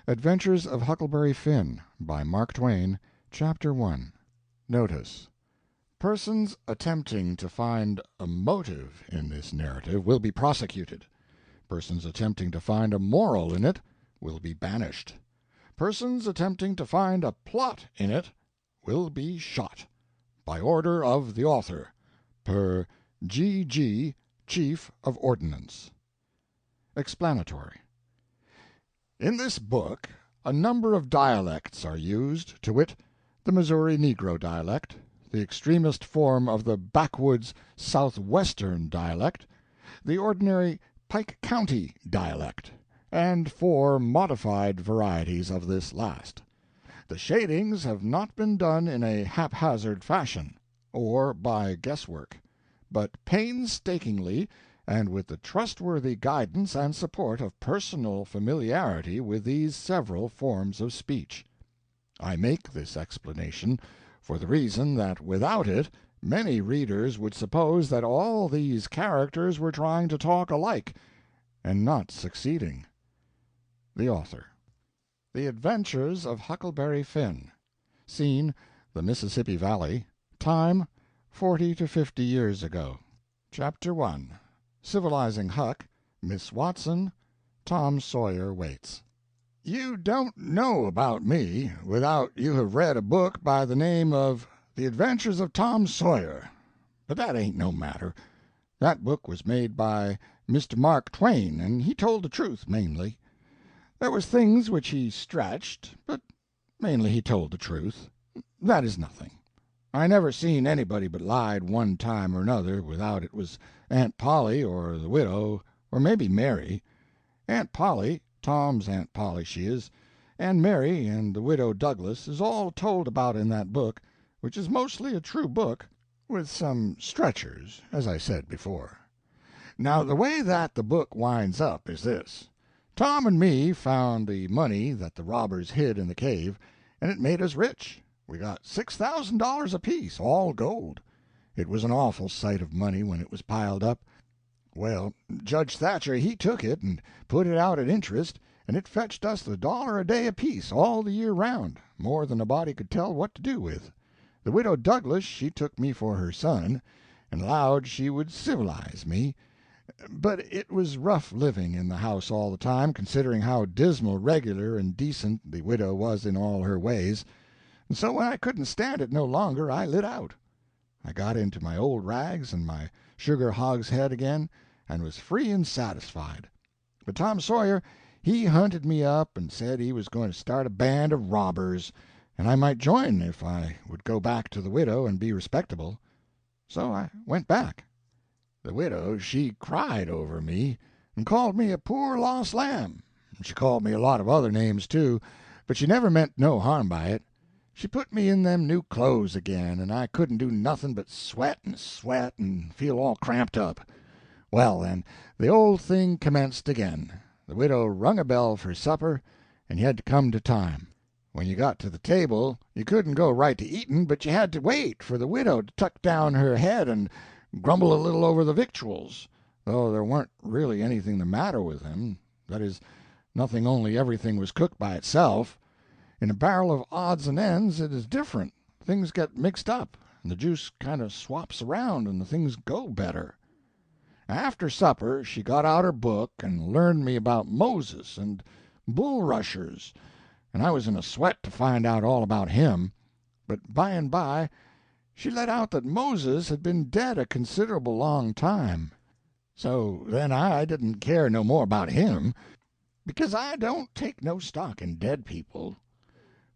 Adventures of Huckleberry Finn, by Mark Twain, Chapter 1. Notice: persons attempting to find a motive in this narrative will be prosecuted. Persons attempting to find a moral in it will be banished. Persons attempting to find a plot in it will be shot. By order of the author. Per G. Chief of Ordnance. Explanatory. In this book a number of dialects are used, to wit, the Missouri Negro dialect, the extremest form of the backwoods southwestern dialect, the ordinary Pike County dialect, and 4 modified varieties of this last. The shadings have not been done in a haphazard fashion, or by guesswork, but painstakingly and with the trustworthy guidance and support of personal familiarity with these several forms of speech. I make this explanation for the reason that without it many readers would suppose that all these characters were trying to talk alike, and not succeeding. The Author. The Adventures of Huckleberry Finn. Scene: the Mississippi Valley. Time: 40 to 50 years ago. Chapter 1. Civilizing Huck. Miss Watson. Tom Sawyer waits. You don't know about me without you have read a book by the name of The Adventures of Tom Sawyer. But that ain't no matter. That book was made by Mr. Mark Twain, and he told the truth mainly. There was things which he stretched, but mainly he told the truth. That is nothing. I never seen anybody but lied one time or another without it was Aunt Polly or the widow or maybe Mary. Aunt Polly, Tom's Aunt Polly she is, and Mary and the widow Douglas is all told about in that book, which is mostly a true book, with some stretchers, as I said before. Now the way that the book winds up is this. Tom and me found the money that the robbers hid in the cave, and it made us rich. We got $6,000 apiece, all gold. It was an awful sight of money when it was piled up. Well, Judge Thatcher he took it and put it out at interest, and it fetched us $1 a day apiece all the year round, more than a body could tell what to do with. The widow Douglas she took me for her son, and allowed she would civilize me. But it was rough living in the house all the time, considering how dismal regular and decent the widow was in all her ways. And so when I couldn't stand it no longer I lit out. I got into my old rags and my sugar hogshead again, and was free and satisfied. But Tom Sawyer he hunted me up and said he was going to start a band of robbers, and I might join if I would go back to the widow and be respectable. So I went back. The widow she cried over me, and called me a poor lost lamb. She called me a lot of other names, too, but she never meant no harm by it. She put me in them new clothes again, and I couldn't do nothing but sweat and feel all cramped up. Well, then, the old thing commenced again. The widow rung a bell for supper, and you had to come to time. When you got to the table you couldn't go right to eatin', but you had to wait for the widow to tuck down her head and grumble a little over the victuals, though there warn't really anything the matter with them. That is, nothing, only everything was cooked by itself. In a barrel of odds and ends it is different. Things get mixed up, and the juice kind of swaps around, and the things go better. After supper she got out her book and learned me about Moses and bulrushers, and I was in a sweat to find out all about him. But by and by she let out that Moses had been dead a considerable long time. So then I didn't care no more about him, because I don't take no stock in dead people.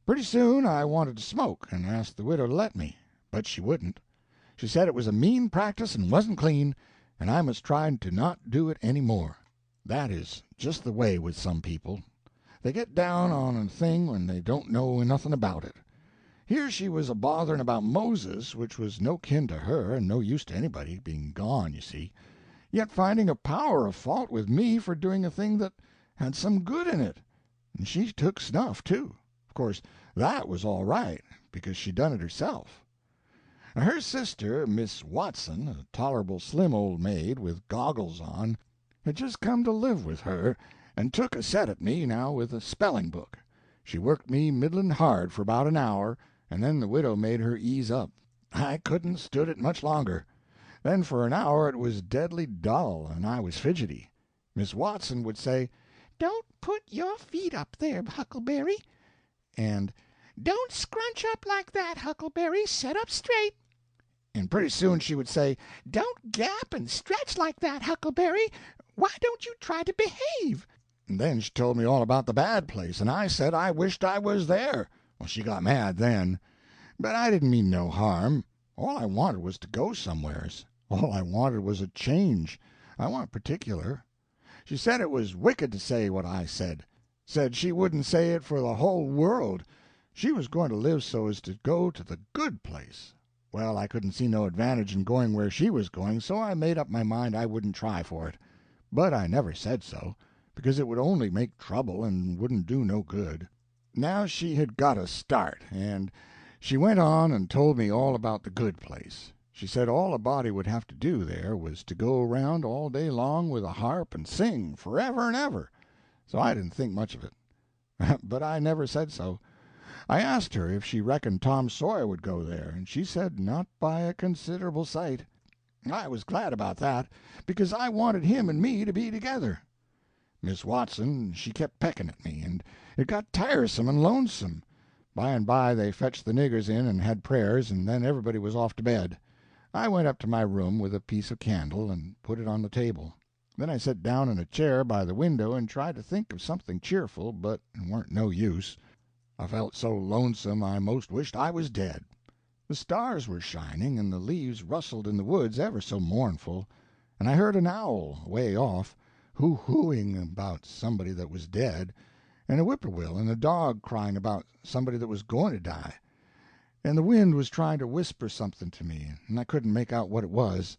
Pretty soon I wanted to smoke, and asked the widow to let me, but she wouldn't. She said it was a mean practice and wasn't clean, and I must try to not do it any more. That is just the way with some people. They get down on a thing when they don't know nothing about it. Here she was a-bothering about Moses, which was no kin to her and no use to anybody, being gone, you see, yet finding a power of fault with me for doing a thing that had some good in it. And she took snuff, too. Of course, that was all right, because she done it herself. Her sister, Miss Watson, a tolerable slim old maid with goggles on, had just come to live with her, and took a set at me now with a spelling book. She worked me middlin' hard for about an hour, and then the widow made her ease up. I couldn't stood it much longer. Then for an hour it was deadly dull, and I was fidgety. Miss Watson would say, "Don't put your feet up there, Huckleberry," and "Don't scrunch up like that, Huckleberry, set up straight." And pretty soon she would say, "Don't gap and stretch like that, Huckleberry. Why don't you try to behave?" And then she told me all about the bad place, and I said I wished I was there. Well, she got mad then. But I didn't mean no harm. All I wanted was to go somewheres. All I wanted was a change. I want particular. She said it was wicked to say what I said. Said she wouldn't say it for the whole world. She was going to live so as to go to the good place. Well, I couldn't see no advantage in going where she was going, so I made up my mind I wouldn't try for it. But I never said so, because it would only make trouble and wouldn't do no good. Now she had got a start, and she went on and told me all about the good place. She said all a body would have to do there was to go around all day long with a harp and sing forever and ever. So I didn't think much of it. But I never said so. I asked her if she reckoned Tom Sawyer would go there, and she said not by a considerable sight. I was glad about that, because I wanted him and me to be together. Miss Watson, she kept pecking at me, and it got tiresome and lonesome. By and by they fetched the niggers in and had prayers, and then everybody was off to bed. I went up to my room with a piece of candle and put it on the table. Then I sat down in a chair by the window and tried to think of something cheerful, but it warn't no use. I felt so lonesome I most wished I was dead. The stars were shining, and the leaves rustled in the woods ever so mournful, and I heard an owl away off, hoo-hooing about somebody that was dead, and a whippoorwill and a dog crying about somebody that was going to die. And the wind was trying to whisper something to me, and I couldn't make out what it was,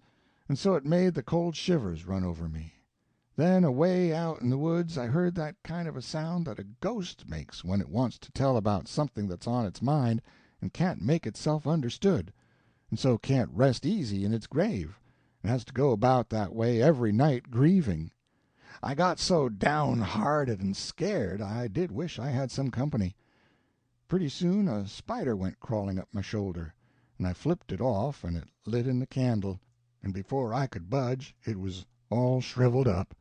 and so it made the cold shivers run over me. Then away out in the woods I heard that kind of a sound that a ghost makes when it wants to tell about something that's on its mind and can't make itself understood, and so can't rest easy in its grave, and has to go about that way every night grieving. I got so downhearted and scared I did wish I had some company. Pretty soon a spider went crawling up my shoulder, and I flipped it off, and it lit in the candle, and before I could budge it was all shriveled up.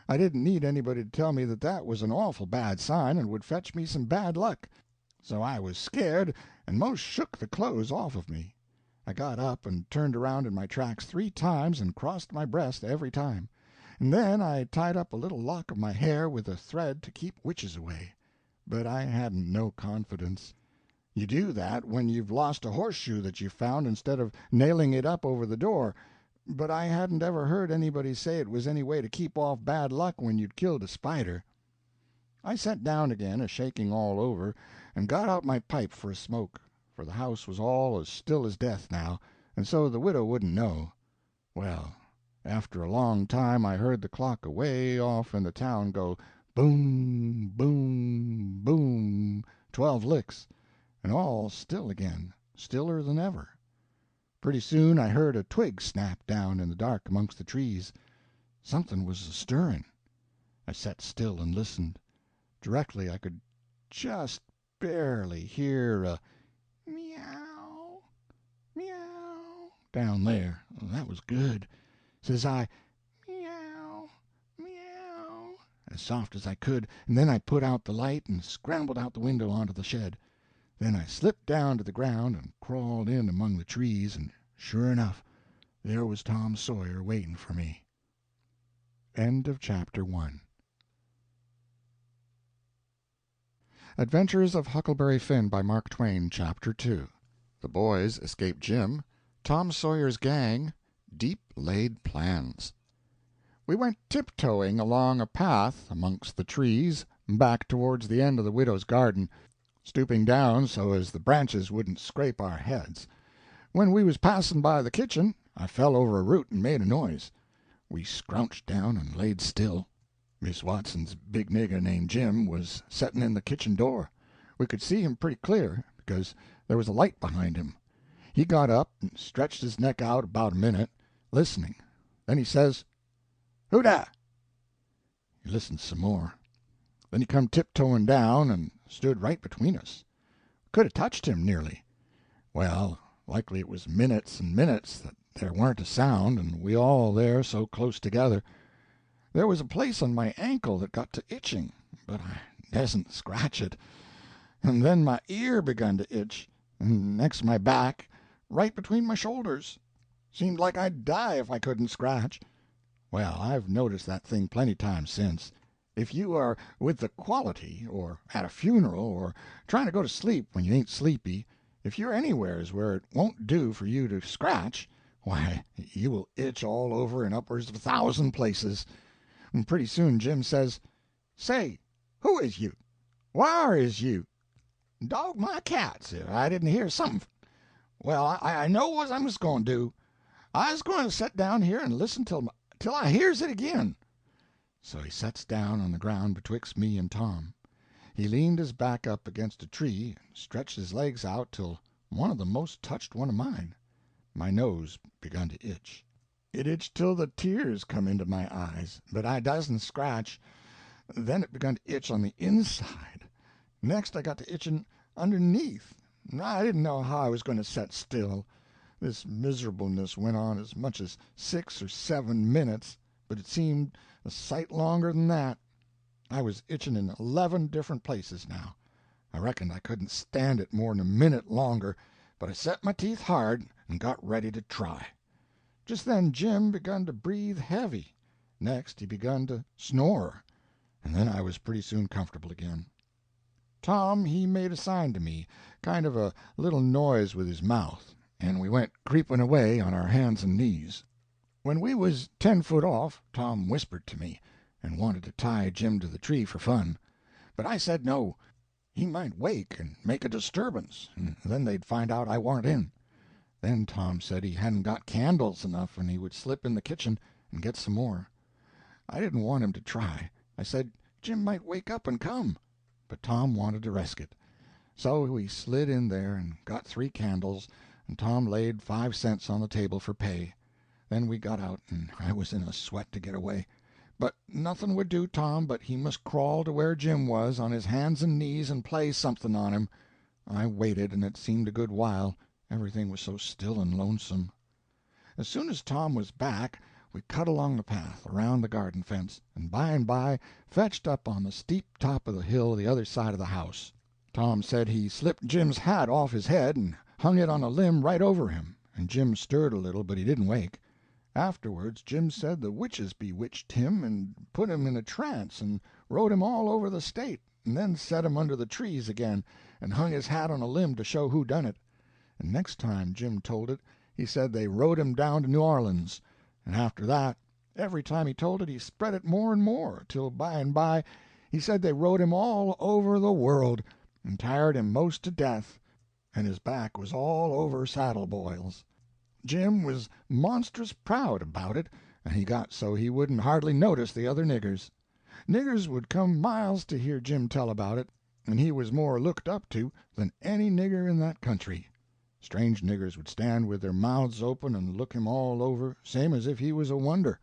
I didn't need anybody to tell me that that was an awful bad sign and would fetch me some bad luck, so I was scared and most shook the clothes off of me. I got up and turned around in my tracks 3 times and crossed my breast every time, and then I tied up a little lock of my hair with a thread to keep witches away. But I hadn't no confidence. You do that when you've lost a horseshoe that you found instead of nailing it up over the door, but I hadn't ever heard anybody say it was any way to keep off bad luck when you'd killed a spider. I sat down again, a-shaking all over, and got out my pipe for a smoke, for the house was all as still as death now, and so the widow wouldn't know. Well, after a long time I heard the clock away off in the town go boom, boom, boom, 12 licks, and all still again, stiller than ever. Pretty soon I heard a twig snap down in the dark amongst the trees. Something was a-stirring. I sat still and listened. Directly I could just barely hear a meow, meow down there. That was good. Says I, meow, meow, as soft as I could, and then I put out the light and scrambled out the window onto the shed. Then I slipped down to the ground and crawled in among the trees, and sure enough, there was Tom Sawyer waiting for me. End of chapter 1. Adventures of Huckleberry Finn by Mark Twain, Chapter 2. The boys escape Jim, Tom Sawyer's gang, deep-laid plans. We went tiptoeing along a path amongst the trees back towards the end of the widow's garden, stooping down so as the branches wouldn't scrape our heads. When we was passing by the kitchen, I fell over a root and made a noise. We scrouched down and laid still. Miss Watson's big nigger named Jim was setting in the kitchen door. We could see him pretty clear, because there was a light behind him. He got up and stretched his neck out about a minute, listening. Then he says, "Who dah?" He listened some more. Then he come tiptoeing down and stood right between us. Could have touched him, nearly. Well, likely it was minutes and minutes that there warn't a sound, and we all there so close together. There was a place on my ankle that got to itching, but I dasn't scratch it. And then my ear begun to itch, and next my back, right between my shoulders. Seemed like I'd die if I couldn't scratch. Well, I've noticed that thing plenty times since. If you are with the quality, or at a funeral, or trying to go to sleep when you ain't sleepy, if you're anywheres where it won't do for you to scratch, why, you will itch all over in upwards of 1,000 places. And pretty soon Jim says, "Say, who is you? Whar is you? Dog my cats if I didn't hear something. Well, I know what I'm just going to do. I's going to set down here and listen till I hears it again." So he sets down on the ground betwixt me and Tom. He leaned his back up against a tree and stretched his legs out till one of them most touched one of mine. My nose begun to itch. It itched till the tears come into my eyes, but I doesn't scratch. Then it begun to itch on the inside. Next I got to itching underneath. I didn't know how I was going to set still. This miserableness went on as much as 6 or 7 minutes, but it seemed a sight longer than that. I was itching in 11 different places now. I reckoned I couldn't stand it more'n a minute longer, but I set my teeth hard and got ready to try. Just then Jim begun to breathe heavy. Next he begun to snore, and then I was pretty soon comfortable again. Tom he made a sign to me, kind of a little noise with his mouth, and we went creeping away on our hands and knees. When we was 10 foot off, Tom whispered to me, and wanted to tie Jim to the tree for fun. But I said no. He might wake and make a disturbance, and then they'd find out I warn't in. Then Tom said he hadn't got candles enough, and he would slip in the kitchen and get some more. I didn't want him to try. I said Jim might wake up and come, but Tom wanted to resk it. So we slid in there and got 3 candles, and Tom laid 5 cents on the table for pay. Then we got out, and I was in a sweat to get away. But nothing would do Tom but he must crawl to where Jim was, on his hands and knees, and play something on him. I waited, and it seemed a good while, everything was so still and lonesome. As soon as Tom was back, we cut along the path, around the garden fence, and by fetched up on the steep top of the hill the other side of the house. Tom said he slipped Jim's hat off his head and hung it on a limb right over him, and Jim stirred a little, but he didn't wake. Afterwards Jim said the witches bewitched him and put him in a trance and rode him all over the state, and then set him under the trees again and hung his hat on a limb to show who done it. And next time Jim told it, he said they rode him down to New Orleans, and after that, every time he told it he spread it more and more, till by and by he said they rode him all over the world, and tired him most to death, and his back was all over saddle boils. Jim was monstrous proud about it, and he got so he wouldn't hardly notice the other niggers. Niggers would come miles to hear Jim tell about it, and he was more looked up to than any nigger in that country. Strange niggers would stand with their mouths open and look him all over, same as if he was a wonder.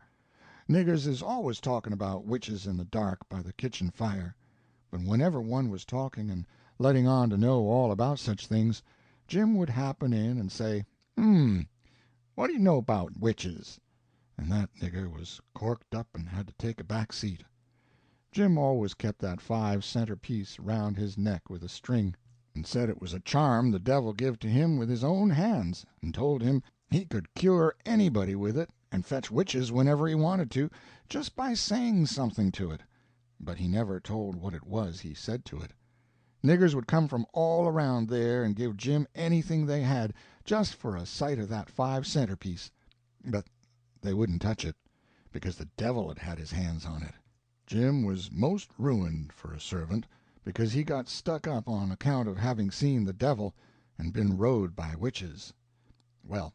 Niggers is always talking about witches in the dark by the kitchen fire, but whenever one was talking and letting on to know all about such things, Jim would happen in and say, "What do you know about witches?" And that nigger was corked up and had to take a back seat. Jim always kept that 5-center piece round his neck with a string, and said it was a charm the devil give to him with his own hands, and told him he could cure anybody with it and fetch witches whenever he wanted to, just by saying something to it. But he never told what it was he said to it. Niggers would come from all around there and give Jim anything they had, just for a sight of that 5-center piece. But they wouldn't touch it, because the devil had had his hands on it. Jim was most ruined for a servant, because he got stuck up on account of having seen the devil and been rode by witches. Well,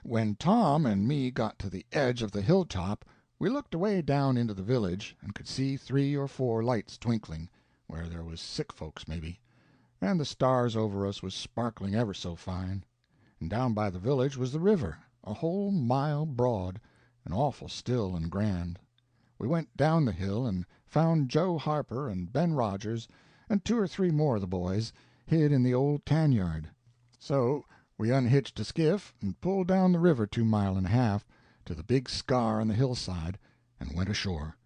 when Tom and me got to the edge of the hilltop, we looked away down into the village and could see 3 or 4 lights twinkling, where there was sick folks maybe, and the stars over us was sparkling ever so fine. And down by the village was the river, a whole mile broad, and awful still and grand. We went down the hill and found Joe Harper and Ben Rogers and 2 or 3 more of the boys hid in the old tan-yard. So we unhitched a skiff and pulled down the river 2 1/2 miles to the big scar on the hillside and went ashore.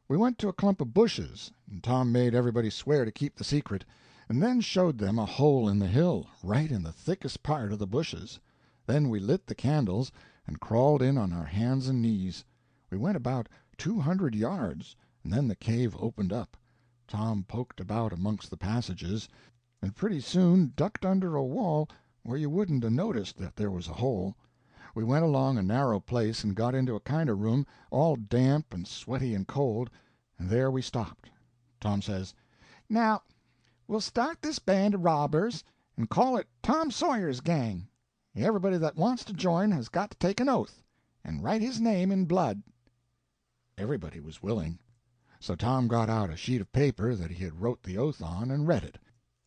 We went to a clump of bushes, and Tom made everybody swear to keep the secret, and then showed them a hole in the hill, right in the thickest part of the bushes. Then we lit the candles and crawled in on our hands and knees. We went about 200 yards, and then the cave opened up. Tom poked about amongst the passages, and pretty soon ducked under a wall where you wouldn't 'a' noticed that there was a hole. We went along a narrow place and got into a kind of room, all damp and sweaty and cold, and there we stopped. Tom says, "Now, we'll start this band of robbers and call it Tom Sawyer's Gang. Everybody that wants to join has got to take an oath, and write his name in blood." Everybody was willing. So Tom got out a sheet of paper that he had wrote the oath on and read it.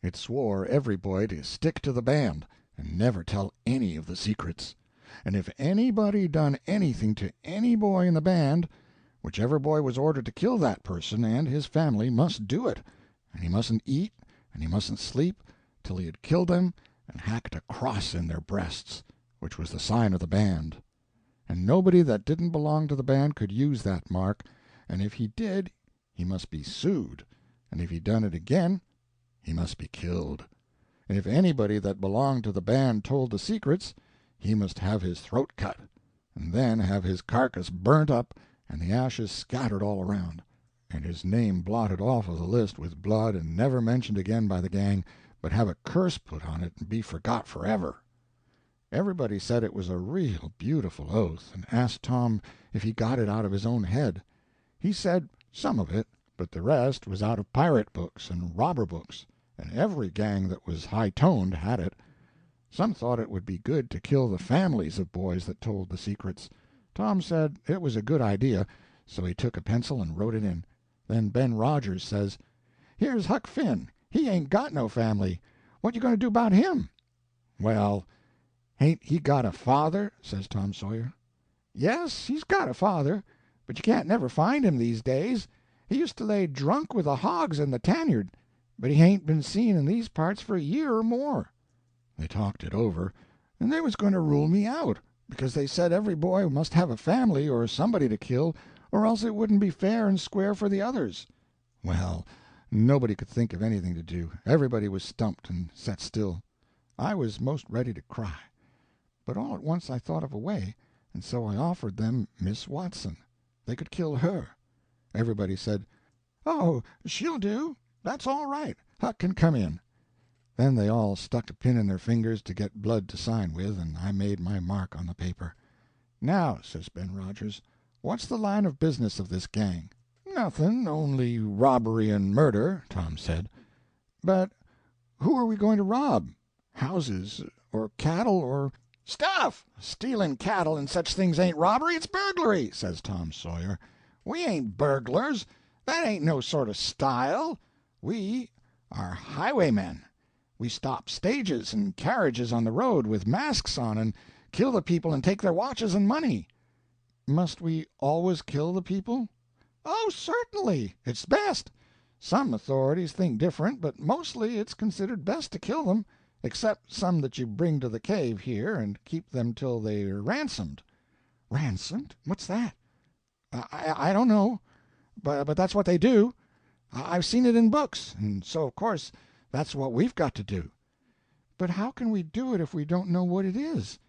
It swore every boy to stick to the band and never tell any of the secrets. And if anybody done anything to any boy in the band, whichever boy was ordered to kill that person and his family must do it, and he mustn't eat and he mustn't sleep till he had killed them and hacked a cross in their breasts, which was the sign of the band. And nobody that didn't belong to the band could use that mark, and if he did he must be sued, and if he done it again he must be killed. And if anybody that belonged to the band told the secrets, he must have his throat cut, and then have his carcass burnt up and the ashes scattered all around, and his name blotted off of the list with blood and never mentioned again by the gang, but have a curse put on it and be forgot forever. Everybody said it was a real beautiful oath, and asked Tom if he got it out of his own head. He said some of it, but the rest was out of pirate books and robber books, and every gang that was high-toned had it. Some thought it would be good to kill the families of boys that told the secrets. Tom said it was a good idea, so he took a pencil and wrote it in. Then Ben Rogers says, "Here's Huck Finn. He ain't got no family. What you going to do about him?" "Well, hain't he got a father?" says Tom Sawyer. "Yes, he's got a father, but you can't never find him these days. He used to lay drunk with the hogs in the tanyard, but he hain't been seen in these parts for a year or more." They talked it over, and they was going to rule me out, because they said every boy must have a family or somebody to kill, or else it wouldn't be fair and square for the others. Well, nobody could think of anything to do. Everybody was stumped and sat still. I was most ready to cry. But all at once I thought of a way, and so I offered them Miss Watson. They could kill her. Everybody said, "Oh, she'll do. That's all right. Huck can come in." Then they all stuck a pin in their fingers to get blood to sign with, and I made my mark on the paper. "Now," says Ben Rogers, "what's the line of business of this gang?" "Nothing, only robbery and murder," Tom said. "But who are we going to rob? Houses, or cattle, or—" "Stuff! Stealing cattle and such things ain't robbery, it's burglary," says Tom Sawyer. "We ain't burglars. That ain't no sort of style. We are highwaymen. We stop stages and carriages on the road with masks on and kill the people and take their watches and money." "Must we always kill the people?" "Oh, certainly. It's best. Some authorities think different, but mostly it's considered best to kill them, except some that you bring to the cave here and keep them till they're ransomed." "Ransomed? What's that?" I don't know, but that's what they do. I've seen it in books, and so of course that's what we've got to do." "But how can we do it if we don't know what it is?"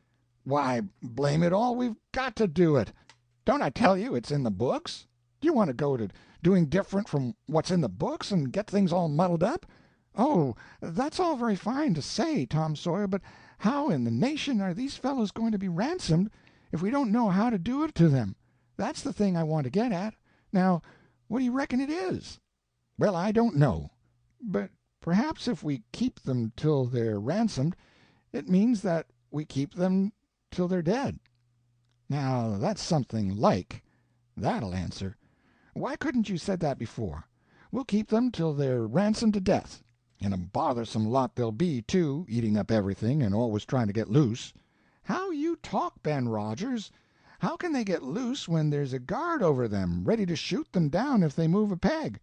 "Why, blame it all, we've got to do it. Don't I tell you it's in the books? Do you want to go to doing different from what's in the books and get things all muddled up?" "Oh, that's all very fine to say, Tom Sawyer, but how in the nation are these fellows going to be ransomed if we don't know how to do it to them? That's the thing I want to get at. Now, what do you reckon it is?" "Well, I don't know. But perhaps if we keep them till they're ransomed, it means that we keep them till they're dead." "Now, that's something like. That'll answer. Why couldn't you said that before? We'll keep them till they're ransomed to death. And a bothersome lot they'll be, too, eating up everything and always trying to get loose." "How you talk, Ben Rogers! How can they get loose when there's a guard over them, ready to shoot them down if they move a peg?"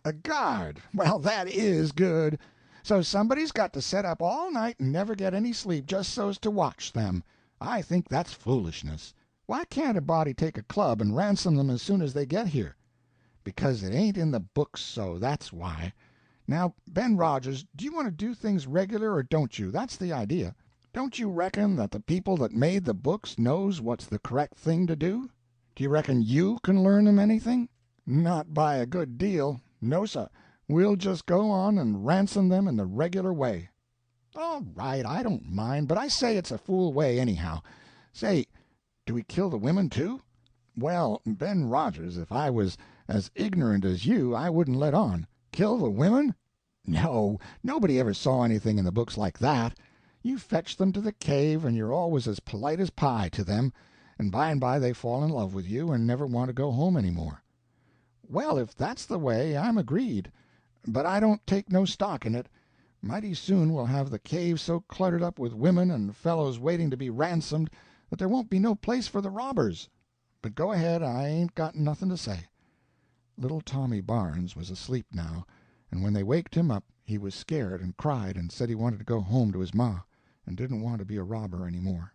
"A guard! Well, that is good. So somebody's got to set up all night and never get any sleep just so's to watch them. I think that's foolishness. Why can't a body take a club and ransom them as soon as they get here?" "Because it ain't in the books so, that's why. Now, Ben Rogers, do you want to do things regular or don't you? That's the idea. Don't you reckon that the people that made the books knows what's the correct thing to do? Do you reckon you can learn 'em anything?" "Not by a good deal. No, sir. We'll just go on and ransom them in the regular way." "All right, I don't mind, but I say it's a fool way, anyhow. Say, do we kill the women, too?" "Well, Ben Rogers, if I was as ignorant as you, I wouldn't let on. Kill the women? No, nobody ever saw anything in the books like that. You fetch them to the cave, and you're always as polite as pie to them, and by they fall in love with you and never want to go home any more." "Well, if that's the way, I'm agreed. But I don't take no stock in it. Mighty soon we'll have the cave so cluttered up with women and fellows waiting to be ransomed that there won't be no place for the robbers. But go ahead, I ain't got nothing to say." Little Tommy Barnes was asleep now, and when they waked him up he was scared and cried and said he wanted to go home to his ma, and didn't want to be a robber any more.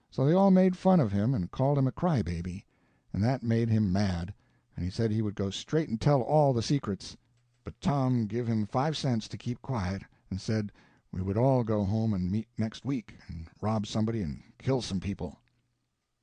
So they all made fun of him and called him a crybaby, and that made him mad, and he said he would go straight and tell all the secrets. But Tom give him 5 cents to keep quiet, and said we would all go home and meet next week and rob somebody and kill some people.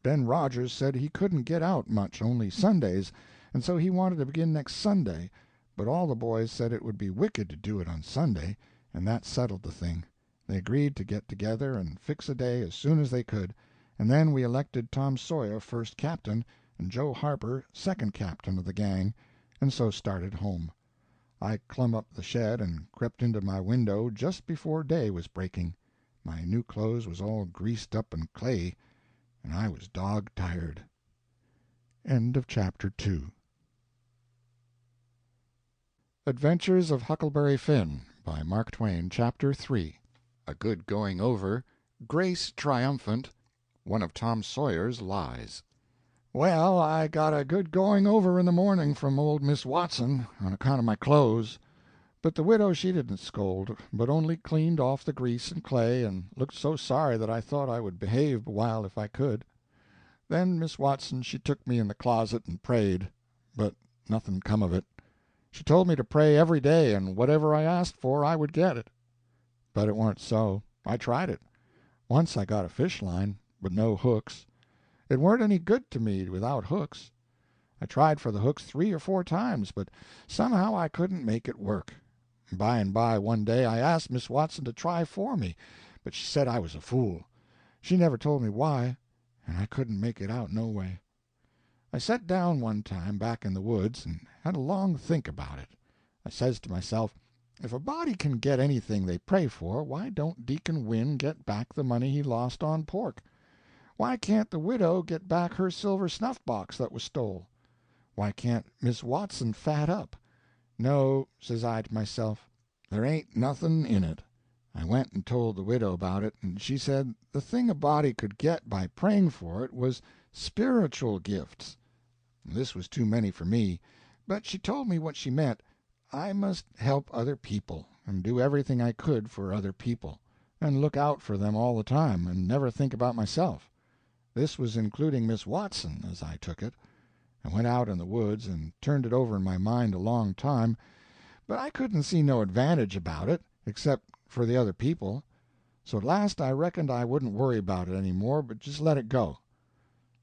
Ben Rogers said he couldn't get out much only Sundays, and so he wanted to begin next Sunday, but all the boys said it would be wicked to do it on Sunday, and that settled the thing. They agreed to get together and fix a day as soon as they could, and then we elected Tom Sawyer first captain and Joe Harper second captain of the gang, and so started home. I clumb up the shed and crept into my window just before day was breaking. My new clothes was all greased up and clay, and I was dog-tired. End of Chapter 2. Adventures of Huckleberry Finn, by Mark Twain. Chapter 3. A good going over. Grace triumphant. One of Tom Sawyer's lies. Well, I got a good going over in the morning from old Miss Watson, on account of my clothes. But the widow she didn't scold, but only cleaned off the grease and clay, and looked so sorry that I thought I would behave a while if I could. Then Miss Watson she took me in the closet and prayed, but nothing come of it. She told me to pray every day, and whatever I asked for I would get it. But it warn't so. I tried it. Once I got a fish line, but no hooks. It weren't any good to me without hooks. I tried for the hooks 3 or 4 times, but somehow I couldn't make it work. By and by one day I asked Miss Watson to try for me, but she said I was a fool. She never told me why, and I couldn't make it out no way. I set down one time back in the woods and had a long think about it. I says to myself, if a body can get anything they pray for, why don't Deacon Wynn get back the money he lost on pork? Why can't the widow get back her silver snuff-box that was stole? Why can't Miss Watson fat up? No, says I to myself, there ain't nothing in it. I went and told the widow about it, and she said the thing a body could get by praying for it was spiritual gifts. This was too many for me, but she told me what she meant. I must help other people, and do everything I could for other people, and look out for them all the time, and never think about myself. This was including Miss Watson, as I took it. I went out in the woods and turned it over in my mind a long time, but I couldn't see no advantage about it, except for the other people. So at last I reckoned I wouldn't worry about it any more, but just let it go.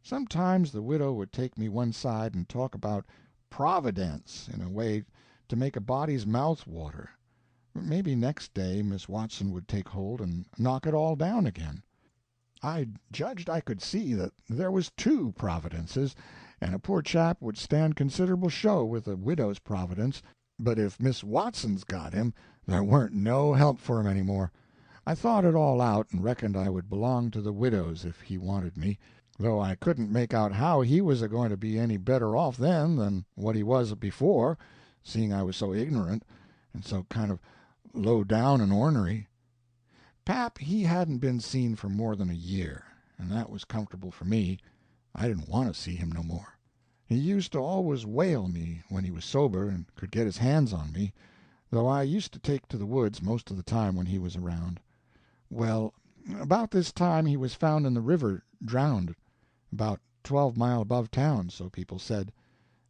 Sometimes the widow would take me one side and talk about Providence in a way to make a body's mouth water. Maybe next day Miss Watson would take hold and knock it all down again. I judged I could see that there was 2 providences, and a poor chap would stand considerable show with a widow's providence, but if Miss Watson's got him, there weren't no help for him any more. I thought it all out, and reckoned I would belong to the widow's if he wanted me, though I couldn't make out how he was a-going to be any better off then than what he was before, seeing I was so ignorant, and so kind of low down and ornery. Pap, he hadn't been seen for more than a year, and that was comfortable for me. I didn't want to see him no more. He used to always whale me when he was sober and could get his hands on me, though I used to take to the woods most of the time when he was around. Well, about this time he was found in the river drowned, about 12 mile above town, so people said.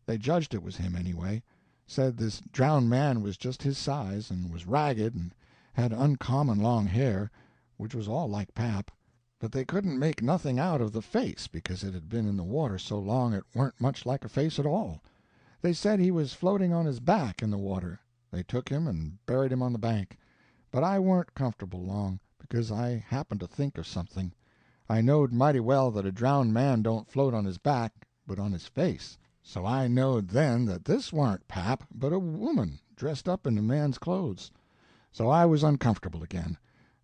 They judged it was him, anyway. Said this drowned man was just his size, and was ragged, and had uncommon long hair, which was all like pap. But they couldn't make nothing out of the face, because it had been in the water so long it weren't much like a face at all. They said he was floating on his back in the water. They took him and buried him on the bank. But I warn't comfortable long, because I happened to think of something. I knowed mighty well that a drowned man don't float on his back, but on his face. So I knowed then that this warn't pap, but a woman dressed up in a man's clothes. So I was uncomfortable again.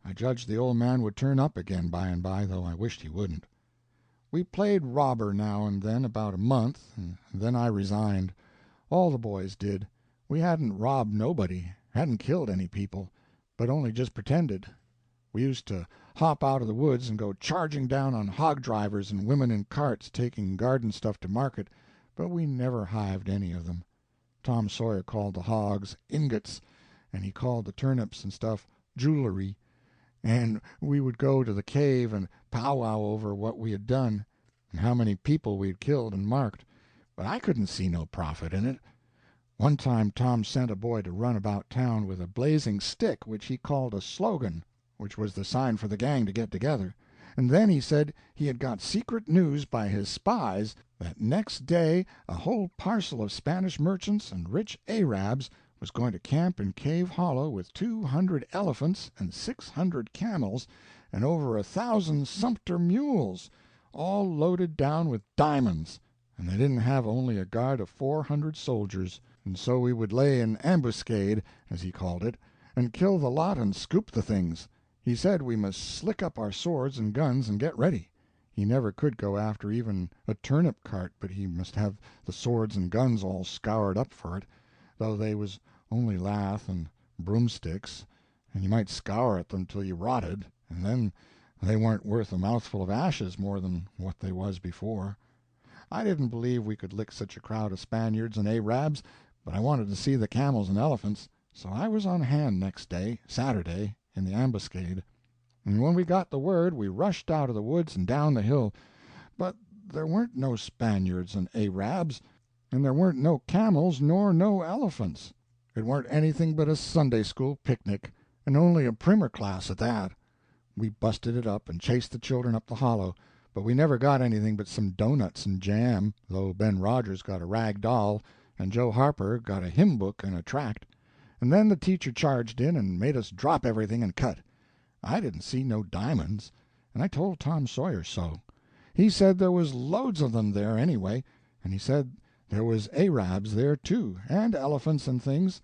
I judged the old man would turn up again by and by, though I wished he wouldn't. We played robber now and then about a month, and then I resigned. All the boys did. We hadn't robbed nobody, hadn't killed any people, but only just pretended. We used to hop out of the woods and go charging down on hog drivers and women in carts taking garden stuff to market, but we never hived any of them. Tom Sawyer called the hogs ingots, and he called the turnips and stuff jewelry, and we would go to the cave and powwow over what we had done, and how many people we had killed and marked, but I couldn't see no profit in it. One time Tom sent a boy to run about town with a blazing stick which he called a slogan, which was the sign for the gang to get together, and then he said he had got secret news by his spies that next day a whole parcel of Spanish merchants and rich Arabs was going to camp in Cave Hollow with 200 elephants and 600 camels and over 1,000 sumpter mules, all loaded down with diamonds, and they didn't have only a guard of 400 soldiers, and so we would lay an ambuscade, as he called it, and kill the lot and scoop the things. He said we must slick up our swords and guns and get ready. He never could go after even a turnip cart but he must have the swords and guns all scoured up for it, though they was only lath and broomsticks, and you might scour at them till you rotted, and then they weren't worth a mouthful of ashes more than what they was before. I didn't believe we could lick such a crowd of Spaniards and Arabs, but I wanted to see the camels and elephants, so I was on hand next day, Saturday, in the ambuscade. And when we got the word, we rushed out of the woods and down the hill. But there weren't no Spaniards and Arabs, and there weren't no camels nor no elephants. It weren't anything but a Sunday school picnic, and only a primer class at that. We busted it up and chased the children up the hollow, but we never got anything but some doughnuts and jam, though Ben Rogers got a rag doll, and Joe Harper got a hymn book and a tract. And then the teacher charged in and made us drop everything and cut. I didn't see no diamonds, and I told Tom Sawyer so. He said there was loads of them there anyway, and he said there was Arabs there too, and elephants and things.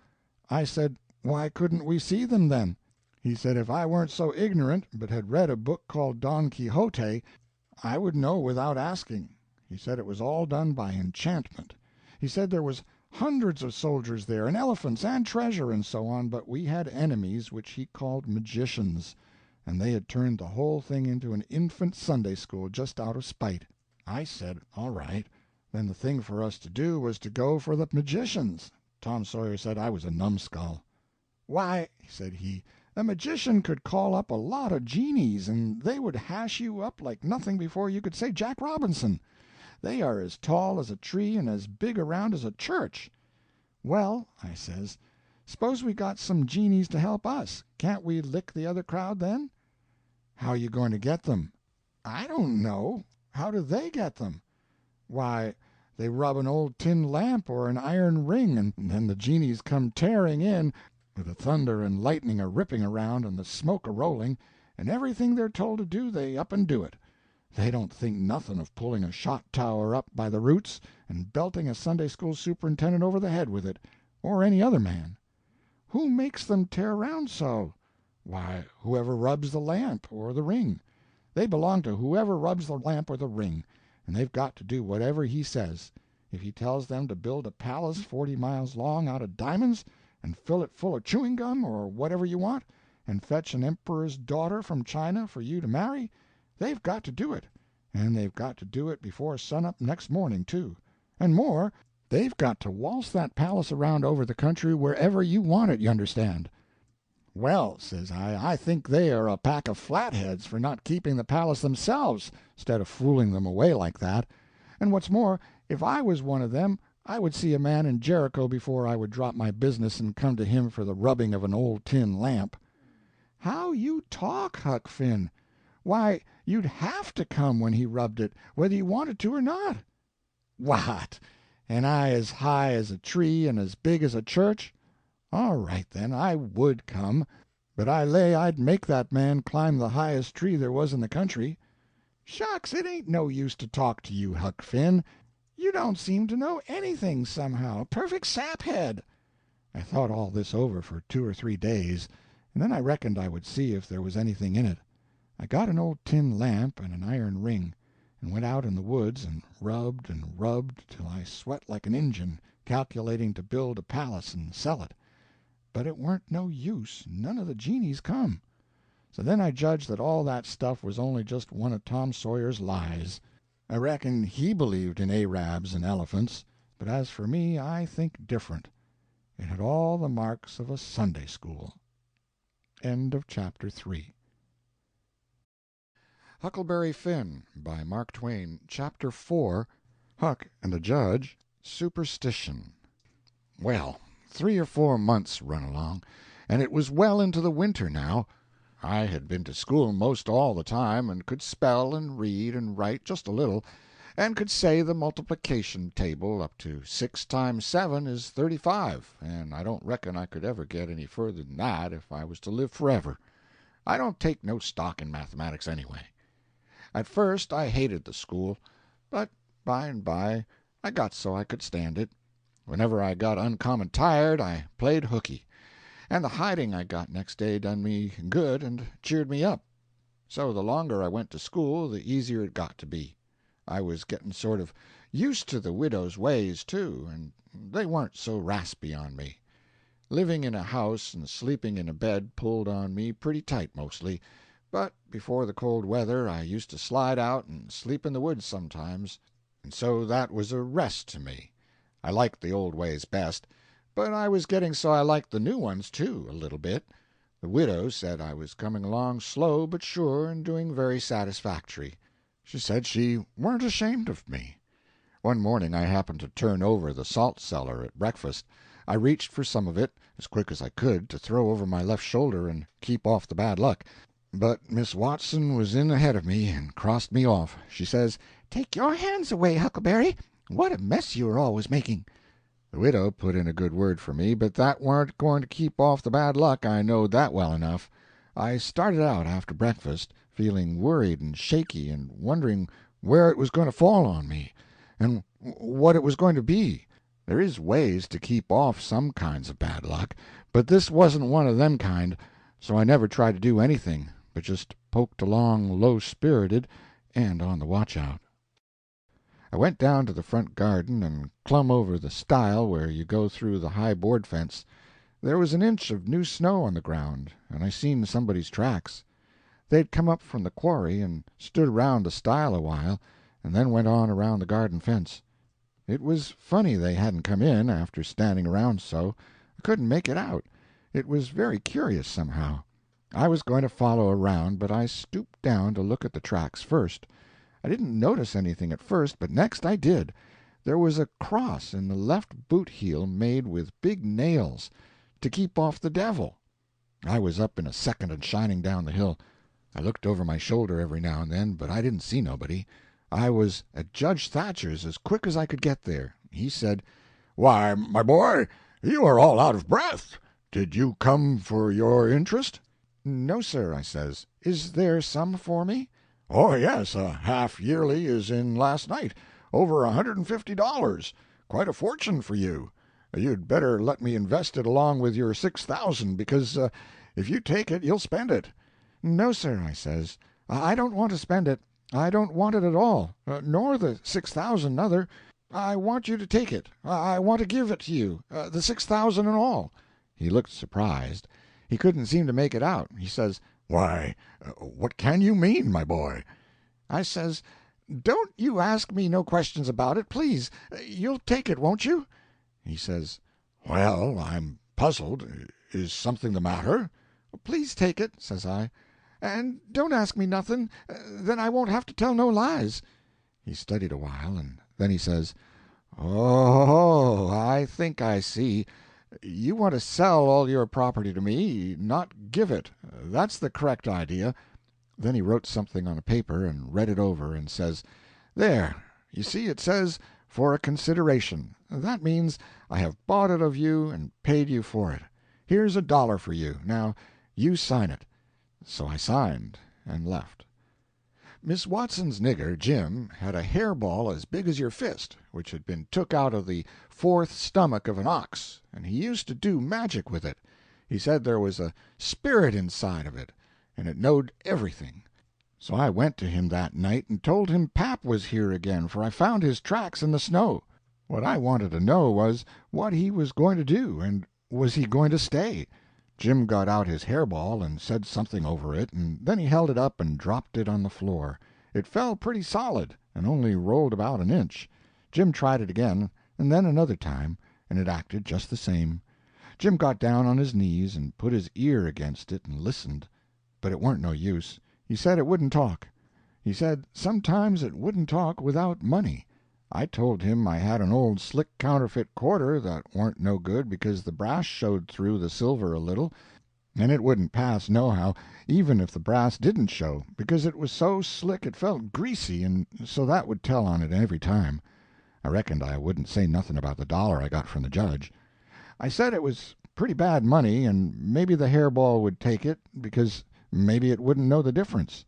I said, why couldn't we see them then? He said if I weren't so ignorant, but had read a book called Don Quixote, I would know without asking. He said it was all done by enchantment. He said there was hundreds of soldiers there, and elephants, and treasure, and so on, but we had enemies which he called magicians, and they had turned the whole thing into an infant Sunday school just out of spite. I said, all right, then the thing for us to do was to go for the magicians. Tom Sawyer said I was a numbskull. Why, said he, a magician could call up a lot of genies, and they would hash you up like nothing before you could say Jack Robinson. They are as tall as a tree and as big around as a church. Well, I says, suppose we got some genies to help us. Can't we lick the other crowd then? How are you going to get them? I don't know. How do they get them? Why, they rub an old tin lamp or an iron ring, and then the genies come tearing in, with the thunder and lightning a-ripping around and the smoke a-rolling, and everything they're told to do they up and do it. They don't think nothing of pulling a shot tower up by the roots and belting a Sunday school superintendent over the head with it, or any other man. Who makes them tear around so? Why, whoever rubs the lamp or the ring. They belong to whoever rubs the lamp or the ring, and they've got to do whatever he says. If he tells them to build a palace 40 miles long out of diamonds, and fill it full of chewing gum or whatever you want, and fetch an emperor's daughter from China for you to marry, they've got to do it, and they've got to do it before sunup next morning, too. And more, they've got to waltz that palace around over the country wherever you want it, you understand. Well, says I think they are a pack of flatheads for not keeping the palace themselves, instead of fooling them away like that. And what's more, if I was one of them, I would see a man in Jericho before I would drop my business and come to him for the rubbing of an old tin lamp. How you talk, Huck Finn! Why, you'd have to come when he rubbed it, whether you wanted to or not. What? And I as high as a tree and as big as a church? All right, then, I would come, but I lay I'd make that man climb the highest tree there was in the country. Shucks, it ain't no use to talk to you, Huck Finn. You don't seem to know anything, somehow. Perfect saphead. I thought all this over for 2 or 3 days, and then I reckoned I would see if there was anything in it. I got an old tin lamp and an iron ring, and went out in the woods and rubbed till I sweat like an Injun, calculating to build a palace and sell it. But it weren't no use, none of the genies come. So then I judged that all that stuff was only just one of Tom Sawyer's lies. I reckon he believed in Arabs and elephants, but as for me, I think different. It had all the marks of a Sunday school. End of chapter 3. Huckleberry Finn, by Mark Twain. Chapter 4, Huck and the Judge, Superstition. Well, 3 or 4 months run along, and it was well into the winter now. I had been to school most all the time, and could spell and read and write just a little, and could say the multiplication table up to 6 times 7 is 35, and I don't reckon I could ever get any further than that if I was to live forever. I don't take no stock in mathematics anyway. At first I hated the school, but by and by I got so I could stand it. Whenever I got uncommon tired I played hooky, and the hiding I got next day done me good and cheered me up. So the longer I went to school the easier it got to be. I was getting sort of used to the widow's ways, too, and they weren't so raspy on me. Living in a house and sleeping in a bed pulled on me pretty tight mostly, but before the cold weather I used to slide out and sleep in the woods sometimes, and so that was a rest to me. I liked the old ways best, but I was getting so I liked the new ones, too, a little bit. The widow said I was coming along slow but sure and doing very satisfactory. She said she weren't ashamed of me. One morning I happened to turn over the salt cellar at breakfast. I reached for some of it, as quick as I could, to throw over my left shoulder and keep off the bad luck. But Miss Watson was in ahead of me and crossed me off. She says, "Take your hands away, Huckleberry. What a mess you are always making." The widow put in a good word for me, but that warn't going to keep off the bad luck, I knowed that well enough. I started out after breakfast, feeling worried and shaky and wondering where it was going to fall on me, and what it was going to be. There is ways to keep off some kinds of bad luck, but this wasn't one of them kind, so I never tried to do anything, but just poked along low-spirited and on the watch-out. I went down to the front garden and clumb over the stile where you go through the high board fence. There was an inch of new snow on the ground, and I seen somebody's tracks. They'd come up from the quarry and stood around the stile a while, and then went on around the garden fence. It was funny they hadn't come in, after standing around so. I couldn't make it out. It was very curious, somehow. I was going to follow around, but I stooped down to look at the tracks first. I didn't notice anything at first, but next I did. There was a cross in the left boot heel made with big nails, to keep off the devil. I was up in a second and shining down the hill. I looked over my shoulder every now and then, but I didn't see nobody. I was at Judge Thatcher's as quick as I could get there. He said, "Why, my boy, you are all out of breath. Did you come for your interest?" "No, sir," I says. "Is there some for me?" "Oh, yes, a half-yearly is in last night. Over $150. Quite a fortune for you. You'd better let me invest it along with your 6,000, because if you take it you'll spend it." "No, sir," I says. "I don't want to spend it. I don't want it at all, nor the 6,000 nother. I want you to take it. I want to give it to you, the 6,000 and all." He looked surprised. He couldn't seem to make it out. He says, "Why, what can you mean, my boy?" I says, Don't you ask me no questions about it, please. You'll take it, won't you?" He says, "Well, I'm puzzled. Is something the matter?" "Please take it," says I, "and don't ask me nothing, then I won't have to tell no lies." He studied a while, and then he says, "Oh, I think I see. You want to sell all your property to me, not give it. That's the correct idea." Then he wrote something on a paper and read it over, and says, "There, you see it says 'for a consideration.' That means I have bought it of you and paid you for it. Here's $1 for you. Now you sign it." So I signed and left. Miss Watson's nigger, Jim, had a hairball as big as your fist, which had been took out of the fourth stomach of an ox, and he used to do magic with it. He said there was a spirit inside of it, and it knowed everything. So I went to him that night and told him pap was here again, for I found his tracks in the snow. What I wanted to know was what he was going to do, and was he going to stay. Jim got out his hairball and said something over it, and then he held it up and dropped it on the floor. It fell pretty solid, and only rolled about an inch. Jim tried it again, and then another time, and it acted just the same. Jim got down on his knees and put his ear against it and listened, but it warn't no use. He said it wouldn't talk. He said sometimes it wouldn't talk without money. I told him I had an old slick counterfeit quarter that warn't no good because the brass showed through the silver a little, and it wouldn't pass nohow, even if the brass didn't show, because it was so slick it felt greasy, and so that would tell on it every time. I reckoned I wouldn't say nothing about the $1 I got from the judge. I said it was pretty bad money, and maybe the hairball would take it, because maybe it wouldn't know the difference.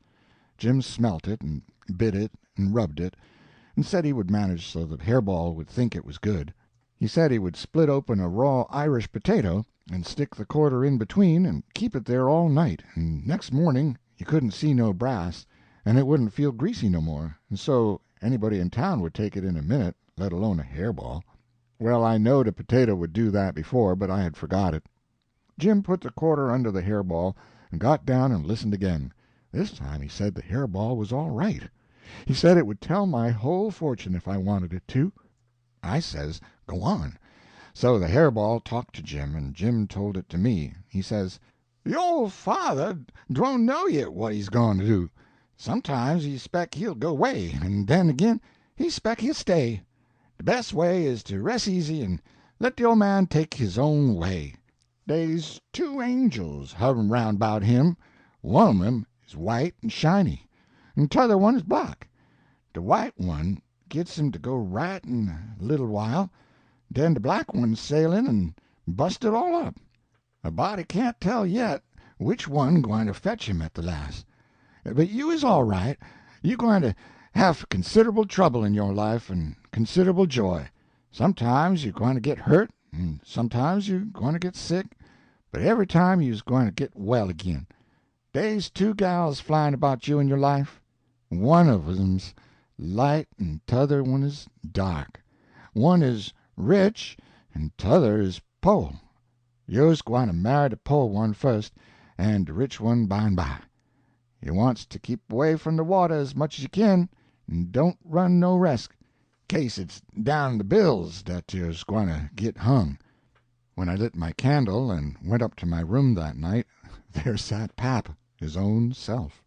Jim smelt it, and bit it, and rubbed it, and said he would manage so the hairball would think it was good. He said he would split open a raw Irish potato, and stick the quarter in between, and keep it there all night, and next morning you couldn't see no brass, and it wouldn't feel greasy no more, and so anybody in town would take it in a minute, let alone a hairball. Well, I knowed a potato would do that before, but I had forgot it. Jim put the quarter under the hairball, and got down and listened again. This time he said the hairball was all right. He said it would tell my whole fortune if I wanted it to. I says, go on. So the hairball talked to Jim, and Jim told it to me. He says, "The old father don't know yet what he's going to do. Sometimes he spec he'll go away, and then agin he spec he'll stay. The best way is to rest easy and let the old man take his own way. Dey's 2 angels hovering round about him. One of 'em is white and shiny, and t'other one is black. The white one gets him to go right in a little while, den the black one's sailin' and bust it all up. A body can't tell yet which one gwine to fetch him at the last. But you is all right. You gwine to have considerable trouble in your life and considerable joy. Sometimes you gwine to get hurt, and sometimes you gwine to get sick, but every time you's gwine to get well agin. Dey's 2 gals flyin' about you in your life. One of 'em's light and t'other one is dark. One is rich and t'other is po'. You's gwine to marry the po' one first, and the rich one by and by. You wants to keep away from the water as much as you kin, and don't run no resk, case it's down the bills dat you's gwine to git hung." When I lit my candle and went up to my room that night, there sat pap, his own self.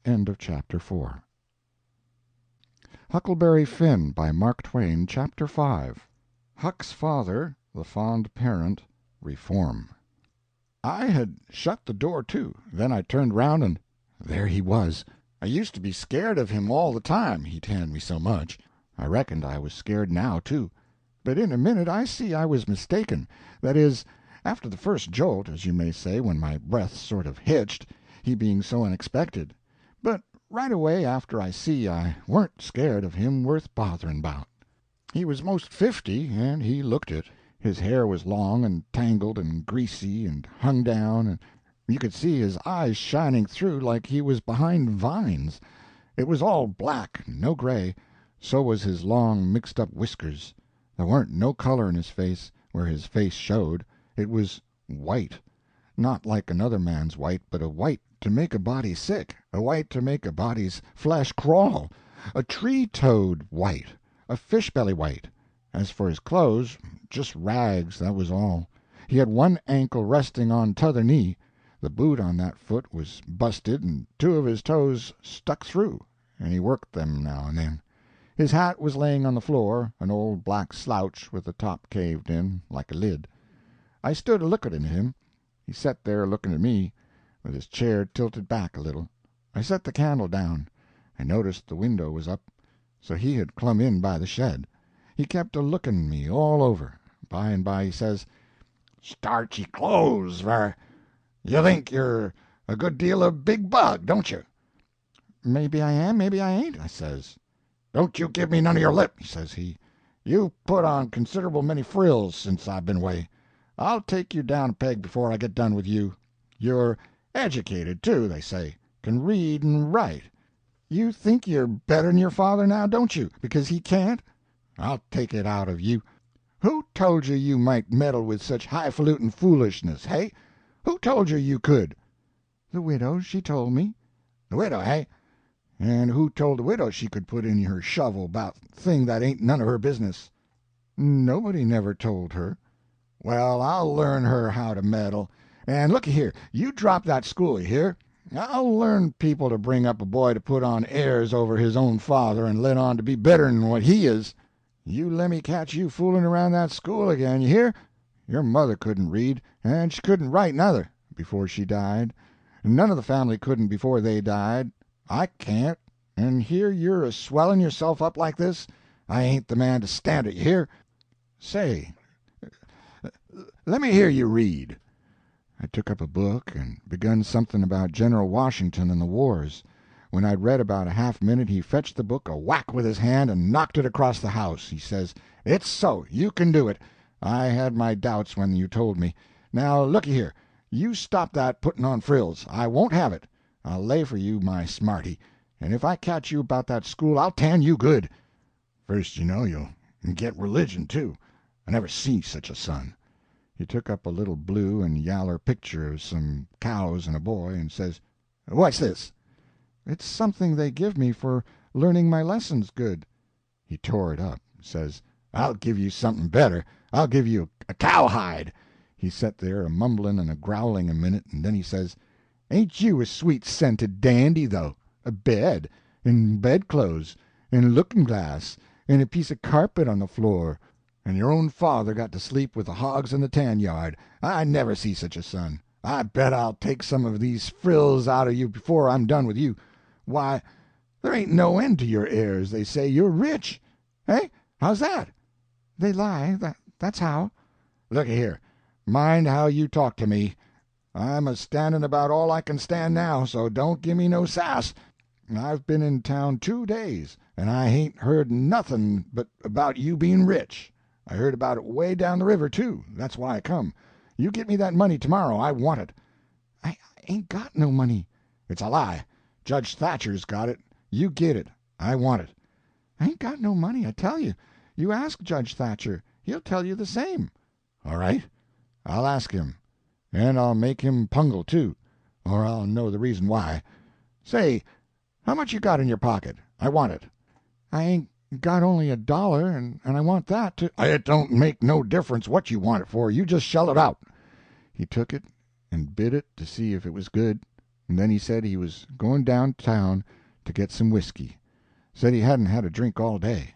End of chapter 4. Huckleberry Finn by Mark Twain. Chapter 5. Huck's Father, the Fond Parent, Reform. I had shut the door to. Then I turned round, and there he was. I used to be scared of him all the time, he tanned me so much. I reckoned I was scared now, too. But in a minute I see I was mistaken. That is, after the first jolt, as you may say, when my breath sort of hitched, he being so unexpected. But right away after I see I warn't scared of him worth bothering about. He was most 50, and he looked it. His hair was long and tangled and greasy and hung down, and you could see his eyes shining through like he was behind vines. It was all black, no gray. So was his long mixed-up whiskers. There warn't no color in his face, where his face showed. It was white. Not like another man's white, but a white to make a body sick, a white to make a body's flesh crawl, a tree-toad white, a fish-belly white. As for his clothes, just rags, that was all. He had one ankle resting on t'other knee. The boot on that foot was busted, and two of his toes stuck through, and he worked them now and then. His hat was laying on the floor, an old black slouch with the top caved in, like a lid. I stood a-looking at him. He set there looking at me, with his chair tilted back a little. I set the candle down. I noticed the window was up, so he had clum in by the shed. He kept a-looking me all over. By and by he says, "Starchy clothes, ver. You think you're a good deal of big bug, don't you?" "Maybe I am, maybe I ain't," I says. "Don't you give me none of your lip," says he. "You've put on considerable many frills since I've been away. I'll take you down a peg before I get done with you. You're educated, too, they say. Can read and write. You think you're better'n your father now, don't you, because he can't? I'll take it out of you. Who told you you might meddle with such highfalutin foolishness, hey? Who told you you could?" "The widow, she told me." "The widow, hey? And who told the widow she could put in her shovel about thing that ain't none of her business?" "Nobody never told her." "Well, I'll learn her how to meddle. And looky here, you drop that school, you hear? I'll learn people to bring up a boy to put on airs over his own father and let on to be better'n what he is. You lemme catch you fooling around that school again, you hear? Your mother couldn't read, and she couldn't write nuther, before she died. None of the family couldn't before they died. I can't, and here you're a-swelling yourself up like this. I ain't the man to stand it, you hear? Say, let me hear you read." I took up a book and begun something about General Washington and the wars. When I'd read about a half-minute he fetched the book a whack with his hand and knocked it across the house. He says, "It's so, you can do it. I had my doubts when you told me. Now, looky here, you stop that putting on frills. I won't have it. I'll lay for you, my smarty, and if I catch you about that school I'll tan you good. First you know you'll get religion, too. I never see such a son." He took up a little blue and yaller picture of some cows and a boy, and says, "What's this?" "It's something they give me for learning my lessons good." He tore it up, and says, "I'll give you something better. I'll give you a cowhide." He set there a-mumbling and a-growling a minute, and then he says, "Ain't you a sweet-scented dandy, though? A bed, and bedclothes, and a looking-glass, and a piece of carpet on the floor, and your own father got to sleep with the hogs in the tan-yard. I never see such a son. I bet I'll take some of these frills out of you before I'm done with you. Why, there ain't no end to your airs. They say you're rich. Eh? How's that?" "They lie, that's how." "Looky here, mind how you talk to me. I'm a-standing about all I can stand now, so don't give me no sass. I've been in town 2 days, and I hain't heard nothing but about you being rich. I heard about it way down the river, too. That's why I come. You get me that money tomorrow. I want it." "I ain't got no money." "It's a lie. Judge Thatcher's got it. You get it. I want it." "I ain't got no money, I tell you. You ask Judge Thatcher. He'll tell you the same." "All right. I'll ask him. And I'll make him pungle, too, or I'll know the reason why. Say, how much you got in your pocket? I want it." "I ain't got only $1, and I want that to—" "It don't make no difference what you want it for. You just shell it out." He took it and bit it to see if it was good, and then he said he was going downtown to get some whiskey. Said he hadn't had a drink all day.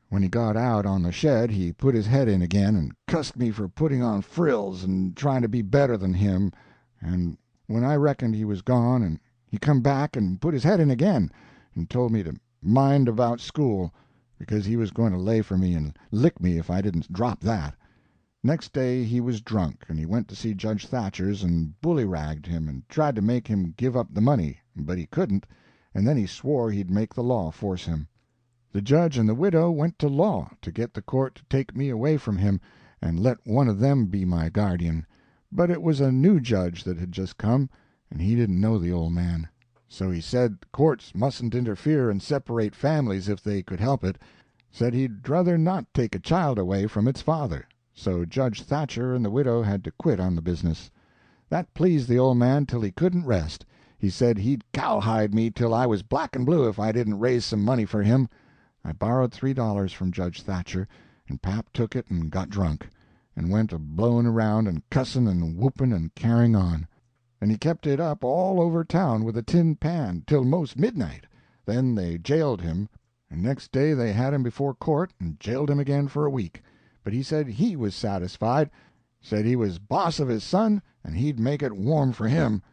When he got out on the shed he put his head in again and cussed me for putting on frills and trying to be better than him, and when I reckoned he was gone, and he come back and put his head in again and told me to mind about school, because he was going to lay for me and lick me if I didn't drop that. Next day he was drunk, and he went to see Judge Thatcher's and bully-ragged him and tried to make him give up the money, but he couldn't, and then he swore he'd make the law force him. The judge and the widow went to law to get the court to take me away from him and let one of them be my guardian, but it was a new judge that had just come, and he didn't know the old man. So he said the courts mustn't interfere and separate families if they could help it. Said he'd druther not take a child away from its father. So Judge Thatcher and the widow had to quit on the business. That pleased the old man till he couldn't rest. He said he'd cowhide me till I was black and blue if I didn't raise some money for him. I borrowed $3 from Judge Thatcher, and pap took it and got drunk, and went a-blowing around and cussing and whooping and carrying on. And he kept it up all over town with a tin pan till most midnight. Then they jailed him, and next day they had him before court and jailed him again for a week. But he said he was satisfied, said he was boss of his son, and he'd make it warm for him.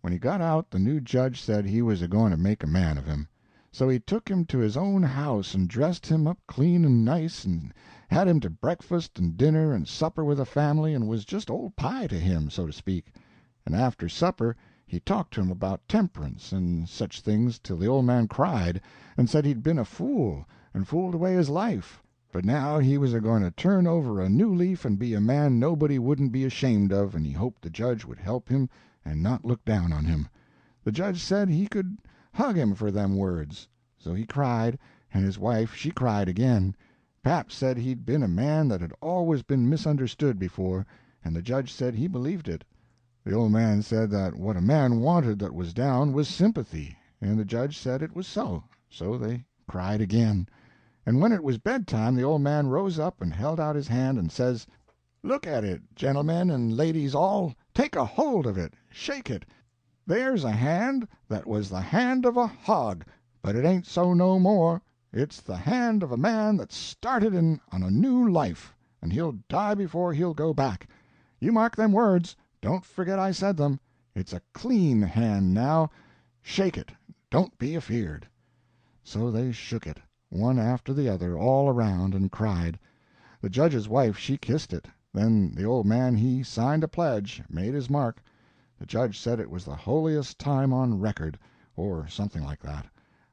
When he got out, the new judge said he was a-going to make a man of him. So he took him to his own house and dressed him up clean and nice, and had him to breakfast and dinner and supper with the family, and was just old pie to him, so to speak. And after supper he talked to him about temperance and such things till the old man cried, and said he'd been a fool, and fooled away his life, but now he was a-going to turn over a new leaf and be a man nobody wouldn't be ashamed of, and he hoped the judge would help him and not look down on him. The judge said he could hug him for them words. So he cried, and his wife she cried again. Pap said he'd been a man that had always been misunderstood before, and the judge said he believed it. The old man said that what a man wanted that was down was sympathy, and the judge said it was so. So they cried again. And when it was bedtime the old man rose up and held out his hand and says, "Look at it, gentlemen and ladies all, take a hold of it, shake it. There's a hand that was the hand of a hog, but it ain't so no more. It's the hand of a man that started in on a new life, and he'll die before he'll go back. You mark them words, don't forget I said them. It's a clean hand now. Shake it, don't be afeard." So they shook it, one after the other, all around, and cried. The judge's wife she kissed it. Then the old man he signed a pledge, made his mark. The judge said it was the holiest time on record, or something like that.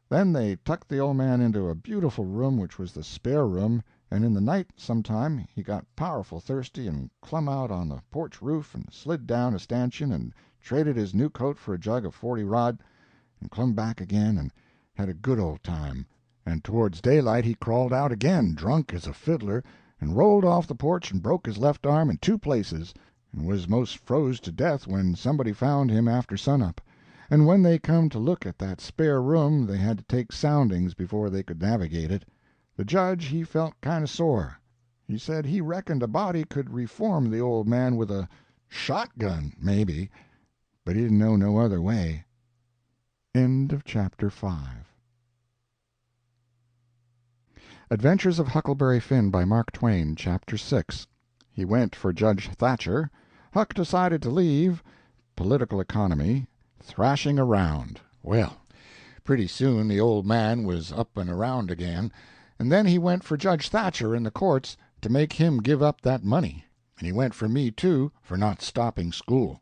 Then they tucked the old man into a beautiful room which was the spare room, and in the night sometime he got powerful thirsty and clumb out on the porch roof and slid down a stanchion and traded his new coat for a jug of 40 rod, and clumb back again and had a good old time. And towards daylight he crawled out again, drunk as a fiddler, and rolled off the porch and broke his left arm in 2 places, and was most froze to death when somebody found him after sunup. And when they come to look at that spare room they had to take soundings before they could navigate it. The judge he felt kind of sore. He said he reckoned a body could reform the old man with a shotgun, maybe, but he didn't know no other way. End of chapter 5. Adventures of Huckleberry Finn by Mark Twain, Chapter 6. He went for Judge Thatcher. Huck decided to leave. Political economy. Thrashing around. Well, pretty soon the old man was up and around again, and then he went for Judge Thatcher in the courts to make him give up that money. And he went for me, too, for not stopping school.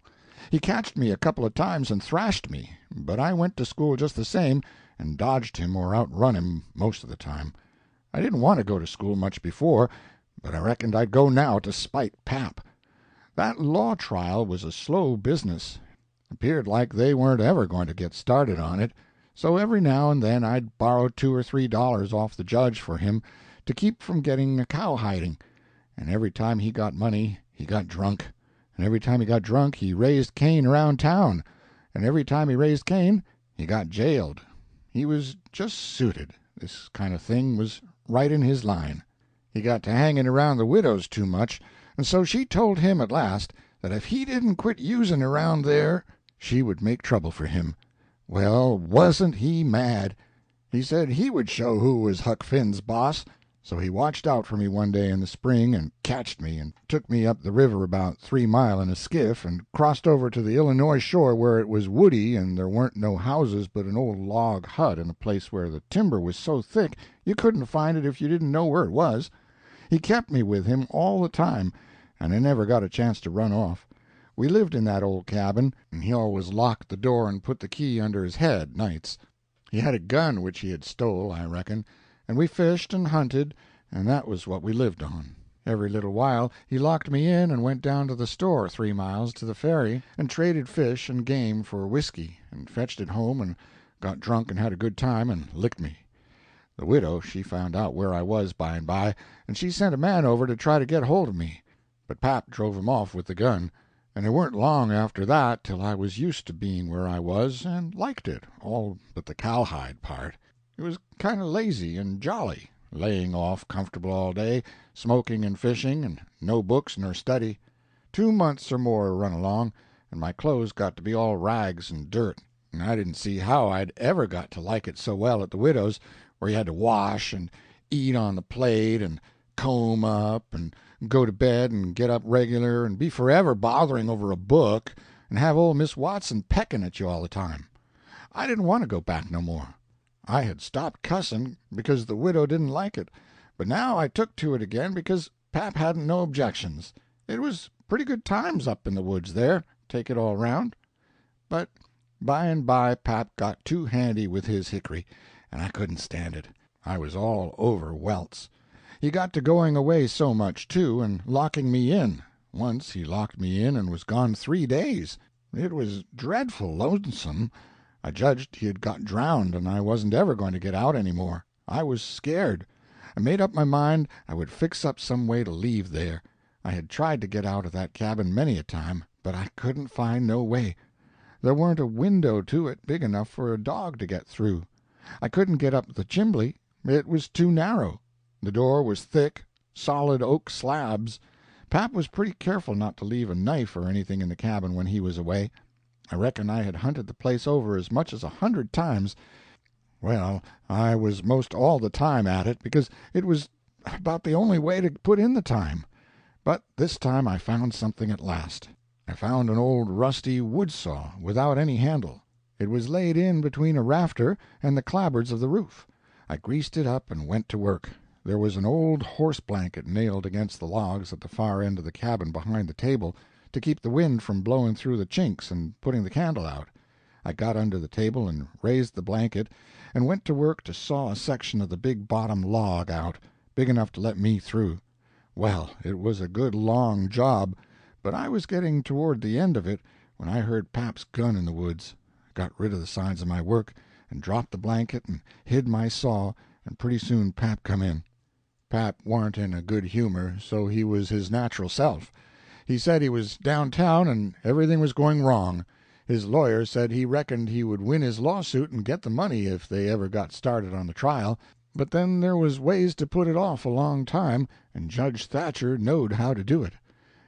He catched me a couple of times and thrashed me, but I went to school just the same, and dodged him or outrun him most of the time. I didn't want to go to school much before, but I reckoned I'd go now to spite pap. That law trial was a slow business. Appeared like they weren't ever going to get started on it, so every now and then I'd borrow $2 or $3 off the judge for him to keep from getting a cowhiding, and every time he got money he got drunk, and every time he got drunk he raised Cain around town, and every time he raised Cain he got jailed. He was just suited. This kind of thing was right in his line. He got to hanging around the widow's too much, and so she told him at last that if he didn't quit using around there she would make trouble for him. Well, wasn't he mad? He said he would show who was Huck Finn's boss, so he watched out for me one day in the spring and catched me and took me up the river about 3 mile in a skiff and crossed over to the Illinois shore where it was woody and there weren't no houses but an old log hut in a place where the timber was so thick you couldn't find it if you didn't know where it was. He kept me with him all the time, and I never got a chance to run off. We lived in that old cabin, and he always locked the door and put the key under his head nights. He had a gun which he had stole, I reckon, and we fished and hunted, and that was what we lived on. Every little while he locked me in and went down to the store 3 miles to the ferry and traded fish and game for whiskey, and fetched it home and got drunk and had a good time and licked me. The widow she found out where I was by and by, and she sent a man over to try to get hold of me, but pap drove him off with the gun, and it weren't long after that till I was used to being where I was, and liked it, all but the cowhide part. It was kind of lazy and jolly, laying off comfortable all day, smoking and fishing, and no books nor study. 2 months or more run along, and my clothes got to be all rags and dirt, and I didn't see how I'd ever got to like it so well at the widow's, where you had to wash and eat on the plate and comb up and go to bed and get up regular and be forever bothering over a book and have old Miss Watson pecking at you all the time. I didn't want to go back no more. I had stopped cussing because the widow didn't like it, but now I took to it again because pap hadn't no objections. It was pretty good times up in the woods there, take it all round. But by and by pap got too handy with his hickory, and I couldn't stand it. I was all over welts. He got to going away so much, too, and locking me in. Once he locked me in and was gone 3 days. It was dreadful lonesome. I judged he had got drowned, and I wasn't ever going to get out any more. I was scared. I made up my mind I would fix up some way to leave there. I had tried to get out of that cabin many a time, but I couldn't find no way. There weren't a window to it big enough for a dog to get through. I couldn't get up the chimbley. It was too narrow. The door was thick, solid oak slabs. Pap was pretty careful not to leave a knife or anything in the cabin when he was away. I reckon I had hunted the place over as much as 100 times. Well, I was most all the time at it, because it was about the only way to put in the time. But this time I found something at last. I found an old rusty wood saw without any handle. It was laid in between a rafter and the clapboards of the roof. I greased it up and went to work. There was an old horse blanket nailed against the logs at the far end of the cabin behind the table, to keep the wind from blowing through the chinks and putting the candle out. I got under the table and raised the blanket, and went to work to saw a section of the big bottom log out, big enough to let me through. Well, it was a good long job, but I was getting toward the end of it when I heard pap's gun in the woods. I got rid of the signs of my work, and dropped the blanket and hid my saw, and pretty soon pap come in. Pap warn't in a good humor, so he was his natural self. He said he was downtown and everything was going wrong. His lawyer said he reckoned he would win his lawsuit and get the money if they ever got started on the trial, but then there was ways to put it off a long time, and Judge Thatcher knowed how to do it.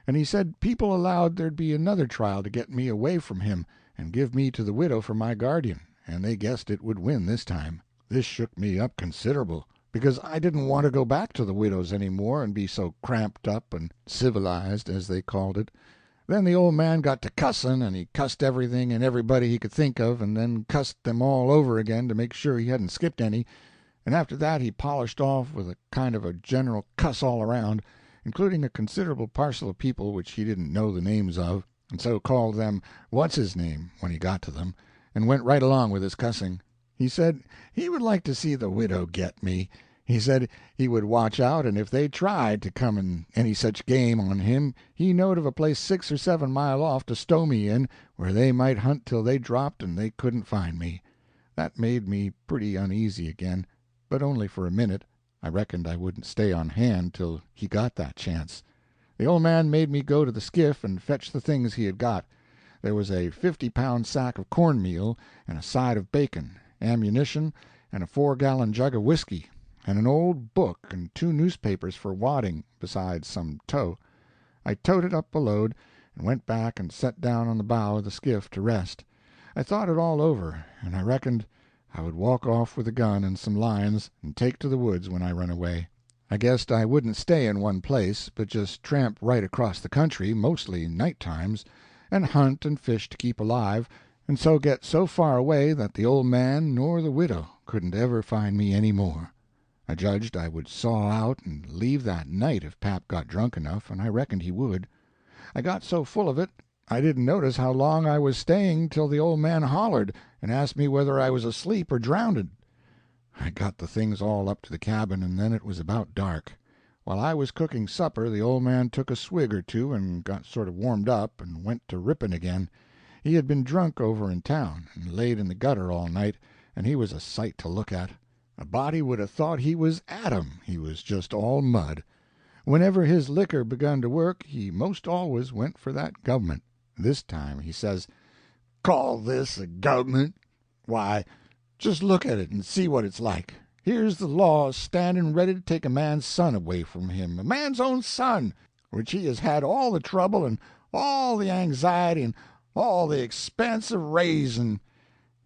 And he said people allowed there'd be another trial to get me away from him and give me to the widow for my guardian, and they guessed it would win this time. This shook me up considerable, because I didn't want to go back to the widow's any more and be so cramped up and civilized, as they called it. Then the old man got to cussin', and he cussed everything and everybody he could think of, and then cussed them all over again to make sure he hadn't skipped any, and after that he polished off with a kind of a general cuss all around, including a considerable parcel of people which he didn't know the names of, and so called them what's-his-name when he got to them, and went right along with his cussing. He said he would like to see the widow get me. He said he would watch out, and if they tried to come in any such game on him, he knowed of a place 6 or 7 mile off to stow me in, where they might hunt till they dropped and they couldn't find me. That made me pretty uneasy again, but only for a minute. I reckoned I wouldn't stay on hand till he got that chance. The old man made me go to the skiff and fetch the things he had got. There was a 50-pound sack of cornmeal, and a side of bacon, ammunition, and a 4-gallon jug of whiskey, and an old book and 2 newspapers for wadding, besides some tow. I towed it up below, and went back and set down on the bow of the skiff to rest. I thought it all over, and I reckoned I would walk off with the gun and some lines, and take to the woods when I run away. I guessed I wouldn't stay in one place, but just tramp right across the country, mostly night times, and hunt and fish to keep alive, and so get so far away that the old man nor the widow couldn't ever find me any more. I judged I would saw out and leave that night if pap got drunk enough, and I reckoned he would. I got so full of it I didn't notice how long I was staying till the old man hollered and asked me whether I was asleep or drownded. I got the things all up to the cabin, and then it was about dark. While I was cooking supper the old man took a swig or two and got sort of warmed up and went to ripping again. He had been drunk over in town, and laid in the gutter all night, and he was a sight to look at. A body would have thought he was Adam, he was just all mud. Whenever his liquor begun to work, he most always went for that government. This time he says, "Call this a government? Why, just look at it and see what it's like. Here's the law standing ready to take a man's son away from him, a man's own son, which he has had all the trouble and all the anxiety and all the expense of raising.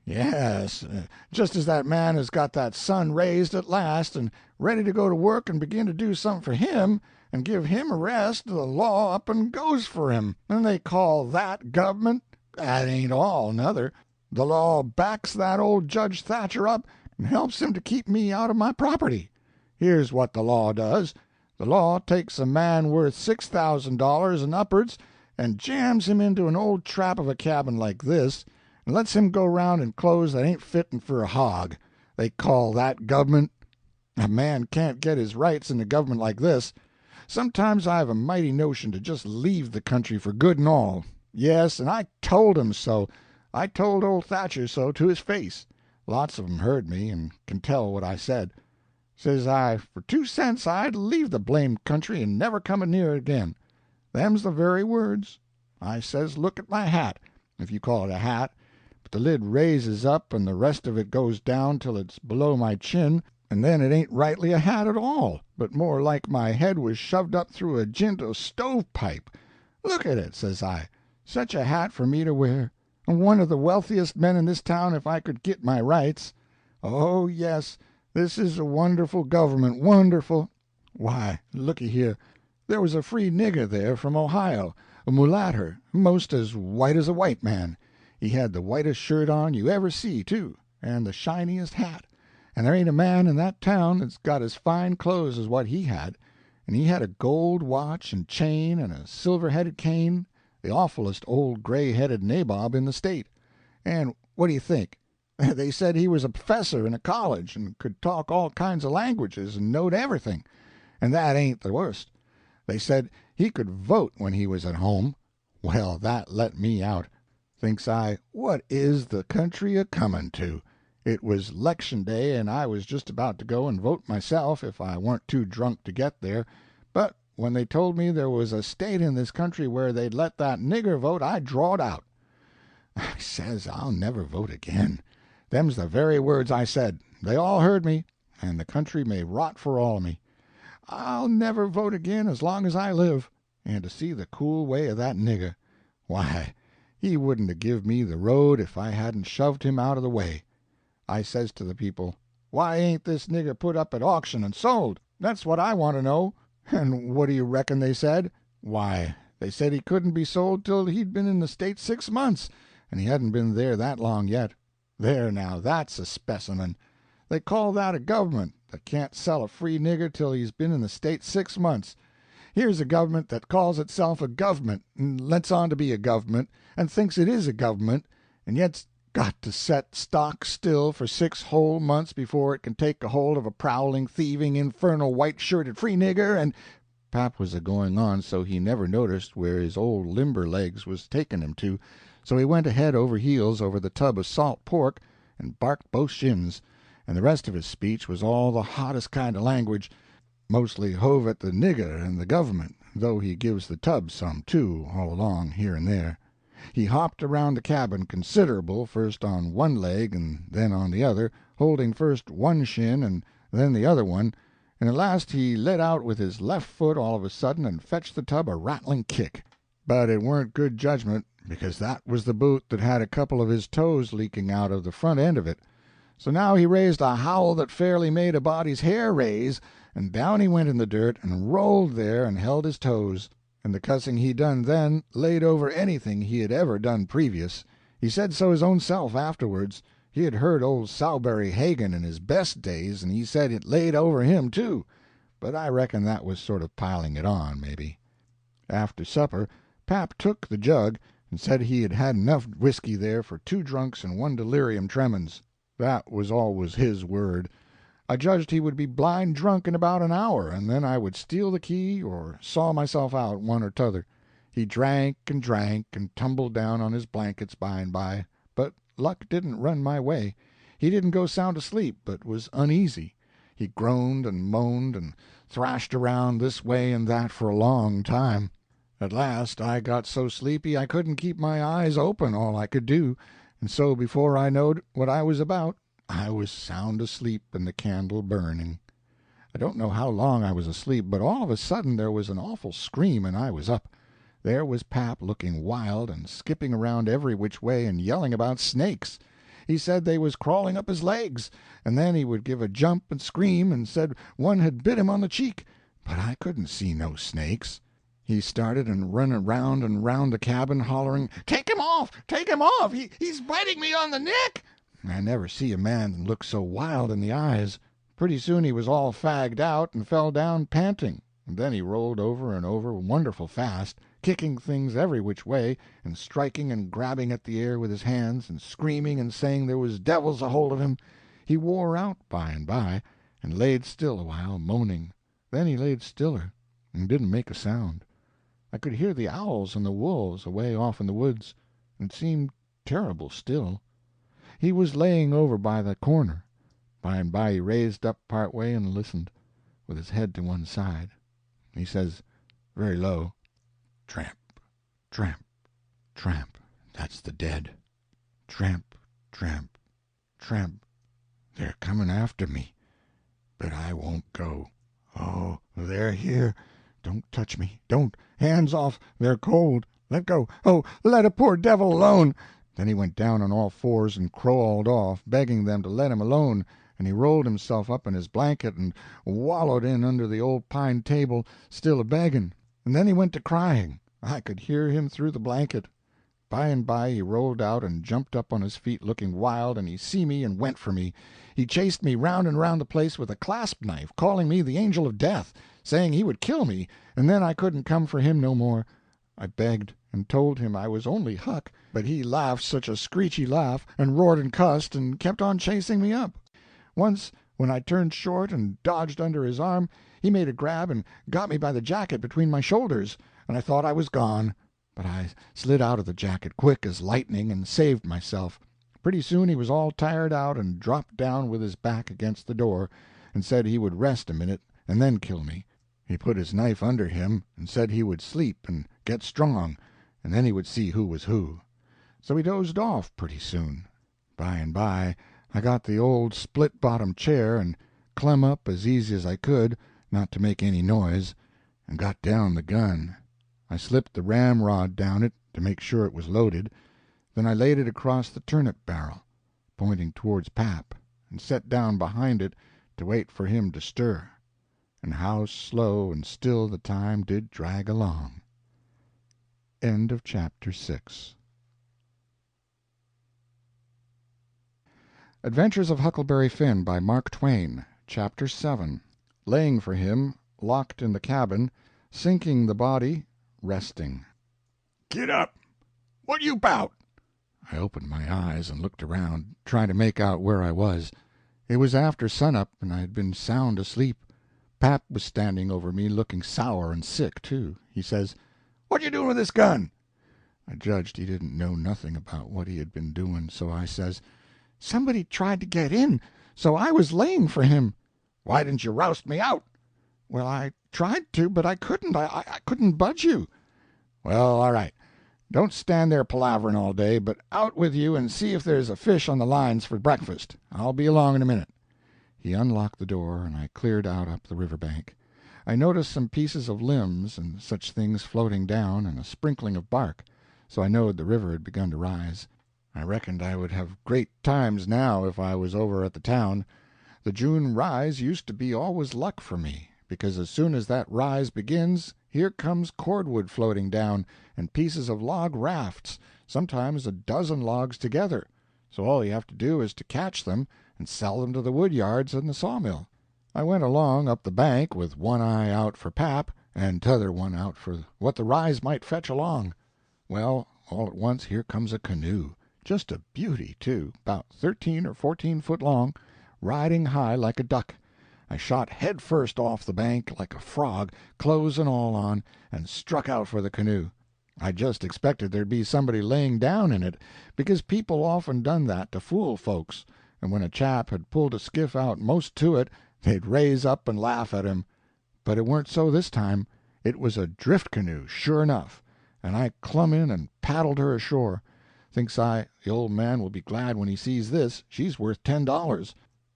Yes, just as that man has got that son raised at last and ready to go to work and begin to do something for him and give him a rest, the law up and goes for him, and they call that government. That ain't all, nuther. The law backs that old Judge Thatcher up and helps him to keep me out of my property. Here's what the law does. The law takes a man worth $6,000 and upwards and jams him into an old trap of a cabin like this, and lets him go round in clothes that ain't fitting for a hog. They call that government. A man can't get his rights in a government like this. Sometimes I've a mighty notion to just leave the country for good and all. Yes, and I told him so. I told old Thatcher so to his face. Lots of 'em heard me, and can tell what I said. Says I, for 2 cents I'd leave the blamed country and never come near it again. Them's the very words. I says, look at my hat, if you call it a hat, but the lid raises up and the rest of it goes down till it's below my chin, and then it ain't rightly a hat at all, but more like my head was shoved up through a jint o' stovepipe. Look at it, says I, such a hat for me to wear, and one of the wealthiest men in this town if I could git my rights. Oh, yes, this is a wonderful government, wonderful. Why, looky here, there was a free nigger there from Ohio, a mulatter, most as white as a white man. He had the whitest shirt on you ever see, too, and the shiniest hat, and there ain't a man in that town that's got as fine clothes as what he had, and he had a gold watch and chain and a silver-headed cane, the awfulest old gray-headed nabob in the state. And what do you think? They said he was a professor in a college and could talk all kinds of languages and knowed everything. And that ain't the worst. They said he could vote when he was at home. Well, that let me out. Thinks I, what is the country a-comin' to? It was 'lection day, and I was just about to go and vote myself if I warn't too drunk to get there, but when they told me there was a state in this country where they'd let that nigger vote, I drawed out. I says I'll never vote again. Them's the very words I said. They all heard me, and the country may rot for all of me. I'll never vote again as long as I live. And to see the cool way of that nigger, why, he wouldn't have give me the road if I hadn't shoved him out of the way. I says to the people, why ain't this nigger put up at auction and sold? That's what I want to know. And what do you reckon they said? Why, they said he couldn't be sold till he'd been in the State 6 months, and he hadn't been there that long yet. There now, that's a specimen. They call that a government that can't sell a free nigger till he's been in the State 6 months. Here's a government that calls itself a government, and lets on to be a government, and thinks it is a government, and yet's got to set stock still for 6 whole months before it can take a hold of a prowling, thieving, infernal, white-shirted free nigger, and Pap was a-going on so he never noticed where his old limber legs was taking him to, so he went ahead over heels over the tub of salt pork and barked both shins, and the rest of his speech was all the hottest kind of language, mostly hove at the nigger and the government, though he gives the tub some, too, all along, here and there. He hopped around the cabin considerable, first on one leg and then on the other, holding first one shin and then the other one, and at last he let out with his left foot all of a sudden and fetched the tub a rattling kick. But it weren't good judgment, because that was the boot that had a couple of his toes leaking out of the front end of it. So now he raised a howl that fairly made a body's hair raise, and down he went in the dirt and rolled there and held his toes. And the cussing he done then laid over anything he had ever done previous. He said so his own self afterwards. He had heard old Sowberry Hagan in his best days, and he said it laid over him, too. But I reckon that was sort of piling it on, maybe. After supper, Pap took the jug and said he had had enough whiskey there for 2 drunks and 1 delirium tremens. That was always his word. I judged he would be blind drunk in about an hour, and then I would steal the key or saw myself out, one or t'other. He drank and tumbled down on his blankets by and by, but luck didn't run my way. He didn't go sound asleep, but was uneasy. He groaned and moaned and thrashed around this way and that for a long time. At last I got so sleepy I couldn't keep my eyes open all I could do, and so before I knowed what I was about, I was sound asleep and the candle burning. I don't know how long I was asleep, but all of a sudden there was an awful scream, and I was up. There was pap looking wild and skipping around every which way and yelling about snakes. He said they was crawling up his legs, and then he would give a jump and scream, and said one had bit him on the cheek, but I couldn't see no snakes. He started and run around and round the cabin, hollering, "Take him off! Take him off! He's biting me on the neck!" I never see a man look so wild in the eyes. Pretty soon he was all fagged out and fell down panting, and then he rolled over and over wonderful fast, kicking things every which way, and striking and grabbing at the air with his hands, and screaming and saying there was devils a hold of him. He wore out by and by, and laid still a while, moaning. Then he laid stiller, and didn't make a sound. I could hear the owls and the wolves away off in the woods, and it seemed terrible still. He was laying over by the corner. By and by he raised up part way and listened, with his head to one side. He says, very low, "Tramp, tramp, tramp, that's the dead. Tramp, tramp, tramp, they're coming after me, but I won't go. Oh, they're here. Don't touch me, don't. Hands off, they're cold. Let go. Oh, let a poor devil alone." Then he went down on all fours and crawled off, begging them to let him alone, and he rolled himself up in his blanket and wallowed in under the old pine table, still a-begging. And then he went to crying. I could hear him through the blanket. By and by he rolled out and jumped up on his feet looking wild, and he see me and went for me. He chased me round and round the place with a clasp knife, calling me the angel of death, saying he would kill me, and then I couldn't come for him no more. I begged and told him I was only Huck, but he laughed such a screechy laugh, and roared and cussed, and kept on chasing me up. Once, when I turned short and dodged under his arm, he made a grab and got me by the jacket between my shoulders, and I thought I was gone. But I slid out of the jacket quick as lightning and saved myself. Pretty soon he was all tired out and dropped down with his back against the door, and said he would rest a minute and then kill me. He put his knife under him and said he would sleep and get strong, and then he would see who was who. So he dozed off pretty soon. By and by I got the old split-bottom chair and clem up as easy as I could, not to make any noise, and got down the gun. I slipped the ramrod down it to make sure it was loaded. Then I laid it across the turnip barrel, pointing towards pap, and set down behind it to wait for him to stir. And how slow and still the time did drag along. End of chapter 6. Adventures of Huckleberry Finn by Mark Twain. Chapter 7. Laying for him, locked in the cabin, sinking the body, resting. "Get up! What you 'bout?" I opened my eyes and looked around, trying to make out where I was. It was after sun-up, and I had been sound asleep. Pap was standing over me, looking sour and sick, too. He says, "What you doing with this gun?" I judged he didn't know nothing about what he had been doing, so I says, "Somebody tried to get in, so I was laying for him." "Why didn't you roust me out?" "Well, I tried to, but I couldn't. I couldn't budge you." "Well, all right. Don't stand there palavering all day, but out with you and see if there's a fish on the lines for breakfast. I'll be along in a minute." He unlocked the door, and I cleared out up the river bank. I noticed some pieces of limbs and such things floating down, and a sprinkling of bark, so I knowed the river had begun to rise. I reckoned I would have great times now if I was over at the town. The June rise used to be always luck for me, because as soon as that rise begins, here comes cordwood floating down, and pieces of log rafts, sometimes a dozen logs together, so all you have to do is to catch them and sell them to the wood yards and the sawmill. I went along up the bank with one eye out for pap, and t'other one out for what the rise might fetch along. Well, all at once here comes a canoe. Just a beauty, too, 'bout 13 or 14 foot long, riding high like a duck. I shot head first off the bank like a frog, clothes and all on, and struck out for the canoe. I just expected there'd be somebody laying down in it, because people often done that to fool folks, and when a chap had pulled a skiff out most to it, they'd raise up and laugh at him. But it weren't so this time. It was a drift canoe, sure enough, and I clumb in and paddled her ashore. Thinks I, the old man will be glad when he sees this, she's worth $10.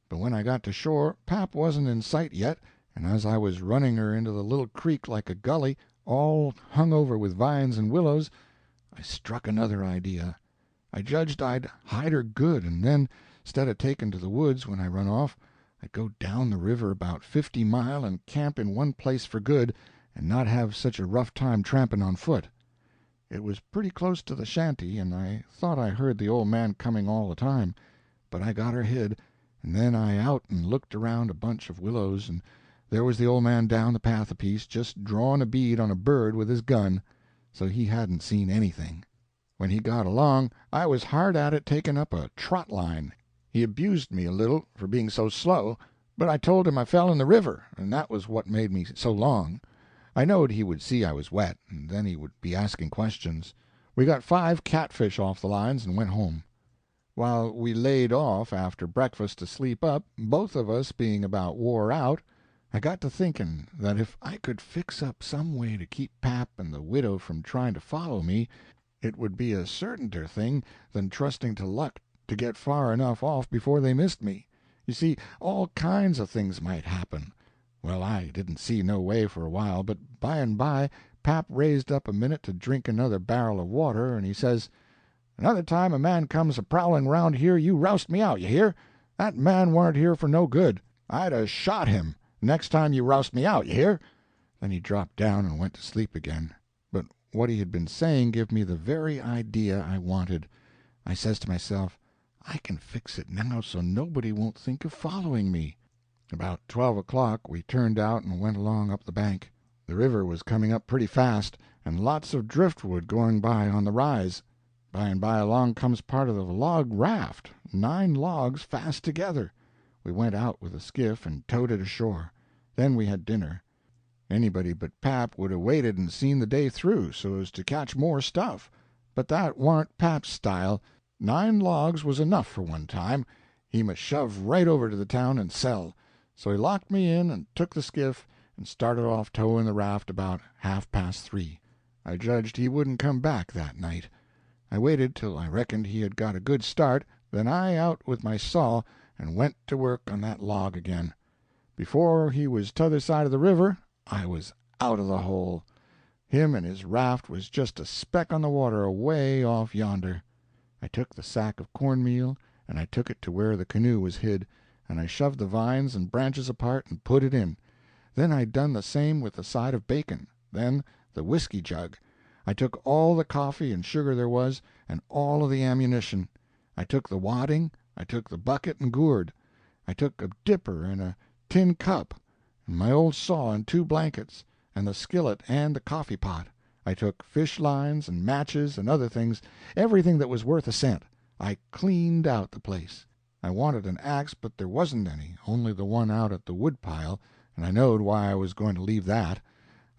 But when I got to shore, pap wasn't in sight yet, and as I was running her into the little creek like a gully, all hung over with vines and willows, I struck another idea. I judged I'd hide her good, and then, 'stead of taking to the woods when I run off, I'd go down the river about 50 mile and camp in one place for good, and not have such a rough time tramping on foot. It was pretty close to the shanty, and I thought I heard the old man coming all the time, but I got her hid, and then I out and looked around a bunch of willows, and there was the old man down the path a piece, just drawing a bead on a bird with his gun, so he hadn't seen anything. When he got along, I was hard at it taking up a trot line. He abused me a little for being so slow, but I told him I fell in the river, and that was what made me so long. I knowed he would see I was wet, and then he would be asking questions. We got 5 catfish off the lines and went home. While we laid off after breakfast to sleep up, both of us being about wore out, I got to thinking that if I could fix up some way to keep pap and the widow from trying to follow me, it would be a certainter thing than trusting to luck to get far enough off before they missed me. You see, all kinds of things might happen. Well, I didn't see no way for a while, but by and by pap raised up a minute to drink another barrel of water, and he says, "Another time a man comes a-prowling round here, you roust me out, you hear? That man warn't here for no good. I'd 'a' shot him next time you roust me out, you hear?" Then he dropped down and went to sleep again. But what he had been saying give me the very idea I wanted. I says to myself, I can fix it now so nobody won't think of following me. About 12 o'clock we turned out and went along up the bank. The river was coming up pretty fast, and lots of driftwood going by on the rise. By and by along comes part of the log raft, 9 logs fast together. We went out with a skiff and towed it ashore. Then we had dinner. Anybody but pap would 'a' waited and seen the day through, so as to catch more stuff. But that warn't pap's style. 9 logs was enough for one time. He must shove right over to the town and sell. So he locked me in and took the skiff and started off towing the raft about 3:30. I judged he wouldn't come back that night. I waited till I reckoned he had got a good start, then I out with my saw and went to work on that log again. Before he was t'other side of the river, I was out of the hole. Him and his raft was just a speck on the water away off yonder. I took the sack of cornmeal, and I took it to where the canoe was hid, and I shoved the vines and branches apart and put it in. Then I done the same with the side of bacon, then the whiskey jug. I took all the coffee and sugar there was, and all of the ammunition. I took the wadding, I took the bucket and gourd. I took a dipper and a tin cup, and my old saw and 2 blankets, and the skillet and the coffee pot. I took fish lines and matches and other things, everything that was worth a cent. I cleaned out the place. I wanted an axe, but there wasn't any, only the one out at the wood pile, and I knowed why I was going to leave that.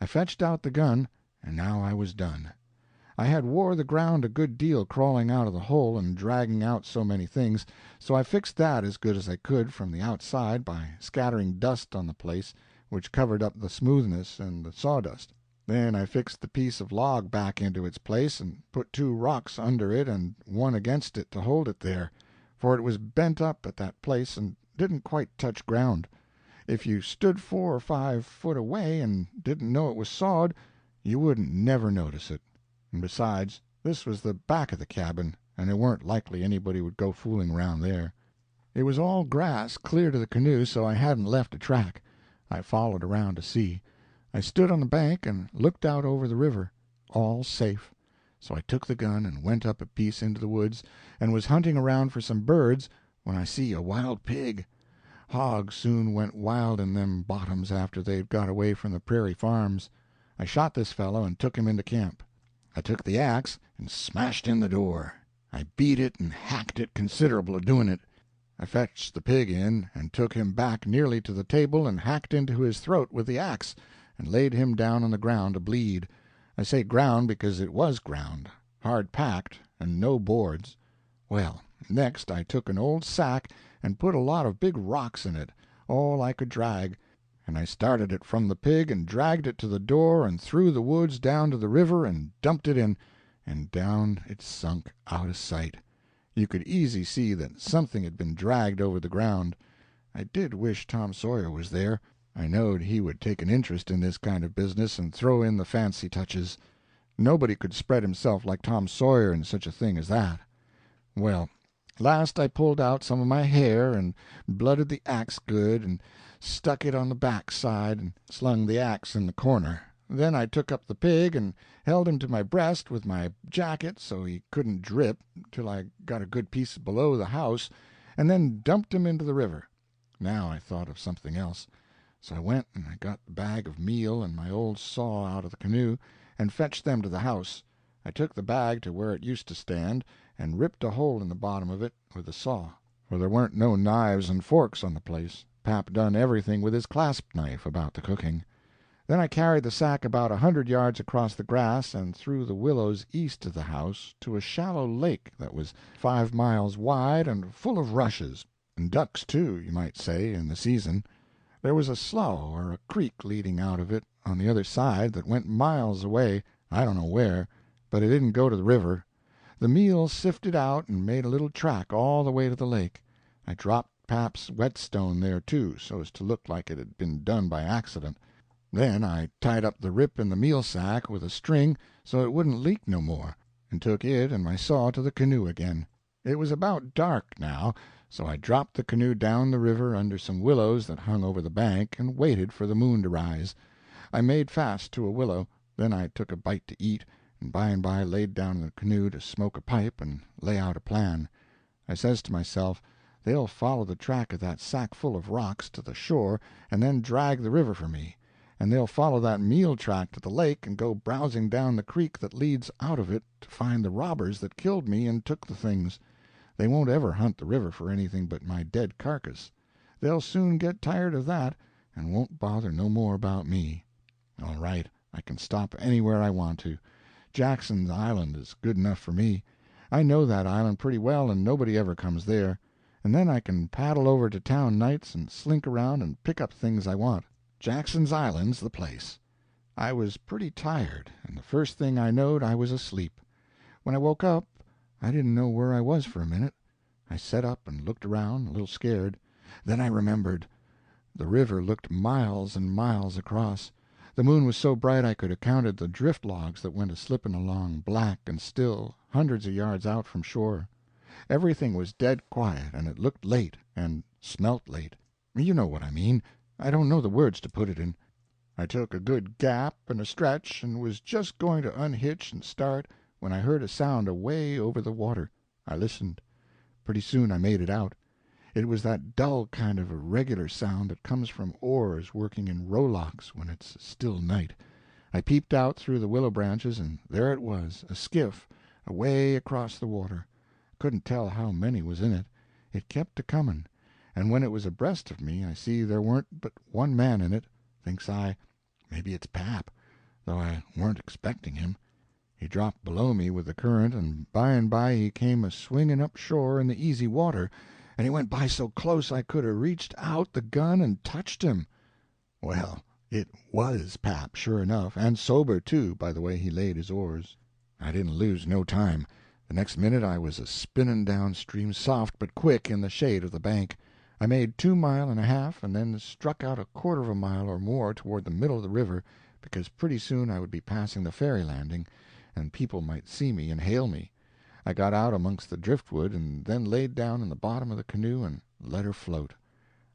I fetched out the gun, and now I was done. I had wore the ground a good deal crawling out of the hole and dragging out so many things, so I fixed that as good as I could from the outside by scattering dust on the place, which covered up the smoothness and the sawdust. Then I fixed the piece of log back into its place and put 2 rocks under it and one against it to hold it there, for it was bent up at that place and didn't quite touch ground. If you stood 4 or 5 foot away and didn't know it was sawed, you wouldn't never notice it. And besides, this was the back of the cabin, and it weren't likely anybody would go fooling around there. It was all grass clear to the canoe, so I hadn't left a track. I followed around to see. I stood on the bank and looked out over the river. All safe. So I took the gun and went up a piece into the woods, and was hunting around for some birds when I see a wild pig. Hogs soon went wild in them bottoms after they'd got away from the prairie farms. I shot this fellow and took him into camp. I took the axe and smashed in the door. I beat it and hacked it considerable doing it. I fetched the pig in and took him back nearly to the table and hacked into his throat with the axe, and laid him down on the ground to bleed. I say ground because it was ground, hard packed, and no boards. Well, next I took an old sack and put a lot of big rocks in it, all I could drag, and I started it from the pig and dragged it to the door and through the woods down to the river and dumped it in, and down it sunk out of sight. You could easy see that something had been dragged over the ground. I did wish Tom Sawyer was there. I knowed he would take an interest in this kind of business and throw in the fancy touches. Nobody could spread himself like Tom Sawyer in such a thing as that. Well, last I pulled out some of my hair and blooded the axe good and stuck it on the back side and slung the axe in the corner. Then I took up the pig and held him to my breast with my jacket so he couldn't drip till I got a good piece below the house, and then dumped him into the river. Now I thought of something else, so I went and I got the bag of meal and my old saw out of the canoe and fetched them to the house. I took the bag to where it used to stand and ripped a hole in the bottom of it with the saw, for there weren't no knives and forks on the place. Pap done everything with his clasp knife about the cooking. Then I carried the sack about 100 yards across the grass and through the willows east of the house to a shallow lake that was 5 miles wide and full of rushes, and ducks too, you might say, in the season. There was a slough or a creek leading out of it on the other side that went miles away, I don't know where, but it didn't go to the river. The meal sifted out and made a little track all the way to the lake. I dropped Pap's whetstone there, too, so as to look like it had been done by accident. Then I tied up the rip in the meal sack with a string so it wouldn't leak no more, and took it and my saw to the canoe again. It was about dark now, so I dropped the canoe down the river under some willows that hung over the bank and waited for the moon to rise. I made fast to a willow, then I took a bite to eat, and by laid down in the canoe to smoke a pipe and lay out a plan. I says to myself, they'll follow the track of that sack full of rocks to the shore and then drag the river for me, and they'll follow that meal track to the lake and go browsing down the creek that leads out of it to find the robbers that killed me and took the things. They won't ever hunt the river for anything but my dead carcass. They'll soon get tired of that and won't bother no more about me. All right, I can stop anywhere I want to. Jackson's Island is good enough for me. I know that island pretty well, and nobody ever comes there. And then I can paddle over to town nights and slink around and pick up things I want. Jackson's Island's the place. I was pretty tired, and the first thing I knowed I was asleep. When I woke up, I didn't know where I was for a minute. I set up and looked around, a little scared. Then I remembered. The river looked miles and miles across. The moon was so bright I could have counted the drift logs that went a-slipping along, black and still, hundreds of yards out from shore. Everything was dead quiet, and it looked late, and smelt late. You know what I mean. I don't know the words to put it in. I took a good gap and a stretch, and was just going to unhitch and start when I heard a sound away over the water. I listened. Pretty soon I made it out. It was that dull kind of a regular sound that comes from oars working in rowlocks when it's a still night. I peeped out through the willow branches, and there it was, a skiff, away across the water. Couldn't tell how many was in it. It kept a-comin', and when it was abreast of me I see there weren't but one man in it. Thinks I, maybe it's Pap, though I weren't expecting him. He dropped below me with the current, and by he came a-swinging up shore in the easy water, and he went by so close I could have reached out the gun and touched him. Well, it was Pap, sure enough, and sober, too, by the way he laid his oars. I didn't lose no time. The next minute I was a-spinning downstream, soft but quick, in the shade of the bank. I made 2 miles and a half, and then struck out 1/4 of a mile or more toward the middle of the river, because pretty soon I would be passing the ferry landing, and people might see me and hail me. I got out amongst the driftwood, and then laid down in the bottom of the canoe and let her float.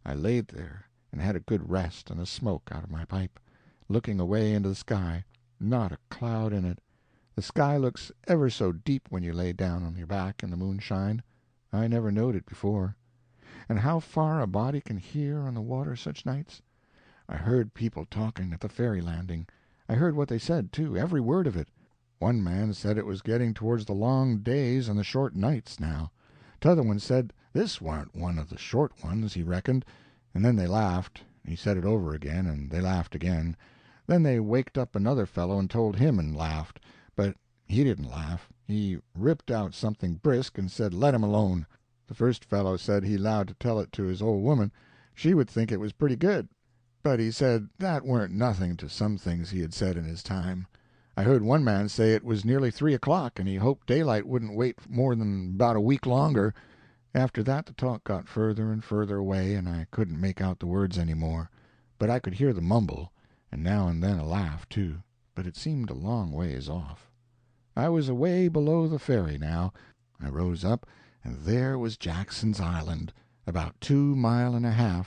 I laid there and had a good rest and a smoke out of my pipe, looking away into the sky. Not a cloud in it. The sky looks ever so deep when you lay down on your back in the moonshine. I never knowed it before. And how far a body can hear on the water such nights. I heard people talking at the ferry landing. I heard what they said, too, every word of it. One man said it was getting towards the long days and the short nights now. T'other one said this warn't one of the short ones, he reckoned, and then they laughed. He said it over again, and they laughed again. Then they waked up another fellow and told him, and laughed. But he didn't laugh. He ripped out something brisk and said let him alone. The first fellow said he 'lowed to tell it to his old woman. She would think it was pretty good. But he said that weren't nothing to some things he had said in his time. I heard one man say it was nearly 3 o'clock, and he hoped daylight wouldn't wait more than about a week longer. After that the talk got further and further away, and I couldn't make out the words any more. But I could hear the mumble, and now and then a laugh, too, but it seemed a long ways off. I was away below the ferry now. I rose up, and there was Jackson's Island, about 2 miles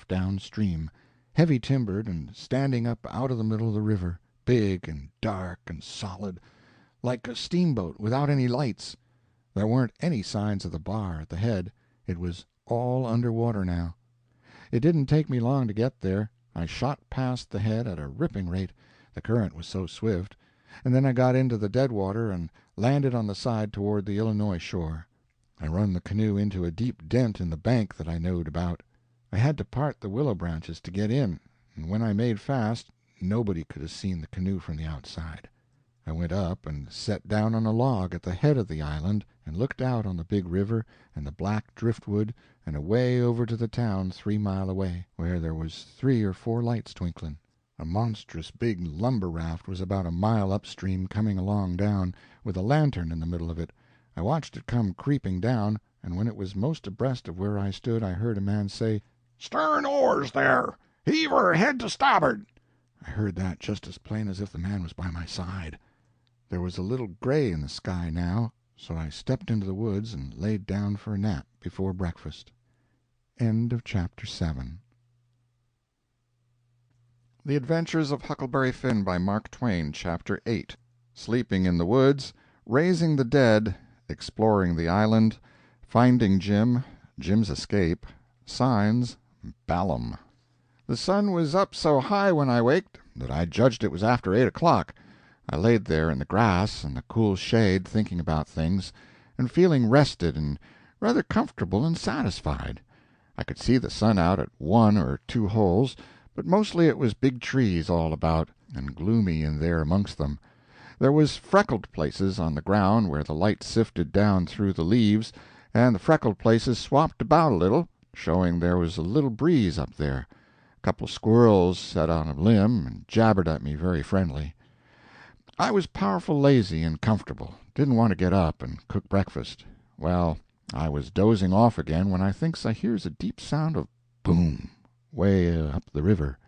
downstream, heavy-timbered and standing up out of the middle of the river, big and dark and solid, like a steamboat without any lights. There weren't any signs of the bar at the head. It was all under water now. It didn't take me long to get there. I shot past the head at a ripping rate, the current was so swift, and then I got into the dead water and landed on the side toward the Illinois shore. I run the canoe into a deep dent in the bank that I knowed about. I had to part the willow branches to get in, and when I made fast nobody could have seen the canoe from the outside. I went up and set down on a log at the head of the island and looked out on the big river and the black driftwood and away over to the town 3 mile away, where there was 3 or 4 lights twinkling. A monstrous big lumber raft was about a mile upstream coming along down, with a lantern in the middle of it. I watched it come creeping down, and when it was most abreast of where I stood I heard a man say, "Stern oars there! Heave her head to starboard!" I heard that just as plain as if the man was by my side. There was a little gray in the sky now, so I stepped into the woods and laid down for a nap before breakfast. End of Chapter 7. The Adventures of Huckleberry Finn by Mark Twain, Chapter 8. Sleeping in the Woods, Raising the Dead, Exploring the Island, Finding Jim, Jim's Escape, Signs, Balaam. The sun was up so high when I waked that I judged it was after 8 o'clock. I laid there in the grass in the cool shade thinking about things, and feeling rested and rather comfortable and satisfied. I could see the sun out at 1 or 2 holes, but mostly it was big trees all about, and gloomy in there amongst them. There was freckled places on the ground where the light sifted down through the leaves, and the freckled places swapped about a little, showing there was a little breeze up there. A couple of squirrels sat on a limb and jabbered at me very friendly. I was powerful lazy and comfortable, didn't want to get up and cook breakfast. Well, I was dozing off again when I thinks I hears a deep sound of boom, way up the river.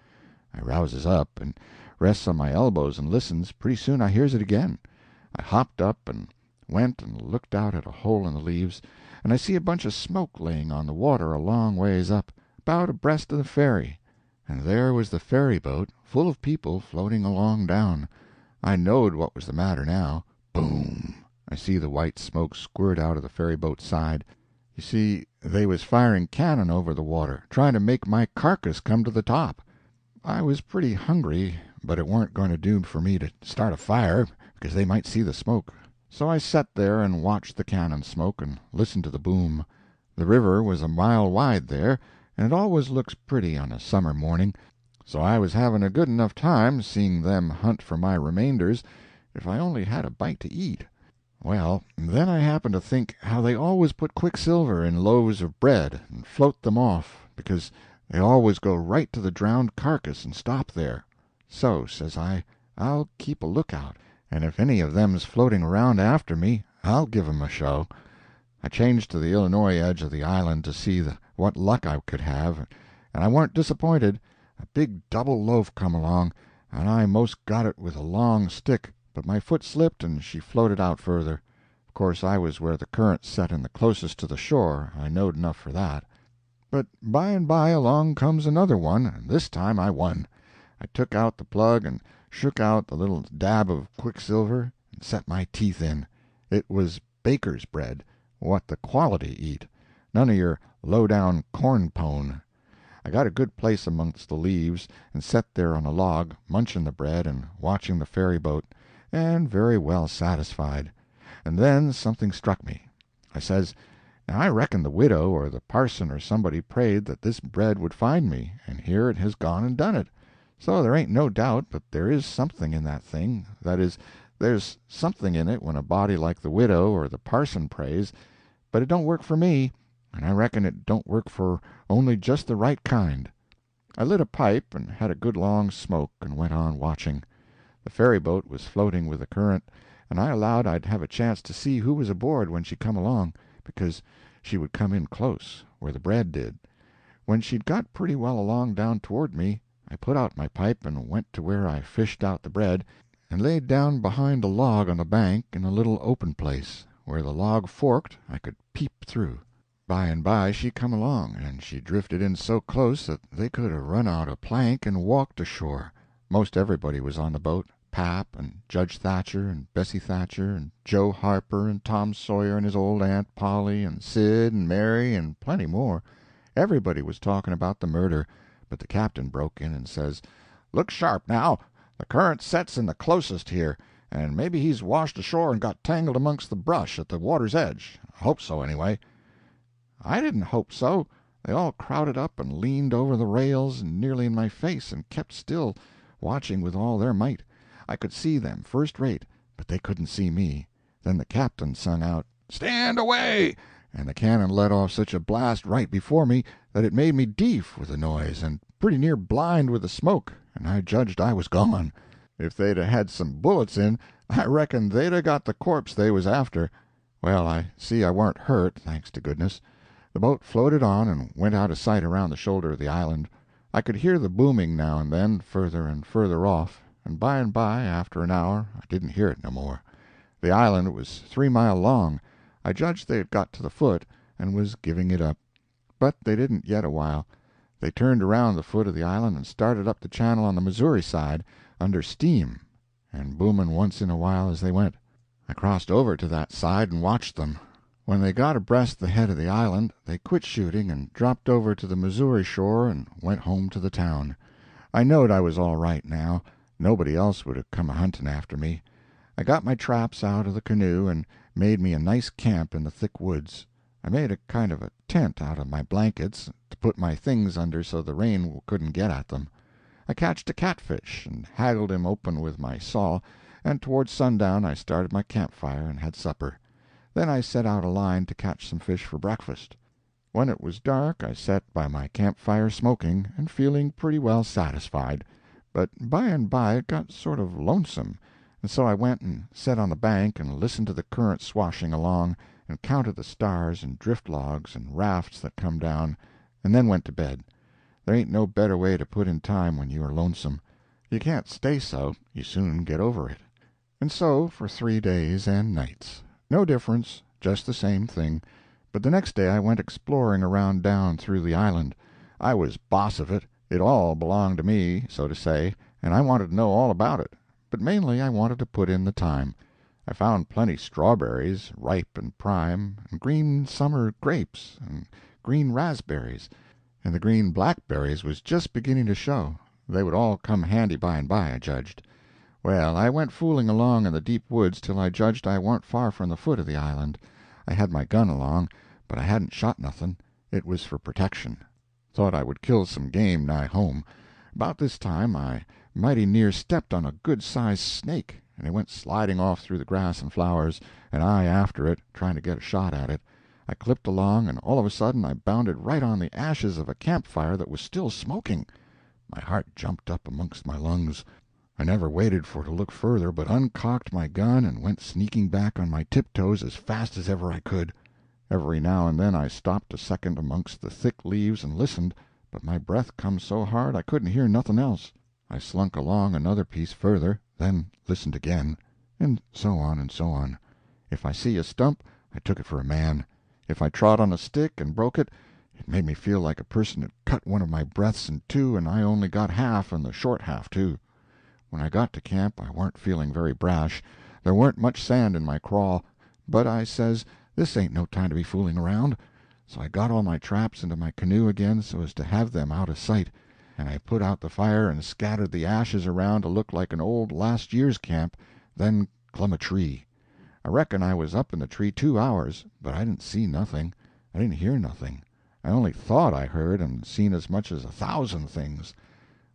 I rouses up and rests on my elbows and listens. Pretty soon I hears it again. I hopped up and went and looked out at a hole in the leaves, and I see a bunch of smoke laying on the water a long ways up, about abreast of the ferry. And there was the ferry boat, full of people floating along down. I knowed what was the matter now. Boom! I see the white smoke squirt out of the ferry boat's side. You see, they was firing cannon over the water, trying to make my carcass come to the top. I was pretty hungry, but it weren't going to do for me to start a fire, because they might see the smoke. So I set there and watched the cannon smoke and listened to the boom. The river was a mile wide there, and it always looks pretty on a summer morning, so I was having a good enough time seeing them hunt for my remainders if I only had a bite to eat. Well, then I happened to think how they always put quicksilver in loaves of bread and float them off, because they always go right to the drowned carcass and stop there. So, says I, I'll keep a lookout, and if any of them's floating around after me, I'll give 'em a show. I changed to the Illinois edge of the island to see what luck I could have, and I warn't disappointed. A big double loaf come along, and I most got it with a long stick, but my foot slipped and she floated out further. Of course I was where the current set in the closest to the shore, I knowed enough for that. But by and by along comes another one, and this time I won. I took out the plug and shook out the little dab of quicksilver and set my teeth in. It was baker's bread, what the quality eat, none of your low-down corn-pone. I got a good place amongst the leaves, and set there on a log, munching the bread and watching the ferry boat, and very well satisfied. And then something struck me. I says, "Now I reckon the widow or the parson or somebody prayed that this bread would find me, and here it has gone and done it. So there ain't no doubt but there is something in that thing. That is, there's something in it when a body like the widow or the parson prays, but it don't work for me, and I reckon it don't work for only just the right kind." I lit a pipe and had a good long smoke and went on watching. The ferry boat was floating with the current, and I allowed I'd have a chance to see who was aboard when she come along, because she would come in close, where the bread did. When she'd got pretty well along down toward me, I put out my pipe and went to where I fished out the bread, and laid down behind a log on the bank in a little open place. Where the log forked I could peep through. By and by she come along, and she drifted in so close that they could have run out a plank and walked ashore. Most everybody was on the boat, Pap and Judge Thatcher and Bessie Thatcher and Joe Harper and Tom Sawyer and his old Aunt Polly and Sid and Mary and plenty more. Everybody was talking about the murder, but the captain broke in and says, "Look sharp, now. The current sets in the closest here, and maybe he's washed ashore and got tangled amongst the brush at the water's edge. I hope so, anyway." I didn't hope so. They all crowded up and leaned over the rails and nearly in my face, and kept still, watching with all their might. I could see them first rate, but they couldn't see me. Then the captain sung out, "Stand away!" and the cannon let off such a blast right before me that it made me deef with the noise and pretty near blind with the smoke, and I judged I was gone. If they'd 'a' had some bullets in, I reckon they'd 'a' got the corpse they was after. Well, I see I warn't hurt, thanks to goodness. The boat floated on and went out of sight around the shoulder of the island. I could hear the booming now and then, further and further off, and by, after an hour, I didn't hear it no more. The island was 3 mile long. I judged they had got to the foot, and was giving it up. But they didn't yet awhile. They turned around the foot of the island and started up the channel on the Missouri side, under steam, and booming once in a while as they went. I crossed over to that side and watched them. When they got abreast the head of the island, they quit shooting and dropped over to the Missouri shore and went home to the town. I knowed I was all right now. Nobody else would have come a-hunting after me. I got my traps out of the canoe and made me a nice camp in the thick woods. I made a kind of a tent out of my blankets to put my things under so the rain couldn't get at them. I catched a catfish and haggled him open with my saw, and toward sundown I started my campfire and had supper. Then I set out a line to catch some fish for breakfast. When it was dark I sat by my campfire smoking and feeling pretty well satisfied. But by and by it got sort of lonesome, and so I went and sat on the bank and listened to the current swashing along, and counted the stars and drift logs and rafts that come down, and then went to bed. There ain't no better way to put in time when you are lonesome. You can't stay so, you soon get over it. And so for 3 days and nights. No difference, just the same thing. But the next day I went exploring around down through the island. I was boss of it. It all belonged to me, so to say, and I wanted to know all about it. But mainly I wanted to put in the time. I found plenty strawberries, ripe and prime, and green summer grapes, and green raspberries, and the green blackberries was just beginning to show. They would all come handy by and by, I judged. Well, I went fooling along in the deep woods till I judged I warn't far from the foot of the island. I had my gun along, but I hadn't shot nothing. It was for protection. Thought I would kill some game nigh home. About this time I mighty near stepped on a good-sized snake, and it went sliding off through the grass and flowers, and I after it, trying to get a shot at it. I clipped along, and all of a sudden I bounded right on the ashes of a campfire that was still smoking. My heart jumped up amongst my lungs. I never waited for to look further, but uncocked my gun and went sneaking back on my tiptoes as fast as ever I could. Every now and then I stopped a second amongst the thick leaves and listened, but my breath come so hard I couldn't hear nothing else. I slunk along another piece further, then listened again, and so on and so on. If I see a stump, I took it for a man. If I trod on a stick and broke it, it made me feel like a person had cut one of my breaths in two, and I only got half, and the short half, too. When I got to camp I warn't feeling very brash. There warn't much sand in my craw, but I says, this ain't no time to be fooling around. So I got all my traps into my canoe again so as to have them out of sight, and I put out the fire and scattered the ashes around to look like an old last year's camp, then clumb a tree. I reckon I was up in the tree 2 hours, but I didn't see nothing. I didn't hear nothing. I only thought I heard and seen as much as 1,000 things.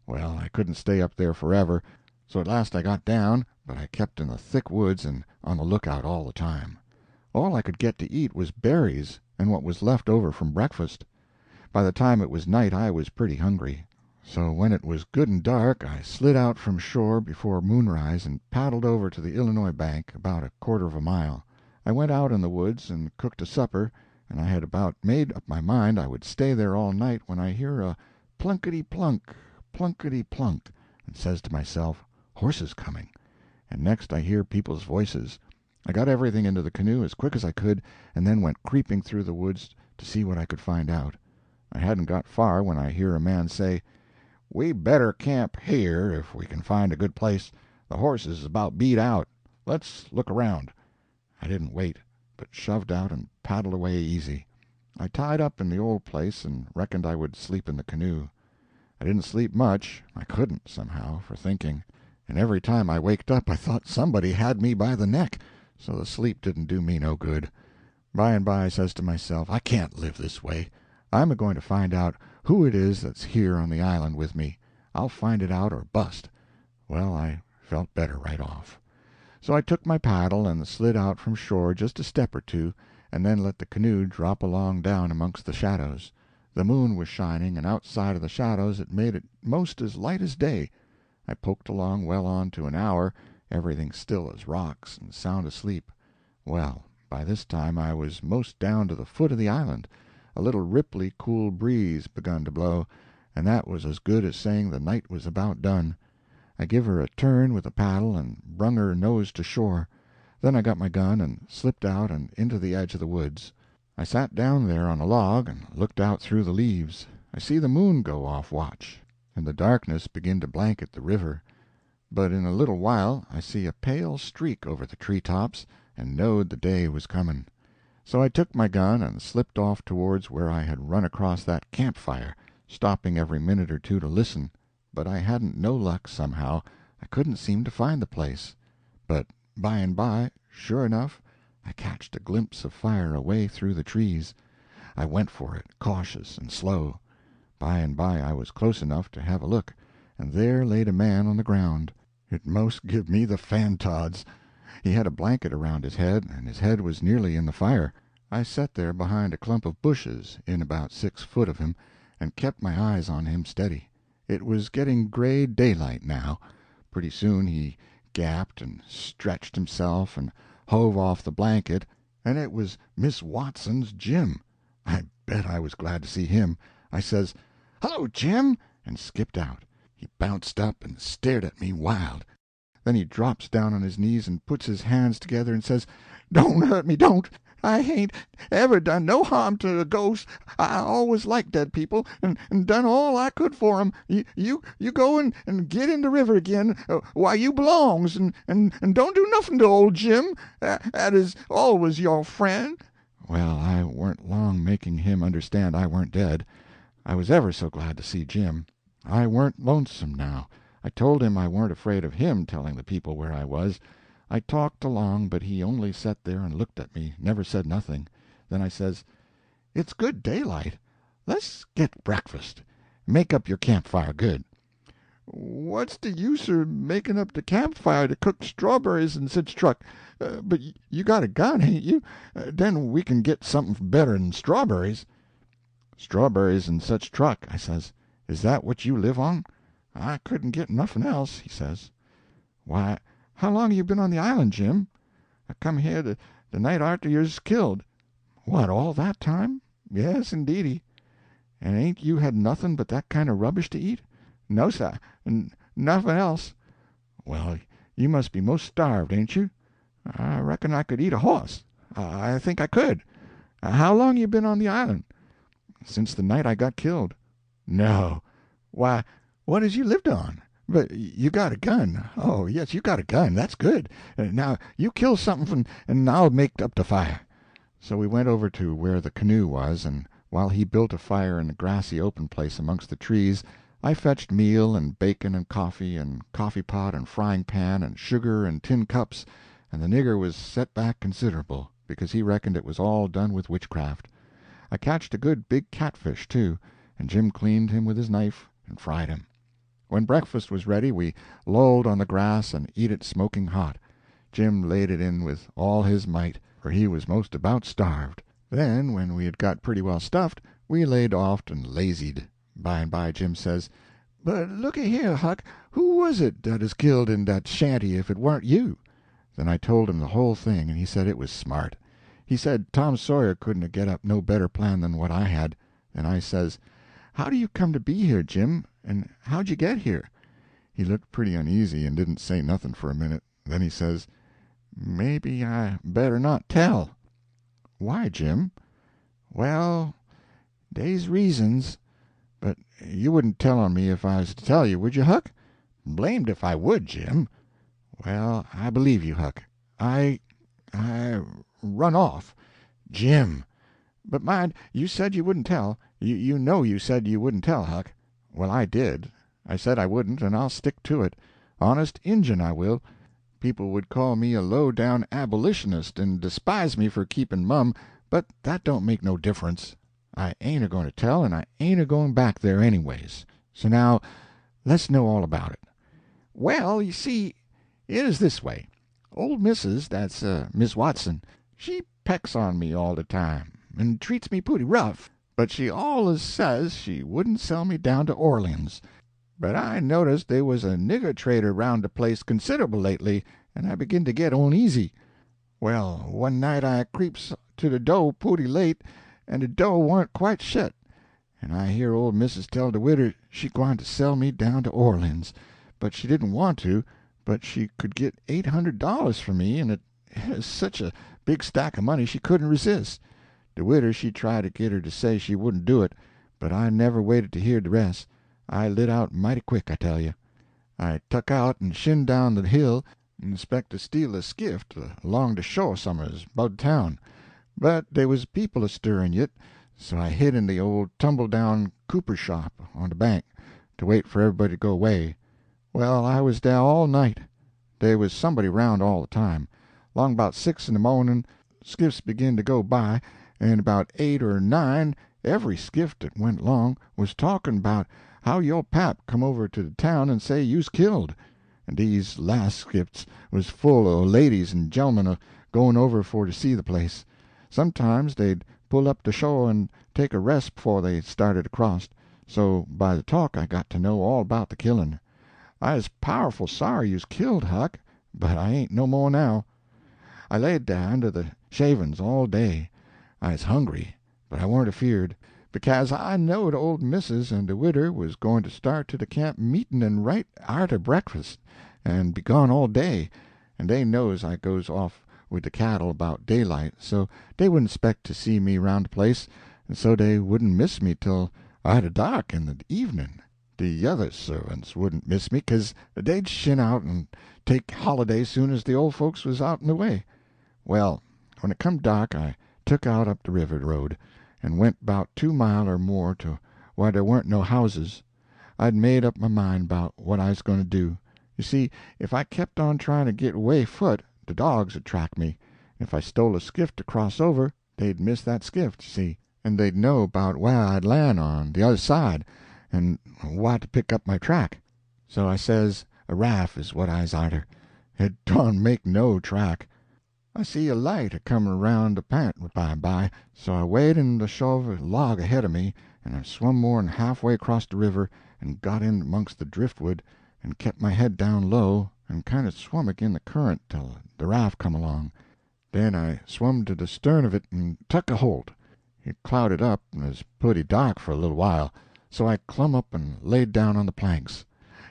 Well, I couldn't stay up there forever, so at last I got down, but I kept in the thick woods and on the lookout all the time. All I could get to eat was berries and what was left over from breakfast. By the time it was night I was pretty hungry, So when it was good and dark I slid out from shore before moonrise and paddled over to the Illinois bank, about a quarter of a mile. I went out in the woods and cooked a supper, and I had about made up my mind I would stay there all night when I hear a plunkety-plunk, plunkety-plunk, and says to myself, horses coming. And next I hear people's voices. I got everything into the canoe as quick as I could, and then went creeping through the woods to see what I could find out. I hadn't got far when I hear a man say, "We better camp here if we can find a good place. The horses is about beat out. Let's look around." I didn't wait, but shoved out and paddled away easy. I tied up in the old place and reckoned I would sleep in the canoe. I didn't sleep much. I couldn't, somehow, for thinking. And every time I waked up I thought somebody had me by the neck, so the sleep didn't do me no good. By and by I says to myself, I can't live this way. I'm a-going to find out who it is that's here on the island with me. I'll find it out or bust. Well, I felt better right off. So I took my paddle and slid out from shore just a step or two, and then let the canoe drop along down amongst the shadows. The moon was shining, and outside of the shadows it made it most as light as day. I poked along well on to an hour, everything still as rocks and sound asleep. Well, by this time I was most down to the foot of the island. A little ripply cool breeze begun to blow, and that was as good as saying the night was about done. I give her a turn with the paddle and brung her nose to shore. Then I got my gun and slipped out and into the edge of the woods. I sat down there on a log and looked out through the leaves. I see the moon go off watch, and the darkness begin to blanket the river. But in a little while I see a pale streak over the tree-tops, and knowed the day was comin'. So I took my gun and slipped off towards where I had run across that camp-fire, stopping every minute or two to listen. But I hadn't no luck, somehow. I couldn't seem to find the place. But by and by, sure enough, I catched a glimpse of fire away through the trees. I went for it, cautious and slow. By and by I was close enough to have a look, and there laid a man on the ground. It most give me the fantods. He had a blanket around his head, and his head was nearly in the fire. I sat there behind a clump of bushes, in about 6 foot of him, and kept my eyes on him steady. It was getting gray daylight now. Pretty soon he gapped and stretched himself and hove off the blanket, and it was Miss Watson's Jim. I bet I was glad to see him. I says, "Hello, Jim," and skipped out. He bounced up and stared at me wild. Then he drops down on his knees and puts his hands together and says, "Don't hurt me, don't. I hain't ever done no harm to a ghost. I always liked dead people, and done all I could for 'em. You go and get in the river again, why you belongs, and don't do nothing to old Jim, that is always your friend." Well, I weren't long making him understand I weren't dead. I was ever so glad to see Jim. I weren't lonesome now. I told him I weren't afraid of him telling the people where I was. I talked along, but he only set there and looked at me, never said nothing. Then I says, "It's good daylight. Let's get breakfast. Make up your campfire good." "What's the use of making up the campfire to cook strawberries and such truck? But you got a gun, hain't you? Then we can get something better'n strawberries." "Strawberries and such truck," I says. "Is that what you live on?" "I couldn't get nothing else," he says. "Why, how long you been on the island, Jim?" "I come here the night arter you was killed." "What, all that time?" "Yes, indeedy." "And ain't you had nothing but that kind of rubbish to eat?" "No, sah, nothing else." "Well, you must be most starved, ain't you?" "I reckon I could eat a horse. I think I could. How long you been on the island?" "Since the night I got killed." "No! Why, what has you lived on? But you got a gun. Oh, yes, you got a gun. That's good. Now, you kill something, and I'll make up the fire." So we went over to where the canoe was, and while he built a fire in a grassy open place amongst the trees, I fetched meal and bacon and coffee pot and frying pan and sugar and tin cups, and the nigger was set back considerable, because he reckoned it was all done with witchcraft. I catched a good big catfish, too, and Jim cleaned him with his knife and fried him. When breakfast was ready we lolled on the grass and eat it smoking hot. Jim laid it in with all his might, for he was most about starved. Then, when we had got pretty well stuffed, we laid off and lazied. By and by Jim says, But look-a-here, Huck, who was it that is killed in that shanty if it warn't you?" Then I told him the whole thing, and he said it was smart. He said Tom Sawyer couldn't have get up no better plan than what I had. Then I says, "How do you come to be here, Jim, and how'd you get here?" He looked pretty uneasy and didn't say nothing for a minute. Then he says, "Maybe I better not tell." "Why, Jim?" "Well, dey's reasons. But you wouldn't tell on me if I was to tell you, would you, Huck?" "Blamed if I would, Jim." "Well, I believe you, Huck. I run off." "Jim!" "But mind, you said you wouldn't tell. You know you said you wouldn't tell, Huck." "Well, I did. I said I wouldn't, and I'll stick to it. Honest Injun, I will. People would call me a low-down abolitionist and despise me for keeping mum, but that don't make no difference. I ain't a-going to tell, and I ain't a-going back there anyways. So now, let's know all about it." "Well, you see, it is this way. Old missus, that's Miss Watson, she pecks on me all the time, and treats me pooty rough, but she allus says she wouldn't sell me down to Orleans. But I noticed they was a nigger trader round the place considerable lately, and I begin to get oneasy. Well, one night I creeps to the do' pooty late, and the do' warn't quite shet, and I hear old missus tell the widder she gwine to sell me down to Orleans, but she didn't want to, but she could get $800 for me, and it is such a big stack of money she couldn't resist. The widder she tried to get her to say she wouldn't do it, but I never waited to hear the rest. I lit out mighty quick, I tell you. I tuck out and shinned down the hill and spec to steal a skift along the shore somers 'bout town. But they was people a-stirring yit, so I hid in the old tumble-down cooper shop on the bank to wait for everybody to go away. Well, I was dah all night. They was somebody round all the time. 'Long about 6 in the mornin', skiffs begin to go by, and about 8 or 9 every skift that went along was talking 'bout how your pap come over to the town and say you's killed. And these last skiffs was full o' ladies and gen'lemen a-going over for to see the place. Sometimes they'd pull up to shore and take a rest before they started across, so by the talk I got to know all about the killin'. I is powerful sorry you's killed, Huck, but I ain't no more now. I laid dah under the shavin's all day. I is hungry, but I warn't afeard, becase I knowed old missus and the widder was going to start to the camp meetin' and right arter breakfast, and be gone all day, and they knows I goes off with the cattle about daylight, so they wouldn't 'spect to see me round the place, and so they wouldn't miss me till arter dark in the evenin'. The other servants wouldn't miss me, 'case they'd shin out and take holiday soon as the old folks was out'n the way. Well, when it come dark I took out up the river road, and went 'bout 2 mile or more to whar there warn't no houses. I'd made up my mind 'bout what I was going to do. You see, if I kept on trying to git away foot, the dogs 'd track me, and if I stole a skift to cross over, they'd miss that skift, you see, and they'd know 'bout whar I'd land on the other side, and whah to pick up my track. So I says a raft is what I's arter. It don't make no track. I see a light a-comin' around the p'int by and by, so I wade in the shove a log ahead of me, and I swum more'n halfway across the river, and got in amongst the driftwood, and kept my head down low, and kind of swum agin the current till the raft come along. Then I swum to the stern of it and tuck a holt. It clouded up and was putty dark for a little while, so I clumb up and laid down on the planks.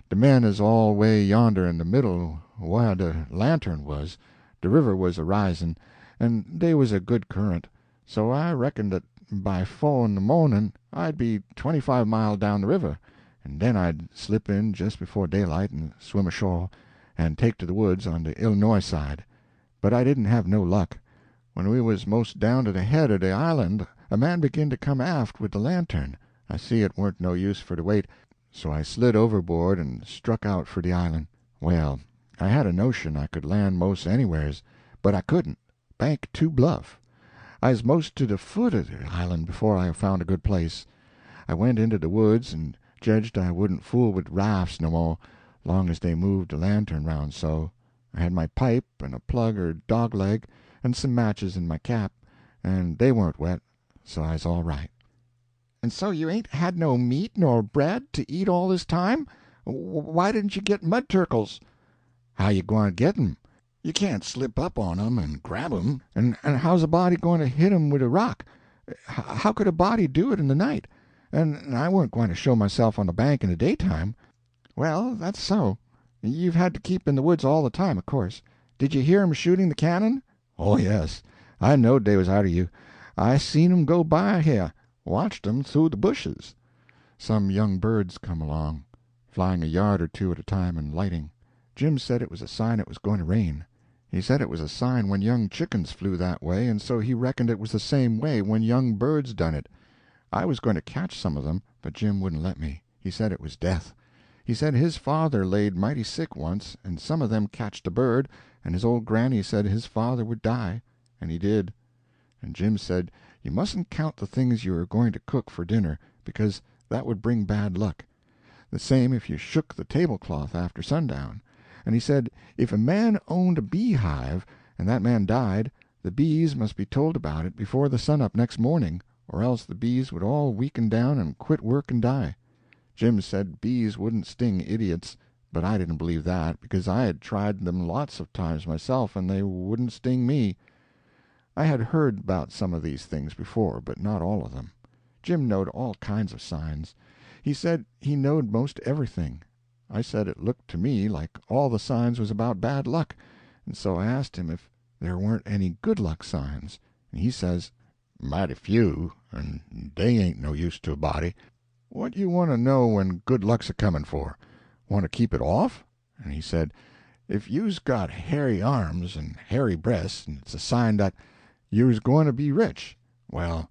The men is all way yonder in the middle whah the lantern was. The river was a-risin', and they was a good current, so I reckoned that by 4 in the mornin' I'd be 25 mile down the river, and then I'd slip in just before daylight and swim ashore, and take to the woods on the Illinois side. But I didn't have no luck. When we was most down to the head of the island, a man begin to come aft with the lantern. I see it warn't no use for to wait, so I slid overboard and struck out for the island. Well, I had a notion I could land most anywheres, but I couldn't. Bank too bluff. I was most to the foot of the island before I found a good place. I went into the woods and judged I wouldn't fool with rafts no more, long as they moved the lantern round so. I had my pipe and a plug or dog-leg and some matches in my cap, and they weren't wet, so I was all right. And so you ain't had no meat nor bread to eat all this time? Why didn't you get mud turkles?" "How you gwine to get 'em? You can't slip up on 'em and grab 'em, and how's a body going to hit 'em with a rock? How could a body do it in the night? And I weren't going to show myself on the bank in the daytime." "Well, that's so. You've had to keep in the woods all the time, of course. Did you hear 'em shooting the cannon?" "Oh, yes. I knowed they was arter you. I seen 'em go by here. Watched 'em through the bushes." Some young birds come along, flying a yard or two at a time and lighting. Jim said it was a sign it was going to rain. He said it was a sign when young chickens flew that way, and so he reckoned it was the same way when young birds done it. I was going to catch some of them, but Jim wouldn't let me. He said it was death. He said his father laid mighty sick once, and some of them catched a bird, and his old granny said his father would die, and he did. And Jim said you mustn't count the things you are going to cook for dinner, because that would bring bad luck. The same if you shook the tablecloth after sundown. And he said if a man owned a beehive, and that man died, the bees must be told about it before the sun up next morning, or else the bees would all weaken down and quit work and die. Jim said bees wouldn't sting idiots, but I didn't believe that, because I had tried them lots of times myself, and they wouldn't sting me. I had heard about some of these things before, but not all of them. Jim knowed all kinds of signs. He said he knowed most everything. I said it looked to me like all the signs was about bad luck, and so I asked him if there weren't any good luck signs, and he says, "Mighty few, and they ain't no use to a body. What you want to know when good luck's a-comin' for? Want to keep it off?" And he said, "If you's got hairy arms and hairy breasts, and it's a sign that you's going to be rich, well,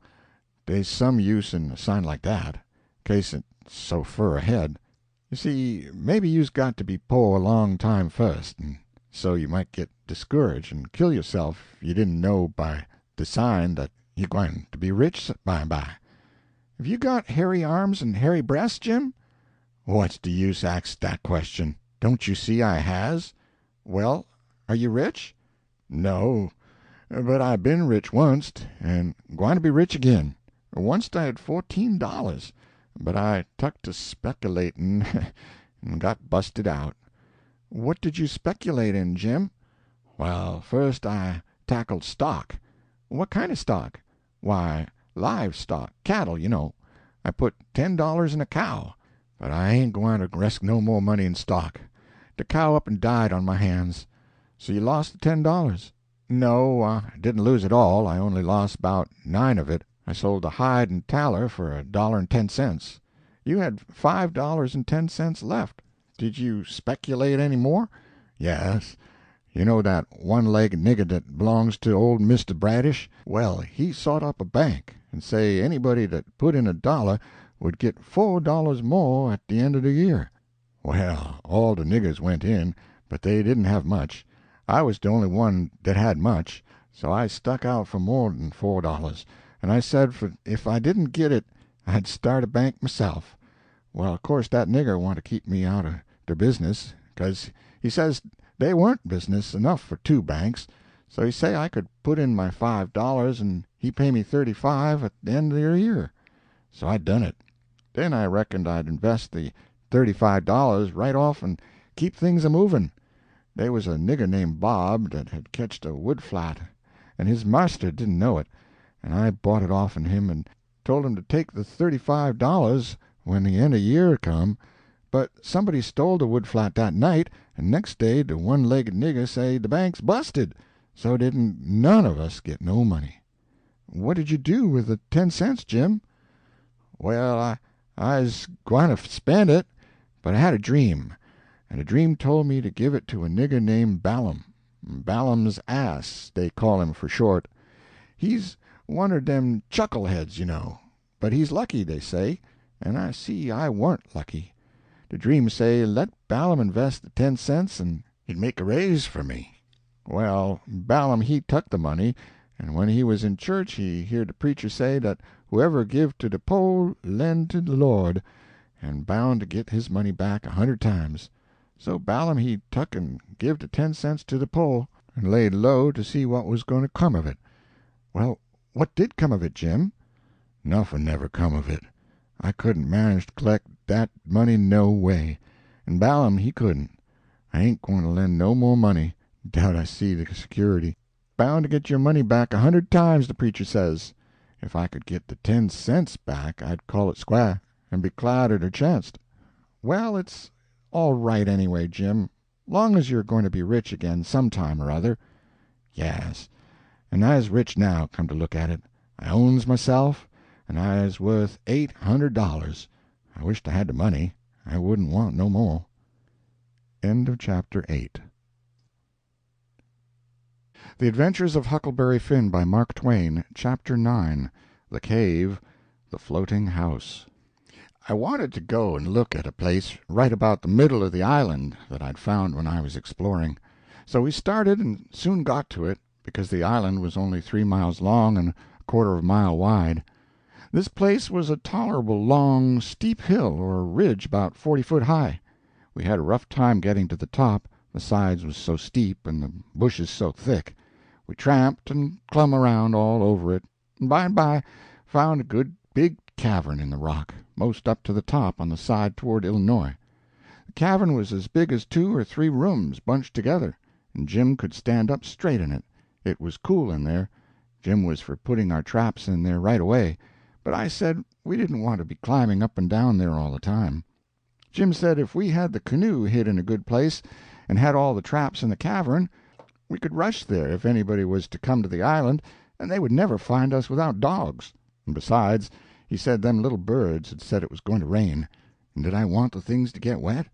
dey's some use in a sign like that, case it's so fur ahead. You see, maybe you's got to be po' a long time first, and so you might get discouraged and kill yourself if you didn't know by the sign that you're gwine to be rich by and by. Have you got hairy arms and hairy breasts, Jim?" "What's the use ax that question? Don't you see I has?" "Well, are you rich?" "No, but I been rich wunst, and gwine to be rich agin. Wunst I had $14, but I tuck to speculatin' and got busted out." "What did you speculate in, Jim?" "Well, first I tackled stock." "What kind of stock?" "Why, live stock, cattle, you know. I put $10 in a cow, but I ain't gwine to resk no more money in stock. The cow up and died on my hands." "So you lost the $10? "No, I didn't lose it all. I only lost about 9 of it. I sold the hide and taller for $1.10. "You had $5.10 left. Did you speculate any more?" "Yes. You know that one-legged nigger that belongs to old Mr. Bradish? Well, he sot up a bank, and say anybody that put in $1 would get $4 more at the end of the year. Well, all the niggers went in, but they didn't have much. I was the only one that had much, so I stuck out for more than $4, and I said if I didn't get it, I'd start a bank myself. Well, of course that nigger want to keep me out of der business, 'cause he says they weren't business enough for 2 banks, so he say I could put in my $5, and he pay me $35 at the end of the year. So I done it. Then I reckoned I'd invest the $35 right off and keep things a-movin'. They was a nigger named Bob that had ketched a wood flat, and his master didn't know it, and I bought it off'n him and told him to take the $35 when the end of year come. But somebody stole the wood flat that night, and next day the one-legged nigger say the bank's busted, so didn't none of us get no money." "What did you do with the 10 cents, Jim?" "Well, I's gwine to spend it, but I had a dream, and the dream told me to give it to a nigger named Balaam. Balaam's ass, they call him for short. He's one er dem chuckleheads, you know, but he's lucky, they say, and I see I warn't lucky. The dream say let Balaam invest the 10 cents and he'd make a raise for me. Well, Balaam he tuck the money, and when he was in church he heard the preacher say that whoever give to the po' lend to the Lord, and bound to get his money back 100 times. So Balaam he tuck and give the 10 cents to the po', and laid low to see what was going to come of it. Well, what did come of it, Jim?" "Nuffin never come of it. I couldn't manage to collect that money no way, and Balaam he couldn't. I ain't going to lend no more money. Doubt I see the security. Bound to get your money back 100 times, the preacher says. If I could get the 10 cents back, I'd call it square, and be glad at her chanced. Well, it's all right anyway, Jim, long as you're going to be rich again some time or other. Yes, and I's rich now, come to look at it. I owns myself, and I's worth $800. I wisht I had the money. I wouldn't want no more. End of chapter 8. The Adventures of Huckleberry Finn by Mark Twain, Chapter 9, The Cave, The Floating House. I wanted to go and look at a place right about the middle of the island that I'd found when I was exploring. So we started and soon got to it, because the island was only 3 miles long and a quarter of a mile wide. This place was a tolerable long, steep hill or ridge about 40 foot high. We had a rough time getting to the top, the sides was so steep and the bushes so thick. We tramped and clumb around all over it, and by found a good big cavern in the rock, most up to the top on the side toward Illinois. The cavern was as big as 2 or 3 rooms bunched together, and Jim could stand up straight in it. It was cool in there. Jim was for putting our traps in there right away, but I said we didn't want to be climbing up and down there all the time. Jim said if we had the canoe hid in a good place, and had all the traps in the cavern, we could rush there if anybody was to come to the island, and they would never find us without dogs. And besides, he said them little birds had said it was going to rain, and did I want the things to get wet?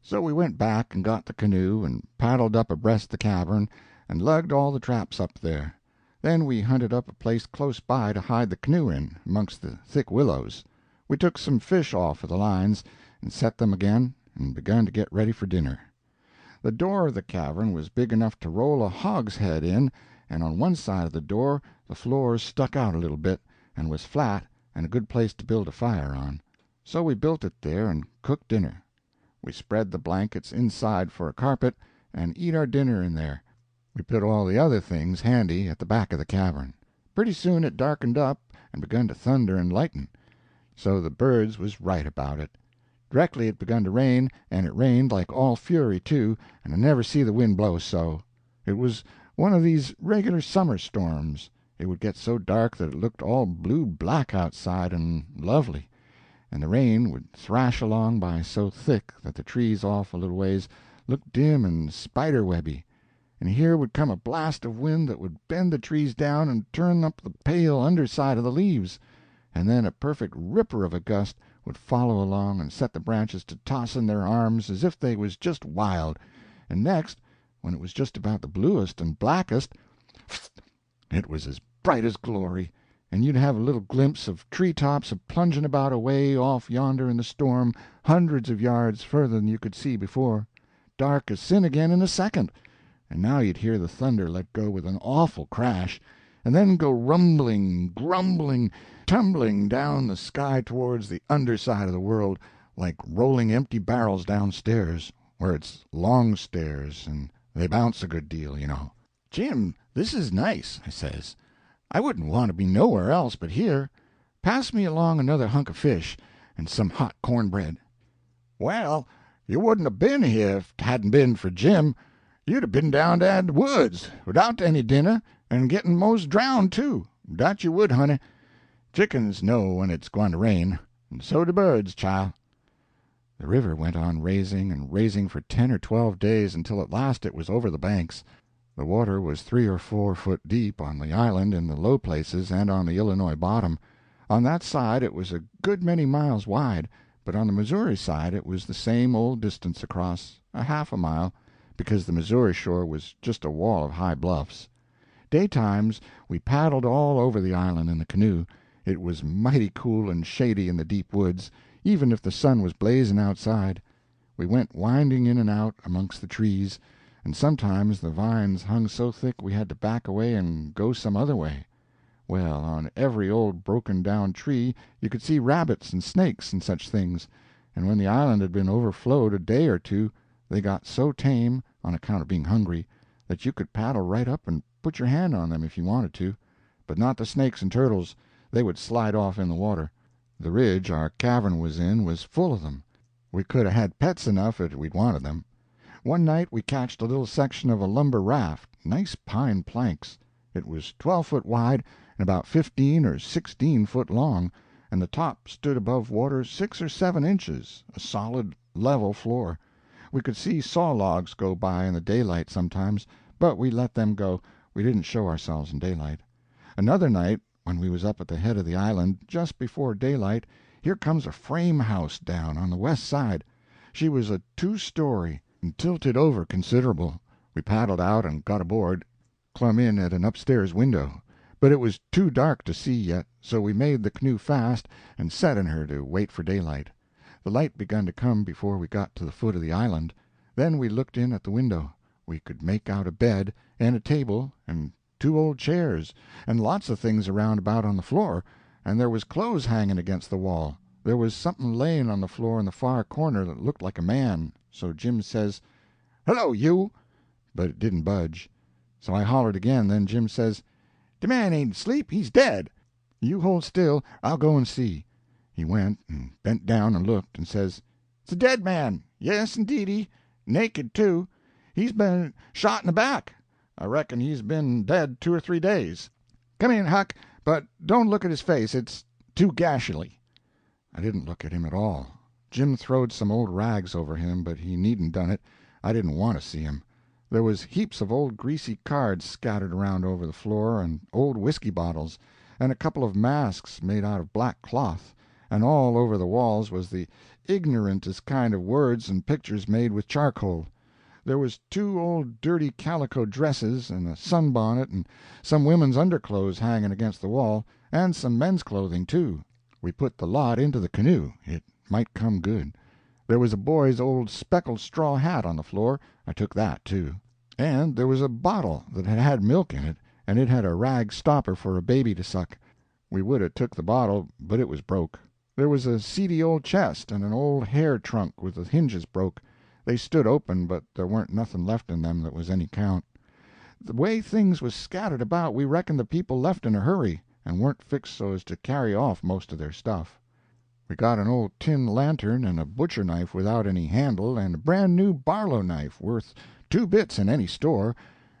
So we went back and got the canoe, and paddled up abreast the cavern, and lugged all the traps up there. Then we hunted up a place close by to hide the canoe in, amongst the thick willows. We took some fish off of the lines, and set them again, and begun to get ready for dinner. The door of the cavern was big enough to roll a hogshead in, and on one side of the door the floor stuck out a little bit, and was flat, and a good place to build a fire on. So we built it there and cooked dinner. We spread the blankets inside for a carpet, and eat our dinner in there. We put all the other things handy at the back of the cavern. Pretty soon it darkened up and begun to thunder and lighten. So the birds was right about it. Directly it begun to rain, and it rained like all fury, too, and I never see the wind blow so. It was one of these regular summer storms. It would get so dark that it looked all blue-black outside and lovely, and the rain would thrash along by so thick that the trees off a little ways looked dim and spider-webby, and here would come a blast of wind that would bend the trees down and turn up the pale underside of the leaves, and then a perfect ripper of a gust would follow along and set the branches to tossin' their arms as if they was just wild, and next, when it was just about the bluest and blackest, it was as bright as glory, and you'd have a little glimpse of tree-tops a-plunging about away off yonder in the storm, hundreds of yards further than you could see before. Dark as sin again in a second, and now you'd hear the thunder let go with an awful crash, and then go rumbling, grumbling, tumbling down the sky towards the underside of the world, like rolling empty barrels downstairs, where it's long stairs, and they bounce a good deal, you know. "Jim, this is nice," I says. "I wouldn't want to be nowhere else but here. Pass me along another hunk of fish, and some hot cornbread." "Well, you wouldn't 'a' been here if 't hadn't been for Jim. You'd 'a' been down there in the woods, without any dinner, and getting most drowned, too. Dat you would, honey. Chickens know when it's gwine to rain, and so do birds, chile." The river went on raising and raising for 10 or 12 days, until at last it was over the banks. The water was 3 or 4 foot deep on the island in the low places and on the Illinois bottom. On that side it was a good many miles wide, but on the Missouri side it was the same old distance across, a half a mile, because the Missouri shore was just a wall of high bluffs. Daytimes we paddled all over the island in the canoe. It was mighty cool and shady in the deep woods, even if the sun was blazing outside. We went winding in and out amongst the trees, and sometimes the vines hung so thick we had to back away and go some other way. Well, on every old broken-down tree you could see rabbits and snakes and such things, and when the island had been overflowed a day or two, they got so tame, on account of being hungry, that you could paddle right up and put your hand on them if you wanted to, but not the snakes and turtles. They would slide off in the water. The ridge our cavern was in was full of them. We could 'a' had pets enough if we'd wanted them. One night we catched a little section of a lumber raft, nice pine planks. It was 12 foot wide and about 15 or 16 foot long, and the top stood above water 6 or 7 inches, a solid, level floor. We could see saw logs go by in the daylight sometimes, but we let them go, we didn't show ourselves in daylight. Another night, when we was up at the head of the island, just before daylight, here comes a frame house down on the west side. She was a 2-story, and tilted over considerable. We paddled out and got aboard, clumb in at an upstairs window. But it was too dark to see yet, so we made the canoe fast and set in her to wait for daylight. The light begun to come before we got to the foot of the island. Then we looked in at the window. We could make out a bed, and a table, and 2 old chairs, and lots of things around about on the floor, and there was clothes hanging against the wall. There was something laying on the floor in the far corner that looked like a man, so Jim says, "Hello, you!" But it didn't budge. So I hollered again, then Jim says, "The man ain't asleep, he's dead. You hold still, I'll go and see." He went and bent down and looked, and says, "It's a dead man, yes, indeedy, naked, too. He's been shot in the back. I reckon he's been dead 2 or 3 days. Come in, Huck, but don't look at his face, it's too gashly." I didn't look at him at all. Jim throwed some old rags over him, but he needn't done it. I didn't want to see him. There was heaps of old greasy cards scattered around over the floor, and old whiskey bottles, and a couple of masks made out of black cloth, and all over the walls was the ignorantest kind of words and pictures made with charcoal. There was 2 old dirty calico dresses, and a sunbonnet, and some women's underclothes hanging against the wall, and some men's clothing, too. We put the lot into the canoe. It might come good. There was a boy's old speckled straw hat on the floor. I took that, too. And there was a bottle that had had milk in it, and it had a rag stopper for a baby to suck. We would 'a' took the bottle, but it was broke. There was a seedy old chest and an old hair trunk with the hinges broke. They stood open, but there weren't nothing left in them that was any count. The way things was scattered about, we reckoned the people left in a hurry, and weren't fixed so as to carry off most of their stuff. We got an old tin lantern and a butcher knife without any handle, and a brand-new Barlow knife worth 2 bits in any store,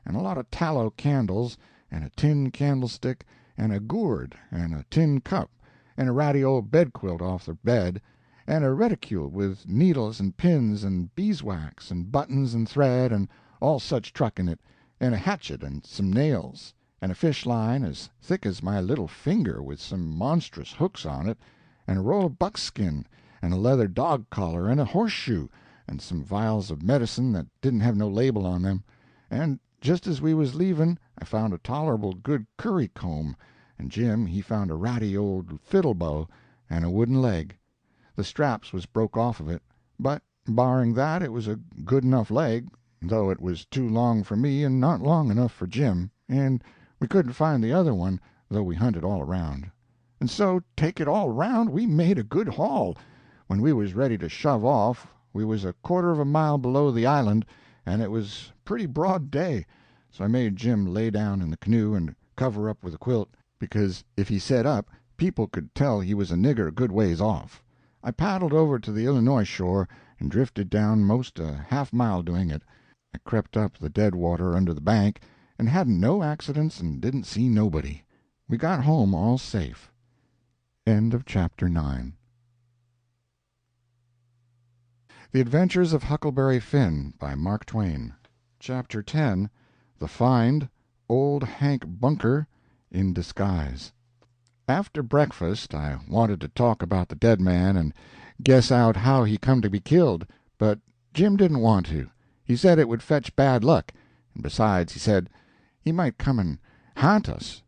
and a lot of tallow candles, and a tin candlestick, and a gourd, and a tin cup, and a ratty old bedquilt off the bed, and a reticule with needles and pins and beeswax and buttons and thread and all such truck in it, and a hatchet and some nails, and a fish line as thick as my little finger with some monstrous hooks on it, and a roll of buckskin, and a leather dog collar, and a horseshoe, and some vials of medicine that didn't have no label on them. And just as we was leaving I found a tolerable good curry comb, and Jim he found a ratty old fiddle bow and a wooden leg. The straps was broke off of it, but barring that it was a good enough leg, though it was too long for me and not long enough for Jim, and we couldn't find the other one, though we hunted all around. And so, take it all round, we made a good haul. When we was ready to shove off, we was a quarter of a mile below the island, and it was pretty broad day, so I made Jim lay down in the canoe and cover up with a quilt, because if he set up, people could tell he was a nigger a good ways off. I paddled over to the Illinois shore and drifted down most a half-mile doing it. I crept up the dead water under the bank, and hadn't no accidents and didn't see nobody. We got home all safe. End of Chapter 9. The Adventures of Huckleberry Finn by Mark Twain. Chapter 10, The Find, Old Hank Bunker in Disguise. After breakfast I wanted to talk about the dead man and guess out how he come to be killed, but Jim didn't want to. He said it would fetch bad luck, and besides, he said, he might come and ha'nt us.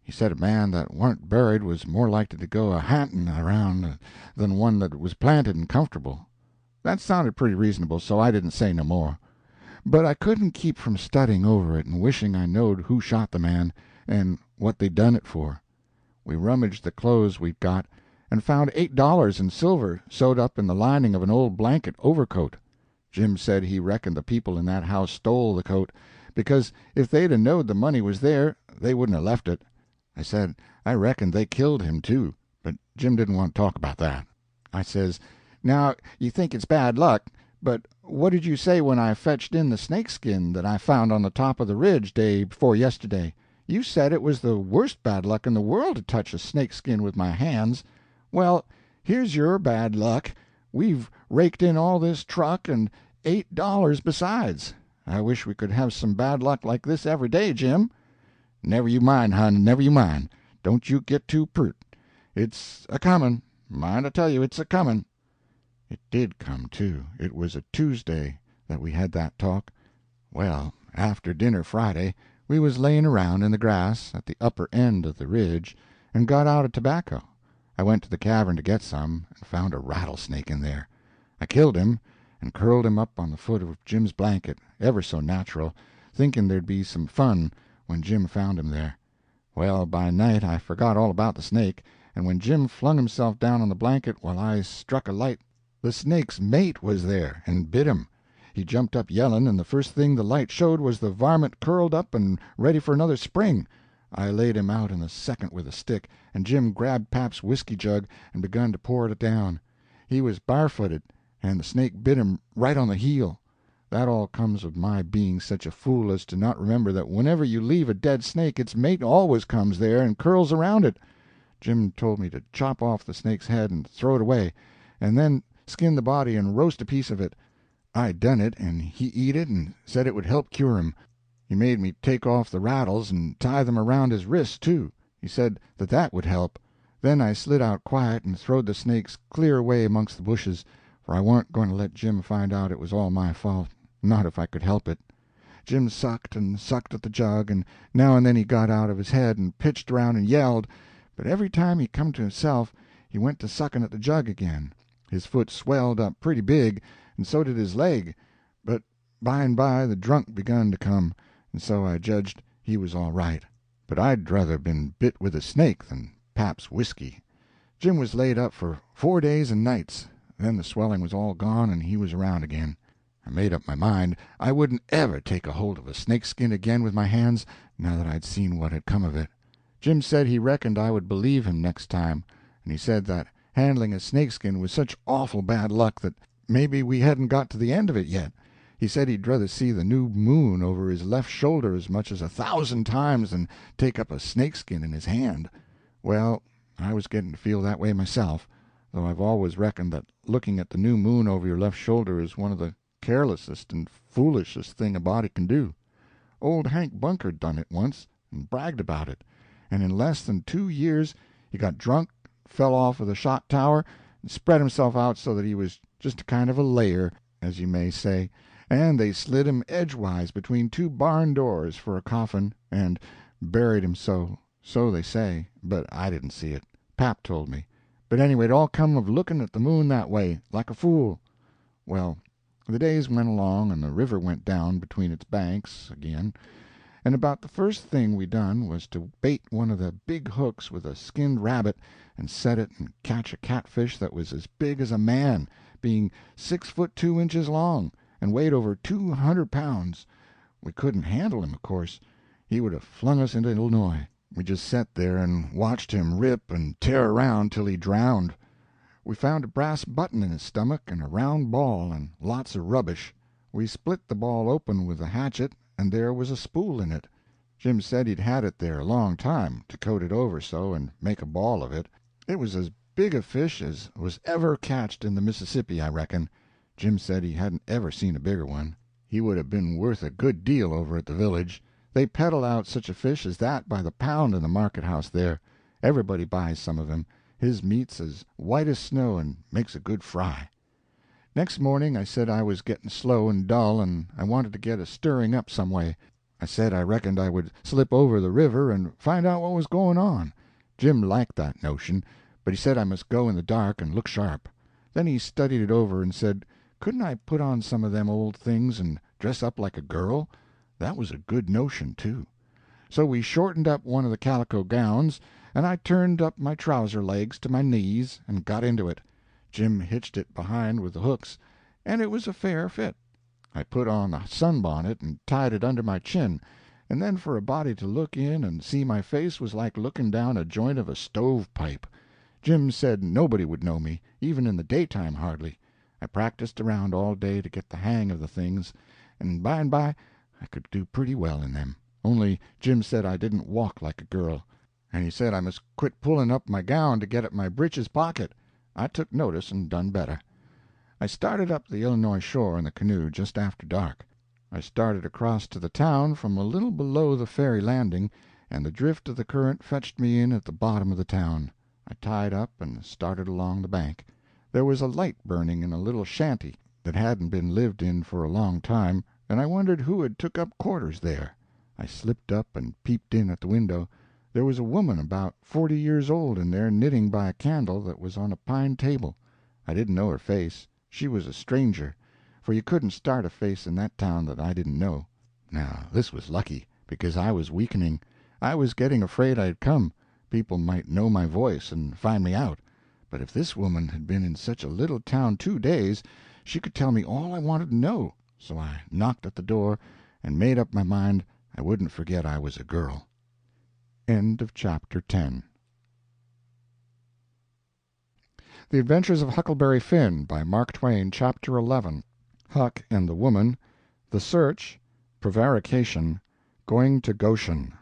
He said a man that warn't buried was more likely to go a-ha'nting around than one that was planted and comfortable. That sounded pretty reasonable, so I didn't say no more. But I couldn't keep from studying over it and wishing I knowed who shot the man, and what they done it for. We rummaged the clothes we'd got, and found $8 in silver sewed up in the lining of an old blanket overcoat. Jim said he reckoned the people in that house stole the coat, because if they'd a knowed the money was there, they wouldn't have left it. I said I reckoned they killed him, too, But Jim didn't want to talk about that. I says, "Now, you think it's bad luck, but what did you say when I fetched in the snakeskin that I found on the top of the ridge day before yesterday? You said it was the worst bad luck in the world to touch a snakeskin with my hands. Well, here's your bad luck. We've raked in all this truck and $8 besides. I wish we could have some bad luck like this every day, Jim." "Never you mind, hon, never you mind. Don't you get too pert. It's a-comin'. Mind I tell you, it's a-comin'." It did come, too. It was a Tuesday that we had that talk. Well, after dinner Friday, we was laying around in the grass at the upper end of the ridge, and got out a tobacco. I went to the cavern to get some, and found a rattlesnake in there. I killed him, and curled him up on the foot of Jim's blanket, ever so natural, thinking there'd be some fun when Jim found him there. Well, by night I forgot all about the snake, and when Jim flung himself down on the blanket while I struck a light, the snake's mate was there, and bit him. He jumped up yelling, and the first thing the light showed was the varmint curled up and ready for another spring. I laid him out in a second with a stick, and Jim grabbed Pap's whiskey jug and begun to pour it down. He was barefooted, and the snake bit him right on the heel. That all comes of my being such a fool as to not remember that whenever you leave a dead snake its mate always comes there and curls around it. Jim told me to chop off the snake's head and throw it away, and then skin the body and roast a piece of it. I done it, and he eat it and said it would help cure him. He made me take off the rattles and tie them around his wrists, too. He said that that would help. Then I slid out quiet and throwed the snakes clear away amongst the bushes, for I warn't going to let Jim find out it was all my fault, not if I could help it. Jim sucked and sucked at the jug, and now and then he got out of his head and pitched around and yelled, but every time he come to himself he went to sucking at the jug again. His foot swelled up pretty big, and so did his leg, but by and by the drunk begun to come, and so I judged he was all right. But I'd druther been bit with a snake than Pap's whiskey. Jim was laid up for 4 days and nights. Then the swelling was all gone, and he was around again. I made up my mind I wouldn't ever take a hold of a snakeskin again with my hands, now that I'd seen what had come of it. Jim said he reckoned I would believe him next time, and he said that handling a snakeskin was such awful bad luck that maybe we hadn't got to the end of it yet. He said he'd druther see the new moon over his left shoulder as much as 1,000 times than take up a snakeskin in his hand. Well, I was getting to feel that way myself, though I've always reckoned that looking at the new moon over your left shoulder is one of the carelessest and foolishest thing a body can do. Old Hank Bunker done it once, and bragged about it, and in less than 2 years he got drunk, fell off of the shot tower, and spread himself out so that he was just a kind of a layer, as you may say, and they slid him edgewise between 2 barn doors for a coffin, and buried him so they say, but I didn't see it. Pap told me. But anyway, it all come of looking at the moon that way, like a fool. Well, the days went along, and the river went down between its banks again, and about the first thing we done was to bait one of the big hooks with a skinned rabbit and set it and catch a catfish that was as big as a man, being 6 foot 2 inches long, and weighed over 200 pounds. We couldn't handle him, of course. He would have flung us into Illinois. We just sat there and watched him rip and tear around till he drowned. We found a brass button in his stomach and a round ball and lots of rubbish. We split the ball open with a hatchet, and there was a spool in it. Jim said he'd had it there a long time, to coat it over so and make a ball of it. It was as big a fish as was ever catched in the Mississippi, I reckon. Jim said he hadn't ever seen a bigger one. He would have been worth a good deal over at the village. They peddle out such a fish as that by the pound in the market-house there. Everybody buys some of him. His meat's as white as snow and makes a good fry. Next morning I said I was getting slow and dull, and I wanted to get a stirring up some way. I said I reckoned I would slip over the river and find out what was going on. Jim liked that notion, but he said I must go in the dark and look sharp. Then he studied it over and said, couldn't I put on some of them old things and dress up like a girl? That was a good notion, too. So we shortened up one of the calico gowns, and I turned up my trouser legs to my knees and got into it. Jim hitched it behind with the hooks, and it was a fair fit. I put on a sunbonnet and tied it under my chin, and then for a body to look in and see my face was like looking down a joint of a stovepipe. Jim said nobody would know me, even in the daytime hardly. I practiced around all day to get the hang of the things, and by and by I could do pretty well in them. Only Jim said I didn't walk like a girl, and he said I must quit pulling up my gown to get at my breeches pocket. I took notice and done better. I started up the Illinois shore in the canoe just after dark. I started across to the town from a little below the ferry landing, and the drift of the current fetched me in at the bottom of the town. I tied up and started along the bank. There was a light burning in a little shanty that hadn't been lived in for a long time, and I wondered who had took up quarters there. I slipped up and peeped in at the window. There was a woman about 40 years old in there knitting by a candle that was on a pine table. I didn't know her face. She was a stranger, for you couldn't start a face in that town that I didn't know. Now this was lucky, because I was weakening. I was getting afraid I'd come. People might know my voice and find me out. But if this woman had been in such a little town 2 days, she could tell me all I wanted to know. So I knocked at the door and made up my mind I wouldn't forget I was a girl. End of chapter 10. The Adventures of Huckleberry Finn, by Mark Twain, Chapter 11. Huck and the Woman, The Search, Prevarication, Going to Goshen.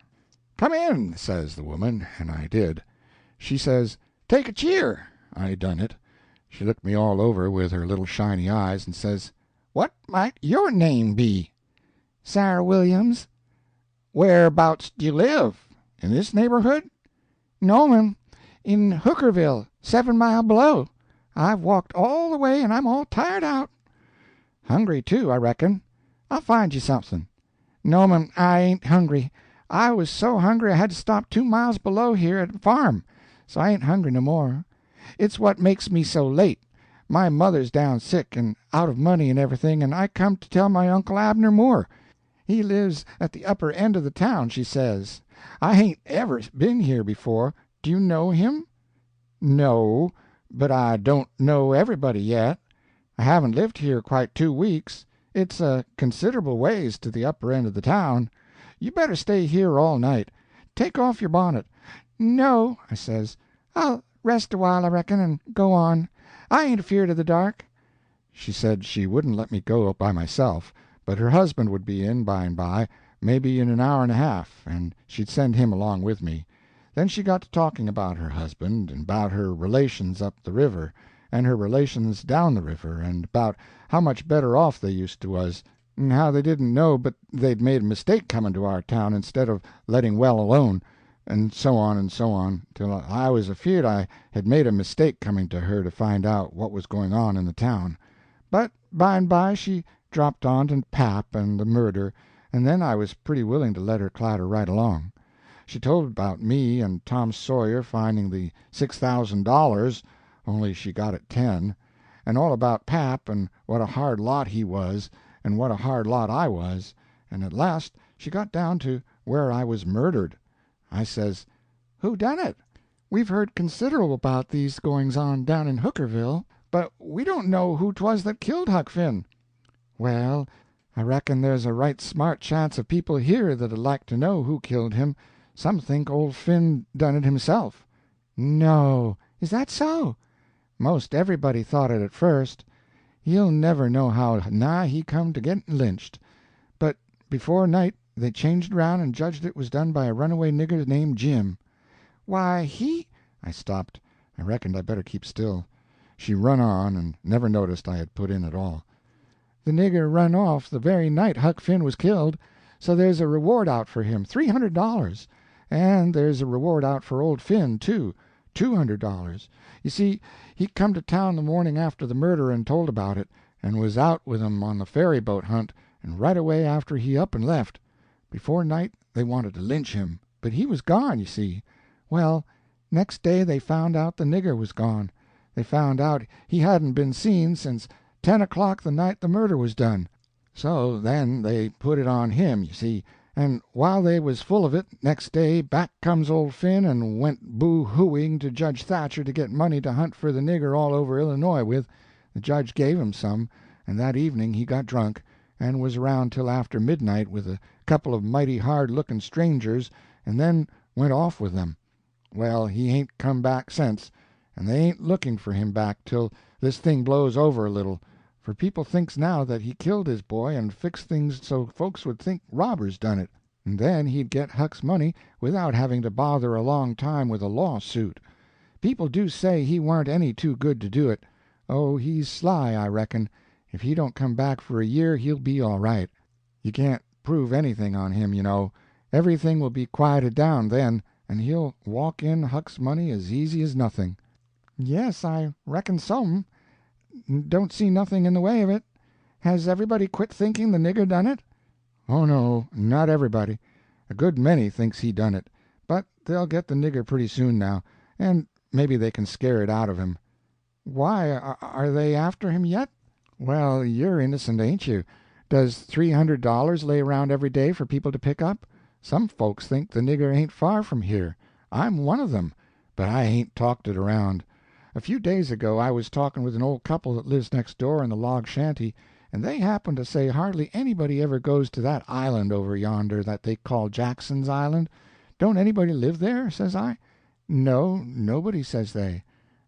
"Come in," says the woman, and I did. She says, "Take a cheer." I done it. She looked me all over with her little shiny eyes, and says, "What might your name be?" "Sarah Williams." "Whereabouts do you live? In this neighborhood?" "No, in Hookerville, 7 mile below. I've walked all the way, and I'm all tired out." "Hungry, too, I reckon. I'll find you something." "No, I ain't hungry. I was so hungry I had to stop 2 miles below here at the farm, so I ain't hungry no more. It's what makes me so late. My mother's down sick and out of money and everything, and I come to tell my Uncle Abner Moore. He lives at the upper end of the town, she says. I hain't ever been here before. Do you know him?" "No, but I don't know everybody yet. I haven't lived here quite 2 weeks. It's a considerable ways to the upper end of the town. You better stay here all night. Take off your bonnet." "No," I says, "I'll rest a while, I reckon, and go on. I ain't afeard of the dark." She said she wouldn't let me go by myself, but her husband would be in by and by, maybe in an hour and a half, and she'd send him along with me. Then she got to talking about her husband, and about her relations up the river, and her relations down the river, and about how much better off they used to was, and how they didn't know but they'd made a mistake coming to our town instead of letting well alone, and so on, till I was afeard I had made a mistake coming to her to find out what was going on in the town. But by and by she dropped on to pap and the murder, and then I was pretty willing to let her clatter right along. She told about me and Tom Sawyer finding the $6,000, only she got it 10, and all about pap, and what a hard lot he was, and what a hard lot I was, and at last she got down to where I was murdered. I says, "Who done it? We've heard considerable about these goings-on down in Hookerville, but we don't know who 'twas that killed Huck Finn." "Well, I reckon there's a right smart chance of people here that'd like to know who killed him. Some think old Finn done it himself." "No, is that so?" "Most everybody thought it at first. You'll never know how nigh he come to getting lynched. But before night they changed around and judged it was done by a runaway nigger named Jim." "Why, he—" I stopped. I reckoned I better keep still. She run on, and never noticed I had put in at all. "The nigger run off the very night Huck Finn was killed, so there's a reward out for him, $300. And there's a reward out for old Finn, too, $200. You see, he come to town the morning after the murder and told about it, and was out with 'em on the ferry boat hunt, and right away after he up and left. Before night they wanted to lynch him, but he was gone, you see. Well, next day they found out the nigger was gone. They found out he hadn't been seen since 10 o'clock the night the murder was done. So then they put it on him, you see, and while they was full of it, next day back comes old Finn and went boo-hooing to Judge Thatcher to get money to hunt for the nigger all over Illinois with. The judge gave him some, and that evening he got drunk, and was around till after midnight with a couple of mighty hard-looking strangers, and then went off with them. Well, he hain't come back since, and they ain't looking for him back till this thing blows over a little, for people thinks now that he killed his boy and fixed things so folks would think robbers done it, and then he'd get Huck's money without having to bother a long time with a lawsuit. People do say he warn't any too good to do it. Oh, he's sly, I reckon. If he don't come back for a year he'll be all right. You can't prove anything on him, you know. Everything will be quieted down then, and he'll walk in Huck's money as easy as nothing." "Yes, I reckon so. Don't see nothing in the way of it. Has everybody quit thinking the nigger done it?" "Oh, no, not everybody. A good many thinks he done it, but they'll get the nigger pretty soon now, and maybe they can scare it out of him." "Why, are they after him yet?" "Well, you're innocent, ain't you? Does $300 lay around every day for people to pick up? Some folks think the nigger ain't far from here. I'm one of them, but I ain't talked it around. A few days ago I was talking with an old couple that lives next door in the log shanty, and they happened to say hardly anybody ever goes to that island over yonder that they call Jackson's Island. Don't anybody live there, says I. No, nobody, says they.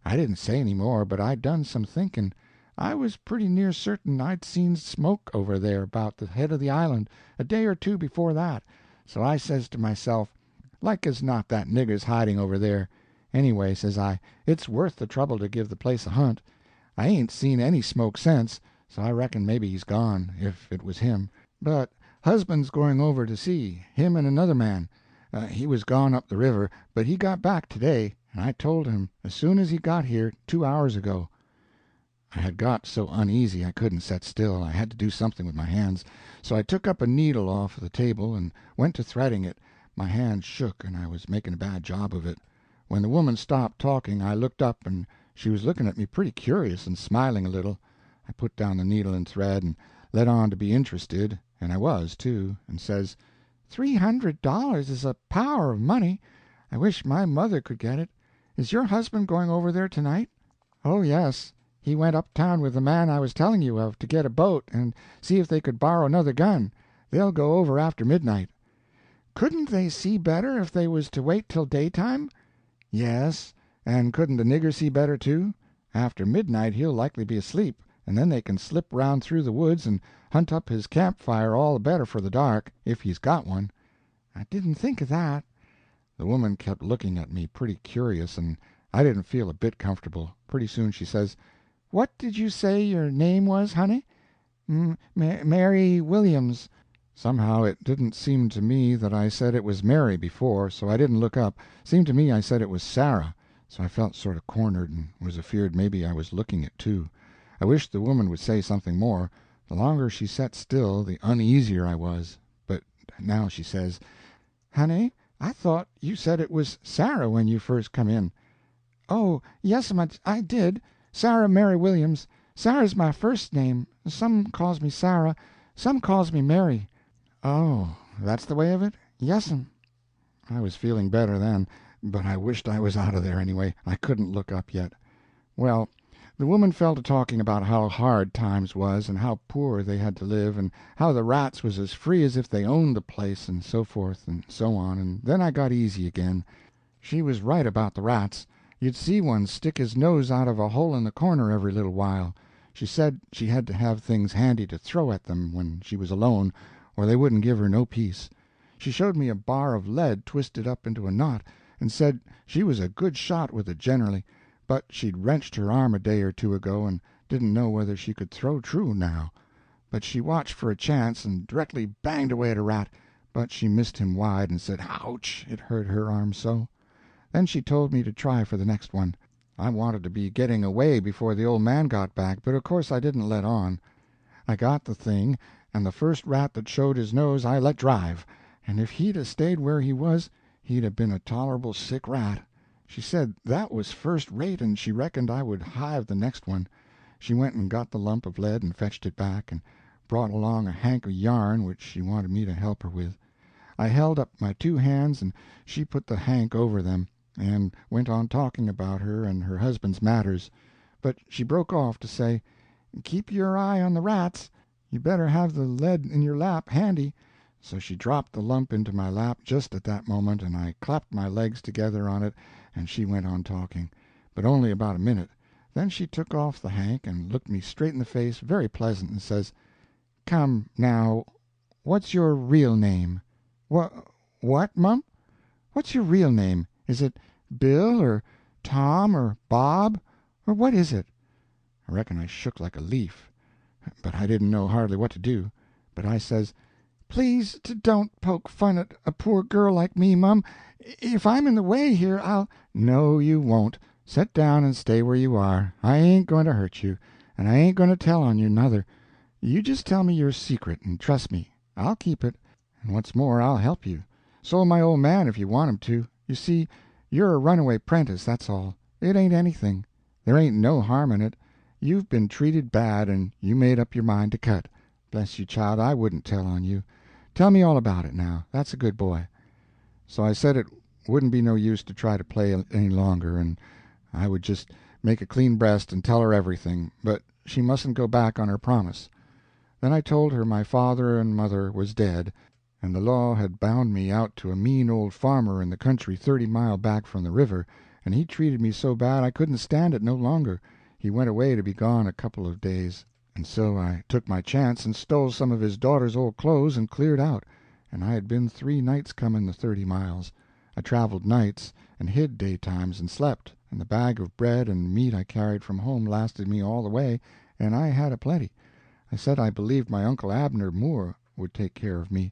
I didn't say any more, but I done some thinking. I was pretty near certain I'd seen smoke over there about the head of the island a day or two before that, so I says to myself, like as not that nigger's hiding over there. Anyway, says I, it's worth the trouble to give the place a hunt. I ain't seen any smoke since, so I reckon maybe he's gone, if it was him. But husband's going over to see, him and another man. He was gone up the river, but he got back today, and I told him as soon as he got here 2 hours ago." I had got so uneasy I couldn't set still. I had to do something with my hands, so I took up a needle off the table and went to threading it. My hand shook, and I was making a bad job of it. When the woman stopped talking I looked up, and she was looking at me pretty curious and smiling a little. I put down the needle and thread and let on to be interested, and I was, too, and says, $300 is a power of money. I wish my mother could get it. Is your husband going over there tonight?" "Oh, yes. He went uptown with the man I was telling you of to get a boat and see if they could borrow another gun. They'll go over after midnight." "Couldn't they see better if they was to wait till daytime?" "Yes, and couldn't the nigger see better, too? After midnight he'll likely be asleep, and then they can slip round through the woods and hunt up his campfire all the better for the dark, if he's got one." "I didn't think of that." The woman kept looking at me pretty curious, and I didn't feel a bit comfortable. Pretty soon she says, "What did you say your name was, honey?" Mary Williams." Somehow it didn't seem to me that I said it was Mary before, so I didn't look up. Seemed to me I said it was Sarah, so I felt sort of cornered and was afeard maybe I was looking it, too. I wished the woman would say something more. The longer she sat still, the uneasier I was. But now she says, "Honey, I thought you said it was Sarah when you first come in." "Oh, yes'm, I did. Sarah Mary Williams. Sarah's my first name. Some calls me Sarah, some calls me Mary." "Oh, that's the way of it?" "Yes'm." I was feeling better then, but I wished I was out of there anyway. I couldn't look up yet. Well, the woman fell to talking about how hard times was, and how poor they had to live, and how the rats was as free as if they owned the place, and so forth and so on, and then I got easy again. She was right about the rats. You'd see one stick his nose out of a hole in the corner every little while. She said she had to have things handy to throw at them when she was alone, or they wouldn't give her no peace. She showed me a bar of lead twisted up into a knot, and said she was a good shot with it generally, but she'd wrenched her arm a day or two ago and didn't know whether she could throw true now. But she watched for a chance and directly banged away at a rat, but she missed him wide and said, "Ouch!" it hurt her arm so. Then she told me to try for the next one. I wanted to be getting away before the old man got back, but of course I didn't let on. I got the thing, and the first rat that showed his nose I let drive, and if he'd 'a' stayed where he was he'd 'a' been a tolerable sick rat. She said that was first rate, and she reckoned I would hive the next one. She went and got the lump of lead and fetched it back, and brought along a hank of yarn which she wanted me to help her with. I held up my two hands, and she put the hank over them, and went on talking about her and her husband's matters. But she broke off to say, "Keep your eye on the rats. You better have the lead in your lap handy." So she dropped the lump into my lap just at that moment, and I clapped my legs together on it, and she went on talking. but only about a minute. Then she took off the hank and looked me straight in the face, very pleasant, and says, "Come, now, what's your real name?" "What, mum? What's your real name? Is it Bill, or Tom, or Bob, or what is it?" I reckon I shook like a leaf, but I didn't know hardly what to do. But I says, "Please to don't poke fun at a poor girl like me, mum. If I'm in the way here, I'll—" "No, you won't. Set down and stay where you are. I ain't going to hurt you, and I ain't going to tell on you, nuther. You just tell me your secret, and trust me. I'll keep it, and what's more, I'll help you. So'll my old man if you want him to. You see, you're a runaway 'prentice, that's all. It ain't anything. There ain't no harm in it. You've been treated bad, and you made up your mind to cut. Bless you, child, I wouldn't tell on you. Tell me all about it now. That's a good boy." So I said it wouldn't be no use to try to play any longer, and I would just make a clean breast and tell her everything, but she mustn't go back on her promise. Then I told her my father and mother was dead, and the law had bound me out to a mean old farmer in the country 30 mile back from the river, and he treated me so bad I couldn't stand it no longer. He went away to be gone a couple of days, and so I took my chance and stole some of his daughter's old clothes and cleared out, and I had been 3 nights coming the 30 miles. I traveled nights, and hid daytimes, and slept, and the bag of bread and meat I carried from home lasted me all the way, and I had a plenty. I said I believed my Uncle Abner Moore would take care of me,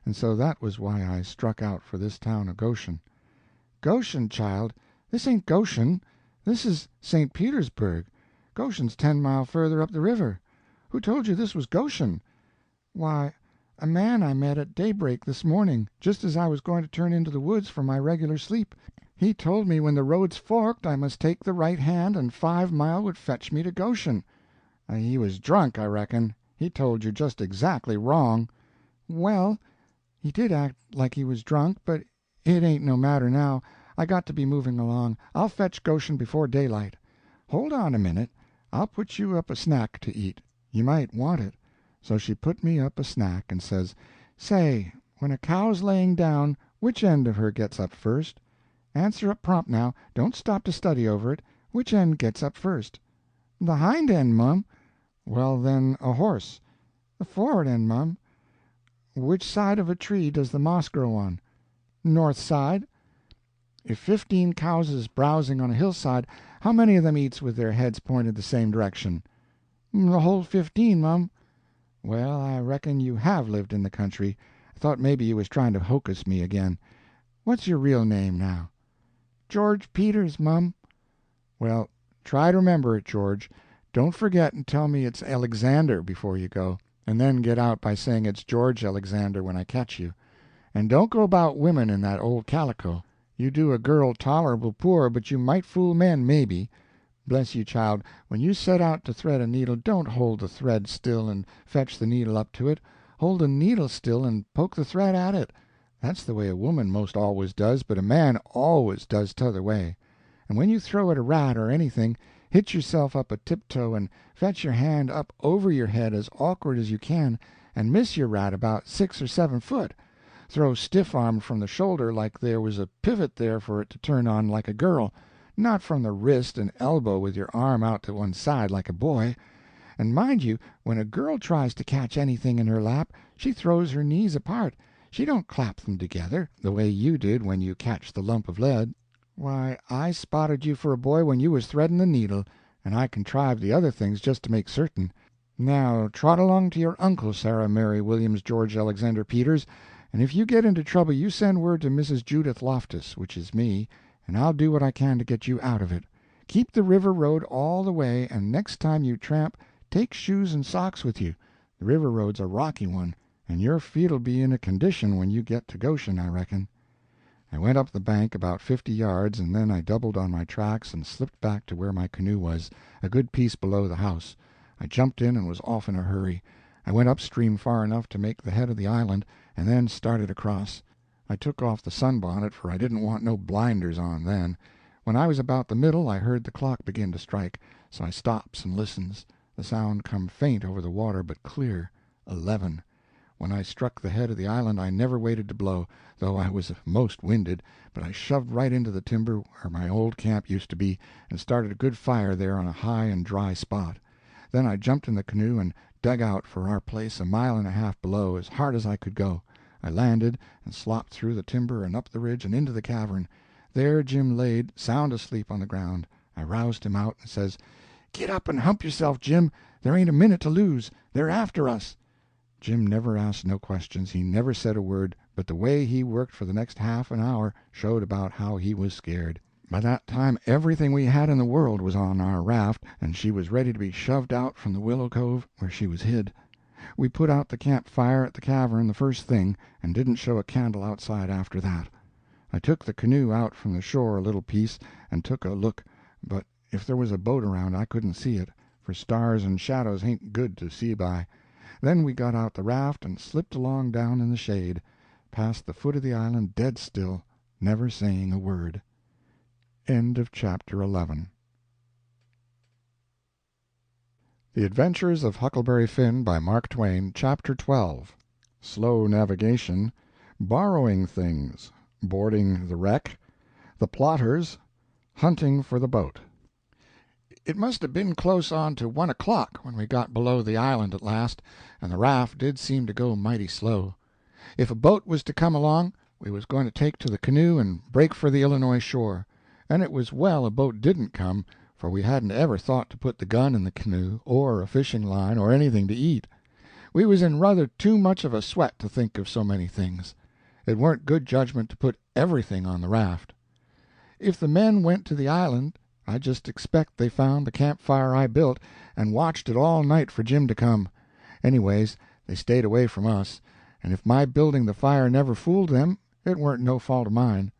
and so that was why I struck out for this town of Goshen. "Goshen, child? This ain't Goshen. This is St. Petersburg. Goshen's 10 mile further up the river. Who told you this was Goshen?" "Why, a man I met at daybreak this morning, just as I was going to turn into the woods for my regular sleep. He told me when the roads forked I must take the right hand, and 5 mile would fetch me to Goshen." "He was drunk, I reckon. He told you just exactly wrong." "Well, he did act like he was drunk, but it ain't no matter now. I got to be moving along. I'll fetch Goshen before daylight. Hold on a minute. I'll put you up a snack to eat. You might want it." So she put me up a snack, and says, "Say, when a cow's laying down, which end of her gets up first? Answer up prompt now. Don't stop to study over it. Which end gets up first?" "The hind end, mum." "Well, then, a horse." "The forward end, mum." "Which side of a tree does the moss grow on?" "North side." "If 15 cows is browsing on a hillside, how many of them eats with their heads pointed the same direction?" "The whole 15, mum." "Well, I reckon you have lived in the country. I thought maybe you was trying to hocus me again. What's your real name, now?" "George Peters, mum." "Well, try to remember it, George. Don't forget and tell me it's Alexander before you go, and then get out by saying it's George Alexander when I catch you. And don't go about women in that old calico. You do a girl tolerable poor, but you might fool men, maybe. Bless you, child, when you set out to thread a needle, don't hold the thread still and fetch the needle up to it. Hold the needle still and poke the thread at it. That's the way a woman most always does, but a man always does t'other way. And when you throw at a rat or anything, hitch yourself up a tiptoe and fetch your hand up over your head as awkward as you can, and miss your rat about 6 or 7 foot. Throw stiff-armed from the shoulder like there was a pivot there for it to turn on like a girl, not from the wrist and elbow with your arm out to one side like a boy. And mind you, when a girl tries to catch anything in her lap, she throws her knees apart. She don't clap them together, the way you did when you catched the lump of lead. Why, I spotted you for a boy when you was threading the needle, and I contrived the other things just to make certain. Now trot along to your uncle, Sarah Mary Williams George Alexander Peters, and if you get into trouble you send word to Mrs. Judith Loftus, which is me, and I'll do what I can to get you out of it. Keep the river road all the way, and next time you tramp, take shoes and socks with you. The river road's a rocky one, and your feet'll be in a condition when you get to Goshen, I reckon." I went up the bank about 50 yards, and then I doubled on my tracks and slipped back to where my canoe was, a good piece below the house. I jumped in and was off in a hurry. I went upstream far enough to make the head of the island, and then started across. I took off the sunbonnet, for I didn't want no blinders on then. When I was about the middle I heard the clock begin to strike, so I stops and listens. The sound come faint over the water, but clear. 11. When I struck the head of the island I never waited to blow, though I was most winded, but I shoved right into the timber where my old camp used to be, and started a good fire there on a high and dry spot. Then I jumped in the canoe and dug out for our place a mile and a half below, as hard as I could go. I landed, and slopped through the timber and up the ridge and into the cavern. There Jim laid, sound asleep on the ground. I roused him out, and says, "Get up and hump yourself, Jim. There ain't a minute to lose. They're after us." Jim never asked no questions, he never said a word, but the way he worked for the next half an hour showed about how he was scared. By that time everything we had in the world was on our raft, and she was ready to be shoved out from the willow cove where she was hid. We put out the camp fire at the cavern the first thing, and didn't show a candle outside after that. I took the canoe out from the shore a little piece and took a look, but if there was a boat around I couldn't see it, for stars and shadows ain't good to see by. Then we got out the raft and slipped along down in the shade, past the foot of the island dead still, never saying a word. End of chapter 11. The Adventures of Huckleberry Finn by Mark Twain, Chapter 12. Slow Navigation, Borrowing Things, Boarding the Wreck, The Plotters, Hunting for the Boat. It must have been close on to 1 o'clock when we got below the island at last, and the raft did seem to go mighty slow. If a boat was to come along, we was going to take to the canoe and break for the Illinois shore, and it was well a boat didn't come, for we hadn't ever thought to put the gun in the canoe, or a fishing line, or anything to eat. We was in rather too much of a sweat to think of so many things. It weren't good judgment to put everything on the raft. If the men went to the island, I just expect they found the campfire I built, and watched it all night for Jim to come. Anyways, they stayed away from us, and if my building the fire never fooled them, it weren't no fault of mine.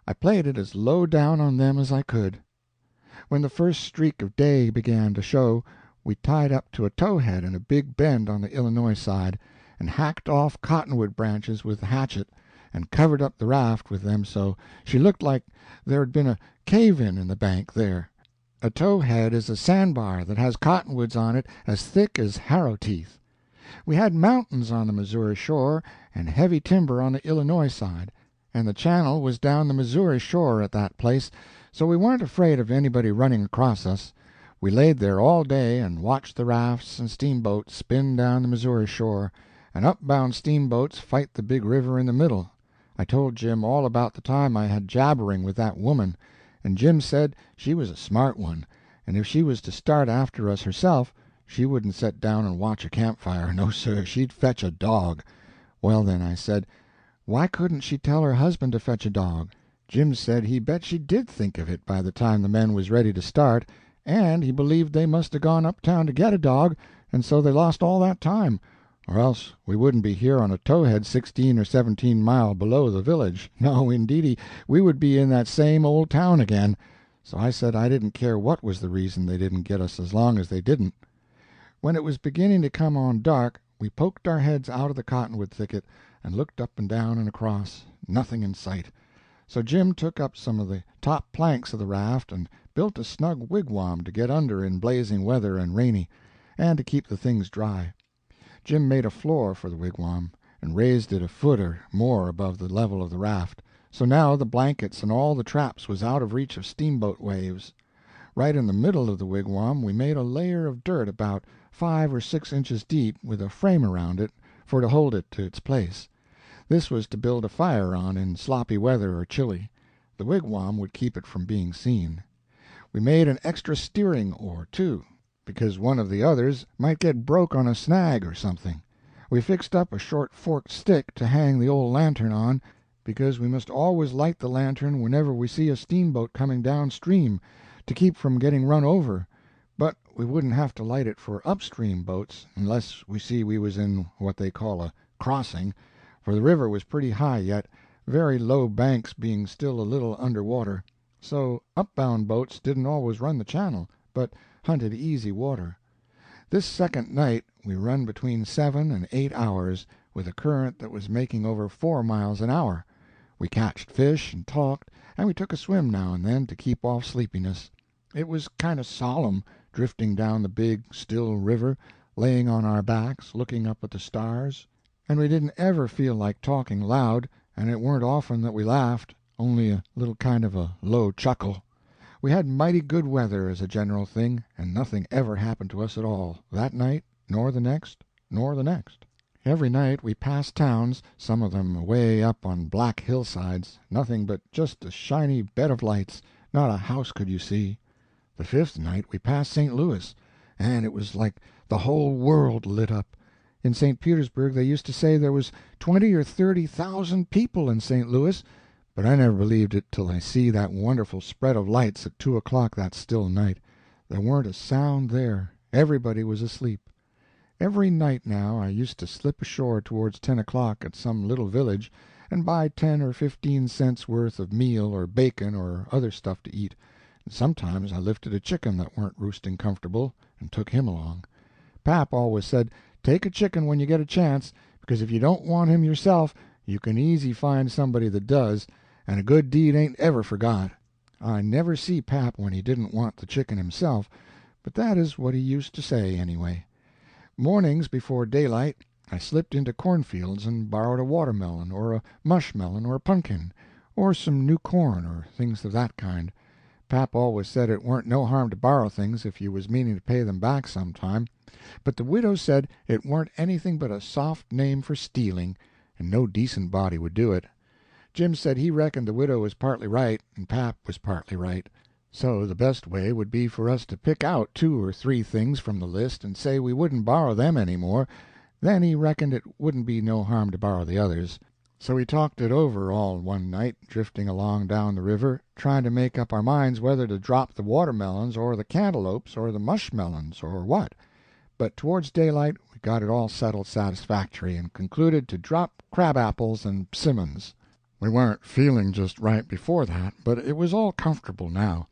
I played it as low down on them as I could. When the first streak of day began to show, we tied up to a towhead in a big bend on the Illinois side, and hacked off cottonwood branches with the hatchet, and covered up the raft with them so she looked like there'd been a cave-in the bank there. A towhead is a sandbar that has cottonwoods on it as thick as harrow teeth. We had mountains on the Missouri shore and heavy timber on the Illinois side, and the channel was down the Missouri shore at that place, so we weren't afraid of anybody running across us. We laid there all day and watched the rafts and steamboats spin down the Missouri shore, and upbound steamboats fight the big river in the middle. I told Jim all about the time I had jabbering with that woman, and Jim said she was a smart one, and if she was to start after us herself, she wouldn't set down and watch a campfire. No, sir, she'd fetch a dog. Well, then, I said, why couldn't she tell her husband to fetch a dog? Jim said he bet she did think of it by the time the men was ready to start, and he believed they must have gone uptown to get a dog, and so they lost all that time, or else we wouldn't be here on a towhead 16 or 17 mile below the village. No, indeedy, we would be in that same old town again. So I said I didn't care what was the reason they didn't get us as long as they didn't. When it was beginning to come on dark, we poked our heads out of the cottonwood thicket and looked up and down and across. Nothing in sight. So Jim took up some of the top planks of the raft and built a snug wigwam to get under in blazing weather and rainy, and to keep the things dry. Jim made a floor for the wigwam, and raised it a foot or more above the level of the raft, so now the blankets and all the traps was out of reach of steamboat waves. Right in the middle of the wigwam we made a layer of dirt about 5 or 6 inches deep, with a frame around it for to hold it to its place. This was to build a fire on in sloppy weather or chilly. The wigwam would keep it from being seen. We made an extra steering oar, too, because one of the others might get broke on a snag or something. We fixed up a short forked stick to hang the old lantern on, because we must always light the lantern whenever we see a steamboat coming downstream, to keep from getting run over, but we wouldn't have to light it for upstream boats unless we see we was in what they call a crossing, for the river was pretty high yet, very low banks being still a little under water, so upbound boats didn't always run the channel, but hunted easy water. This second night we run between 7 and 8 hours, with a current that was making over 4 miles an hour. We catched fish and talked, and we took a swim now and then to keep off sleepiness. It was kind of solemn, drifting down the big, still river, laying on our backs, looking up at the stars. and we didn't ever feel like talking loud, and it weren't often that we laughed, only a little kind of a low chuckle. We had mighty good weather as a general thing, and nothing ever happened to us at all, that night, nor the next, nor the next. Every night we passed towns, some of them away up on black hillsides, nothing but just a shiny bed of lights, not a house could you see. The fifth night we passed St. Louis, and it was like the whole world lit up. In St. Petersburg they used to say there was 20 or 30,000 people in St. Louis, but I never believed it till I see that wonderful spread of lights at 2 o'clock that still night. There weren't a sound there. Everybody was asleep. Every night now I used to slip ashore towards 10 o'clock at some little village and buy 10 or 15 cents worth of meal or bacon or other stuff to eat, and sometimes I lifted a chicken that weren't roosting comfortable and took him along. Pap always said, take a chicken when you get a chance, because if you don't want him yourself you can easy find somebody that does, and a good deed ain't ever forgot. I never see Pap when he didn't want the chicken himself, but that is what he used to say anyway. Mornings before daylight I slipped into cornfields and borrowed a watermelon or a mushmelon or a pumpkin, or some new corn or things of that kind. Pap always said it weren't no harm to borrow things if you was meaning to pay them back some time, but the widow said it weren't anything but a soft name for stealing, and no decent body would do it. Jim said he reckoned the widow was partly right and Pap was partly right, so the best way would be for us to pick out 2 or 3 things from the list and say we wouldn't borrow them any more. Then he reckoned it wouldn't be no harm to borrow the others. So we talked it over all one night, drifting along down the river, trying to make up our minds whether to drop the watermelons or the cantaloupes or the mushmelons or what. But towards daylight we got it all settled satisfactory, and concluded to drop crabapples and simmons. We weren't feeling just right before that, but it was all comfortable now.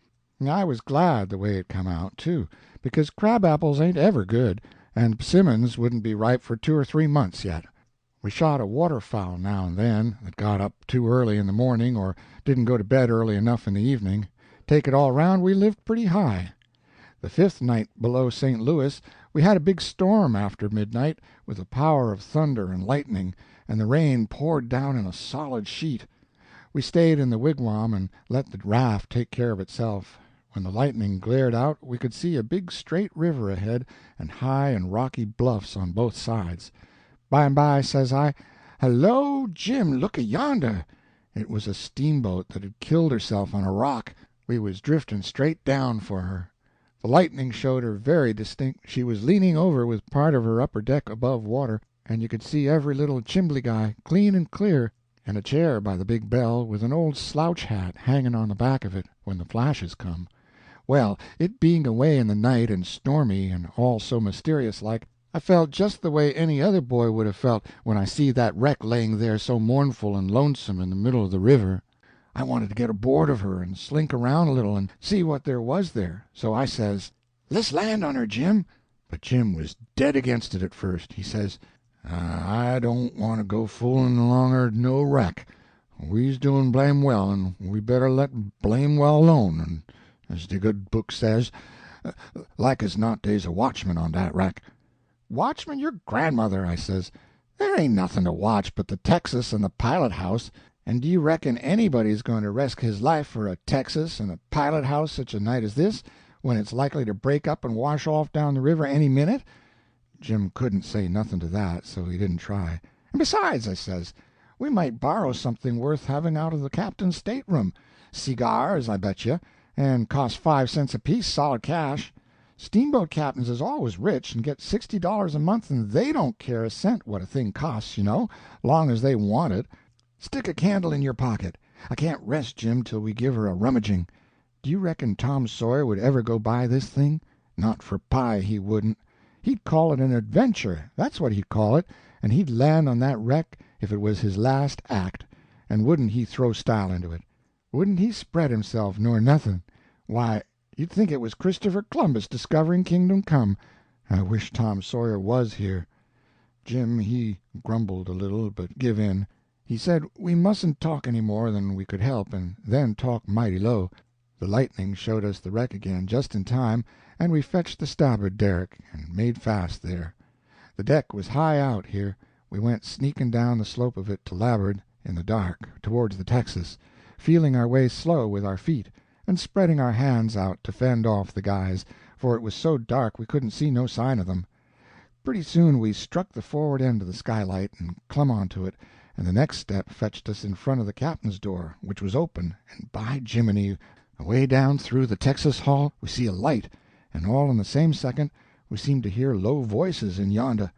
I was glad the way it come out, too, because crabapples ain't ever good, and simmons wouldn't be ripe for 2 or 3 months yet. We shot a waterfowl now and then that got up too early in the morning or didn't go to bed early enough in the evening. Take it all round, we lived pretty high. The fifth night below St. Louis we had a big storm after midnight, with a power of thunder and lightning, and the rain poured down in a solid sheet. We stayed in the wigwam and let the raft take care of itself. When the lightning glared out we could see a big straight river ahead, and high and rocky bluffs on both sides. By and by says I, "Hello, Jim, look yonder." It was a steamboat that had killed herself on a rock. We was drifting straight down for her. The lightning showed her very distinct. She was leaning over with part of her upper deck above water, and you could see every little chimbly guy, clean and clear, and a chair by the big bell with an old slouch hat hanging on the back of it when the flashes come. Well, it being away in the night and stormy and all so mysterious like, I felt just the way any other boy would have felt when I see that wreck laying there so mournful and lonesome in the middle of the river. I wanted to get aboard of her and slink around a little and see what there was there, so I says, "Let's land on her, Jim." But Jim was dead against it at first. He says, "I don't want to go fooling along her no wreck. We's doing blame well, and we better let blame well alone, and as the good book says, like as not dey's a watchman on that wreck." "Watchman your grandmother," I says. "There ain't nothing to watch but the Texas and the pilot-house, and do you reckon anybody's going to resk his life for a Texas and a pilot-house such a night as this, when it's likely to break up and wash off down the river any minute?" Jim couldn't say nothing to that, so he didn't try. "And besides," I says, "we might borrow something worth having out of the captain's stateroom. Cigars, I bet you, and cost 5 cents apiece solid cash. Steamboat captains is always rich and get $60 a month, and they don't care a cent what a thing costs, you know, long as they want it. Stick a candle in your pocket. I can't rest, Jim, till we give her a rummaging. Do you reckon Tom Sawyer would ever go buy this thing? Not for pie he wouldn't. He'd call it an adventure, that's what he'd call it, and he'd land on that wreck if it was his last act, and wouldn't he throw style into it. Wouldn't he spread himself nor nothing. Why, you'd think it was Christopher Columbus discovering Kingdom Come. I wish Tom Sawyer was here." Jim, he grumbled a little, but give in. He said we mustn't talk any more than we could help, and then talk mighty low. The lightning showed us the wreck again just in time, and we fetched the starboard derrick and made fast there. The deck was high out here. We went sneaking down the slope of it to labboard, in the dark, towards the Texas, feeling our way slow with our feet, and spreading our hands out to fend off the guys, for it was so dark we couldn't see no sign of them. Pretty soon we struck the forward end of the skylight and clumb onto it, and the next step fetched us in front of the captain's door, which was open, and by Jiminy, away down through the Texas hall we see a light, and all in the same second we seemed to hear low voices in yonder.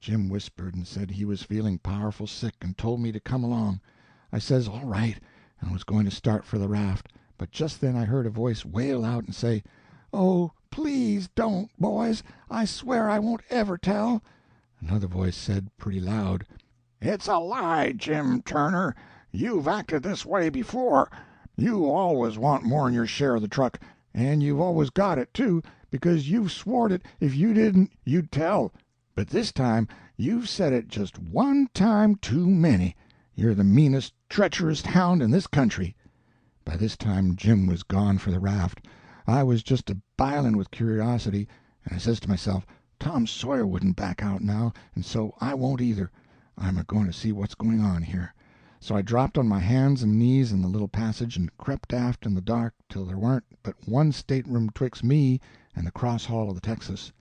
Jim whispered and said he was feeling powerful sick, and told me to come along. I says all right, and was going to start for the raft, but just then I heard a voice wail out and say, "Oh, please don't, boys, I swear I won't ever tell." Another voice said, pretty loud, "It's a lie, Jim Turner. You've acted this way before. You always want more'n your share of the truck, and you've always got it, too, because you've swored it if you didn't you'd tell. But this time you've said it just one time too many. You're the meanest, treacherous hound in this country." By this time Jim was gone for the raft. I was just a-bilin' with curiosity, and I says to myself, Tom Sawyer wouldn't back out now, and so I won't either. I'm a-going to see what's going on here. So I dropped on my hands and knees in the little passage and crept aft in the dark till there warn't but one stateroom 'twixt me and the cross hall of the Texas.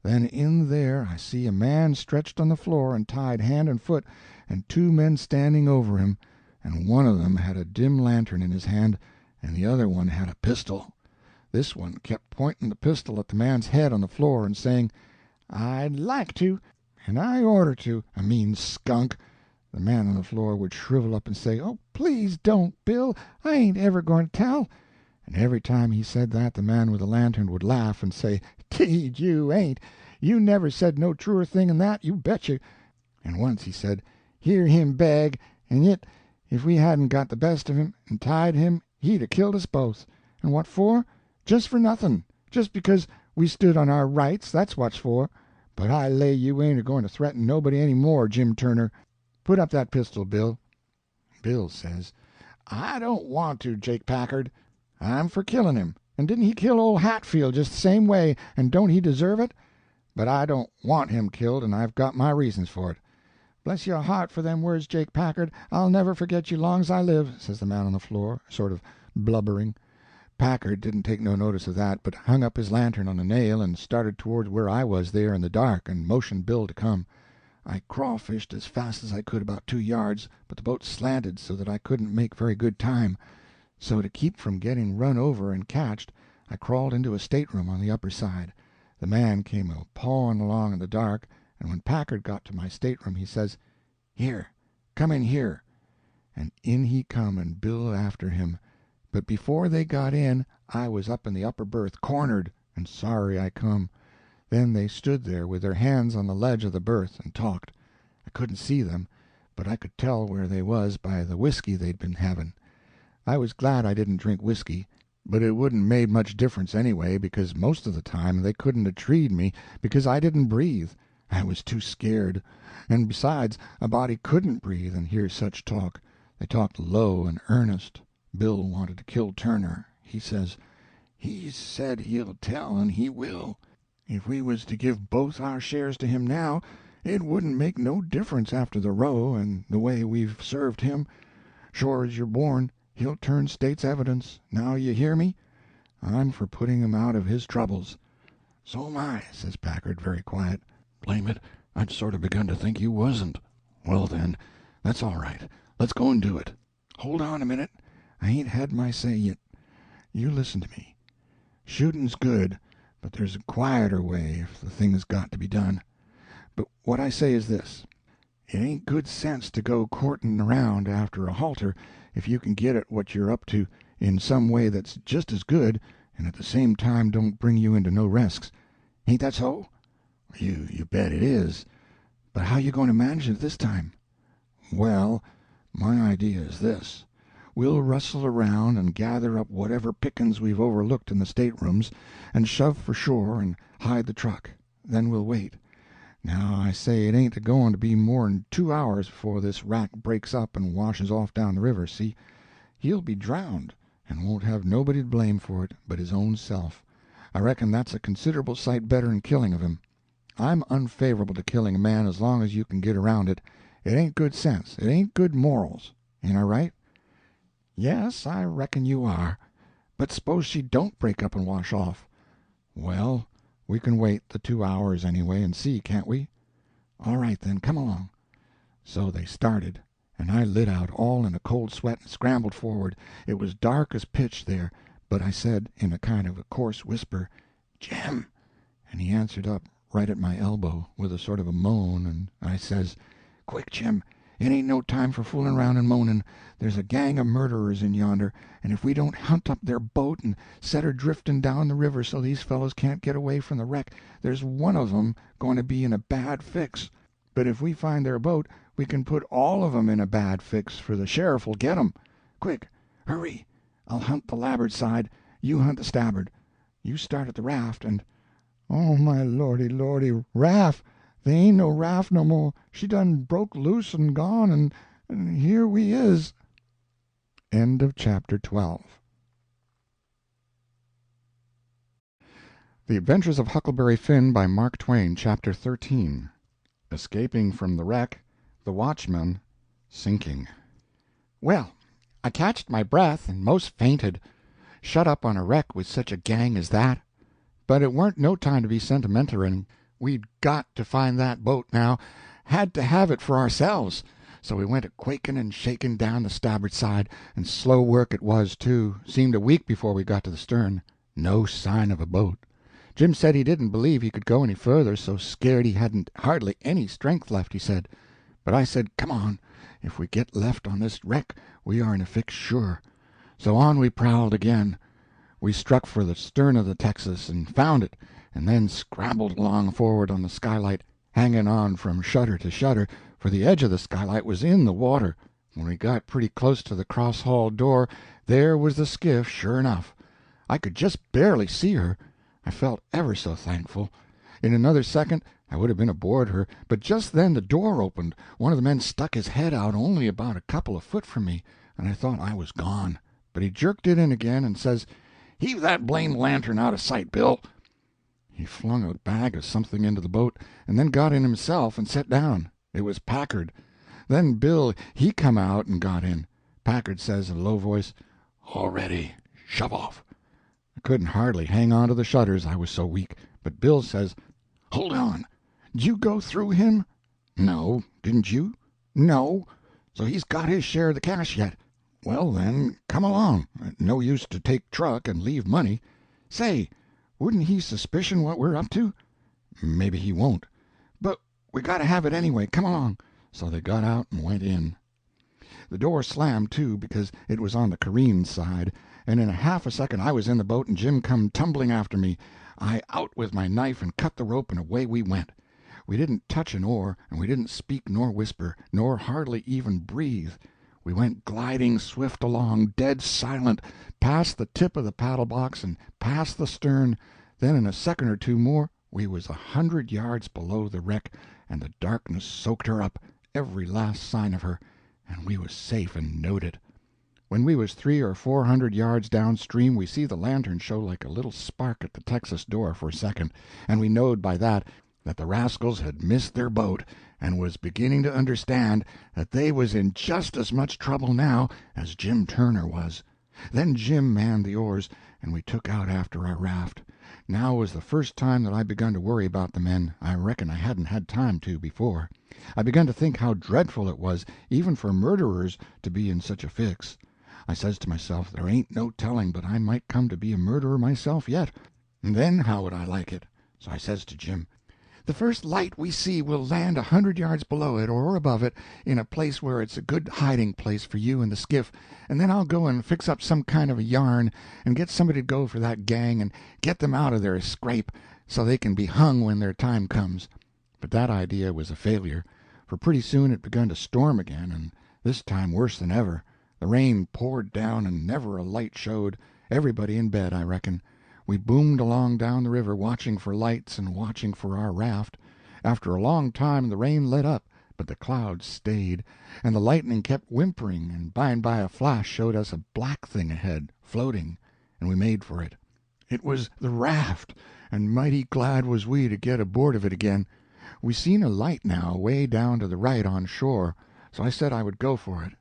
Then in there I see a man stretched on the floor and tied hand and foot, and two men standing over him, and one of them had a dim lantern in his hand, and the other one had a pistol. This one kept pointing the pistol at the man's head on the floor and saying, "I'd like to, and I orter to, a mean skunk." The man on the floor would shrivel up and say, "Oh, please don't, Bill, I ain't ever going to tell." And every time he said that the man with the lantern would laugh and say, "'Deed you ain't. You never said no truer thing than that, you betcha." And once he said, "Hear him beg, and yit, if we hadn't got the best of him and tied him he'd 'a' killed us both. And what for? Just for nothing. Just because we stood on our rights, that's what's for. But I lay you ain't a-going to threaten nobody any more, Jim Turner. Put up that pistol, Bill." Bill says, "I don't want to, Jake Packard. I'm for killing him, and didn't he kill old Hatfield just the same way, and don't he deserve it? But I don't want him killed, and I've got my reasons for it." "Bless your heart for them words, Jake Packard, I'll never forget you long's I live," says the man on the floor, sort of blubbering. Packard didn't take no notice of that, but hung up his lantern on a nail and started toward where I was there in the dark, and motioned Bill to come. I crawfished as fast as I could about 2 yards, but the boat slanted so that I couldn't make very good time. So to keep from getting run over and catched, I crawled into a stateroom on the upper side. The man came a-pawing along in the dark, and when Packard got to my stateroom he says, "Here, come in here." And in he come, and Bill after him. But before they got in I was up in the upper berth, cornered, and sorry I come. Then they stood there with their hands on the ledge of the berth and talked. I couldn't see them, but I could tell where they was by the whiskey they'd been having. I was glad I didn't drink whiskey, but it wouldn't made much difference anyway, because most of the time they couldn't 'a' treed me because I didn't breathe. I was too scared. And besides, a body couldn't breathe and hear such talk. They talked low and earnest. Bill wanted to kill Turner. He says, "He said he'll tell, and he will. If we was to give both our shares to him now, it wouldn't make no difference after the row and the way we've served him. Sure as you're born, he'll turn state's evidence. Now you hear me? I'm for putting him out of his troubles." "So am I," says Packard, very quiet. "Blame it, I'd sort of begun to think you wasn't." "Well, then, that's all right. Let's go and do it." "Hold on a minute. I ain't had my say yet. You listen to me. Shooting's good, but there's a quieter way if the thing's got to be done. But what I say is this. It ain't good sense to go courting around after a halter if you can get at what you're up to in some way that's just as good and at the same time don't bring you into no risks. Ain't that so?" You bet it is. But how you going to manage it this time?" "Well, my idea is this. We'll rustle around and gather up whatever pickings we've overlooked in the staterooms, and shove for shore and hide the truck. Then we'll wait. Now I say it ain't a-going to be more'n 2 hours before this wrack breaks up and washes off down the river, see? He'll be drowned, and won't have nobody to blame for it but his own self. I reckon that's a considerable sight better'n killing of him. I'm unfavorable to killing a man as long as you can get around it. It ain't good sense. It ain't good morals. Ain't I right?" "Yes, I reckon you are. But suppose she don't break up and wash off?" "Well, we can wait the 2 hours anyway, and see, can't we?" "All right, then, come along." So they started, and I lit out all in a cold sweat and scrambled forward. It was dark as pitch there, but I said, in a kind of a coarse whisper, "Jim," and he answered up right at my elbow, with a sort of a moan, and I says, "Quick, Jim, it ain't no time for fooling around and moaning. There's a gang of murderers in yonder, and if we don't hunt up their boat and set her drifting down the river so these fellows can't get away from the wreck, there's one of 'em going to be in a bad fix. But if we find their boat, we can put all of 'em in a bad fix, for the sheriff will get 'em. Quick, hurry! I'll hunt the larboard side, you hunt the starboard. You start at the raft, and—" "Oh, my lordy, lordy, raft! They ain't no raft no more. She done broke loose and gone, and here we is." End of chapter 12. The Adventures of Huckleberry Finn by Mark Twain, Chapter 13. Escaping from the wreck, the watchman, sinking. Well, I catched my breath and most fainted. Shut up on a wreck with such a gang as that. But it weren't no time to be sentimentering. We'd got to find that boat now, had to have it for ourselves. So we went a quaking and shaking down the starboard side, and slow work it was, too. Seemed a week before we got to the stern. No sign of a boat. Jim said he didn't believe he could go any further, so scared he hadn't hardly any strength left, he said. But I said, come on, if we get left on this wreck we are in a fix sure. So on we prowled again. We struck for the stern of the Texas, and found it, and then scrambled along forward on the skylight, hanging on from shutter to shutter, for the edge of the skylight was in the water. When we got pretty close to the cross-hall door, there was the skiff, sure enough. I could just barely see her. I felt ever so thankful. In another second I would have been aboard her, but just then the door opened. One of the men stuck his head out only about a couple of foot from me, and I thought I was gone. But he jerked it in again and says, "Heave that blamed lantern out of sight, Bill." He flung a bag of something into the boat, and then got in himself and sat down. It was Packard. Then Bill, he come out and got in. Packard says in a low voice, "All ready. Shove off." I couldn't hardly hang on to the shutters, I was so weak. But Bill says, "Hold on. Did you go through him?" "No. Didn't you?" "No. So he's got his share of the cash yet." "Well, then, come along. No use to take truck and leave money. Say, wouldn't he suspicion what we're up to?" "Maybe he won't." "But we got to have it anyway. Come along." So they got out and went in. The door slammed to, because it was on the careen side, and in a half a second I was in the boat and Jim come tumbling after me. I out with my knife and cut the rope, and away we went. We didn't touch an oar, and we didn't speak nor whisper, nor hardly even breathe. We went gliding swift along, dead silent, past the tip of the paddle box and past the stern. Then in a second or two more we was 100 yards below the wreck, and the darkness soaked her up, every last sign of her, and we was safe and knowed it. When we was 300 or 400 yards downstream we see the lantern show like a little spark at the Texas door for a second, and we knowed by that the rascals had missed their boat, and was beginning to understand that they was in just as much trouble now as Jim Turner was. Then Jim manned the oars, and we took out after our raft. Now was the first time that I begun to worry about the men. I reckon I hadn't had time to before. I begun to think how dreadful it was, even for murderers, to be in such a fix. I says to myself, there ain't no telling but I might come to be a murderer myself yet, and then how would I like it? So I says to Jim, "The first light we see we'll land 100 yards below it or above it, in a place where it's a good hiding place for you and the skiff, and then I'll go and fix up some kind of a yarn, and get somebody to go for that gang, and get them out of their scrape, so they can be hung when their time comes." But that idea was a failure, for pretty soon it begun to storm again, and this time worse than ever. The rain poured down, and never a light showed. Everybody in bed, I reckon. We boomed along down the river, watching for lights and watching for our raft. After a long time the rain let up, but the clouds stayed, and the lightning kept whimpering, and by a flash showed us a black thing ahead, floating, and we made for it. It was the raft, and mighty glad was we to get aboard of it again. We seen a light now way down to the right on shore, so I said I would go for it.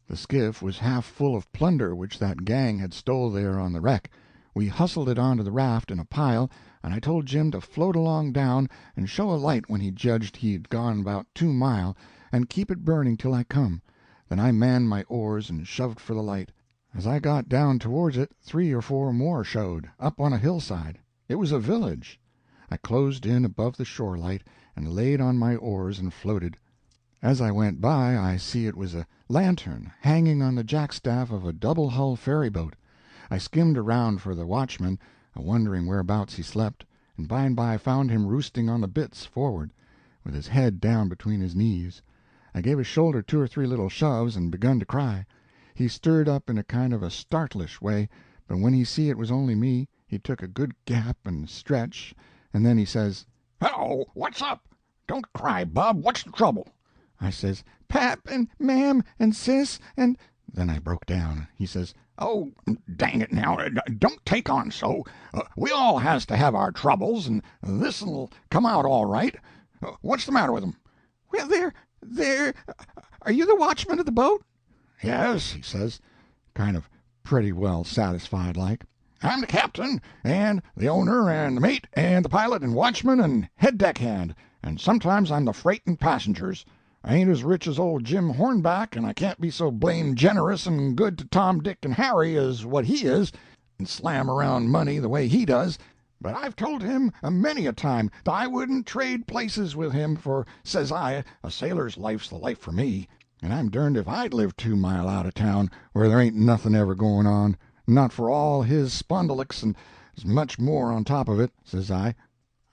The skiff was half full of plunder which that gang had stole there on the wreck. We hustled it onto the raft in a pile, and I told Jim to float along down and show a light when he judged he'd gone about 2 mile, and keep it burning till I come. Then I manned my oars and shoved for the light. As I got down towards it, 3 or 4 more showed, up on a hillside. It was a village. I closed in above the shore light, and laid on my oars and floated. As I went by, I see it was a lantern hanging on the jackstaff of a double-hull ferryboat. I skimmed around for the watchman, a-wondering whereabouts he slept, and by and by found him roosting on the bitts forward, with his head down between his knees. I gave his shoulder 2 or 3 little shoves, and begun to cry. He stirred up in a kind of a startlish way, but when he see it was only me, he took a good gap and stretch, and then he says, "Hello, what's up? Don't cry, bub. What's the trouble?" I says, "Pap and Mam and Sis and—" Then I broke down. He says, "Oh, dang it now, don't take on so. We all has to have our troubles, and this'll come out all right. What's the matter with 'em?" "Well, they're—are you the watchman of the boat?" "Yes," he says, kind of pretty well satisfied like. "I'm the captain, and the owner, and the mate, and the pilot, and watchman, and head deck hand, and sometimes I'm the freight and passengers. I ain't as rich as old Jim Hornback, and I can't be so blamed generous and good to Tom, Dick, and Harry as what he is, and slam around money the way he does, but I've told him many a time that I wouldn't trade places with him, for, says I, a sailor's life's the life for me, and I'm derned if I'd live 2 mile out of town, where there ain't nothing ever going on, not for all his spondulicks and as much more on top of it," says I.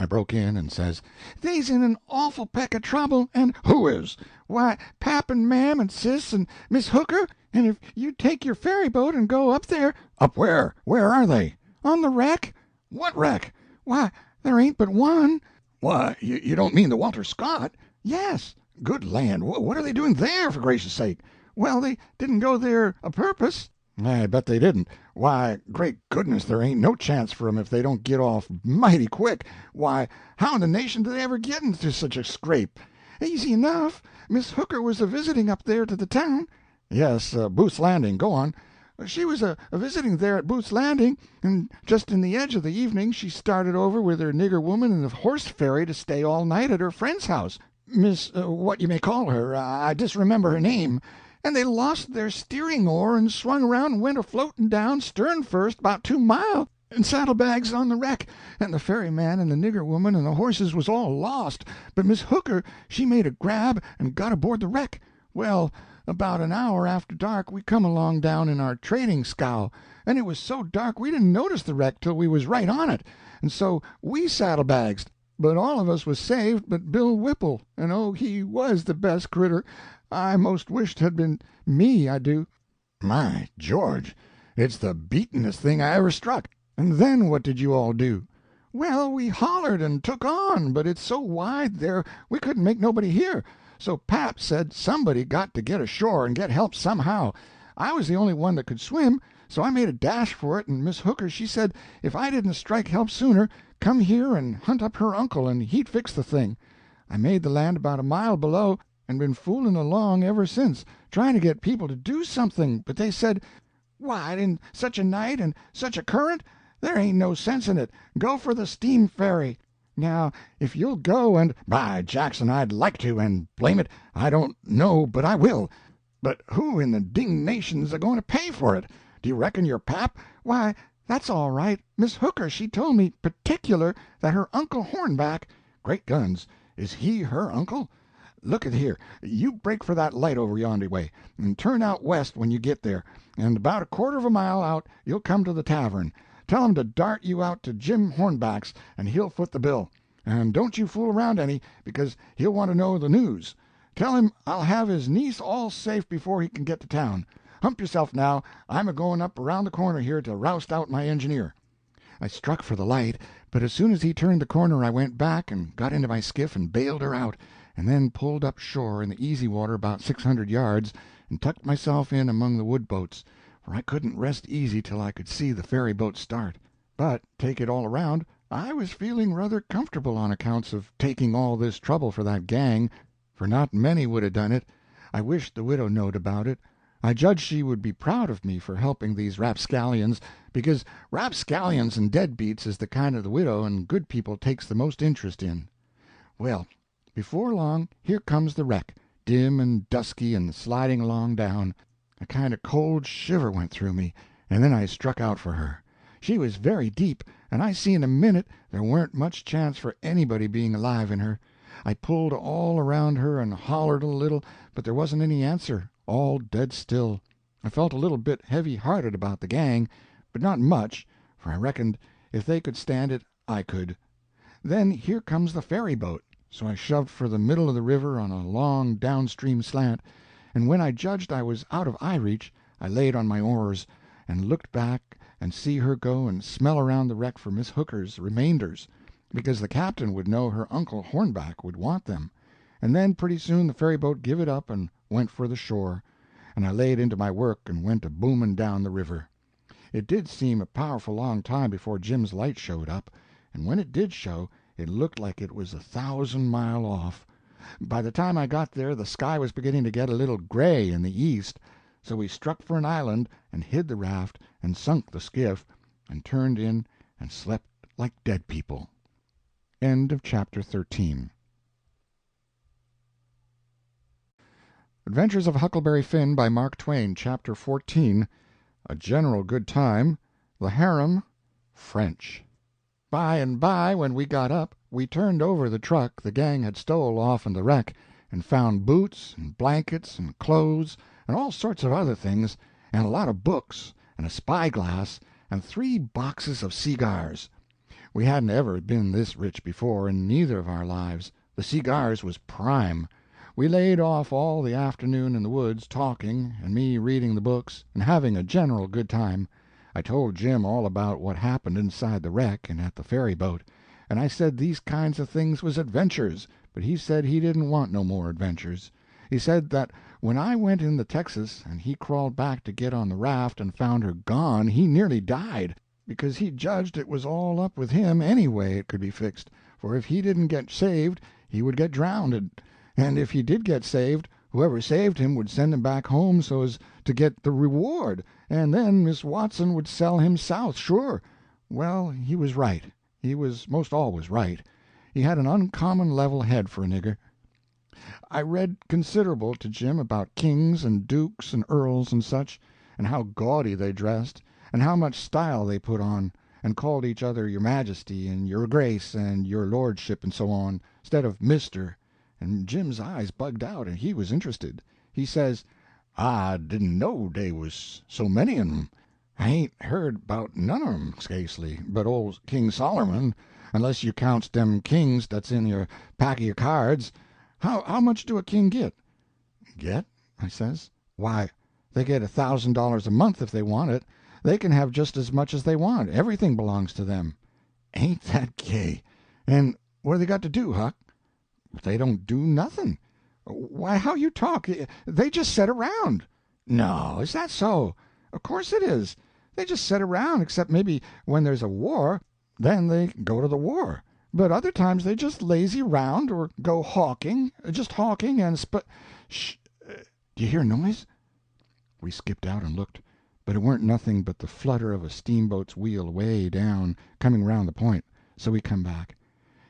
I broke in and says, "They's in an awful peck of trouble, and—" "Who is?" "Why, Pap and Mam and Sis and Miss Hooker, and if you'd take your ferry boat and go up there—" "Up where? Where are they?" "On the wreck." "What wreck?" "Why, there ain't but one." "Why, you don't mean the Walter Scott?" "Yes." "Good land, what are they doing there, for gracious sake?" "Well, they didn't go there a purpose." "I bet they didn't. Why, great goodness, there ain't no chance for 'em if they don't get off mighty quick. Why, how in the nation do they ever get into such a scrape?" "Easy enough. Miss Hooker was a-visiting up there to the town." "Yes, Booth's Landing. Go on." "She was a-visiting there at Booth's Landing, and just in the edge of the evening she started over with her nigger woman in the horse ferry to stay all night at her friend's house, Miss what you may call her, I disremember her name, and they lost their steering oar and swung around and went a-floating down stern first about 2 mile, and saddlebags on the wreck, and the ferryman and the nigger woman and the horses was all lost, but Miss Hooker she made a grab and got aboard the wreck. Well, about an hour after dark we come along down in our trading scow, and it was so dark we didn't notice the wreck till we was right on it, and so we saddlebags, but all of us was saved but Bill Whipple, and oh, he was the best critter. I most wished had been me, I do." "My George, it's the beatenest thing I ever struck. "And then what did you all do?" "Well, we hollered and took on, but it's so wide there we couldn't make nobody hear, so Pap said somebody got to get ashore and get help somehow. I was the only one that could swim, so I made a dash for it, and Miss Hooker she said if I didn't strike help sooner, come here and hunt up her uncle and he'd fix the thing. I made the land about 1 mile below, and been fooling along ever since, trying to get people to do something, but they said, 'Why, in such a night and such a current, there ain't no sense in it. Go for the steam ferry.' Now, if you'll go and—" "By Jackson, I'd like to, and blame it, I don't know but I will. But who in the dingnation's a going to pay for it? Do you reckon your pap—" "Why, that's all right. Miss Hooker she told me, particular, that her Uncle Hornback—" "Great guns, is he her uncle? Look at here, you break for that light over yonder way, and turn out west when you get there, and about 1/4 of a mile out you'll come to the tavern. Tell him to dart you out to Jim Hornback's, and he'll foot the bill. And don't you fool around any, because he'll want to know the news. Tell him I'll have his niece all safe before he can get to town. Hump yourself now, I'm a-going up around the corner here to roust out my engineer." I struck for the light, but as soon as he turned the corner I went back and got into my skiff and bailed her out, and then pulled up shore in the easy water about 600 yards, and tucked myself in among the wood boats, for I couldn't rest easy till I could see the ferry boat start. But, take it all around, I was feeling rather comfortable on accounts of taking all this trouble for that gang, for not many would 'a' done it. I wished the widow knowed about it. I judged she would be proud of me for helping these rapscallions, because rapscallions and deadbeats is the kind of the widow and good people takes the most interest in. Well, before long, here comes the wreck, dim and dusky and sliding along down. A kind of cold shiver went through me, and then I struck out for her. She was very deep, and I see in a minute there weren't much chance for anybody being alive in her. I pulled all around her and hollered a little, but there wasn't any answer, all dead still. I felt a little bit heavy-hearted about the gang, but not much, for I reckoned if they could stand it, I could. Then here comes the ferry boat, so I shoved for the middle of the river on a long downstream slant, and when I judged I was out of eye reach, I laid on my oars, and looked back and see her go and smell around the wreck for Miss Hooker's remainders, because the captain would know her uncle Hornback would want them. And then pretty soon the ferryboat give it up and went for the shore, and I laid into my work and went a booming down the river. It did seem a powerful long time before Jim's light showed up, and when it did show, it looked like it was 1,000 mile off. By the time I got there the sky was beginning to get a little gray in the east, so we struck for an island and hid the raft and sunk the skiff, and turned in and slept like dead people. End of chapter 13. Adventures of Huckleberry Finn by Mark Twain, Chapter 14. A General Good Time. The Harem. French. By and by, when we got up, we turned over the truck the gang had stole off'n the wreck, and found boots and blankets and clothes and all sorts of other things, and a lot of books, and a spyglass, and 3 boxes of cigars. We hadn't ever been this rich before in neither of our lives. The cigars was prime. We laid off all the afternoon in the woods talking, and me reading the books, and having a general good time. I told Jim all about what happened inside the wreck and at the ferry boat, and I said these kinds of things was adventures, but he said he didn't want no more adventures. He said that when I went in the Texas and he crawled back to get on the raft and found her gone, he nearly died, because he judged it was all up with him any way it could be fixed, for if he didn't get saved he would get drownded, and if he did get saved, whoever saved him would send him back home so as to get the reward, and then Miss Watson would sell him south, sure. Well, he was right. He was most always right. He had an uncommon level head for a nigger. I read considerable to Jim about kings and dukes and earls and such, and how gaudy they dressed, and how much style they put on, and called each other your majesty and your grace and your lordship and so on, instead of mister, and Jim's eyes bugged out and he was interested. He says, "I didn't know dey was so many of 'em. I ain't heard about none of 'em, scasely, but old King Sollermun, unless you counts dem kings dat's in your pack of your cards. How much do a king get?" "Get?" I says. "Why, they get $1,000 a month if they want it. They can have just as much as they want. Everything belongs to them." "Ain't that gay? And what do they got to do, Huck?" "They don't do nothing." "Why, how you talk! They just set around." "No, is that so?" "Of course it is. They just set around, except maybe when there's a war. Then they go to the war. But other times they just lazy round or go hawking, just hawking and Shh! Do you hear a noise?" We skipped out and looked, but it weren't nothing but the flutter of a steamboat's wheel way down, coming round the point, so we come back.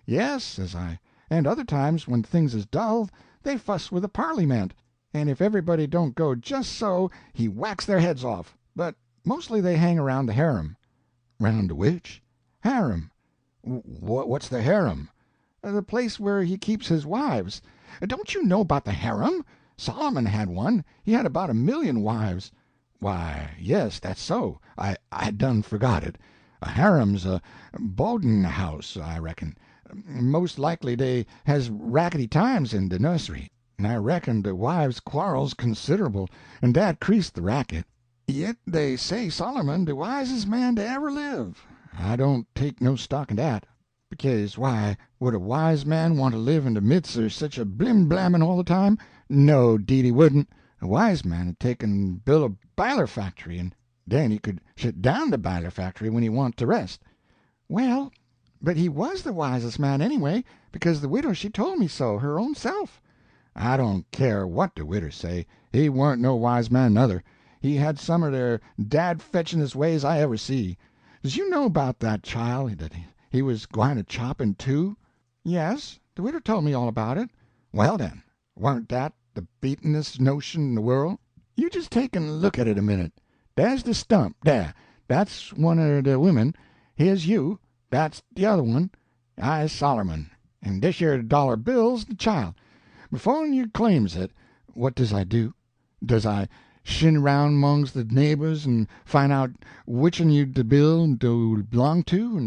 "Yes," says I, "and other times when things is dull, they fuss with the Parlyment, and if everybody don't go just so, he whacks their heads off. But mostly they hang around the harem." "Round the which?" "Harem." "What's the harem?" "The place where he keeps his wives. Don't you know about the harem? Solomon had one. He had about 1,000,000 wives." "Why, yes, that's so. I done forgot it. A harem's a bo'din house, I reckon. Most likely dey has rackety times in de nursery, and I reckon de wives quarrels considerable, and dat creased the racket. Yet dey say Solomon de wisest man to ever live. I don't take no stock in dat, because, why, would a wise man want to live in de midst of such a blim-blammin' all the time? No, 'deed he wouldn't. A wise man 'd take and build a biler factory, and den he could shet down de biler factory when he want to rest. Well, but he was the wisest man anyway, because the widow she told me so, her own self. I don't care what de widder say, he warn't no wise man nuther. He had some er de dad-fetchin'est ways I ever see. Does you know 'bout that child that he was gwine to chop in two? Yes, the widow told me all about it. Well, den, warn't dat the beatin'est notion in the world? You just take and look at it a minute. Dar's de stump, dar, that's one er de women. Here's you, that's the other one. I's Sollermun, and dish yer dollar bill's the child. Before you claims it, what does I do? Does I shin around 'mongs the neighbors and find out which un you de bill do belong to,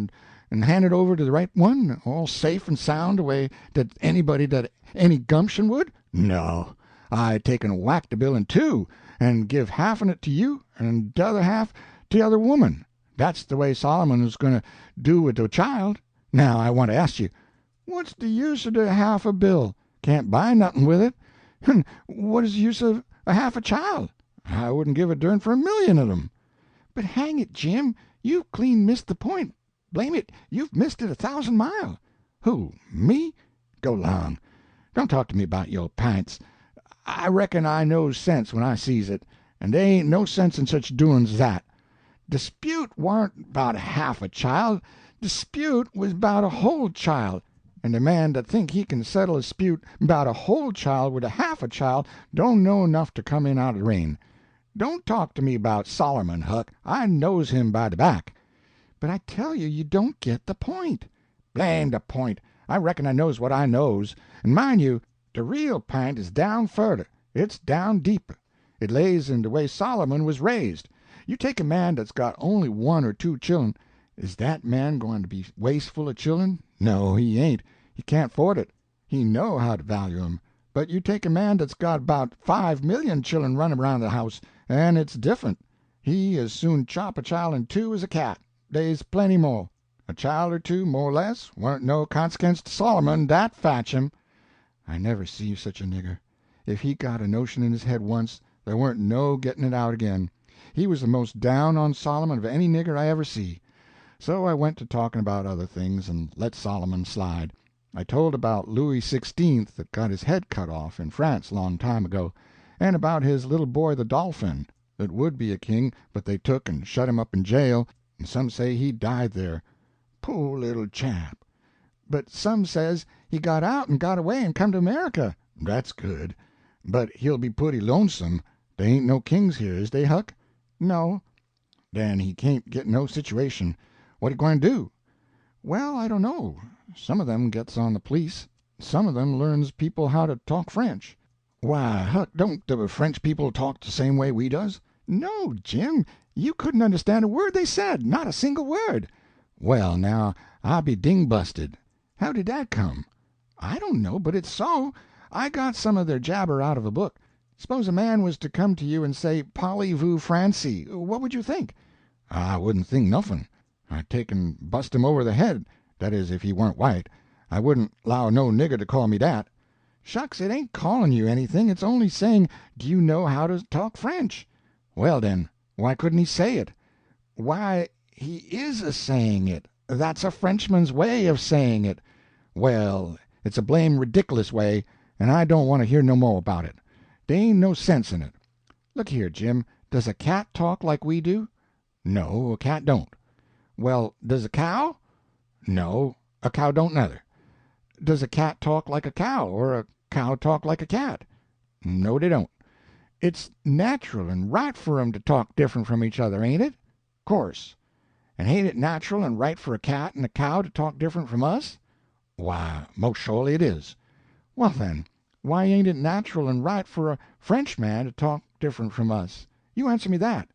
and hand it over to the right one, all safe and sound, the way dat anybody dat any gumption would? No, I take and whack de bill in two, and give half on it to you, and t'other half to the other woman. That's the way Solomon was going to do with the child. Now I want to ask you, what's the use of the half a bill? Can't buy nothing with it. And what is the use of a half a child? I wouldn't give a dern for 1,000,000 of them. But hang it, Jim, you've clean missed the point. Blame it, you've missed it 1,000 mile. Who, me? Go 'long. Don't talk to me about yo' pints. I reckon I knows sense when I sees it, and dey ain't no sense in such doin's as that. Dispute warn't 'bout half a child, dispute was 'bout a whole child, and a man dat think he can settle a 'spute 'bout a whole child wid a half a child don't know enough to come in out of the rain. Don't talk to me 'bout Sollermun, Huck, I knows him by de back. But I tell you, you don't get the point. Blame de point, I reckon I knows what I knows, and mind you, de real p'int is down furder, it's down deeper. It lays in de way Solomon was raised. You take a man dat's got only one or two chillen, is dat man gwine to be wasteful of chillen? No, he ain't. He can't 'ford it. He know how to value 'em. But you take a man dat's got 'bout 5,000,000 chillen runnin' around the house, and it's different. He as soon chop a child in two as a cat. Dey's plenty more. A child or two, more or less, warn't no consequence to Solomon, dat fetch him. I never see such a nigger. If he got a notion in his head once, there warn't no getting it out again. He was the most down on Solomon of any nigger I ever see. So I went to talking about other things, and let Solomon slide. I told about Louis XVI that got his head cut off in France long time ago, and about his little boy the Dolphin, that would be a king, but they took and shut him up in jail, and some say he died there. Poor little chap. But some says he got out and got away and come to America. That's good. But he'll be putty lonesome. They ain't no kings here, is they, Huck? No. Den he can't get no situation. What he gwine to do? Well, I don't know. Some of them gets on the police. Some of them learns people how to talk French. Why, Huck, don't the French people talk the same way we does? No, Jim, you couldn't understand a word they said, not a single word. Well, now, I be ding-busted. How did that come? I don't know, but it's so. I got some of their jabber out of a book. Suppose a man was to come to you and say, "Parlez-vous Francie," what would you think? I wouldn't think nothing. I'd take and bust him over the head, that is, if he warn't white. I wouldn't 'low no nigger to call me dat. Shucks, it ain't calling you anything, it's only saying, do you know how to talk French? Well, den, why couldn't he say it? Why, he is a saying it. That's a Frenchman's way of saying it. Well, it's a blame ridiculous way, and I don't want to hear no more about it. Dey ain't no sense in it. Look here, Jim, does a cat talk like we do? No, a cat don't. Well, does a cow? No, a cow don't neither. Does a cat talk like a cow, or a cow talk like a cat? No, they don't. It's natural and right for 'em to talk different from each other, ain't it? Course. And ain't it natural and right for a cat and a cow to talk different from us? Why, most surely it is. Well, then, why ain't it natural and right for a Frenchman to talk different from us? You answer me that.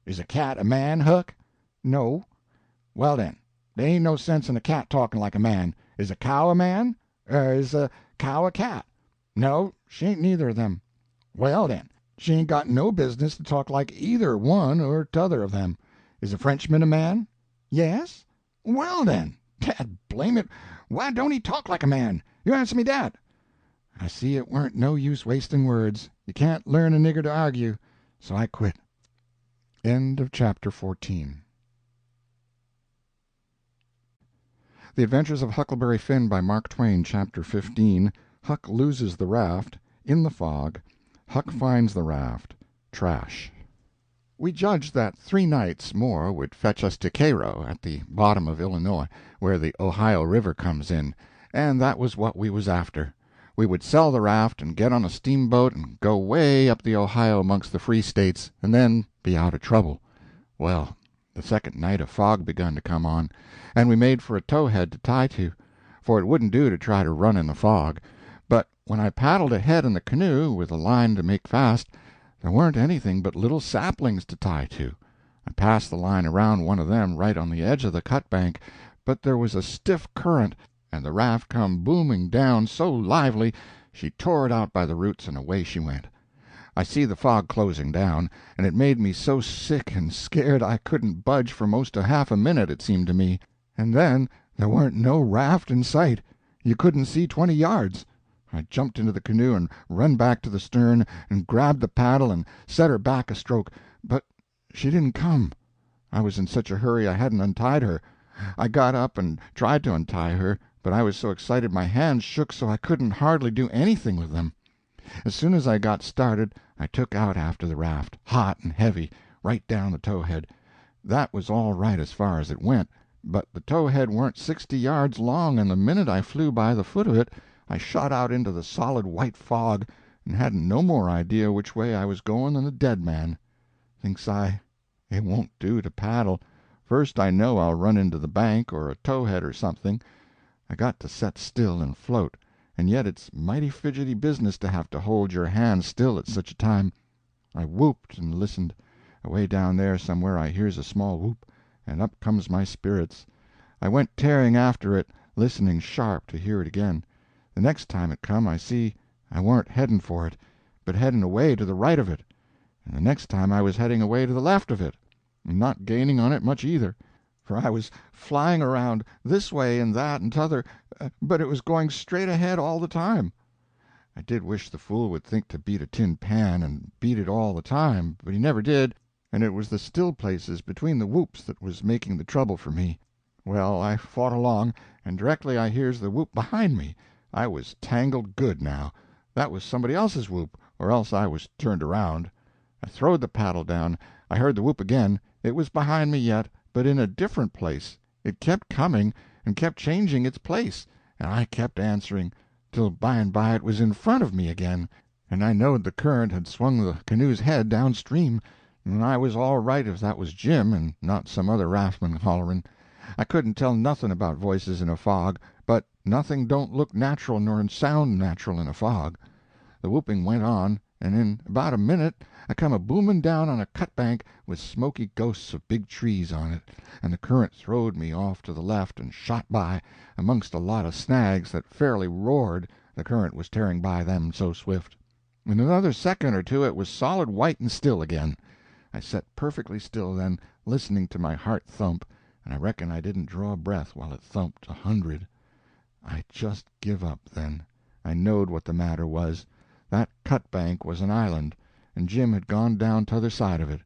Is a cat a man, Huck? No. Well, then, there ain't no sense in a cat talking like a man. Is a cow a man? Or is a cow a cat? No, she ain't neither of them. Well, then, she ain't got no business to talk like either one or t'other of them. Is a Frenchman a man? Yes. Well, then, dad blame it, why don't he talk like a man? You answer me dat. I see it weren't no use wasting words. You can't learn a nigger to argue. So I quit. End of chapter 14. The Adventures of Huckleberry Finn by Mark Twain, Chapter 15. Huck loses the raft. In the fog. Huck finds the raft. Trash. We judged that 3 nights more would fetch us to Cairo, at the bottom of Illinois, where the Ohio River comes in, and that was what we was after. We would sell the raft and get on a steamboat and go way up the Ohio amongst the free states, and then be out of trouble. Well, the second night a fog begun to come on, and we made for a towhead to tie to, for it wouldn't do to try to run in the fog. But when I paddled ahead in the canoe with a line to make fast, there weren't anything but little saplings to tie to. I passed the line around one of them right on the edge of the cut bank, but there was a stiff current, and the raft come booming down so lively she tore it out by the roots and away she went. I see the fog closing down, and it made me so sick and scared I couldn't budge for most a half a minute, it seemed to me. And then there weren't no raft in sight. You couldn't see 20 yards. I jumped into the canoe and run back to the stern and grabbed the paddle and set her back a stroke, but she didn't come. I was in such a hurry I hadn't untied her. I got up and tried to untie her, but I was so excited my hands shook so I couldn't hardly do anything with them. As soon as I got started I took out after the raft, hot and heavy, right down the towhead. That was all right as far as it went, but the towhead weren't 60 yards long, and the minute I flew by the foot of it I shot out into the solid white fog, and hadn't no more idea which way I was going than a dead man. Thinks I, it won't do to paddle. First I know I'll run into the bank or a towhead or something. I got to set still and float, and yet it's mighty fidgety business to have to hold your hand still at such a time. I whooped and listened. Away down there somewhere I hears a small whoop, and up comes my spirits. I went tearing after it, listening sharp to hear it again. The next time it come I see I warn't heading for it, but heading away to the right of it, and the next time I was heading away to the left of it, and not gaining on it much either, for I was flying around this way and that and t'other, but it was going straight ahead all the time. I did wish the fool would think to beat a tin pan and beat it all the time, but he never did, and it was the still places between the whoops that was making the trouble for me. Well, I fought along, and directly I hears the whoop behind me. I was tangled good now. That was somebody else's whoop, or else I was turned around. I throwed the paddle down. I heard the whoop again. It was behind me yet, but in a different place. It kept coming, and kept changing its place, and I kept answering, till by and by it was in front of me again, and I knowed the current had swung the canoe's head downstream, and I was all right if that was Jim and not some other raftman hollerin'. I couldn't tell nothing about voices in a fog, but nothing don't look natural nor sound natural in a fog. The whooping went on, and in about a minute I come a booming down on a cut bank with smoky ghosts of big trees on it, and the current throwed me off to the left and shot by, amongst a lot of snags that fairly roared, the current was tearing by them so swift. In another second or two it was solid white and still again. I set perfectly still then, listening to my heart thump, and I reckon I didn't draw a breath while it thumped 100. I just give up then. I knowed what the matter was. That cut bank was an island, and Jim had gone down t'other side of it.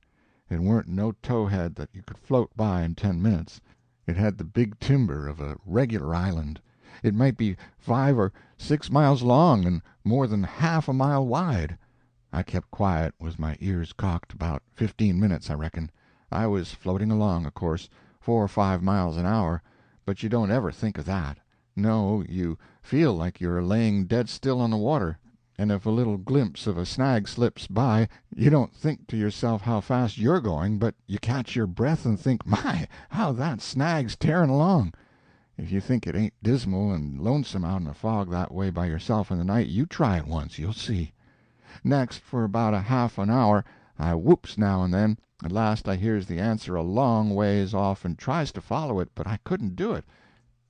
It weren't no towhead that you could float by in 10 minutes. It had the big timber of a regular island. It might be 5 or 6 miles long and more than half a mile wide. I kept quiet, with my ears cocked, about 15 minutes, I reckon. I was floating along, of course, 4 or 5 miles an hour, but you don't ever think of that. No, you feel like you're laying dead still on the water, and if a little glimpse of a snag slips by, you don't think to yourself how fast you're going, but you catch your breath and think, my, how that snag's tearing along. If you think it ain't dismal and lonesome out in a fog that way by yourself in the night, you try it once, you'll see. Next, for about a half an hour, I whoops now and then. At last I hears the answer a long ways off and tries to follow it, but I couldn't do it,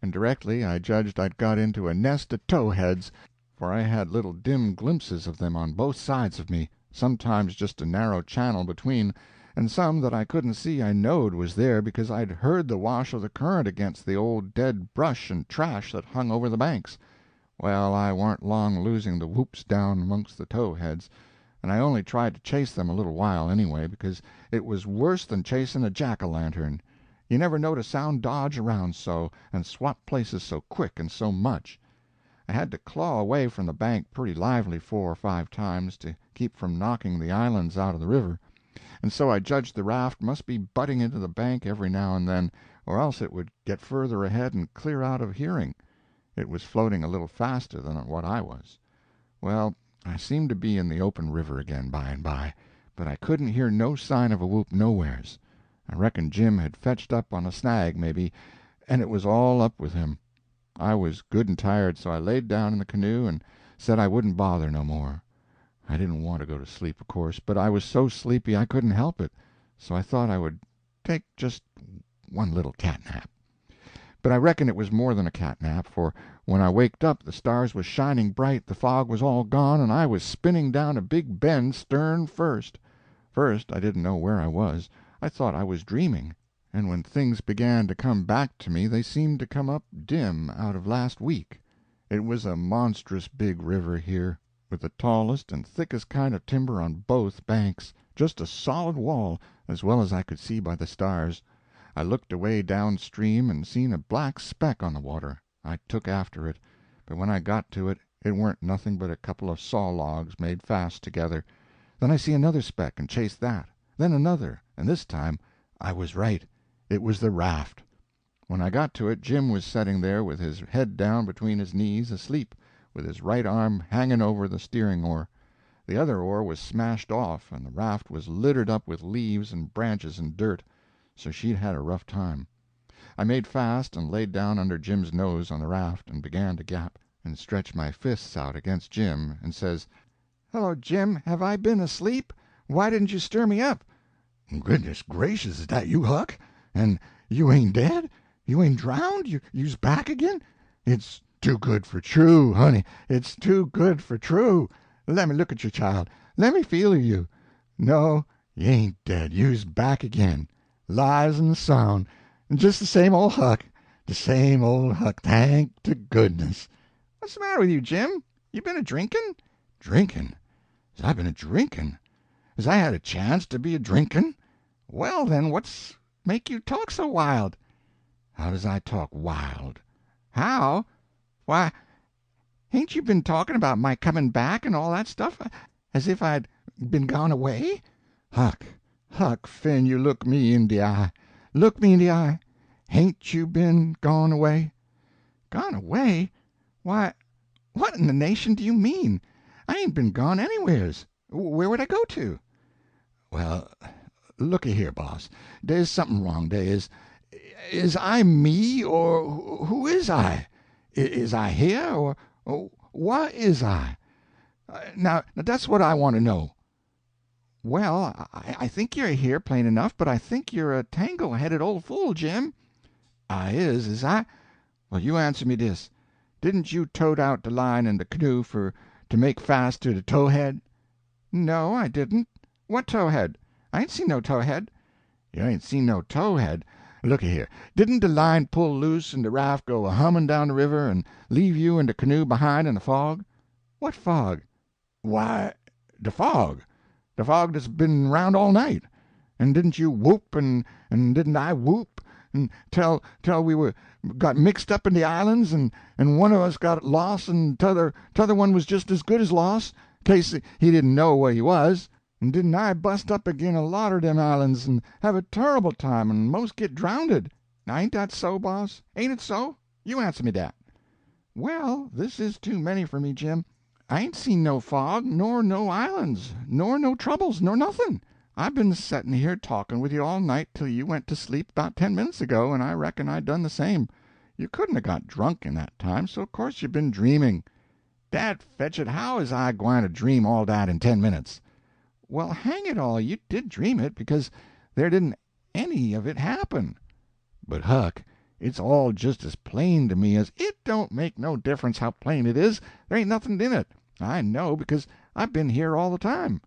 and directly I judged I'd got into a nest of towheads, for I had little dim glimpses of them on both sides of me, sometimes just a narrow channel between, and some that I couldn't see I knowed was there because I'd heard the wash of the current against the old dead brush and trash that hung over the banks. Well, I warn't long losing the whoops down amongst the towheads, and I only tried to chase them a little while anyway, because it was worse than chasing a jack-o'-lantern. You never knowed a sound dodge around so, and swap places so quick and so much. I had to claw away from the bank pretty lively 4 or 5 times to keep from knocking the islands out of the river, and so I judged the raft must be butting into the bank every now and then, or else it would get further ahead and clear out of hearing. It was floating a little faster than what I was. Well, I seemed to be in the open river again by and by, but I couldn't hear no sign of a whoop nowheres. I reckon Jim had fetched up on a snag, maybe, and it was all up with him. I was good and tired, so I laid down in the canoe and said I wouldn't bother no more. I didn't want to go to sleep, of course, but I was so sleepy I couldn't help it, so I thought I would take just one little cat nap. But I reckon it was more than a cat nap, for when I waked up the stars was shining bright, the fog was all gone, and I was spinning down a big bend stern first. First I didn't know where I was. I thought I was dreaming, and when things began to come back to me they seemed to come up dim out of last week. It was a monstrous big river here, with the tallest and thickest kind of timber on both banks, just a solid wall, as well as I could see by the stars. I looked away downstream and seen a black speck on the water. I took after it, but when I got to it, it weren't nothing but a couple of saw logs made fast together. Then I see another speck and chased that, then another, and this time I was right. It was the raft. When I got to it, Jim was setting there with his head down between his knees, asleep, with his right arm hanging over the steering oar. The other oar was smashed off, and the raft was littered up with leaves and branches and dirt, so she'd had a rough time. I made fast and laid down under Jim's nose on the raft and began to gap, and stretch my fists out against Jim, and says, "Hello, Jim, have I been asleep? Why didn't you stir me up?" Goodness gracious, is that you, Huck? And you ain't dead? You ain't drowned? You's back again? It's too good for true, honey. It's too good for true. Let me look at you, child. Let me feel of you. No, you ain't dead. You's back again. Lives and sound. Just the same old Huck. The same old Huck, thank to goodness. What's the matter with you, Jim? You been a-drinking? Drinking? Has I been a-drinking? Has I had a chance to be a-drinking? Well, then, what's make you talk so wild? How does I talk wild? How? Why, hain't you been talking about my coming back and all that stuff, as if I'd been gone away? Huck, Huck Finn, you look me in the eye. Look me in the eye. Hain't you been gone away? Gone away? Why, what in the nation do you mean? I ain't been gone anywheres. Where would I go to? Well, looky here, boss. Dey's something wrong, dey is. Is I me, or who is I? Is I here, or what is I? Now that's what I want to know. Well, I think you're here, plain enough, but I think you're a tangle-headed old fool, Jim. I is I? Well, you answer me dis. Didn't you tote out de line in de canoe for to make fast to de towhead? No, I didn't. What towhead? I ain't seen no towhead. You ain't seen no towhead? Looky here. Didn't de line pull loose and de raft go a-hummin' down the river and leave you and de canoe behind in the fog? What fog? Why, de fog. The fog that's been round all night. And didn't you whoop, and didn't I whoop, and tell we got mixed up in the islands, and one of us got lost, and t'other one was just as good as lost, case he didn't know where he was. And didn't I bust up agin a lot of them islands, and have a terrible time, and most get drownded? Now ain't that so, boss? Ain't it so? You answer me dat. Well, this is too many for me, Jim. I ain't seen no fog, nor no islands, nor no troubles, nor nothing. I've been setting here talking with you all night till you went to sleep about 10 minutes ago, and I reckon I done the same. You couldn't have got drunk in that time, so of course you've been dreaming. Dad fetch it, how is I gwine to dream all dat in 10 minutes? Well, hang it all, you did dream it, because there didn't any of it happen. But, Huck, it's all just as plain to me as— It don't make no difference how plain it is. There ain't nothing in it. I know, because I've been here all the time.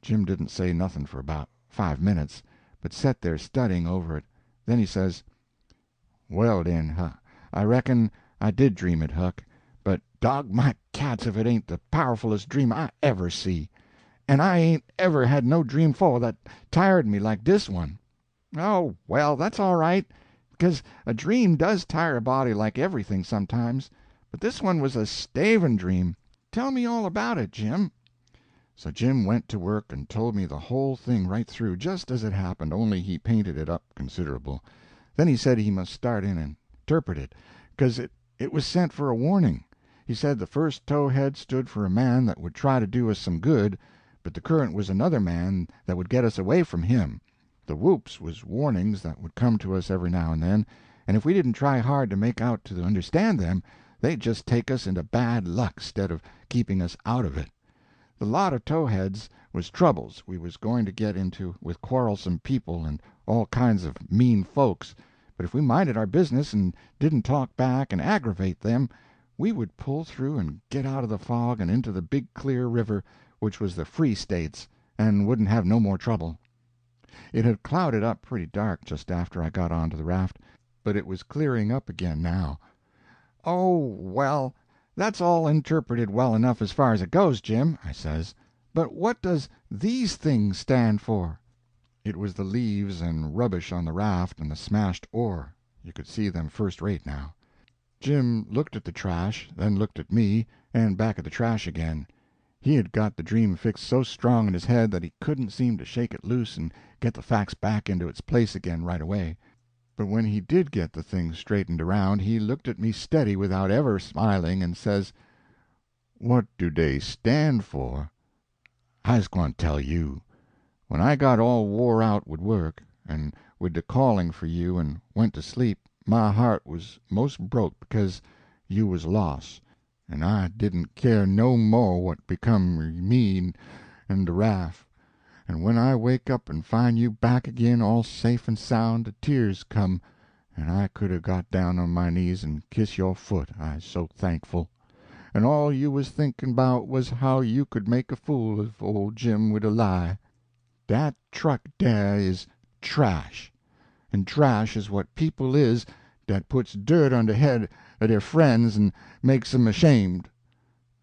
Jim didn't say nothing for about 5 minutes, but set there studying over it. Then he says, "Well, den, I reckon I did dream it, Huck, but dog my cats if it ain't the powerfulest dream I ever see. And I ain't ever had no dream 'fore that tired me like dis one." "Oh, well, that's all right, because a dream does tire a body like everything sometimes. But this one was a staving dream. Tell me all about it, Jim." So Jim went to work and told me the whole thing right through, just as it happened, only he painted it up considerable. Then he said he must start in and interpret it, 'cause it was sent for a warning. He said the first towhead stood for a man that would try to do us some good, but the current was another man that would get us away from him. The whoops was warnings that would come to us every now and then, and if we didn't try hard to make out to understand them, they'd just take us into bad luck 'stead of keeping us out of it. The lot of towheads was troubles we was going to get into with quarrelsome people and all kinds of mean folks, but if we minded our business and didn't talk back and aggravate them, we would pull through and get out of the fog and into the big clear river, which was the free states, and wouldn't have no more trouble. It had clouded up pretty dark just after I got onto the raft, but it was clearing up again now. "Oh, well, that's all interpreted well enough as far as it goes, Jim," I says, "but what does these things stand for?" It was the leaves and rubbish on the raft and the smashed oar. You could see them first rate now. Jim looked at the trash, then looked at me, and back at the trash again. He had got the dream fixed so strong in his head that he couldn't seem to shake it loose and get the facts back into its place again right away. But when he did get the thing straightened around, he looked at me steady without ever smiling, and says, "What do dey stand for? I's gwine to tell you. When I got all wore out wid work, and wid de calling for you, and went to sleep, my heart was most broke because you was lost, and I didn't care no mo' what become er me and de raft. And when I wake up and find you back agin all safe and sound, de tears come, and I could 'a' got down on my knees and kiss your foot, I's so thankful. And all you was thinking 'bout was how you could make a fool of old Jim wid a lie. Dat truck dah is trash, and trash is what people is dat puts dirt on de head of their friends and makes 'em ashamed."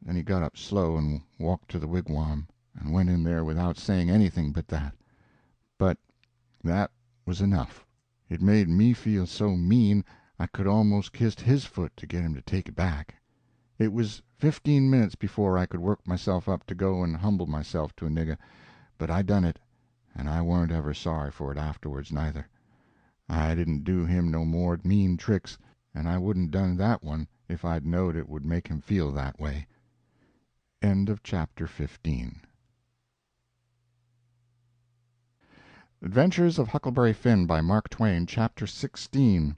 Then he got up slow and walked to the wigwam, and went in there without saying anything but that. But that was enough. It made me feel so mean I could almost kissed his foot to get him to take it back. It was 15 minutes before I could work myself up to go and humble myself to a nigger, but I done it, and I warn't ever sorry for it afterwards neither. I didn't do him no more mean tricks, and I wouldn't done that one if I'd knowed it would make him feel that way. End of chapter 15. Adventures of Huckleberry Finn by Mark Twain, Chapter 16.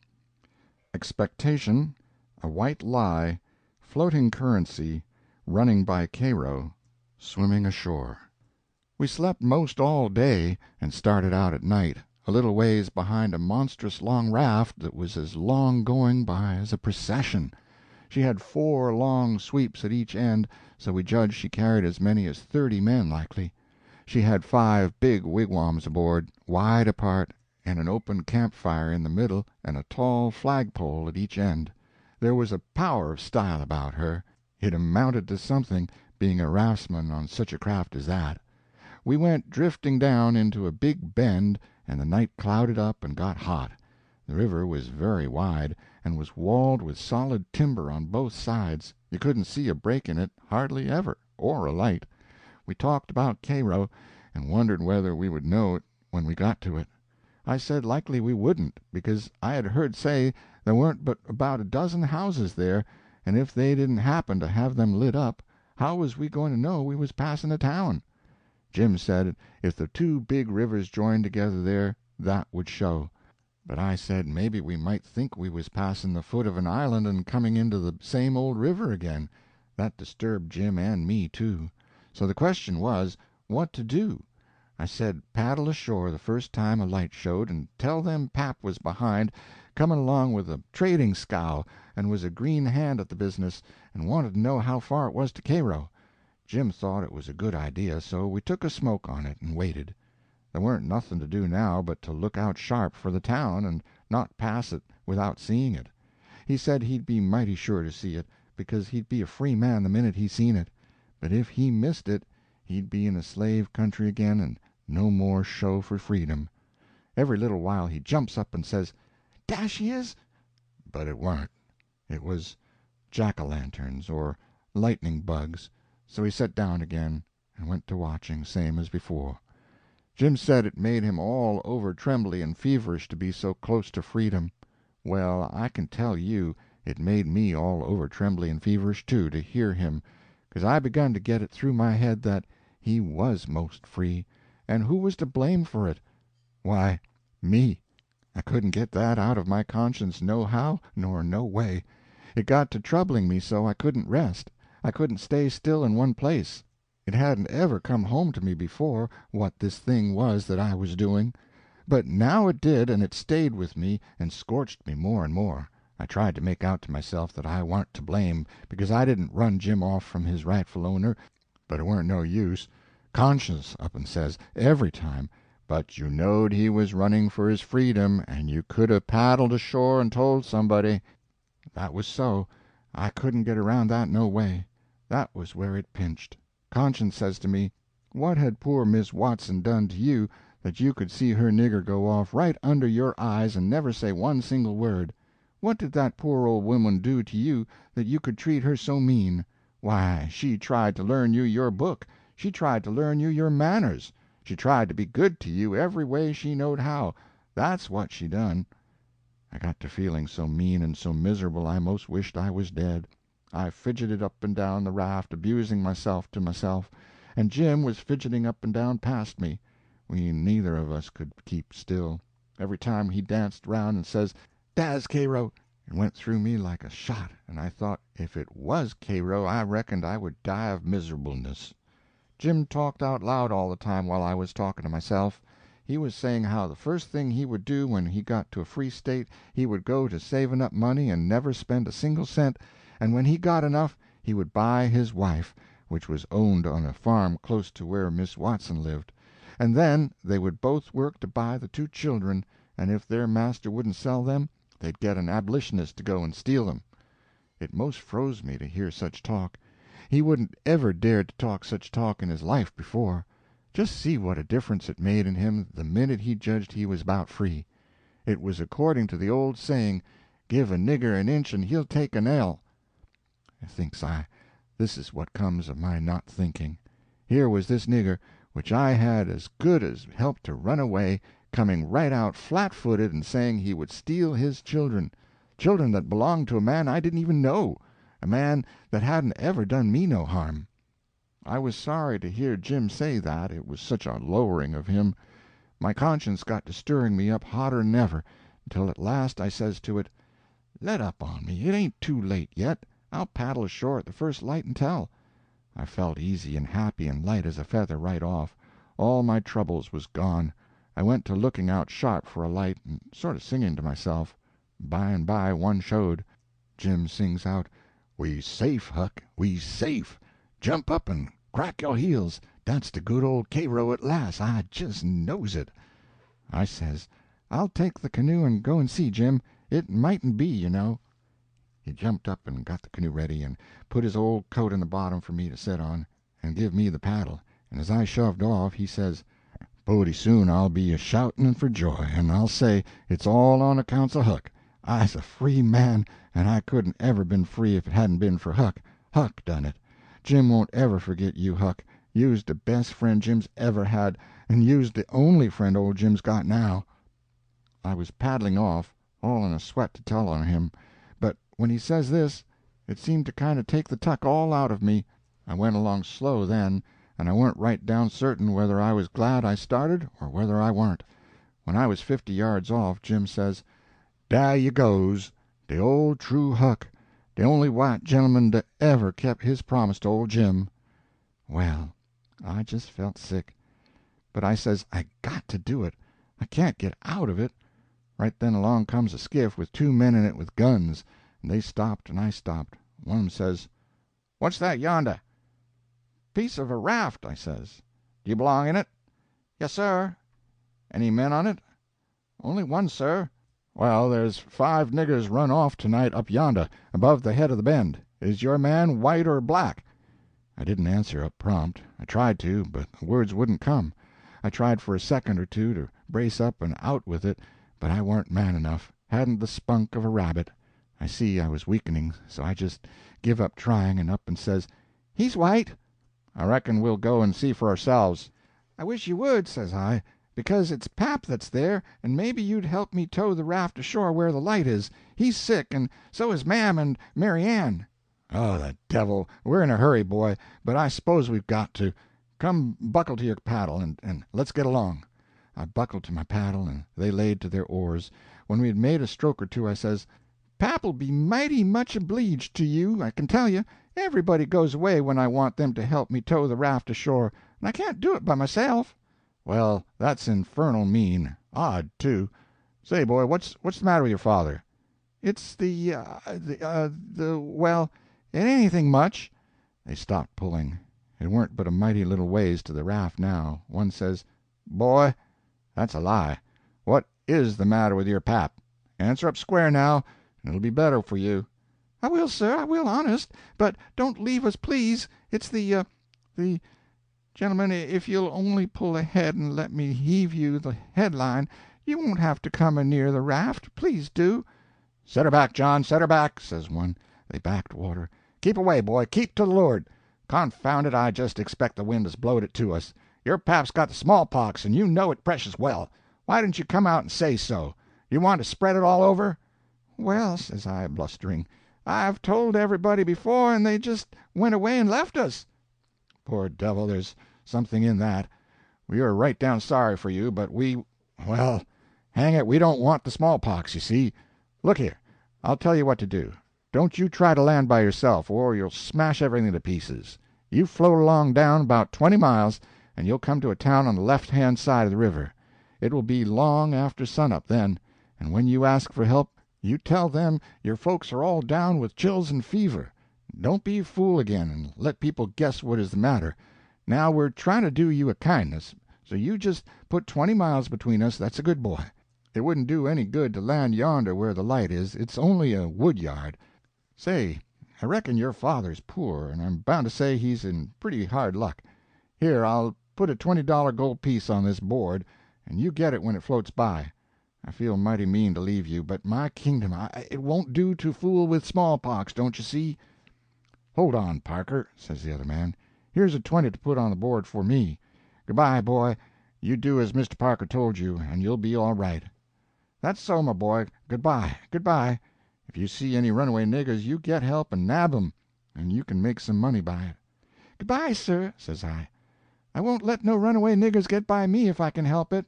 Expectation, A White Lie, Floating Currency, Running by Cairo, Swimming Ashore. We slept most all day, and started out at night, a little ways behind a monstrous long raft that was as long going by as a procession. She had 4 long sweeps at each end, so we judged she carried as many as 30 men likely. She had 5 big wigwams aboard, wide apart, and an open campfire in the middle, and a tall flagpole at each end. There was a power of style about her. It amounted to something, being a raftsman on such a craft as that. We went drifting down into a big bend, and the night clouded up and got hot. The river was very wide, and was walled with solid timber on both sides. You couldn't see a break in it hardly ever, or a light. We talked about Cairo, and wondered whether we would know it when we got to it. I said likely we wouldn't, because I had heard say there weren't but about a dozen houses there, and if they didn't happen to have them lit up, how was we going to know we was passing a town? Jim said if the 2 big rivers joined together there, that would show. But I said maybe we might think we was passing the foot of an island and coming into the same old river again. That disturbed Jim and me, too. So the question was, what to do? I said paddle ashore the first time a light showed, and tell them pap was behind, coming along with a trading scow, and was a green hand at the business, and wanted to know how far it was to Cairo. Jim thought it was a good idea, so we took a smoke on it and waited. There weren't nothing to do now but to look out sharp for the town, and not pass it without seeing it. He said he'd be mighty sure to see it, because he'd be a free man the minute he seen it. But if he missed it, he'd be in a slave country again, and no more show for freedom. Every little while he jumps up and says, "Dah she is!" But it warn't. It was jack-o'-lanterns or lightning bugs, so he set down again and went to watching, same as before. Jim said it made him all over trembly and feverish to be so close to freedom. Well, I can tell you it made me all over trembly and feverish, too, to hear him, 'cause I begun to get it through my head that he was most free, and who was to blame for it? Why, me. I couldn't get that out of my conscience nohow nor no way. It got to troubling me so I couldn't rest. I couldn't stay still in one place. It hadn't ever come home to me before, what this thing was that I was doing. But now it did, and it stayed with me and scorched me more and more. I tried to make out to myself that I warn't to blame, because I didn't run Jim off from his rightful owner, but it warn't no use. Conscience up and says, every time, "But you knowed he was running for his freedom, and you could 'a' paddled ashore and told somebody." That was so. I couldn't get around that no way. That was where it pinched. Conscience says to me, "What had poor Miss Watson done to you that you could see her nigger go off right under your eyes and never say one single word? What did that poor old woman do to you that you could treat her so mean? Why, she tried to learn you your book. She tried to learn you your manners. She tried to be good to you every way she knowed how. That's what she done." I got to feeling so mean and so miserable I most wished I was dead. I fidgeted up and down the raft, abusing myself to myself, and Jim was fidgeting up and down past me. We neither of us could keep still. Every time he danced round and says, "Dah's Cairo," it went through me like a shot, and I thought if it was Cairo I reckoned I would die of miserableness. Jim talked out loud all the time while I was talking to myself. He was saying how the first thing he would do when he got to a free state he would go to saving up money and never spend a single cent, and when he got enough he would buy his wife, which was owned on a farm close to where Miss Watson lived, and then they would both work to buy the 2 children, and if their master wouldn't sell them they'd get an abolitionist to go and steal them. It most froze me to hear such talk. He wouldn't ever dared to talk such talk in his life before. Just see what a difference it made in him the minute he judged he was about free. It was according to the old saying, "Give a nigger an inch and he'll take an ell." Thinks I, this is what comes of my not thinking. Here was this nigger, which I had as good as helped to run away, coming right out flat-footed and saying he would steal his children that belonged to a man I didn't even know, a man that hadn't ever done me no harm. I was sorry to hear Jim say that, it was such a lowering of him. My conscience got to stirring me up hotter 'n ever, until at last I says to it, "Let up on me, it ain't too late yet. I'll paddle ashore at the first light and tell." I felt easy and happy and light as a feather right off. All my troubles was gone. I went to looking out sharp for a light, and sort of singing to myself. By and by one showed. Jim sings out, "We safe, Huck, we safe. Jump up and crack your heels. That's the good old Cairo at last. I just knows it." I says, "I'll take the canoe and go and see, Jim. It mightn't be, you know." He jumped up and got the canoe ready, and put his old coat in the bottom for me to sit on, and give me the paddle, and as I shoved off, he says, "Pooty soon I'll be a-shouting for joy, and I'll say it's all on accounts of Huck. I's a free man, and I couldn't ever been free if it hadn't been for Huck. Huck done it. Jim won't ever forget you, Huck. You's the best friend Jim's ever had, and you's the only friend old Jim's got now." I was paddling off, all in a sweat to tell on him, but when he says this, it seemed to kind of take the tuck all out of me. I went along slow then, and I warn't right down certain whether I was glad I started or whether I warn't. When I was 50 yards off, Jim says, "Dah you goes, de old true Huck, de only white gentleman dat ever kept his promise to old Jim." Well, I just felt sick. But I says I got to do it. I can't get out of it. Right then along comes a skiff with 2 men in it with guns, and they stopped and I stopped. One of 'em says, "What's that yonder?" "Piece of a raft," I says. "Do you belong in it?" "Yes, sir." "Any men on it?" "Only one, sir." "Well, there's 5 niggers run off tonight up yonder, above the head of the bend. Is your man white or black?" I didn't answer up prompt. I tried to, but the words wouldn't come. I tried for a second or two to brace up and out with it, but I warn't man enough, hadn't the spunk of a rabbit. I see I was weakening, so I just give up trying, and up and says, "He's white." "I reckon we'll go and see for ourselves." "I wish you would," says I, "because it's pap that's there, and maybe you'd help me tow the raft ashore where the light is. He's sick, and so is Mam and Mary Ann." "Oh, the devil! We're in a hurry, boy, but I suppose we've got to. Come buckle to your paddle, and let's get along." I buckled to my paddle, and they laid to their oars. When we had made a stroke or two, I says, "Pap'll be mighty much obleeged to you, I can tell you. Everybody goes away when I want them to help me tow the raft ashore, and I can't do it by myself." "Well, that's infernal mean. Odd, too. Say, boy, what's the matter with your father?" "It's well, it ain't anything much." They stopped pulling. It weren't but a mighty little ways to the raft now. One says, "Boy, that's a lie. What is the matter with your pap? Answer up square now, and it'll be better for you." "I will, sir, I will, honest. But don't leave us, please. It's gentlemen, if you'll only pull ahead and let me heave you the headline, you won't have to come near the raft. Please do." "Set her back, John, set her back," says one. They backed water. "Keep away, boy, keep to the leeward. Confound it, I just expect the wind has blowed it to us. Your pap's got the smallpox, and you know it precious well. Why didn't you come out and say so? You want to spread it all over?" "Well," says I, blustering, "I've told everybody before, and they just went away and left us." "Poor devil, there's something in that. We are right down sorry for you, but well, hang it, we don't want the smallpox, you see. Look here, I'll tell you what to do. Don't you try to land by yourself, or you'll smash everything to pieces. You float along down about 20 miles, and you'll come to a town on the left-hand side of the river. It will be long after sunup then, and when you ask for help, you tell them your folks are all down with chills and fever. Don't be a fool again, and let people guess what is the matter. Now we're trying to do you a kindness, so you just put 20 miles between us, that's a good boy. It wouldn't do any good to land yonder where the light is, it's only a wood yard. Say, I reckon your father's poor, and I'm bound to say he's in pretty hard luck. Here, I'll put a $20 gold piece on this board, and you get it when it floats by. I feel mighty mean to leave you, but my kingdom, it won't do to fool with smallpox, don't you see?" "Hold on, Parker," says the other man. "Here's a 20 to put on the board for me. Good-bye, boy. You do as Mr. Parker told you, and you'll be all right." "That's so, my boy. Good-bye, good-bye. If you see any runaway niggers, you get help and nab 'em, and you can make some money by it." "Good-bye, sir," says I. "I won't let no runaway niggers get by me if I can help it."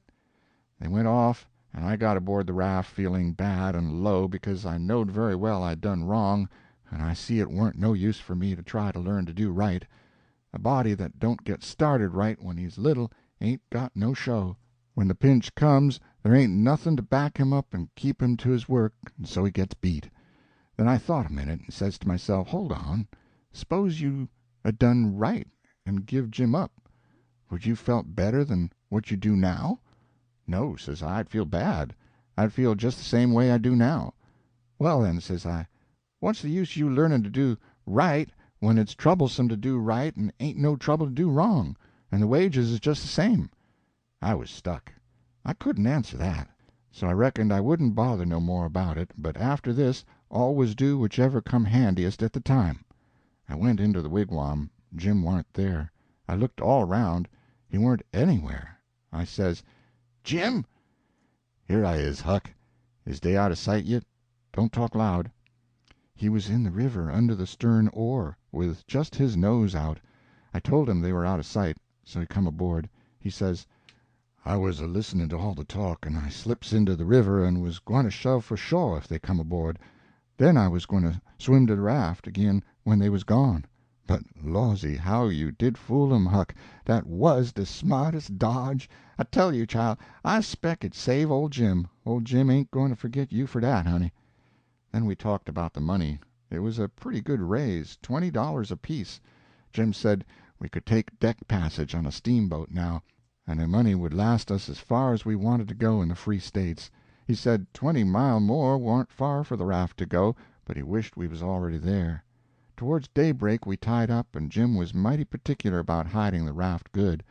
They went off, and I got aboard the raft feeling bad and low because I knowed very well I'd done wrong, and I see it weren't no use for me to try to learn to do right. A body that don't get started right when he's little ain't got no show. When the pinch comes, there ain't nothing to back him up and keep him to his work, and so he gets beat. Then I thought a minute, and says to myself, hold on, s'pose you had done right and give Jim up. Would you felt better than what you do now? No, says I, I'd feel bad. I'd feel just the same way I do now. Well then, says I, what's the use you learning to do right when it's troublesome to do right and ain't no trouble to do wrong, and the wages is just the same? I was stuck. I couldn't answer that, so I reckoned I wouldn't bother no more about it, but after this always do whichever come handiest at the time. I went into the wigwam. Jim warn't there. I looked all around. He weren't anywhere. I says, "Jim?" "Here I is, Huck. Is dey out of sight yit? Don't talk loud." He was in the river under the stern oar, with just his nose out. I told him they were out of sight, so he come aboard. He says, "I was a-listening to all the talk, and I slips into the river and was gwine to shove for shore if they come aboard. Then I was gwine to swim to the raft agin when they was gone. But, lawsy, how you did fool 'em, Huck. Dat was de smartest dodge. I tell you, child, I spec it save old Jim. Old Jim ain't going to forget you for dat, honey." Then we talked about the money. It was a pretty good raise, $20 apiece. Jim said we could take deck passage on a steamboat now, and the money would last us as far as we wanted to go in the Free States. He said 20 mile more warn't far for the raft to go, but he wished we was already there. Towards daybreak we tied up, and Jim was mighty particular about hiding the raft good.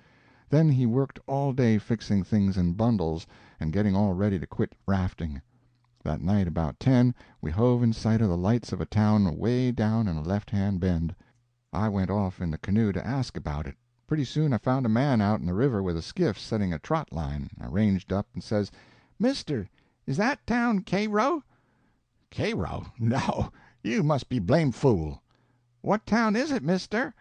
Then he worked all day fixing things in bundles and getting all ready to quit rafting. That night about 10 we hove in sight of the lights of a town away down in a left-hand bend. I went off in the canoe to ask about it. Pretty soon I found a man out in the river with a skiff setting a trot line. I ranged up and says, "Mister, is that town Cairo?" Cairo? No, you must be blamed fool. "What town is it, mister?"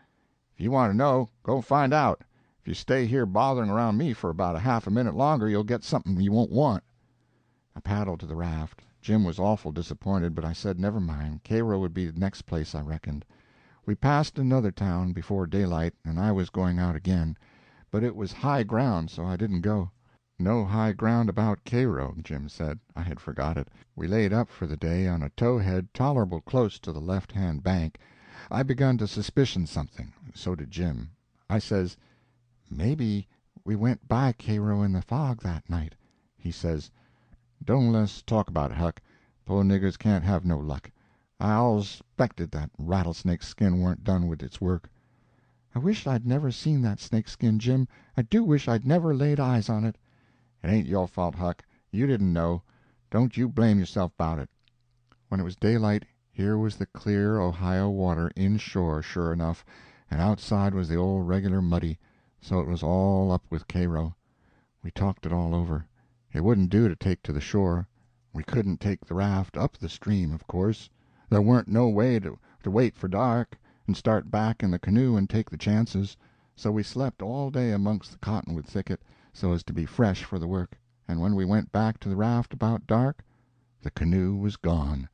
If you want to know, go find out. If you stay here bothering around me for about a half a minute longer, you'll get something you won't want." I paddled to the raft. Jim was awful disappointed, but I said never mind, Cairo would be the next place I reckoned. We passed another town before daylight, and I was going out again, but it was high ground, so I didn't go. No high ground about Cairo, Jim said. I had forgot it. We laid up for the day on a towhead tolerable close to the left-hand bank. I begun to suspicion something. So did Jim. I says, "Maybe we went by Cairo in the fog that night." He says, "Don't let's talk about it, Huck. Poor niggers can't have no luck. I allus suspected that rattlesnake skin warn't done with its work." "I wish I'd never seen that snake skin, Jim. I do wish I'd never laid eyes on it." "It ain't your fault, Huck. You didn't know. Don't you blame yourself about it." When it was daylight, here was the clear Ohio water inshore, sure enough, and outside was the old regular muddy, so it was all up with Cairo. We talked it all over. It wouldn't do to take to the shore. We couldn't take the raft up the stream, of course. There weren't no way to wait for dark, and start back in the canoe and take the chances. So we slept all day amongst the cottonwood thicket, so as to be fresh for the work, and when we went back to the raft about dark, the canoe was gone.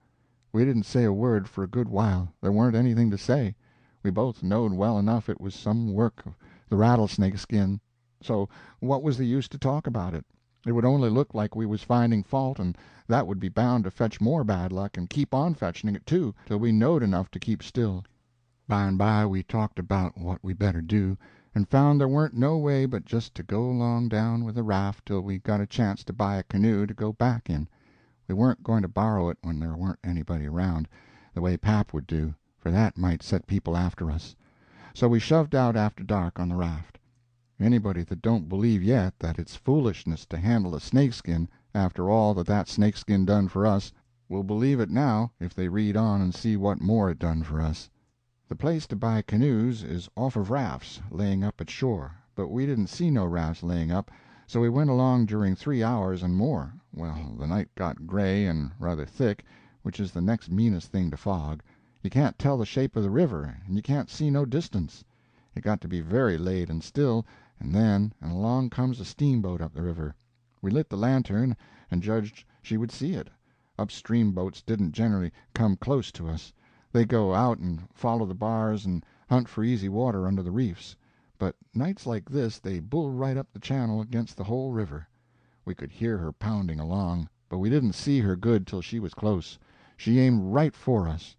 We didn't say a word for a good while. There weren't anything to say. We both knowed well enough it was some work of the rattlesnake skin, so what was the use to talk about it? It would only look like we was finding fault, and that would be bound to fetch more bad luck, and keep on fetching it, too, till we knowed enough to keep still. By and by we talked about what we better do, and found there weren't no way but just to go along down with the raft till we got a chance to buy a canoe to go back in. We weren't going to borrow it when there weren't anybody around, the way Pap would do, for that might set people after us. So we shoved out after dark on the raft. Anybody that don't believe yet that it's foolishness to handle a snakeskin after all that snakeskin done for us, will believe it now if they read on and see what more it done for us. The place to buy canoes is off of rafts laying up at shore, but we didn't see no rafts laying up, so we went along during 3 hours and more. Well, the night got gray and rather thick, which is the next meanest thing to fog. You can't tell the shape of the river, and you can't see no distance. It got to be very late and still, and along comes a steamboat up the river. We lit the lantern and judged she would see it. Upstream boats didn't generally come close to us. They go out and follow the bars and hunt for easy water under the reefs. But nights like this they bull right up the channel against the whole river. We could hear her pounding along, but we didn't see her good till she was close. She aimed right for us.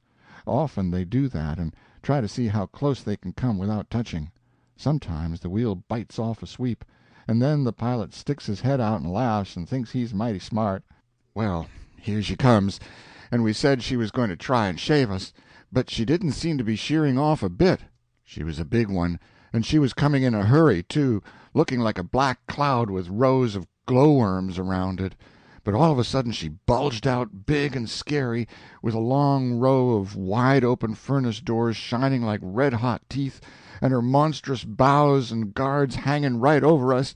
Often they do that, and try to see how close they can come without touching. Sometimes the wheel bites off a sweep, and then the pilot sticks his head out and laughs and thinks he's mighty smart. Well, here she comes, and we said she was going to try and shave us, but she didn't seem to be shearing off a bit. She was a big one, and she was coming in a hurry, too, looking like a black cloud with rows of glowworms around it. But all of a sudden she bulged out big and scary, with a long row of wide-open furnace doors shining like red-hot teeth, and her monstrous bows and guards hanging right over us.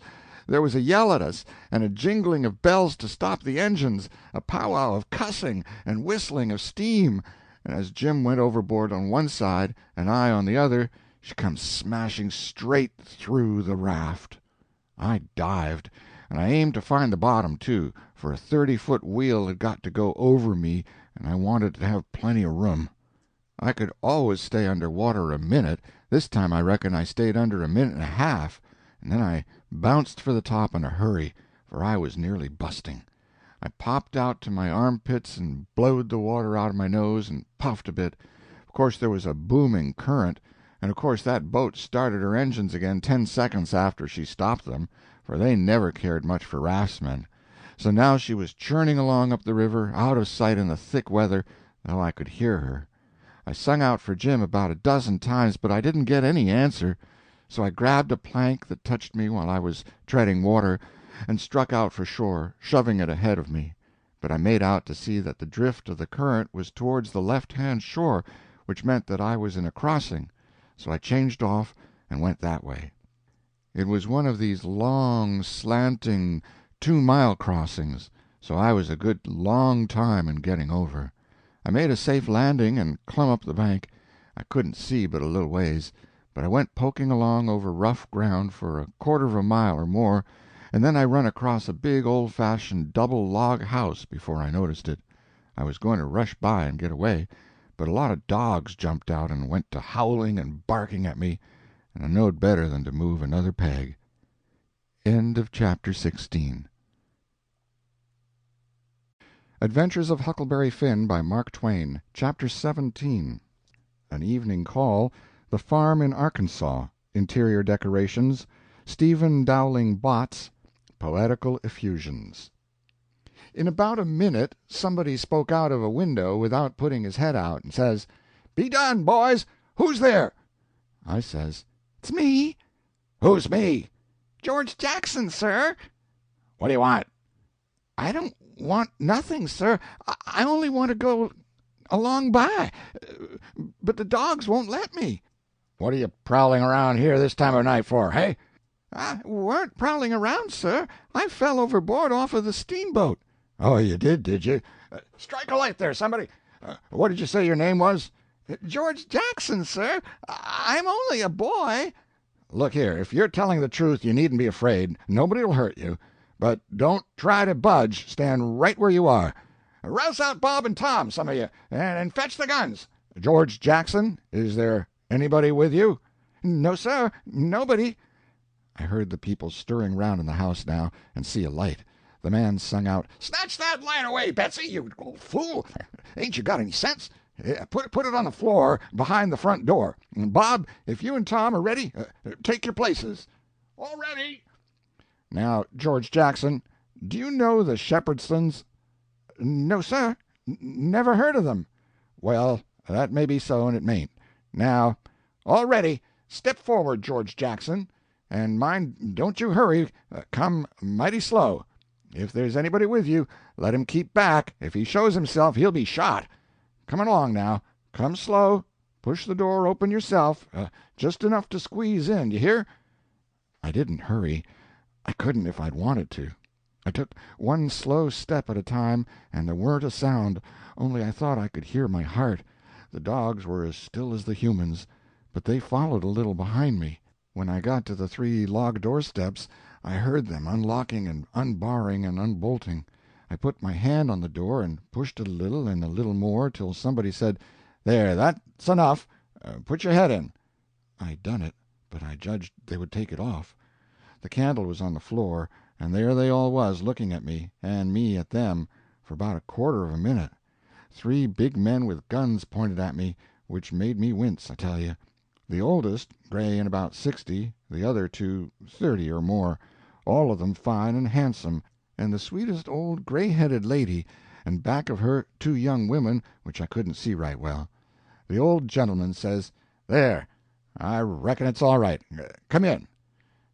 There was a yell at us, and a jingling of bells to stop the engines, a powwow of cussing and whistling of steam, and as Jim went overboard on one side and I on the other, she come smashing straight through the raft. I dived, and I aimed to find the bottom, too, for a 30-foot wheel had got to go over me, and I wanted to have plenty of room. I could always stay under water a minute. This time I reckon I stayed under a minute and a half, and then I bounced for the top in a hurry, for I was nearly busting. I popped out to my armpits and blowed the water out of my nose and puffed a bit. Of course there was a booming current, and of course that boat started her engines again 10 seconds after she stopped them, for they never cared much for raftsmen. So now she was churning along up the river, out of sight in the thick weather, though I could hear her. I sung out for Jim about a dozen times, but I didn't get any answer. so I grabbed a plank that touched me while I was treading water, and struck out for shore, shoving it ahead of me. But I made out to see that the drift of the current was towards the left-hand shore, which meant that I was in a crossing, so I changed off and went that way. It was one of these long, slanting 2-mile crossings, so I was a good long time in getting over. I made a safe landing and clumb up the bank. I couldn't see but a little ways, but I went poking along over rough ground for a quarter of a mile or more, and then I run across a big old-fashioned double log house before I noticed it. I was going to rush by and get away, but a lot of dogs jumped out and went to howling and barking at me, and I knowed better than to move another peg. End of chapter 16. Adventures of Huckleberry Finn by Mark Twain. Chapter 17. An Evening Call, The Farm in Arkansas, Interior Decorations, Stephen Dowling Bott's Poetical Effusions. In about a minute somebody spoke out of a window without putting his head out, and says, "Be done, boys! Who's there?" I says, "It's me." "Who's me?" "George Jackson, sir." "What do you want?" "I don't want nothing, sir. I only want to go along by, but the dogs won't let me." "What are you prowling around here this time of night for, hey?" "I weren't prowling around, sir. I fell overboard off of the steamboat." "Oh, you did you? Strike a light there, somebody. What did you say your name was?" "George Jackson, sir. I'm only a boy." "Look here, if you're telling the truth, you needn't be afraid. Nobody'll hurt you. But don't try to budge. Stand right where you are. Rouse out Bob and Tom, some of you, and fetch the guns. George Jackson, is there anybody with you?" "No, sir, nobody." I heard the people stirring round in the house now, and see a light. The man sung out, "Snatch that light away, Betsy, you old fool! Ain't you got any sense? Put it on the floor behind the front door. Bob, if you and Tom are ready, take your places." "All ready." "Now, George Jackson, do you know the Shepherdsons?" "No, sir, never heard of them." "Well, that may be so and it mayn't. Now, all ready. Step forward, George Jackson. And mind, don't you hurry. Come mighty slow. If there's anybody with you, let him keep back. If he shows himself, he'll be shot. Come along now. Come slow. Push the door open yourself, just enough to squeeze in, you hear?" I didn't hurry. I couldn't if I'd wanted to. I took one slow step at a time, and there weren't a sound, only I thought I could hear my heart. The dogs were as still as the humans, but they followed a little behind me. When I got to the 3 log doorsteps, I heard them unlocking and unbarring and unbolting. I put my hand on the door and pushed it a little and a little more, till somebody said, "There, that's enough. Put your head in." I done it, but I judged they would take it off. The candle was on the floor, and there they all was looking at me, and me at them, for about a quarter of a minute. 3 big men with guns pointed at me, which made me wince, I tell you. The oldest, gray and about 60, the other 2, 30 or more, all of them fine and handsome, and the sweetest old gray-headed lady, and back of her 2 young women which I couldn't see right well. The old gentleman says, "There, I reckon it's all right. Come in."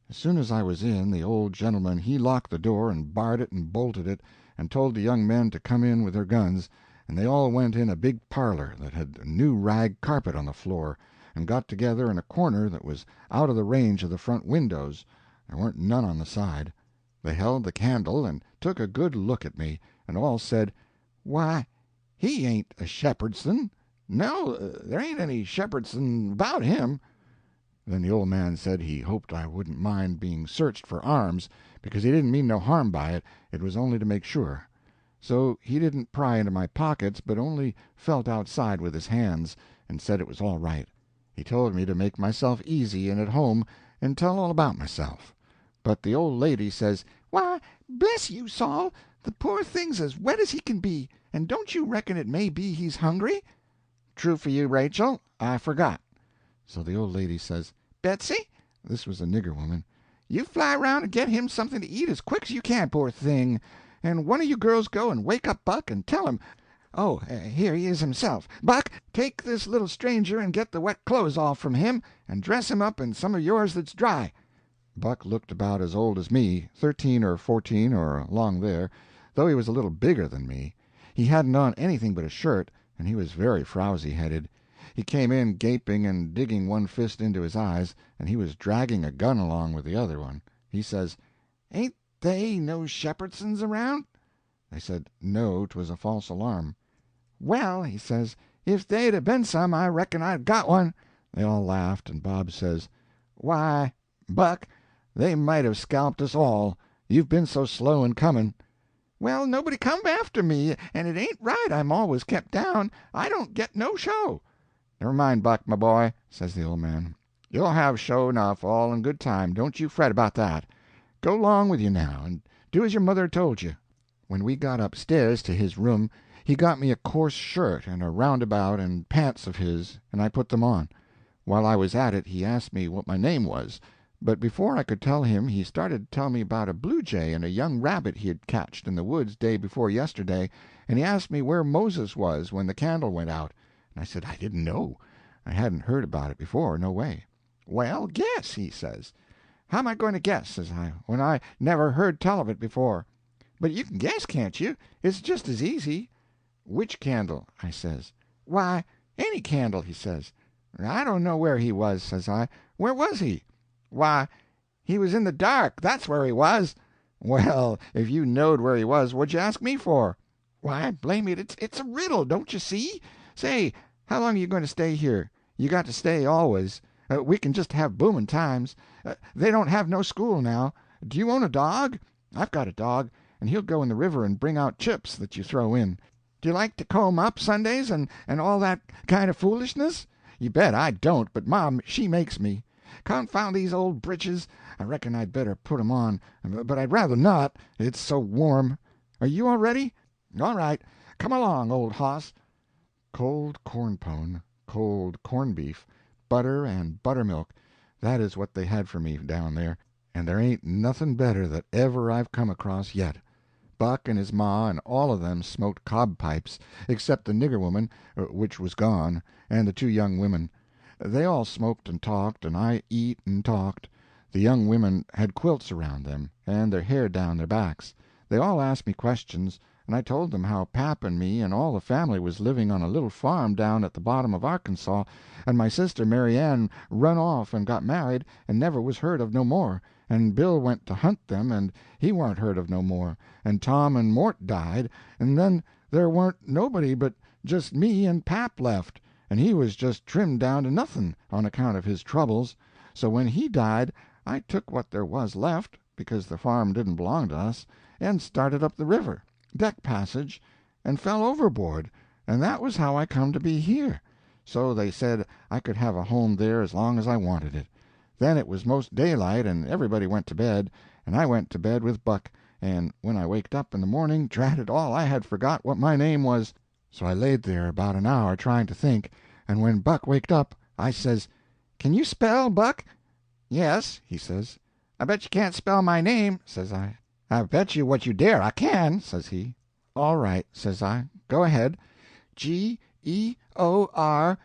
As soon as I was in, the old gentleman he locked the door and barred it and bolted it, and told the young men to come in with their guns, and they all went in a big parlor that had a new rag carpet on the floor, and got together in a corner that was out of the range of the front windows. There weren't none on the side. They held the candle and took a good look at me, and all said, "Why, he ain't a Shepherdson. No, there ain't any Shepherdson about him." Then the old man said he hoped I wouldn't mind being searched for arms, because he didn't mean no harm by it, it was only to make sure. So he didn't pry into my pockets, but only felt outside with his hands, and said it was all right. He told me to make myself easy and at home, and tell all about myself. But the old lady says, "Why, bless you, Saul, the poor thing's as wet as he can be, and don't you reckon it may be he's hungry?" "True for you, Rachel, I forgot." So the old lady says, "Betsy," this was a nigger woman, "you fly around and get him something to eat as quick as you can, poor thing. And one of you girls go and wake up Buck and tell him Oh, here he is himself. Buck, take this little stranger and get the wet clothes off from him, and dress him up in some of yours that's dry." Buck looked about as old as me, 13 or 14 or along there, though he was a little bigger than me. He hadn't on anything but a shirt, and he was very frowsy-headed. He came in gaping and digging one fist into his eyes, and he was dragging a gun along with the other one. He says, "Ain't they no Shepherdsons around?" They said no, 'twas a false alarm. "Well," he says, "if they'd 'a' been some, I reckon I'd got one." They all laughed, and Bob says, "Why, Buck, they might have scalped us all. You've been so slow in coming." "Well, nobody come after me, and it ain't right I'm always kept down. I don't get no show." "Never mind, Buck, my boy," says the old man. "You'll have show enough, all in good time. Don't you fret about that. Go 'long with you now, and do as your mother told you." When we got upstairs to his room, he got me a coarse shirt and a roundabout and pants of his, and I put them on. While I was at it he asked me what my name was, but before I could tell him he started to tell me about a blue jay and a young rabbit he had catched in the woods day before yesterday, and he asked me where Moses was when the candle went out, and I said I didn't know. I hadn't heard about it before, no way. "Well, guess," he says. "How am I going to guess," says I, "when I never heard tell of it before?" "But you can guess, can't you? It's just as easy." "Which candle?" I says. "Why, any candle," he says. "I don't know where he was," says I. "Where was he?" "Why, he was in the dark, that's where he was." "Well, if you knowed where he was, what'd you ask me for?" "Why, blame it, it's a riddle, don't you see? Say, how long are you going to stay here? You got to stay always. We can just have booming times. They don't have no school now. Do you own a dog? I've got a dog, and he'll go in the river and bring out chips that you throw in. Do you like to comb up Sundays and all that kind of foolishness? You bet I don't, but Mom, she makes me. Confound these old britches, I reckon I'd better put 'em on, but I'd rather not, it's so warm. Are you all ready? All right, come along, old hoss." Cold corn pone, cold corned beef, butter and buttermilk, that is what they had for me down there, and there ain't nothing better that ever I've come across yet. Buck and his ma and all of them smoked cob pipes, except the nigger woman, which was gone, and the two young women. They all smoked and talked, and I eat and talked. The young women had quilts around them, and their hair down their backs. They all asked me questions, and I told them how pap and me and all the family was living on a little farm down at the bottom of Arkansas, and my sister Mary Ann run off and got married and never was heard of no more, and Bill went to hunt them and he warn't heard of no more, and Tom and Mort died, and then there warn't nobody but just me and pap left, and he was just trimmed down to nothing on account of his troubles. So when he died I took what there was left, because the farm didn't belong to us, and started up the river, deck passage, and fell overboard, and that was how I come to be here. So they said I could have a home there as long as I wanted it. Then it was most daylight, and everybody went to bed, and I went to bed with Buck, and when I waked up in the morning, drat it all, I had forgot what my name was. So I laid there about an hour trying to think, and when Buck waked up, I says, "Can you spell, Buck?" "Yes," he says. "I bet you can't spell my name," says I. "I bet you what you dare I can," says he. "All right," says I, "go ahead. George, Jaxon.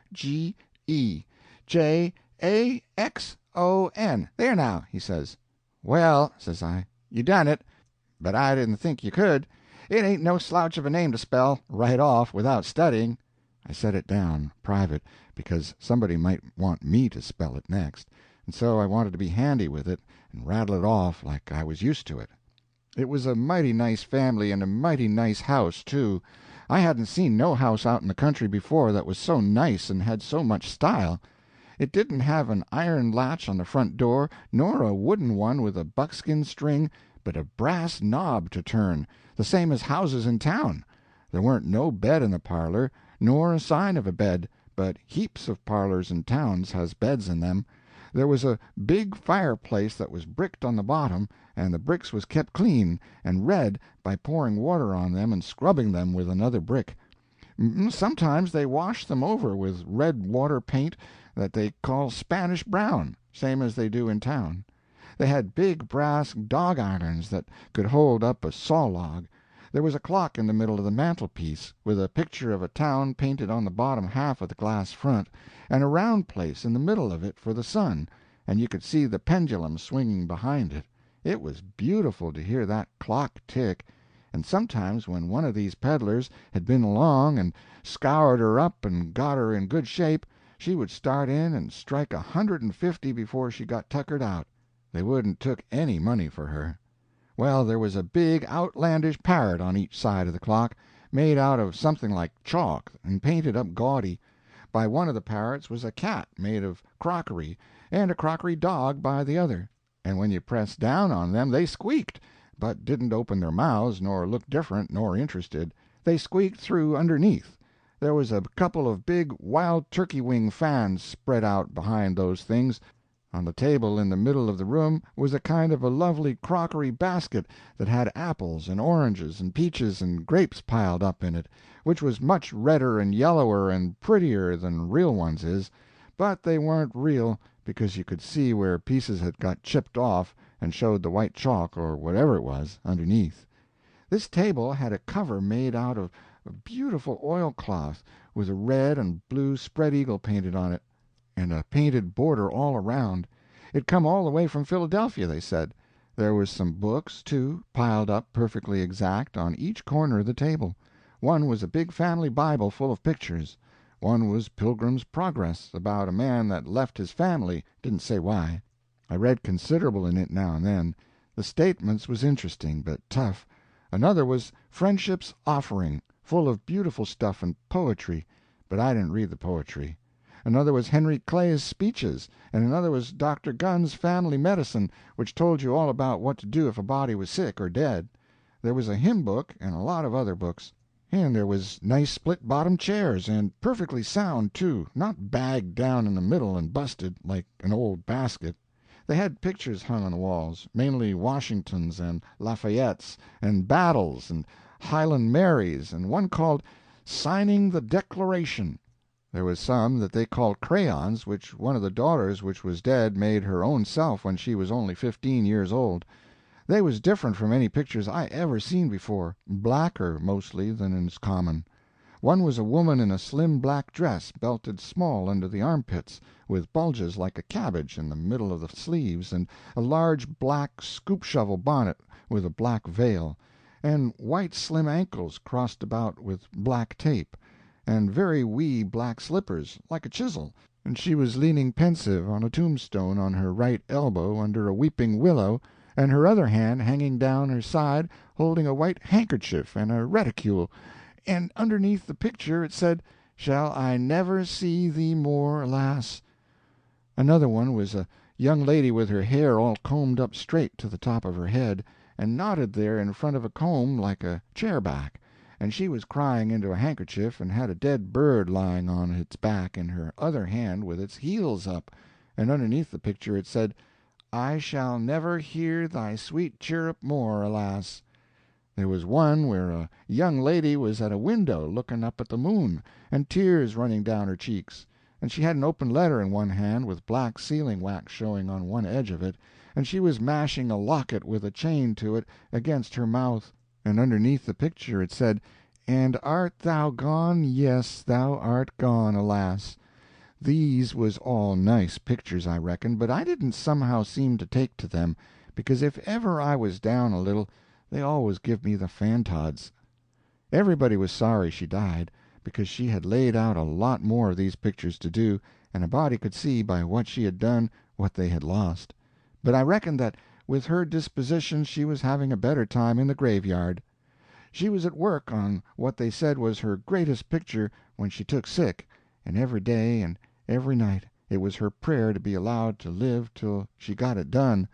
There now," he says. "Well," says I, "you done it, but I didn't think you could. It ain't no slouch of a name to spell, right off, without studying." I set it down, private, because somebody might want me to spell it next, and so I wanted to be handy with it and rattle it off like I was used to it. It was a mighty nice family and a mighty nice house, too. I hadn't seen no house out in the country before that was so nice and had so much style. It didn't have an iron latch on the front door, nor a wooden one with a buckskin string, but a brass knob to turn, the same as houses in town. There weren't no bed in the parlor, nor a sign of a bed, but heaps of parlors in towns has beds in them. There was a big fireplace that was bricked on the bottom, and the bricks was kept clean and red by pouring water on them and scrubbing them with another brick. Sometimes they washed them over with red water paint that they call Spanish brown, same as they do in town. They had big brass dog irons that could hold up a saw log. There was a clock in the middle of the mantelpiece, with a picture of a town painted on the bottom half of the glass front, and a round place in the middle of it for the sun, and you could see the pendulum swinging behind it. It was beautiful to hear that clock tick, and sometimes when one of these peddlers had been along and scoured her up and got her in good shape, she would start in and strike 150 before she got tuckered out. They wouldn't took any money for her. Well, there was a big outlandish parrot on each side of the clock, made out of something like chalk and painted up gaudy. By one of the parrots was a cat made of crockery, and a crockery dog by the other, and when you pressed down on them they squeaked, but didn't open their mouths nor look different nor interested. They squeaked through underneath. There was a couple of big wild turkey wing fans spread out behind those things. On the table in the middle of the room was a kind of a lovely crockery basket that had apples and oranges and peaches and grapes piled up in it, which was much redder and yellower and prettier than real ones is, but they weren't real, because you could see where pieces had got chipped off and showed the white chalk, or whatever it was, underneath. This table had a cover made out of a beautiful oilcloth, with a red and blue spread-eagle painted on it, and a painted border all around. It come all the way from Philadelphia, they said. There was some books, too, piled up perfectly exact on each corner of the table. One was a big family Bible full of pictures. One was Pilgrim's Progress, about a man that left his family, didn't say why. I read considerable in it now and then. The statements was interesting, but tough. Another was Friendship's Offering, full of beautiful stuff and poetry, but I didn't read the poetry. Another was Henry Clay's speeches, and another was Dr. Gunn's Family Medicine, which told you all about what to do if a body was sick or dead. There was a hymn book and a lot of other books. And there was nice split-bottom chairs, and perfectly sound, too, not bagged down in the middle and busted, like an old basket. They had pictures hung on the walls, mainly Washingtons and Lafayettes and battles and Highland Marys, and one called Signing the Declaration. There was some that they called crayons, which one of the daughters which was dead made her own self when she was only 15 years old. They was different from any pictures I ever seen before, blacker, mostly, than is common. One was a woman in a slim black dress, belted small under the armpits, with bulges like a cabbage in the middle of the sleeves, and a large black scoop-shovel bonnet with a black veil, and white slim ankles crossed about with black tape, and very wee black slippers, like a chisel, and she was leaning pensive on a tombstone on her right elbow under a weeping willow, and her other hand hanging down her side holding a white handkerchief and a reticule, and underneath the picture it said, "Shall I never see thee more, lass?" Another one was a young lady with her hair all combed up straight to the top of her head, and knotted there in front of a comb like a chair-back, and she was crying into a handkerchief and had a dead bird lying on its back in her other hand with its heels up, and underneath the picture it said, "I shall never hear thy sweet chirrup more, alas." There was one where a young lady was at a window looking up at the moon, and tears running down her cheeks, and she had an open letter in one hand with black sealing-wax showing on one edge of it, and she was mashing a locket with a chain to it against her mouth, and underneath the picture it said, "And art thou gone? Yes, thou art gone, alas." These was all nice pictures, I reckon, but I didn't somehow seem to take to them, because if ever I was down a little, they always give me the fantods. Everybody was sorry she died, because she had laid out a lot more of these pictures to do, and a body could see by what she had done what they had lost. But I reckon that with her disposition she was having a better time in the graveyard. She was at work on what they said was her greatest picture when she took sick, and every day and every night it was her prayer to be allowed to live till she got it done,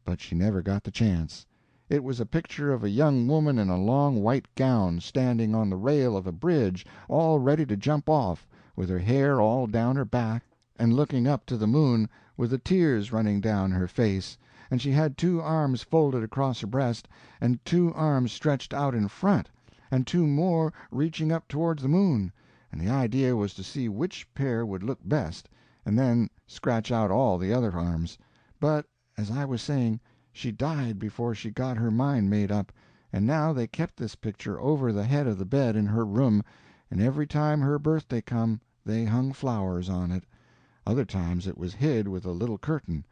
but she never got the chance. It was a picture of a young woman in a long white gown standing on the rail of a bridge, all ready to jump off, with her hair all down her back, and looking up to the moon, with the tears running down her face, and she had two arms folded across her breast, and two arms stretched out in front, and two more reaching up towards the moon, and the idea was to see which pair would look best, and then scratch out all the other arms. But, as I was saying, she died before she got her mind made up, and now they kept this picture over the head of the bed in her room, and every time her birthday come they hung flowers on it. Other times it was hid with a little curtain.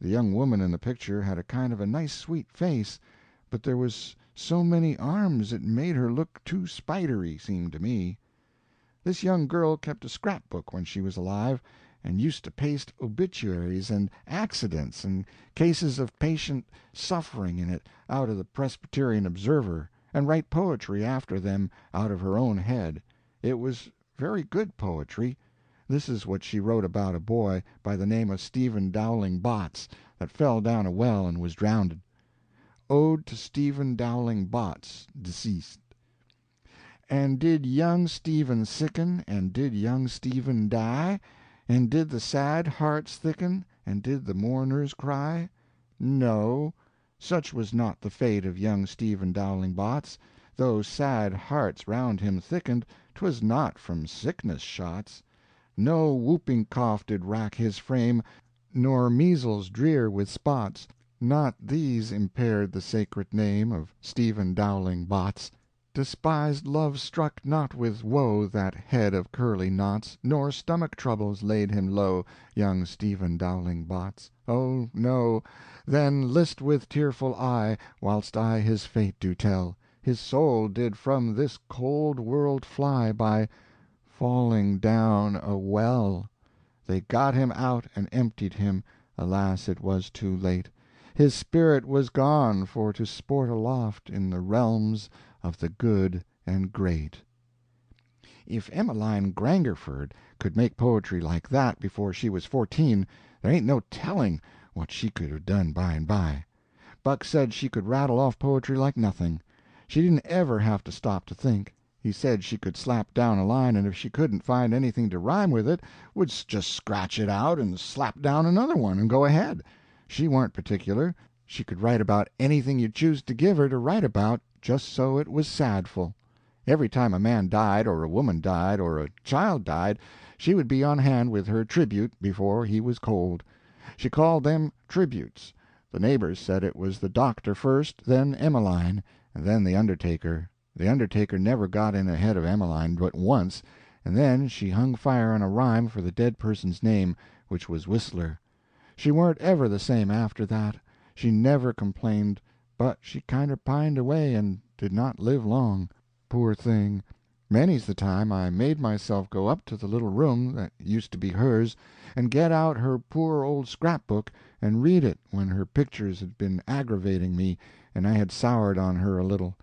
The young woman in the picture had a kind of a nice sweet face, but there was so many arms it made her look too spidery, seemed to me. This young girl kept a scrap-book when she was alive, and used to paste obituaries and accidents and cases of patient suffering in it out of the Presbyterian Observer, and write poetry after them out of her own head. It was very good poetry. This is what she wrote about a boy by the name of Stephen Dowling Bots that fell down a well and was drowned. Ode to Stephen Dowling Bots, deceased. And did young Stephen sicken, and did young Stephen die, and did the sad hearts thicken, and did the mourners cry? No, such was not the fate of young Stephen Dowling Bots. Though sad hearts round him thickened, 'twas not from sickness shots. No whooping cough did rack his frame, nor measles drear with spots. Not these impaired the sacred name of Stephen Dowling Bots. Despised love struck not with woe that head of curly knots, nor stomach troubles laid him low, young Stephen Dowling Bots. Oh, no! Then list with tearful eye, whilst I his fate do tell. His soul did from this cold world fly by falling down a well. They got him out and emptied him, alas, it was too late. His spirit was gone for to sport aloft in the realms of the good and great. If Emmeline Grangerford could make poetry like that before she was 14, there ain't no telling what she could have done by and by. Buck said she could rattle off poetry like nothing. She didn't ever have to stop to think. He said she could slap down a line, and if she couldn't find anything to rhyme with it, would just scratch it out and slap down another one and go ahead. She warn't particular. She could write about anything you choose to give her to write about, just so it was sadful. Every time a man died, or a woman died, or a child died, she would be on hand with her tribute before he was cold. She called them tributes. The neighbors said it was the doctor first, then Emmeline, and then the undertaker. The undertaker never got in ahead of Emmeline but once, and then she hung fire on a rhyme for the dead person's name, which was Whistler. She weren't ever the same after that. She never complained, but she kinder pined away and did not live long. Poor thing! Many's the time I made myself go up to the little room that used to be hers, and get out her poor old scrap-book and read it when her pictures had been aggravating me and I had soured on her a little.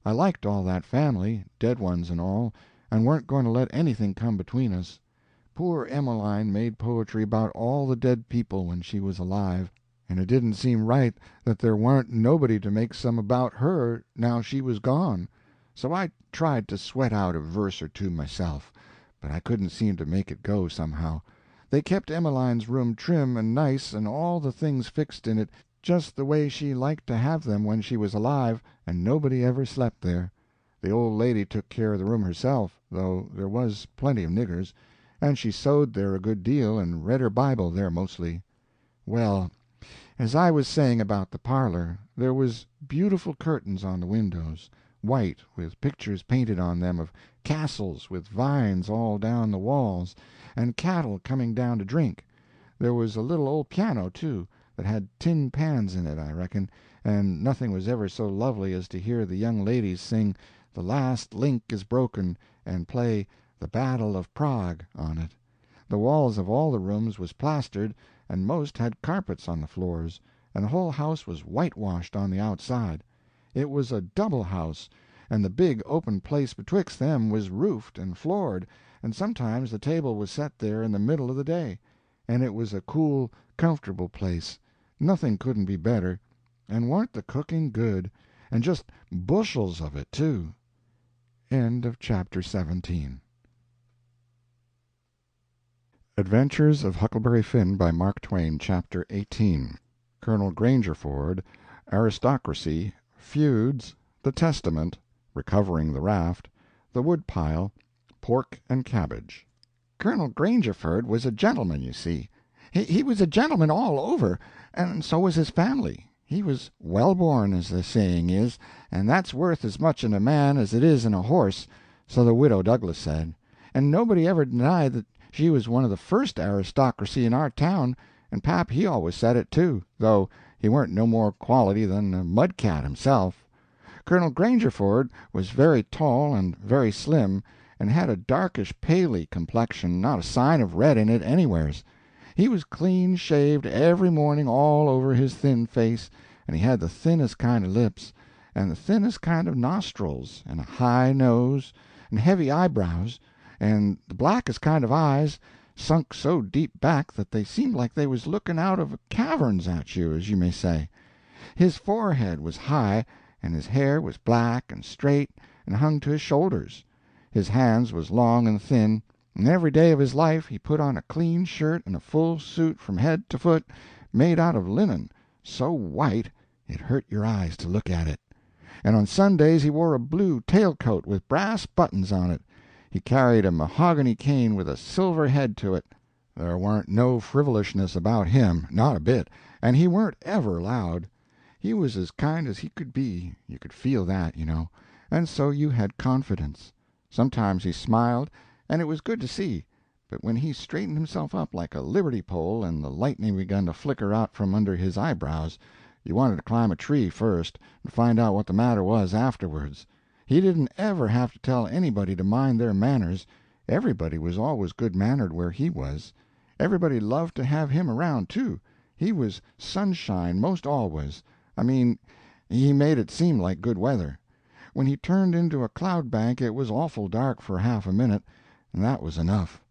I liked all that family, dead ones and all, and weren't going to let anything come between us. Poor Emmeline made poetry about all the dead people when she was alive, and it didn't seem right that there warn't nobody to make some about her now she was gone. So I tried to sweat out a verse or two myself, but I couldn't seem to make it go somehow. They kept Emmeline's room trim and nice and all the things fixed in it just the way she liked to have them when she was alive, and nobody ever slept there. The old lady took care of the room herself, though there was plenty of niggers, and she sewed there a good deal and read her Bible there mostly. Well, as I was saying about the parlor, there was beautiful curtains on the windows, white, with pictures painted on them of castles with vines all down the walls, and cattle coming down to drink. There was a little old piano, too, that had tin pans in it, I reckon, and nothing was ever so lovely as to hear the young ladies sing "The Last Link is Broken" and play "The Battle of Prague" on it. The walls of all the rooms was plastered, and most had carpets on the floors, and the whole house was whitewashed on the outside. It was a double house, and the big open place betwixt them was roofed and floored, and sometimes the table was set there in the middle of the day. And it was a cool, comfortable place. Nothing couldn't be better. And warn't the cooking good, and just bushels of it, too. End of chapter 17. Adventures of Huckleberry Finn by Mark Twain, Chapter 18. Colonel Grangerford, Aristocracy, Feuds, the Testament, Recovering the Raft, the Woodpile, Pork and Cabbage. Colonel Grangerford was a gentleman, you see. He was a gentleman all over, and so was his family. He was well born, as the saying is, and that's worth as much in a man as it is in a horse, so the Widow Douglas said, and nobody ever denied that she was one of the first aristocracy in our town, and pap he always said it, too, though he weren't no more quality than a mud-cat himself. Colonel Grangerford was very tall and very slim, and had a darkish paly complexion, not a sign of red in it anywheres. He was clean shaved every morning all over his thin face, and he had the thinnest kind of lips, and the thinnest kind of nostrils, and a high nose, and heavy eyebrows, and the blackest kind of eyes, sunk so deep back that they seemed like they was looking out of caverns at you, as you may say. His forehead was high, and his hair was black and straight and hung to his shoulders. His hands was long and thin, and every day of his life he put on a clean shirt and a full suit from head to foot, made out of linen, so white it hurt your eyes to look at it. And on Sundays he wore a blue tail-coat with brass buttons on it. He carried a mahogany cane with a silver head to it. There warn't no frivolishness about him, not a bit, and he weren't ever loud. He was as kind as he could be, you could feel that, you know, and so you had confidence. Sometimes he smiled, and it was good to see, but when he straightened himself up like a liberty pole and the lightning begun to flicker out from under his eyebrows, you wanted to climb a tree first and find out what the matter was afterwards. He didn't ever have to tell anybody to mind their manners. Everybody was always good-mannered where he was. Everybody loved to have him around, too. He was sunshine most always. I mean, he made it seem like good weather. When he turned into a cloud bank it was awful dark for half a minute, and that was enough.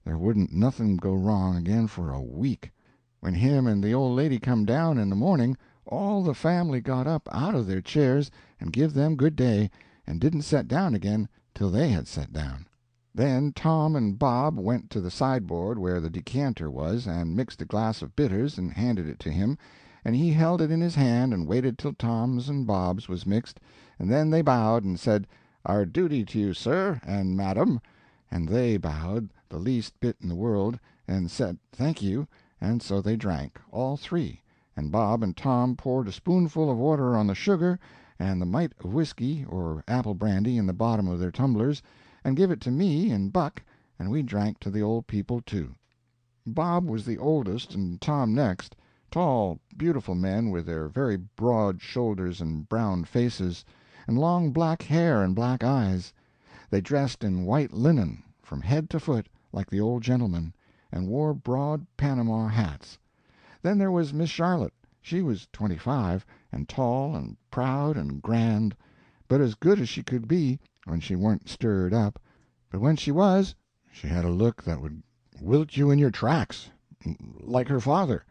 There wouldn't nothing go wrong again for a week. When him and the old lady come down in the morning, all the family got up out of their chairs and give them good day, and didn't set down again till they had set down. Then Tom and Bob went to the sideboard where the decanter was, and mixed a glass of bitters and handed it to him, and he held it in his hand and waited till Tom's and Bob's was mixed, and then they bowed and said, "Our duty to you, sir, and madam," and they bowed the least bit in the world, and said thank you, and so they drank, all three, and Bob and Tom poured a spoonful of water on the sugar and the mite of whiskey or apple brandy in the bottom of their tumblers, and give it to me and Buck, and we drank to the old people, too. Bob was the oldest and Tom next, tall, beautiful men with their very broad shoulders and brown faces, and long black hair and black eyes. They dressed in white linen, from head to foot, like the old gentleman, and wore broad Panama hats. Then there was Miss Charlotte. She was 25, and tall and proud and grand, but as good as she could be when she warn't stirred up. But when she was, she had a look that would wilt you in your tracks, like her father.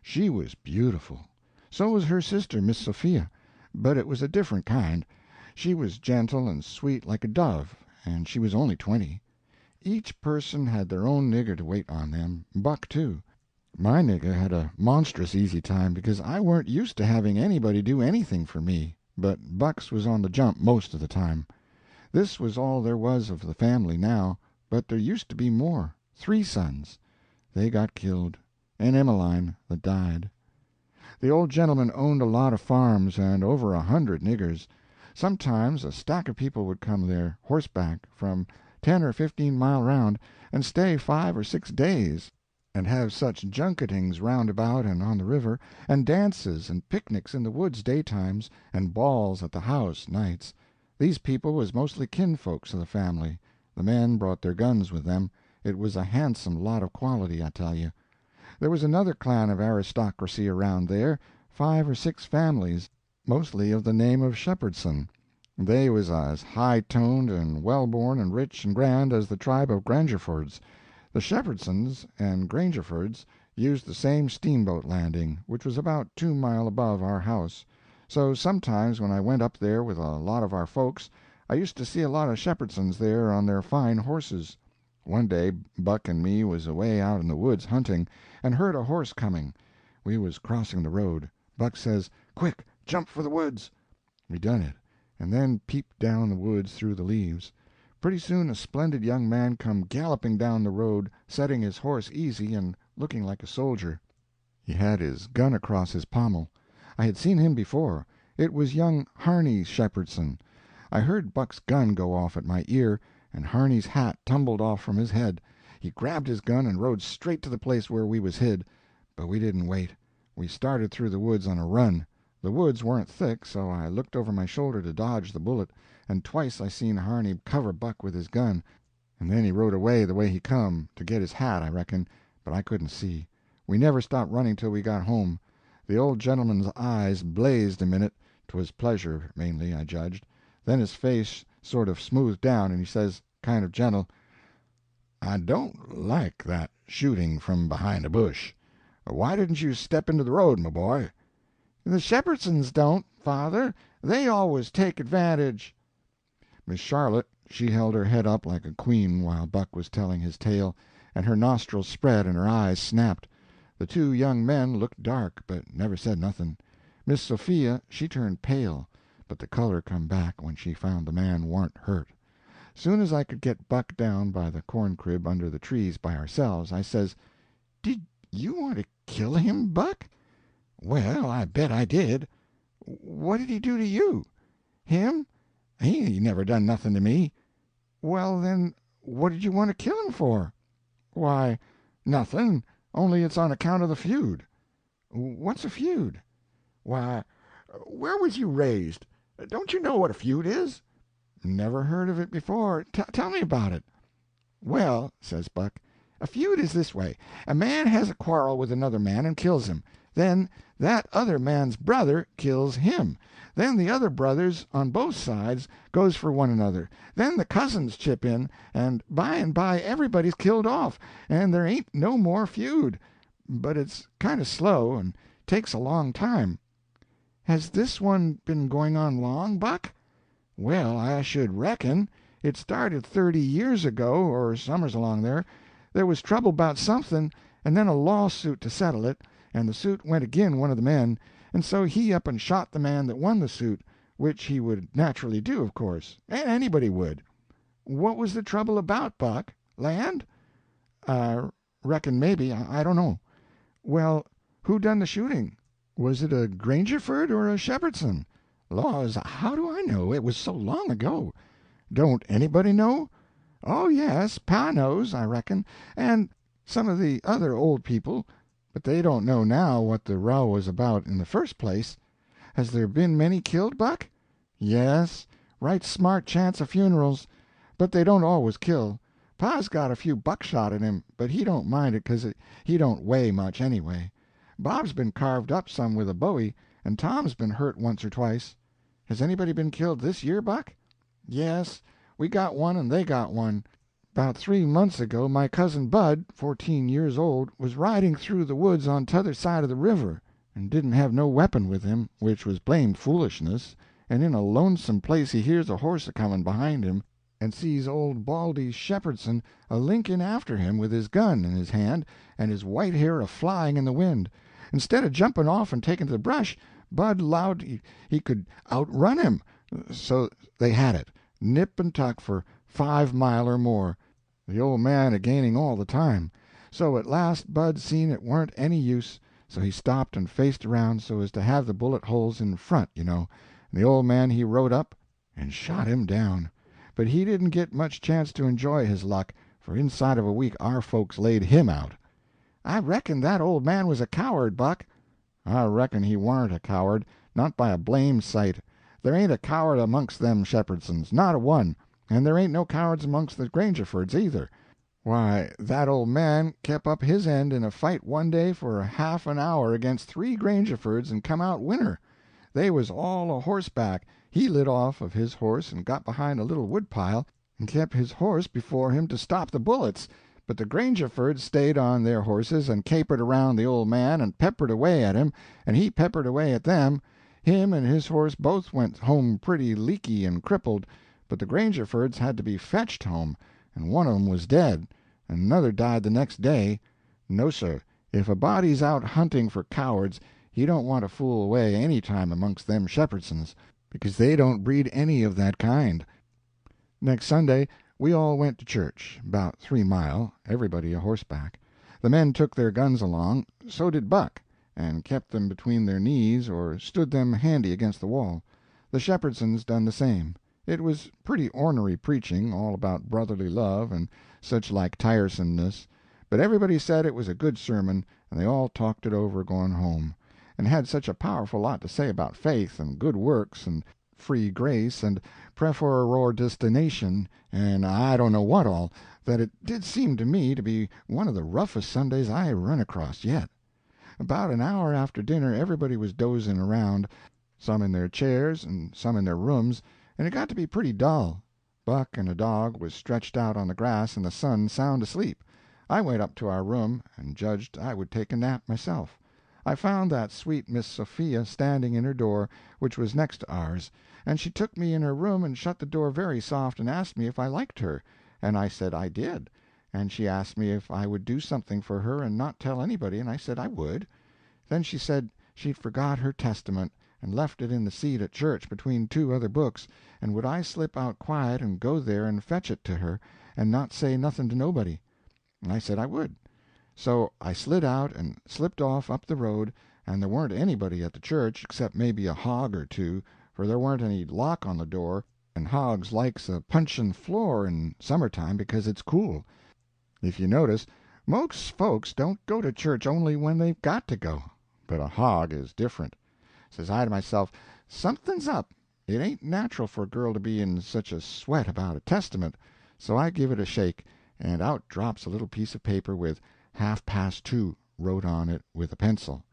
She was beautiful. So was her sister, Miss Sophia, but it was a different kind. She was gentle and sweet like a dove, and she was only 20. Each person had their own nigger to wait on them, Buck too. My nigger had a monstrous easy time, because I weren't used to having anybody do anything for me, but Buck's was on the jump most of the time. This was all there was of the family now, but there used to be more, 3 sons. They got killed, and Emmeline that died. The old gentleman owned a lot of farms and over 100 niggers. Sometimes a stack of people would come there, horseback, from 10 or 15 mile round, and stay 5 or 6 days, and have such junketings round about and on the river, and dances and picnics in the woods daytimes, and balls at the house nights. These people was mostly kinfolks of the family. The men brought their guns with them. It was a handsome lot of quality, I tell you. There was another clan of aristocracy around there, 5 or 6 families, mostly of the name of Shepherdson. They was as high-toned and well-born and rich and grand as the tribe of Grangerfords. The Shepherdsons and Grangerfords used the same steamboat landing, which was about 2 mile above our house. So sometimes when I went up there with a lot of our folks, I used to see a lot of Shepherdsons there on their fine horses. One day Buck and me was away out in the woods hunting, and heard a horse coming. We was crossing the road. Buck says, "Quick, jump for the woods." We done it, and then peeped down the woods through the leaves. Pretty soon a splendid young man come galloping down the road, setting his horse easy and looking like a soldier. He had his gun across his pommel. I had seen him before. It was young Harney Shepherdson. I heard Buck's gun go off at my ear, and Harney's hat tumbled off from his head. He grabbed his gun and rode straight to the place where we was hid. But we didn't wait. We started through the woods on a run. The woods weren't thick, so I looked over my shoulder to dodge the bullet, and twice I seen Harney cover Buck with his gun, and then he rode away the way he come, to get his hat, I reckon, but I couldn't see. We never stopped running till we got home. The old gentleman's eyes blazed a minute. 'Twas pleasure, mainly, I judged. Then his face sort of smoothed down, and he says, kind of gentle, "I don't like that shooting from behind a bush. Why didn't you step into the road, my boy?" "The Shepherdsons don't, father. They always take advantage." Miss Charlotte, she held her head up like a queen while Buck was telling his tale, and her nostrils spread and her eyes snapped. The two young men looked dark, but never said nothing. Miss Sophia, she turned pale, but the color come back when she found the man warn't hurt. Soon as I could get Buck down by the corn crib under the trees by ourselves, I says, "Did you want to kill him, Buck?" "Well, I bet I did." "What did he do to you?" "Him? He never done nothing to me." "Well, then, what did you want to kill him for?" "Why, nothing, only it's on account of the feud." "What's a feud?" "Why, where was you raised? Don't you know what a feud is?" "Never heard of it before. Tell me about it." "Well," says Buck, "a feud is this way. A man has a quarrel with another man and kills him. Then that other man's brother kills him. Then the other brothers on both sides goes for one another. Then the cousins chip in, and by everybody's killed off, and there ain't no more feud. But it's kind of slow, and takes a long time." "Has this one been going on long, Buck?" "Well, I should reckon. It started 30 years ago, or summers along there. There was trouble about something, and then a lawsuit to settle it, and the suit went agin one of the men, and so he up and shot the man that won the suit, which he would naturally do, of course, and anybody would." "What was the trouble about, Buck? Land?" "I reckon maybe. I don't know." "Well, who done the shooting? Was it a Grangerford or a Shepherdson?" "Laws, how do I know? It was so long ago." "Don't anybody know?" "Oh, yes, pa knows, I reckon, and some of the other old people, but they don't know now what the row was about in the first place." "Has there been many killed, Buck?" "Yes, right smart chance of funerals, but they don't always kill. Pa's got a few buckshot in him, but he don't mind it 'cause he don't weigh much anyway. Bob's been carved up some with a bowie, and Tom's been hurt once or twice." "Has anybody been killed this year, Buck?" "Yes, we got one and they got one. 'Bout 3 months ago my cousin Bud, 14 years old, was riding through the woods on t'other side of the river, and didn't have no weapon with him, which was blamed foolishness, and in a lonesome place he hears a horse a-comin' behind him, and sees old Baldy Shepherdson a-linking after him with his gun in his hand and his white hair a-flying in the wind. Instead of jumping off and taking to the brush, Bud 'lowed he could outrun him, so they had it, nip and tuck for 5 mile or more, the old man a-gaining all the time. So at last Bud seen it warn't any use, so he stopped and faced around so as to have the bullet holes in front, you know, and the old man he rode up and shot him down. But he didn't get much chance to enjoy his luck, for inside of a week our folks laid him out." "I reckon that old man was a coward, Buck." "I reckon he warn't a coward, not by a blame sight. There ain't a coward amongst them Shepherdsons, not a one, and there ain't no cowards amongst the Grangerfords either. Why, that old man kep' up his end in a fight one day for a half an hour against 3 Grangerfords and come out winner. They was all a horseback. He lit off of his horse and got behind a little woodpile, and kept his horse before him to stop the bullets, but the Grangerfords stayed on their horses and capered around the old man and peppered away at him, and he peppered away at them. Him and his horse both went home pretty leaky and crippled, but the Grangerfords had to be fetched home, and one of 'em was dead, and another died the next day. No, sir, if a body's out hunting for cowards, he don't want to fool away any time amongst them Shepherdsons, because they don't breed any of that kind." Next Sunday we all went to church, about 3 mile, everybody a horseback. The men took their guns along, so did Buck, and kept them between their knees or stood them handy against the wall. The Shepherdsons done the same. It was pretty ornery preaching, all about brotherly love and such like tiresomeness, but everybody said it was a good sermon, and they all talked it over going home, and had such a powerful lot to say about faith and good works and free grace and preferordestination and I don't know what all, that it did seem to me to be one of the roughest Sundays I run across yet. About an hour after dinner everybody was dozing around, some in their chairs and some in their rooms, and it got to be pretty dull. Buck and a dog was stretched out on the grass in the sun sound asleep. I went up to our room and judged I would take a nap myself. I found that sweet Miss Sophia standing in her door, which was next to ours, and she took me in her room and shut the door very soft and asked me if I liked her, and I said I did, and she asked me if I would do something for her and not tell anybody, and I said I would. Then she said she'd forgot her Testament, and left it in the seat at church between two other books, and would I slip out quiet and go there and fetch it to her, and not say nothing to nobody. And I said I would. So I slid out and slipped off up the road, and there weren't anybody at the church except maybe a hog or two, for there weren't any lock on the door, and hogs likes a puncheon floor in summer-time because it's cool. If you notice, most folks don't go to church only when they've got to go, but a hog is different. Says I to myself, something's up. It ain't natural for a girl to be in such a sweat about a Testament. So I give it a shake, and out drops a little piece of paper with "2" wrote on it with a pencil.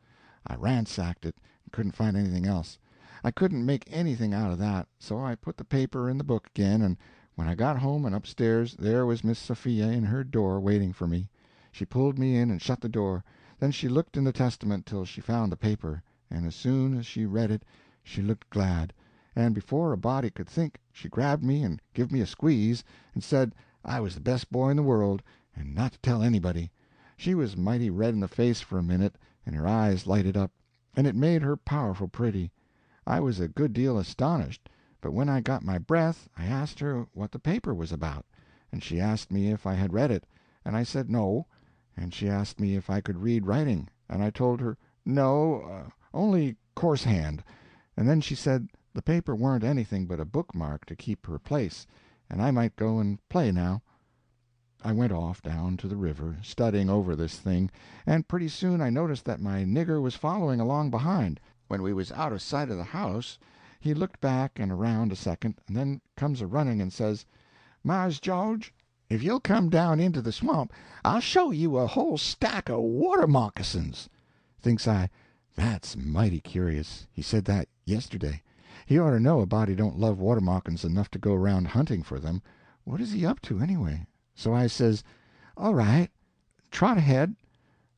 I ransacked it and couldn't find anything else. I couldn't make anything out of that, so I put the paper in the book again, and when I got home and upstairs there was Miss Sophia in her door waiting for me. She pulled me in and shut the door. Then she looked in the Testament till she found the paper, and as soon as she read it she looked glad, and before a body could think she grabbed me and give me a squeeze, and said I was the best boy in the world, and not to tell anybody. She was mighty red in the face for a minute, and her eyes lighted up, and it made her powerful pretty. I was a good deal astonished, but when I got my breath I asked her what the paper was about, and she asked me if I had read it, and I said no, and she asked me if I could read writing, and I told her no, only coarse hand, and then she said the paper weren't anything but a bookmark to keep her place, and I might go and play now. I went off down to the river, studying over this thing, and pretty soon I noticed that my nigger was following along behind. When we was out of sight of the house, he looked back and around a second, and then comes a-running and says, "Mars George, if you'll come down into the swamp, I'll show you a whole stack of water moccasins." Thinks I, that's mighty curious. He said that yesterday. He ought to know a body don't love water moccasins enough to go around hunting for them. What is he up to, anyway? So I says, "All right, trot ahead."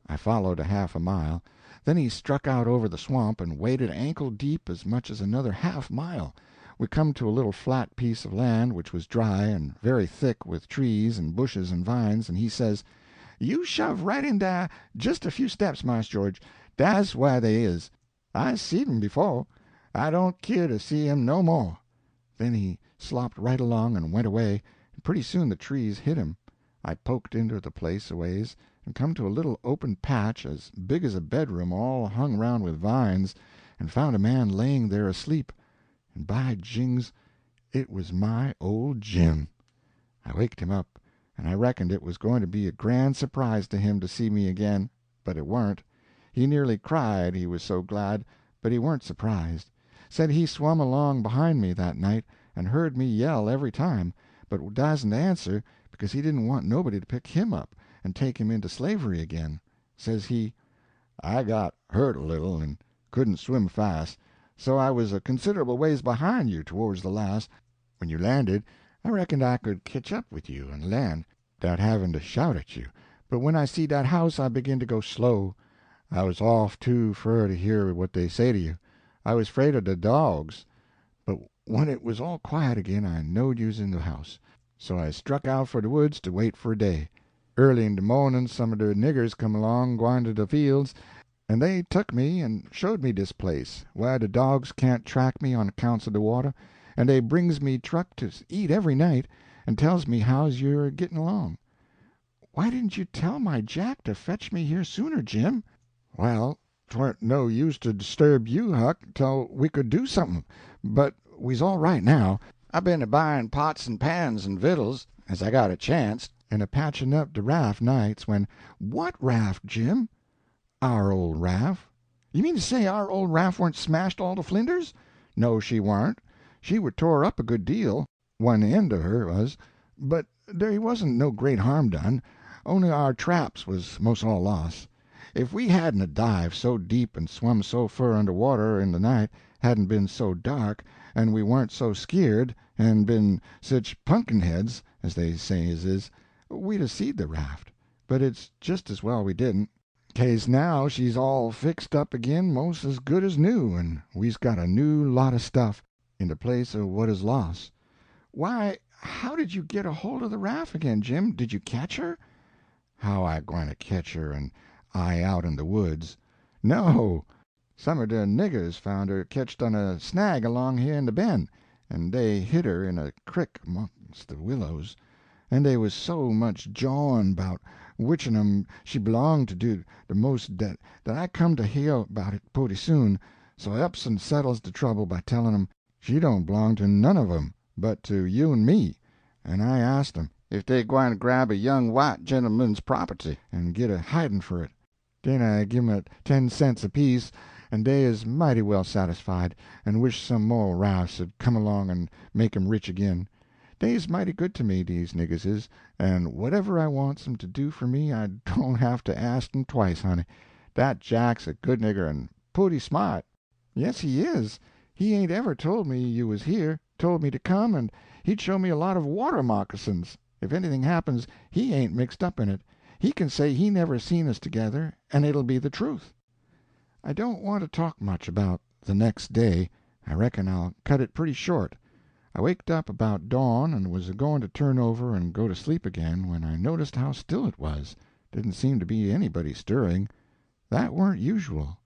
I followed a half a mile. Then he struck out over the swamp and waded ankle deep as much as another half mile. We come to a little flat piece of land which was dry and very thick with trees and bushes and vines, and he says, "You shove right in dah just a few steps, Mars George. Dah's where they is. I seed 'em befo'. I don't keer to see 'em no more." Then he slopped right along and went away, and pretty soon the trees hid him. I poked into the place a ways, and come to a little open patch as big as a bedroom all hung round with vines, and found a man laying there asleep, and by jings, it was my old Jim. I waked him up, and I reckoned it was going to be a grand surprise to him to see me again, but it warn't. He nearly cried, he was so glad, but he warn't surprised. Said he swum along behind me that night, and heard me yell every time, but dasn't answer because he didn't want nobody to pick him up and take him into slavery again. Says he, "I got hurt a little and couldn't swim fast, so I was a considerable ways behind you towards the last. When you landed, I reckoned I could ketch up with you and land, 'thout having to shout at you, but when I see dat house I begin to go slow. I was off too fur to hear what they say to you. I was afraid of de dogs. But when it was all quiet again I knowed you was in the house, so I struck out for de woods to wait for day. Early in de mornin' some of de niggers come along gwine to de fields, and they tuck me and showed me dis place, where de dogs can't track me on accounts of de water, and they brings me truck to eat every night, and tells me how's you're gittin' along. Why didn't you tell my Jack to fetch me here sooner, Jim?" "Well, 'Twarn't no use to disturb you, Huck, till we could do something, but we's all right now. I been a buyin' pots and pans and vittles, as I got a chanst, and a patchin' up de raft nights when—" "What raft, Jim?" "Our old raft." "You mean to say our old raft warn't smashed all to flinders?" "No, she warn't. She were tore up a good deal, one end of her was, but dey wasn't no great harm done, only our traps was mos' all lost. If we hadn't a dived so deep and swum so fur under water in the night, hadn't been so dark, and we warn't so skeered, and been sich punkin heads, as they says is, we'd a seed the raft. But it's just as well we didn't, case now she's all fixed up agin mos' as good as new, and we's got a new lot of stuff in de place of what is lost." "Why, how did you get a hold of the raft again, Jim? Did you catch her?" "How I gwine to ketch her and I out in de woods? No. Some of de niggers found her ketched on a snag along here in de bend, and dey hid her in a crick 'mongst de willows, and dey was so much jawin' 'bout which on 'em she b'longed to do de most dat I come to heah 'bout it pooty soon, so I ups and settles de trouble by tellin' 'em she don't b'long to none of 'em but to you and me, and I ast 'em if dey gwine to grab a young white gentleman's property and git a hidin' for it. Den I give 'em 10 cents apiece, and dey is mighty well satisfied, and wish some mo' rafts 'd come along and make 'em rich agin. Dey's mighty good to me, dese niggers is, and whatever I wants 'em to do for me I don't have to ast 'em twice, honey. Dat Jack's a good nigger and pooty smart." "Yes, he is. He ain't ever told me you was here, told me to come, and he'd show me a lot of water moccasins. If anything happens, he ain't mixed up in it. He can say he never seen us together, and it'll be the truth." "I don't want to talk much about the next day. I reckon I'll cut it pretty short. I waked up about dawn and was a going to turn over and go to sleep again, when I noticed how still it was. Didn't seem to be anybody stirring. That warn't usual.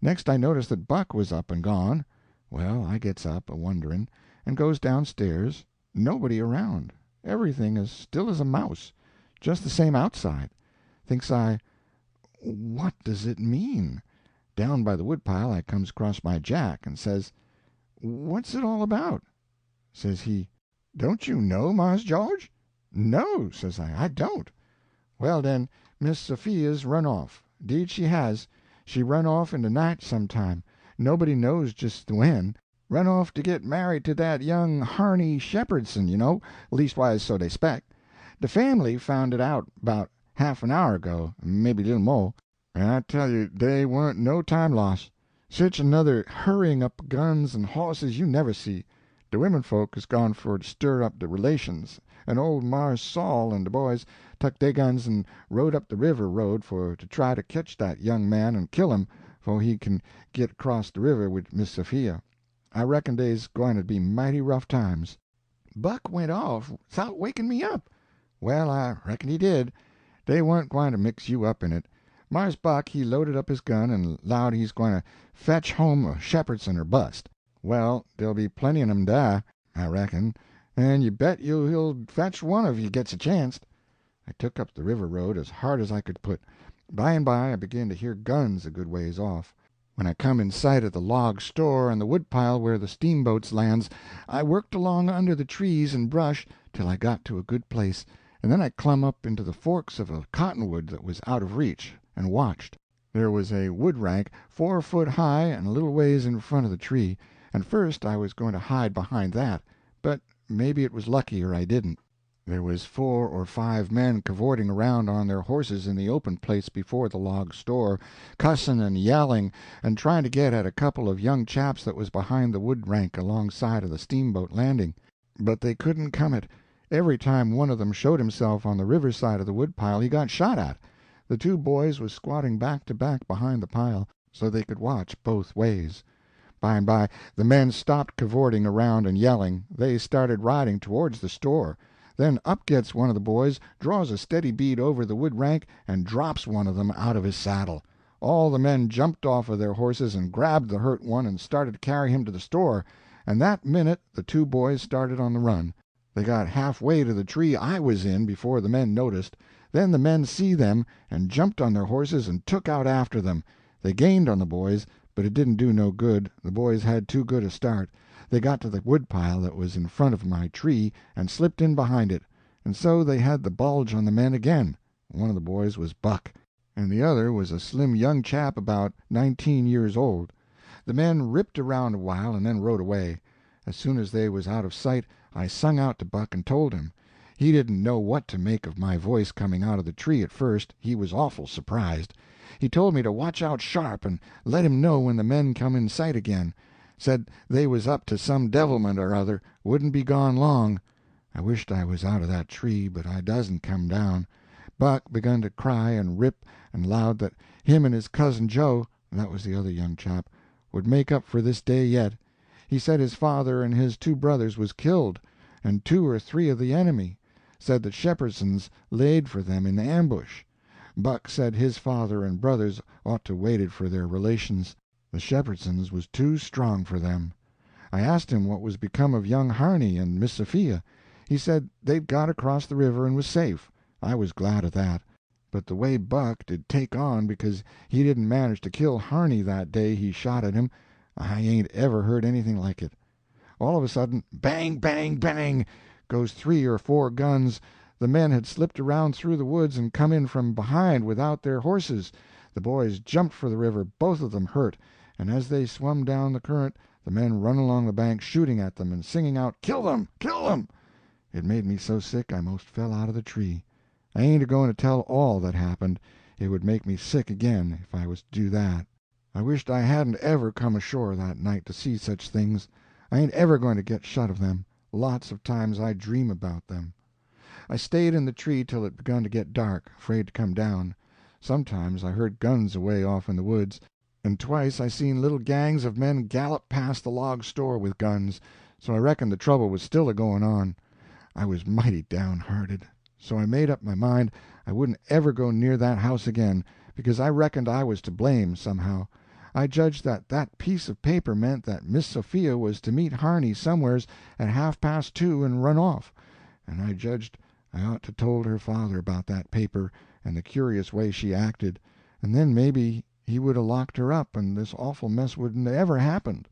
Next I noticed that Buck was up and gone. Well, I gets up, a-wonderin', and goes downstairs. Nobody around. Everything as still as a mouse. Just the same outside. Thinks I, what does it mean? Down by the woodpile I comes across my Jack, and says, "What's it all about?" Says he, "Don't you know, Mars George?" "No," says I don't. "Well, den, Miss Sophia's run off. 'Deed she has. She run off in de night sometime. Nobody knows just when. Run off to get married to that young Harney Shepherdson, you know, leastwise so dey spec. De family found it out 'bout half an hour ago, maybe a little mo', and I tell you dey warn't no time lost. Sich another hurrying up guns and hosses you never see. De women folk is gone for to stir up de relations, and old Mars Saul and de boys tuck dey guns and rode up de river road for to try to ketch dat young man and kill him 'fore he kin git across de river wid Miss Sophia. I reckon dey's gwine to be mighty rough times." "Buck went off 'thout waking me up." "Well, I reckon he did. Dey warn't gwine to mix you up in it. Mars Buck he loaded up his gun and 'lowed he's gwine to fetch home a Shepherdson or bust. Well, dere'll be plenty of 'em dah, I reckon, and you bet you he'll fetch one if he gets a chanst." I took up the river road as hard as I could put. By and by I began to hear guns a good ways off. When I come in sight of the log store and the woodpile where the steamboats lands, I worked along under the trees and brush till I got to a good place, and then I clumb up into the forks of a cottonwood that was out of reach, and watched. There was a wood rank 4 foot high and a little ways in front of the tree, and first I was going to hide behind that, but maybe it was luckier I didn't. There was 4 or 5 men cavorting around on their horses in the open place before the log store, cussin' and yelling, and trying to get at a couple of young chaps that was behind the wood rank alongside of the steamboat landing. But they couldn't come it. Every time one of them showed himself on the river side of the woodpile he got shot at. The 2 boys was squatting back to back behind the pile, so they could watch both ways. By and by the men stopped cavorting around and yelling. They started riding towards the store. Then up gets one of the boys, draws a steady bead over the wood rank, and drops one of them out of his saddle. All the men jumped off of their horses and grabbed the hurt one and started to carry him to the store, and that minute the 2 boys started on the run. They got halfway to the tree I was in before the men noticed. Then the men see them, and jumped on their horses and took out after them. They gained on the boys, but it didn't do no good, the boys had too good a start. They got to the woodpile that was in front of my tree and slipped in behind it, and so they had the bulge on the men again. One of the boys was Buck, and the other was a slim young chap about 19 years old. The men ripped around a while and then rode away. As soon as they was out of sight I sung out to Buck and told him. He didn't know what to make of my voice coming out of the tree at first. He was awful surprised. He told me to watch out sharp and let him know when the men come in sight again. Said they was up to some devilment or other, wouldn't be gone long. I wished I was out of that tree, but I doesn't come down. Buck begun to cry and rip, and lowed that him and his cousin Joe, that was the other young chap, would make up for this day yet. He said his father and his 2 brothers was killed, and 2 or 3 of the enemy. Said that Shepherdsons laid for them in ambush. Buck said his father and brothers ought to waited for their relations. The Shepherdsons was too strong for them. I asked him what was become of young Harney and Miss Sophia. He said they'd got across the river and was safe. I was glad of that. But the way Buck did take on because he didn't manage to kill Harney that day he shot at him, I ain't ever heard anything like it. All of a sudden, bang, bang, bang, goes 3 or 4 guns. The men had slipped around through the woods and come in from behind without their horses. The boys jumped for the river, both of them hurt, and as they swum down the current the men run along the bank shooting at them and singing out, "Kill them! Kill them!" It made me so sick I most fell out of the tree. I ain't a-going to tell all that happened. It would make me sick again if I was to do that. I wished I hadn't ever come ashore that night to see such things. I ain't ever going to get shut of them. Lots of times I dream about them. I stayed in the tree till it begun to get dark, afraid to come down. Sometimes I heard guns away off in the woods, and twice I seen little gangs of men gallop past the log store with guns, so I reckoned the trouble was still a-going on. I was mighty downhearted, so I made up my mind I wouldn't ever go near that house again, because I reckoned I was to blame somehow. I judged that that piece of paper meant that Miss Sophia was to meet Harney somewheres at 2:30 and run off, and I judged I ought to told her father about that paper and the curious way she acted, and then maybe he would 'a' locked her up and this awful mess wouldn't ever happened.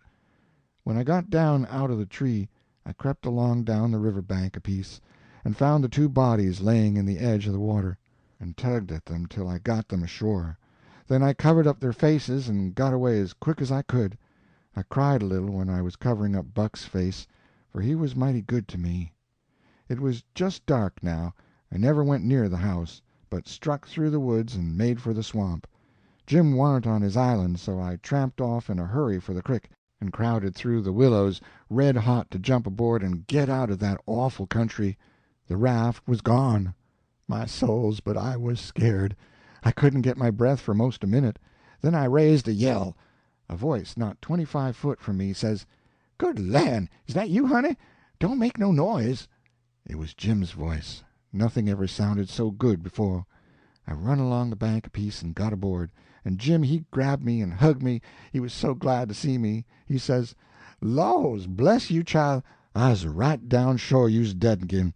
When I got down out of the tree I crept along down the river bank a piece, and found the 2 bodies laying in the edge of the water, and tugged at them till I got them ashore. Then I covered up their faces and got away as quick as I could. I cried a little when I was covering up Buck's face, for he was mighty good to me. It was just dark now. I never went near the house, but struck through the woods and made for the swamp. Jim warn't on his island, so I tramped off in a hurry for the crick, and crowded through the willows, red hot to jump aboard and get out of that awful country. The raft was gone. My souls, but I was scared. I couldn't get my breath for most a minute. Then I raised a yell. A voice not 25 foot from me says, "Good land, is that you, honey? Don't make no noise." It was Jim's voice. Nothing ever sounded so good before. I run along the bank a piece and got aboard, and Jim he grabbed me and hugged me, he was so glad to see me. He says, "Laws, bless you, child, I's right down sure you's dead agin.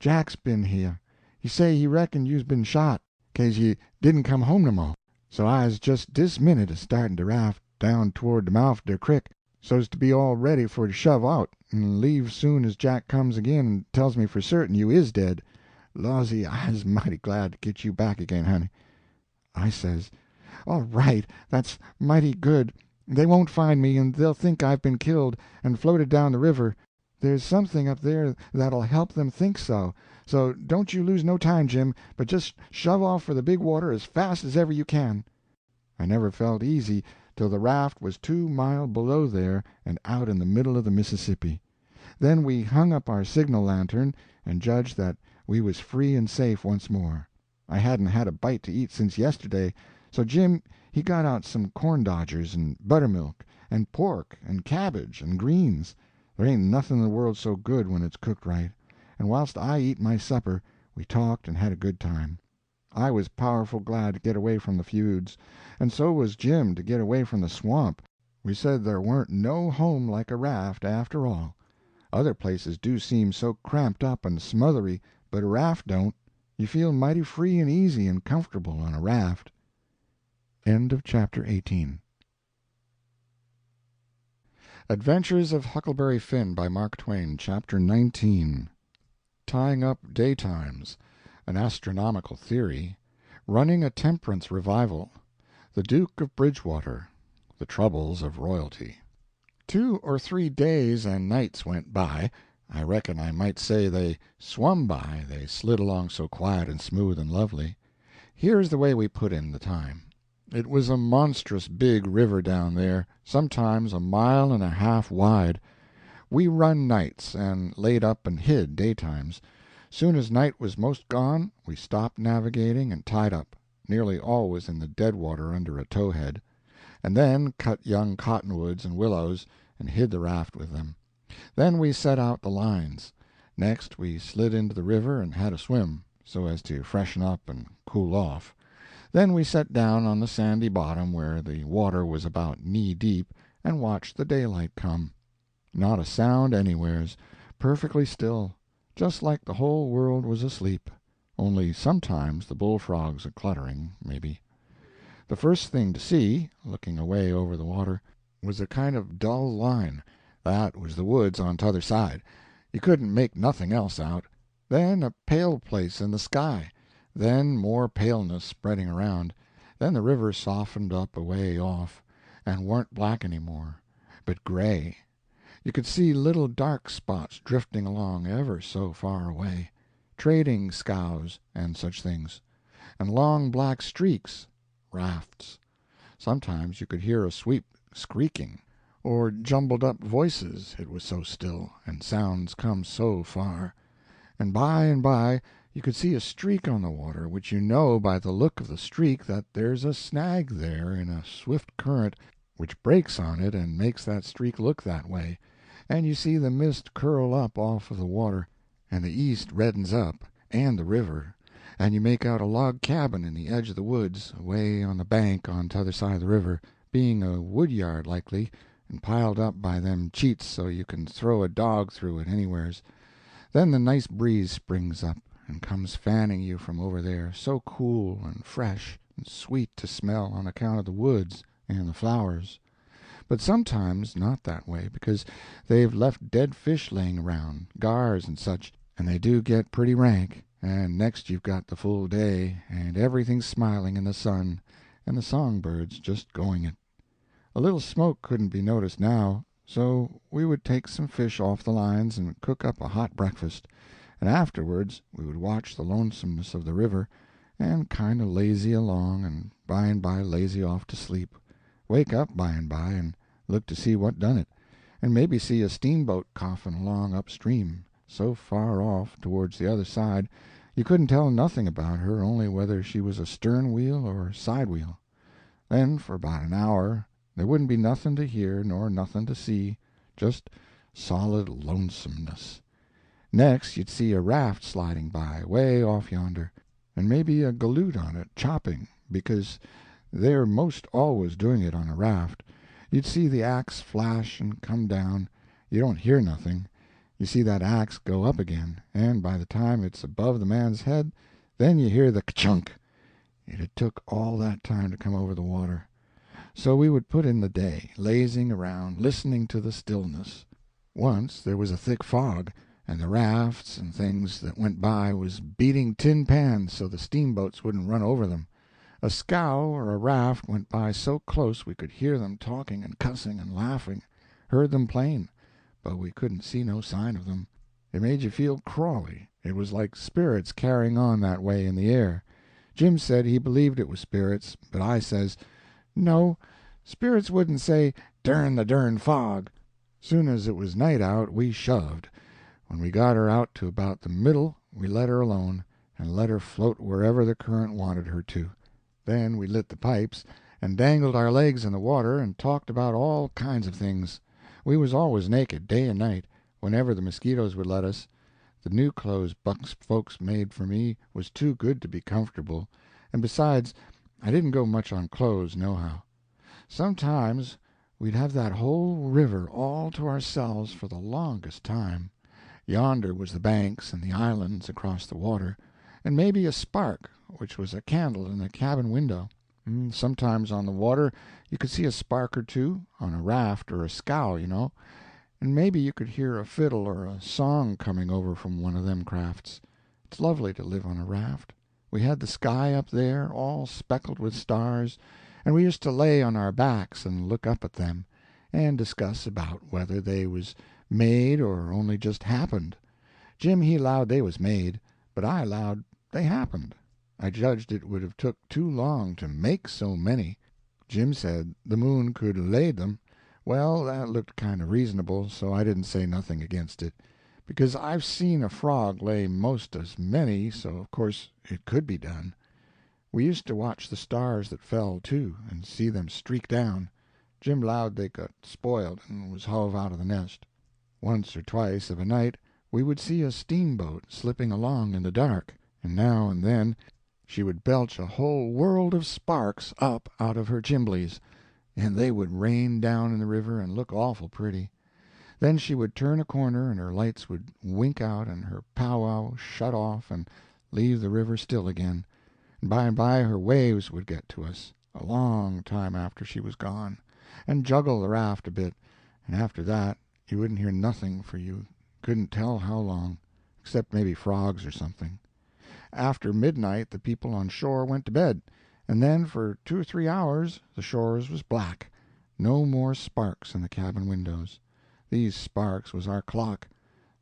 Jack's been here. He say he reckon you's been shot, 'case you didn't come home no more. So I's just dis minute a starting de raft down toward de mouth of de crick, so's to be all ready for to shove out and leave soon as Jack comes agin and tells me for certain you is dead. Lawsy, I's mighty glad to get you back again, honey." I says, "All right, that's mighty good. They won't find me, and they'll think I've been killed and floated down the river. There's something up there that'll help them think so. So don't you lose no time, Jim, but just shove off for the big water as fast as ever you can." I never felt easy till the raft was 2 mile below there and out in the middle of the Mississippi. Then we hung up our signal lantern and judged that we was free and safe once more. I hadn't had a bite to eat since yesterday, so Jim he got out some corn dodgers and buttermilk and pork and cabbage and greens. There ain't nothing in the world so good when it's cooked right, and whilst I eat my supper we talked and had a good time. I was powerful glad to get away from the feuds, and so was Jim to get away from the swamp. We said there weren't no home like a raft after all. Other places do seem so cramped up and smothery, but a raft don't. You feel mighty free and easy and comfortable on a raft. Chapter 18. Adventures of Huckleberry Finn by Mark Twain. Chapter 19. Tying up Daytimes, An Astronomical Theory, Running a Temperance Revival, The Duke of Bridgewater, The Troubles of Royalty. 2 or 3 days and nights went by. I reckon I might say they swum by, they slid along so quiet and smooth and lovely. Here's the way we put in the time. It was a monstrous big river down there, sometimes a mile and a half wide. We run nights, and laid up and hid daytimes. Soon as night was most gone, we stopped navigating and tied up, nearly always in the dead water under a towhead, and then cut young cottonwoods and willows and hid the raft with them. Then we set out the lines. Next we slid into the river and had a swim, so as to freshen up and cool off. Then we sat down on the sandy bottom where the water was about knee-deep and watched the daylight come. Not a sound anywheres, perfectly still, just like the whole world was asleep, only sometimes the bullfrogs a-cluttering, maybe. The first thing to see, looking away over the water, was a kind of dull line. That was the woods on t'other side. You couldn't make nothing else out. Then a pale place in the sky. Then more paleness spreading around. Then the river softened up away off, and warn't black any more, but gray. You could see little dark spots drifting along ever so far away, trading scows and such things, and long black streaks, rafts. Sometimes you could hear a sweep squeaking, or jumbled up voices, it was so still, and sounds come so far. And by you could see a streak on the water, which you know by the look of the streak that there's a snag there in a swift current which breaks on it and makes that streak look that way, and you see the mist curl up off of the water, and the east reddens up, and the river, and you make out a log cabin in the edge of the woods, away on the bank on t'other side of the river, being a wood-yard likely, and piled up by them cheats so you can throw a dog through it anywheres. Then the nice breeze springs up, and comes fanning you from over there, so cool and fresh and sweet to smell on account of the woods and the flowers. But sometimes not that way, because they've left dead fish laying around, gars and such, and they do get pretty rank, and next you've got the full day, and everything smiling in the sun, and the songbirds just going it. A little smoke couldn't be noticed now, so we would take some fish off the lines and cook up a hot breakfast, and afterwards we would watch the lonesomeness of the river, and kind of lazy along, and by lazy off to sleep, wake up by and look to see what done it, and maybe see a steamboat coughing along upstream, so far off towards the other side you couldn't tell nothing about her, only whether she was a stern wheel or side wheel. Then for about an hour there wouldn't be nothing to hear nor nothing to see, just solid lonesomeness. Next you'd see a raft sliding by, way off yonder, and maybe a galoot on it, chopping, because they're most always doing it on a raft. You'd see the axe flash and come down. You don't hear nothing. You see that axe go up again, and by the time it's above the man's head, then you hear the ka-chunk. It had took all that time to come over the water. So we would put in the day, lazing around, listening to the stillness. Once there was a thick fog, and the rafts and things that went by was beating tin pans so the steamboats wouldn't run over them. A scow or a raft went by so close we could hear them talking and cussing and laughing, heard them plain, but we couldn't see no sign of them. It made you feel crawly. It was like spirits carrying on that way in the air. Jim said he believed it was spirits, but I says, no, spirits wouldn't say, "Dern the dern fog." Soon as it was night out, we shoved. When we got her out to about the middle, we let her alone, and let her float wherever the current wanted her to. Then we lit the pipes, and dangled our legs in the water, and talked about all kinds of things. We was always naked, day and night, whenever the mosquitoes would let us. The new clothes Buck's folks made for me was too good to be comfortable, and besides, I didn't go much on clothes, nohow. Sometimes we'd have that whole river all to ourselves for the longest time. Yonder was the banks and the islands across the water, and maybe a spark, which was a candle in the cabin window. Sometimes on the water you could see a spark or two, on a raft or a scow, and maybe you could hear a fiddle or a song coming over from one of them crafts. It's lovely to live on a raft. We had the sky up there, all speckled with stars, and we used to lay on our backs and look up at them, and discuss about whether they was made or only just happened. Jim he 'lowed they was made, but I 'lowed they happened. I judged it would have took too long to make so many. Jim said the moon could laid them. Well, that looked kind of reasonable, so I didn't say nothing against it, because I've seen a frog lay most as many, so of course it could be done. We used to watch the stars that fell, too, and see them streak down. Jim 'lowed they got spoiled and was hove out of the nest. Once or twice of a night we would see a steamboat slipping along in the dark, and now and then she would belch a whole world of sparks up out of her chimblies, and they would rain down in the river and look awful pretty. Then she would turn a corner and her lights would wink out and her powwow shut off and leave the river still again, and by her waves would get to us, a long time after she was gone, and juggle the raft a bit, and after that you wouldn't hear nothing for you couldn't tell how long, except maybe frogs or something. After midnight the people on shore went to bed, and then for 2 or 3 hours the shores was black. No more sparks in the cabin windows. These sparks was our clock.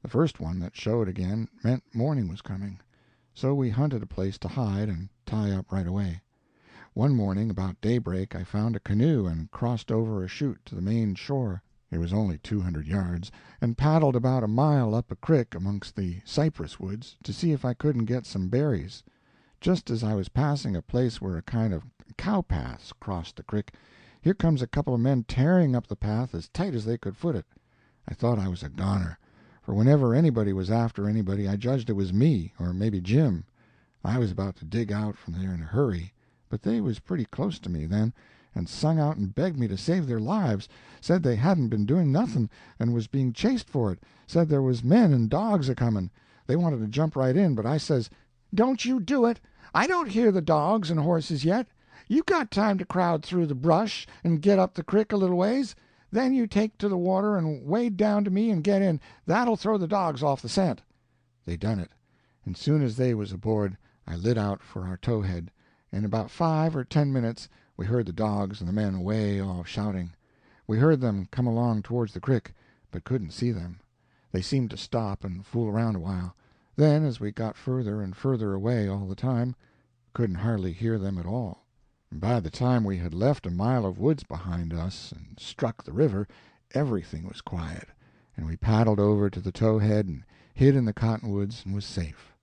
The first one that showed again meant morning was coming. So we hunted a place to hide and tie up right away. One morning about daybreak I found a canoe and crossed over a chute to the main shore. It was only 200 yards, and paddled about a mile up a crick amongst the cypress woods to see if I couldn't get some berries. Just as I was passing a place where a kind of cow paths crossed the crick, here comes a couple of men tearing up the path as tight as they could foot it. I thought I was a goner, for whenever anybody was after anybody I judged it was me, or maybe Jim. I was about to dig out from there in a hurry, but they was pretty close to me then, and sung out and begged me to save their lives, said they hadn't been doing nothing and was being chased for it, said there was men and dogs a-coming. They wanted to jump right in, but I says, "Don't you do it. I don't hear the dogs and horses yet. You got time to crowd through the brush and get up the crick a little ways. Then you take to the water and wade down to me and get in. That'll throw the dogs off the scent." They done it, and soon as they was aboard I lit out for our towhead. In about 5 or 10 minutes we heard the dogs and the men way off shouting. We heard them come along towards the crick, but couldn't see them. They seemed to stop and fool around a while. Then, as we got further and further away all the time, couldn't hardly hear them at all. And by the time we had left a mile of woods behind us and struck the river, everything was quiet, and we paddled over to the towhead and hid in the cottonwoods and was safe.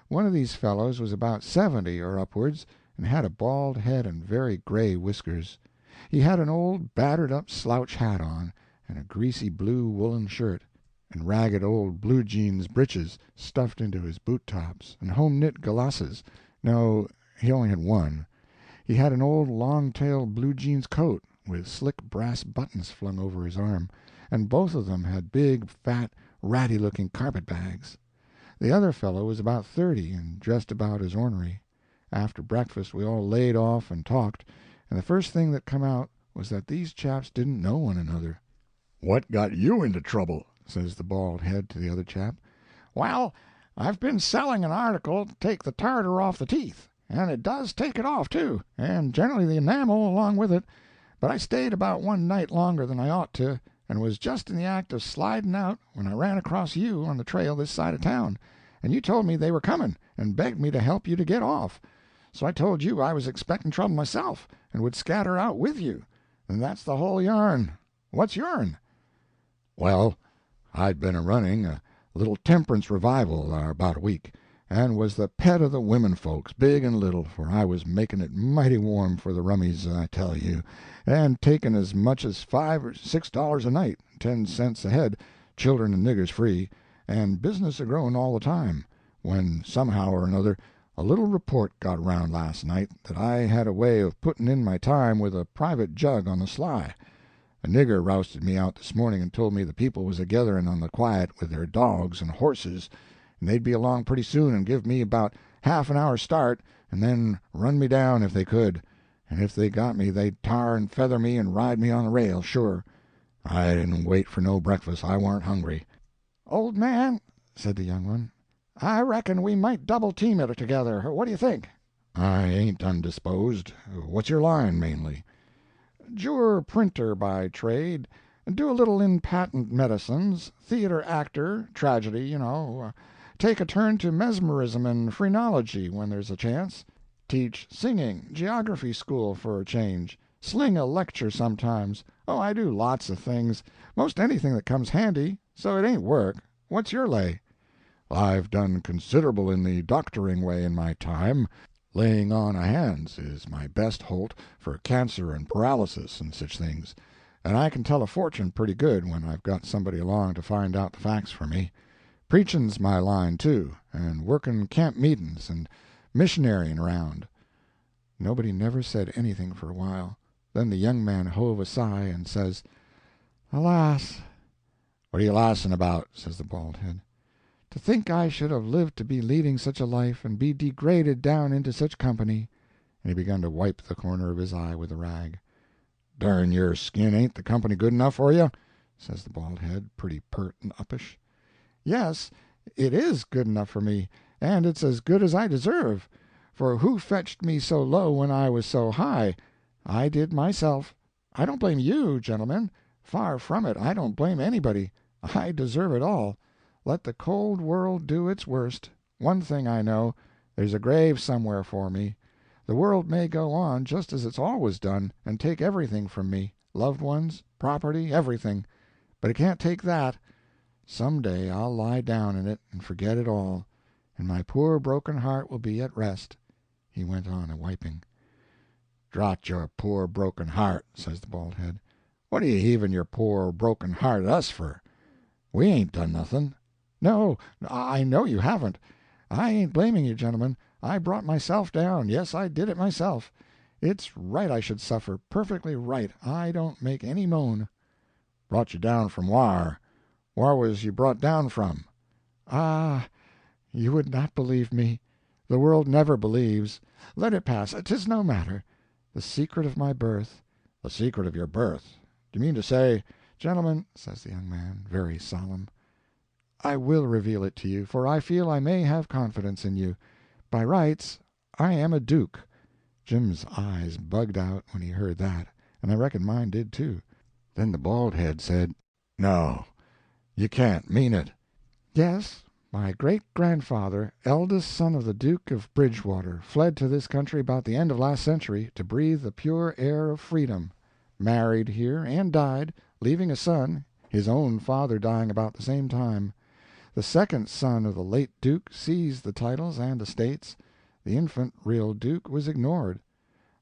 One of these fellows was about 70 or upwards, and had a bald head and very gray whiskers. He had an old battered-up slouch hat on, and a greasy blue woolen shirt, and ragged old blue jeans breeches stuffed into his boot-tops, and home-knit galosses. No, he only had one. He had an old long-tailed blue jeans coat, with slick brass buttons flung over his arm, and both of them had big, fat, ratty-looking carpet-bags. The other fellow was about 30, and dressed about as ornery. After breakfast we all laid off and talked, and the first thing that come out was that these chaps didn't know one another. "What got you into trouble?" says the bald head to the other chap. "Well, I've been selling an article to take the tartar off the teeth, and it does take it off, too, and generally the enamel along with it, but I stayed about one night longer than I ought to, and was just in the act of sliding out when I ran across you on the trail this side of town, and you told me they were coming, and begged me to help you to get off. So I told you I was expecting trouble myself, and would scatter out with you. And that's the whole yarn. What's yourn?" "Well, I'd been a-running a little temperance revival thar about a week, and was the pet of the women folks, big and little, for I was making it mighty warm for the rummies, I tell you, and taking as much as $5 or $6 a night, 10 cents a head, children and niggers free, and business a-growing all the time, when somehow or another a little report got around last night that I had a way of putting in my time with a private jug on the sly. A nigger rousted me out this morning and told me the people was a-getherin' on the quiet with their dogs and horses, and they'd be along pretty soon and give me about half an hour's start, and then run me down if they could. and if they got me they'd tar and feather me and ride me on the rail, sure. I didn't wait for no breakfast. I warn't hungry. "Old man," said the young one, "I reckon we might double-team it together. What do you think?" "I ain't undisposed. What's your line, mainly?" "Juror printer by trade. Do a little in patent medicines, theater actor, tragedy, take a turn to mesmerism and phrenology when there's a chance. Teach singing, geography school for a change. Sling a lecture sometimes. Oh, I do lots of things. Most anything that comes handy, so it ain't work. What's your lay?" "I've done considerable in the doctoring way in my time. Laying on of hands is my best holt for cancer and paralysis and such things, and I can tell a fortune pretty good when I've got somebody along to find out the facts for me. Preachin's my line, too, and working camp meetin's and missionarying around." Nobody never said anything for a while. Then the young man hove a sigh and says, "Alas!" "What are you lassing about?" says the bald head. "To think I should have lived to be leading such a life, and be degraded down into such company." And he begun to wipe the corner of his eye with a rag. "Darn your skin, ain't the company good enough for you?" says the bald head, pretty pert and uppish. "Yes, it is good enough for me, and it's as good as I deserve. For who fetched me so low when I was so high? I did myself. I don't blame you, gentlemen. Far from it, I don't blame anybody. I deserve it all. Let the cold world do its worst. One thing I know, there's a grave somewhere for me. The world may go on just as it's always done, and take everything from me, loved ones, property, everything, but it can't take that. Some day I'll lie down in it and forget it all, and my poor broken heart will be at rest." He went on a-wiping. "Drot your poor broken heart," says the bald head. "What are you heaving your poor broken heart at us for? We ain't done nothing." "No, I know you haven't. I ain't blaming you, gentlemen. I brought myself down. Yes, I did it myself. It's right I should suffer, perfectly right. I don't make any moan." "Brought you down from whar? Whar was you brought down from?" "Ah, you would not believe me. The world never believes. Let it pass. 'Tis no matter. The secret of my birth—" "The secret of your birth? Do you mean to say—" "Gentlemen," says the young man, very solemn, "I will reveal it to you, for I feel I may have confidence in you. By rights, I am a duke." Jim's eyes bugged out when he heard that, and I reckon mine did, too. Then the bald head said, "No, you can't mean it." "Yes. My great-grandfather, eldest son of the Duke of Bridgewater, fled to this country about the end of last century to breathe the pure air of freedom. Married here, and died, leaving a son, his own father dying about the same time. The second son of the late Duke seized the titles and estates. The infant real Duke was ignored.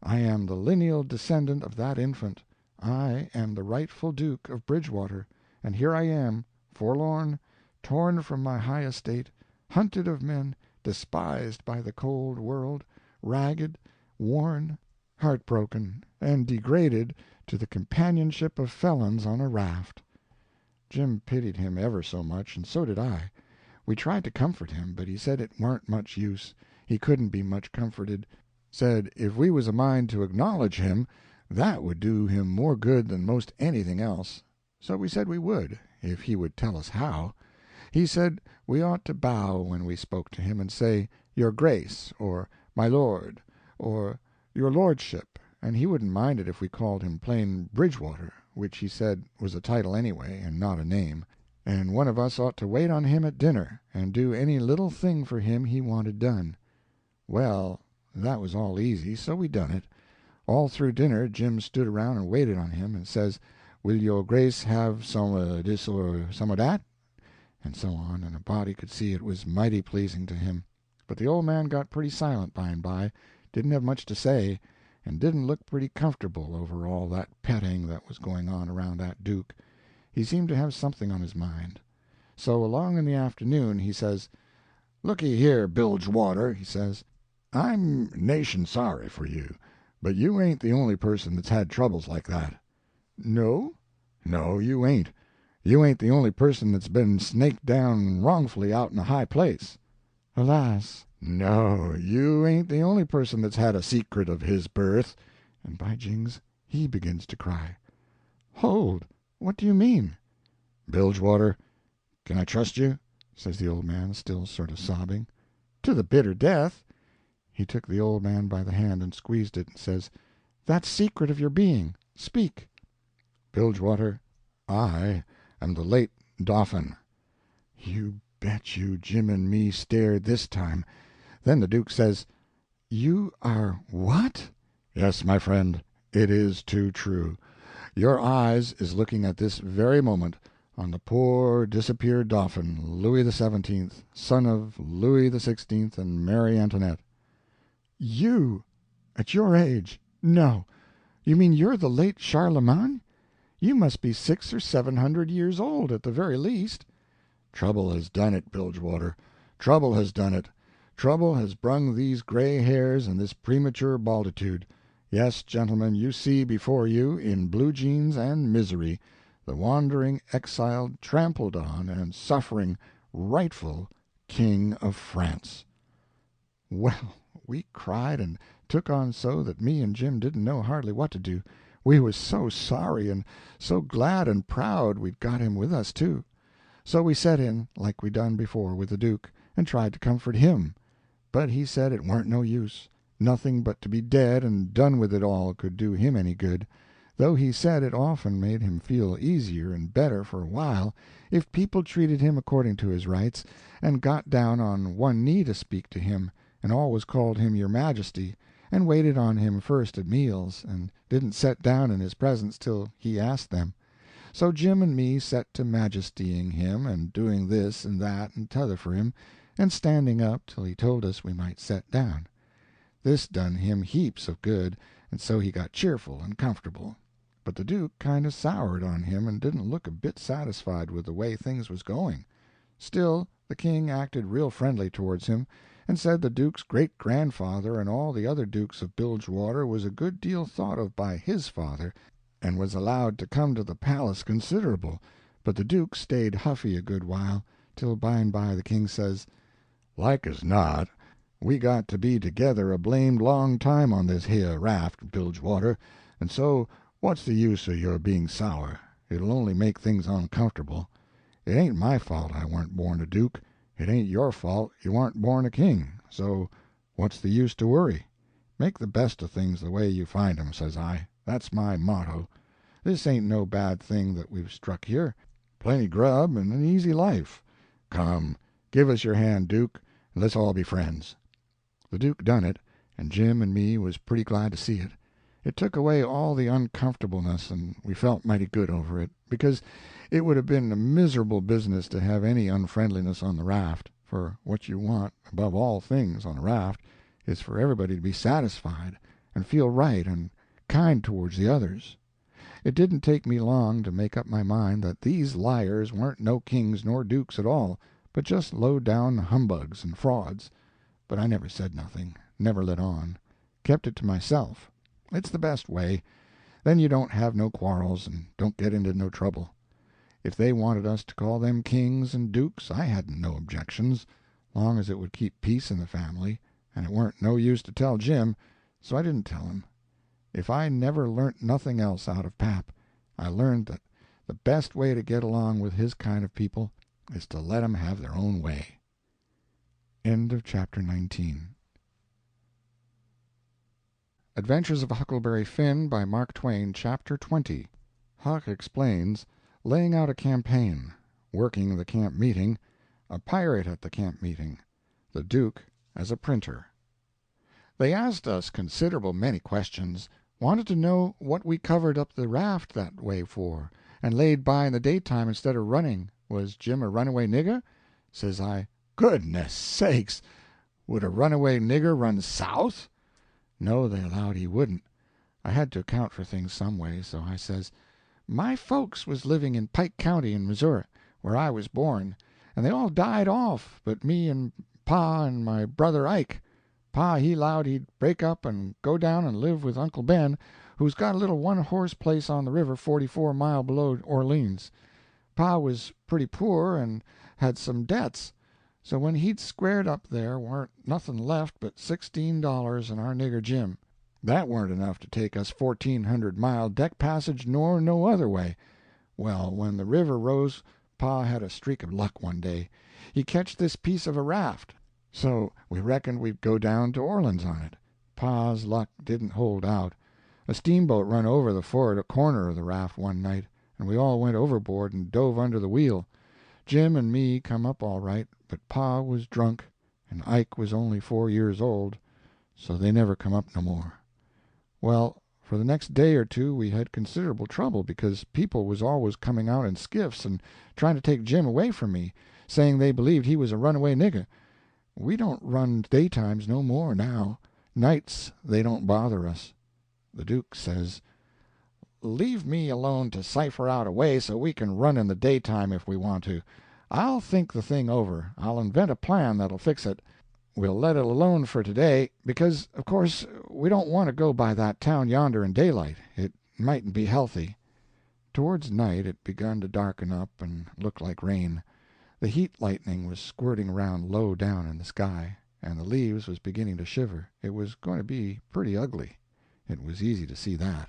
I am the lineal descendant of that infant. I am the rightful Duke of Bridgewater, and here I am, forlorn, torn from my high estate, hunted of men, despised by the cold world, ragged, worn, heartbroken, and degraded to the companionship of felons on a raft." Jim pitied him ever so much, and so did I. We tried to comfort him, but he said it warn't much use. He couldn't be much comforted. Said if we was a mind to acknowledge him, that would do him more good than most anything else. So we said we would, if he would tell us how. He said we ought to bow when we spoke to him, and say, "Your Grace," or "My Lord," or "Your Lordship," and he wouldn't mind it if we called him plain Bridgewater, which he said was a title anyway, and not a name, and one of us ought to wait on him at dinner, and do any little thing for him he wanted done. Well, that was all easy, so we done it. All through dinner Jim stood around and waited on him, and says, "Will your Grace have some o' dis or some o' dat?" and so on, and a body could see it was mighty pleasing to him. But the old man got pretty silent by and by, didn't have much to say, and didn't look pretty comfortable over all that petting that was going on around that Duke. He seemed to have something on his mind. So along in the afternoon he says, "Looky here, Bilgewater," he says, "I'm nation sorry for you, but you ain't the only person that's had troubles like that." "No?" "No, you ain't. You ain't the only person that's been snaked down wrongfully out in a high place." "Alas!" "No, you ain't the only person that's had a secret of his birth, and by jings, he begins to cry. "Hold! What do you mean?" "Bilgewater, can I trust you?" says the old man, still sort of sobbing. "To the bitter death." He took the old man by the hand and squeezed it, and says, "That secret of your being. Speak." "Bilgewater, I am the late Dauphin." You bet you Jim and me stared this time. Then the Duke says, "You are what?" "Yes, my friend, it is too true. Your eyes is looking at this very moment on the poor disappeared Dauphin, Louis XVII., son of Louis XVI. And Mary Antoinette." "You! At your age! No! You mean you're the late Charlemagne? You must be 600 or 700 years old, at the very least." "Trouble has done it, Bilgewater, trouble has done it. Trouble has brung these gray hairs and this premature balditude. Yes, gentlemen, you see before you, in blue jeans and misery, the wandering, exiled, trampled on, and suffering, rightful King of France." Well, we cried and took on so that me and Jim didn't know hardly what to do. We was so sorry, and so glad and proud we'd got him with us, too. So we set in, like we done before with the Duke, and tried to comfort him. But he said it warn't no use. Nothing but to be dead and done with it all could do him any good, though he said it often made him feel easier and better for a while if people treated him according to his rights, and got down on one knee to speak to him, and always called him your Majesty, and waited on him first at meals, and didn't set down in his presence till he asked them. So Jim and me set to majestying him, and doing this and that and t'other for him, and standing up till he told us we might set down. This done him heaps of good, and so he got cheerful and comfortable. But the Duke kind of soured on him and didn't look a bit satisfied with the way things was going. Still, the king acted real friendly towards him, and said the Duke's great-grandfather and all the other dukes of Bilgewater was a good deal thought of by his father, and was allowed to come to the palace considerable. But the Duke stayed huffy a good while, till by and by the king says, "Like as not, we got to be together a blamed long time on this here raft, Bilgewater, and so what's the use of your being sour? It'll only make things uncomfortable. It ain't my fault I warn't born a duke. It ain't your fault you warn't born a king, so what's the use to worry? Make the best of things the way you find 'em, says I. That's my motto. This ain't no bad thing that we've struck here. Plenty grub and an easy life. Come, give us your hand, Duke, and let's all be friends." The Duke done it, and Jim and me was pretty glad to see it. It took away all the uncomfortableness, and we felt mighty good over it, because it would have been a miserable business to have any unfriendliness on the raft, for what you want, above all things, on a raft, is for everybody to be satisfied, and feel right and kind towards the others. It didn't take me long to make up my mind that these liars weren't no kings nor dukes at all, but just low-down humbugs and frauds. But I never said nothing, never let on. Kept it to myself. It's the best way. Then you don't have no quarrels, and don't get into no trouble. If they wanted us to call them kings and dukes, I hadn't no objections, long as it would keep peace in the family, and it warn't no use to tell Jim, so I didn't tell him. If I never learnt nothing else out of pap, I learned that the best way to get along with his kind of people is to let 'em have their own way. End of chapter 19. Adventures of Huckleberry Finn by Mark Twain, Chapter 20. Huck Explains, Laying Out a Campaign, Working the Camp Meeting, A Pirate at the Camp Meeting, The Duke as a Printer. They asked us considerable many questions, wanted to know what we covered up the raft that way for, and laid by in the daytime instead of running. Was Jim a runaway nigger? Says I, "Goodness sakes! Would a runaway nigger run south?" No, they allowed he wouldn't. I had to account for things some way, so I says, "My folks was living in Pike County in Missouri, where I was born, and they all died off but me and Pa and my brother Ike. Pa he 'lowed he'd break up and go down and live with Uncle Ben, who's got a little one-horse place on the river 44 mile below Orleans. Pa was pretty poor and had some debts, so when he'd squared up there warn't nothing left but $16 and our nigger Jim. That weren't enough to take us 1,400 mile deck passage nor no other way. Well, when the river rose, Pa had a streak of luck one day. He ketched this piece of a raft, so we reckoned we'd go down to Orleans on it. Pa's luck didn't hold out. A steamboat run over the for'ard corner of the raft one night, and we all went overboard and dove under the wheel. Jim and me come up all right, but Pa was drunk, and Ike was only 4 years old, so they never come up no more. Well, for the next day or two we had considerable trouble, because people was always coming out in skiffs and trying to take Jim away from me, saying they believed he was a runaway nigger. We don't run daytimes no more now. Nights they don't bother us. The Duke says, "Leave me alone to cipher out a way so we can run in the daytime if we want to. I'll think the thing over. I'll invent a plan that'll fix it. We'll let it alone for today, because, of course, we don't want to go by that town yonder in daylight. It mightn't be healthy." Towards night it begun to darken up and look like rain. The heat lightning was squirting around low down in the sky, and the leaves was beginning to shiver. It was going to be pretty ugly. It was easy to see that.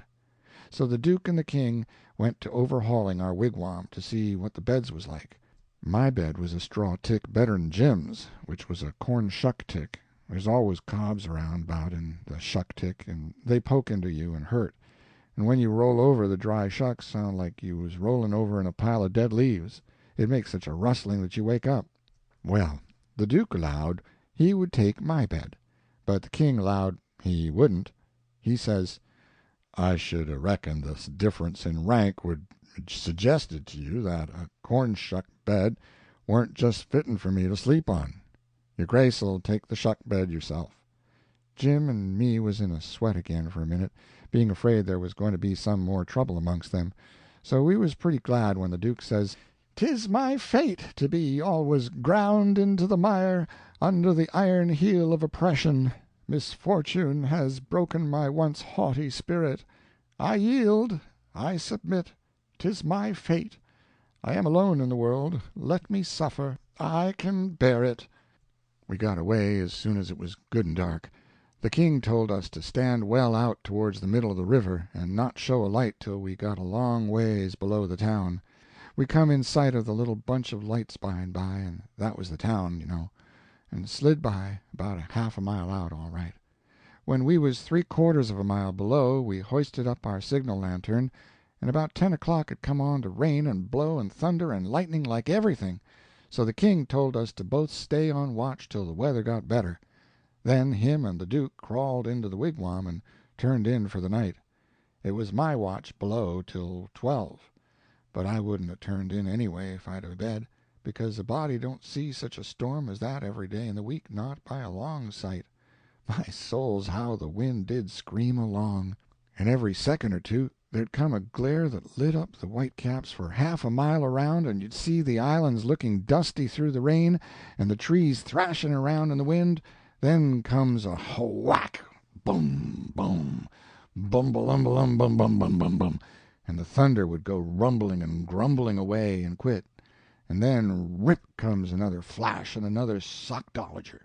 So the Duke and the King went to overhauling our wigwam to see what the beds was like. My bed was a straw tick better'n Jim's, which was a corn shuck tick. There's always cobs around about in the shuck tick, and they poke into you and hurt. And when you roll over, the dry shucks sound like you was rolling over in a pile of dead leaves. It makes such a rustling that you wake up. Well, the Duke allowed he would take my bed, but the King allowed he wouldn't. He says, "I should 'a' reckoned the difference in rank would suggested to you that a corn shuck bed warn't just fitting for me to sleep on. Your Grace'll take the shuck bed yourself." Jim and me was in a sweat again for a minute, being afraid there was going to be some more trouble amongst them. So we was pretty glad when the Duke says, "'Tis my fate to be always ground into the mire under the iron heel of oppression. Misfortune has broken my once haughty spirit. I yield, I submit. 'Tis my fate. I am alone in the world. Let me suffer. I can bear it." We got away as soon as it was good and dark. The King told us to stand well out towards the middle of the river, and not show a light till we got a long ways below the town. We come in sight of the little bunch of lights by and by, and that was the town, you know, and slid by about a half a mile out all right. When we was 3/4 of a mile below we hoisted up our signal lantern, and about 10 o'clock it come on to rain and blow and thunder and lightning like everything, so the King told us to both stay on watch till the weather got better. Then him and the Duke crawled into the wigwam and turned in for the night. It was my watch below till 12, but I wouldn't have turned in anyway if I'd have bed, because a body don't see such a storm as that every day in the week, not by a long sight. My souls, how the wind did scream along! And every second or two there'd come a glare that lit up the white caps for half a mile around, and you'd see the islands looking dusty through the rain, and the trees thrashing around in the wind. Then comes a whack, boom, boom, bum-ba-lum-ba-lum, bum-bum-bum-bum-bum, and the thunder would go rumbling and grumbling away and quit, and then rip comes another flash and another sockdologer.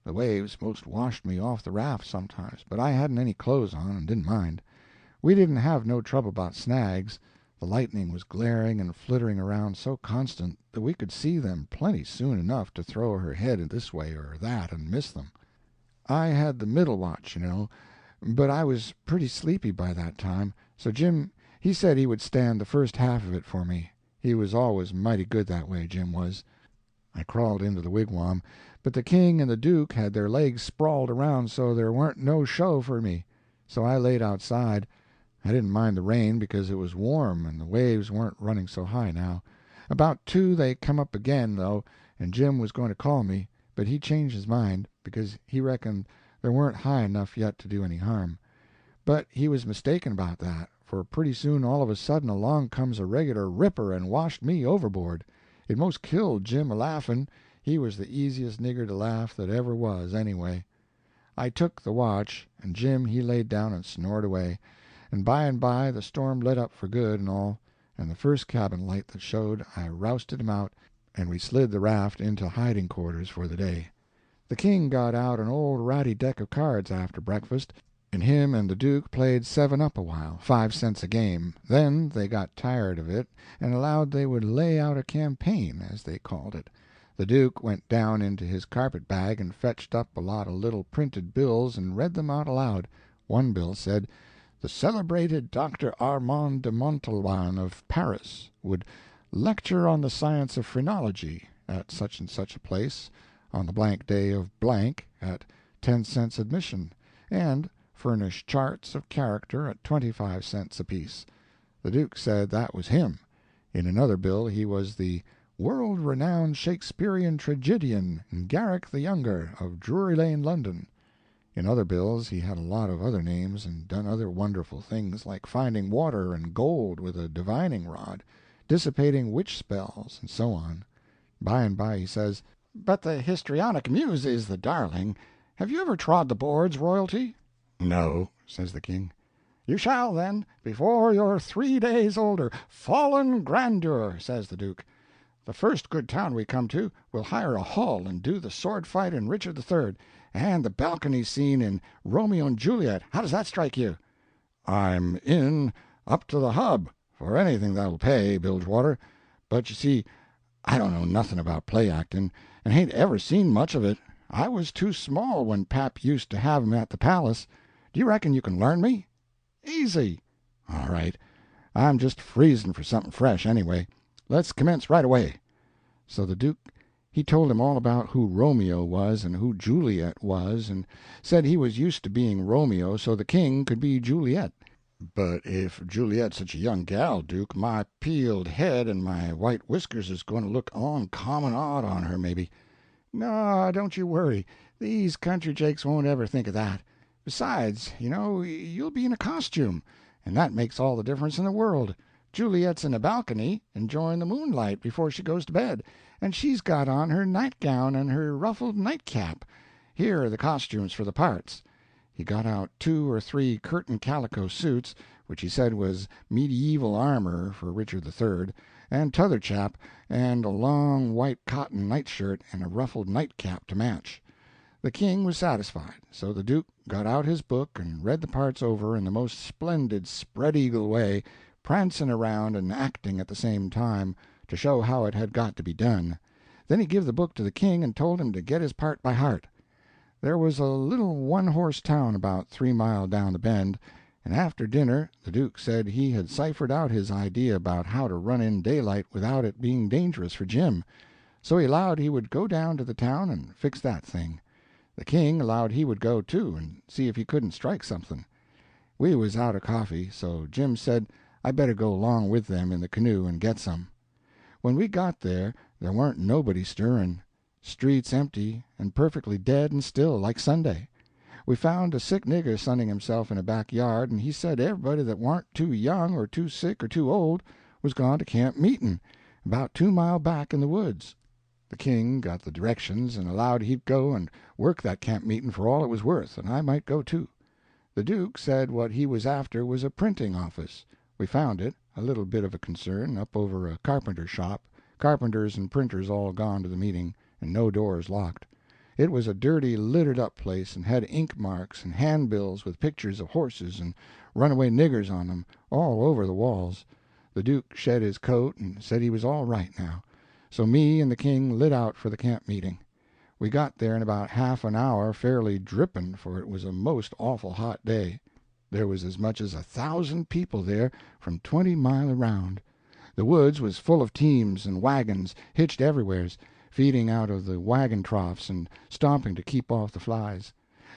The waves most washed me off the raft sometimes, but I hadn't any clothes on and didn't mind. We didn't have no trouble about snags. The lightning was glaring and flittering around so constant that we could see them plenty soon enough to throw her head this way or that and miss them. I had the middle watch, you know, but I was pretty sleepy by that time, so Jim he said he would stand the first half of it for me. He was always mighty good that way, Jim was. I crawled into the wigwam, but the King and the Duke had their legs sprawled around so there warn't no show for me. So I laid outside. I didn't mind the rain, because it was warm and the waves weren't running so high now. About 2 they come up again, though, and Jim was going to call me, but he changed his mind, because he reckoned there weren't high enough yet to do any harm. But he was mistaken about that, for pretty soon all of a sudden along comes a regular ripper and washed me overboard. It most killed Jim a-laughing. He was the easiest nigger to laugh that ever was, anyway. I took the watch, and Jim he laid down and snored away, and by the storm let up for good and all, and the first cabin light that showed I rousted him out, and we slid the raft into hiding quarters for the day. The King got out an old ratty deck of cards after breakfast, and him and the Duke played 7-up a while, 5 cents a game. Then they got tired of it and allowed they would lay out a campaign, as they called it. The Duke went down into his carpet-bag and fetched up a lot of little printed bills and read them out aloud. One bill said, "The celebrated Dr. Armand de Montalban of Paris would lecture on the science of phrenology at such and such a place on the blank day of blank at 10 cents admission, and furnish charts of character at 25 cents apiece." The Duke said that was him. In another bill he was the "world-renowned Shakespearean tragedian Garrick the Younger, of Drury Lane, London." In other bills he had a lot of other names, and done other wonderful things, like finding water and gold with a divining rod, dissipating witch spells, and so on. By and by he says, "But the histrionic muse is the darling. Have you ever trod the boards, royalty?" "No," says the king. "You shall, then, before you're 3 days older. Fallen grandeur," says the Duke. "The first good town we come to, we'll hire a hall and do the sword fight in Richard III, and the balcony scene in Romeo and Juliet. How does that strike you?" "I'm in up to the hub for anything that'll pay, Bilgewater. But you see, I don't know nothing about play acting, and hain't ever seen much of it. I was too small when pap used to have 'em at the palace. Do you reckon you can learn me?" "Easy." "All right. I'm just freezing for something fresh, anyway. Let's commence right away." So the Duke he told him all about who Romeo was and who Juliet was, and said he was used to being Romeo so the king could be Juliet. "But if Juliet's such a young gal, Duke, my peeled head and my white whiskers is going to look oncommon odd on her, maybe." "No, don't you worry. These country jakes won't ever think of that. Besides, you know, you'll be in a costume, and that makes all the difference in the world. Juliet's in a balcony, enjoying the moonlight before she goes to bed, and she's got on her nightgown and her ruffled nightcap. Here are the costumes for the parts." He got out 2 or 3 curtain calico suits, which he said was medieval armor for Richard III, and t'other chap, and a long white cotton nightshirt and a ruffled nightcap to match. The king was satisfied, so the Duke got out his book and read the parts over in the most splendid spread-eagle way, prancing around and acting at the same time, to show how it had got to be done. Then he give the book to the king and told him to get his part by heart. There was a little one-horse town about 3 mile down the bend, and after dinner the Duke said he had ciphered out his idea about how to run in daylight without it being dangerous for Jim, so he allowed he would go down to the town and fix that thing. The king allowed he would go, too, and see if he couldn't strike something. We was out of coffee, so Jim said I better go along with them in the canoe and get some. When we got there warn't nobody stirring. Streets empty, and perfectly dead and still, like Sunday. We found a sick nigger sunning himself in a back yard, and he said everybody that warn't too young or too sick or too old was gone to camp meeting, about 2 mile back in the woods. The king got the directions, and allowed he'd go and work that camp meeting for all it was worth, and I might go too. The Duke said what he was after was a printing office. We found it, a little bit of a concern, up over a carpenter shop, carpenters and printers all gone to the meeting, and no doors locked. It was a dirty, littered-up place, and had ink marks and handbills with pictures of horses and runaway niggers on them, all over the walls. The Duke shed his coat and said he was all right now. So me and the king lit out for the camp meeting. We got there in about half an hour, fairly dripping, for it was a most awful hot day. There was as much as 1,000 people there from 20 mile around. The woods was full of teams and wagons, hitched everywheres, feeding out of the wagon troughs and stomping to keep off the flies.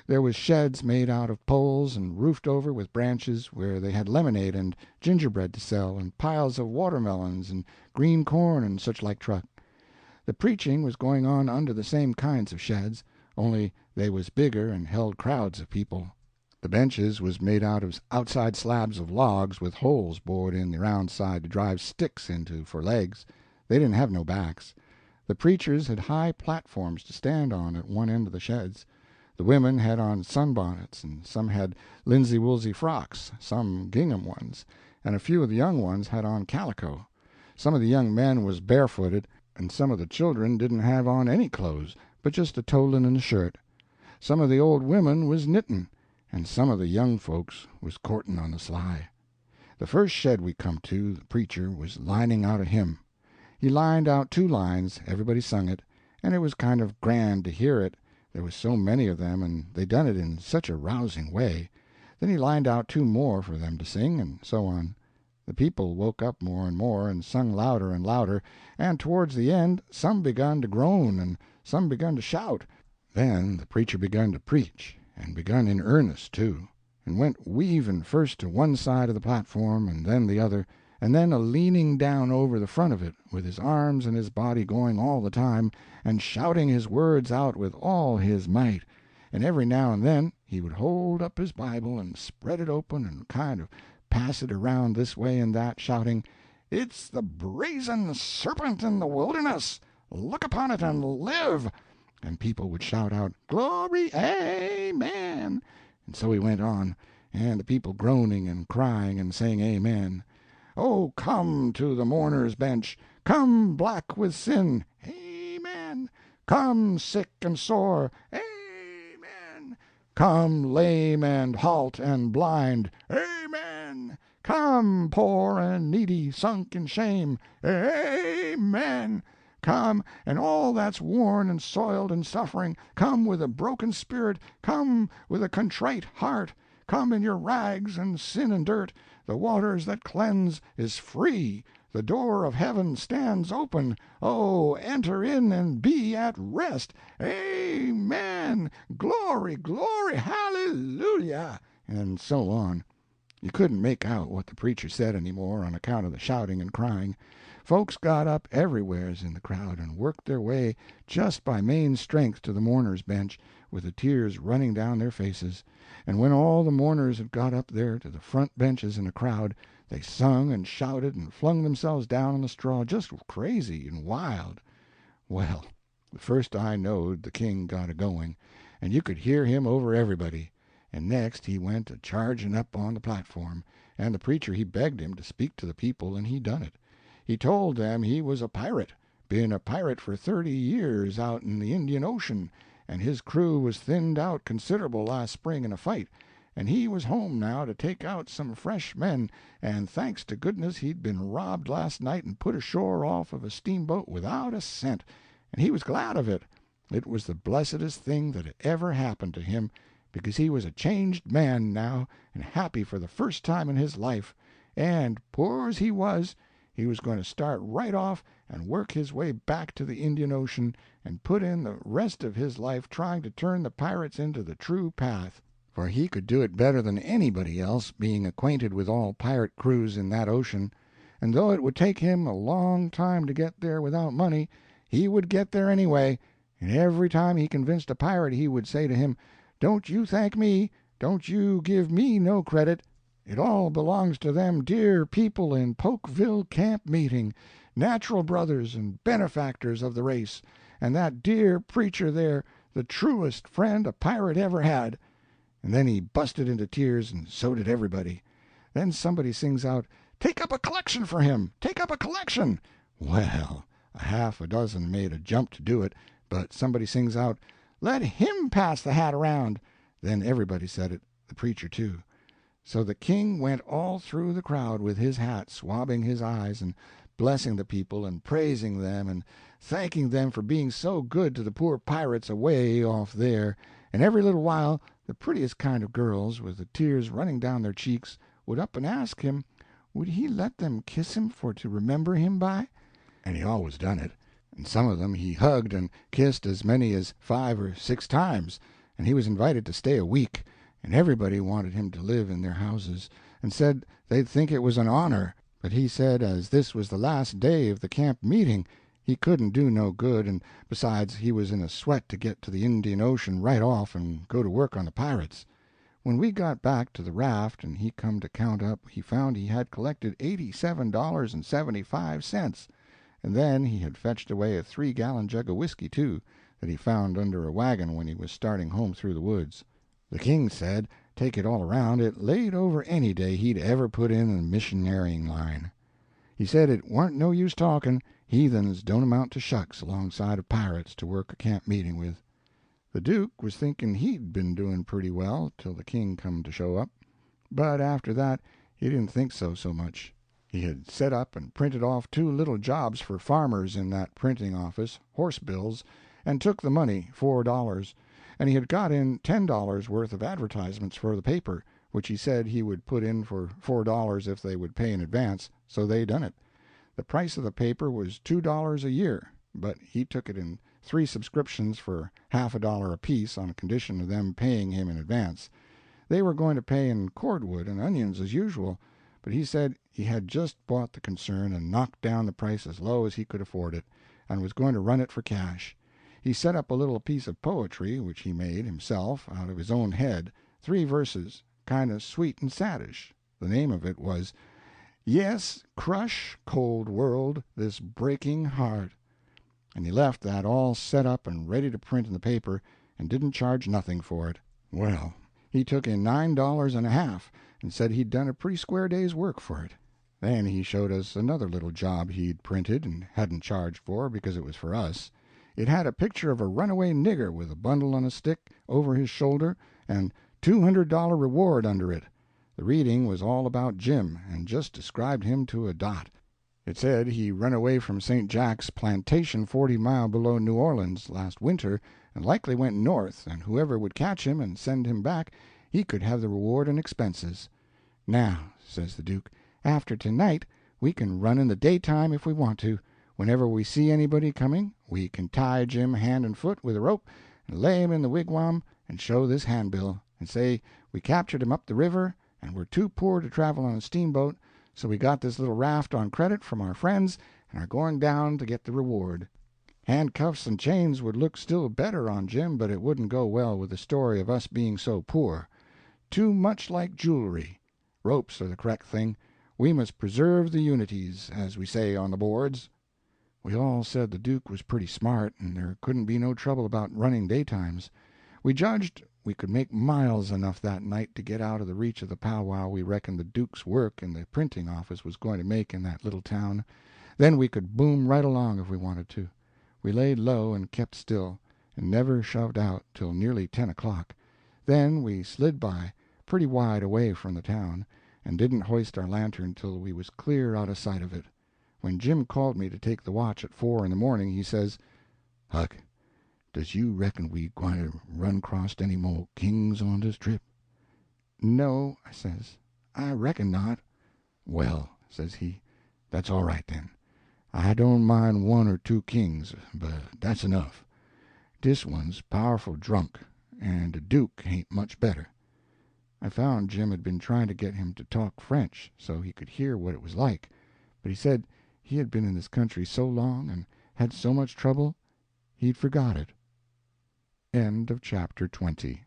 There was sheds made out of poles and roofed over with branches, where they had lemonade and gingerbread to sell, and piles of watermelons and green corn and such like truck. The preaching was going on under the same kinds of sheds, only they was bigger and held crowds of people. The benches was made out of outside slabs of logs with holes bored in the round side to drive sticks into for legs. They didn't have no backs. The preachers had high platforms to stand on at one end of the sheds. The women had on sunbonnets, and some had linsey-woolsey frocks, some gingham ones, and a few of the young ones had on calico. Some of the young men was barefooted, and some of the children didn't have on any clothes, but just a tow linen shirt. Some of the old women was knitting, and some of the young folks was courting on the sly. The first shed we come to, the preacher was lining out a hymn. He lined out 2 lines, everybody sung it, and it was kind of grand to hear it, there was so many of them, and they done it in such a rousing way. Then he lined out 2 more for them to sing, and so on. The people woke up more and more, and sung louder and louder, and towards the end some begun to groan, and some begun to shout. Then the preacher begun to preach, and begun in earnest, too, and went weaving first to one side of the platform and then the other, and then a leaning down over the front of it, with his arms and his body going all the time, and shouting his words out with all his might. And every now and then he would hold up his Bible and spread it open and kind of pass it around this way and that, shouting, "It's the brazen serpent in the wilderness! Look upon it and live!" And people would shout out, "Glory, amen!" And so he went on, and the people groaning and crying and saying amen. "Oh, come to the mourner's bench, come black with sin, amen! Come sick and sore, amen! Come lame and halt and blind, amen! Come poor and needy, sunk in shame, amen! Come, and all that's worn and soiled and suffering, come with a broken spirit, come with a contrite heart, come in your rags and sin and dirt, the waters that cleanse is free, the door of heaven stands open, oh, enter in and be at rest, amen, glory, glory, hallelujah," and so on. You couldn't make out what the preacher said any more on account of the shouting and crying. Folks got up everywheres in the crowd and worked their way just by main strength to the mourners' bench, with the tears running down their faces, and when all the mourners had got up there to the front benches in a crowd, they sung and shouted and flung themselves down on the straw just crazy and wild. Well, the first I knowed the king got a-going, and you could hear him over everybody, and next he went a-charging up on the platform, and the preacher he begged him to speak to the people, and he done it. He told them he was a pirate, been a pirate for 30 years out in the Indian Ocean, and his crew was thinned out considerable last spring in a fight, and he was home now to take out some fresh men, and thanks to goodness he'd been robbed last night and put ashore off of a steamboat without a cent, and he was glad of it. It was the blessedest thing that had ever happened to him, because he was a changed man now, and happy for the first time in his life, and, poor as he was going to start right off and work his way back to the Indian Ocean and put in the rest of his life trying to turn the pirates into the true path, for he could do it better than anybody else, being acquainted with all pirate crews in that ocean, and though it would take him a long time to get there without money, he would get there anyway, and every time he convinced a pirate he would say to him, "Don't you thank me, don't you give me no credit, it all belongs to them dear people in Polkville Camp Meeting, natural brothers and benefactors of the race, and that dear preacher there, the truest friend a pirate ever had." And then he busted into tears, and so did everybody. Then somebody sings out, "Take up a collection for him! Take up a collection!" Well, a half a dozen made a jump to do it, but somebody sings out, "Let him pass the hat around!" Then everybody said it, the preacher too. So the king went all through the crowd with his hat swabbing his eyes, and blessing the people, and praising them, and thanking them for being so good to the poor pirates away off there, and every little while the prettiest kind of girls, with the tears running down their cheeks, would up and ask him would he let them kiss him for to remember him by, and he always done it, and some of them he hugged and kissed as many as 5 or 6 times, and he was invited to stay a week, and everybody wanted him to live in their houses, and said they'd think it was an honor, but he said as this was the last day of the camp meeting, he couldn't do no good, and besides he was in a sweat to get to the Indian Ocean right off and go to work on the pirates. When we got back to the raft and he come to count up, he found he had collected $87.75, and then he had fetched away a 3-gallon jug of whiskey, too, that he found under a wagon when he was starting home through the woods. The king said, take it all around, it laid over any day he'd ever put in the missionarying line. He said it warn't no use talking, heathens don't amount to shucks alongside of pirates to work a camp meeting with. The Duke was thinking he'd been doing pretty well till the king come to show up, but after that he didn't think so much. He had set up and printed off 2 little jobs for farmers in that printing office, horse bills, and took the money, $4, and he had got in $10 worth of advertisements for the paper, which he said he would put in for $4 if they would pay in advance, so they done it. The price of the paper was $2 a year, but he took it in 3 subscriptions for half a dollar apiece on condition of them paying him in advance. They were going to pay in cordwood and onions as usual, but he said he had just bought the concern and knocked down the price as low as he could afford it, and was going to run it for cash. He set up a little piece of poetry which he made himself out of his own head, 3 verses, kind of sweet and saddish. The name of it was, "Yes, crush, cold world, this breaking heart," and he left that all set up and ready to print in the paper, and didn't charge nothing for it. Well, he took in $9.50, and said he'd done a pretty square day's work for it. Then he showed us another little job he'd printed and hadn't charged for because it was for us. It had a picture of a runaway nigger with a bundle on a stick over his shoulder and $200 reward under it. The reading was all about Jim, and just described him to a dot. It said he run away from St. Jack's plantation 40 mile below New Orleans last winter, and likely went north, and whoever would catch him and send him back, he could have the reward and expenses. "Now," says the Duke, "after tonight we can run in the daytime if we want to. Whenever we see anybody coming, we can tie Jim hand and foot with a rope, and lay him in the wigwam, and show this handbill, and say we captured him up the river, and were too poor to travel on a steamboat, so we got this little raft on credit from our friends, and are going down to get the reward." Handcuffs and chains would look still better on Jim, but it wouldn't go well with the story of us being so poor. Too much like jewelry. Ropes are the correct thing. We must preserve the unities, as we say on the boards. We all said the Duke was pretty smart, and there couldn't be no trouble about running daytimes. We judged we could make miles enough that night to get out of the reach of the powwow we reckoned the Duke's work in the printing office was going to make in that little town. Then we could boom right along if we wanted to. We laid low and kept still, and never shoved out till nearly 10 o'clock. Then we slid by, pretty wide away from the town, and didn't hoist our lantern till we was clear out of sight of it. When Jim called me to take the watch at 4 in the morning, he says, "Huck, does you reckon we gwine to run acrost any more kings on this trip?" "No," I says, "I reckon not." "Well," says he, "that's all right then. I don't mind 1 or 2 kings, but that's enough. Dis one's powerful drunk, and the Duke ain't much better." I found Jim had been trying to get him to talk French, so he could hear what it was like, but he said he had been in this country so long and had so much trouble, he'd forgot it. End of chapter 20.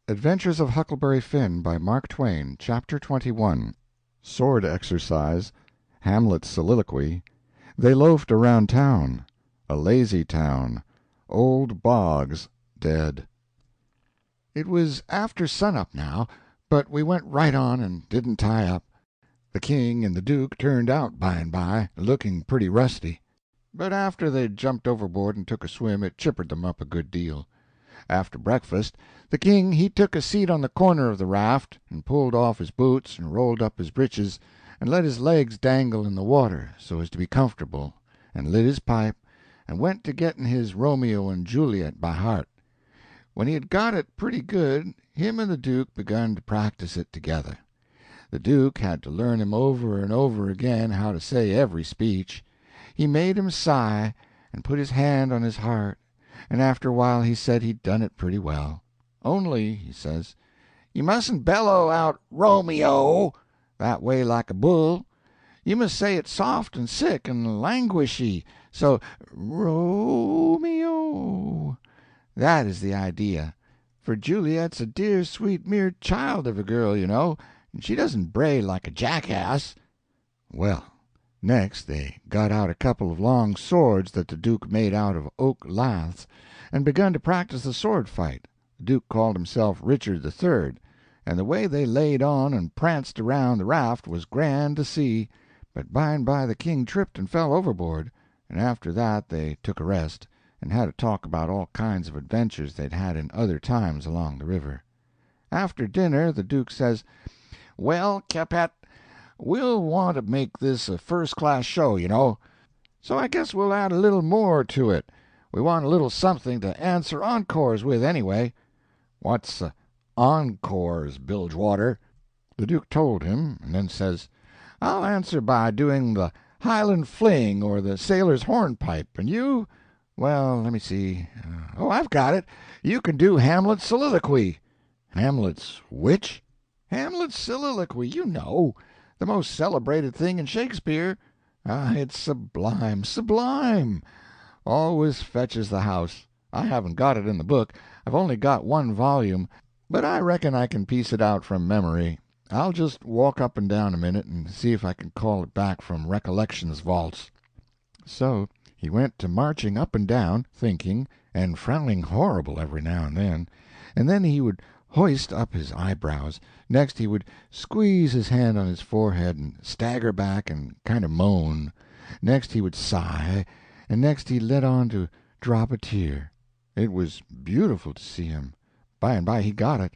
Adventures of Huckleberry Finn by Mark Twain, Chapter 21. Sword exercise. Hamlet's soliloquy. They loafed around town. A lazy town. Old Boggs dead. It was after sunup now, but we went right on and didn't tie up. The king and the Duke turned out by and by, looking pretty rusty. But after they'd jumped overboard and took a swim, it chippered them up a good deal. After breakfast, the king he took a seat on the corner of the raft, and pulled off his boots and rolled up his britches, and let his legs dangle in the water so as to be comfortable, and lit his pipe, and went to getting his Romeo and Juliet by heart. When he had got it pretty good, him and the Duke begun to practice it together. The Duke had to learn him over and over again how to say every speech. He made him sigh, and put his hand on his heart, and after a while he said he'd done it pretty well. "Only," he says, "you mustn't bellow out 'Romeo' that way like a bull. You must say it soft and sick and languishy, so 'Romeo.' That is the idea. For Juliet's a dear, sweet, mere child of a girl, you know, and she doesn't bray like a jackass." Well, next they got out a couple of long swords that the Duke made out of oak laths, and begun to practice the sword fight. The Duke called himself Richard III, and the way they laid on and pranced around the raft was grand to see, but by and by the king tripped and fell overboard, and after that they took a rest, and had a talk about all kinds of adventures they'd had in other times along the river. After dinner the Duke says, "Well, Capet, we'll want to make this a first-class show, you know. So I guess we'll add a little more to it. We want a little something to answer encores with, anyway." "What's encores, Bilgewater?" The Duke told him, and then says, "I'll answer by doing the Highland Fling or the Sailor's Hornpipe, and you, well, let me see. Oh, I've got it. You can do Hamlet's Soliloquy." "Hamlet's which?" "Hamlet's Soliloquy, you know. The most celebrated thing in Shakespeare. Ah, it's sublime, sublime. Always fetches the house. I haven't got it in the book. I've only got one volume, but I reckon I can piece it out from memory. I'll just walk up and down a minute and see if I can call it back from Recollections vaults." So he went to marching up and down, thinking, and frowning horrible every now and then he would hoist up his eyebrows. Next he would squeeze his hand on his forehead and stagger back and kind of moan. Next he would sigh, and next he let on to drop a tear. It was beautiful to see him. By and by he got it.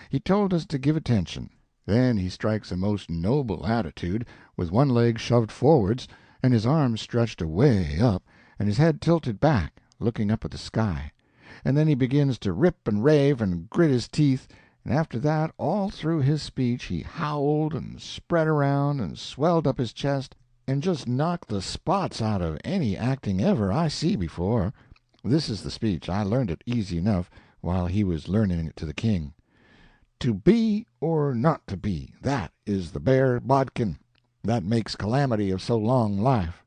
He told us to give attention. Then he strikes a most noble attitude, with one leg shoved forwards, and his arms stretched away up, and his head tilted back, looking up at the sky. And then he begins to rip and rave and grit his teeth, and after that, all through his speech he howled and spread around and swelled up his chest, and just knocked the spots out of any acting ever I see before. This is the speech. I learned it easy enough while he was learning it to the king. "To be or not to be, that is the bare bodkin, that makes calamity of so long life.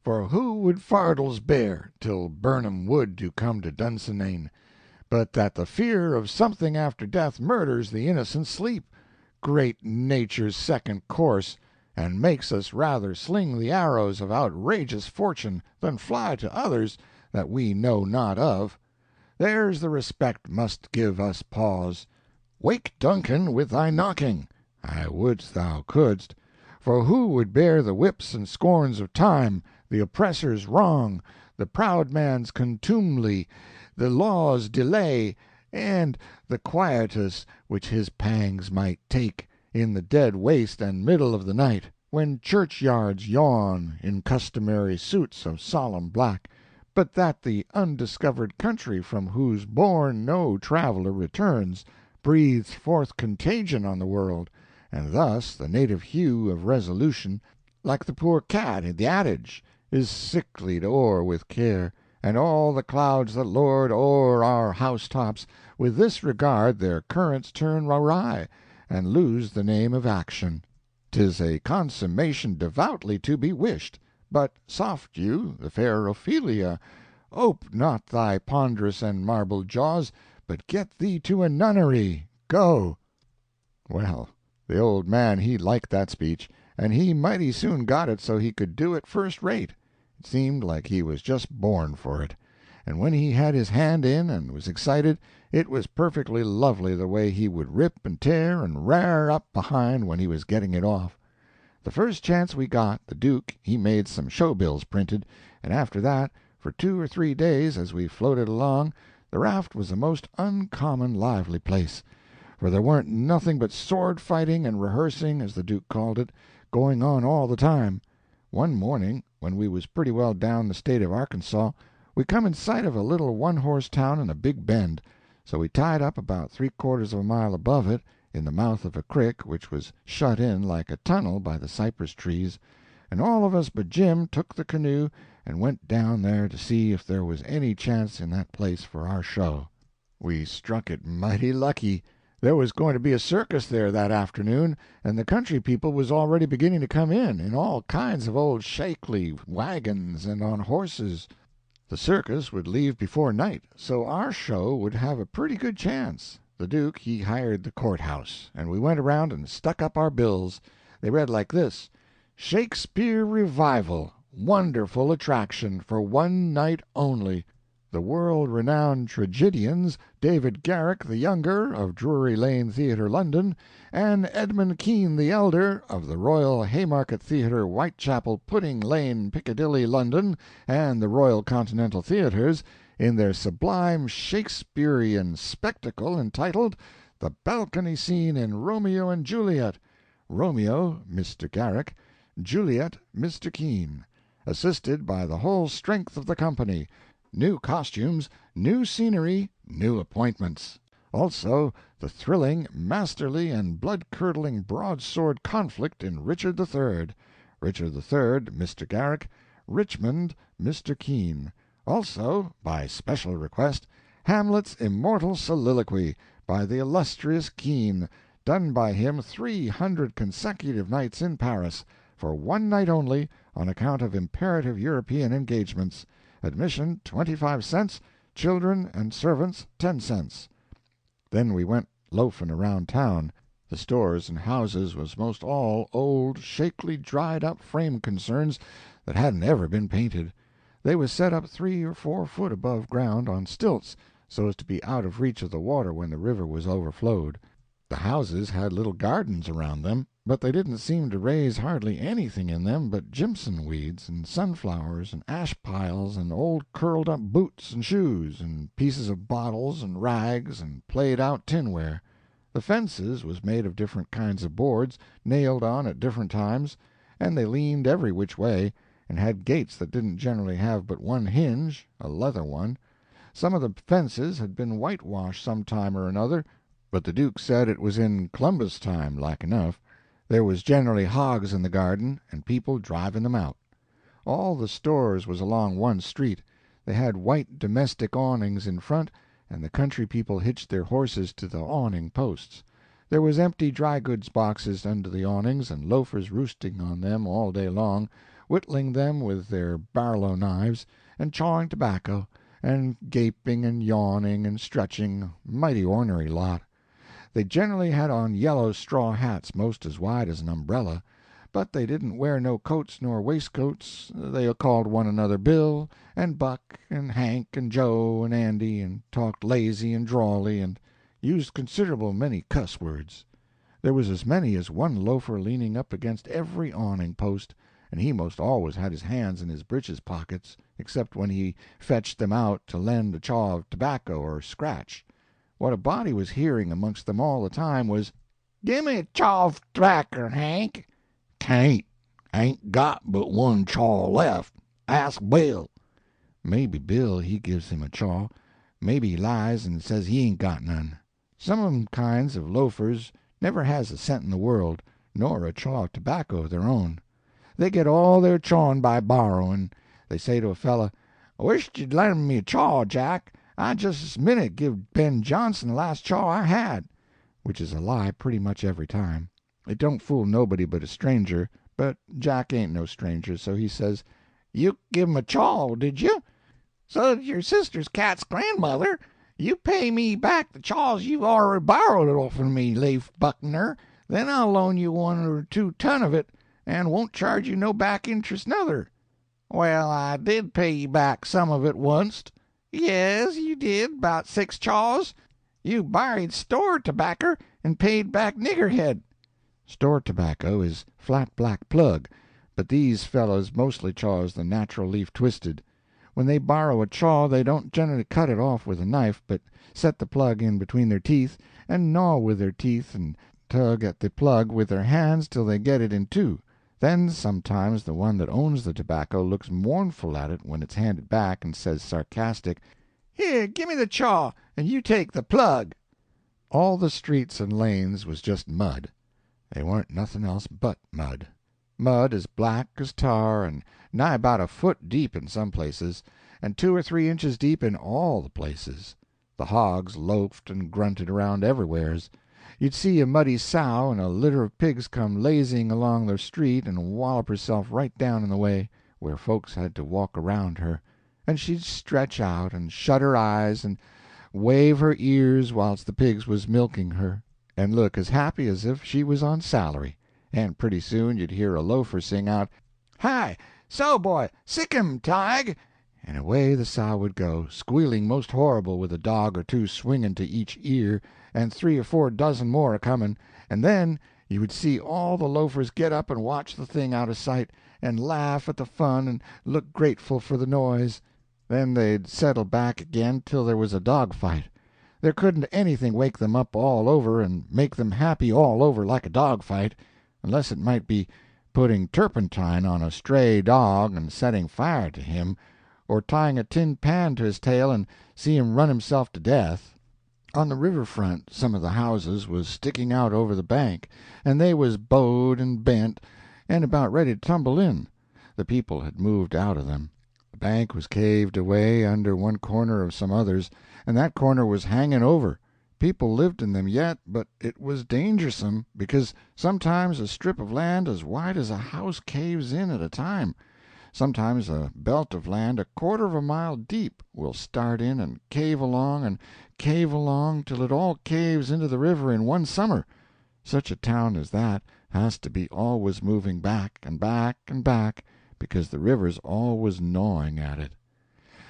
For who would fardels bear, till Burnham wood do come to Dunsinane, but that the fear of something after death murders the innocent sleep, great nature's second course, and makes us rather sling the arrows of outrageous fortune than fly to others that we know not of. There's the respect must give us pause. Wake Duncan with thy knocking. I would thou couldst. For who would bear the whips and scorns of time, the oppressor's wrong, the proud man's contumely, the law's delay, and the quietus which his pangs might take, in the dead waste and middle of the night, when churchyards yawn in customary suits of solemn black, but that the undiscovered country from whose bourne no traveler returns, breathes forth contagion on the world, and thus the native hue of resolution, like the poor cat in the adage, is sicklied o'er with care, and all the clouds that lord o'er our housetops with this regard their currents turn awry, and lose the name of action. 'Tis a consummation devoutly to be wished, but soft you, the fair Ophelia, ope not thy ponderous and marble jaws, but get thee to a nunnery. Go." Well, the old man he liked that speech, and he mighty soon got it so he could do it first rate. It seemed like he was just born for it. And when he had his hand in and was excited, it was perfectly lovely the way he would rip and tear and rair up behind when he was getting it off. The first chance we got, the Duke he made some show bills printed, and after that, for 2 or 3 days as we floated along, the raft was a most uncommon lively place, for there warn't nothing but sword fighting and rehearsing, as the Duke called it, going on all the time. One morning, when we was pretty well down the state of Arkansas, we come in sight of a little one-horse town in a big bend, so we tied up about 3/4 of a mile above it, in the mouth of a crick which was shut in like a tunnel by the cypress trees, and all of us but Jim took the canoe and went down there to see if there was any chance in that place for our show. We struck it mighty lucky. There was going to be a circus there that afternoon, and the country people was already beginning to come in all kinds of old shapely wagons and on horses. The circus would leave before night, so our show would have a pretty good chance. The Duke he hired the courthouse, and we went around and stuck up our bills. They read like this: "Shakespeare Revival, wonderful attraction, for one night only. The world-renowned tragedians, David Garrick the younger, of Drury Lane Theatre, London, and Edmund Kean the elder, of the Royal Haymarket Theatre, Whitechapel, Pudding Lane, Piccadilly, London, and the Royal Continental Theatres, in their sublime Shakespearean spectacle entitled The Balcony Scene in Romeo and Juliet. Romeo, Mr. Garrick; Juliet, Mr. Kean, assisted by the whole strength of the company. New costumes, new scenery, new appointments. Also the thrilling, masterly, and blood-curdling broadsword conflict in Richard III. Richard III, Mr. Garrick; Richmond, Mr. Kean. Also, by special request, Hamlet's immortal soliloquy, by the illustrious Kean, done by him 300 consecutive nights in Paris, for one night only, on account of imperative European engagements. Admission 25 cents, children and servants 10 cents. Then we went loafing around town. The stores and houses was most all old, shakely, dried-up frame concerns that hadn't ever been painted. They was set up 3 or 4 foot above ground on stilts, so as to be out of reach of the water when the river was overflowed. The houses had little gardens around them, but they didn't seem to raise hardly anything in them but jimson weeds and sunflowers and ash piles and old curled-up boots and shoes and pieces of bottles and rags and played-out tinware. The fences was made of different kinds of boards, nailed on at different times, and they leaned every which way, and had gates that didn't generally have but one hinge, a leather one. Some of the fences had been whitewashed some time or another, but the Duke said it was in Columbus time, like enough. There was generally hogs in the garden, and people driving them out. All the stores was along one street. They had white domestic awnings in front, and the country people hitched their horses to the awning posts. There was empty dry-goods boxes under the awnings, and loafers roosting on them all day long, whittling them with their Barlow knives, and chawing tobacco, and gaping and yawning and stretching, mighty ornery lot. They generally had on yellow straw hats most as wide as an umbrella, but they didn't wear no coats nor waistcoats. They called one another Bill, and Buck, and Hank, and Joe, and Andy, and talked lazy and drawly, and used considerable many cuss words. There was as many as one loafer leaning up against every awning post, and he most always had his hands in his breeches pockets, except when he fetched them out to lend a chaw of tobacco or scratch. What a body was hearing amongst them all the time was, "Gimme a chaw of tobaccer, Hank." "Can't. Ain't got but one chaw left. Ask Bill." Maybe Bill he gives him a chaw. Maybe he lies and says he ain't got none. Some of 'em kinds of loafers never has a cent in the world, nor a chaw of tobacco of their own. They get all their chawing by borrowing. They say to a fellow, "I wisht you'd lend me a chaw, Jack. I just this minute give Ben Jonson the last chaw I had," which is a lie pretty much every time. It don't fool nobody but a stranger, but Jack ain't no stranger, so he says, "You give him a chaw, did you? So did your sister's cat's grandmother. You pay me back the chaws you've already borrowed offen me, Leif Buckner, then I'll loan you 1 or 2 ton of it, and won't charge you no back interest nuther." "Well, I did pay you back some of it wunst." "Yes, you did, 'bout 6 chaws. You borried store tobaccer and paid back niggerhead." Store tobacco is flat black plug, but these fellows mostly chaws the natural leaf twisted. When they borrow a chaw they don't generally cut it off with a knife, but set the plug in between their teeth, and gnaw with their teeth and tug at the plug with their hands till they get it in two. Then sometimes the one that owns the tobacco looks mournful at it when it's handed back, and says sarcastic, "Here, gimme the chaw, and you take the plug." All the streets and lanes was just mud. They warn't nothing else but mud. Mud as black as tar, and nigh about a foot deep in some places, and 2 or 3 inches deep in all the places. The hogs loafed and grunted around everywheres. You'd see a muddy sow and a litter of pigs come lazying along the street and wallop herself right down in the way, where folks had to walk around her, and she'd stretch out and shut her eyes and wave her ears whilst the pigs was milking her, and look as happy as if she was on salary, and pretty soon you'd hear a loafer sing out, "Hi, so boy, sick him, Tige," and away the sow would go, squealing most horrible, with a dog or 2 swinging to each ear, and 3 or 4 dozen more a-coming, and then you would see all the loafers get up and watch the thing out of sight, and laugh at the fun and look grateful for the noise. Then they'd settle back again till there was a dog fight. There couldn't anything wake them up all over and make them happy all over like a dog fight, unless it might be putting turpentine on a stray dog and setting fire to him, or tying a tin pan to his tail and see him run himself to death. On the river front some of the houses was sticking out over the bank, and they was bowed and bent, and about ready to tumble in. The people had moved out of them. The bank was caved away under one corner of some others, and that corner was hanging over. People lived in them yet, but it was dangersome, because sometimes a strip of land as wide as a house caves in at a time. Sometimes a belt of land a quarter of a mile deep will start in and cave along till it all caves into the river in one summer. Such a town as that has to be always moving back and back and back, because the river's always gnawing at it.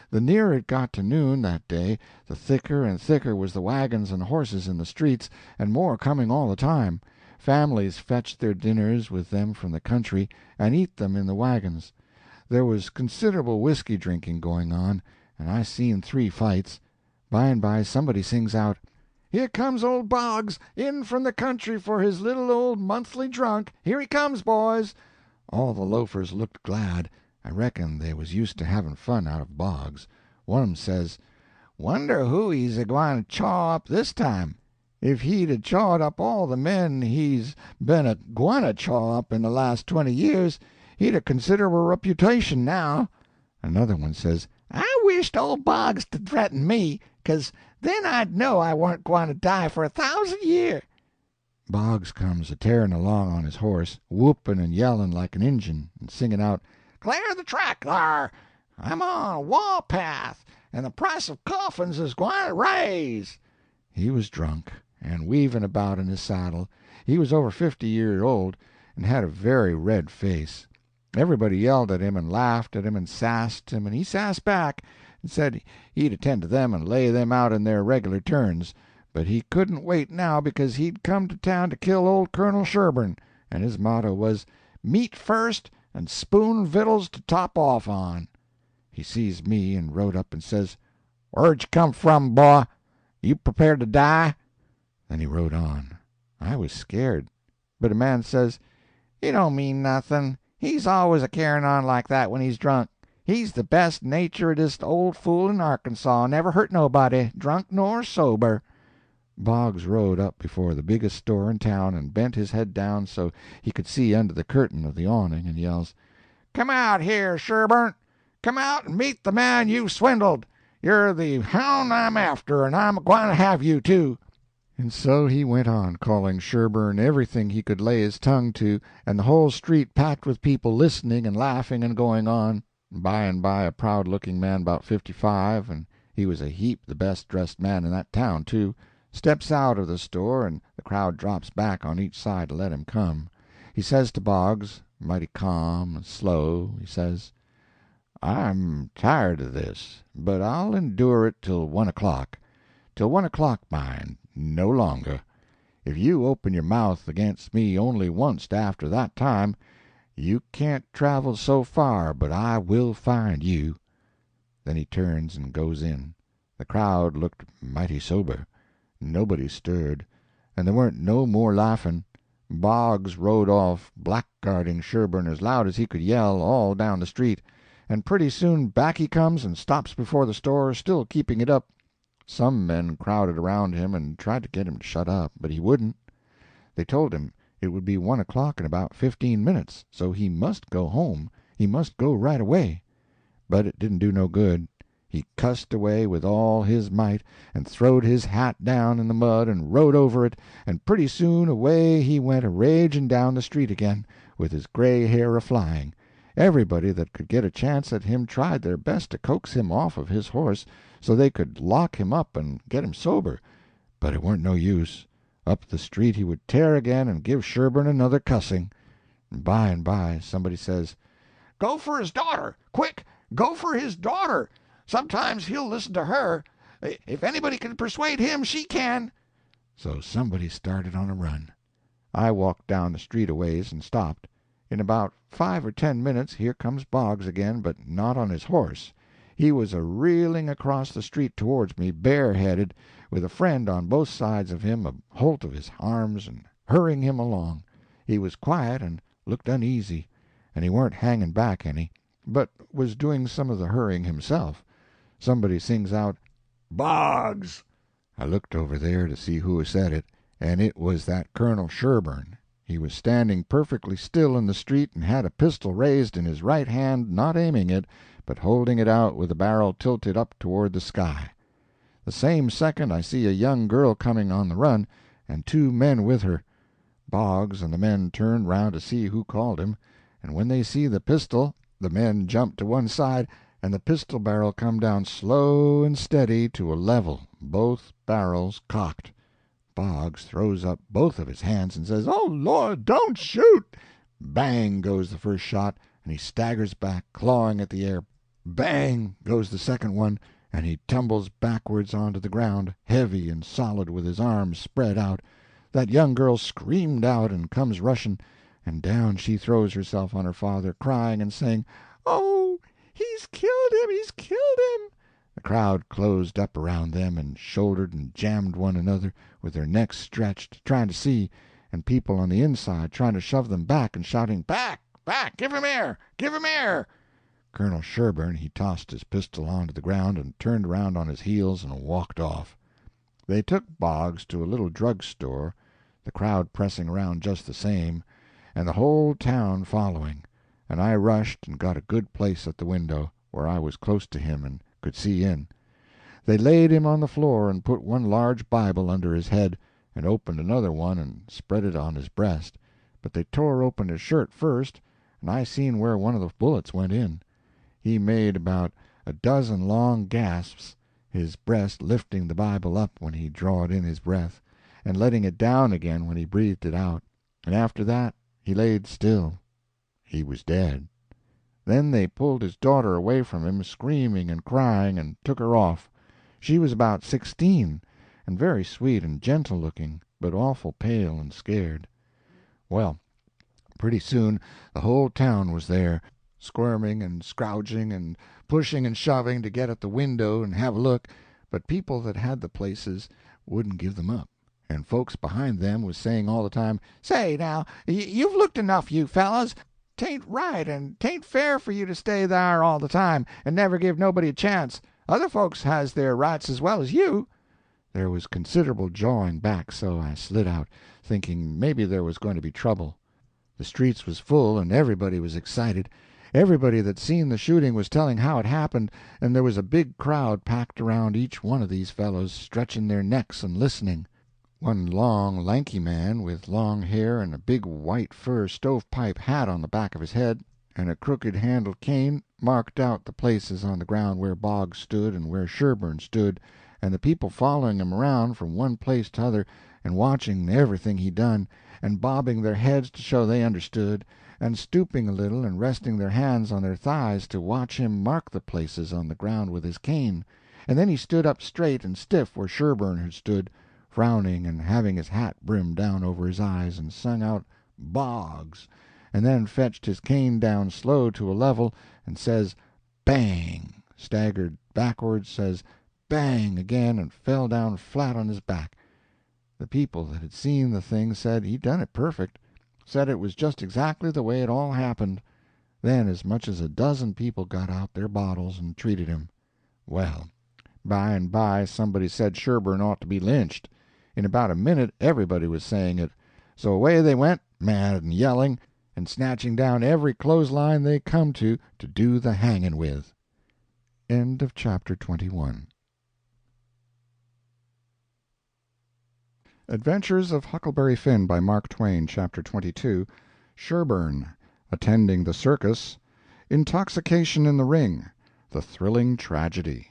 The nearer it got to noon that day, the thicker and thicker was the wagons and horses in the streets, and more coming all the time. Families fetched their dinners with them from the country, and eat them in the wagons. There was considerable whiskey drinking going on, and I seen 3 fights. By and by somebody sings out, "Here comes old Boggs, in from the country for his little old monthly drunk. Here he comes, boys." All the loafers looked glad. I reckon they was used to having fun out of Boggs. One of 'em says, "Wonder who he's a-gwine to chaw up this time. If he'd a chawed up all the men he's been a-gwine to chaw up in the last 20 years, he'd a considerable reputation now." Another one says, "I wisht old Boggs to threaten me, 'cause then I'd know I warn't gwine to die for 1,000 year." Boggs comes a-tearing along on his horse, whooping and yelling like an Injun, and singing out, "Clear the track, thar! I'm on a waw path, and the price of coffins is gwine to raise." He was drunk, and weaving about in his saddle. He was over 50 year old, and had a very red face. Everybody yelled at him and laughed at him and sassed him, and he sassed back, and said he'd attend to them and lay them out in their regular turns, but he couldn't wait now, because he'd come to town to kill old Colonel Sherburn, and his motto was, "Meat first, and spoon vittles to top off on." He sees me, and rode up and says, "Where'd you come from, boy? You prepared to die?" Then he rode on. I was scared, but a man says, "He don't mean nothing. He's always a-carrying on like that when he's drunk. He's the best naturedest old fool in Arkansas, never hurt nobody, drunk nor sober." Boggs rode up before the biggest store in town, and bent his head down so he could see under the curtain of the awning, and yells, "Come out here, Sherburn! Come out and meet the man you've swindled! You're the hound I'm after, and I'm gwine to have you, too." And so he went on, calling Sherburn everything he could lay his tongue to, and the whole street packed with people listening and laughing and going on. By and by a proud-looking man about 55, and he was a heap the best-dressed man in that town, too, steps out of the store, and the crowd drops back on each side to let him come. He says to Boggs, mighty calm and slow, he says, "I'm tired of this, but I'll endure it till 1 o'clock. Till 1 o'clock, mind, no longer. If you open your mouth against me only once after that time, you can't travel so far but I will find you." Then he turns and goes in. The crowd looked mighty sober. Nobody stirred, and there weren't no more laughing. Boggs rode off, blackguarding Sherburn as loud as he could yell, all down the street, and pretty soon back he comes and stops before the store, still keeping it up. Some men crowded around him and tried to get him to shut up, but he wouldn't. They told him it would be 1 o'clock in about 15 minutes, so he must go home, he must go right away. But it didn't do no good. He cussed away with all his might, and throwed his hat down in the mud and rode over it, and pretty soon away he went a-raging down the street again, with his gray hair a-flying. Everybody that could get a chance at him tried their best to coax him off of his horse, so they could lock him up and get him sober, but it weren't no use. Up the street he would tear again and give Sherburn another cussing. By and by somebody says, "Go for his daughter! Quick! Go for his daughter! Sometimes he'll listen to her. If anybody can persuade him, she can." So somebody started on a run. I walked down the street a ways and stopped. In about 5 or 10 minutes here comes Boggs again, but not on his horse. He was a-reeling across the street towards me, bareheaded, with a friend on both sides of him a holt of his arms and hurrying him along. He was quiet and looked uneasy, and he weren't hanging back any, but was doing some of the hurrying himself. Somebody sings out, "Boggs!" I looked over there to see who said it, and it was that Colonel Sherburn. He was standing perfectly still in the street and had a pistol raised in his right hand, not aiming it, but holding it out with the barrel tilted up toward the sky. The same second I see a young girl coming on the run, and two men with her. Boggs and the men turned round to see who called him, and when they see the pistol the men jumped to one side, and the pistol barrel come down slow and steady to a level, both barrels cocked. Boggs throws up both of his hands and says, "Oh, Lord, don't shoot!" Bang goes the first shot, and he staggers back, clawing at the air. Bang goes the second one, and he tumbles backwards onto the ground, heavy and solid, with his arms spread out. That young girl screamed out and comes rushing, and down she throws herself on her father, crying and saying, "Oh, he's killed him, he's killed him!" The crowd closed up around them and shouldered and jammed one another, with their necks stretched, trying to see, and people on the inside trying to shove them back and shouting, "Back, back, give him air, give him air!" Colonel Sherburn he tossed his pistol onto the ground and turned around on his heels and walked off. They took Boggs to a little drug store, the crowd pressing around just the same, and the whole town following, and I rushed and got a good place at the window, where I was close to him and could see in. They laid him on the floor and put one large Bible under his head, and opened another one and spread it on his breast, but they tore open his shirt first, and I seen where one of the bullets went in. He made about a dozen long gasps, his breast lifting the Bible up when he drawed in his breath, and letting it down again when he breathed it out, and after that he laid still. He was dead. Then they pulled his daughter away from him, screaming and crying, and took her off. She was about 16, and very sweet and gentle-looking, but awful pale and scared. Well, pretty soon the whole town was there, squirming and scrouging and pushing and shoving to get at the window and have a look, but people that had the places wouldn't give them up, and folks behind them was saying all the time, "Say, now, you've looked enough, you fellows. 'Tain't right, and 'tain't fair for you to stay there all the time, and never give nobody a chance. Other folks has their rights as well as you." There was considerable jawing back, so I slid out, thinking maybe there was going to be trouble. The streets was full, and everybody was excited. Everybody that seen the shooting was telling how it happened, and there was a big crowd packed around each one of these fellows, stretching their necks and listening. One long, lanky man, with long hair and a big white fur stovepipe hat on the back of his head, and a crooked-handled cane, marked out the places on the ground where Boggs stood and where Sherburn stood, and the people following him around from one place to other, and watching everything he done, and bobbing their heads to show they understood, and stooping a little and resting their hands on their thighs to watch him mark the places on the ground with his cane, and then he stood up straight and stiff where Sherburn had stood, frowning and having his hat brimmed down over his eyes, and sung out "Boggs," and then fetched his cane down slow to a level, and says "Bang," staggered backwards, says "Bang" again, and fell down flat on his back. The people that had seen the thing said he done it perfect, said it was just exactly the way it all happened. Then as much as a dozen people got out their bottles and treated him. Well, by and by somebody said Sherburn ought to be lynched. In about a minute everybody was saying it. So away they went, mad and yelling, and snatching down every clothesline they come to do the hanging with. End of chapter 21. Adventures of Huckleberry Finn by Mark Twain, Chapter 22, Sherburn, Attending the Circus, Intoxication in the Ring, The Thrilling Tragedy.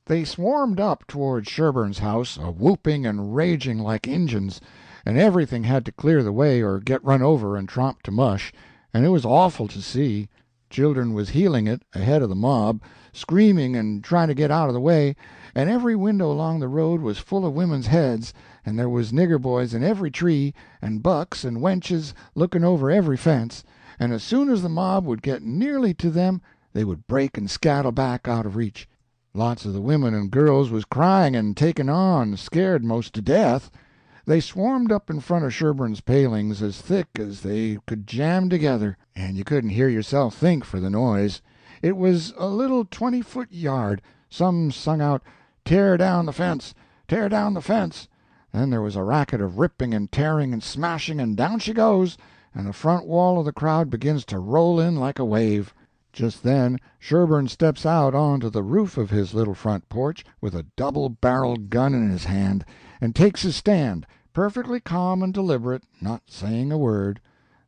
They swarmed up toward Sherburn's house, a-whooping and raging like Injuns, and everything had to clear the way or get run over and tromped to mush, and it was awful to see. Children was heeling it, ahead of the mob, screaming and trying to get out of the way, and every window along the road was full of women's heads, and there was nigger boys in every tree, and bucks and wenches looking over every fence, and as soon as the mob would get nearly to them, they would break and scattle back out of reach. Lots of the women and girls was crying and taking on, scared most to death. They swarmed up in front of Sherburne's palings as thick as they could jam together, and you couldn't hear yourself think for the noise. It was a little 20-foot yard. Some sung out, "Tear down the fence! Tear down the fence!" Then there was a racket of ripping and tearing and smashing, and down she goes, and the front wall of the crowd begins to roll in like a wave. Just then Sherburne steps out onto the roof of his little front porch with a double-barreled gun in his hand, and takes his stand, perfectly calm and deliberate, not saying a word.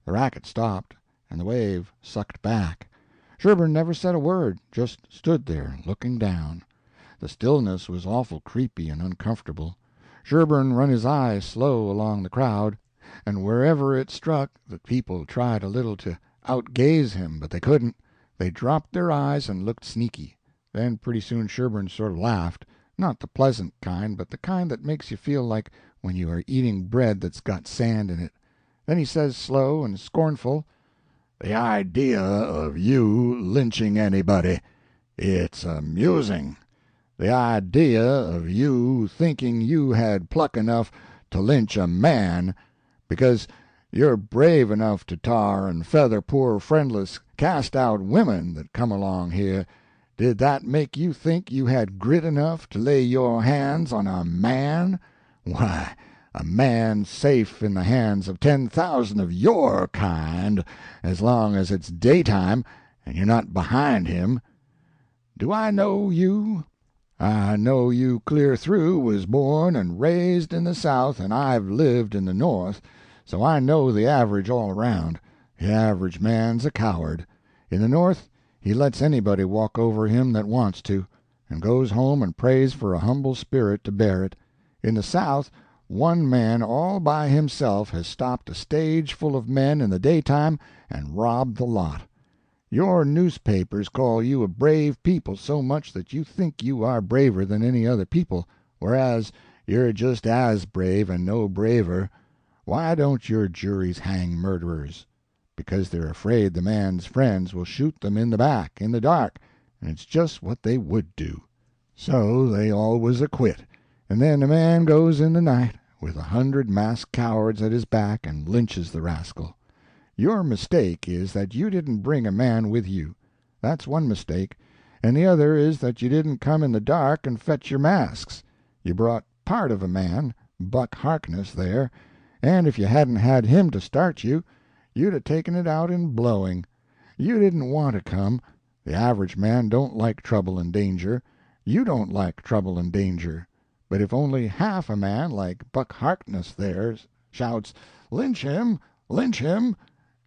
The racket stopped, and the wave sucked back. Sherburne never said a word, just stood there looking down. The stillness was awful creepy and uncomfortable. Sherburne run his eye slow along the crowd, and wherever it struck the people tried a little to outgaze him, but they couldn't. They dropped their eyes and looked sneaky. Then pretty soon Sherburne sort of laughed, not the pleasant kind, but the kind that makes you feel like when you are eating bread that's got sand in it. Then he says, slow and scornful, "The idea of you lynching anybody, it's amusing. The idea of you thinking you had pluck enough to lynch a man, because you're brave enough to tar and feather poor friendless cast-out women that come along here, did that make you think you had grit enough to lay your hands on a man? Why, a man's safe in the hands of 10,000 of your kind, as long as it's daytime and you're not behind him. Do I know you? I know you clear through, was born and raised in the South, and I've lived in the North, so I know the average all around. The average man's a coward. In the North he lets anybody walk over him that wants to, and goes home and prays for a humble spirit to bear it. In the South one man all by himself has stopped a stage full of men in the daytime and robbed the lot. Your newspapers call you a brave people so much that you think you are braver than any other people, whereas you're just as brave and no braver. Why don't your juries hang murderers? Because they're afraid the man's friends will shoot them in the back, in the dark, and it's just what they would do. So they always acquit, and then a man goes in the night with 100 masked cowards at his back and lynches the rascal. Your mistake is that you didn't bring a man with you. That's one mistake, and the other is that you didn't come in the dark and fetch your masks. You brought part of a man, Buck Harkness, there, and if you hadn't had him to start you, you'd have taken it out in blowing. You didn't want to come. The average man don't like trouble and danger. You don't like trouble and danger. But if only half a man like Buck Harkness there shouts, "Lynch him! Lynch him!"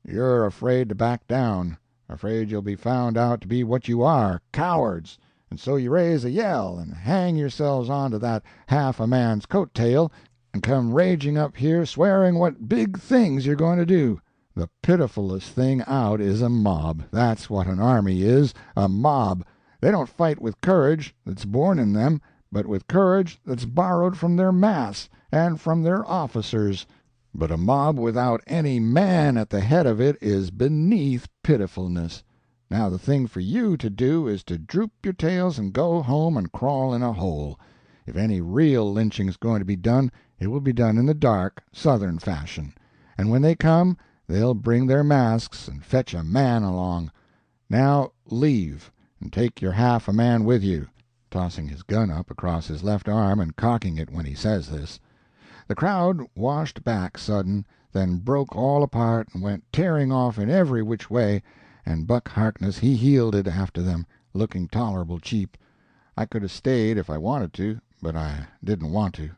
you're afraid to back down, afraid you'll be found out to be what you are, cowards, and so you raise a yell and hang yourselves onto that half a man's coat-tail and come raging up here swearing what big things you're going to do. The pitifullest thing out is a mob. That's what an army is, a mob. They don't fight with courage that's born in them, but with courage that's borrowed from their mass and from their officers. But a mob without any man at the head of it is beneath pitifulness. Now the thing for you to do is to droop your tails and go home and crawl in a hole. If any real lynching's going to be done, it will be done in the dark, Southern fashion. And when they come, they'll bring their masks and fetch a man along. Now leave, and take your half a man with you," tossing his gun up across his left arm and cocking it when he says this. The crowd washed back sudden, then broke all apart and went tearing off in every which way, and Buck Harkness he heeled after them, looking tolerable cheap. I could have stayed if I wanted to, but I didn't want to.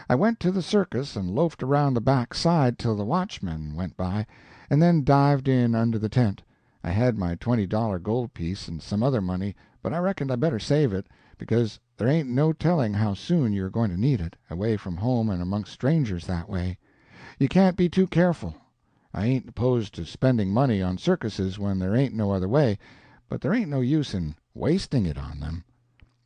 I went to the circus and loafed around the back side till the watchman went by, and then dived in under the tent. I had my $20 gold piece and some other money, but I reckoned I better save it, because there ain't no telling how soon you're going to need it, away from home and amongst strangers that way. You can't be too careful. I ain't opposed to spending money on circuses when there ain't no other way, but there ain't no use in wasting it on them.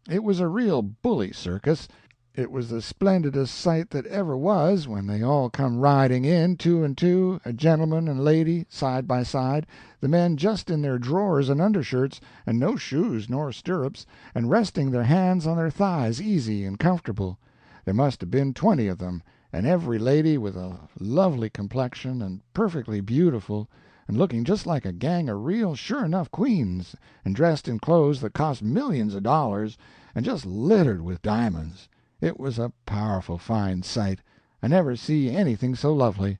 It was a real bully circus, It was the splendidest sight that ever was, when they all come riding in, two and two, a gentleman and lady, side by side, the men just in their drawers and undershirts, and no shoes nor stirrups, and resting their hands on their thighs easy and comfortable. There must have been 20 of them, and every lady with a lovely complexion, and perfectly beautiful, and looking just like a gang of real sure enough queens, and dressed in clothes that cost millions of dollars, and just littered with diamonds. It was a powerful fine sight. I never see anything so lovely.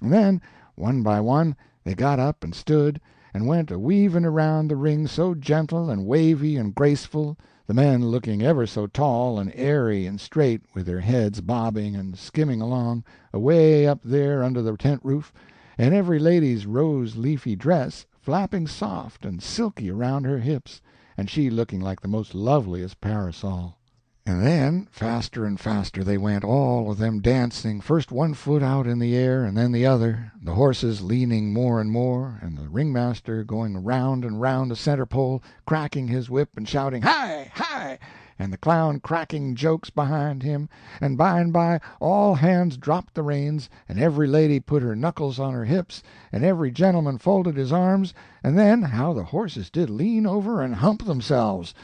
And then, one by one, they got up and stood, and went a-weaving around the ring so gentle and wavy and graceful, the men looking ever so tall and airy and straight, with their heads bobbing and skimming along, away up there under the tent roof, and every lady's rose-leafy dress flapping soft and silky around her hips, and she looking like the most loveliest parasol. And then, faster and faster they went, all of them dancing, first one foot out in the air and then the other, the horses leaning more and more, and the ringmaster going round and round the center pole, cracking his whip and shouting, "Hi! Hi!" and the clown cracking jokes behind him, and by all hands dropped the reins, and every lady put her knuckles on her hips, and every gentleman folded his arms, and then how the horses did lean over and hump themselves!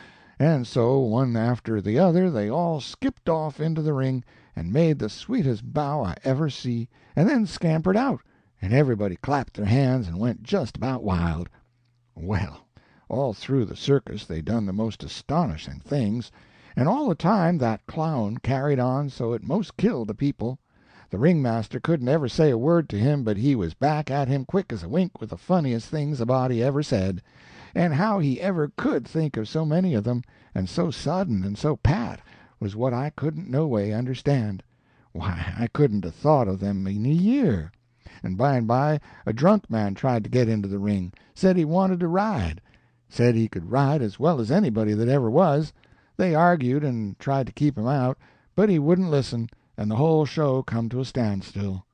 And so, one after the other, they all skipped off into the ring, and made the sweetest bow I ever see, and then scampered out, and everybody clapped their hands and went just about wild. Well, all through the circus they done the most astonishing things, and all the time that clown carried on so it most killed the people. The ringmaster couldn't ever say a word to him but he was back at him quick as a wink with the funniest things a body ever said. And how he ever could think of so many of them, and so sudden and so pat, was what I couldn't no way understand. Why, I couldn't have thought of them in a year. And by a drunk man tried to get into the ring, said he wanted to ride. Said he could ride as well as anybody that ever was. They argued and tried to keep him out, but he wouldn't listen, and the whole show come to a standstill.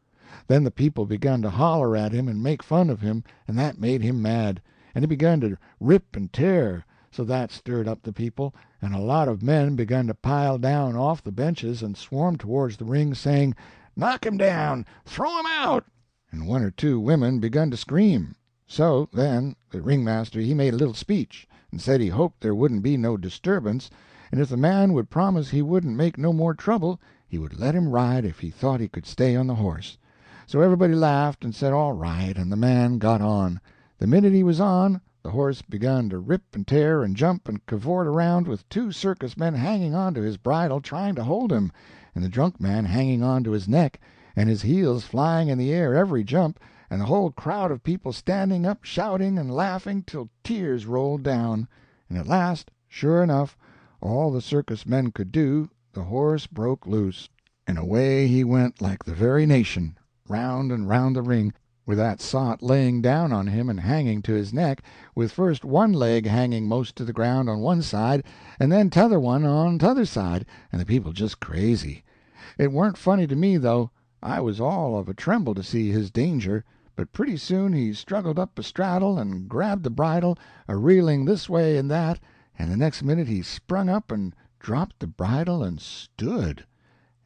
Then the people begun to holler at him and make fun of him, and that made him mad, and he begun to rip and tear, so that stirred up the people, and a lot of men begun to pile down off the benches and swarm towards the ring, saying, "Knock him down! Throw him out!" And one or two women begun to scream. So then the ringmaster he made a little speech, and said he hoped there wouldn't be no disturbance, and if the man would promise he wouldn't make no more trouble, he would let him ride if he thought he could stay on the horse. So everybody laughed and said all right, and the man got on. The minute he was on, the horse begun to rip and tear and jump and cavort around, with two circus men hanging on to his bridle trying to hold him, and the drunk man hanging on to his neck, and his heels flying in the air every jump, and the whole crowd of people standing up shouting and laughing till tears rolled down. And at last, sure enough, all the circus men could do, the horse broke loose, and away he went like the very nation, round and round the ring, with that sot laying down on him and hanging to his neck, with first one leg hanging most to the ground on one side, and then t'other one on t'other side, and the people just crazy. It warn't funny to me, though. I was all of a tremble to see his danger, but pretty soon he struggled up a straddle and grabbed the bridle, a-reeling this way and that, and the next minute he sprung up and dropped the bridle and stood.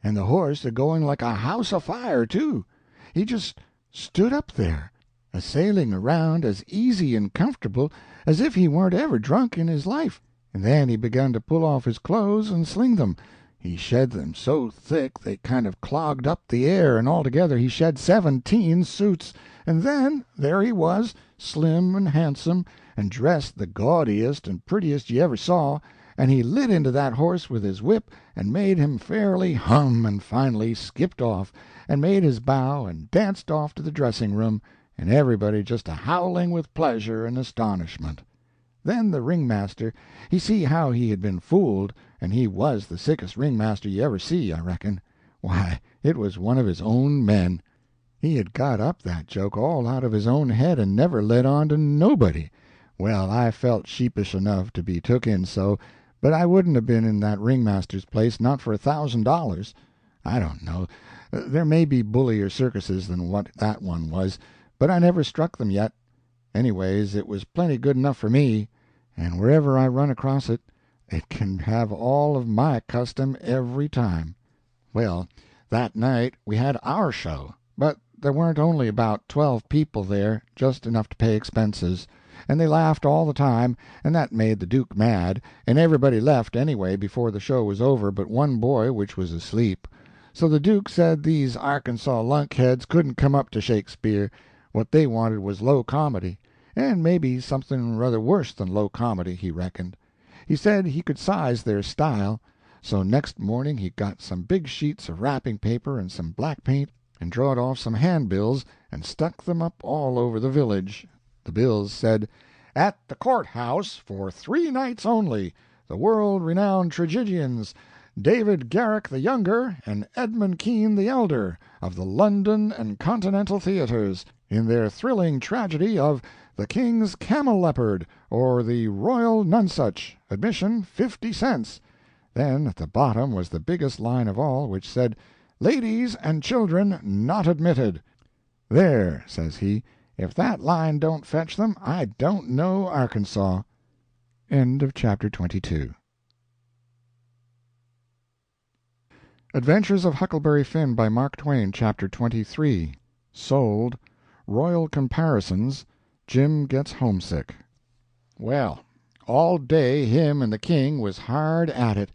And the horse a-going like a house afire, too. He just stood up there, a-sailing around as easy and comfortable as if he warn't ever drunk in his life. And then he begun to pull off his clothes and sling them. He shed them so thick they kind of clogged up the air, and altogether he shed 17 suits. And then there he was, slim and handsome, and dressed the gaudiest and prettiest you ever saw, and he lit into that horse with his whip and made him fairly hum, and finally skipped off and made his bow and danced off to the dressing-room, and everybody just a-howling with pleasure and astonishment. Then the ringmaster, he see how he had been fooled, and he was the sickest ringmaster you ever see, I reckon. Why, it was one of his own men. He had got up that joke all out of his own head and never let on to nobody. Well, I felt sheepish enough to be took in so, but I wouldn't have been in that ringmaster's place not for $1,000. I don't know. There may be bullier circuses than what that one was, but I never struck them yet. Anyways, it was plenty good enough for me, and wherever I run across it, It can have all of my custom every time. Well, that night we had our show, but there weren't only about 12 people there, just enough to pay expenses, and they laughed all the time, and that made the Duke mad, and everybody left anyway before the show was over but one boy, which was asleep. So the Duke said these Arkansas lunkheads couldn't come up to Shakespeare. What they wanted was low comedy, and maybe something rather worse than low comedy, he reckoned. He said he could size their style, so next morning he got some big sheets of wrapping paper and some black paint and drawed off some handbills and stuck them up all over the village. The bills said, "At the courthouse for 3 nights only, the world-renowned tragedians, David Garrick the Younger and Edmund Kean the Elder, of the London and Continental Theaters, in their thrilling tragedy of The King's Camel-Leopard, or the Royal Nonesuch, admission 50 cents. Then at the bottom was the biggest line of all, which said, "Ladies and children not admitted." "There," says he, "if that line don't fetch them, I don't know Arkansas." End of chapter 22. Adventures of Huckleberry Finn by Mark Twain, Chapter 23. Sold. Royal Comparisons. Jim Gets Homesick. Well, all day him and the king was hard at it,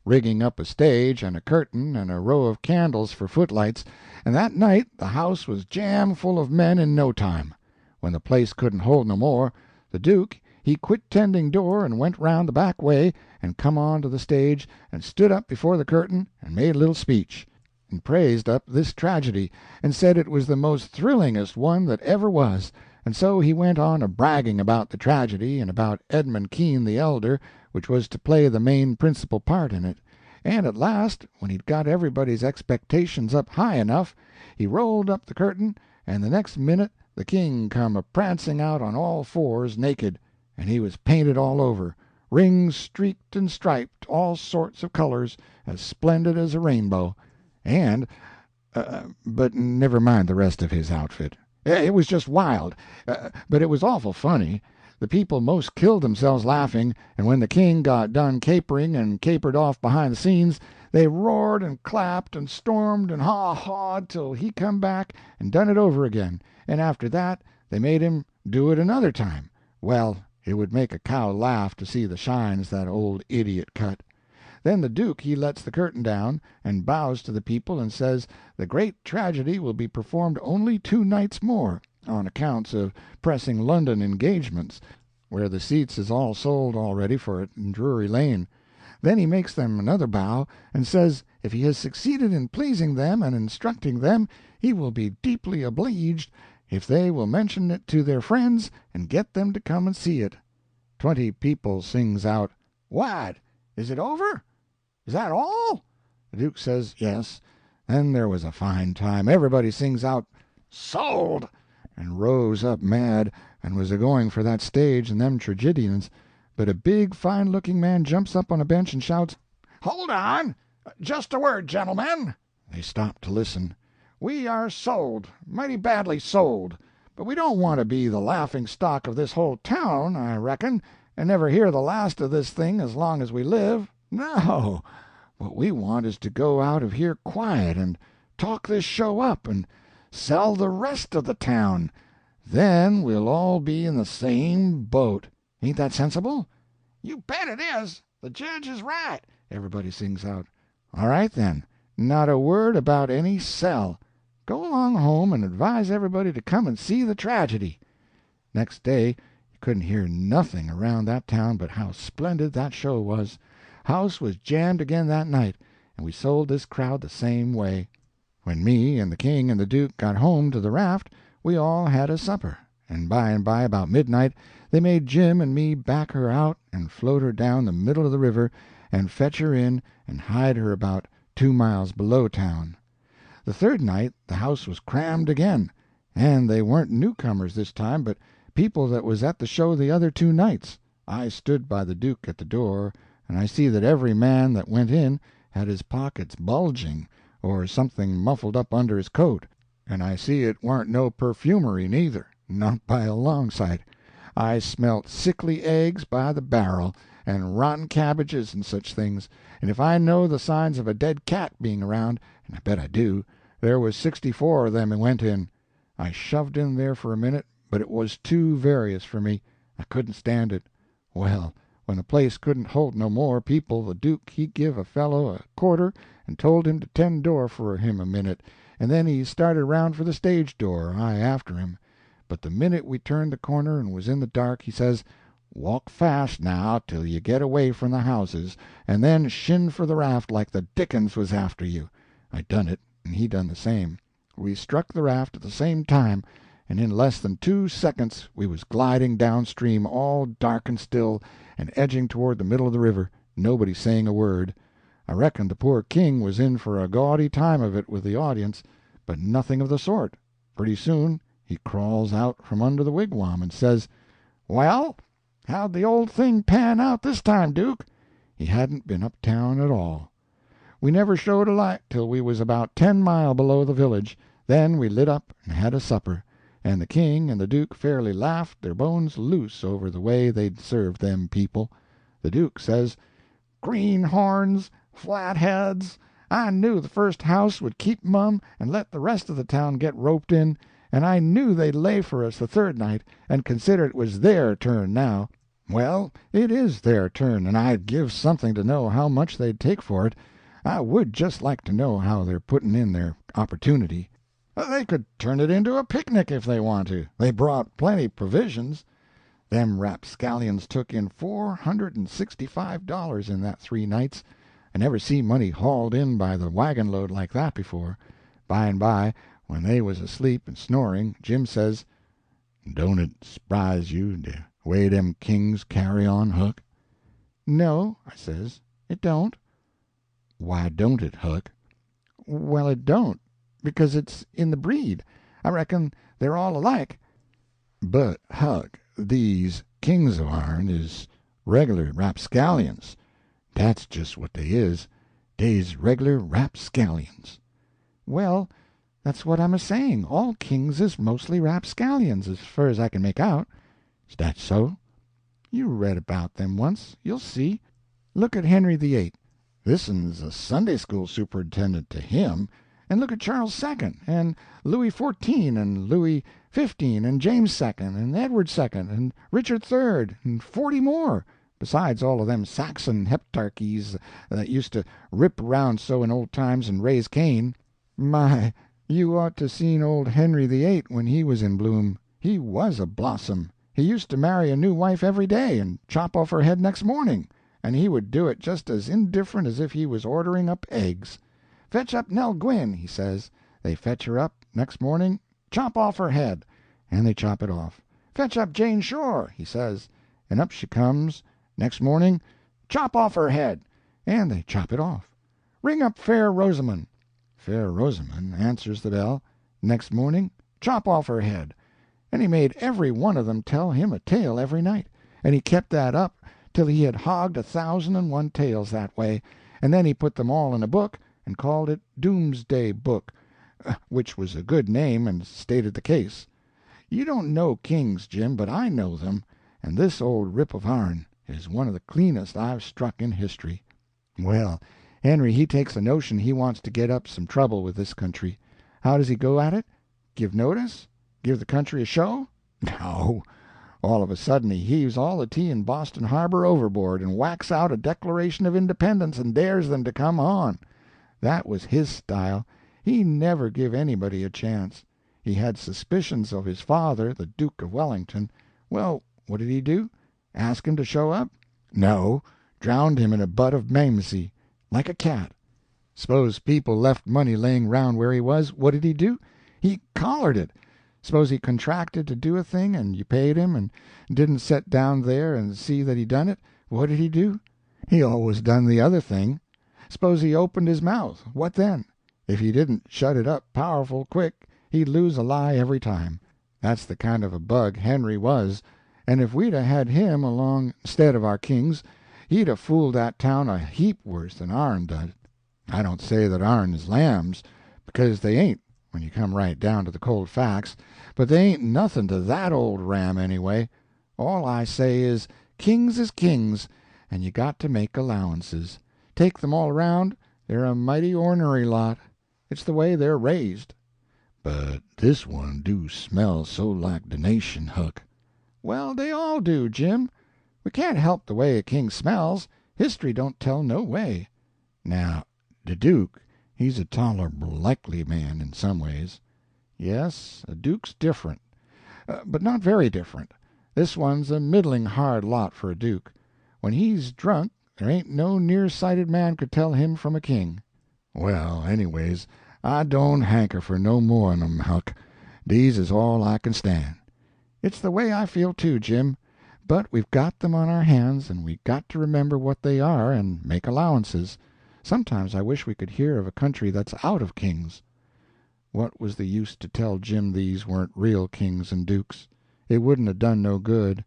rigging up a stage and a curtain and a row of candles for footlights, and that night the house was jam full of men in no time. When the place couldn't hold no more, the Duke he quit tending door and went round the back way and come on to the stage and stood up before the curtain and made a little speech, and praised up this tragedy, and said it was the most thrillingest one that ever was, and so he went on a-bragging about the tragedy and about Edmund Kean the Elder, which was to play the main principal part in it, and at last, when he'd got everybody's expectations up high enough, he rolled up the curtain, and the next minute the king come a-prancing out on all fours naked, and he was painted all over, rings streaked and striped, all sorts of colors, as splendid as a rainbow, and but never mind the rest of his outfit. It was just wild, but it was awful funny. The people most killed themselves laughing, and when the king got done capering and capered off behind the scenes, they roared and clapped and stormed and haw-hawed till he come back and done it over again, and after that they made him do it another time. Well, it would make a cow laugh to see the shines that old idiot cut. Then the Duke he lets the curtain down, and bows to the people and says the great tragedy will be performed only 2 nights more, on accounts of pressing London engagements, where the seats is all sold already for it in Drury Lane. Then he makes them another bow, and says if he has succeeded in pleasing them and instructing them, he will be deeply obleeged if they will mention it to their friends and get them to come and see it. 20 people sings out, "What? Is it over? Is that all?" The Duke says yes. Then there was a fine time. Everybody sings out, "Sold!" and rose up mad, and was a-going for that stage and them tragedians, but a big fine-looking man jumps up on a bench and shouts, "Hold on! Just a word, gentlemen." They stopped to listen. "We are sold, mighty badly sold, but we don't want to be the laughing-stock of this whole town, I reckon, and never hear the last of this thing as long as we live. No, what we want is to go out of here quiet and talk this show up and sell the rest of the town. Then we'll all be in the same boat. Ain't that sensible?" "You bet it is. The judge is right," everybody sings out. "All right, then. Not a word about any sell. Go along home and advise everybody to come and see the tragedy." Next day you couldn't hear nothing around that town but how splendid that show was. House was jammed again that night, and we sold this crowd the same way. When me and the king and the Duke got home to the raft, we all had a supper, and by about midnight they made Jim and me back her out and float her down the middle of the river and fetch her in and hide her about 2 miles below town. The third night the house was crammed again, and they weren't newcomers this time, but people that was at the show the other 2 nights. I stood by the Duke at the door, and I see that every man that went in had his pockets bulging, or something muffled up under his coat, and I see it warn't no perfumery neither, not by a long sight. I smelt sickly eggs by the barrel, and rotten cabbages and such things, and if I know the signs of a dead cat being around, and I bet I do, there was 64 of them went in. I shoved in there for a minute, but it was too various for me. I couldn't stand it. Well, when the place couldn't hold no more people, the Duke he give a fellow a quarter and told him to tend door for him a minute, and then he started round for the stage door, I after him. But the minute we turned the corner and was in the dark, he says, "Walk fast now till you get away from the houses, and then shin for the raft like the dickens was after you." I done it, and he done the same. We struck the raft at the same time, and in less than 2 seconds we was gliding downstream, all dark and still, and edging toward the middle of the river, nobody saying a word. I reckon the poor king was in for a gaudy time of it with the audience, but nothing of the sort. Pretty soon he crawls out from under the wigwam and says, "Well, how'd the old thing pan out this time, Duke?" He hadn't been uptown at all. We never showed a light till we was about 10 mile below the village. Then we lit up and had a supper, and the king and the Duke fairly laughed their bones loose over the way they'd served them people. The Duke says, "Greenhorns, flatheads, I knew the first house would keep mum and let the rest of the town get roped in, and I knew they'd lay for us the third night, and consider it was their turn now. Well, it is their turn, and I'd give something to know how much they'd take for it. I would just like to know how they're putting in their opportunity. They could turn it into a picnic if they want to. They brought plenty provisions. Them rapscallions took in $465 in that 3 nights. I never see money hauled in by the wagon load like that before. By and by, when they was asleep and snoring, Jim says, "Don't it s'prise you the way them kings carry on, Huck?" "No," I says, "it don't." "Why don't it, Huck?" "Well, it don't, because it's in the breed. I reckon they're all alike." "But, Huck, these kings of ourn is reg'lar rapscallions. Dat's just what they is. Dey's reg'lar rapscallions." "Well, that's what I'm a-saying. All kings is mostly rapscallions, as fur as I can make out." "Is dat so?" "You read about them once. You'll see. Look at Henry VIII. This'n's a Sunday school superintendent to him. And look at Charles II, and Louis XIV, and Louis XV, and James II, and Edward II, and Richard III, and 40 more, besides all of them Saxon heptarchies that used to rip around so in old times and raise Cain. My, you ought to seen old Henry VIII when he was in bloom. He was a blossom. He used to marry a new wife every day and chop off her head next morning, and he would do it just as indifferent as if he was ordering up eggs. 'Fetch up Nell Gwynn,' he says. They fetch her up next morning, chop off her head, and they chop it off. 'Fetch up Jane Shore,' he says, and up she comes next morning, chop off her head, and they chop it off. 'Ring up Fair Rosamond.' Fair Rosamond answers the bell. Next morning, chop off her head. And he made every one of them tell him a tale every night, and he kept that up till he had hogged 1,001 tales that way, and then he put them all in a book and called it Doomsday Book, which was a good name and stated the case. You don't know kings, Jim, but I know them, and this old rip of ourn is one of the cleanest I've struck in history. Well, Henry he takes a notion he wants to get up some trouble with this country. How does he go at it? Give notice? Give the country a show? No. All of a sudden he heaves all the tea in Boston Harbor overboard and whacks out a Declaration of Independence and dares them to come on. That was his style. He never give anybody a chance. He had suspicions of his father, the Duke of Wellington. Well, what did he do? Ask him to show up? No. Drowned him in a butt of mamsy, like a cat. Suppose people left money laying round where he was, what did he do? He collared it. Suppose he contracted to do a thing, and you paid him, and didn't set down there and see that he done it, what did he do? He always done the other thing. Suppose he opened his mouth, what then? If he didn't shut it up powerful quick, he'd lose a lie every time. That's the kind of a bug Henry was, and if we'd 'a' had him along 'stead of our kings, he'd 'a' fooled that town a heap worse than ourn done. I don't say that ourn is lambs, because they ain't, when you come right down to the cold facts, but they ain't nothing to that old ram, anyway. All I say is, kings, and you got to make allowances. Take them all around, they're a mighty ornery lot. It's the way they're raised." "But this one do smell so like de nation, Huck." "Well, they all do, Jim. We can't help the way a king smells. History don't tell no way." Now, de Duke, he's a tolerable likely man in some ways. "Yes, a duke's different, but not very different. This one's a middling hard lot for a duke. When he's drunk, there ain't no near-sighted man could tell him from a king." Well, anyways, I don't hanker for no more on 'em, Huck. Dese is all I can stand." "It's the way I feel, too, Jim. But we've got them on our hands, and we got to remember what they are and make allowances. Sometimes I wish we could hear of a country that's out of kings." What was the use to tell Jim these weren't real kings and dukes? It wouldn't 'a' done no good.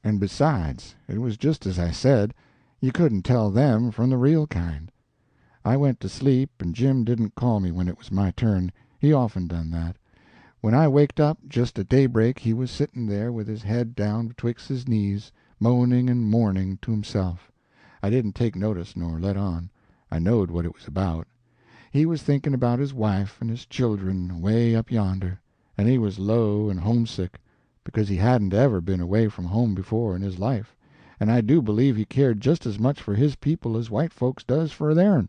And besides, it was just as I said, you couldn't tell them from the real kind. I went to sleep, and Jim didn't call me when it was my turn. He often done that. When I waked up, just at daybreak, he was sitting there with his head down betwixt his knees, moaning and mourning to himself. I didn't take notice nor let on. I knowed what it was about. He was thinking about his wife and his children away up yonder, and he was low and homesick, because he hadn't ever been away from home before in his life, and I do believe he cared just as much for his people as white folks does for theirn.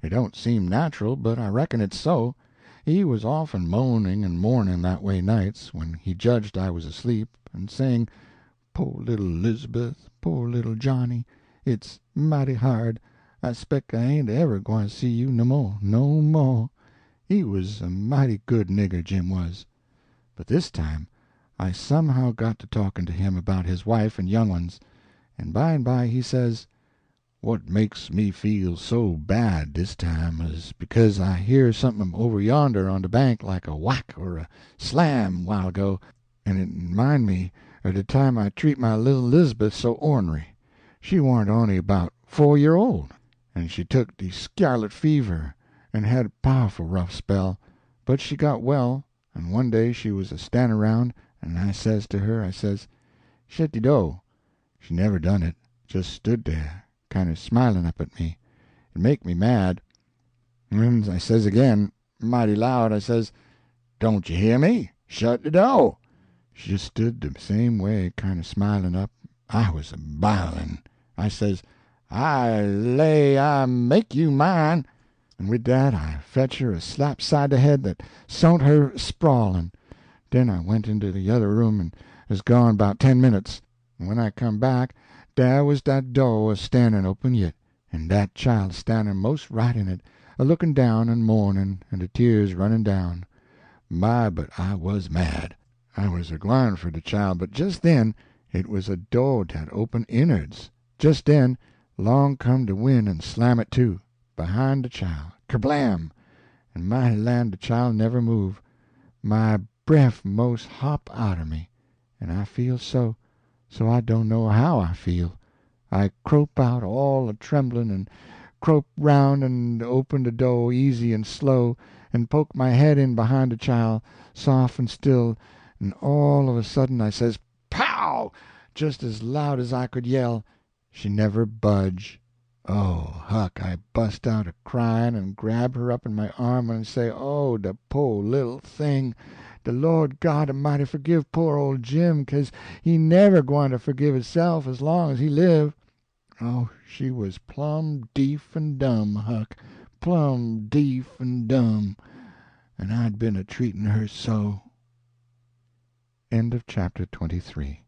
It don't seem natural, but I reckon it's so. He was often moaning and mourning that way nights, when he judged I was asleep, and saying, "Poor little Elizabeth, poor little Johnny, it's mighty hard. I speck I ain't ever gwine to see you no more, no more." He was a mighty good nigger, Jim was. But this time I somehow got to talking to him about his wife and young ones, and by he says, What makes me feel so bad this time is because I hear something over yonder on the bank like a whack or a slam while ago, and it remind me of the time I treat my little Elizabeth so ornery. She warn't only about 4 year old, and she took the scarlet fever and had a powerful rough spell, but she got well, and one day she was a-standing around, and I says to her, I says, "Shet de do." She never done it, just stood there, kind of smiling up at me. It make me mad. And I says again, mighty loud, I says, "Don't you hear me? Shut the door." She just stood the same way, kind of smiling up. I was a-bilin'. I says, "I lay I make you mine." And with that I fetch her a slap side the head that sont her sprawling. Den I went into the other room and was gone about 10 minutes. And when I come back, dar was dat door a-standing open yit, and dat child standing most right in it, a-looking down and mourning, and the tears running down. My, but I was mad. I was a-gwine for the child, but just then it was a door dat opened innards. Just then, along come de wind and slam it to, behind the child. Kerblam! And mighty land the child never move. My breath most hop outer me, and I feel so I don't know how I feel. I crope out all a-tremblin' and crope round and open the door easy and slow, and poke my head in behind the child, soft and still, and all of a sudden I says, "Pow!" just as loud as I could yell. She never budge. Oh, Huck, I bust out a-cryin' and grab her up in my arm and say, "Oh, de po' little thing! De Lord God A'mighty forgive poor old Jim, 'cause he never gwine to forgive hisself as long as he live." Oh, she was plumb deef and dumb, Huck, plumb deef and dumb, and I'd been a-treatin' her so. End of chapter 23.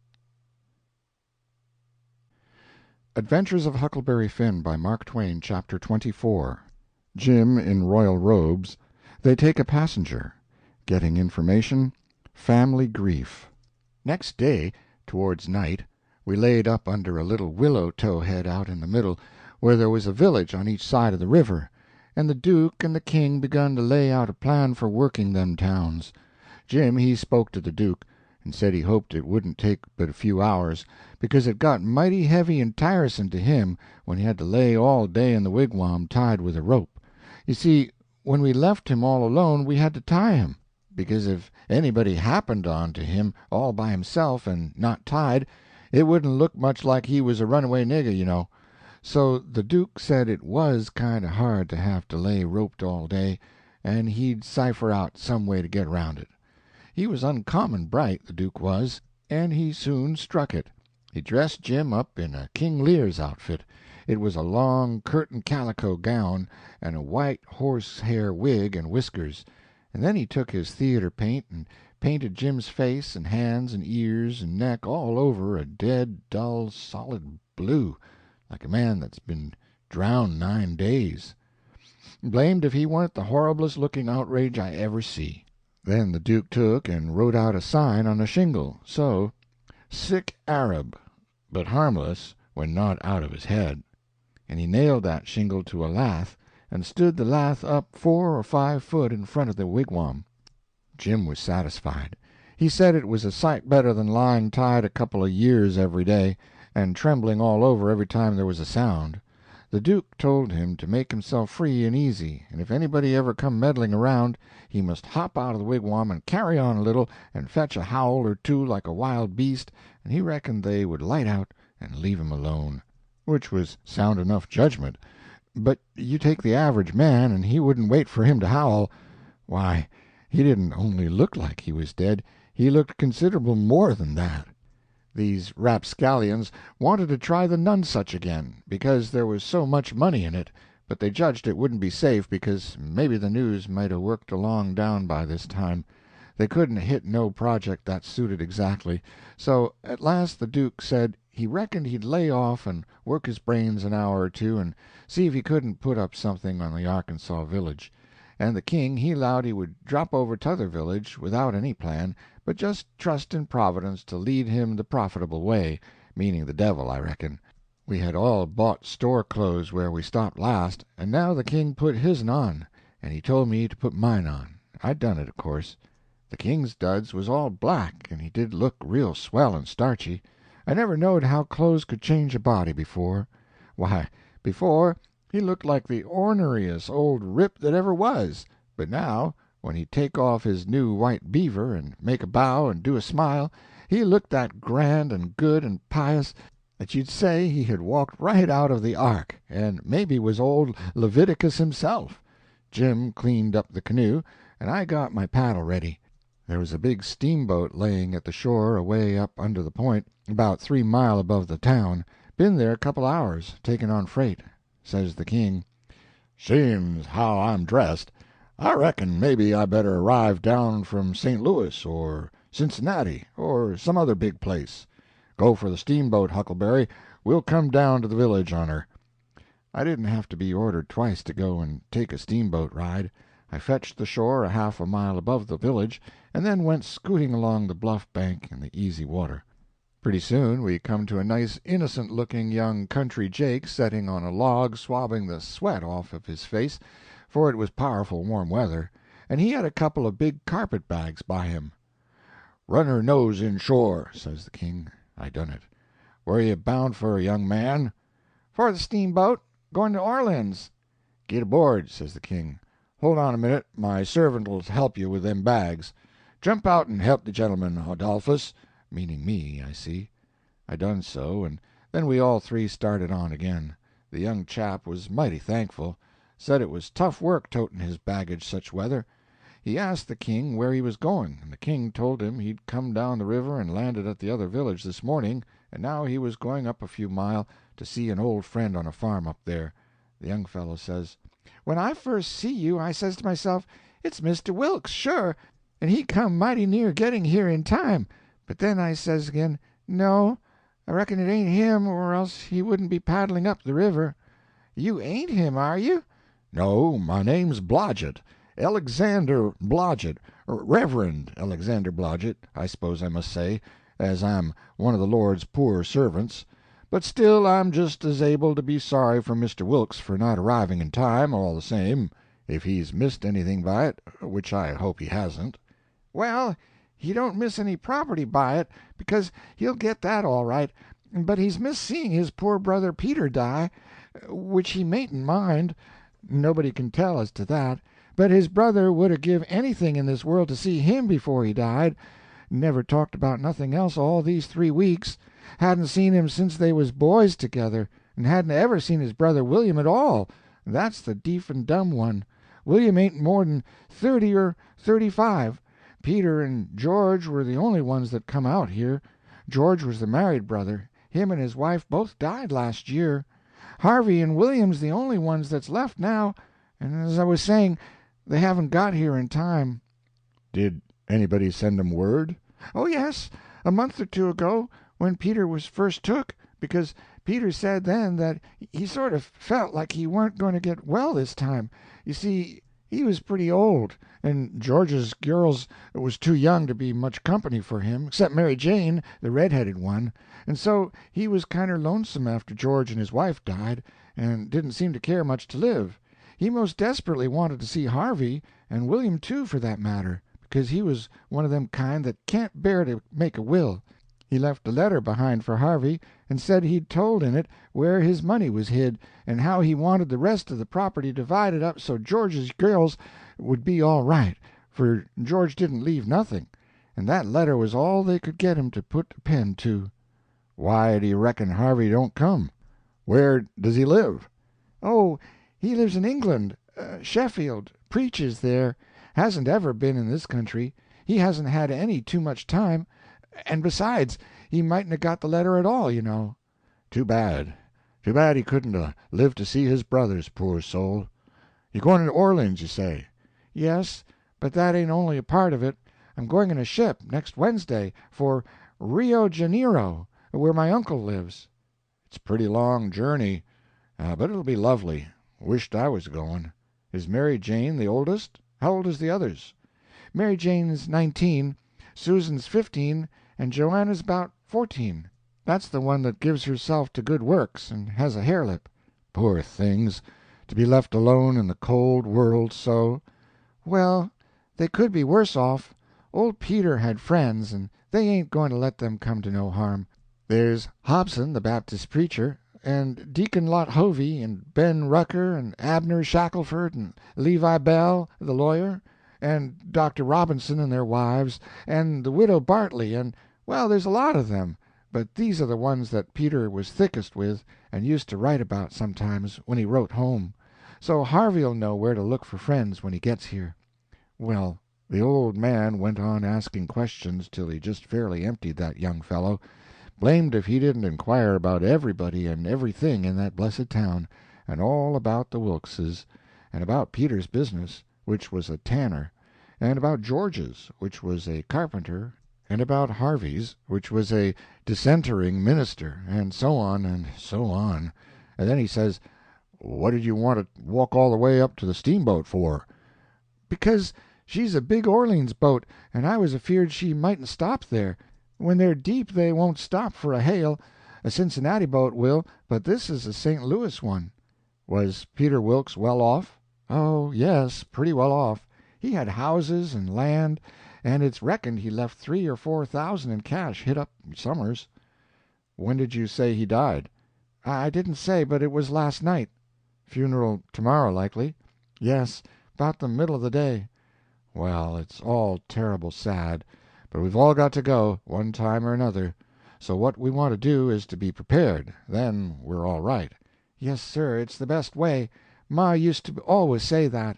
Adventures of Huckleberry Finn by Mark Twain, Chapter 24. Jim in royal robes. They take a passenger. Getting information. Family grief. Next day, towards night, we laid up under a little willow towhead out in the middle, where there was a village on each side of the river, and the Duke and the King begun to lay out a plan for working them towns. Jim he spoke to the Duke, and said he hoped it wouldn't take but a few hours, because it got mighty heavy and tiresome to him when he had to lay all day in the wigwam tied with a rope. You see, when we left him all alone we had to tie him, because if anybody happened on to him all by himself and not tied, it wouldn't look much like he was a runaway nigger, you know. So the Duke said it was kind of hard to have to lay roped all day, and he'd cipher out some way to get around it. He was uncommon bright, the Duke was, and he soon struck it. He dressed Jim up in a King Lear's outfit. It was a long curtain calico gown, and a white horsehair wig and whiskers, and then he took his theater paint and painted Jim's face and hands and ears and neck all over a dead, dull, solid blue, like a man that's been drowned 9 days. Blamed if he warn't the horriblest-looking outrage I ever see. Then the Duke took and wrote out a sign on a shingle, so, "Sick Arab, but harmless when not out of his head," and he nailed that shingle to a lath, and stood the lath up 4 or 5 foot in front of the wigwam. Jim was satisfied. He said it was a sight better than lying tied a couple of years every day, and trembling all over every time there was a sound. The Duke told him to make himself free and easy, and if anybody ever come meddling around, he must hop out of the wigwam and carry on a little, and fetch a howl or two like a wild beast, and he reckoned they would light out and leave him alone, which was sound enough judgment. But you take the average man, and he wouldn't wait for him to howl. Why, he didn't only look like he was dead, he looked considerable more than that. These rapscallions wanted to try the Nonsuch again, because there was so much money in it, but they judged it wouldn't be safe, because maybe the news might 'a' worked along down by this time. They couldn't hit no project that suited exactly, so at last the Duke said he reckoned he'd lay off and work his brains an hour or two and see if he couldn't put up something on the Arkansas village. And the king he allowed he would drop over t'other village without any plan, but just trust in Providence to lead him the profitable way, meaning the devil, I reckon. We had all bought store clothes where we stopped last, and now the king put his'n on, and he told me to put mine on. I'd done it, of course. The king's duds was all black, and he did look real swell and starchy. I never knowed how clothes could change a body before. Why, before, he looked like the orneriest old rip that ever was, but now, when he'd take off his new white beaver, and make a bow and do a smile, he looked that grand and good and pious that you'd say he had walked right out of the ark, and maybe was old Leviticus himself. Jim cleaned up the canoe, and I got my paddle ready. There was a big steamboat laying at the shore away up under the point, about 3 mile above the town. Been there a couple hours, taking on freight. Says the king, "Seems how I'm dressed, I reckon maybe I better arrive down from St. Louis or Cincinnati or some other big place. Go for the steamboat, Huckleberry. We'll come down to the village on her." I didn't have to be ordered twice to go and take a steamboat ride. I fetched the shore a half a mile above the village, and then went scooting along the bluff bank in the easy water. Pretty soon we come to a nice innocent-looking young country Jake setting on a log swabbing the sweat off of his face, for it was powerful warm weather, and he had a couple of big carpet-bags by him. "Run her nose inshore," says the king. I done it. "Where you bound for, young man?" "For the steamboat. Going to Orleans." "Get aboard," says the king. "Hold on a minute, my servant'll help you with them bags. Jump out and help the gentleman, Adolphus," meaning me, I see. I done so, and then we all three started on again. The young chap was mighty thankful, said it was tough work toting his baggage such weather. He asked the king where he was going, and the king told him he'd come down the river and landed at the other village this morning, and now he was going up a few mile to see an old friend on a farm up there. The young fellow says, "When I first see you, I says to myself, it's Mr. Wilks, sure, and he come mighty near getting here in time. But then I says again, no, I reckon it ain't him, or else he wouldn't be paddling up the river. You ain't him, are you?" "No, my name's Blodgett, Alexander Blodgett, Reverend Alexander Blodgett, I suppose I must say, as I'm one of the Lord's poor servants. But still I'm just as able to be sorry for Mr. Wilks for not arriving in time, all the same, if he's missed anything by it, which I hope he hasn't." "Well, he don't miss any property by it, because he'll get that all right, but he's missed seeing his poor brother Peter die, which he mayn't mind. Nobody can tell as to that, but his brother would 'a' give anything in this world to see him before he died. Never talked about nothing else all these 3 weeks. Hadn't seen him since they was boys together, and hadn't ever seen his brother William at all. That's the deef and dumb one. William ain't more than 30 or 35. Peter and George were the only ones that come out here. George was the married brother. Him and his wife both died last year. Harvey and William's the only ones that's left now, and as I was saying, they haven't got here in time." Did anybody send 'em word? "Oh, yes, a month or two ago, when Peter was first took, because Peter said then that he sort of felt like he weren't going to get well this time. You see, he was pretty old, and George's girls was too young to be much company for him, except Mary Jane, the red-headed one, and so he was kinder lonesome after George and his wife died, and didn't seem to care much to live. He most desperately wanted to see Harvey, and William too, for that matter, because he was one of them kind that can't bear to make a will. He left a letter behind for Harvey, and said he'd told in it where his money was hid, and how he wanted the rest of the property divided up so George's girls would be all right, for George didn't leave nothing, and that letter was all they could get him to put a pen to." Why do you reckon Harvey don't come? Where does he live? "Oh, he lives in England, Sheffield, preaches there, hasn't ever been in this country. He hasn't had any too much time, and besides, he mightn't have got the letter at all, you know." Too bad. Too bad he couldn't live to see his brothers, poor soul. You going to Orleans, you say? "Yes, but that ain't only a part of it. I'm going in a ship next Wednesday for Rio Janeiro, where my uncle lives." It's a pretty long journey, but it'll be lovely. Wished I was going. Is Mary Jane the oldest? How old is the others? "Mary Jane's 19, Susan's 15, and Joanna's about 14. That's the one that gives herself to good works, and has a hare-lip." Poor things, to be left alone in the cold world so. "Well, they could be worse off. Old Peter had friends, and they ain't going to let them come to no harm. There's Hobson, the Baptist preacher, and Deacon Lot Hovey, and Ben Rucker, and Abner Shackelford, and Levi Bell, the lawyer, and Dr. Robinson and their wives, and the widow Bartley, and, well, there's a lot of them, but these are the ones that Peter was thickest with and used to write about sometimes when he wrote home. So Harvey'll know where to look for friends when he gets here." Well, the old man went on asking questions till he just fairly emptied that young fellow. Blamed if he didn't inquire about everybody and everything in that blessed town, and all about the Wilkses, and about Peter's business, which was a tanner, and about George's, which was a carpenter, and about Harvey's, which was a dissentering minister, and so on and so on. And then he says, "What did you want to walk all the way up to the steamboat for?" "Because she's a big Orleans boat, and I was afeard she mightn't stop there. When they're deep they won't stop for a hail. A Cincinnati boat will, but this is a St. Louis one." Was Peter Wilkes well off? "Oh, yes, pretty well off. He had houses and land, and it's reckoned he left 3 or 4,000 in cash hid up summers." When did you say he died? "I didn't say, but it was last night." Funeral tomorrow, likely? "Yes, about the middle of the day." Well, it's all terrible sad, but we've all got to go, one time or another. So what we want to do is to be prepared. Then we're all right. "Yes, sir, it's the best way. Ma used to always say that."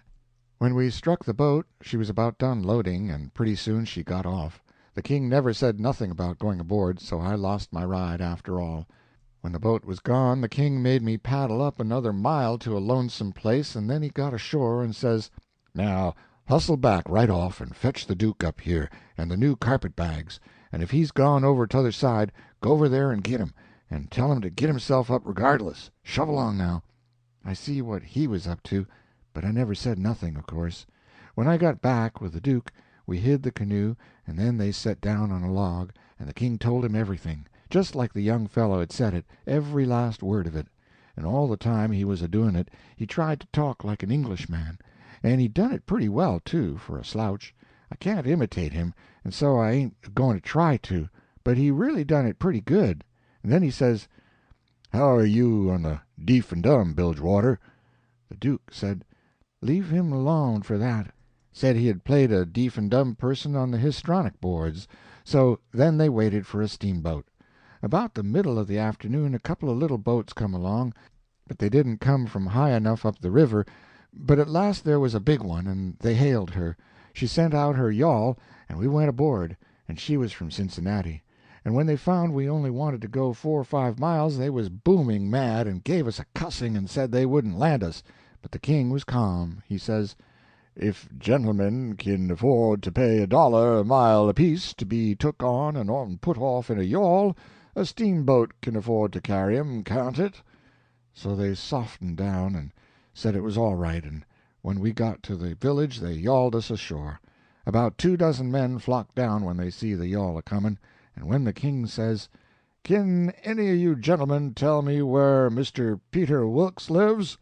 When we struck the boat, she was about done loading, and pretty soon she got off. The king never said nothing about going aboard, so I lost my ride after all. When the boat was gone, the king made me paddle up another mile to a lonesome place, and then he got ashore and says, "Now, hustle back right off and fetch the Duke up here, and the new carpet-bags, and if he's gone over t'other side, go over there and get him, and tell him to get himself up regardless. Shove along now." I see what he was up to, but I never said nothing, of course. When I got back with the Duke, we hid the canoe, and then they set down on a log, and the king told him everything, just like the young fellow had said it, every last word of it. And all the time he was a-doing it, he tried to talk like an Englishman, and he done it pretty well, too, for a slouch. I can't imitate him, and so I ain't going to try to, but he really done it pretty good. And then he says, "How are you on the deef and dumb, Bilgewater?" The Duke said, "Leave him alone for that." Said he had played a deef and dumb person on the histronic boards. So then they waited for a steamboat. About the middle of the afternoon a couple of little boats come along, but they didn't come from high enough up the river. But at last there was a big one, and they hailed her. She sent out her yawl, and we went aboard, and she was from Cincinnati. And when they found we only wanted to go 4 or 5 miles, they was booming mad, and gave us a cussing, and said they wouldn't land us. But the king was calm. He says, "If gentlemen kin afford to pay $1 a mile apiece to be took on and put off in a yawl, a steamboat kin afford to carry 'em, can't it?" So they softened down and said it was all right, and when we got to the village they yawled us ashore. About 2 dozen men flocked down when they see the yawl a comin', and when the king says, "Kin any of you gentlemen tell me where Mr. Peter Wilkes lives?"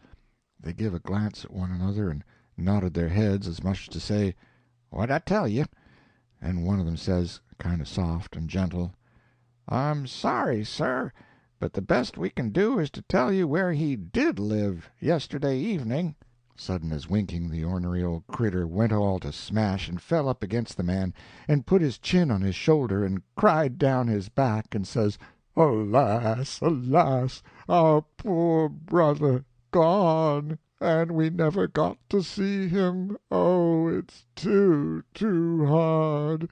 they give a glance at one another and nodded their heads as much to say, "What'd I tell you?" And one of them says, kind of soft and gentle, "I'm sorry, sir, but the best we can do is to tell you where he did live yesterday evening." Sudden as winking, the ornery old critter went all to smash, and fell up against the man, and put his chin on his shoulder, and cried down his back, and says, "Alas, alas, our poor brother gone, and we never got to see him. Oh, it's too hard."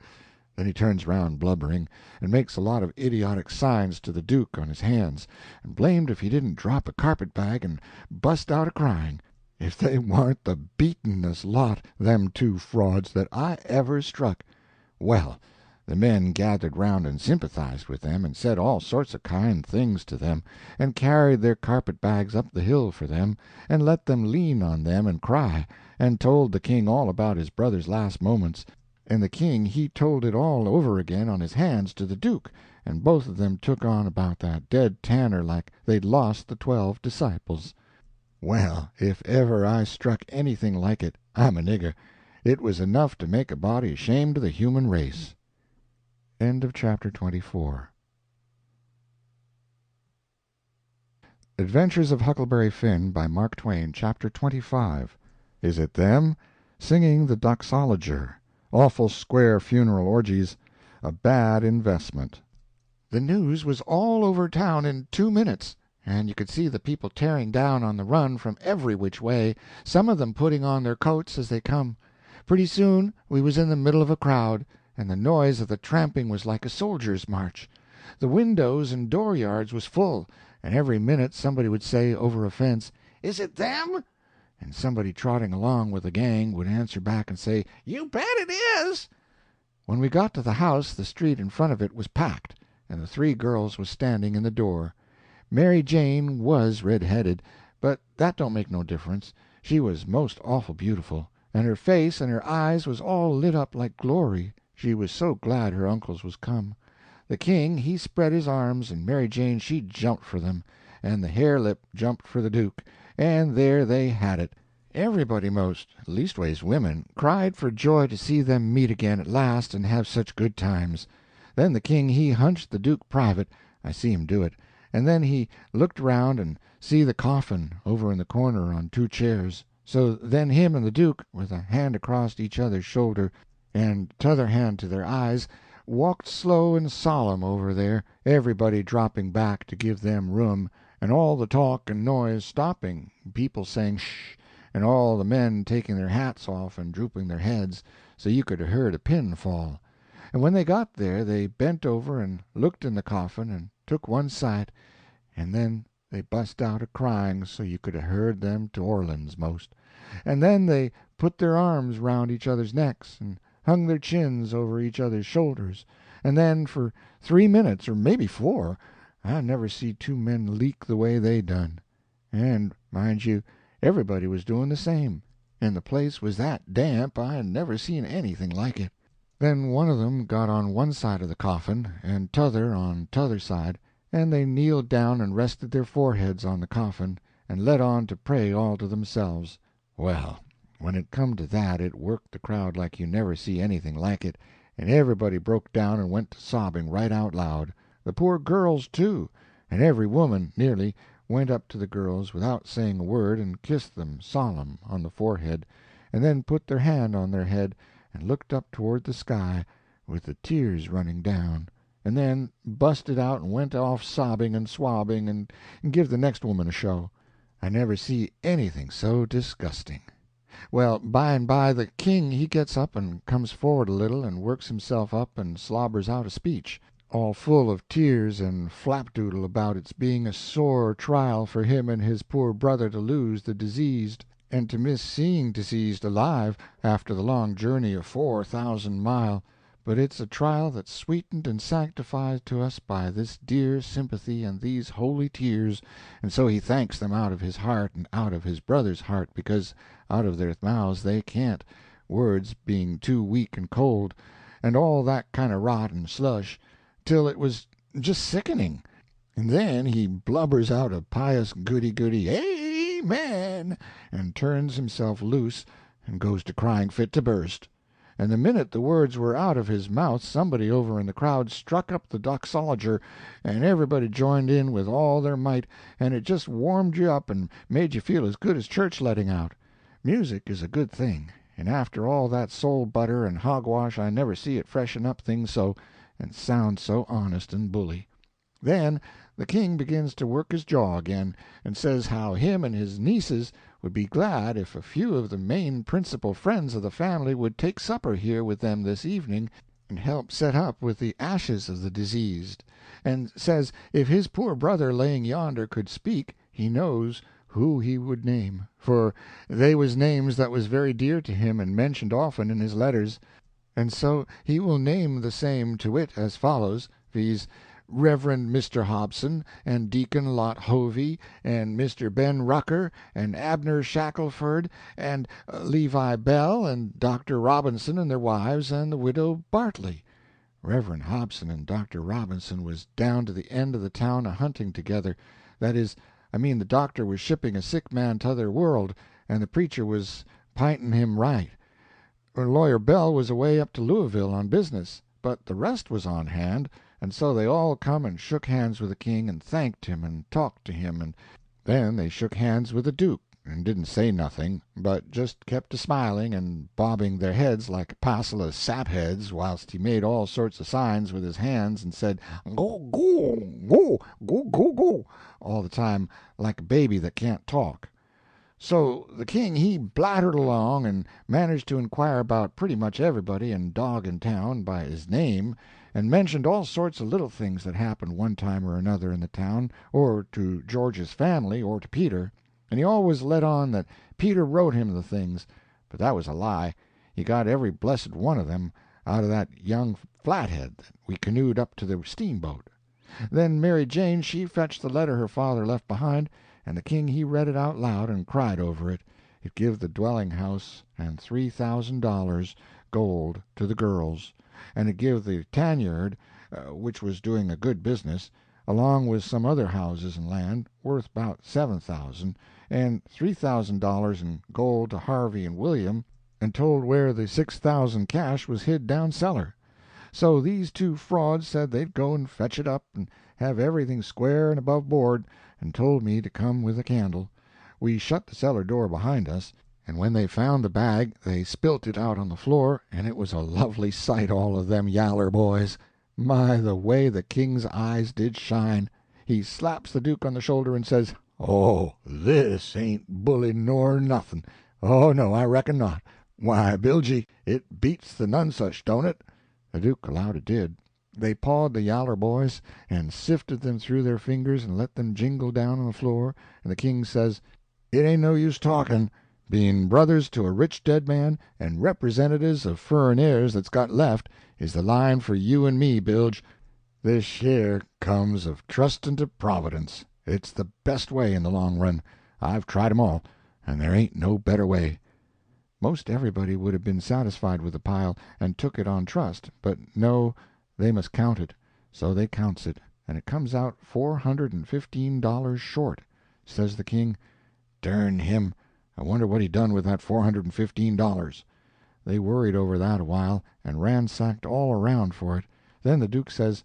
Then he turns round blubbering, and makes a lot of idiotic signs to the Duke on his hands, and blamed if he didn't drop a carpet-bag and bust out a-crying. If they warn't the beatenest lot, them two frauds, that I ever struck. Well, the men gathered round and sympathized with them, and said all sorts of kind things to them, and carried their carpet-bags up the hill for them, and let them lean on them and cry, and told the king all about his brother's last moments. And the king he told it all over again on his hands to the Duke, and both of them took on about that dead tanner like they'd lost the 12 disciples. Well, if ever I struck anything like it, I'm a nigger. It was enough to make a body ashamed of the human race. End of chapter 24. Adventures of Huckleberry Finn by Mark Twain, chapter 25. Is it them? Singing the doxologer. Awful square funeral orgies. A bad investment. The news was all over town in 2 minutes, and you could see the people tearing down on the run from every which way, some of them putting on their coats as they come. Pretty soon we was in the middle of a crowd, and the noise of the tramping was like a soldier's march. The windows and dooryards was full, and every minute somebody would say over a fence, "Is it them?" And somebody trotting along with the gang would answer back and say, "You bet it is." When we got to the house the street in front of it was packed, and the 3 girls was standing in the door. Mary Jane was red-headed, but that don't make no difference. She was most awful beautiful, and her face and her eyes was all lit up like glory, she was so glad her uncles was come. The king he spread his arms, and Mary Jane she jumped for them, and the hare-lip jumped for the Duke, and there they had it. Everybody most, leastways women, cried for joy to see them meet again at last and have such good times. Then the king he hunched the Duke private, I see him do it, and then he looked round and see the coffin over in the corner on 2 chairs. So then him and the Duke, with a hand across each other's shoulder, and t'other hand to their eyes, walked slow and solemn over there, everybody dropping back to give them room, and all the talk and noise stopping, people saying "Shh," and all the men taking their hats off and drooping their heads, so you could 'a' heard a pin fall. And when they got there they bent over and looked in the coffin and took one sight, and then they bust out a-crying so you could 'a' heard them to Orleans most. And then they put their arms round each other's necks, and hung their chins over each other's shoulders, and then for 3 minutes, or maybe 4, I never see 2 men leak the way they done. And, mind you, everybody was doing the same, and the place was that damp I never seen anything like it. Then one of them got on one side of the coffin, and t'other on t'other side, and they kneeled down and rested their foreheads on the coffin, and let on to pray all to themselves. Well, when it come to that it worked the crowd like you never see anything like it, and everybody broke down and went to sobbing right out loud. The poor girls, too, and every woman, nearly, went up to the girls without saying a word and kissed them solemn on the forehead, and then put their hand on their head and looked up toward the sky with the tears running down, and then busted out and went off sobbing and swabbing and give the next woman a show. I never see anything so disgusting. Well, by and by the king he gets up and comes forward a little and works himself up and slobbers out a speech, all full of tears and flapdoodle about its being a sore trial for him and his poor brother to lose the diseased, and to miss seeing diseased alive after the long journey of 4,000 mile, but it's a trial that's sweetened and sanctified to us by this dear sympathy and these holy tears, and so he thanks them out of his heart and out of his brother's heart, because out of their mouths they can't, words being too weak and cold, and all that kind of rot and slush, till it was just sickening. And then he blubbers out a pious goody-goody "Amen," and turns himself loose and goes to crying fit to burst. And the minute the words were out of his mouth somebody over in the crowd struck up the doxologer, and everybody joined in with all their might, and it just warmed you up and made you feel as good as church letting out. Music is a good thing, and after all that soul butter and hogwash I never see it freshen up things so, and sound so honest and bully. Then the king begins to work his jaw again, and says how him and his nieces would be glad if a few of the main principal friends of the family would take supper here with them this evening, and help set up with the ashes of the diseased, and says if his poor brother laying yonder could speak, he knows who he would name, for they was names that was very dear to him and mentioned often in his letters, and so he will name the same to wit as follows, viz., Reverend Mr. Hobson, and Deacon Lot Hovey, and Mr. Ben Rucker, and Abner Shackelford, and Levi Bell, and Dr. Robinson and their wives, and the widow Bartley. Reverend Hobson and Dr. Robinson was down to the end of the town a-hunting together. That is, I mean the doctor was shipping a sick man t'other world, and the preacher was p'inting him right. Lawyer Bell was away up to Louisville on business, but the rest was on hand, and so they all come and shook hands with the king and thanked him and talked to him, and then they shook hands with the duke and didn't say nothing, but just kept a-smiling and bobbing their heads like a passel of sapheads, whilst he made all sorts of signs with his hands and said "Go, go, go, go, go, go," all the time like a baby that can't talk. So the king he blattered along and managed to inquire about pretty much everybody and dog in town by his name, and mentioned all sorts of little things that happened one time or another in the town, or to George's family, or to Peter, and he always let on that Peter wrote him the things, but that was a lie. He got every blessed one of them out of that young flathead that we canoed up to the steamboat. Then Mary Jane she fetched the letter her father left behind, and the king he read it out loud and cried over it. It give the dwelling-house and $3,000 gold to the girls, and it give the tanyard, which was doing a good business, along with some other houses and land, worth about $7,000, and $3,000 in gold to Harvey and William, and told where the $6,000 cash was hid down cellar. So these two frauds said they'd go and fetch it up and have everything square and above board, and told me to come with a candle. We shut the cellar door behind us, and when they found the bag they spilt it out on the floor, and it was a lovely sight, all of them yaller boys. My, the way the king's eyes did shine! He slaps the duke on the shoulder and says, "Oh, this ain't bully nor nothing. Oh, no, I reckon not. Why, Bilgy, it beats the Nonsuch, don't it?" The duke allowed it did. They pawed the yaller boys, and sifted them through their fingers and let them jingle down on the floor, and the king says, "It ain't no use talking. Being brothers to a rich dead man, and representatives of furrin heirs that's got left, is the line for you and me, Bilge. This here comes of trustin' to Providence. It's the best way in the long run. I've tried 'em all, and there ain't no better way." Most everybody would have been satisfied with the pile, and took it on trust, but no, they must count it. So they counts it, and it comes out $415 short. Says the king, "Dern him, I wonder what he done with that $415. They worried over that a while, and ransacked all around for it. Then the duke says,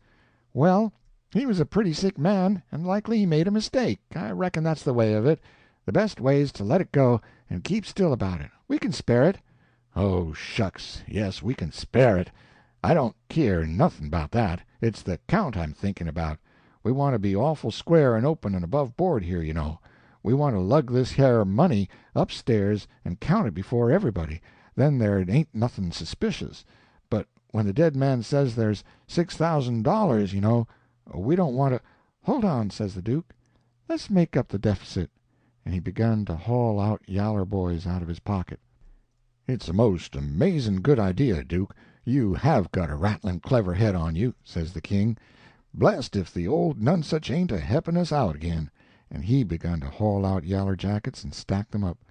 "Well, he was a pretty sick man, and likely he made a mistake. I reckon that's the way of it. The best way's to let it go, and keep still about it. We can spare it." "Oh, shucks, yes, we can spare it. I don't keer nothing about that. It's the count I'm thinking about. We want to be awful square and open and above board here, you know. We want to lug this here money upstairs and count it before everybody. Then there ain't nothing suspicious. But when the dead man says there's $6,000, you know, we don't want to—" "Hold on," says the Duke. "Let's make up the deficit." And he begun to haul out yaller boys out of his pocket. "It's a most amazin' good idea, Duke. You have got a rattlin' clever head on you," says the king. "Blest if the old Nonesuch ain't a-heppin' us out again." And he begun to haul out yaller jackets and stack them up.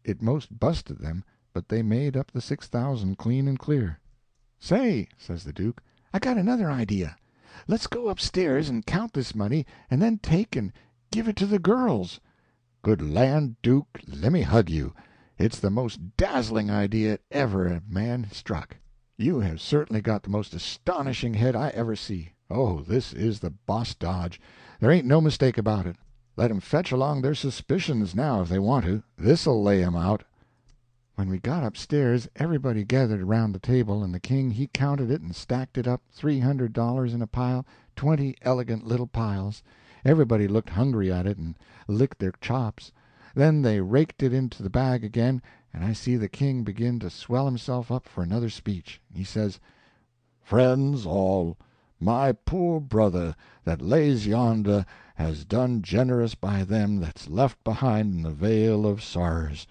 It most busted them, but they made up the 6,000 clean and clear. "Say," says the Duke, "I got another idea. Let's go upstairs and count this money, and then take and give it to the girls." "Good land, Duke, lemme hug you. It's the most dazzling idea ever a man struck. You have certainly got the most astonishing head I ever see. Oh, this is the boss dodge. There ain't no mistake about it. Let 'em fetch along their suspicions now if they want to. This'll lay 'em out." When we got upstairs, everybody gathered around the table, and the king he counted it and stacked it up, $300 in a pile, 20 elegant little piles. Everybody looked hungry at it and licked their chops. Then they raked it into the bag again, and I see the king begin to swell himself up for another speech. He says: "Friends all, my poor brother that lays yonder has done generous by them that's left behind in the vale of sorrers.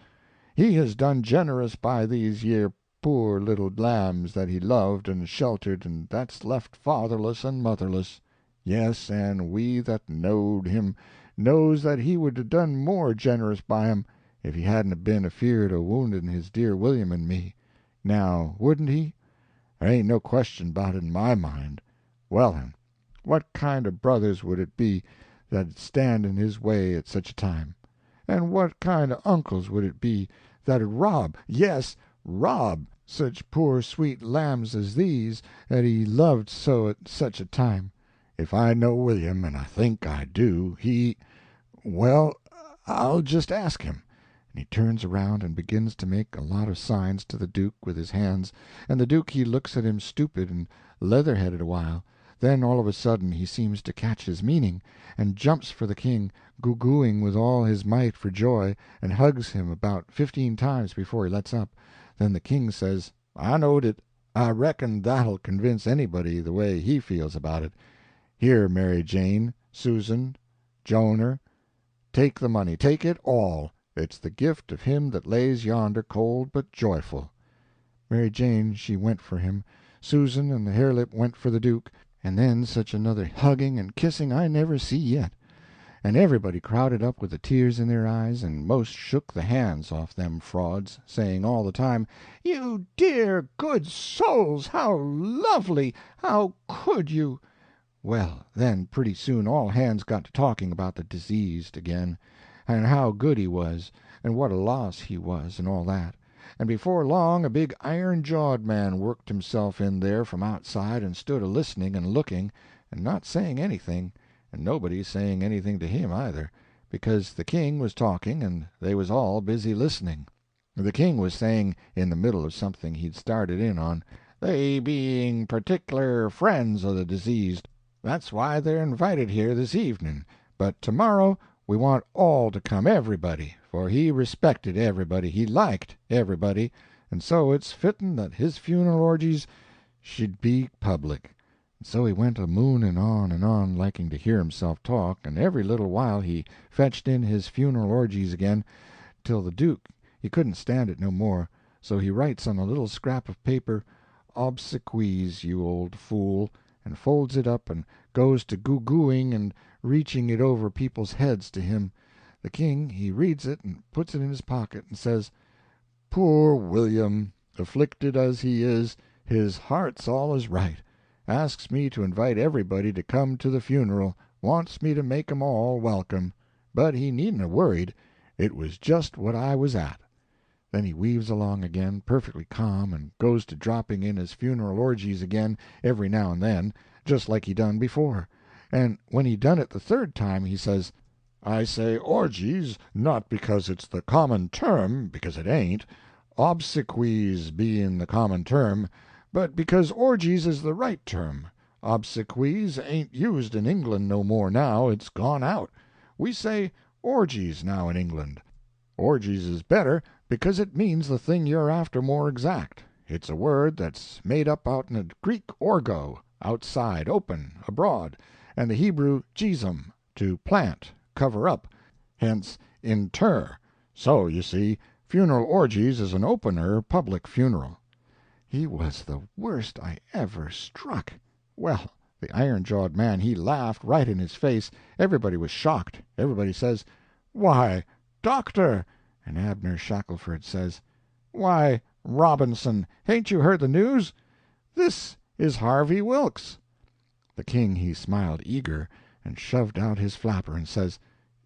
He has done generous by these yer poor little lambs that he loved and sheltered and that's left fatherless and motherless. Yes, and we that knowed him knows that he would 'a' done more generous by 'em if he hadn't 'a' been afeard o' woundin' his dear William and me. Now, wouldn't he? There ain't no question about it in my mind. Well, then, what kind of brothers would it be that'd stand in his way at such a time? And what kind of uncles would it be that'd rob, yes, rob, such poor sweet lambs as these that he loved so at such a time? If I know William, and I think I do, well, I'll just ask him." And he turns around and begins to make a lot of signs to the Duke with his hands, and the Duke he looks at him stupid and leather-headed a while. Then all of a sudden he seems to catch his meaning, and jumps for the king, goo-gooing with all his might for joy, and hugs him about 15 times before he lets up. Then the king says, "I knowed it. I reckon that'll convince anybody the way he feels about it. Here, Mary Jane, Susan, Joner, take the money, take it all. It's the gift of him that lays yonder cold but joyful." Mary Jane she went for him, Susan and the Harelip went for the Duke, and then such another hugging and kissing I never see yet. And everybody crowded up with the tears in their eyes, and most shook the hands off them frauds, saying all the time, "You dear good souls, how lovely! How could you!" Well, then pretty soon all hands got to talking about the diseased again, and how good he was, and what a loss he was, and all that. And before long a big iron-jawed man worked himself in there from outside and stood a-listening and looking, and not saying anything, and nobody saying anything to him either, because the king was talking and they was all busy listening. The king was saying, in the middle of something he'd started in on, "They being particular friends of the diseased. That's why they're invited here this evening. But tomorrow we want all to come, everybody, for he respected everybody, he liked everybody, and so it's fitting that his funeral orgies should be public." And so he went a-mooning on and on, liking to hear himself talk, and every little while he fetched in his funeral orgies again, till the Duke he couldn't stand it no more, so he writes on a little scrap of paper, "Obsequies, you old fool," and folds it up and goes to goo-gooing and reaching it over people's heads to him. The king he reads it and puts it in his pocket and says, "Poor William, afflicted as he is, his heart's allus right. Asks me to invite everybody to come to the funeral, wants me to make 'em all welcome. But he needn't 'a' worried. It was just what I was at." Then he weaves along again, perfectly calm, and goes to dropping in his funeral orgies again, every now and then, just like he done before. And when he done it the third time, he says, "I say orgies, not because it's the common term, because it ain't, obsequies being the common term, but because orgies is the right term. Obsequies ain't used in England no more now, it's gone out. We say orgies now in England. Orgies is better because it means the thing you're after more exact. It's a word that's made up out'n a Greek orgo, outside, open, abroad, and the Hebrew jism, to plant, cover up, hence inter. So, you see, funeral orgies is an opener public funeral. He was the worst I ever struck. Well, the iron-jawed man, he laughed right in his face. Everybody was shocked. Everybody says, "Why, doctor!" And Abner Shackelford says, "Why, Robinson, hain't you heard the news? This is Harvey Wilkes." The king he smiled eager, and shoved out his flapper, and says,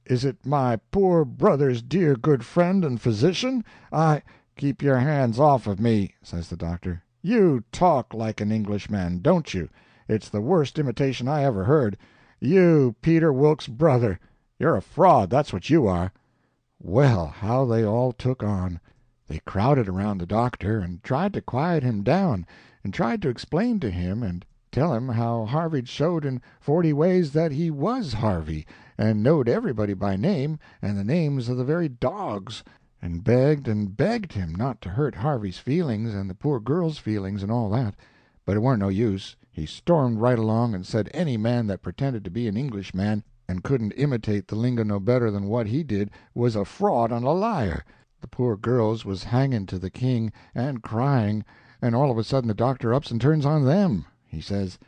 "Is it my poor brother's dear good friend and physician? Keep your hands off of me," says the doctor. "You talk like an Englishman, don't you? It's the worst imitation I ever heard. You, Peter Wilkes' brother! You're a fraud, that's what you are." Well, how they all took on! They crowded around the doctor, and tried to quiet him down, and tried to explain to him and tell him how Harvey'd showed in 40 ways that he was Harvey, and knowed everybody by name, and the names of the very dogs, and begged him not to hurt Harvey's feelings and the poor girl's feelings and all that. But it warn't no use. He stormed right along and said any man that pretended to be an Englishman and couldn't imitate the lingo no better than what he did was a fraud and a liar. The poor girls was hanging to the king and crying, and all of a sudden the doctor ups and turns on them. He says,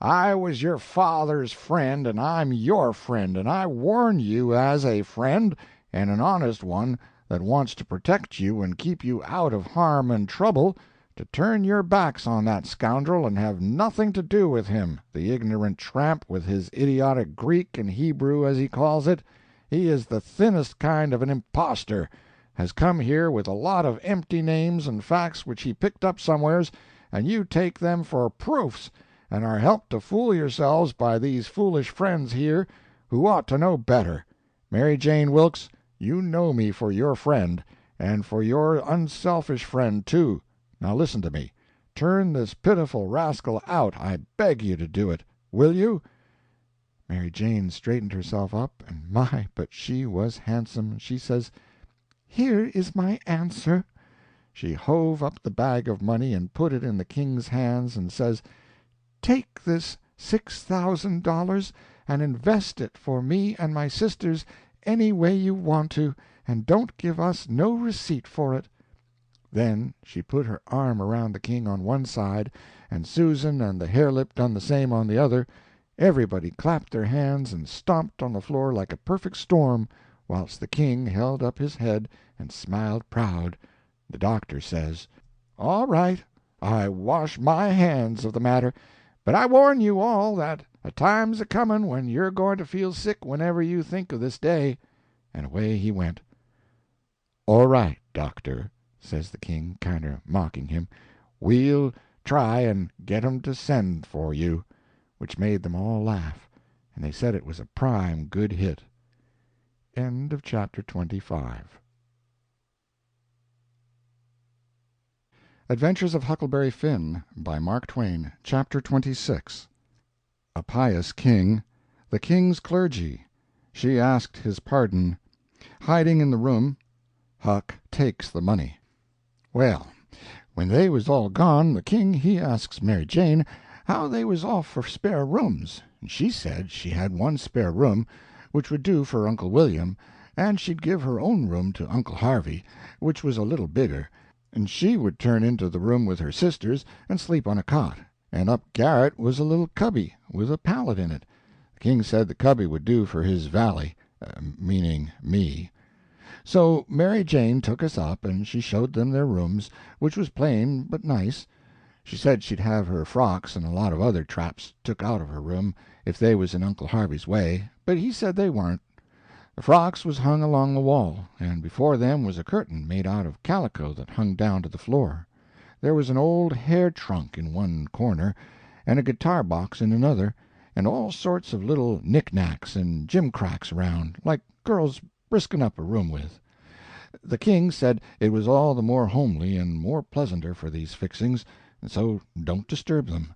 "I was your father's friend, and I'm your friend, and I warn you as a friend, and an honest one that wants to protect you and keep you out of harm and trouble, to turn your backs on that scoundrel and have nothing to do with him, the ignorant tramp with his idiotic Greek and Hebrew as he calls it. He is the thinnest kind of an impostor, has come here with a lot of empty names and facts which he picked up somewheres, and you take them for proofs, and are helped to fool yourselves by these foolish friends here, who ought to know better. Mary Jane Wilkes, you know me for your friend, and for your unselfish friend, too. Now listen to me. Turn this pitiful rascal out. I beg you to do it. Will you?" Mary Jane straightened herself up, and my, but she was handsome. She says, "Here is my answer." She hove up the bag of money and put it in the king's hands, and says, "Take this $6,000 and invest it for me and my sisters any way you want to, and don't give us no receipt for it." Then she put her arm around the king on one side, and Susan and the hare-lip done the same on the other. Everybody clapped their hands and stomped on the floor like a perfect storm, whilst the king held up his head and smiled proud. The doctor says, "All right, I wash my hands of the matter, but I warn you all that a time's a-comin' when you're going to feel sick whenever you think of this day." And away he went. "All right, doctor," says the king, kinder mocking him, "we'll try and get 'em to send for you," which made them all laugh, and they said it was a prime good hit. End of chapter 25. Adventures of Huckleberry Finn, by Mark Twain. Chapter 26. A pious king. The king's clergy. She asked his pardon. Hiding in the room. Huck takes the money. Well, when they was all gone, the king he asks Mary Jane how they was off for spare rooms, and she said she had one spare room, which would do for Uncle William, and she'd give her own room to Uncle Harvey, which was a little bigger, and she would turn into the room with her sisters and sleep on a cot, and up garret was a little cubby with a pallet in it. The king said the cubby would do for his valley, meaning me. So Mary Jane took us up, and she showed them their rooms, which was plain but nice. She said she'd have her frocks and a lot of other traps took out of her room if they was in Uncle Harvey's way, but he said they warn't. The frocks was hung along the wall, and before them was a curtain made out of calico that hung down to the floor. There was an old hair trunk in one corner, and a guitar box in another, and all sorts of little knick-knacks and gimcracks around, like girls brisken up a room with. The king said it was all the more homely and more pleasanter for these fixings, and so don't disturb them.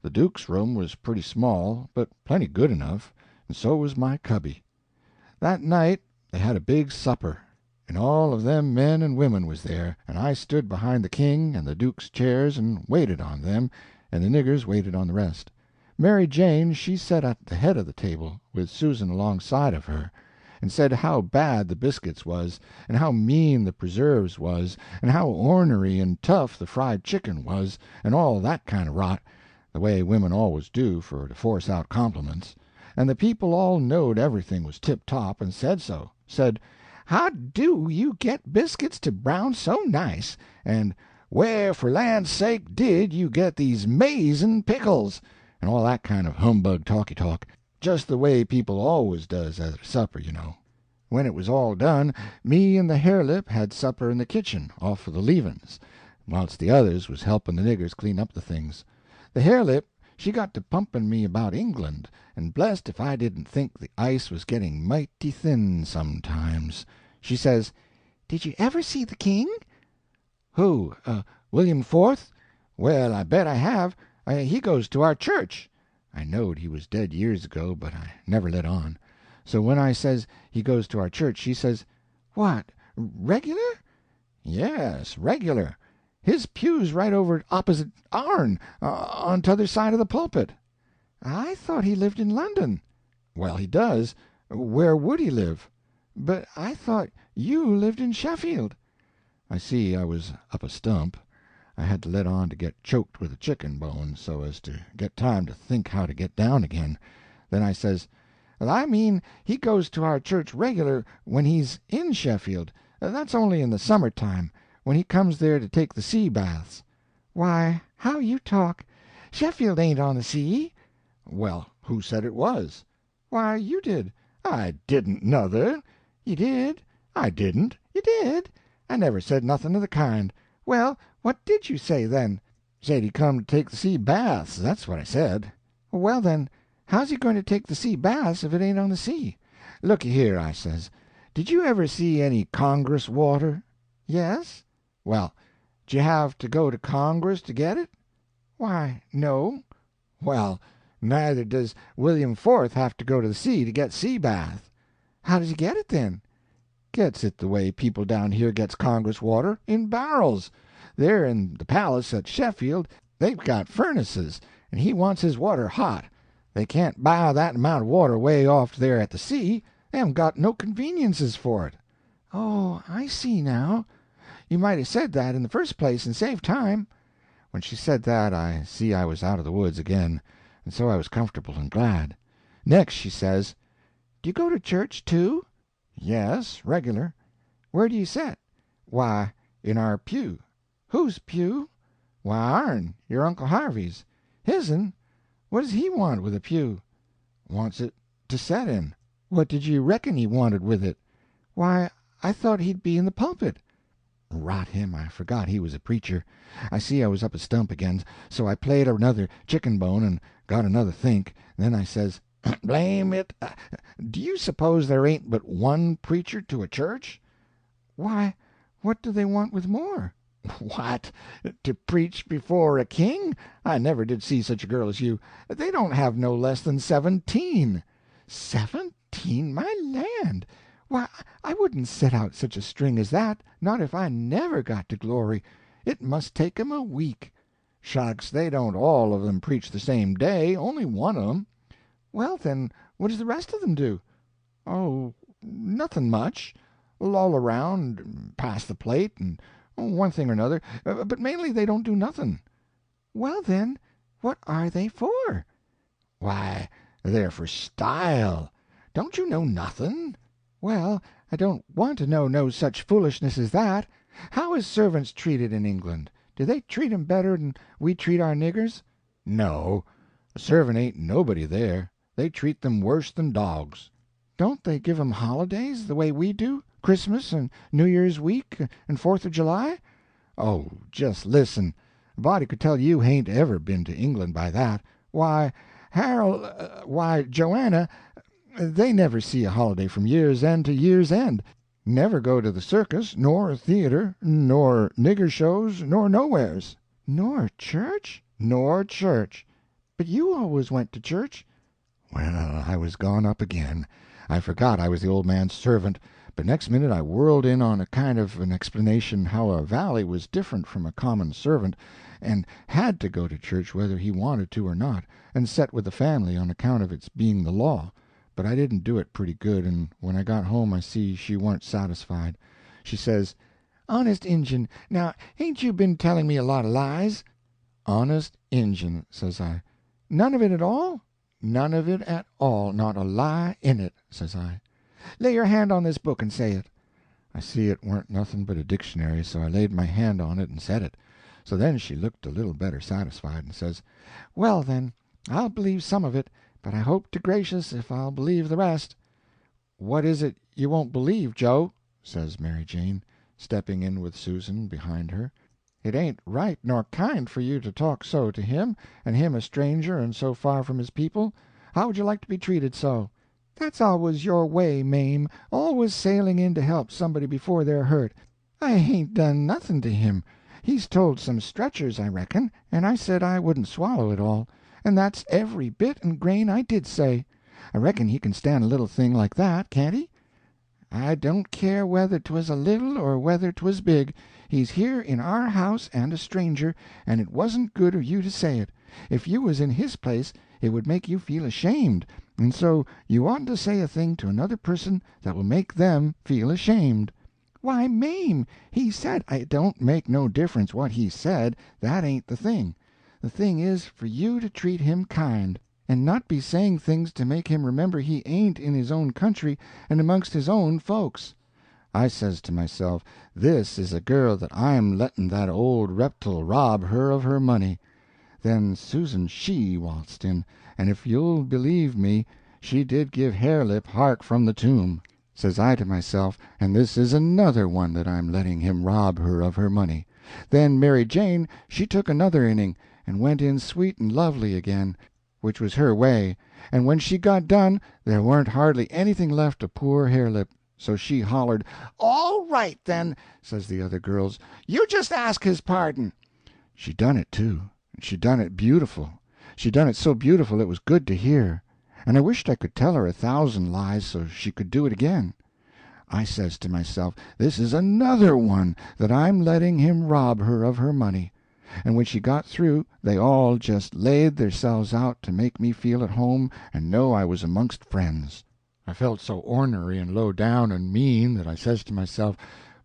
The Duke's room was pretty small, but plenty good enough, and so was my cubby. That night they had a big supper, and all of them men and women was there, and I stood behind the king and the Duke's chairs and waited on them, and the niggers waited on the rest. Mary Jane, she set at the head of the table, with Susan alongside of her, and said how bad the biscuits was, and how mean the preserves was, and how ornery and tough the fried chicken was, and all that kind of rot, the way women always do for to force out compliments. And the people all knowed everything was tip-top, and said so. Said, "How do you get biscuits to brown so nice?" and "Where, for land's sake, did you get these mazin' pickles?" and all that kind of humbug talky-talk, just the way people always does at supper, you know. When it was all done, me and the harelip had supper in the kitchen, off of the leavin's, whilst the others was helping the niggers clean up the things. The harelip, she got to pumping me about England, and blessed if I didn't think the ice was getting mighty thin sometimes. She says, "Did you ever see the king?" "Who? William IV? Well, I bet I have. He goes to our church." I knowed he was dead years ago, but I never let on. So when I says he goes to our church, she says, "What, regular?" "Yes, regular. His pew's right over opposite ourn, on t'other side of the pulpit." "I thought he lived in London." "Well, he does. Where would he live?" "But I thought you lived in Sheffield." I see I was up a stump. I had to let on to get choked with a chicken bone, so as to get time to think how to get down again. Then I says, "Well, I mean he goes to our church regular when he's in Sheffield. That's only in the summer time, when he comes there to take the sea baths." "Why, how you talk! Sheffield ain't on the sea." "Well, who said it was?" "Why, you did." "I didn't, nuther." "You did." "I didn't." "You did." "I never said nothing of the kind." "Well, what did you say, then?" "Said he come to take the sea baths, that's what I said." "Well, then, how's he going to take the sea baths if it ain't on the sea?" "Looky here," I says, "did you ever see any Congress water?" "Yes." "Well, d'you have to go to Congress to get it?" "Why, no." "Well, neither does William IV have to go to the sea to get sea bath." "How does he get it, then?" "Gets it the way people down here gets Congress water, in barrels. There in the palace at Sheffield they've got furnaces, and he wants his water hot. They can't buy that amount of water way off there at the sea. They haven't got no conveniences for it." "Oh, I see now. You might have said that in the first place and saved time." When she said that, I see I was out of the woods again, and so I was comfortable and glad. Next she says, "Do you go to church, too?" "Yes, regular." "Where do you set?" "Why, in our pew." "Whose pew?" "Why, ourn, your Uncle Harvey's." "His'n? What does he want with a pew?" "Wants it to set in." "What did you reckon he wanted with it?" "Why, I thought he'd be in the pulpit." Rot him, I forgot he was a preacher. I see I was up a stump again, so I played another chicken bone and got another think. Then I says, "Blame it, do you suppose there ain't but one preacher to a church?" "Why, what do they want with more?" "What, to preach before a king? I never did see such a girl as you. They don't have no less than 17. 17, my land! Why, I wouldn't set out such a string as that, not if I never got to glory. It must take 'em a week." "Shucks, they don't all of them preach the same day, only one of 'em." "Well, then, what does the rest of them do?" "Oh, nothing much. Loll around, pass the plate, and one thing or another, but mainly they don't do nothing." "Well, then, what are they for?" "Why, they're for style. Don't you know nothing?" "Well, I don't want to know no such foolishness as that. How is servants treated in England? Do they treat 'em better 'n we treat our niggers?" "No, a servant ain't nobody there. They treat them worse than dogs." "Don't they give 'em holidays, the way we do? Christmas and New Year's week and Fourth of July?" "Oh, just listen. A body could tell you hain't ever been to England by that. Why, Harold, why, Joanna, they never see a holiday from year's end to year's end. Never go to the circus, nor theater, nor nigger shows, nor nowheres." "Nor church?" "Nor church." But you always went to church." Well, I was gone up again. I forgot I was the old man's servant, but next minute I whirled in on a kind of an explanation how a valet was different from a common servant, and had to go to church whether he wanted to or not, and set with the family on account of its being the law. But I didn't do it pretty good, and when I got home I see she warn't satisfied. She says, "Honest Injun, now hain't you been telling me a lot of lies?" "Honest Injun," says I. "None of it at all?" "None of it at all, not a lie in it," says I. "Lay your hand on this book and say it." I see it weren't nothing but a dictionary, so I laid my hand on it and said it. So then she looked a little better satisfied, and says, "Well, then, I'll believe some of it, but I hope to gracious if I'll believe the rest." "What is it you won't believe, Joe?" says Mary Jane, stepping in with Susan behind her. "It ain't right nor kind for you to talk so to him, and him a stranger and so far from his people. How would you like to be treated so?" "That's always your way, Mame, always sailing in to help somebody before they're hurt. I hain't done nothing to him. He's told some stretchers, I reckon, and I said I wouldn't swallow it all, and that's every bit and grain I did say. I reckon he can stand a little thing like that, can't he?" "I don't care whether 'twas a little or whether 'twas big. He's here in our house and a stranger, and it wasn't good of you to say it. If you was in his place it would make you feel ashamed, and so you oughtn't to say a thing to another person that will make them feel ashamed." "Why, Mame, he said—" "It don't make no difference what he said, that ain't the thing. The thing is for you to treat him kind, and not be saying things to make him remember he ain't in his own country and amongst his own folks." I says to myself, this is a girl that I'm letting that old reptile rob her of her money. Then Susan she waltzed in, and if you'll believe me, she did give Harelip hark from the tomb. Says I to myself, and this is another one that I'm letting him rob her of her money. Then Mary Jane she took another inning, and went in sweet and lovely again, which was her way, and when she got done there warn't hardly anything left of poor Harelip. So she hollered, "All right, then," says the other girls, "you just ask his pardon." She done it, too, and she done it beautiful. She done it so beautiful it was good to hear, and I wished I could tell her 1,000 lies so she could do it again. I says to myself, this is another one that I'm letting him rob her of her money. And when she got through they all just laid theirselves out to make me feel at home and know I was amongst friends. I felt so ornery and low down and mean that I says to myself,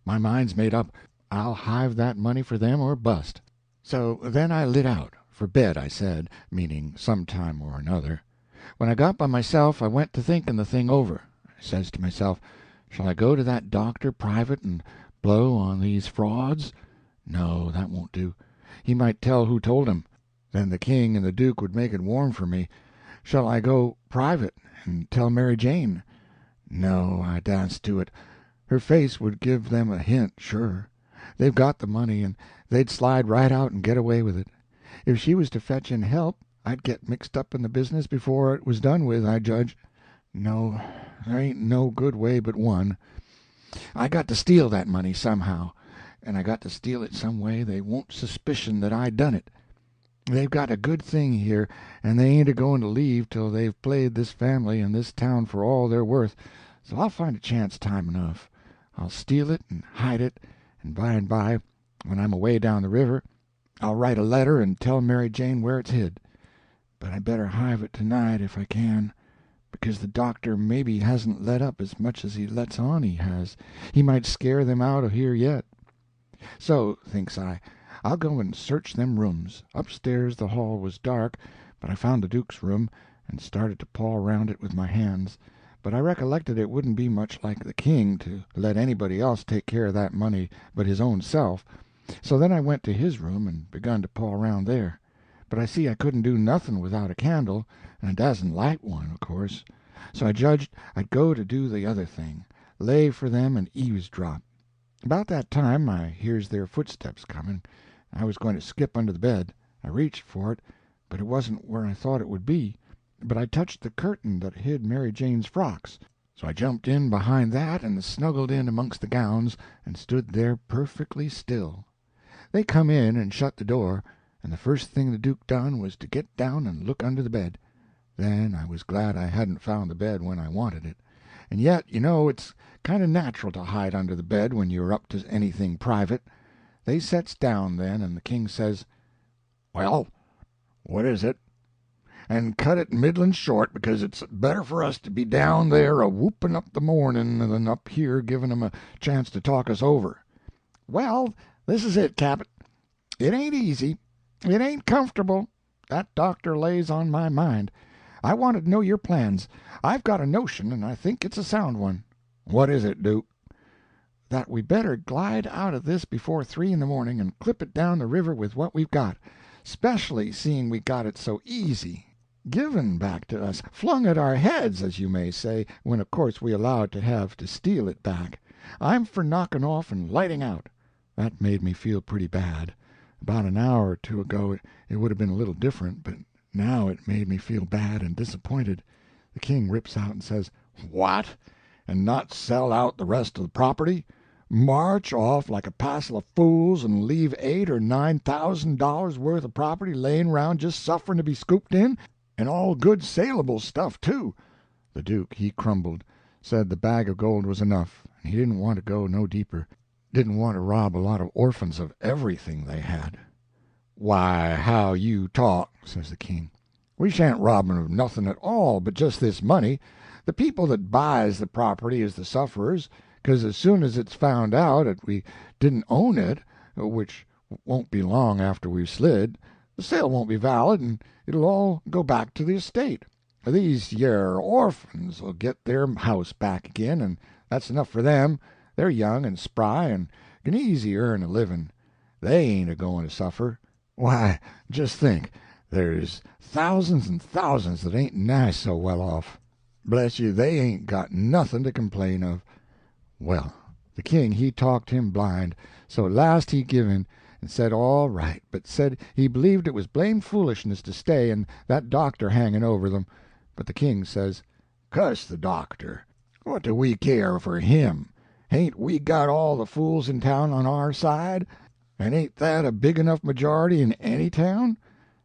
my mind's made up, I'll hive that money for them or bust. So then I lit out, for bed I said, meaning some time or another. When I got by myself I went to thinking the thing over. I says to myself, shall I go to that doctor private and blow on these frauds? No, that won't do. He might tell who told him. Then the king and the duke would make it warm for me. Shall I go private and tell Mary Jane? No, I danced do it. Her face would give them a hint, sure. They've got the money, and they'd slide right out and get away with it. If she was to fetch in help, I'd get mixed up in the business before it was done with, I judge. No, there ain't no good way but one. I got to steal that money somehow, and I got to steal it some way they won't suspicion that I done it. They've got a good thing here, and they ain't a-going to leave till they've played this family and this town for all they're worth, so I'll find a chance time enough. I'll steal it and hide it, and by, when I'm away down the river, I'll write a letter and tell Mary Jane where it's hid. But I better hive it tonight if I can, because the doctor maybe hasn't let up as much as he lets on he has. He might scare them out of here yet. So, thinks I, I'll go and search them rooms. Upstairs the hall was dark, but I found the Duke's room, and started to paw around it with my hands. But I recollected it wouldn't be much like the king to let anybody else take care of that money but his own self. So then I went to his room and begun to paw around there. But I see I couldn't do nothing without a candle, and I dasn't light one, of course. So I judged I'd go to do the other thing, lay for them and eavesdrop. About that time I hears their footsteps coming. I was going to skip under the bed. I reached for it, but it wasn't where I thought it would be. But I touched the curtain that hid Mary Jane's frocks. So I jumped in behind that and snuggled in amongst the gowns and stood there perfectly still. They come in and shut the door, and the first thing the Duke done was to get down and look under the bed. Then I was glad I hadn't found the bed when I wanted it. And yet, you know, it's kind of natural to hide under the bed when you're up to anything private. They sets down then, and the king says, "Well, what is it? And cut it middlin' short, because it's better for us to be down there a-whoopin' up the mornin' than up here givin' 'em a chance to talk us over." "Well, this is it, Cap'n. It ain't easy. It ain't comfortable. That doctor lays on my mind. I wanted to know your plans. I've got a notion, and I think it's a sound one." "What is it, Duke?" "That we better glide out of this before 3 in the morning and clip it down the river with what we've got, 'specially seeing we got it so easy, given back to us, flung at our heads, as you may say, when of course we allowed to have to steal it back. I'm for knocking off and lighting out." That made me feel pretty bad. About an hour or two ago it would have been a little different, but now it made me feel bad and disappointed. The king rips out and says, "What? And not sell out the rest of the property? March off like a passel of fools and leave $8,000 or $9,000 worth of property laying round just sufferin' to be scooped in, and all good saleable stuff, too?" The Duke, he crumbled, said the bag of gold was enough, and he didn't want to go no deeper, didn't want to rob a lot of orphans of everything they had. "Why, how you talk," says the king. "We shan't rob 'em of nothing at all but just this money. The people that buys the property is the sufferers, 'cause as soon as it's found out that we didn't own it, which won't be long after we've slid, the sale won't be valid, and it'll all go back to the estate. These yer orphans 'll get their house back again, and that's enough for them. They're young and spry, and can easy earn a livin'. They ain't a-goin' to suffer. Why, just think, there's thousands and thousands that ain't nigh so well off. Bless you, they ain't got nothing to complain of." Well, the king he talked him blind, so at last he give in, and said all right, but said he believed it was blame foolishness to stay, and that doctor hanging over them. But the king says, "Cuss the doctor. What do we care for him? Hain't we got all the fools in town on our side? And ain't that a big enough majority in any town?"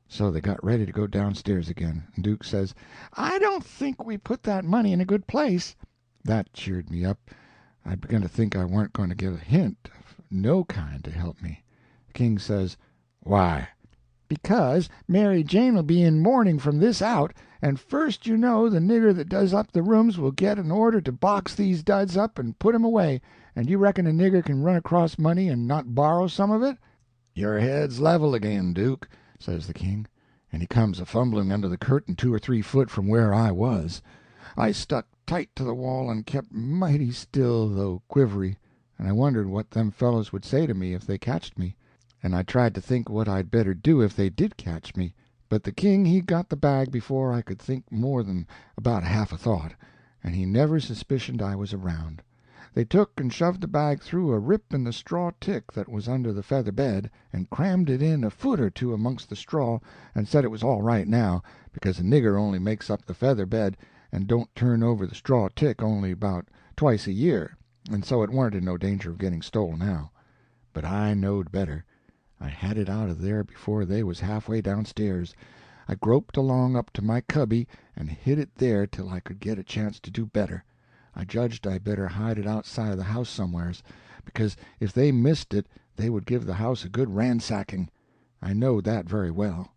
So they got ready to go downstairs again, and Duke says, "I don't think we put that money in a good place." That cheered me up. I'd begun to think I weren't going to get a hint of no kind to help me. The king says, "Why?" "Because Mary Jane'll be in mourning from this out, and first you know the nigger that does up the rooms will get an order to box these duds up and put 'em away, and you reckon a nigger can run across money and not borrow some of it?" "Your head's level again, Duke," says the king, and he comes a-fumbling under the curtain 2 or 3 foot from where I was. I stuck tight to the wall and kept mighty still, though quivery, and I wondered what them fellows would say to me if they catched me, and I tried to think what I'd better do if they did catch me. But the king he got the bag before I could think more than about half a thought, and he never suspicioned I was around. They took and shoved the bag through a rip in the straw tick that was under the feather bed, and crammed it in a foot or two amongst the straw, and said it was all right now, because a nigger only makes up the feather bed and don't turn over the straw tick only about twice a year, and so it warn't in no danger of getting stole now. But I knowed better. I had it out of there before they was halfway downstairs. I groped along up to my cubby and hid it there till I could get a chance to do better. I judged I better hide it outside of the house somewheres, because if they missed it they would give the house a good ransacking. I knowed that very well.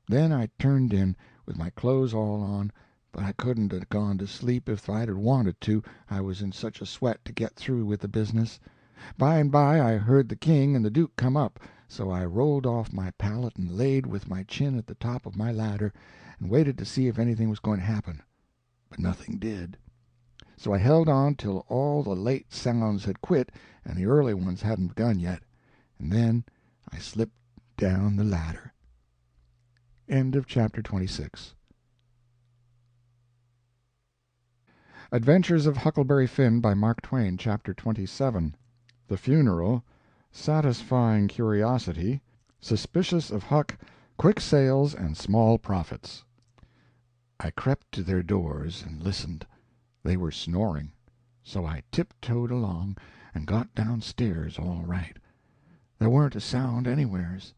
Then I turned in, with my clothes all on, but I couldn't have gone to sleep if I'd have wanted to, I was in such a sweat to get through with the business. By and by I heard the king and the Duke come up, so I rolled off my pallet and laid with my chin at the top of my ladder, and waited to see if anything was going to happen. But nothing did. So I held on till all the late sounds had quit and the early ones hadn't begun yet, and then I slipped down the ladder. End of chapter 26. Adventures of Huckleberry Finn by Mark Twain, Chapter 27. The Funeral, Satisfying Curiosity, Suspicious of Huck, Quick Sales and Small Profits. I crept to their doors and listened. They were snoring, so I tiptoed along and got downstairs all right. There weren't a sound anywheres.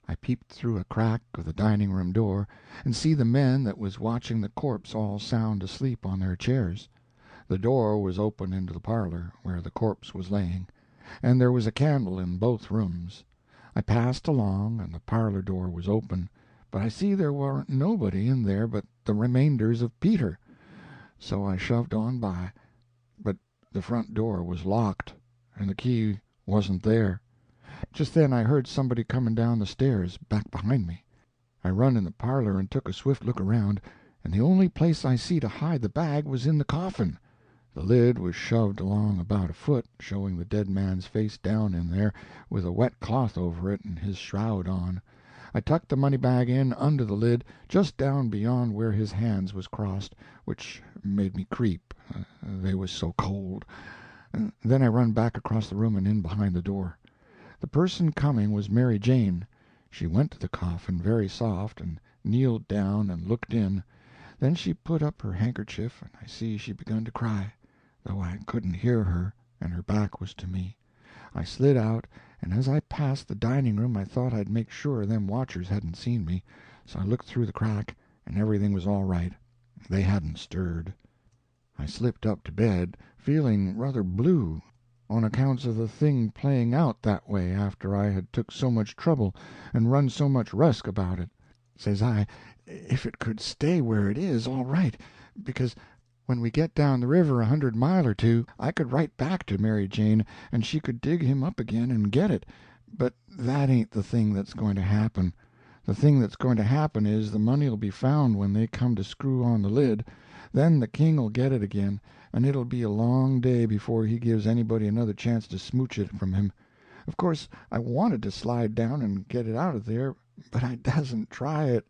I peeped through a crack of the dining-room door, and see the men that was watching the corpse all sound asleep on their chairs. The door was open into the parlor, where the corpse was laying, and there was a candle in both rooms. I passed along, and the parlor door was open, but I see there warn't nobody in there but the remainders of Peter. So I shoved on by, but the front door was locked, and the key wasn't there. Just then I heard somebody coming down the stairs back behind me. I run in the parlor and took a swift look around, and the only place I see to hide the bag was in the coffin. The lid was shoved along about a foot, showing the dead man's face down in there, with a wet cloth over it and his shroud on. I tucked the money bag in under the lid, just down beyond where his hands was crossed, which made me creep, they was so cold. Then I run back across the room and in behind the door. The person coming was Mary Jane. She went to the coffin very soft, and kneeled down and looked in. Then she put up her handkerchief, and I see she begun to cry, though I couldn't hear her, and her back was to me. I slid out, and as I passed the dining-room I thought I'd make sure them watchers hadn't seen me, so I looked through the crack, and everything was all right. They hadn't stirred. I slipped up to bed, feeling rather blue, on accounts of the thing playing out that way after I had took so much trouble and run so much risk about it. Says I, if it could stay where it is, all right, because when we get down the river 100 mile or two, I could write back to Mary Jane, and she could dig him up again and get it. But that ain't the thing that's going to happen. The thing that's going to happen is the money'll be found when they come to screw on the lid. Then the king'll get it again, and it'll be a long day before he gives anybody another chance to smooch it from him. Of course, I wanted to slide down and get it out of there, but I dasn't try it.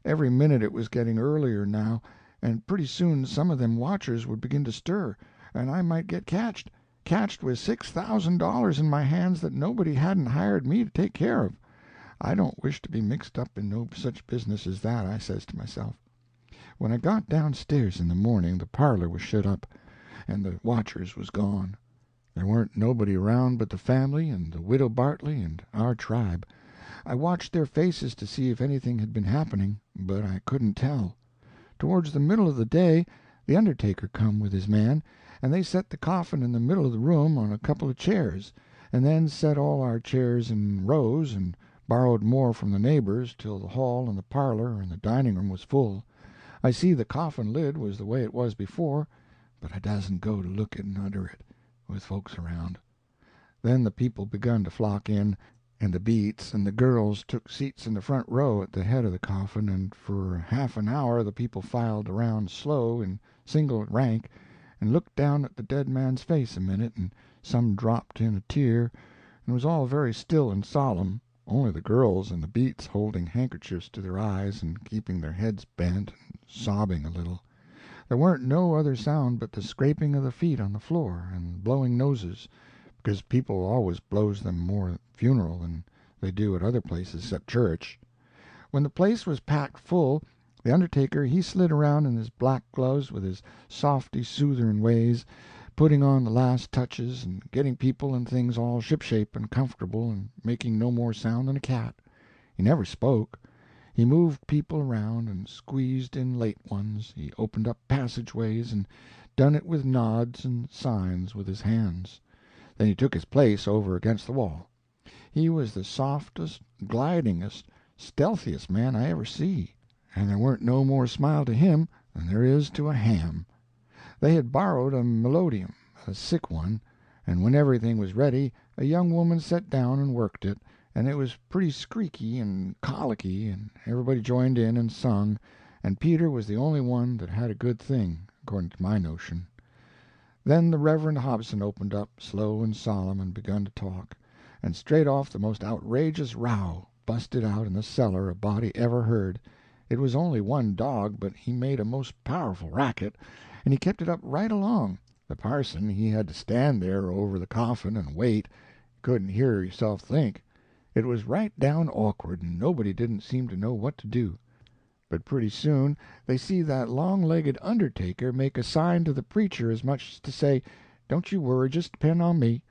Every minute it was getting earlier now, and pretty soon some of them watchers would begin to stir, and I might get catched with $6,000 in my hands that nobody hadn't hired me to take care of. I don't wish to be mixed up in no such business as that, I says to myself. When I got downstairs in the morning the parlor was shut up, and the watchers was gone. There warn't nobody around but the family and the widow Bartley and our tribe. I watched their faces to see if anything had been happening, but I couldn't tell. Towards the middle of the day the undertaker come with his man, and they set the coffin in the middle of the room on a couple of chairs, and then set all our chairs in rows, and borrowed more from the neighbors till the hall and the parlor and the dining-room was full. I see the coffin lid was the way it was before, but I dasn't go to look in under it, with folks around. Then the people begun to flock in, and the beats and the girls took seats in the front row at the head of the coffin, and for half an hour the people filed around slow in single rank, and looked down at the dead man's face a minute, and some dropped in a tear, and it was all very still and solemn, only the girls and the beats holding handkerchiefs to their eyes and keeping their heads bent and sobbing a little. There warn't no other sound but the scraping of the feet on the floor and blowing noses, because people always blows them more at funeral than they do at other places except church. When the place was packed full, the undertaker he slid around in his black gloves with his softy soothern ways, putting on the last touches and getting people and things all shipshape and comfortable and making no more sound than a cat. He never spoke. He moved people around and squeezed in late ones. He opened up passageways and done it with nods and signs with his hands. Then he took his place over against the wall. He was the softest, glidingest, stealthiest man I ever see, and there weren't no more smile to him than there is to a ham. They had borrowed a melodeon, a sick one, and when everything was ready a young woman set down and worked it, and it was pretty squeaky and colicky, and everybody joined in and sung, and Peter was the only one that had a good thing, according to my notion. Then the Reverend Hobson opened up, slow and solemn, and begun to talk, and straight off the most outrageous row busted out in the cellar a body ever heard. It was only one dog, but he made a most powerful racket, and he kept it up right along. The parson he had to stand there over the coffin and wait. Couldn't hear yourself think. It was right down awkward, and nobody didn't seem to know what to do. But pretty soon they see that long-legged undertaker make a sign to the preacher as much as to say, "Don't you worry, just depend on me."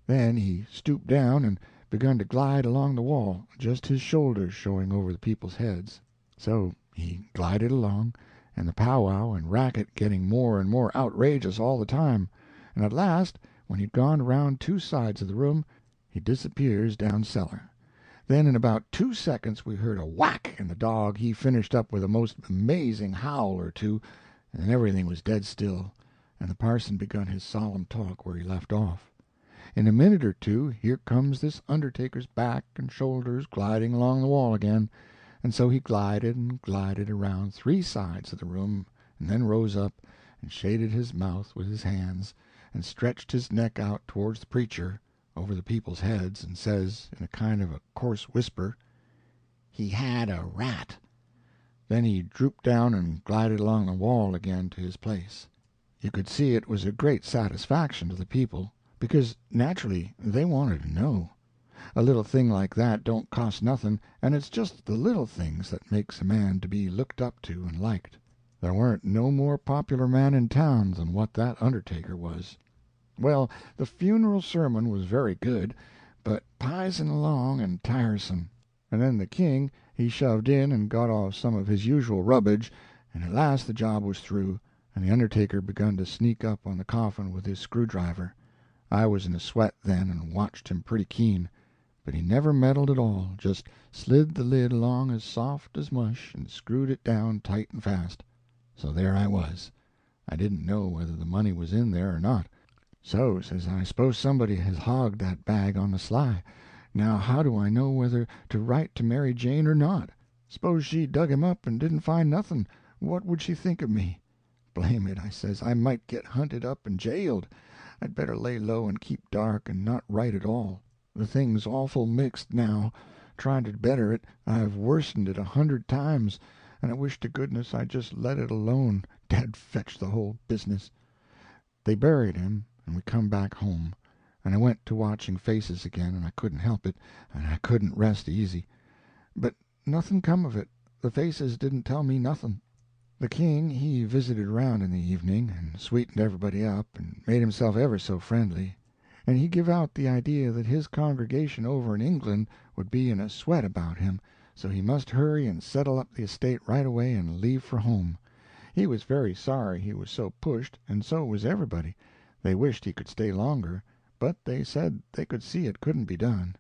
Then he stooped down and begun to glide along the wall, just his shoulders showing over the people's heads. So he glided along, and the powwow and racket getting more and more outrageous all the time, and at last, when he'd gone around 2 sides of the room, he disappears down cellar. Then in about 2 seconds we heard a whack, and the dog he finished up with a most amazing howl or two, and then everything was dead still, and the parson begun his solemn talk where he left off. In a minute or two here comes this undertaker's back and shoulders gliding along the wall again, and so he glided and glided around 3 sides of the room, and then rose up and shaded his mouth with his hands, and stretched his neck out towards the preacher, over the people's heads, and says, in a kind of a coarse whisper, "He had a rat." Then he drooped down and glided along the wall again to his place. You could see it was a great satisfaction to the people, because naturally they wanted to know. A little thing like that don't cost nothing, and it's just the little things that makes a man to be looked up to and liked. There warn't no more popular man in town than what that undertaker was. Well, the funeral sermon was very good, but p'ison along and tiresome. And then the king he shoved in and got off some of his usual rubbage, and at last the job was through, and the undertaker begun to sneak up on the coffin with his screwdriver. I was in a sweat then, and watched him pretty keen, but he never meddled at all, just slid the lid along as soft as mush, and screwed it down tight and fast. So there I was. I didn't know whether the money was in there or not. So, says I, suppose somebody has hogged that bag on the sly. Now how do I know whether to write to Mary Jane or not? Suppose she dug him up and didn't find nothing, what would she think of me? Blame it, I says, I might get hunted up and jailed. I'd better lay low and keep dark and not write at all. The thing's awful mixed now. Trying to better it, I've worsened it 100 times, and I wish to goodness I'd just let it alone. Dad fetch the whole business. They buried him, and we come back home, and I went to watching faces again, and I couldn't help it, and I couldn't rest easy. But nothing come of it. The faces didn't tell me nothing. The king he visited around in the evening, and sweetened everybody up, and made himself ever so friendly, and he give out the idea that his congregation over in England would be in a sweat about him, so he must hurry and settle up the estate right away and leave for home. He was very sorry he was so pushed, and so was everybody. They wished he could stay longer, but they said they could see it couldn't be done.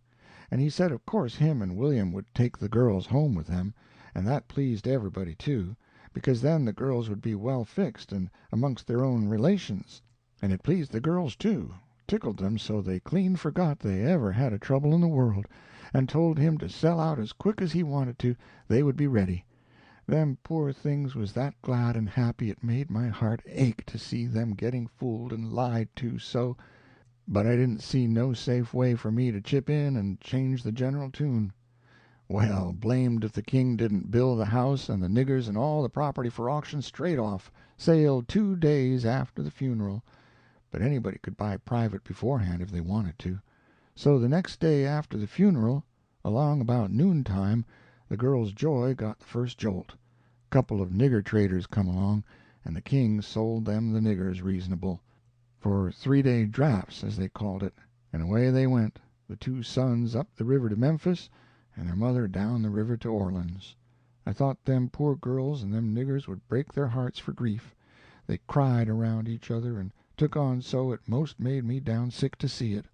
And he said of course him and William would take the girls home with them, and that pleased everybody too, because then the girls would be well fixed and amongst their own relations. And it pleased the girls too, tickled them so they clean forgot they ever had a trouble in the world, and told him to sell out as quick as he wanted to, they would be ready. Them poor things was that glad and happy it made my heart ache to see them getting fooled and lied to so, but I didn't see no safe way for me to chip in and change the general tune. Well, blamed if the king didn't bill the house and the niggers and all the property for auction straight off, sale 2 days after the funeral, but anybody could buy private beforehand if they wanted to. So the next day after the funeral, along about noontime, the girls' joy got the first jolt. Couple of nigger traders come along, and the king sold them the niggers reasonable, for 3-day drafts, as they called it, and away they went, the 2 sons up the river to Memphis, and their mother down the river to Orleans. I thought them poor girls and them niggers would break their hearts for grief. They cried around each other, and took on so it most made me down sick to see it.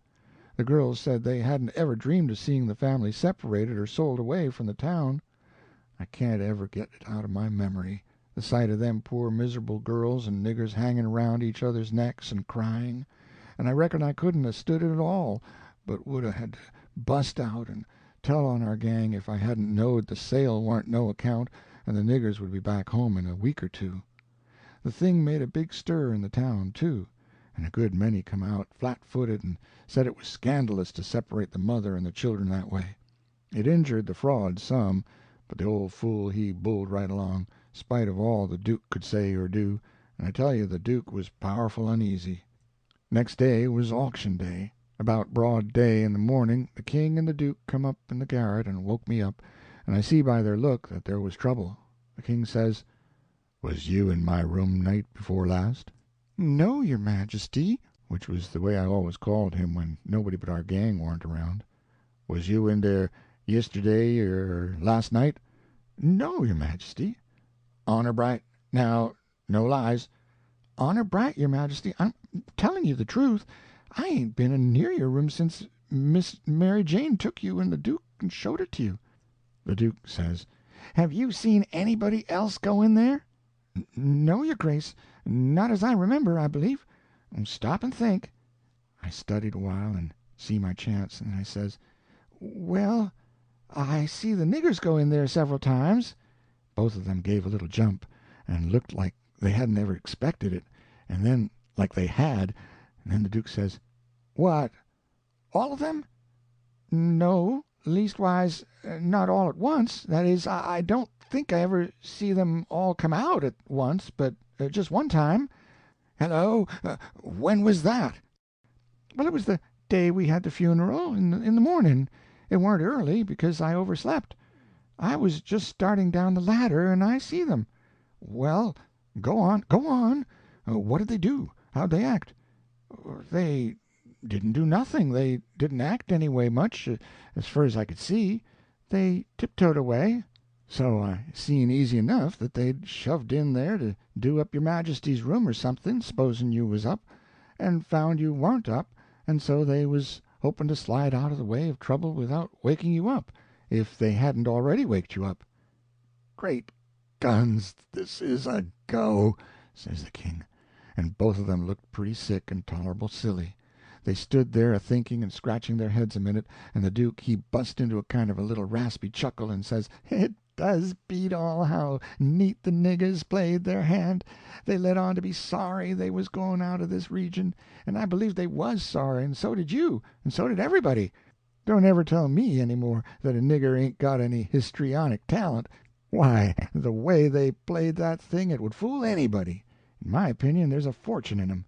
The girls said they hadn't ever dreamed of seeing the family separated or sold away from the town. I can't ever get it out of my memory, the sight of them poor miserable girls and niggers hanging around each other's necks and crying, and I reckon I couldn't have stood it at all, but would have had to bust out and tell on our gang if I hadn't knowed the sale warn't no account and the niggers would be back home in a week or 2. The thing made a big stir in the town, too, and a good many come out flat-footed and said it was scandalous to separate the mother and the children that way. It injured the fraud some, but the old fool he bulled right along, spite of all the Duke could say or do, and I tell you the Duke was powerful uneasy. Next day was auction day. About broad day in the morning the king and the Duke come up in the garret and woke me up, and I see by their look that there was trouble. The king says, "Was you in my room night before last?" "No, your majesty," which was the way I always called him when nobody but our gang warn't around. Was you in there yisterday or last night?" "No, your Majesty." "Honor bright? Now, no lies." "Honor bright, your Majesty. I'm telling you the truth. I ain't been near your room since Miss Mary Jane took you and the Duke and showed it to you." The Duke says, "Have you seen anybody else go in there?" "No, your Grace. Not as I remember, I believe." "Stop and think." I studied a while and see my chance, and I says, "Well, I see the niggers go in there several times." Both of them gave a little jump, and looked like they hadn't ever expected it, and then like they had, and then the Duke says, "What, all of them?" "No, leastwise, not all at once. That is, I don't think I ever see them all come out at once, but just one time." "Hello, when was that?" "Well, it was the day we had the funeral, in the morning. It warn't early, because I overslept. I was just starting down the ladder, and I see them." "Well, go on, go on. What did they do? How'd they act?" "They didn't do nothing. They didn't act anyway much, as fur as I could see. They tiptoed away. So I seen easy enough that they'd shoved in there to do up your Majesty's room or something, s'posen you was up, and found you warn't up, and so they was hoping to slide out of the way of trouble without waking you up, if they hadn't already waked you up." "Great guns, this is a go," says the king, and both of them looked pretty sick and tolerable silly. They stood there a-thinking and scratching their heads a minute, and the Duke he bust into a kind of a little raspy chuckle, and says, "It does beat all how neat the niggers played their hand. They let on to be sorry they was going out of this region, and I believe they was sorry, and so did you, and so did everybody. Don't ever tell me any more that a nigger ain't got any histrionic talent. Why, the way they played that thing, it would fool anybody. In my opinion, there's a fortune in 'em.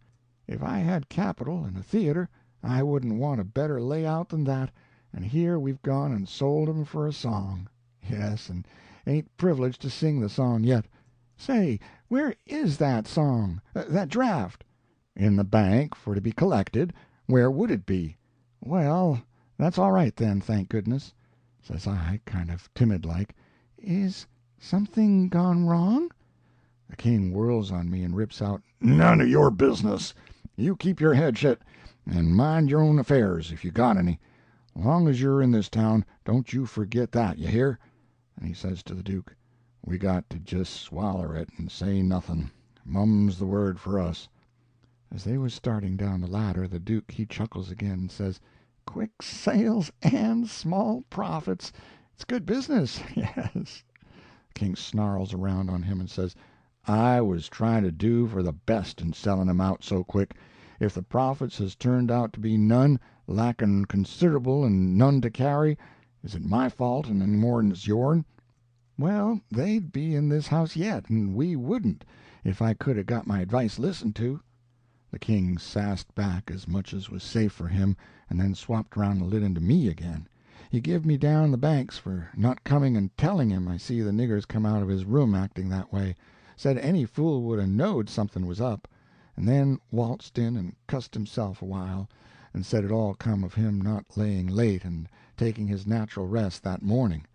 If I had capital and a theater, I wouldn't want a better layout than that, and here we've gone and sold 'em for a song. Yes, and ain't privileged to sing the song yet. Say, where is that song, that draft?" "In the bank, for to be collected. Where would it be?" "Well, that's all right then, thank goodness." Says I, kind of timid like, "Is something gone wrong?" The king whirls on me and rips out, "None of your business. You keep your head shet, and mind your own affairs, if you got any. Long as you're in this town, don't you forget that, you hear?" And he says to the Duke, "We got to just swaller it and say nothing. Mum's the word for us." As they was starting down the ladder, the Duke he chuckles again and says, "Quick sales and small profits. It's good business, yes." The king snarls around on him and says, "I was trying to do for the best in selling 'em out so quick. If the profits has turned out to be none, lacking considerable and none to carry, is it my fault any more'n it's yourn?" "Well, they'd be in this house yet, and we wouldn't, if I could 'a' got my advice listened to." The king sassed back as much as was safe for him, and then swapped round the lid into me again. He give me down the banks for not coming and telling him I see the niggers come out of his room acting that way. Said any fool would 'a' knowed something was up, and then waltzed in and cussed himself a while, and said it all come of him not laying late and taking his natural rest that morning,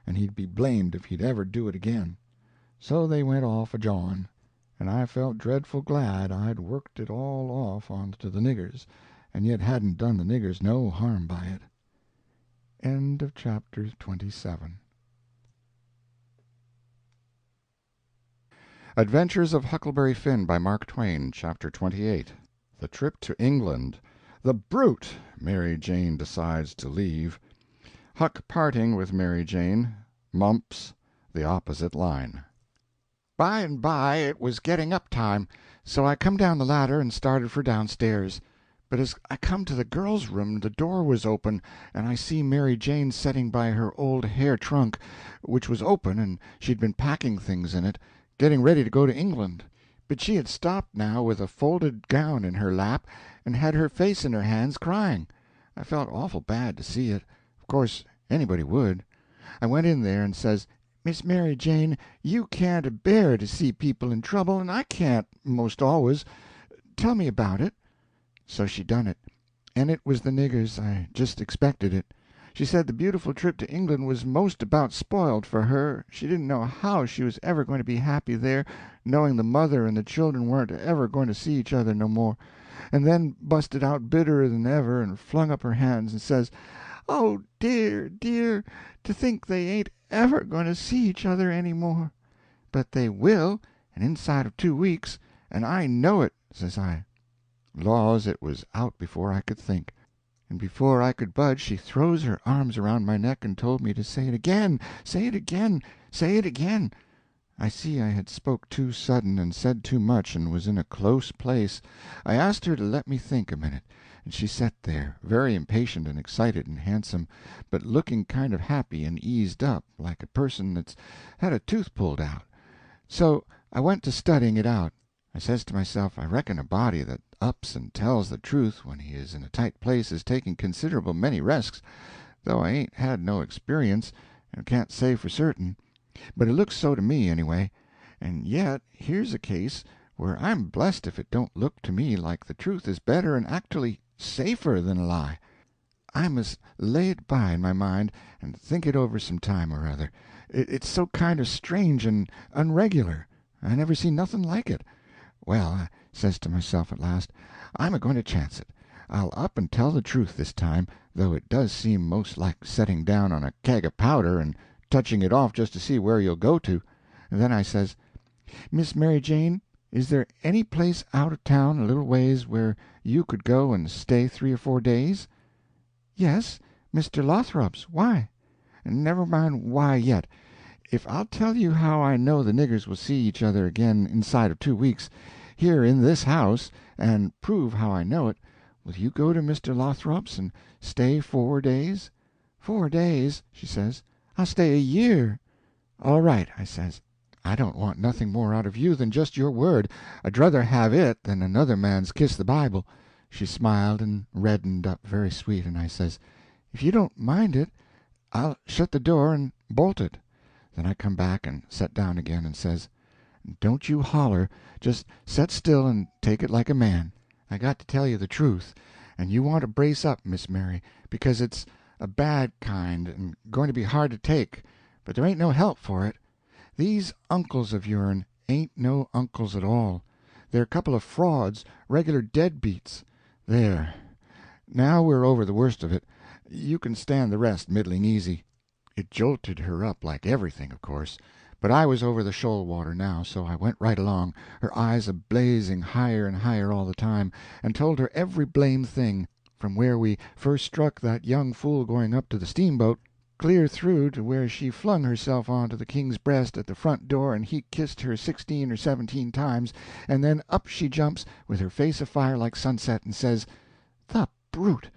and he'd be blamed if he'd ever do it again. So they went off a-jawing, and I felt dreadful glad I'd worked it all off on to the niggers, and yet hadn't done the niggers no harm by it. End of chapter 27. Adventures of Huckleberry Finn by Mark Twain, Chapter 28. The Trip to England. The Brute Mary Jane decides to leave. Huck parting with Mary Jane. Mumps. The opposite line. By and by it was getting up time, so I come down the ladder and started for downstairs. But as I come to the girls' room the door was open, and I see Mary Jane setting by her old hair trunk, which was open, and she'd been packing things in it, getting ready to go to England. But she had stopped now with a folded gown in her lap, and had her face in her hands crying. I felt awful bad to see it. Of course anybody would. I went in there and says, "Miss Mary Jane, you can't bear to see people in trouble, and I can't, most always. Tell me about it." So she done it, and it was the niggers. I just expected it. She said the beautiful trip to England was most about spoiled for her. She didn't know how she was ever going to be happy there, knowing the mother and the children weren't ever going to see each other no more, and then busted out bitterer than ever and flung up her hands and says, "Oh, dear, dear, to think they ain't ever going to see each other any more." "But they will, and inside of 2 weeks, and I know it," says I. Laws, it was out before I could think. And before I could budge she throws her arms around my neck and told me to say it again, say it again, say it again. I see I had spoke too sudden and said too much and was in a close place. I asked her to let me think a minute, and she set there, very impatient and excited and handsome, but looking kind of happy and eased up, like a person that's had a tooth pulled out. So I went to studying it out. I says to myself, I reckon a body that ups and tells the truth when he is in a tight place is taking considerable many risks, though I ain't had no experience and can't say for certain. But it looks so to me, anyway. And yet here's a case where I'm blessed if it don't look to me like the truth is better and actually safer than a lie. I must lay it by in my mind and think it over some time or other. It's so kind of strange and unregular. I never seen nothing like it. Well, I says to myself at last, I'm a-going to chance it. I'll up and tell the truth this time, though it does seem most like setting down on a keg of powder and touching it off just to see where you'll go to. And then I says, "Miss Mary Jane, is there any place out of town a little ways where you could go and stay 3 or 4 days?" "Yes, Mr. Lothrop's. Why?" "Never mind why yet. If I'll tell you how I know the niggers will see each other again inside of 2 weeks, here in this house, and prove how I know it, will you go to Mr. Lothrop's and stay 4 days?" "4 days?" she says. "I'll stay a year." "All right," I says. "I don't want nothing more out of you than just your word. I'd druther have it than another man's kiss the Bible." She smiled and reddened up very sweet, and I says, "If you don't mind it, I'll shut the door and bolt it." Then I come back and set down again and says, "Don't you holler, just set still and take it like a man. I got to tell you the truth, and you want to brace up, Miss Mary, because it's a bad kind and going to be hard to take, but there ain't no help for it. These uncles of yourn ain't no uncles at all. They're a couple of frauds, regular dead-beats. There. Now we're over the worst of it, you can stand the rest middling easy." It jolted her up like everything, of course, but I was over the shoal water now, so I went right along, her eyes a-blazing higher and higher all the time, and told her every blame thing, from where we first struck that young fool going up to the steamboat, clear through to where she flung herself onto the king's breast at the front door and he kissed her 16 or 17 times, and then up she jumps, with her face afire like sunset, and says, "The brute!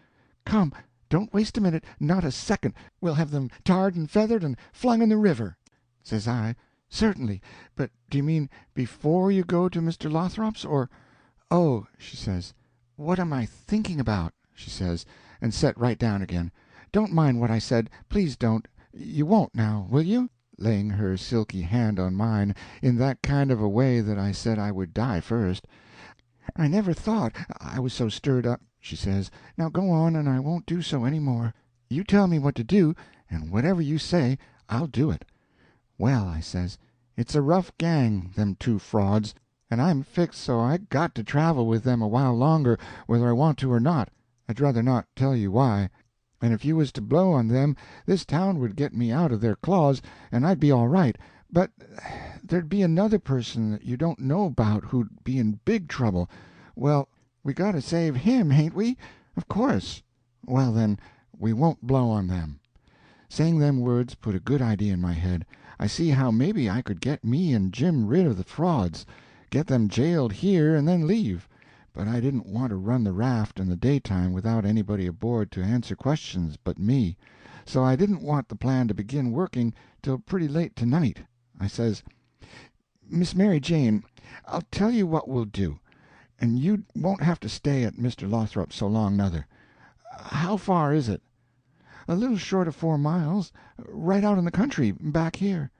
Come, don't waste a minute, not a second. We'll have them tarred and feathered and flung in the river." Says I, "Certainly, but do you mean before you go to Mr. Lothrop's, or—" "Oh," she says, "what am I thinking about?" she says, and set right down again. "Don't mind what I said, please don't. You won't now, will you?" laying her silky hand on mine in that kind of a way that I said I would die first. "I never thought, I was so stirred up," she says. "Now go on, and I won't do so any more. You tell me what to do, and whatever you say, I'll do it." "Well," I says, "it's a rough gang, them two frauds, and I'm fixed so I got to travel with them a while longer, whether I want to or not. I'd druther not tell you why. And if you was to blow on them, this town would get me out of their claws, and I'd be all right. But there'd be another person that you don't know about who'd be in big trouble. Well, we got to save him, hain't we? Of course. Well, then, we won't blow on them." Saying them words put a good idea in my head. I see how maybe I could get me and Jim rid of the frauds, get them jailed here and then leave. But I didn't want to run the raft in the daytime without anybody aboard to answer questions but me, so I didn't want the plan to begin working till pretty late tonight. I says, "Miss Mary Jane, I'll tell you what we'll do, and you won't have to stay at Mr. Lothrop's so long, nother. How far is it?" "A little short of 4 miles, right out in the country, back here."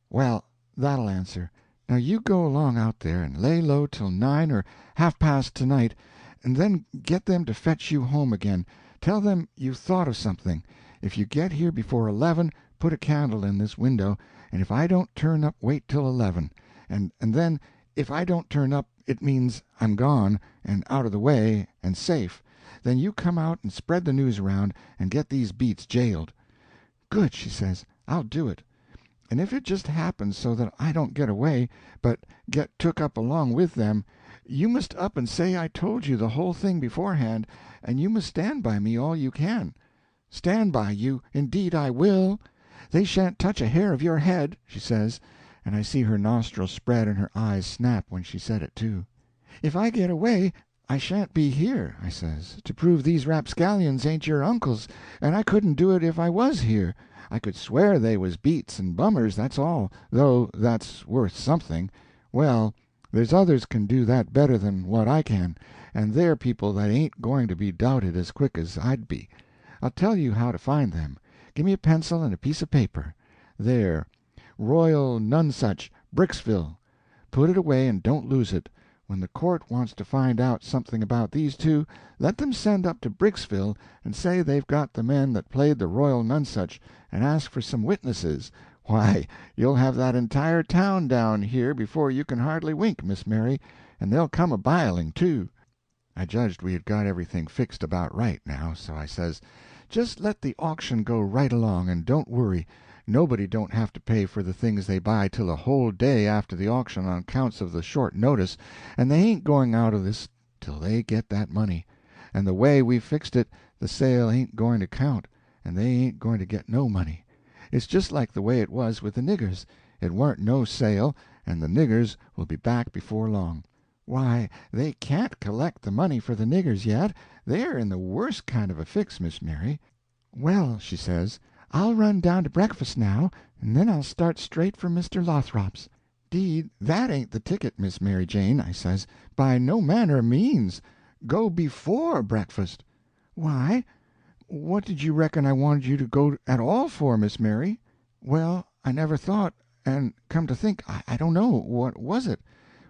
"Well, that'll answer. Now you go along out there and lay low till 9 or half-past tonight, and then get them to fetch you home again. Tell them you thought of something. If you get here before 11, put a candle in this window, and if I don't turn up wait till 11. And then, if I don't turn up, it means I'm gone, and out of the way, and safe. Then you come out and spread the news around, and get these beats jailed." "Good," she says, "I'll do it. And if it just happens so that I don't get away, but get took up along with them, you must up and say I told you the whole thing beforehand, and you must stand by me all you can." "Stand by you? Indeed I will. They shan't touch a hair of your head," she says, and I see her nostrils spread and her eyes snap when she said it, too. "If I get away, I shan't be here," I says, "to prove these rapscallions ain't your uncles, and I couldn't do it if I was here. I could swear they was beats and bummers, that's all, though that's worth something. Well, there's others can do that better than what I can, and they're people that ain't going to be doubted as quick as I'd be. I'll tell you how to find them. Give me a pencil and a piece of paper. There, Royal Nonesuch, Bricksville. Put it away and don't lose it. When the court wants to find out something about these two, let them send up to Bricksville and say they've got the men that played the Royal Nonesuch, and ask for some witnesses. Why, you'll have that entire town down here before you can hardly wink, Miss Mary, and they'll come a-biling, too." I judged we had got everything fixed about right now, so I says, "Just let the auction go right along, and don't worry. Nobody don't have to pay for the things they buy till a whole day after the auction on accounts of the short notice, and they ain't going out of this till they get that money. And the way we fixed it, the sale ain't going to count, and they ain't going to get no money. It's just like the way it was with the niggers. It warn't no sale, and the niggers will be back before long." "Why, they can't collect the money for the niggers yet. They're in the worst kind of a fix, Miss Mary." "Well," she says, "I'll run down to breakfast now, and then I'll start straight for Mr. Lothrop's." "'Deed, that ain't the ticket, Miss Mary Jane," I says, "by no manner of means. Go before breakfast." "Why? What did you reckon I wanted you to go at all for, Miss Mary?" "Well, I never thought, and come to think, I don't know. What was it?"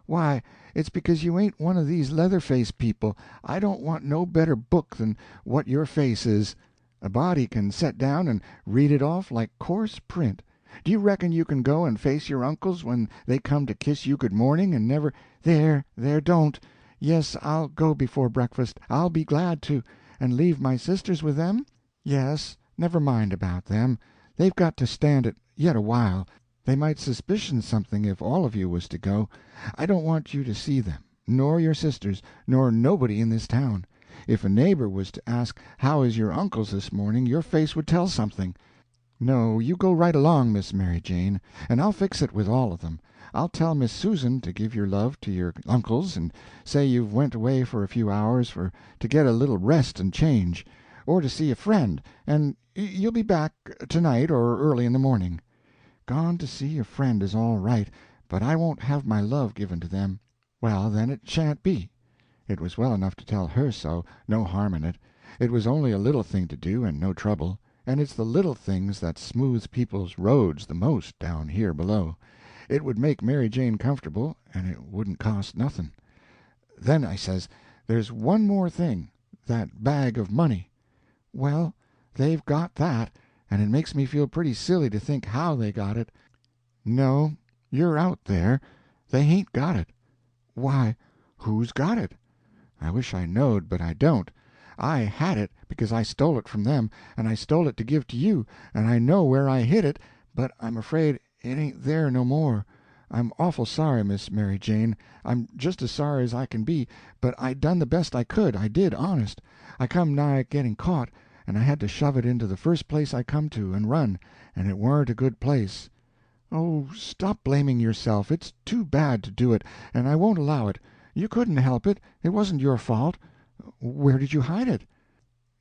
"Why, it's because you ain't one of these leather-face people. I don't want no better book than what your face is. A body can set down and read it off like coarse print. Do you reckon you can go and face your uncles when they come to kiss you good morning and never— There, don't. Yes, I'll go before breakfast. I'll be glad to. And leave my sisters with them? Yes, never mind about them. They've got to stand it yet a while. They might suspicion something if all of you was to go. I don't want you to see them, nor your sisters, nor nobody in this town. If a neighbor was to ask how is your uncles this morning, your face would tell something. No, you go right along, Miss Mary Jane, and I'll fix it with all of them. I'll tell Miss Susan to give your love to your uncles, and say you've went away for a few hours to get a little rest and change, or to see a friend, and you'll be back tonight or early in the morning. Gone to see a friend is all right, but I won't have my love given to them. Well, then it shan't be. It was well enough to tell her so, no harm in it. It was only a little thing to do, and no trouble, and it's the little things that smooths people's roads the most down here below. It would make Mary Jane comfortable, and it wouldn't cost nothing. Then I says, there's one more thing, that bag of money. Well, they've got that, and it makes me feel pretty silly to think how they got it. No, you're out there. They hain't got it. Why, who's got it? I wish I knowed, but I don't. I had it because I stole it from them, and I stole it to give to you, and I know where I hid it, but I'm afraid it ain't there no more. I'm awful sorry, Miss Mary Jane. I'm just as sorry as I can be, but I done the best I could, I did, honest. I come nigh getting caught, and I had to shove it into the first place I come to and run, and it warn't a good place. Oh, stop blaming yourself. It's too bad to do it, and I won't allow it. You couldn't help it. It wasn't your fault. Where did you hide it?"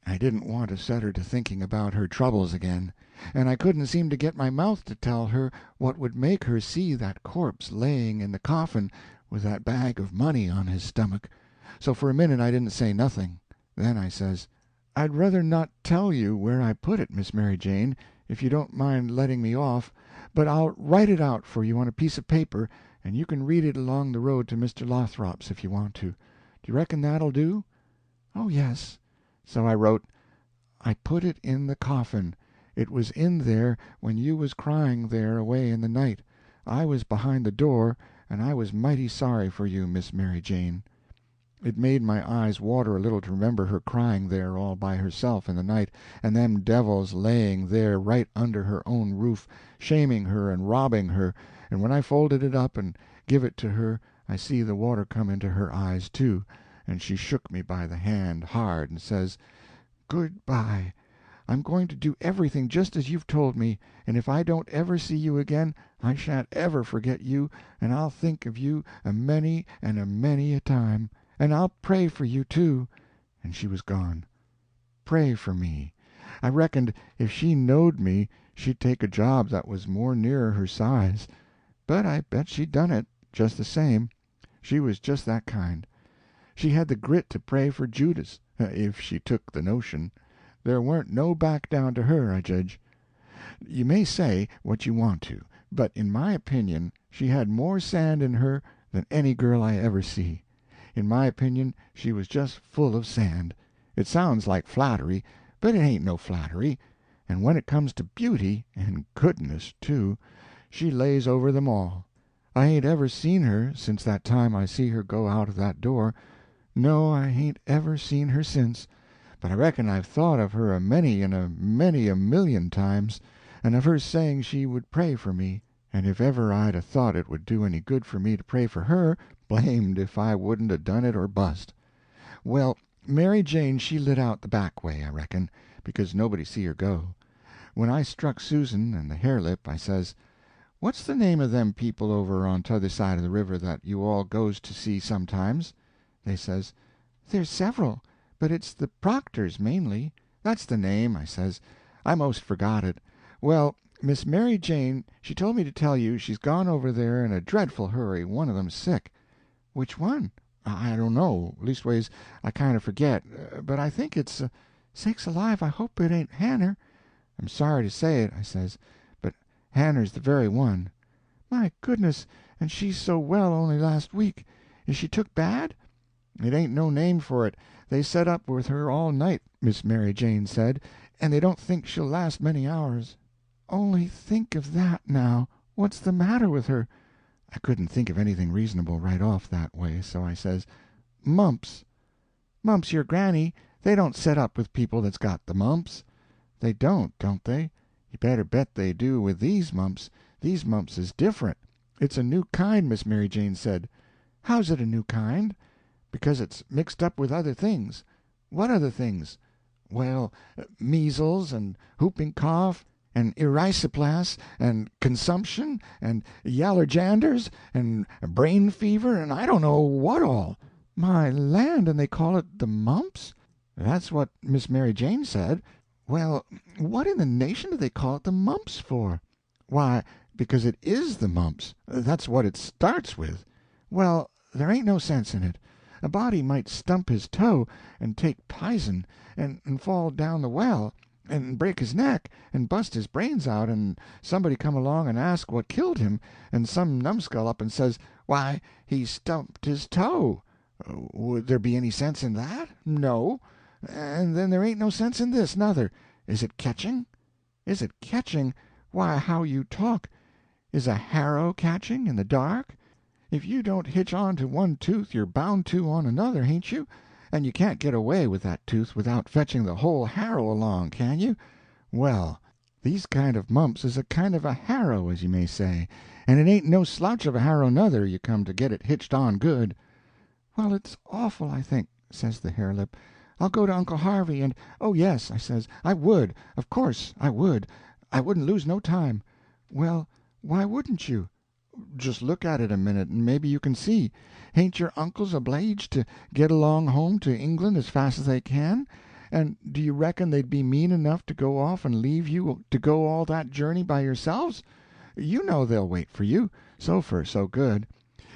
I didn't want to set her to thinking about her troubles again, and I couldn't seem to get my mouth to tell her what would make her see that corpse laying in the coffin with that bag of money on his stomach. So for a minute I didn't say nothing. Then I says, "I'd rather not tell you where I put it, Miss Mary Jane, if you don't mind letting me off, but I'll write it out for you on a piece of paper, and you can read it along the road to Mr. Lothrop's if you want to. Do you reckon that'll do?" "Oh, yes." So I wrote, "I put it in the coffin, It was in there when you was crying there away in the night. I was behind the door, and I was mighty sorry for you, Miss Mary Jane." It made my eyes water a little to remember her crying there all by herself in the night, and them devils laying there right under her own roof, shaming her and robbing her, and when I folded it up and give it to her I see the water come into her eyes too, and she shook me by the hand hard and says, "Good-bye. I'm going to do everything just as you've told me, and if I don't ever see you again I shan't ever forget you, and I'll think of you a many and a many a time, and I'll pray for you, too." And she was gone. Pray for me! I reckoned if she knowed me she'd take a job that was more nearer her size. But I bet she done it, just the same. She was just that kind. She had the grit to pray for Judas, if she took the notion. There warn't no back down to her, I judge. You may say what you want to, but in my opinion she had more sand in her than any girl I ever see. In my opinion she was just full of sand. It sounds like flattery, but it ain't no flattery. And when it comes to beauty, and goodness, too, she lays over them all. I ain't ever seen her since that time I see her go out of that door. No, I ain't ever seen her since. But I reckon I've thought of her a many and a many a million times, and of her saying she would pray for me, and if ever I'd a thought it would do any good for me to pray for her, blamed if I wouldn't 'a' done it or bust. Well, Mary Jane she lit out the back way, I reckon, because nobody see her go. When I struck Susan and the hare-lip, I says, "What's the name of them people over on t'other side of the river that you all goes to see sometimes?" They says, "There's several, but it's the Proctors mainly." "That's the name," I says. "I most forgot it. Well, Miss Mary Jane, she told me to tell you she's gone over there in a dreadful hurry, one of them's sick." "Which one?" "I don't know. Leastways, I kind of forget. But I think it's sakes alive, I hope it ain't Hanner." "I'm sorry to say it," I says, "but Hanner's the very one." "My goodness, and she's so well only last week. Is she took bad?" "It ain't no name for it. They set up with her all night," Miss Mary Jane said, "and they don't think she'll last many hours." "Only think of that, now! What's the matter with her?" I couldn't think of anything reasonable right off that way, so I says, "Mumps." "Mumps your granny! They don't set up with people that's got the mumps." "They don't they? You better bet they do with these mumps. These mumps is different. It's a new kind," Miss Mary Jane said. "How's it a new kind?" "Because it's mixed up with other things." "What other things?" "Well, measles, and whooping cough, and erysipelas, and consumption, and yaller janders, and brain fever, and I don't know what all." "My land, and they call it the mumps?" "That's what Miss Mary Jane said." "Well, what in the nation do they call it the mumps for?" "Why, because it is the mumps. That's what it starts with." "Well, there ain't no sense in it. A body might stump his toe, and take pison, and fall down the well, and break his neck, and bust his brains out, and somebody come along and ask what killed him, and some numbskull up and says, 'Why, he stumped his toe.' Would there be any sense in that? No. And then there ain't no sense in this, nuther. Is it catching?" "Is it catching? Why, how you talk! Is a harrow catching, in the dark? If you don't hitch on to one tooth you're bound to on another, hain't you? And you can't get away with that tooth without fetching the whole harrow along, can you? Well, these kind of mumps is a kind of a harrow, as you may say, and it ain't no slouch of a harrow nuther, you come to get it hitched on good." "Well, it's awful, I think," says the hare-lip. "I'll go to Uncle Harvey, and—" "Oh, yes," I says, "I would. Of course I would. I wouldn't lose no time." "Well, why wouldn't you?" "Just look at it a minute, and maybe you can see. Hain't your uncles obleeged to get along home to England as fast as they can? And do you reckon they'd be mean enough to go off and leave you to go all that journey by yourselves? You know they'll wait for you. So fur so good.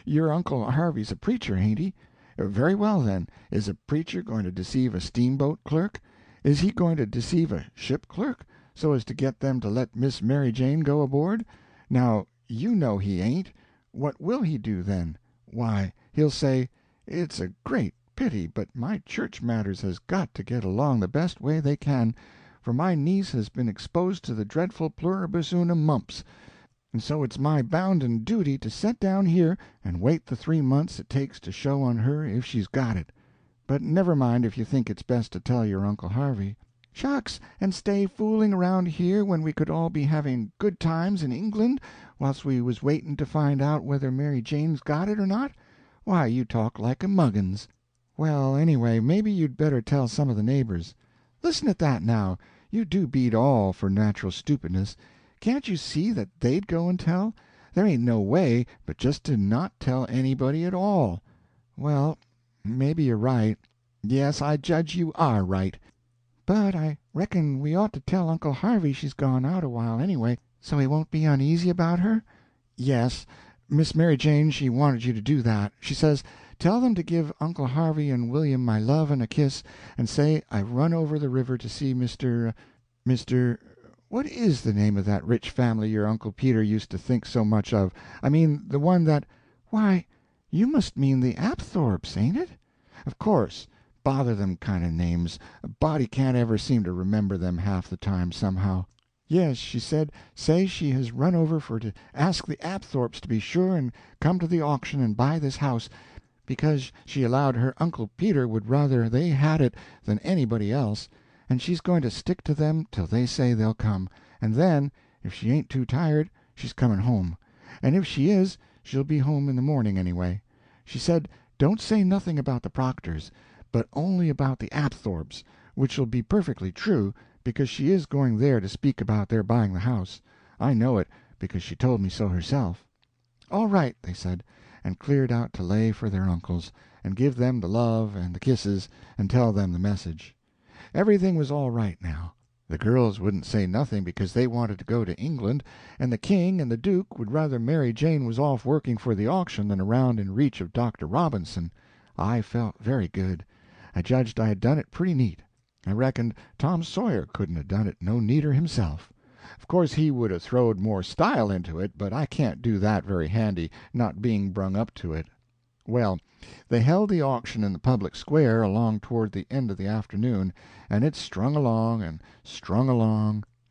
Your Uncle Harvey's a preacher, hain't he? Very well, then. Is a preacher going to deceive a steamboat clerk? Is he going to deceive a ship clerk, so as to get them to let Miss Mary Jane go aboard? Now, you know he ain't. What will he do, then? Why, he'll say, 'It's a great pity, but my church matters has got to get along the best way they can. for my niece has been exposed to the dreadful pluribus unum mumps, and so it's my bounden duty to set down here and wait the 3 months it takes to show on her if she's got it. But never mind if you think it's best to tell your Uncle Harvey. Shucks, and stay fooling around here when we could all be having good times in England whilst we was waiting to find out whether Mary Jane's got it or not? Why, you talk like a muggins. Well, anyway, maybe you'd better tell some of the neighbors. Listen at that, now. You do beat all for natural stupidness. Can't you see that they'd go and tell? There ain't no way but just to not tell anybody at all. Well, maybe you're right. Yes, I judge you are right. But I reckon we ought to tell Uncle Harvey she's gone out a while anyway, so he won't be uneasy about her? Yes, Miss Mary Jane, she wanted you to do that. She says, tell them to give Uncle Harvey and William my love and a kiss, and say I've run over the river to see Mr. What is the name of that rich family your Uncle Peter used to think so much of? I mean, the one that— Why, you must mean the Apthorps, ain't it? Of course. Bother them kind of names. A body can't ever seem to remember them half the time, somehow. Yes, she said, say she has run over for to ask the Apthorps to be sure and come to the auction and buy this house, because she allowed her Uncle Peter would rather they had it than anybody else, and she's going to stick to them till they say they'll come, and then, if she ain't too tired, she's coming home, and if she is, she'll be home in the morning anyway. She said, don't say nothing about the Proctors, but only about the Apthorps, which'll be perfectly true, because she is going there to speak about their buying the house. I know it, because she told me so herself. All right, they said, and cleared out to lay for their uncles, and give them the love and the kisses, and tell them the message. Everything was all right now. The girls wouldn't say nothing because they wanted to go to England, and the king and the duke would rather Mary Jane was off working for the auction than around in reach of Dr. Robinson. I felt very good. I judged I had done it pretty neat. I reckoned Tom Sawyer couldn't have done it no neater himself. Of course he would have throwed more style into it, but I can't do that very handy, not being brung up to it. Well, they held the auction in the public square along toward the end of the afternoon, and it strung along, and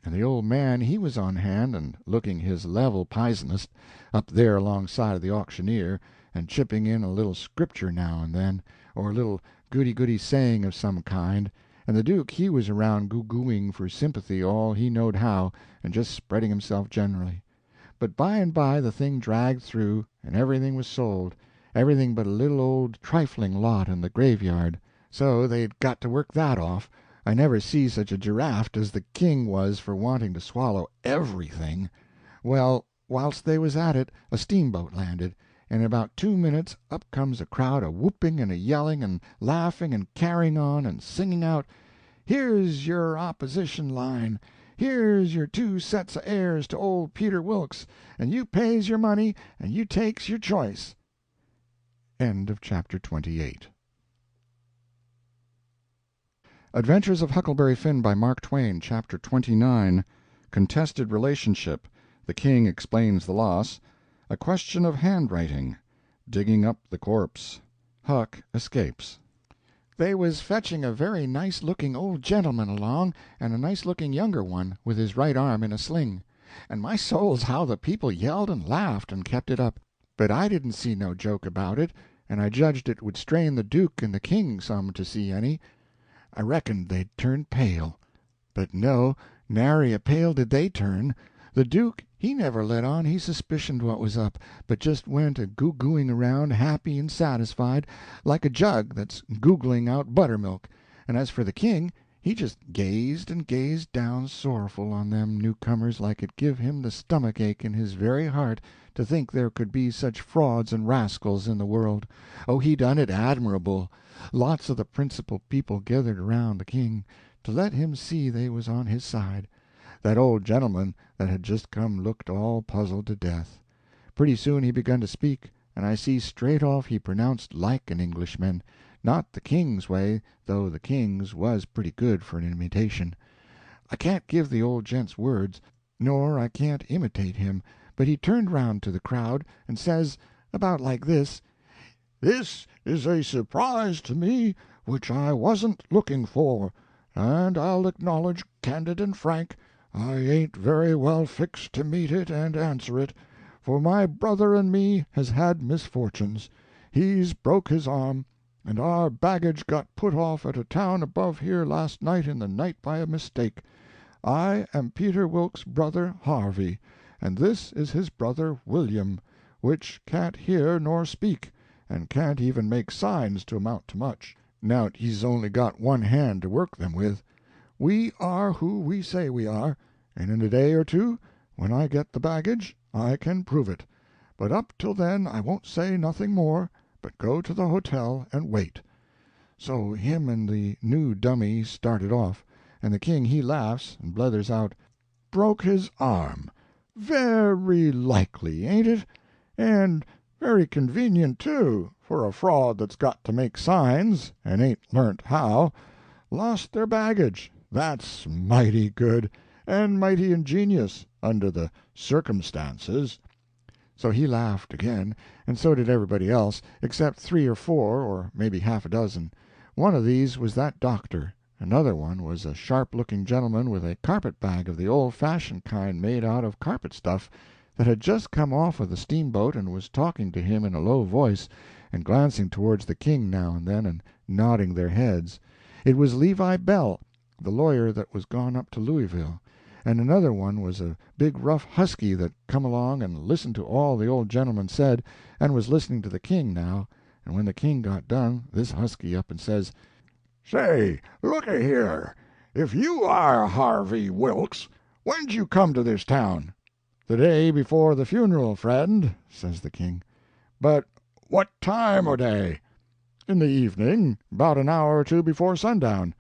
the old man he was on hand and looking his level pisonest, up there alongside of the auctioneer, and chipping in a little scripture now and then, or a little goody-goody saying of some kind, and the duke he was around goo-gooing for sympathy all he knowed how, and just spreading himself generally. But by and by the thing dragged through, and everything was sold, everything but a little old trifling lot in the graveyard. So they'd got to work that off. I never see such a giraffe as the king was for wanting to swallow everything. Well, whilst they was at it, a steamboat landed, and in about 2 minutes up comes a crowd a-whooping and a-yelling and laughing and carrying on and singing out, "Here's your opposition line! Here's your 2 sets of heirs to old Peter Wilkes, and you pays your money and you takes your choice." End of chapter 28. Adventures of Huckleberry Finn by Mark Twain, Chapter 29. Contested Relationship. The King Explains the Loss. A Question of Handwriting. Digging Up the Corpse. Huck Escapes. They was fetching a very nice-looking old gentleman along, and a nice-looking younger one, with his right arm in a sling. And my souls, how the people yelled and laughed and kept it up. But I didn't see no joke about it, and I judged it would strain the duke and the king some to see any. I reckoned they'd turn pale. But no, nary a pale did they turn. The duke, he never let on he suspicioned what was up, but just went a-goo-gooing around happy and satisfied, like a jug that's googling out buttermilk, and as for the king, he just gazed and gazed down sorrowful on them newcomers like it give him the stomach-ache in his very heart to think there could be such frauds and rascals in the world. Oh, he done it admirable. Lots of the principal people gathered around the king, to let him see they was on his side. That old gentleman that had just come looked all puzzled to death. Pretty soon he begun to speak, and I see straight off he pronounced like an Englishman, not the king's way, though the king's was pretty good for an imitation. I can't give the old gent's words, nor I can't imitate him, but he turned round to the crowd, and says, about like this, "This is a surprise to me which I wasn't looking for, and I'll acknowledge candid and frank, I ain't very well fixed to meet it and answer it, for my brother and me has had misfortunes. He's broke his arm, and our baggage got put off at a town above here last night in the night by a mistake. I am Peter Wilkes' brother Harvey, and this is his brother William, which can't hear nor speak, and can't even make signs to amount to much. Now he's only got one hand to work them with. We are who we say we are, and in a day or two, when I get the baggage, I can prove it. But up till then I won't say nothing more, but go to the hotel and wait." So him and the new dummy started off, and the king he laughs and blethers out, "Broke his arm! Very likely, ain't it? And very convenient, too, for a fraud that's got to make signs, and ain't learnt how. Lost their baggage. That's mighty good, and mighty ingenious, under the circumstances." So he laughed again, and so did everybody else, except 3 or 4, or maybe half a dozen. One of these was that doctor. Another one was a sharp-looking gentleman with a carpet-bag of the old-fashioned kind made out of carpet stuff, that had just come off of the steamboat and was talking to him in a low voice, and glancing towards the king now and then, and nodding their heads. It was Levi Bell, the lawyer that was gone up to Louisville. And another one was a big rough husky that come along and listened to all the old gentleman said, and was listening to the king now, and when the king got done, this husky up and says, "Say, looky here, if you are Harvey Wilkes, when'd you come to this town?" "The day before the funeral, friend," says the king. "But what time o' day?" "In the evening, about an hour or two before sundown."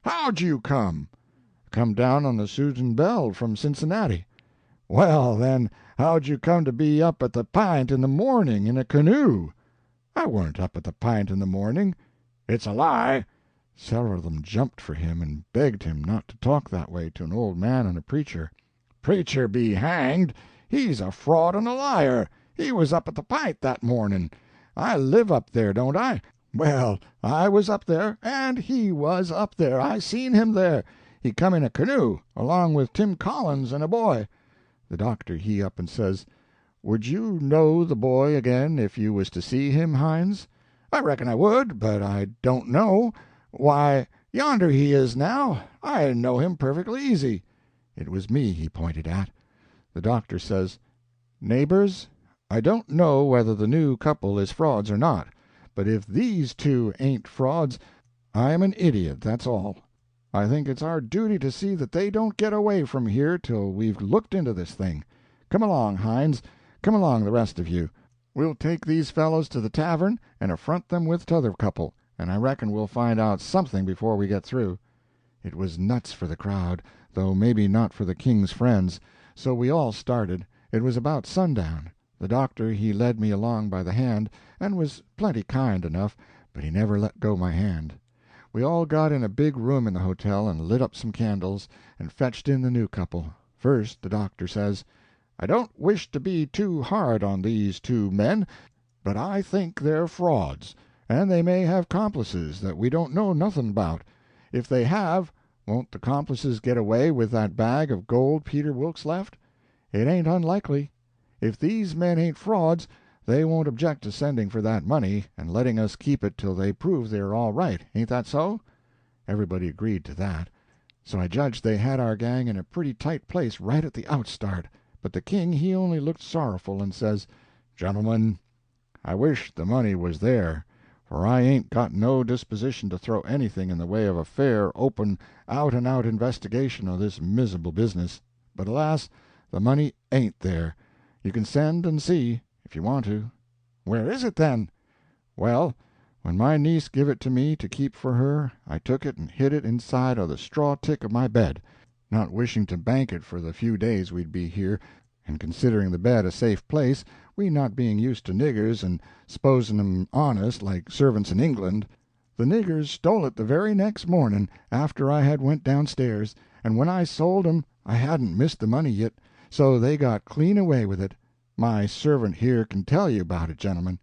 "How'd you come?" "Come down on the Susan Bell from Cincinnati." "Well, then, how'd you come to be up at the P'int in the morning in a canoe?" "I warn't up at the P'int in the morning." "It's a lie." Several of them jumped for him and begged him not to talk that way to an old man and a preacher. "Preacher be hanged! He's a fraud and a liar. He was up at the P'int that mornin'. I live up there, don't I? Well, I was up there, and he was up there. I seen him there. He come in a canoe, along with Tim Collins and a boy." The doctor he up and says, "Would you know the boy again if you was to see him, Hines?" "I reckon I would, but I don't know. Why, yonder he is now. I know him perfectly easy." It was me he pointed at. The doctor says, "Neighbors, I don't know whether the new couple is frauds or not, but if these two ain't frauds, I am an idiot, that's all. I think it's our duty to see that they don't get away from here till we've looked into this thing. Come along, Hines, come along the rest of you. We'll take these fellows to the tavern and affront them with t'other couple, and I reckon we'll find out something before we get through." It was nuts for the crowd, though maybe not for the king's friends, so we all started. It was about sundown. The doctor he led me along by the hand, and was plenty kind enough, but he never let go my hand. We all got in a big room in the hotel and lit up some candles, and fetched in the new couple. First the doctor says, "I don't wish to be too hard on these two men, but I think they're frauds, and they may have complices that we don't know nothing about. If they have, won't the complices get away with that bag of gold Peter Wilkes left? It ain't unlikely. If these men ain't frauds, they won't object to sending for that money and letting us keep it till they prove they're all right. Ain't that so?" Everybody agreed to that. So I judged they had our gang in a pretty tight place right at the outstart, but the king he only looked sorrowful and says, "Gentlemen, I wish the money was there, for I ain't got no disposition to throw anything in the way of a fair, open, out-and-out investigation of this miserable business. But alas, the money ain't there. You can send and see, if you want to." "Where is it, then?" "Well, when my niece give it to me to keep for her, I took it and hid it inside of the straw tick of my bed, not wishing to bank it for the few days we'd be here, and considering the bed a safe place, we not being used to niggers and s'posin' 'em honest like servants in England. The niggers stole it the very next mornin' after I had went downstairs, and when I sold 'em I hadn't missed the money yit, so they got clean away with it. My servant here can tell you about it, gentlemen."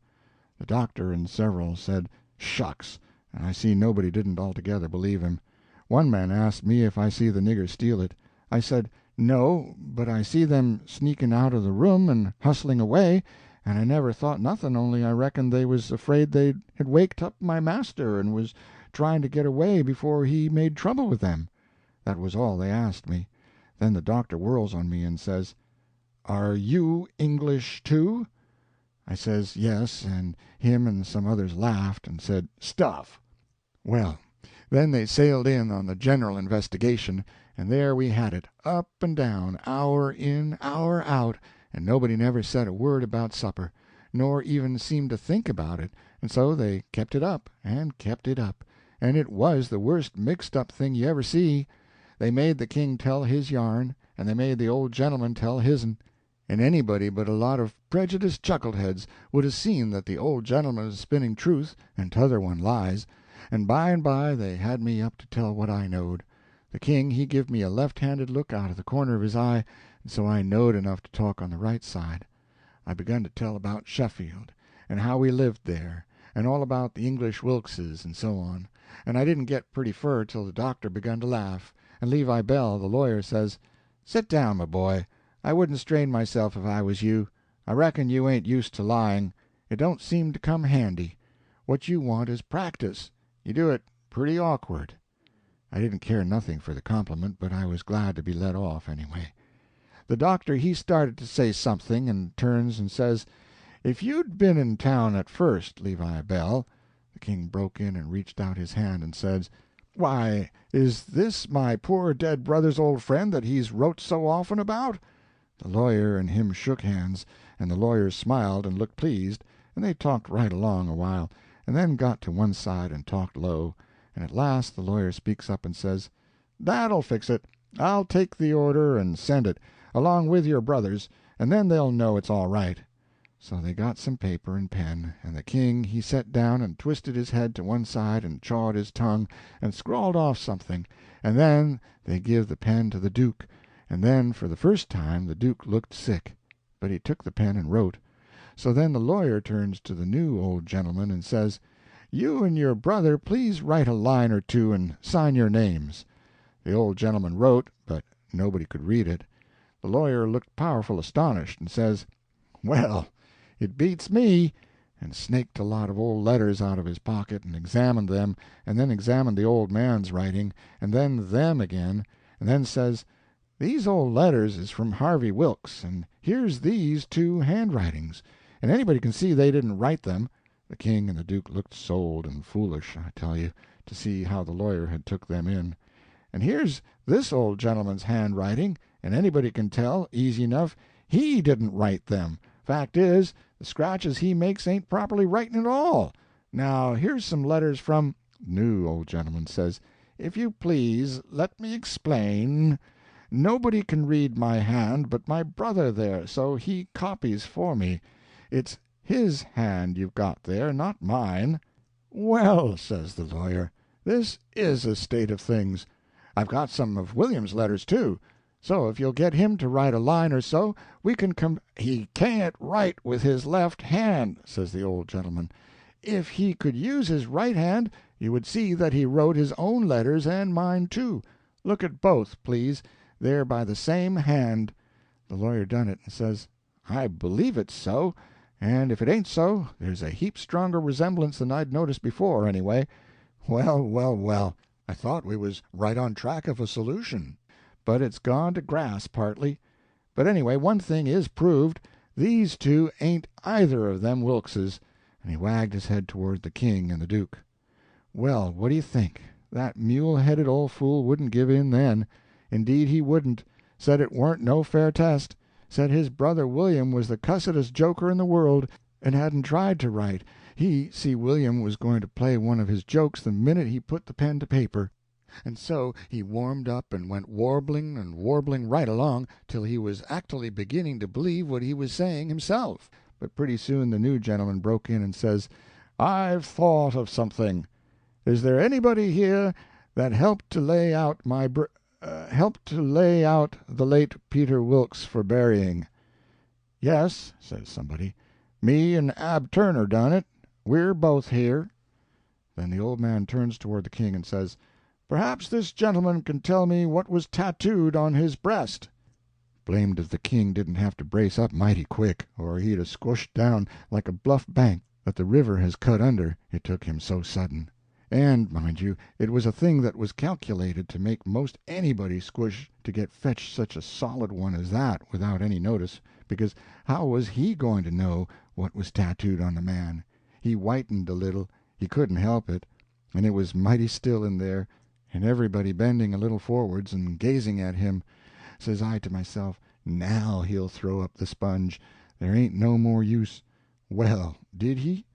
The doctor and several said, "Shucks," and I see nobody didn't altogether believe him. One man asked me if I see the niggers steal it. I said, no, but I see them sneaking out of the room and hustling away, and I never thought nothing, only I reckoned they was afraid they had waked up my master and was trying to get away before he made trouble with them. That was all they asked me. Then the doctor whirls on me and says, "Are you English, too?" I says yes, and him and some others laughed and said, "Stuff!" Well, then they sailed in on the general investigation, and there we had it, up and down, hour in, hour out, and nobody never said a word about supper, nor even seemed to think about it, and so they kept it up, and kept it up, and it was the worst mixed-up thing you ever see. They made the king tell his yarn, and they made the old gentleman tell his'n, and anybody but a lot of prejudiced chuckleheads would 'a' seen that the old gentleman was spinning truth and t'other one lies, and by they had me up to tell what I knowed. The king he give me a left-handed look out of the corner of his eye, and so I knowed enough to talk on the right side. I begun to tell about Sheffield, and how we lived there, and all about the English Wilkses, and so on, and I didn't get pretty fur till the doctor begun to laugh, and Levi Bell, the lawyer, says, "Sit down, my boy. I wouldn't strain myself if I was you. I reckon you ain't used to lying. It don't seem to come handy. What you want is practice. You do it pretty awkward." I didn't care nothing for the compliment, but I was glad to be let off, anyway. The doctor he started to say something, and turns and says, "If you'd been in town at first, Levi Bell—" The king broke in and reached out his hand and says, "Why, is this my poor dead brother's old friend that he's wrote so often about?" The lawyer and him shook hands, and the lawyer smiled and looked pleased, and they talked right along a while, and then got to one side and talked low, and at last the lawyer speaks up and says, "That'll fix it. I'll take the order and send it, along with your brother's, and then they'll know it's all right." So they got some paper and pen, and the king he set down and twisted his head to one side and chawed his tongue and scrawled off something, and then they give the pen to the duke, and then for the first time the duke looked sick, but he took the pen and wrote. So then the lawyer turns to the new old gentleman and says, "You and your brother please write a line or two and sign your names." The old gentleman wrote, but nobody could read it. The lawyer looked powerful astonished, and says, "Well, it beats me," and snaked a lot of old letters out of his pocket and examined them, and then examined the old man's writing, and then them again, and then says, "These old letters is from Harvey Wilkes, and here's these two handwritings, and anybody can see they didn't write them." The king and the duke looked sold and foolish, I tell you, to see how the lawyer had took them in. "And here's this old gentleman's handwriting, and anybody can tell, easy enough, he didn't write them. Fact is, the scratches he makes ain't properly writing at all. Now here's some letters from—" New old gentleman says, "If you please, let me explain. Nobody can read my hand but my brother there, so he copies for me. It's his hand you've got there, not mine." "Well," says the lawyer, "this is a state of things. I've got some of William's letters, too. So if you'll get him to write a line or so, we can come—" "He can't write with his left hand," says the old gentleman. "If he could use his right hand, you would see that he wrote his own letters and mine, too. Look at both, please. They're by the same hand." The lawyer done it, and says, "I believe it's so, and if it ain't so, there's a heap stronger resemblance than I'd noticed before, anyway. Well, well, well, I thought we was right on track of a solution, but it's gone to grass partly. But anyway, one thing is proved. These two ain't either of them Wilkses," and he wagged his head toward the king and the duke. Well, what do you think? That mule-headed old fool wouldn't give in then. Indeed he wouldn't. Said it warn't no fair test. Said his brother William was the cussedest joker in the world, and hadn't tried to write. He see William was going to play one of his jokes the minute he put the pen to paper, and so he warmed up and went warbling and warbling right along till he was actually beginning to believe what he was saying himself. But pretty soon the new gentleman broke in and says, "I've thought of something. Is there anybody here that helped to lay out the late Peter Wilkes for burying?" "Yes," says somebody, "me and Ab Turner done it. We're both here." Then the old man turns toward the king and says, Perhaps this gentleman can tell me what was tattooed on his breast." Blamed if the king didn't have to brace up mighty quick, or he'd 'a' squoshed down like a bluff bank that the river has cut under, it took him so sudden. And, mind you, it was a thing that was calculated to make most anybody squish to get fetched such a solid one as that without any notice, because how was he going to know what was tattooed on the man? He whitened a little, he couldn't help it, and it was mighty still in there, and everybody bending a little forwards and gazing at him. Says I to myself, now he'll throw up the sponge, there ain't no more use. Well, did he?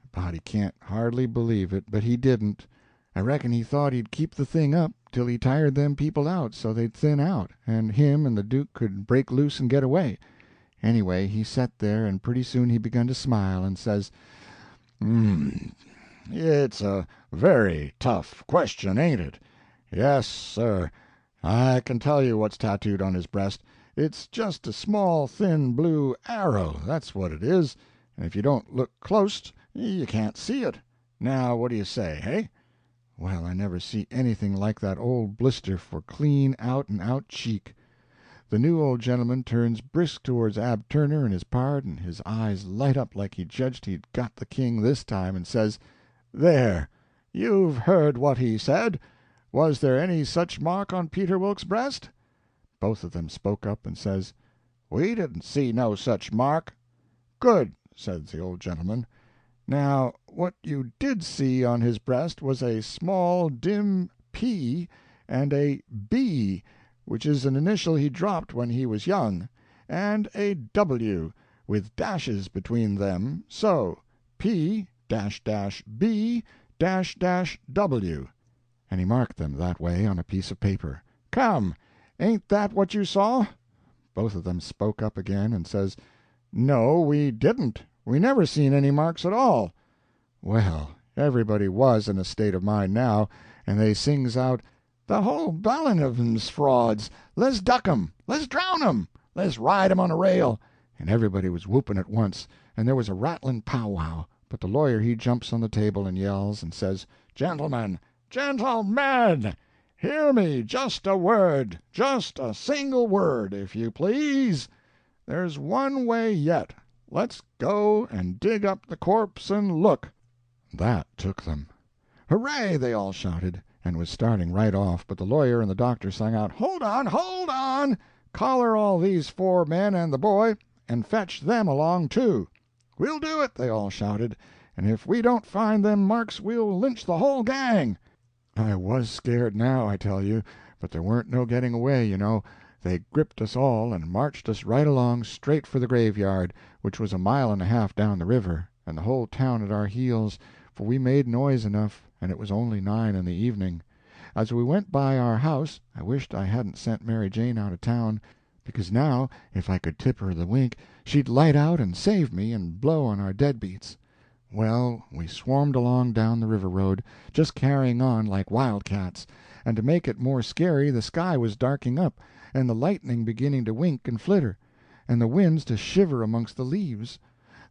A body can't hardly believe it, but he didn't. I reckon he thought he'd keep the thing up till he tired them people out so they'd thin out, and him and the Duke could break loose and get away. Anyway, he set there, and pretty soon he begun to smile, and says, "It's a very tough question, ain't it? Yes, sir. I can tell you what's tattooed on his breast. It's just a small, thin blue arrow, that's what it is, and if you don't look clost you can't see it. Now what do you say, hey?" Well, I never see anything like that old blister for clean out-and-out cheek. The new old gentleman turns brisk towards Ab Turner and his pard, and his eyes light up like he judged he'd got the king this time, and says, "There, you've heard what he said. Was there any such mark on Peter Wilkes' breast?" Both of them spoke up and says, "We didn't see no such mark." "Good," says the old gentleman. "Now what you did see on his breast was a small dim P and a B, which is an initial he dropped when he was young, and a W, with dashes between them, so P B W, and he marked them that way on a piece of paper. Come, ain't that what you saw?" Both of them spoke up again and says, "No, we didn't. We never seen any marks at all." Well, everybody was in a state of mind now, and they sings out, "The whole bellin' of 'em's frauds. Le's duck 'em, le's drown 'em, le's ride 'em on a rail," and everybody was whooping at once, and there was a rattling powwow, but the lawyer he jumps on the table and yells, and says, "Gentlemen, gentlemen, hear me just a word, just a single word, if you please. There's one way yet. Let's go and dig up the corpse and look." That took them. "Hooray!" they all shouted, and was starting right off, but the lawyer and the doctor sang out, "Hold on, hold on! Collar all these 4 men and the boy, and fetch them along, too." "We'll do it!" they all shouted, "and if we don't find them marks we'll lynch the whole gang." I was scared now, I tell you, but there weren't no getting away, you know. They gripped us all and marched us right along straight for the graveyard, which was a mile and a half down the river, and the whole town at our heels, for we made noise enough, and it was only 9 in the evening. As we went by our house I wished I hadn't sent Mary Jane out of town, because now, if I could tip her the wink, she'd light out and save me and blow on our deadbeats. Well, we swarmed along down the river road, just carrying on like wildcats, and to make it more scary the sky was darking up, and the lightning beginning to wink and flitter, and the winds to shiver amongst the leaves.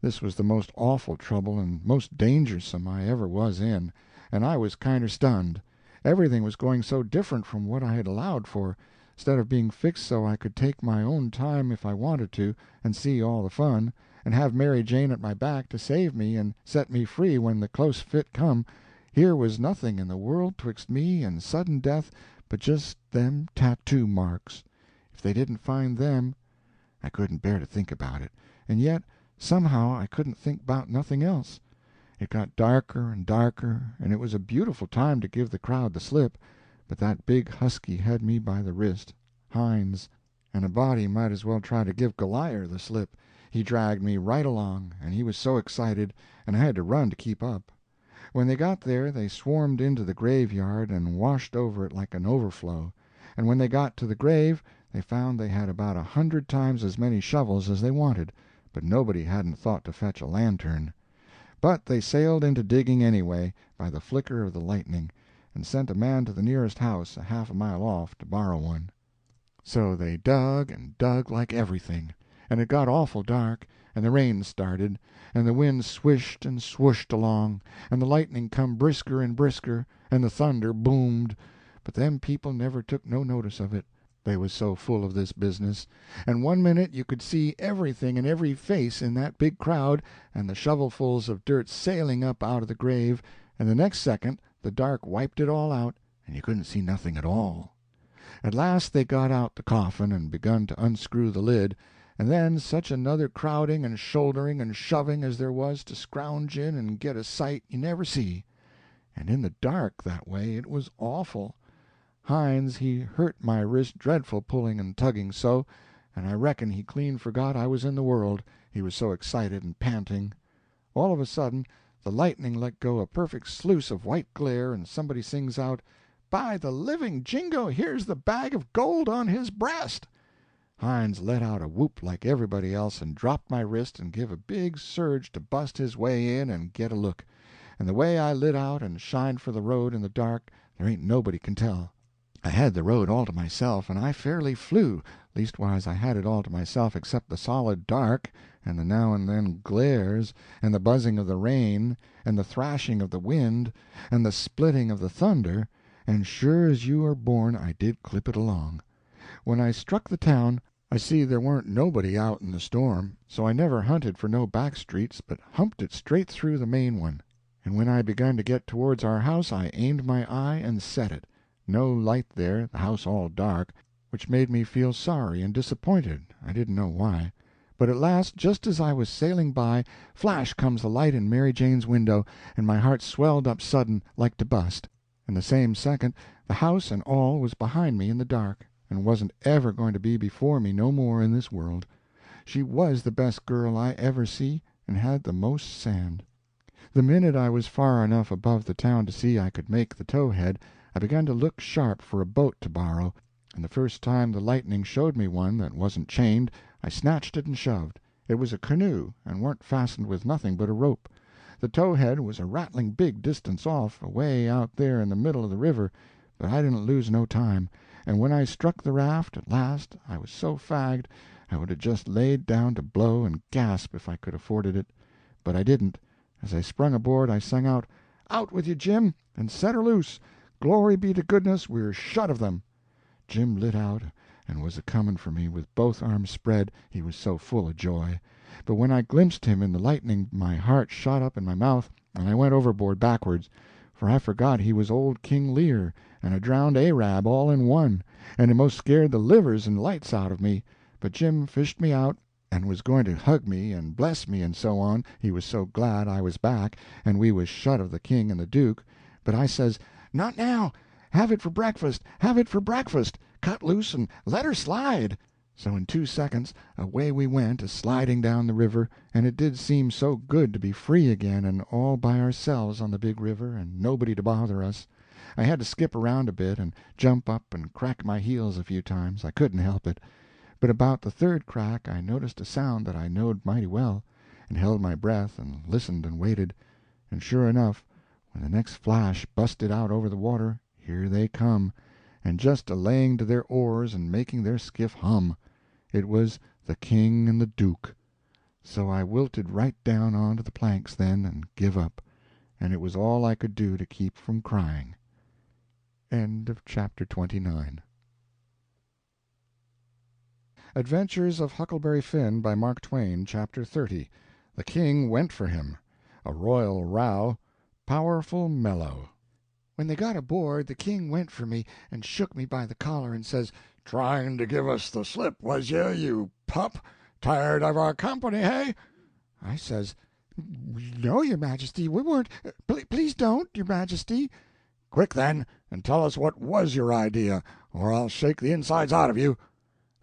This was the most awful trouble and most dangersome I ever was in, and I was kinder stunned. Everything was going so different from what I had allowed for, instead of being fixed so I could take my own time if I wanted to, and see all the fun, and have Mary Jane at my back to save me and set me free when the close fit come. Here was nothing in the world twixt me and sudden death but just them tattoo marks. If they didn't find them, I couldn't bear to think about it, and yet somehow I couldn't think about nothing else. It got darker and darker, and it was a beautiful time to give the crowd the slip, but that big husky had me by the wrist, Hines, and a body might as well try to give Goliath the slip. He dragged me right along, and he was so excited, and I had to run to keep up. When they got there they swarmed into the graveyard and washed over it like an overflow, and when they got to the grave they found they had about 100 times as many shovels as they wanted, but nobody hadn't thought to fetch a lantern. But they sailed into digging anyway, by the flicker of the lightning, and sent a man to the nearest house, a half a mile off, to borrow one. So they dug and dug like everything, and it got awful dark, and the rain started, and the wind swished and swooshed along, and the lightning come brisker and brisker, and the thunder boomed, but them people never took no notice of it, they was so full of this business, and one minute you could see everything and every face in that big crowd, and the shovelfuls of dirt sailing up out of the grave, and the next second the dark wiped it all out, and you couldn't see nothing at all. At last they got out the coffin and begun to unscrew the lid, and then such another crowding and shouldering and shoving as there was to scrounge in and get a sight you never see. And in the dark, that way, it was awful. Hines he hurt my wrist dreadful pulling and tugging so, and I reckon he clean forgot I was in the world, he was so excited and panting. All of a sudden the lightning let go a perfect sluice of white glare, and somebody sings out, "By the living jingo, here's the bag of gold on his breast!" Hines let out a whoop like everybody else, and dropped my wrist and give a big surge to bust his way in and get a look, and the way I lit out and shined for the road in the dark there ain't nobody can tell. I had the road all to myself, and I fairly flew, leastwise I had it all to myself except the solid dark, and the now and then glares, and the buzzing of the rain, and the thrashing of the wind, and the splitting of the thunder, and sure as you are born I did clip it along. When I struck the town, I see there weren't nobody out in the storm, so I never hunted for no back streets, but humped it straight through the main one, and when I begun to get towards our house I aimed my eye and set it. No light there, the house all dark, which made me feel sorry and disappointed, I didn't know why. But at last, just as I was sailing by, flash comes the light in Mary Jane's window, and my heart swelled up sudden, like to bust. And the same second, the house and all was behind me in the dark, and wasn't ever going to be before me no more in this world. She was the best girl I ever see, and had the most sand. The minute I was far enough above the town to see I could make the towhead, I began to look sharp for a boat to borrow, and the first time the lightning showed me one that wasn't chained, I snatched it and shoved. It was a canoe, and warn't fastened with nothing but a rope. The towhead was a rattling big distance off, away out there in the middle of the river, but I didn't lose no time, and when I struck the raft at last I was so fagged I would have just laid down to blow and gasp if I could afforded it. But I didn't. As I sprung aboard I sung out, "Out with you, Jim, and set her loose! Glory be to goodness, we're shut of them!" Jim lit out, and was a-coming for me with both arms spread, he was so full of joy. But when I glimpsed him in the lightning my heart shot up in my mouth, and I went overboard backwards, for I forgot he was old King Lear and a drowned Arab all in one, and it most scared the livers and lights out of me. But Jim fished me out, and was going to hug me and bless me and so on, he was so glad I was back and we was shut of the king and the duke. But I says, "Not now! Have it for breakfast! Have it for breakfast! Cut loose and let her slide!" So in 2 seconds away we went a-sliding down the river, and it did seem so good to be free again and all by ourselves on the big river and nobody to bother us. I had to skip around a bit and jump up and crack my heels a few times, I couldn't help it. But about the third crack I noticed a sound that I knowed mighty well, and held my breath and listened and waited, and sure enough, when the next flash busted out over the water, here they come, and just a-laying to their oars and making their skiff hum. It was the king and the duke. So I wilted right down onto the planks then and give up, and it was all I could do to keep from crying. End of chapter 29. Adventures of Huckleberry Finn by Mark Twain, Chapter 30. The King Went for Him. A Royal Row. Powerful Mellow. When they got aboard, the king went for me and shook me by the collar and says, "Trying to give us the slip, was you pup? Tired of our company, hey?" I says, "No, your majesty, we weren't. Please don't, your majesty." "Quick, then, and tell us what was your idea, or I'll shake the insides out of you."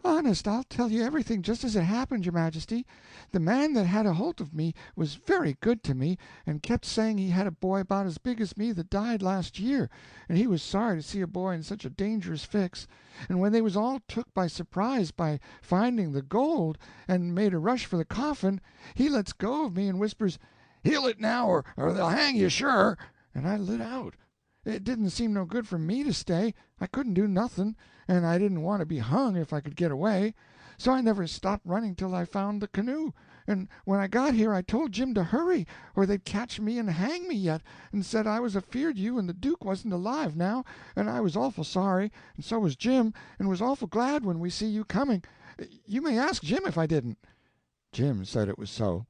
"Honest, I'll tell you everything just as it happened, your majesty. The man that had a holt of me was very good to me, and kept saying he had a boy about as big as me that died last year, and he was sorry to see a boy in such a dangerous fix. And when they was all took by surprise by finding the gold, and made a rush for the coffin, he lets go of me and whispers, 'Heel it now, or they'll hang you sure.' and I lit out. It didn't seem no good for me to stay. I couldn't do nothing, and I didn't want to be hung if I could get away. So I never stopped running till I found the canoe, and when I got here I told Jim to hurry, or they'd catch me and hang me yet, and said I was afeard you and the Duke wasn't alive now, and I was awful sorry, and so was Jim, and was awful glad when we see you coming. You may ask Jim if I didn't." Jim said it was so,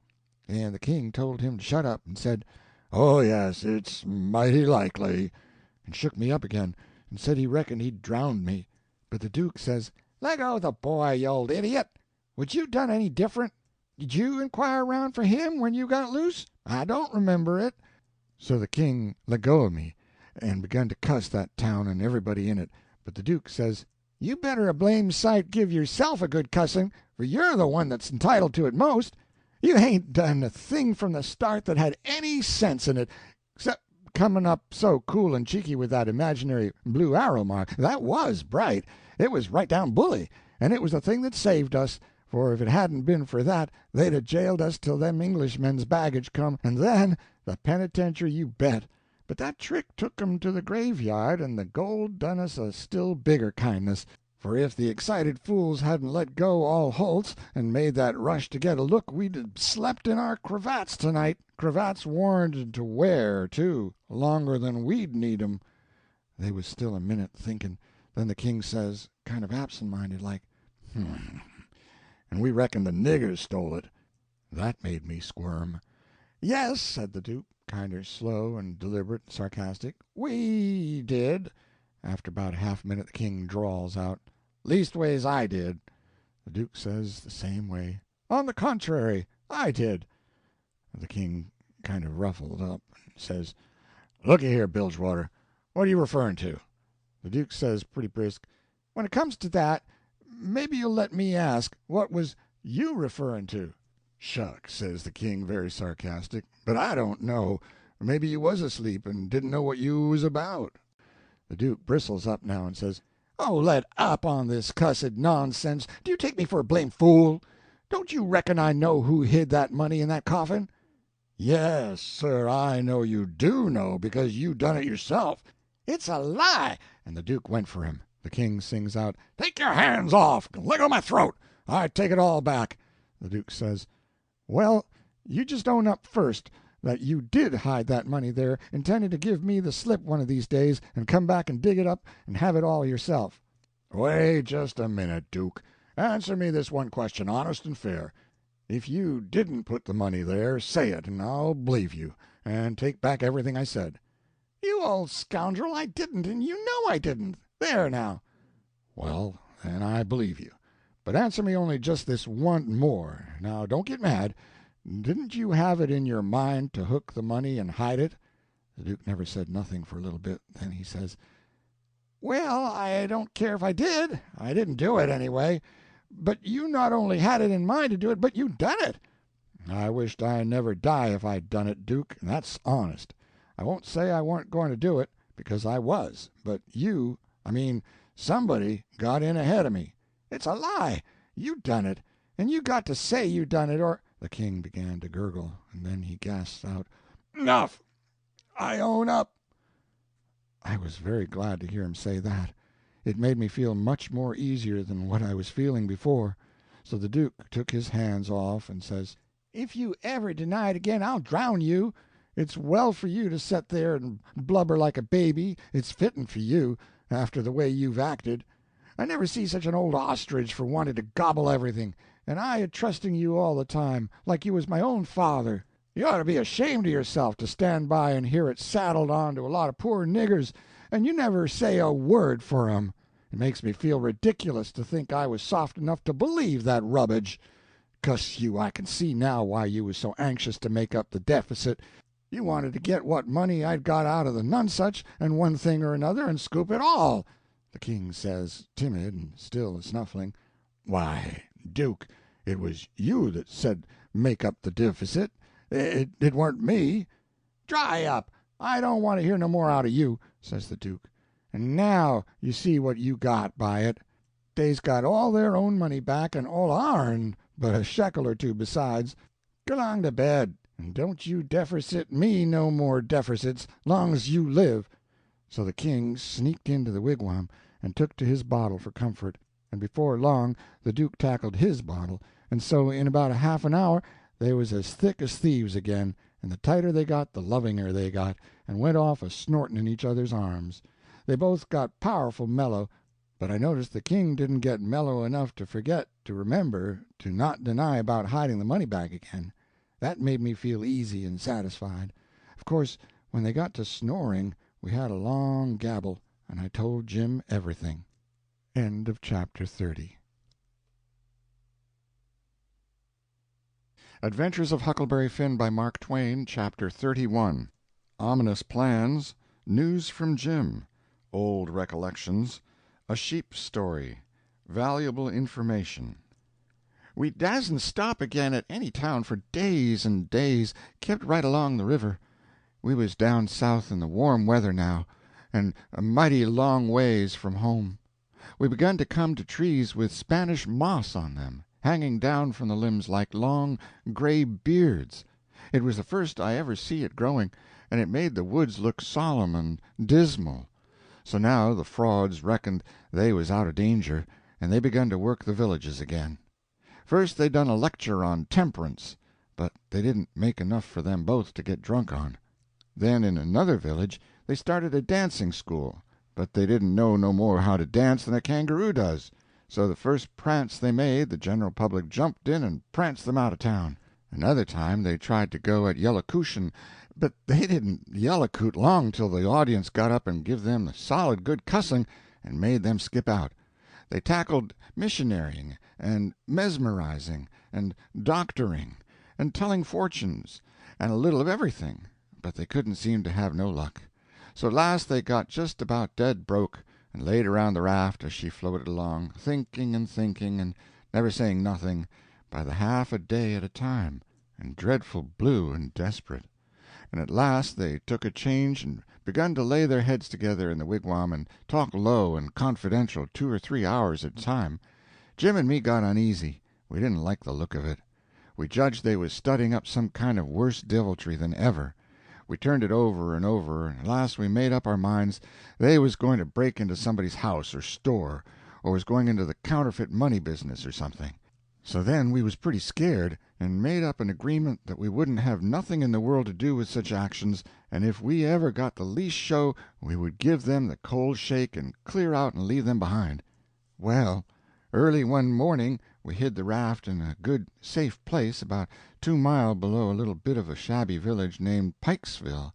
and the king told him to shut up, and said, "Oh, yes, it's mighty likely," and shook me up again, and said he reckoned he'd drowned me. But the Duke says, "Let go of the boy, you old idiot. Would you done any different? Did you inquire around for him when you got loose? I don't remember it." So the king let go of me, and begun to cuss that town and everybody in it. But the Duke says, "You better a blame sight give yourself a good cussing, for you're the one that's entitled to it most. You hain't done a thing from the start that had any sense in it, except coming up so cool and cheeky with that imaginary blue arrow mark. That was bright. It was right down bully, and it was the thing that saved us, for if it hadn't been for that they'd have jailed us till them Englishmen's baggage come, and then the penitentiary, you bet. But that trick took 'em to the graveyard, and the gold done us a still bigger kindness, for if the excited fools hadn't let go all holts and made that rush to get a look, we'd have slept in our cravats tonight, cravats warranted to wear, too, longer than we'd need 'em." They was still a minute thinking, then the king says, kind of absent-minded like, "And we reckon the niggers stole it." That made me squirm. "Yes," said the Duke, kinder slow and deliberate and sarcastic, "we did." After about half a minute the king drawls out, "Leastways I did." The Duke says the same way, "On the contrary, I did." The king kind of ruffled up and says, "Looky here, Bilgewater, what are you referring to?" The Duke says pretty brisk, "When it comes to that, maybe you'll let me ask, what was you referring to?" "Shucks," says the king, very sarcastic, "but I don't know. Maybe you was asleep and didn't know what you was about." The Duke bristles up now and says, "Oh, let up on this cussed nonsense. Do you take me for a blame fool? Don't you reckon I know who hid that money in that coffin?" "Yes, sir, I know you do know, because you done it yourself." "It's a lie!" And the Duke went for him. The king sings out, "Take your hands off! Let go my throat! I take it all back." The Duke says, "Well, you just own up first that you did hide that money there, intending to give me the slip one of these days, and come back and dig it up and have it all yourself." "Wait just a minute, Duke. Answer me this one question, honest and fair. If you didn't put the money there, say it, and I'll believe you, and take back everything I said." "You old scoundrel, I didn't, and you know I didn't. There, now." "Well, then I believe you. But answer me only just this one more. Now, don't get mad. Didn't you have it in your mind to hook the money and hide it?" The Duke never said nothing for a little bit. Then he says, "Well, I don't care if I did. I didn't do it, anyway. But you not only had it in mind to do it, but you done it." "I wished I never die if I'd done it, Duke, and that's honest. I won't say I warn't going to do it, because I was, but somebody got in ahead of me." "It's a lie. You done it, and you got to say you done it, or—" The king began to gurgle, and then he gasped out, "Enough! I own up." I was very glad to hear him say that. It made me feel much more easier than what I was feeling before. So the Duke took his hands off and says, "If you ever deny it again, I'll drown you. It's well for you to set there and blubber like a baby. It's fitting for you, after the way you've acted. I never see such an old ostrich for wanting to gobble everything, and I a trusting you all the time, like you was my own father. You ought to be ashamed of yourself to stand by and hear it saddled on to a lot of poor niggers, and you never say a word for 'em. It makes me feel ridiculous to think I was soft enough to believe that rubbage. Cuss you, I can see now why you was so anxious to make up the deficit. You wanted to get what money I'd got out of the Nonesuch, and one thing or another, and scoop it all." The king says, timid and still a-snuffling, "Why, Duke, it was you that said make up the deficit. It weren't me." "Dry up! I don't want to hear no more out of you," says the Duke. "And now you see what you got by it. They's got all their own money back, and all ourn, but a shekel or two besides. G'long to bed, and don't you deficit me no more deficits, long's you live." So the king sneaked into the wigwam and took to his bottle for comfort, and before long the Duke tackled his bottle, and so in about a half an hour They was as thick as thieves again, and the tighter they got the lovinger they got, and went off a snorting in each other's arms. They both got powerful mellow, but I noticed the king didn't get mellow enough to forget to remember to not deny about hiding the money back again. That made me feel easy and satisfied. Of course, when they got to snoring, we had a long gabble, and I told Jim everything. End of chapter 30. Adventures of Huckleberry Finn by Mark Twain, Chapter 31. Ominous Plans, News from Jim, Old Recollections, A Sheep Story, Valuable Information. We dasn't stop again at any town for days and days, kept right along the river. We was down south in the warm weather now, and a mighty long ways from home. We begun to come to trees with Spanish moss on them, hanging down from the limbs like long gray beards. It was the first I ever see it growing, and it made the woods look solemn and dismal. So now the frauds reckoned they was out of danger, and they begun to work the villages again. First they done a lecture on temperance, but they didn't make enough for them both to get drunk on. Then in another village they started a dancing school, but they didn't know no more how to dance than a kangaroo does. So the first prance they made, the general public jumped in and pranced them out of town. Another time they tried to go at yellowcootion, but they didn't yellowcoot long till the audience got up and give them a solid good cussing and made them skip out. They tackled missionarying and mesmerizing and doctoring and telling fortunes and a little of everything, but they couldn't seem to have no luck. So at last they got just about dead broke, and laid around the raft as she floated along, thinking and never saying nothing, by the half a day at a time, and dreadful blue and desperate. And at last they took a change and begun to lay their heads together in the wigwam and talk low and confidential 2 or 3 hours at a time. Jim and me got uneasy. We didn't like the look of it. We judged they was studying up some kind of worse deviltry than ever. We turned it over and over, and at last we made up our minds they was going to break into somebody's house or store, or was going into the counterfeit money business or something. So then we was pretty scared, and made up an agreement that we wouldn't have nothing in the world to do with such actions, and if we ever got the least show we would give them the cold shake and clear out and leave them behind. Well, early one morning we hid the raft in a good safe place about 2 mile below a little bit of a shabby village named Pikesville,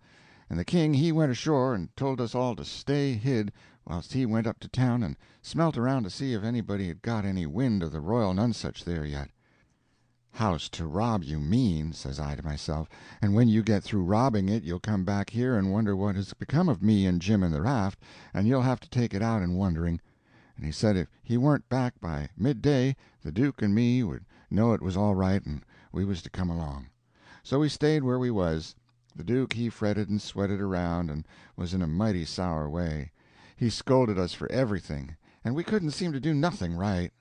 and the king he went ashore and told us all to stay hid whilst he went up to town and smelt around to see if anybody had got any wind of the Royal Nonesuch there yet. "House to rob, you mean," says I to myself, "and when you get through robbing it you'll come back here and wonder what has become of me and Jim in the raft, and you'll have to take it out in wondering." And he said if he weren't back by midday the Duke and me would know it was all right and we was to come along. So we stayed where we was. The Duke he fretted and sweated around and was in a mighty sour way. He scolded us for everything, and we couldn't seem to do nothing right.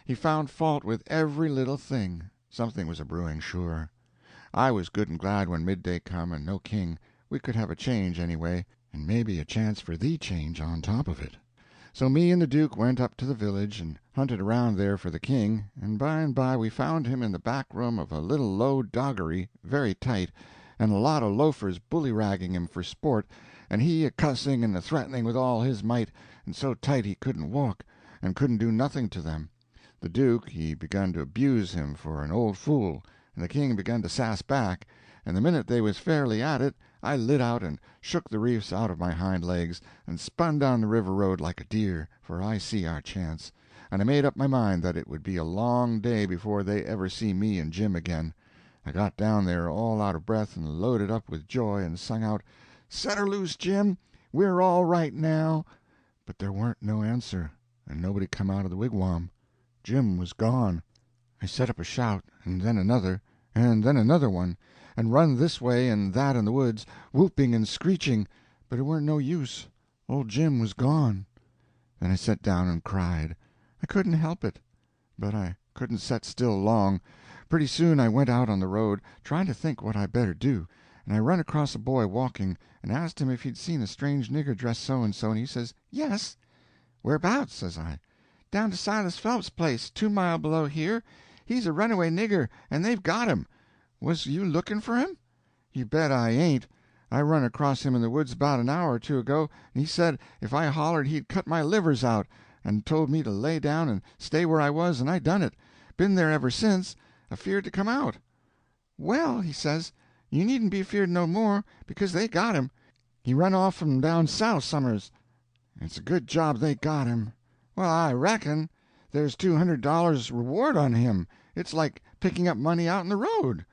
He found fault with every little thing. Something was a-brewing, sure. I was good and glad when midday come and no king. We could have a change anyway, and maybe a chance for the change on top of it. So me and the Duke went up to the village and hunted around there for the king, and by we found him in the back room of a little low doggery, very tight, and a lot of loafers bully-ragging him for sport, and he a-cussing and a-threatening with all his might, and so tight he couldn't walk, and couldn't do nothing to them. The Duke he begun to abuse him for an old fool, and the king begun to sass back, and the minute they was fairly at it, I lit out and shook the reefs out of my hind legs, and spun down the river road like a deer, for I see our chance, and I made up my mind that it would be a long day before they ever see me and Jim again. I got down there all out of breath and loaded up with joy, and sung out, "Set her loose, Jim, we're all right now." But there warn't no answer, and nobody come out of the wigwam. Jim was gone. I set up a shout, and then another one, and run this way and that in the woods, whooping and screeching, but it warn't no use. Old Jim was gone. Then I set down and cried. I couldn't help it, but I couldn't set still long. Pretty soon I went out on the road, trying to think what I better do, and I run across a boy walking, and asked him if he'd seen a strange nigger dressed so-and-so, and he says, "Yes." "Whereabouts?" says I. "Down to Silas Phelps' place, 2 mile below here. He's a runaway nigger, and they've got him." Was you looking for him?" "You bet I ain't. I run across him in the woods about an hour or two ago, and he said if I hollered he'd cut my livers out, and told me to lay down and stay where I was, and I done it. Been there ever since, afeard to come out. 'Well,' he says, 'you needn't be afeard no more, because they got him. He run off from down south somers.' It's a good job they got him." "Well, I reckon. There's $200 reward on him. It's like picking up money out in the road."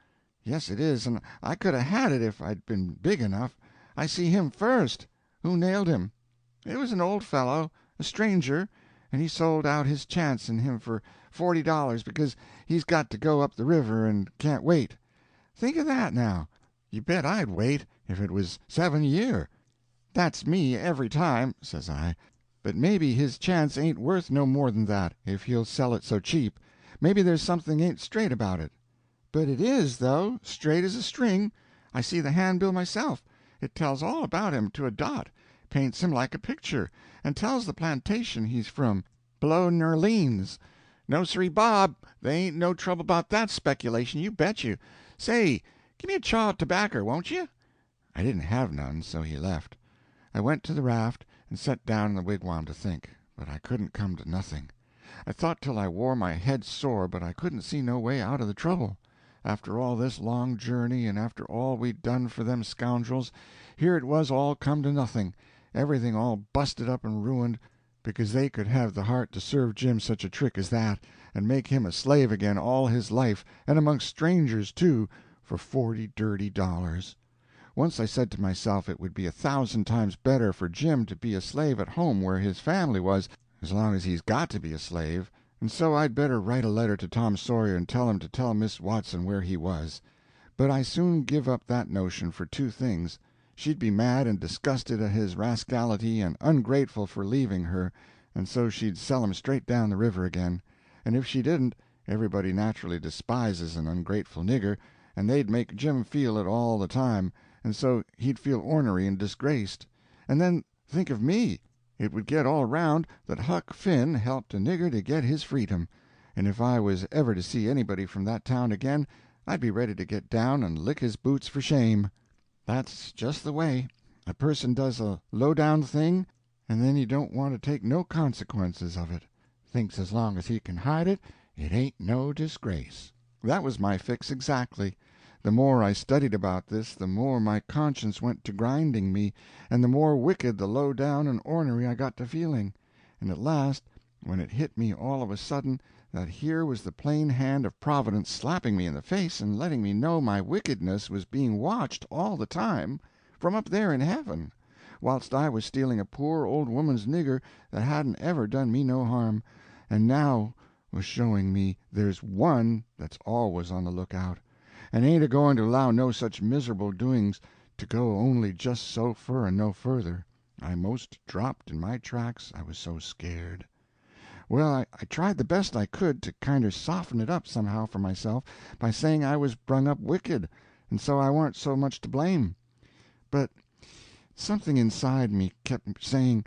"Yes, it is, and I could 'a' had it if I'd been big enough. I see him first." "Who nailed him?" "It was an old fellow, a stranger, and he sold out his chance in him for $40 because he's got to go up the river and can't wait. Think of that, now. You bet I'd wait, if it was 7 year." "That's me every time," says I. "But maybe his chance ain't worth no more than that, if he'll sell it so cheap. Maybe there's something ain't straight about it." "But it is, though, straight as a string. I see the handbill myself. It tells all about him to a dot, paints him like a picture, and tells the plantation he's from, below Nerleans. No, sirree, Bob, they ain't no trouble about that speculation, you bet you. Say, give me a chaw of tobaccer, won't you?" I didn't have none, so he left. I went to the raft and set down in the wigwam to think, but I couldn't come to nothing. I thought till I wore my head sore, but I couldn't see no way out of the trouble. After all this long journey, and after all we'd done for them scoundrels, here it was all come to nothing, everything all busted up and ruined, because they could have the heart to serve Jim such a trick as that, and make him a slave again all his life, and amongst strangers, too, for $40 dirty. Once I said to myself it would be 1,000 times better for Jim to be a slave at home where his family was, as long as he's got to be a slave, and so I'd better write a letter to Tom Sawyer and tell him to tell Miss Watson where he was. But I soon give up that notion for two things. She'd be mad and disgusted at his rascality and ungrateful for leaving her, and so she'd sell him straight down the river again. And if she didn't, everybody naturally despises an ungrateful nigger, and they'd make Jim feel it all the time, and so he'd feel ornery and disgraced. And then think of me. It would get all around that Huck Finn helped a nigger to get his freedom, and if I was ever to see anybody from that town again, I'd be ready to get down and lick his boots for shame. That's just the way. A person does a low-down thing, and then he don't want to take no consequences of it. Thinks as long as he can hide it, it ain't no disgrace. That was my fix exactly. The more I studied about this, the more my conscience went to grinding me, and the more wicked the low down and ornery I got to feeling. And at last, when it hit me all of a sudden that here was the plain hand of Providence slapping me in the face and letting me know my wickedness was being watched all the time, from up there in heaven, whilst I was stealing a poor old woman's nigger that hadn't ever done me no harm, and now was showing me there's one that's always on the lookout, and ain't a-going to allow no such miserable doings to go only just so fur and no further. I most dropped in my tracks, I was so scared. Well, I tried the best I could to kinder soften it up somehow for myself by saying I was brung up wicked, and so I warn't so much to blame. But something inside me kept saying,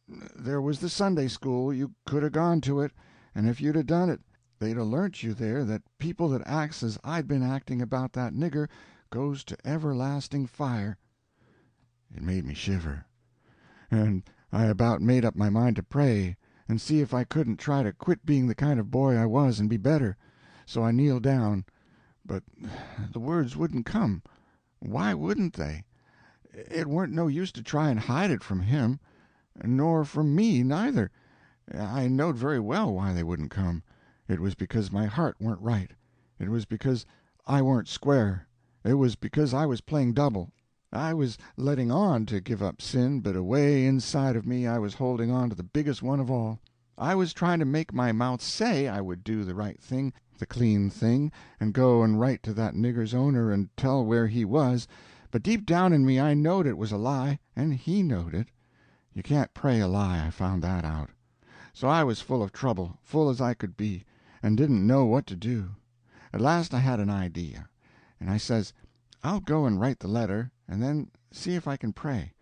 there was the Sunday school, you could 'a' gone to it, and if you'd 'a' done it, they'd 'a' learnt you there that people that acts as I'd been acting about that nigger goes to everlasting fire. It made me shiver, and I about made up my mind to pray, and see if I couldn't try to quit being the kind of boy I was and be better. So I kneeled down, but the words wouldn't come. Why wouldn't they? It weren't no use to try and hide it from him, nor from me neither. I knowed very well why they wouldn't come. It was because my heart weren't right. It was because I weren't square. It was because I was playing double. I was letting on to give up sin, but away inside of me I was holding on to the biggest one of all. I was trying to make my mouth say I would do the right thing, the clean thing, and go and write to that nigger's owner and tell where he was, but deep down in me I knowed it was a lie, and he knowed it. You can't pray a lie, I found that out. So I was full of trouble, full as I could be, and didn't know what to do. At last I had an idea, and I says, I'll go and write the letter, and then see if I can pray.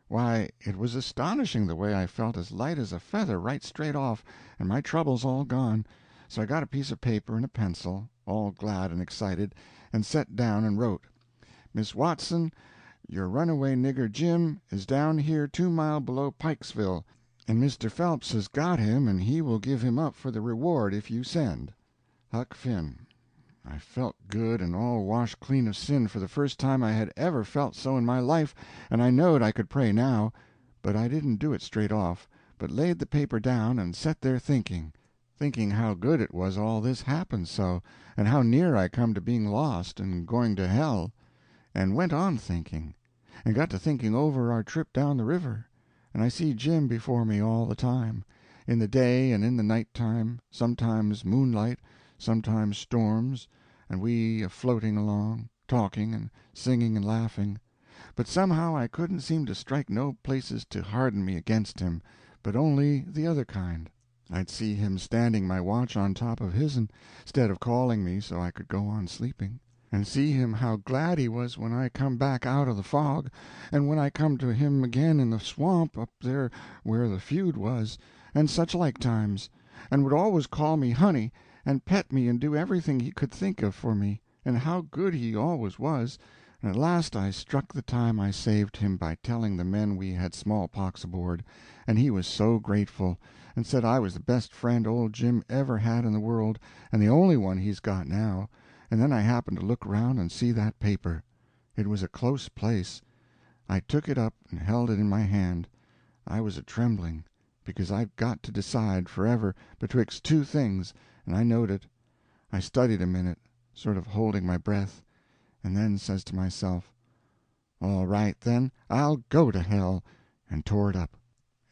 Why, it was astonishing the way I felt as light as a feather right straight off, and my troubles all gone. So I got a piece of paper and a pencil, all glad and excited, and set down and wrote: Miss Watson, your runaway nigger Jim is down here 2 mile below Pikesville, and Mr. Phelps has got him, and he will give him up for the reward if you send. Huck Finn. I felt good and all washed clean of sin for the first time I had ever felt so in my life, and I knowed I could pray now, but I didn't do it straight off, but laid the paper down and set there thinking how good it was all this happened so, and how near I come to being lost and going to hell, and went on thinking, and got to thinking over our trip down the river, and I see Jim before me all the time, in the day and in the night time, sometimes moonlight, sometimes storms, and we a-floating along, talking and singing and laughing, but somehow I couldn't seem to strike no places to harden me against him, but only the other kind. I'd see him standing my watch on top of his'n, 'stead of calling me so I could go on sleeping, and see him how glad he was when I come back out of the fog, and when I come to him again in the swamp up there where the feud was, and such like times, and would always call me honey, and pet me and do everything he could think of for me, and how good he always was, and at last I struck the time I saved him by telling the men we had smallpox aboard, and he was so grateful, and said I was the best friend old Jim ever had in the world, and the only one he's got now, and then I happened to look round and see that paper. It was a close place. I took it up and held it in my hand. I was a-trembling, because I'd got to decide forever betwixt two things, and I knowed it. I studied a minute, sort of holding my breath, and then says to myself, all right, then, I'll go to hell, and tore it up.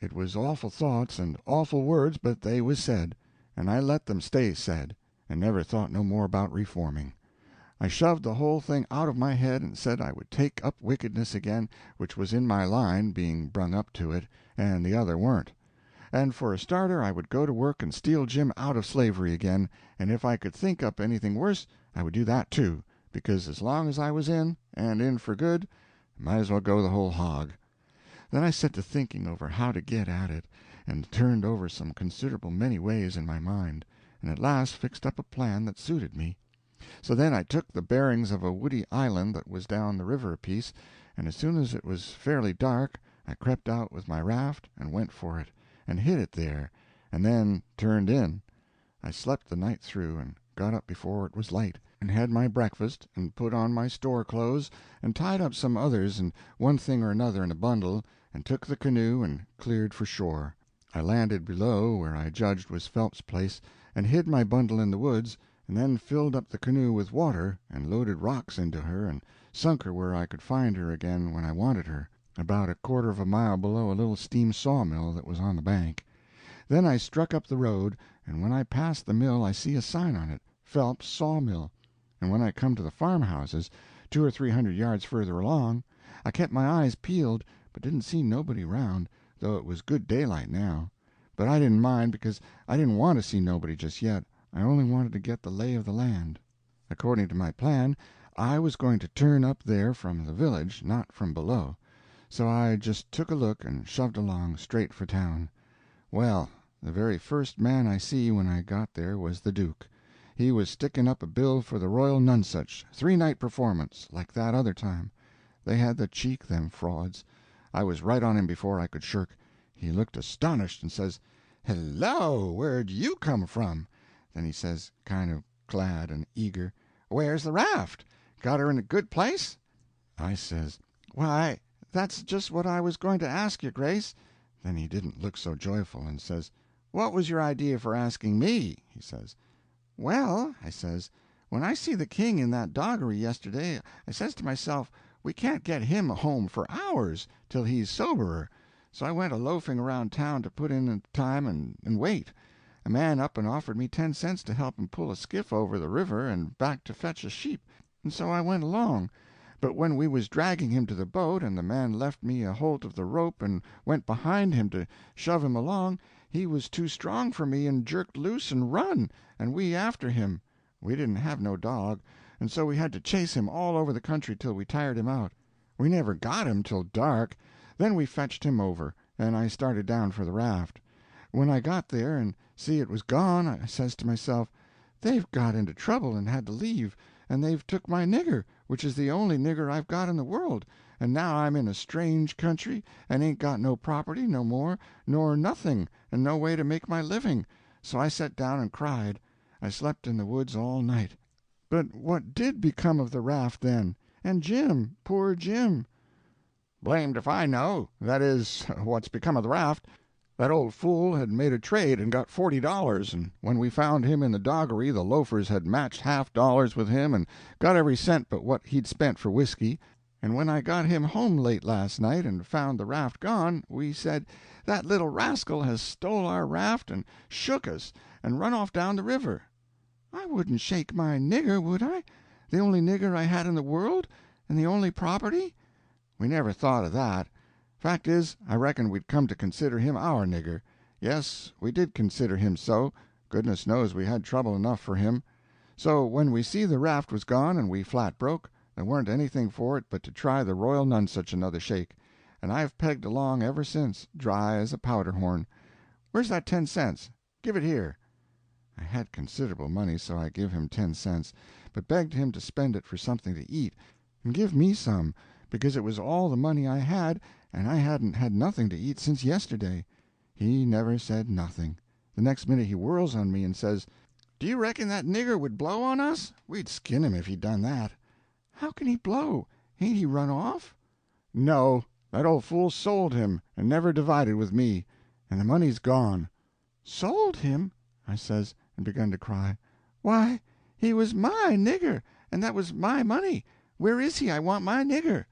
It was awful thoughts and awful words, but they was said, and I let them stay said, and never thought no more about reforming. I shoved the whole thing out of my head and said I would take up wickedness again, which was in my line, being brung up to it, and the other weren't. And for a starter I would go to work and steal Jim out of slavery again, and if I could think up anything worse I would do that too, because as long as I was in, and in for good, I might as well go the whole hog. Then I set to thinking over how to get at it, and turned over some considerable many ways in my mind, and at last fixed up a plan that suited me. So then I took the bearings of a woody island that was down the river a piece, and as soon as it was fairly dark I crept out with my raft and went for it, and hid it there, and then turned in. I slept the night through, and got up before it was light, and had my breakfast, and put on my store clothes, and tied up some others and one thing or another in a bundle, and took the canoe and cleared for shore. I landed below where I judged was Phelps' place, and hid my bundle in the woods, and then filled up the canoe with water, and loaded rocks into her, and sunk her where I could find her again when I wanted her, about a quarter of a mile below a little steam sawmill that was on the bank. Then I struck up the road, and when I passed the mill I see a sign on it, Phelps' Sawmill, and when I come to the farmhouses, 200 or 300 yards further along, I kept my eyes peeled, but didn't see nobody round, though it was good daylight now. But I didn't mind, because I didn't want to see nobody just yet. I only wanted to get the lay of the land. According to my plan, I was going to turn up there from the village, not from below. So I just took a look and shoved along, straight for town. Well, the very first man I see when I got there was the Duke. He was sticking up a bill for the Royal Nonesuch, 3-night performance, like that other time. They had the cheek, them frauds. I was right on him before I could shirk. He looked astonished and says, "Hello, where'd you come from?" Then he says, kind of glad and eager, "Where's the raft? Got her in a good place?" I says, "Why, that's just what I was going to ask you, Grace." Then he didn't look so joyful, and says, "What was your idea for asking me?" he says. "Well," I says, "when I see the king in that doggery yesterday, I says to myself, we can't get him home for hours, till he's soberer. So I went a-loafing around town to put in the time and wait. A man up and offered me 10 cents to help him pull a skiff over the river and back to fetch a sheep, and so I went along. But when we was dragging him to the boat, and the man left me a holt of the rope and went behind him to shove him along, he was too strong for me and jerked loose and run, and we after him. We didn't have no dog, and so we had to chase him all over the country till we tired him out. We never got him till dark. Then we fetched him over, and I started down for the raft. When I got there and see it was gone, I says to myself, They've got into trouble and had to leave, and they've took my nigger, which is the only nigger I've got in the world, and now I'm in a strange country, and ain't got no property no more, nor nothing, and no way to make my living. So I set down and cried. I slept in the woods all night. But what did become of the raft then? And Jim, poor Jim?" "Blamed if I know. That is, what's become of the raft. That old fool had made a trade and got $40, and when we found him in the doggery the loafers had matched half-dollars with him and got every cent but what he'd spent for whiskey. And when I got him home late last night and found the raft gone, we said, 'That little rascal has stole our raft and shook us and run off down the river.' I wouldn't shake my nigger, would I? The only nigger I had in the world, and the only property?" We never thought of that. Fact is, I reckon we'd come to consider him our nigger. Yes, we did consider him so. Goodness knows we had trouble enough for him. So when we see the raft was gone and we flat broke, there warn't anything for it but to try the Royal Nonsuch another shake, and I've pegged along ever since, dry as a powder horn. Where's that 10 cents? Give it here." I had considerable money, so I give him 10 cents, but begged him to spend it for something to eat, and give me some, because it was all the money I had, and I hadn't had nothing to eat since yesterday. He never said nothing. The next minute he whirls on me and says, "Do you reckon that nigger would blow on us? We'd skin him if he'd done that." "How can he blow? Ain't he run off?" "No, that old fool sold him, and never divided with me, and the money's gone." "Sold him?" I says, and begun to cry. "Why, he was my nigger, and that was my money. Where is he? I want my nigger."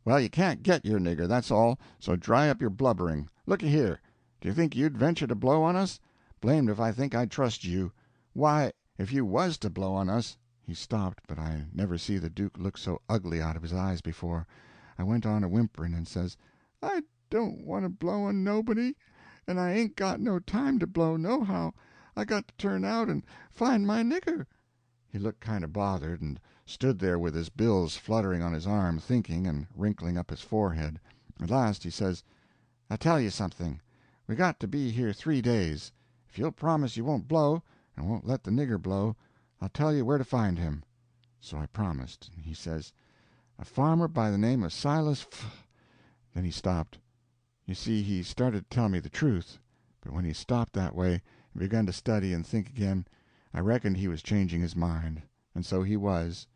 "Well, you can't get your nigger, that's all, so dry up your blubbering. Looky here, do you think you'd venture to blow on us? Blamed if I think I'd trust you. Why, if you was to blow on us—" He stopped, but I never see the Duke look so ugly out of his eyes before. I went on a whimpering and says, "I don't want to blow on nobody, and I ain't got no time to blow nohow. I got to turn out and find my nigger." He looked kind of bothered, and stood there with his bills fluttering on his arm, thinking, and wrinkling up his forehead. At last he says, "I'll tell you something. We got to be here 3 days. If you'll promise you won't blow, and won't let the nigger blow, I'll tell you where to find him." So I promised, and he says, "A farmer by the name of Silas F—" Then he stopped. You see, he started to tell me the truth, but when he stopped that way and begun to study and think again, I reckoned he was changing his mind. And so he was.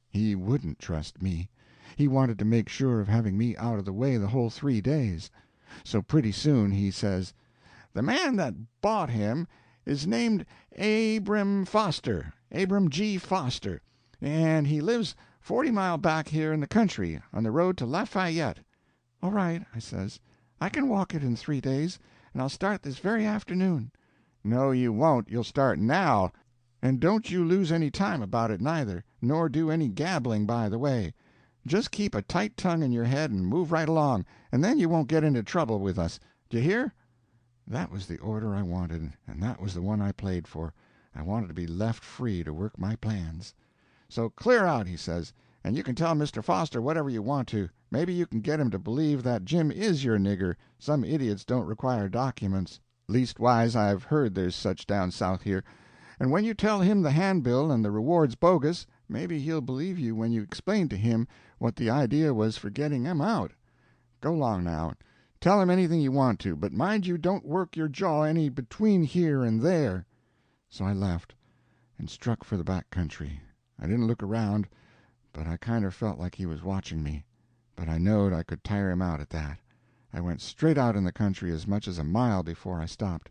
He wouldn't trust me. He wanted to make sure of having me out of the way the whole 3 days. So pretty soon he says, "The man that bought him is named Abram Foster, Abram G. Foster, and he lives 40 mile back here in the country, on the road to Lafayette." "All right," I says, "I can walk it in 3 days, and I'll start this very afternoon." "No, you won't. You'll start now. And don't you lose any time about it, neither, nor do any gabbling by the way. Just keep a tight tongue in your head and move right along, and then you won't get into trouble with us. Do you hear?" That was the order I wanted, and that was the one I played for. I wanted to be left free to work my plans. "So clear out," he says, "and you can tell Mr. Foster whatever you want to. Maybe you can get him to believe that Jim is your nigger. Some idiots don't require documents. Leastwise, I've heard there's such down south here. And when you tell him the handbill and the reward's bogus, maybe he'll believe you when you explain to him what the idea was for getting him out. Go 'long now. Tell him anything you want to, but mind you don't work your jaw any between here and there." So I left, and struck for the back country. I didn't look around, but I kinder felt like he was watching me. But I knowed I could tire him out at that. I went straight out in the country as much as a mile before I stopped.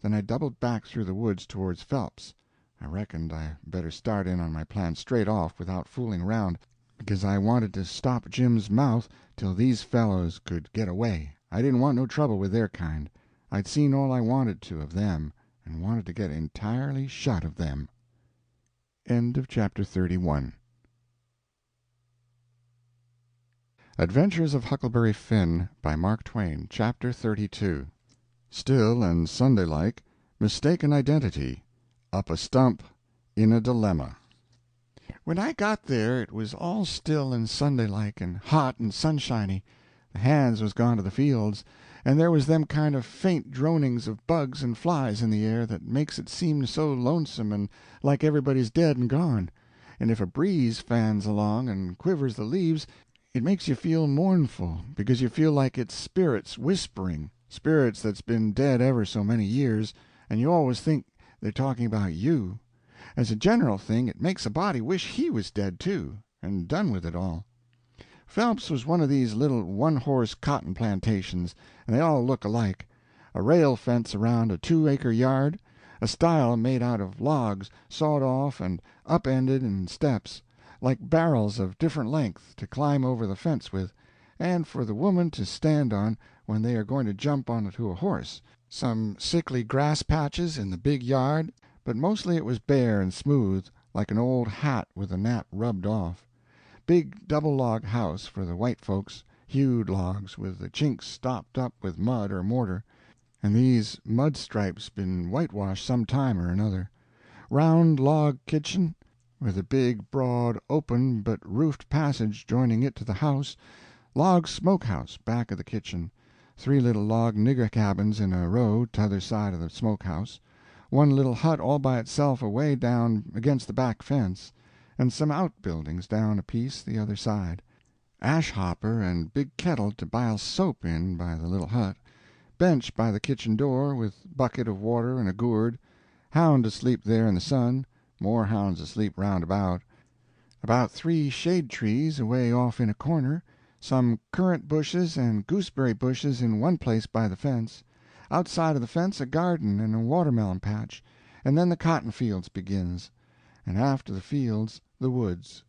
Then I doubled back through the woods towards Phelps. I reckoned I better start in on my plan straight off without fooling around, because I wanted to stop Jim's mouth till these fellows could get away. I didn't want no trouble with their kind. I'd seen all I wanted to of them, and wanted to get entirely shut of them. End of chapter 31. Adventures of Huckleberry Finn, by Mark Twain, Chapter 32. Still and Sunday-like, mistaken identity, up a stump, in a dilemma. When I got there it was all still and Sunday-like, and hot and sunshiny. The hands was gone to the fields, and there was them kind of faint dronings of bugs and flies in the air that makes it seem so lonesome and like everybody's dead and gone. And if a breeze fans along and quivers the leaves, it makes you feel mournful, because you feel like it's spirits whispering, spirits that's been dead ever so many years, and you always think they're talking about you. As a general thing, it makes a body wish he was dead, too, and done with it all. Phelps was one of these little one-horse cotton plantations, and they all look alike. A rail fence around a 2-acre yard, a stile made out of logs sawed off and up-ended in steps, like barrels of different length, to climb over the fence with, and for the woman to stand on when they are going to jump onto a horse, some sickly grass patches in the big yard, but mostly it was bare and smooth, like an old hat with a nap rubbed off. Big double-log house for the white folks, hewed logs, with the chinks stopped up with mud or mortar, and these mud stripes been whitewashed some time or another. Round log kitchen, with a big, broad, open but roofed passage joining it to the house. Log smokehouse back of the kitchen. 3 little log nigger cabins in a row t'other side of the smokehouse. 1 little hut all by itself away down against the back fence, and some outbuildings down a piece the other side. Ash hopper and big kettle to bile soap in by the little hut. Bench by the kitchen door, with bucket of water and a gourd. Hound asleep there in the sun. More hounds asleep round about. About 3 shade trees away off in a corner. Some currant bushes and gooseberry bushes in one place by the fence. Outside of the fence a garden and a watermelon patch, and then the cotton fields begins, and after the fields the woods.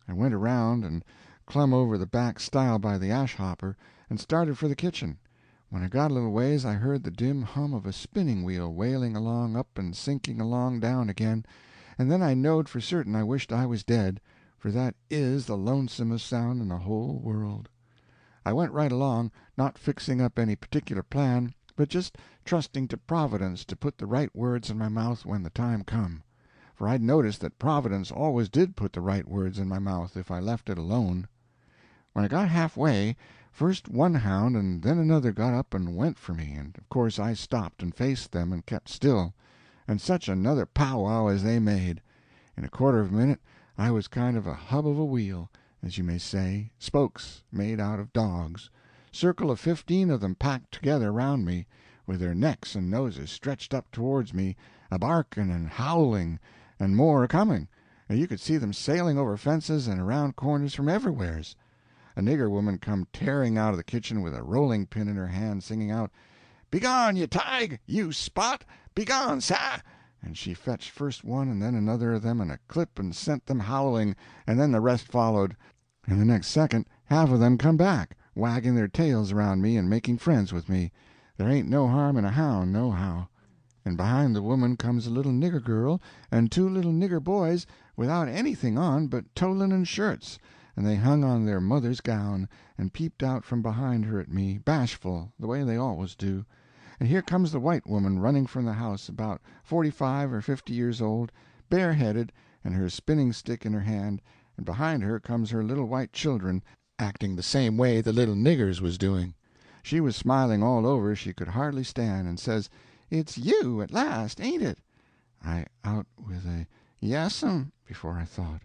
I went around and clumb over the back stile by the ash hopper, and started for the kitchen. When I got a little ways I heard the dim hum of a spinning wheel wailing along up and sinking along down again, and then I knowed for certain I wished I was dead, for that is the lonesomest sound in the whole world. I went right along, not fixing up any particular plan, but just trusting to Providence to put the right words in my mouth when the time come. For I'd noticed that Providence always did put the right words in my mouth if I left it alone. When I got halfway, first one hound and then another got up and went for me, and of course I stopped and faced them and kept still, and such another powwow as they made. In a quarter of a minute I was kind of a hub of a wheel, as you may say, spokes made out of dogs, circle of 15 of them packed together round me, with their necks and noses stretched up towards me, a-barking and howling, and more a-coming, and you could see them sailing over fences and around corners from everywheres. A nigger woman come tearing out of the kitchen with a rolling pin in her hand, singing out, "Begone, you tig, you spot! Begone, sah!" And she fetched first one and then another of them in a clip and sent them howling, and then the rest followed, and the next second half of them come back, wagging their tails around me and making friends with me. There ain't no harm in a hound, nohow. And behind the woman comes a little nigger girl and 2 little nigger boys without anything on but toe-linen shirts, and they hung on their mother's gown and peeped out from behind her at me, bashful, the way they always do. And here comes the white woman running from the house, about 45 or 50 years old, bareheaded, and her spinning stick in her hand, and behind her comes her little white children, acting the same way the little niggers was doing. She was smiling all over she could hardly stand, and says, "It's you at last, ain't it?" I out with a "Yes'm" before I thought.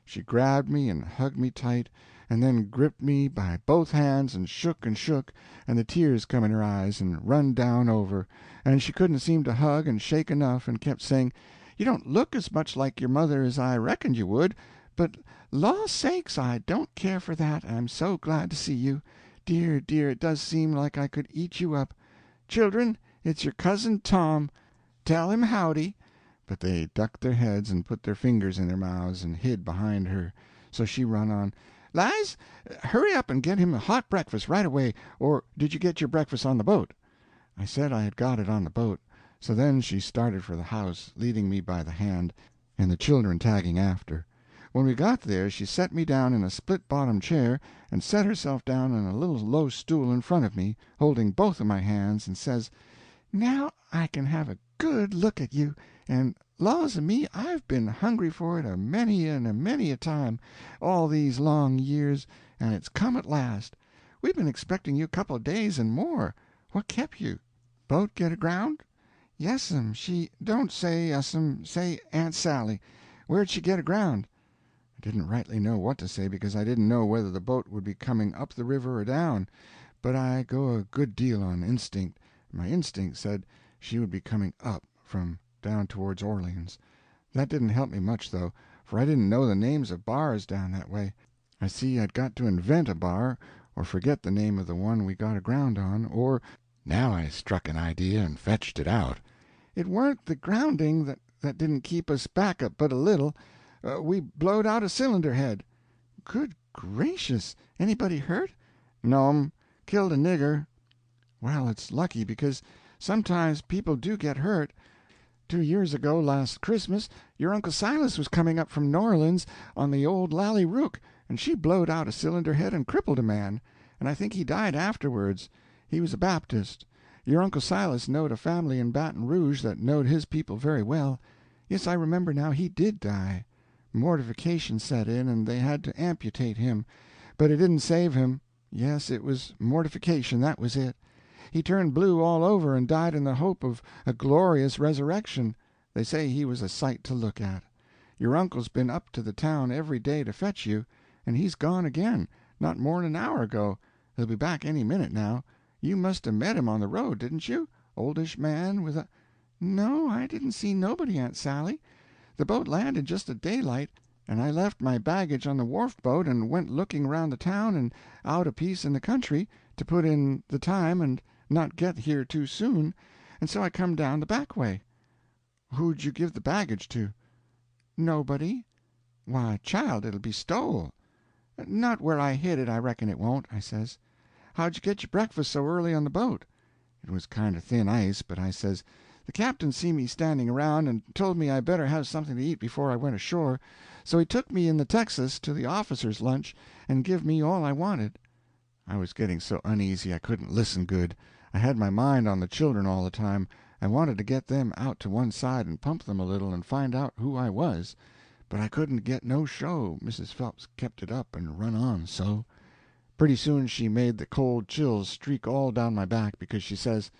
She grabbed me and hugged me tight, and then gripped me by both hands and shook, and the tears come in her eyes and run down over, and she couldn't seem to hug and shake enough, and kept saying, "You don't look as much like your mother as I reckoned you would, but law sakes, I don't care for that, I'm so glad to see you. Dear, dear, it does seem like I could eat you up. Children, it's your cousin Tom. Tell him howdy." But they ducked their heads and put their fingers in their mouths and hid behind her. So she run on, "Lize, hurry up and get him a hot breakfast right away, or did you get your breakfast on the boat?" I said I had got it on the boat. So then she started for the house, leading me by the hand, and the children tagging after. When we got there she set me down in a split-bottom chair, and set herself down on a little low stool in front of me, holding both of my hands, and says, "Now I can have a good look at you, and laws a me, I've been hungry for it a many and a many a time, all these long years, and it's come at last. We've been expecting you a couple of days and more. What kept you? Boat get aground?" "Yes'm. She—" "Don't say yes'm. Say Aunt Sally. Where'd she get aground?" I didn't rightly know what to say, because I didn't know whether the boat would be coming up the river or down, but I go a good deal on instinct, and my instinct said she would be coming up, from down towards Orleans. That didn't help me much, though, for I didn't know the names of bars down that way. I see I'd got to invent a bar, or forget the name of the one we got aground on, or— Now I struck an idea and fetched it out. "It warn't the grounding that didn't keep us back but a little. We blowed out a cylinder head." "Good gracious! Anybody hurt?" "No'm. Killed a nigger." "Well, it's lucky, because sometimes people do get hurt. 2 years ago, last Christmas, your Uncle Silas was coming up from N'Orleans on the old Lally Rook, and she blowed out a cylinder head and crippled a man, and I think he died afterwards. He was a Baptist. Your Uncle Silas knowed a family in Baton Rouge that knowed his people very well. Yes, I remember now, he did die. Mortification set in, and they had to amputate him. But it didn't save him. Yes, it was mortification, that was it. He turned blue all over and died in the hope of a glorious resurrection. They say he was a sight to look at. Your uncle's been up to the town every day to fetch you, and he's gone again, not more'n an hour ago. He'll be back any minute now. You must have met him on the road, didn't you? Oldish man with a—" "No, I didn't see nobody, Aunt Sally. The boat landed just at daylight, and I left my baggage on the wharf boat and went looking around the town and out a piece in the country, to put in the time and not get here too soon, and so I come down the back way." "Who'd you give the baggage to?" "Nobody." "Why, child, it'll be stole." "Not where I hid it, I reckon it won't," I says. "How'd you get your breakfast so early on the boat?" It was kind of thin ice, but I says, "The captain see me standing around, and told me I better have something to eat before I went ashore, so he took me in the Texas to the officers' lunch and give me all I wanted." I was getting so uneasy I couldn't listen good. I had my mind on the children all the time. I wanted to get them out to one side and pump them a little and find out who I was, but I couldn't get no show, Mrs. Phelps kept it up and run on so. Pretty soon she made the cold chills streak all down my back, because she says—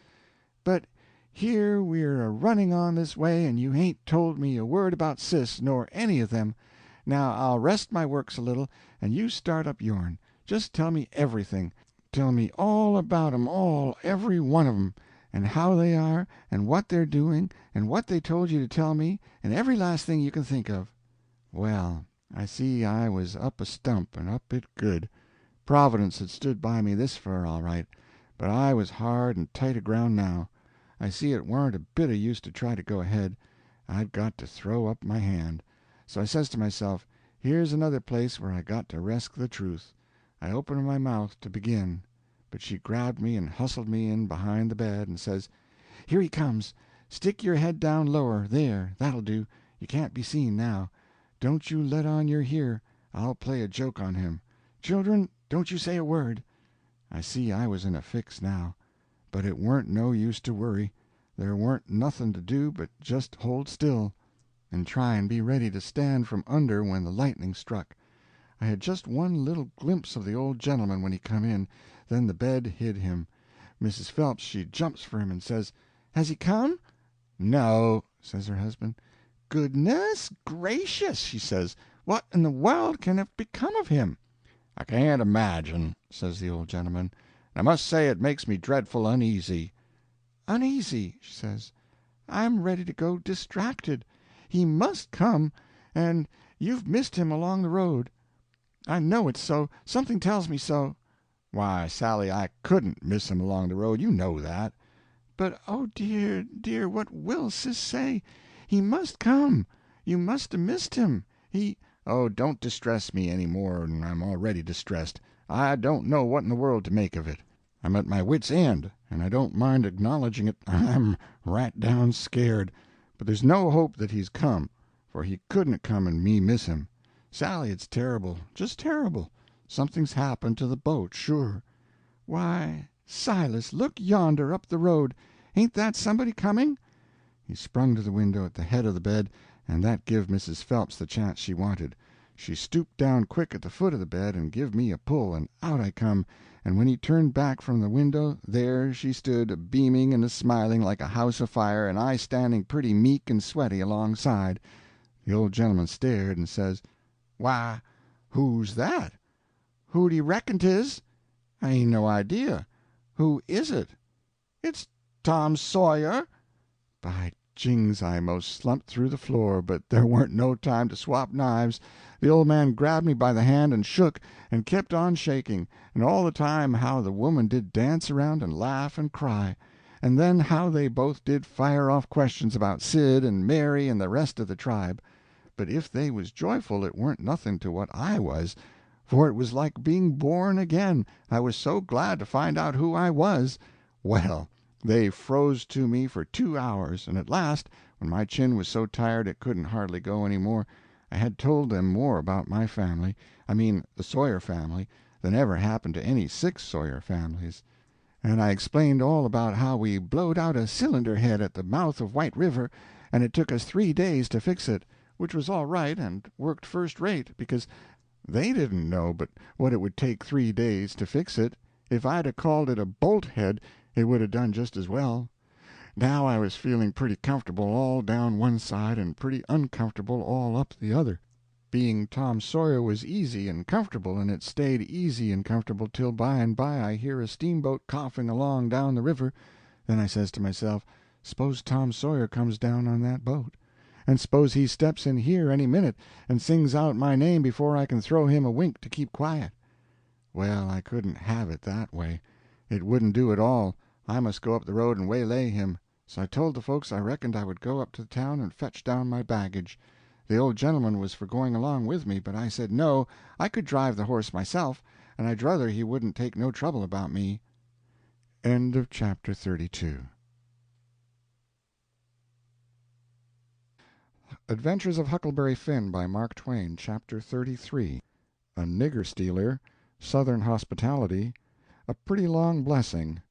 "But here we're a-running on this way, and you hain't told me a word about Sis nor any of them. Now I'll rest my works a little, and you start up yourn. Just tell me everything. Tell me all about 'em all, every one of 'em, and how they are, and what they're doing, and what they told you to tell me, and every last thing you can think of." Well, I see I was up a stump, and up it good. Providence had stood by me this fur, all right, but I was hard and tight aground now. I see it warn't a bit of use to try to go ahead. I'd got to throw up my hand. So I says to myself, here's another place where I got to resk the truth. I opened my mouth to begin, but she grabbed me and hustled me in behind the bed, and says— "Here he comes. Stick your head down lower. There, that'll do. You can't be seen now. Don't you let on you're here. I'll play a joke on him. Children, don't you say a word." I see I was in a fix now, but it warn't no use to worry. There warn't nothing to do but just hold still, and try and be ready to stand from under when the lightning struck. I had just one little glimpse of the old gentleman when he come in, then the bed hid him. Mrs. Phelps she jumps for him and says— "Has he come?" "No," says her husband. "Goodness gracious," she says, "what in the world can have become of him?" "I can't imagine," says the old gentleman. "And I must say it makes me dreadful uneasy." "Uneasy," she says. "I'm ready to go distracted. He must come, and you've missed him along the road. I know it's so. Something tells me so." "Why, Sally, I couldn't miss him along the road. You know that." "But, oh dear, dear, what will Sis say? He must come. You must have missed him. He—" "Oh, don't distress me any more than I'm already distressed. I don't know what in the world to make of it. I'm at my wits' end, and I don't mind acknowledging it. I'm right down scared. But there's no hope that he's come, for he couldn't come and me miss him. Sally, it's terrible, just terrible. Something's happened to the boat, sure." "Why, Silas, look yonder up the road. Ain't that somebody coming?" He sprung to the window at the head of the bed, and that give Mrs. Phelps the chance she wanted. She stooped down quick at the foot of the bed and give me a pull, and out I come, and when he turned back from the window, there she stood a-beaming and a-smiling like a house afire, and I standing pretty meek and sweaty alongside. The old gentleman stared and says, "Why, who's that? Who do you reckon 'tis?" "I ain't no idea. Who is it?" "It's Tom Sawyer." By jings, I most slumped through the floor, but there warn't no time to swap knives. The old man grabbed me by the hand and shook, and kept on shaking, and all the time how the woman did dance around and laugh and cry, and then how they both did fire off questions about Sid and Mary and the rest of the tribe. But if they was joyful, it warn't nothing to what I was, for it was like being born again, I was so glad to find out who I was. Well, they froze to me for 2 hours, and at last, when my chin was so tired it couldn't hardly go any more, I had told them more about my family, I mean the Sawyer family, than ever happened to any 6 Sawyer families. And I explained all about how we blowed out a cylinder head at the mouth of White River, and it took us 3 days to fix it, which was all right and worked first rate, because they didn't know but what it would take 3 days to fix it. If I'd a called it a bolt head, it would have done just as well. Now I was feeling pretty comfortable all down one side and pretty uncomfortable all up the other. Being Tom Sawyer was easy and comfortable, and it stayed easy and comfortable till by and by I hear a steamboat coughing along down the river. Then I says to myself, s'pose Tom Sawyer comes down on that boat, and s'pose he steps in here any minute and sings out my name before I can throw him a wink to keep quiet. Well, I couldn't have it that way. It wouldn't do at all. I must go up the road and waylay him. So I told the folks I reckoned I would go up to the town and fetch down my baggage. The old gentleman was for going along with me, but I said no, I could drive the horse myself, and I'd druther he wouldn't take no trouble about me. End of chapter 32. Adventures of Huckleberry Finn by Mark Twain, Chapter 33. A Nigger Stealer, Southern Hospitality, A Pretty Long Blessing,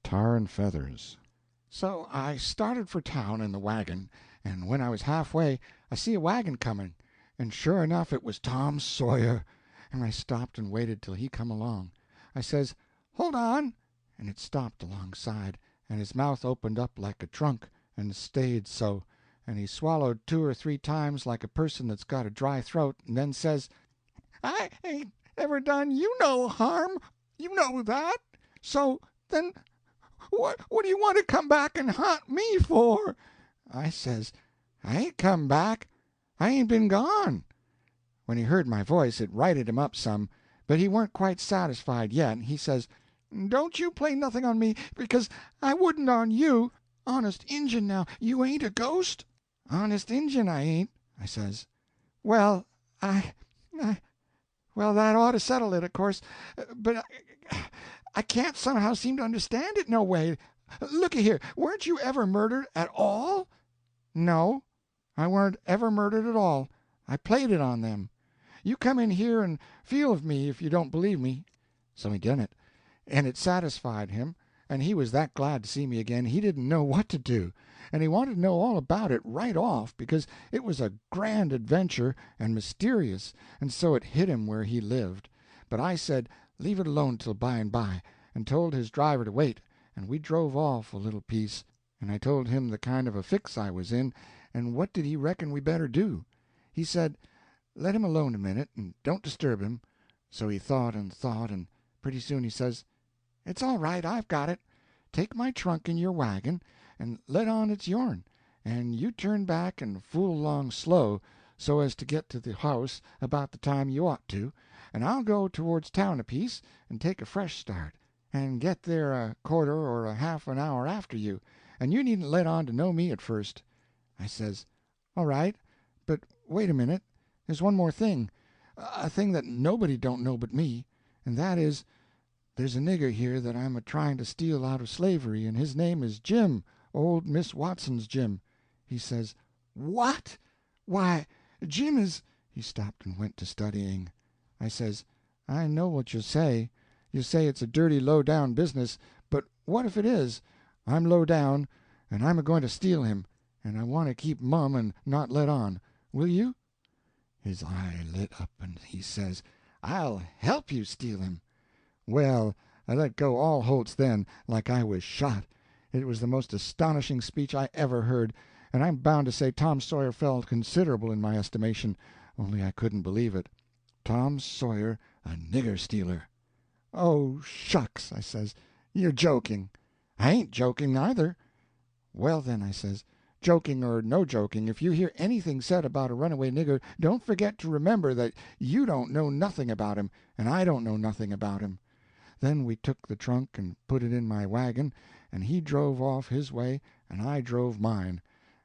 Tar and Feathers. So I started for town in the wagon, and when I was halfway I see a wagon coming, and sure enough it was Tom Sawyer, and I stopped and waited till he come along. I says, "Hold on," and it stopped alongside, and his mouth opened up like a trunk, and stayed so, and he swallowed 2 or 3 times like a person that's got a dry throat, and then says, "I ain't ever done you no harm, you know that, so then what do you want to come back and haunt me for?" I says, "I ain't come back. I ain't been gone." When he heard my voice it righted him up some, but he weren't quite satisfied yet. He says, "Don't you play nothing on me, because I wouldn't on you. Honest Injun, now, you ain't a ghost?" "Honest Injun, I ain't," I says. "Well, well, that ought to settle it, of course, but I can't somehow seem to understand it no way. Looky here, weren't you ever murdered at all?" "No, I weren't ever murdered at all. I played it on them. You come in here and feel of me if you don't believe me." So he done it, and it satisfied him, and he was that glad to see me again he didn't know what to do, and he wanted to know all about it right off, because it was a grand adventure and mysterious, and so it hit him where he lived. But I said leave it alone till by and by, and told his driver to wait, and we drove off a little piece, and I told him the kind of a fix I was in, and what did he reckon we better do. He said, let him alone a minute, and don't disturb him. So he thought, and pretty soon he says, "It's all right, I've got it. Take my trunk in your wagon, and let on it's yourn, and you turn back and fool along slow, so as to get to the house about the time you ought to, and I'll go towards town a piece and take a fresh start, and get there a quarter or a half an hour after you, and you needn't let on to know me at first." I says, "All right, but wait a minute, there's one more thing, a thing that nobody don't know but me, and that is, there's a nigger here that I'm a-trying to steal out of slavery, and his name is Jim, old Miss Watson's Jim." He says, "What? Why, Jim is—" He stopped and went to studying. I says, "I know what you'll say. You'll say it's a dirty, low-down business, but what if it is? I'm low down, and I'm a-going to steal him, and I want to keep mum and not let on. Will you?" His eye lit up, and he says, "I'll help you steal him." Well, I let go all holts then, like I was shot. It was the most astonishing speech I ever heard, and I'm bound to say Tom Sawyer fell considerable in my estimation, only I couldn't believe it. Tom Sawyer a nigger stealer! "Oh, shucks," I says, "you're joking." "I ain't joking, neither." "Well, then," I says, "joking or no joking, if you hear anything said about a runaway nigger, don't forget to remember that you don't know nothing about him, and I don't know nothing about him." Then we took the trunk and put it in my wagon, and he drove off his way and I drove mine.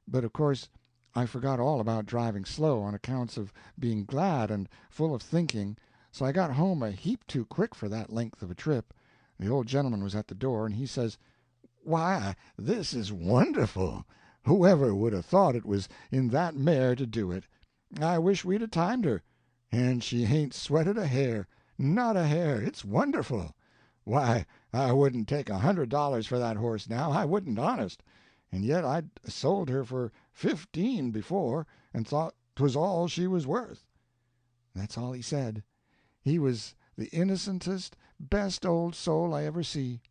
But of course I forgot all about driving slow, on accounts of being glad and full of thinking, so I got home a heap too quick for that length of a trip. The old gentleman was at the door, and he says, "Why, this is wonderful! Whoever would have thought it was in that mare to do it? I wish we'd 'a' timed her. And she hain't sweated a hair, not a hair. It's wonderful. Why, I wouldn't take $100 for that horse now, I wouldn't, honest. And yet I'd sold her for 15 before, and thought 'twas all she was worth." That's all he said. He was the innocentest, best old soul I ever see.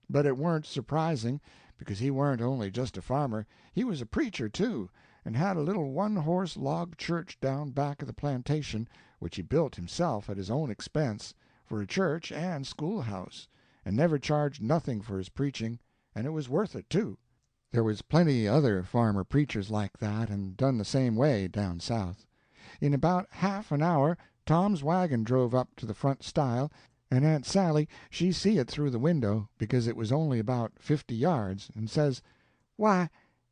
But it weren't surprising, because he weren't only just a farmer, he was a preacher, too, and had a little one-horse log church down back of the plantation, which he built himself at his own expense, for a church and schoolhouse, and never charged nothing for his preaching, and it was worth it, too. There was plenty other farmer preachers like that, and done the same way, down South. In about half an hour Tom's wagon drove up to the front stile, and Aunt Sally she see it through the window, because it was only about 50 yards, and says, "Why,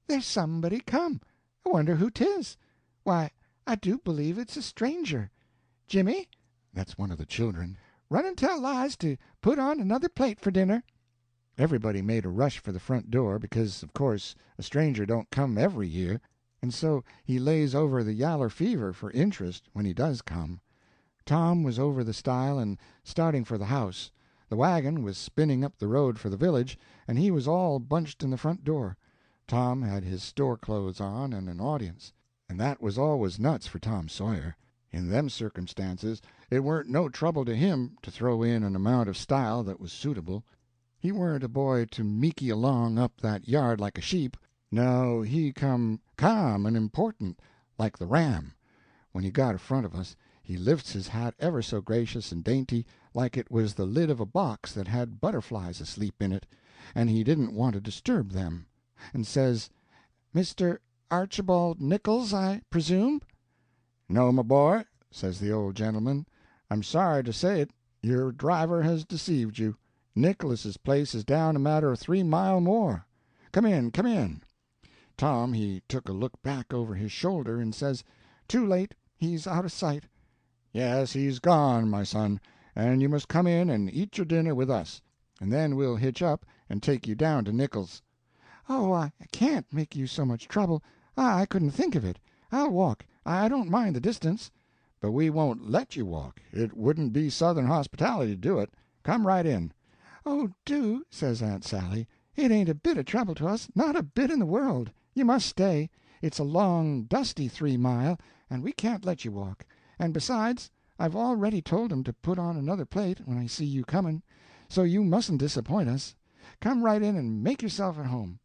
there's somebody come. I wonder who 'tis. Why, I do believe it's a stranger. Jimmy," that's one of the children, "run and tell Lize to put on another plate for dinner." Everybody made a rush for the front door, because, of course, a stranger don't come every year, and so he lays over the yaller fever for interest when he does come. Tom was over the stile and starting for the house. The wagon was spinning up the road for the village, and he was all bunched in the front door. Tom had his store clothes on and an audience, and that was always nuts for Tom Sawyer. In them circumstances it weren't no trouble to him to throw in an amount of style that was suitable. He weren't a boy to meeky along up that yard like a sheep. No, he come calm and important, like the ram. When he got afront of us, he lifts his hat ever so gracious and dainty, like it was the lid of a box that had butterflies asleep in it, and he didn't want to disturb them, and says, "Mr. Archibald Nichols, I presume?" "No, my boy," says the old gentleman, "I'm sorry to say it, your driver has deceived you. Nicholas's place is down a matter of 3 mile more. Come in, come in." Tom he took a look back over his shoulder, and says, "Too late, he's out of sight." "Yes, he's gone, my son, and you must come in and eat your dinner with us, and then we'll hitch up and take you down to Nichols." "Oh, I can't make you so much trouble. I couldn't think of it. I'll walk. I don't mind the distance." "But we won't let you walk. It wouldn't be Southern hospitality to do it. Come right in." "Oh, do," says Aunt Sally. "It ain't a bit of trouble to us, not a bit in the world. You must stay. It's a long, dusty 3 mile, and we can't let you walk. And besides, I've already told 'em to put on another plate when I see you coming, so you mustn't disappoint us. Come right in and make yourself at home."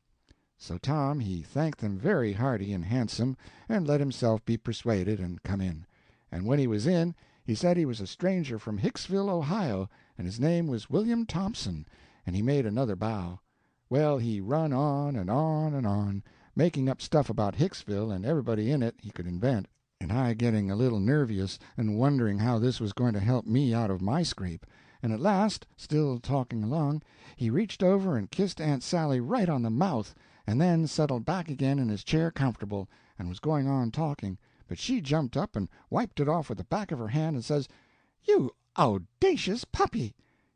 So Tom he thanked them very hearty and handsome, and let himself be persuaded and come in. And when he was in, he said he was a stranger from Hicksville, Ohio, and his name was William Thompson, and he made another bow. Well, he run on and on and on, making up stuff about Hicksville and everybody in it he could invent, and I getting a little nervous and wondering how this was going to help me out of my scrape, and at last, still talking along, he reached over and kissed Aunt Sally right on the mouth, and then settled back again in his chair comfortable, and was going on talking, but she jumped up and wiped it off with the back of her hand, and says, "You audacious puppy!"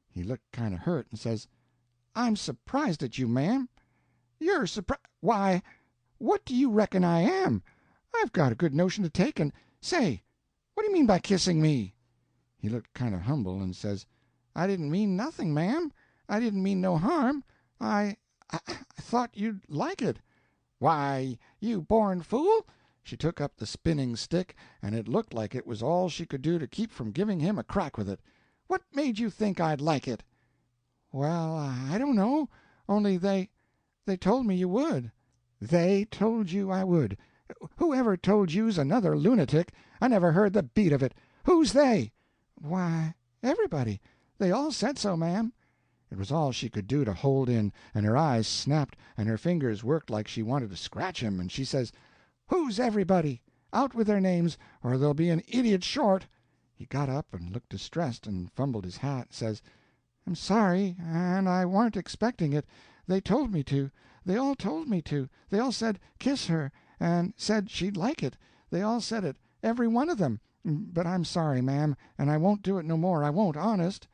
He looked kind of hurt, and says, "I'm surprised at you, ma'am." "You're surprised? Why, what do you reckon I am? I've got a good notion to take, and say, what do you mean by kissing me?" He looked kind of humble, and says, "I didn't mean nothing, ma'am. I didn't mean no harm. I thought you'd like it." "Why, you born fool, She took up the spinning stick, and it looked like it was all she could do to keep from giving him a crack with it. "What made you think I'd like it?" "Well, I don't know. Only they told me you would." "They told you I would? Whoever told you's another lunatic? I never heard the beat of it. Who's they?" "Why, everybody. They all said so, ma'am." It was all she could do to hold in, and her eyes snapped, and her fingers worked like she wanted to scratch him, and she says, "Who's everybody? Out with their names, or there'll be an idiot short." He got up and looked distressed, and fumbled his hat, says, "I'm sorry, and I warn't expecting it. They told me to. They all told me to. They all said kiss her, and said she'd like it. They all said it, every one of them. But I'm sorry, ma'am, and I won't do it no more. I won't, honest."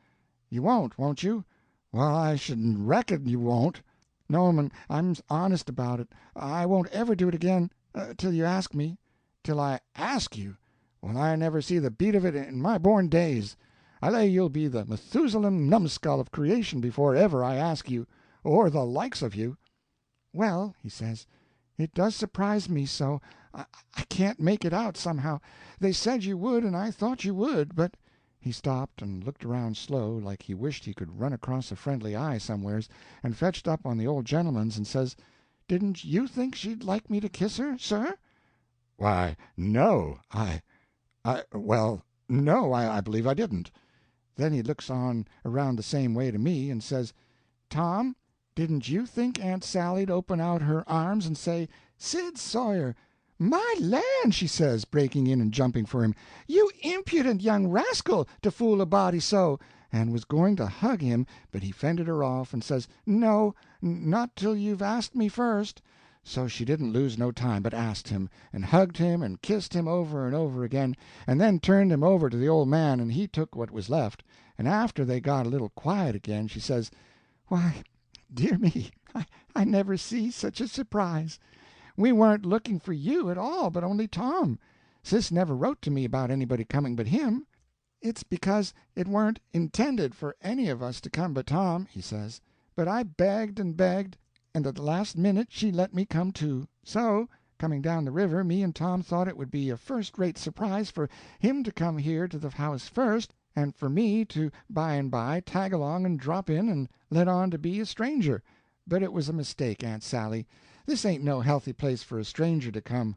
"You won't you? Well, I should reckon you won't." "No'm, I'm honest about it. I won't ever do it again, till you ask me." "Till I ask you? Well, I never see the beat of it in my born days. I lay you'll be the Methusalem numbskull of creation before ever I ask you, or the likes of you." "Well," he says, "it does surprise me so. I can't make it out, somehow. They said you would, and I thought you would, but—" He stopped and looked around slow, like he wished he could run across a friendly eye somewheres, and fetched up on the old gentleman's and says, "Didn't you think she'd like me to kiss her, sir?" "Why, no, well, no, I believe I didn't." Then he looks on around the same way to me, and says, "Tom, didn't you think Aunt Sally'd open out her arms and say, 'Sid Sawyer—'" "My land," she says, breaking in and jumping for him, "you impudent young rascal, to fool a body so!" and was going to hug him, but he fended her off, and says, "No, not till you've asked me first." So she didn't lose no time, but asked him, and hugged him and kissed him over and over again, and then turned him over to the old man, and he took what was left. And after they got a little quiet again, she says, "Why, dear me, I never see such a surprise. We weren't looking for you at all, but only Tom. Sis never wrote to me about anybody coming but him. It's because it weren't intended for any of us to come but Tom," he says. "But I begged and begged, and at the last minute she let me come too. So, coming down the river, me and Tom thought it would be a first-rate surprise for him to come here to the house first, and for me to by and by tag along and drop in and let on to be a stranger. But it was a mistake, Aunt Sally. This ain't no healthy place for a stranger to come."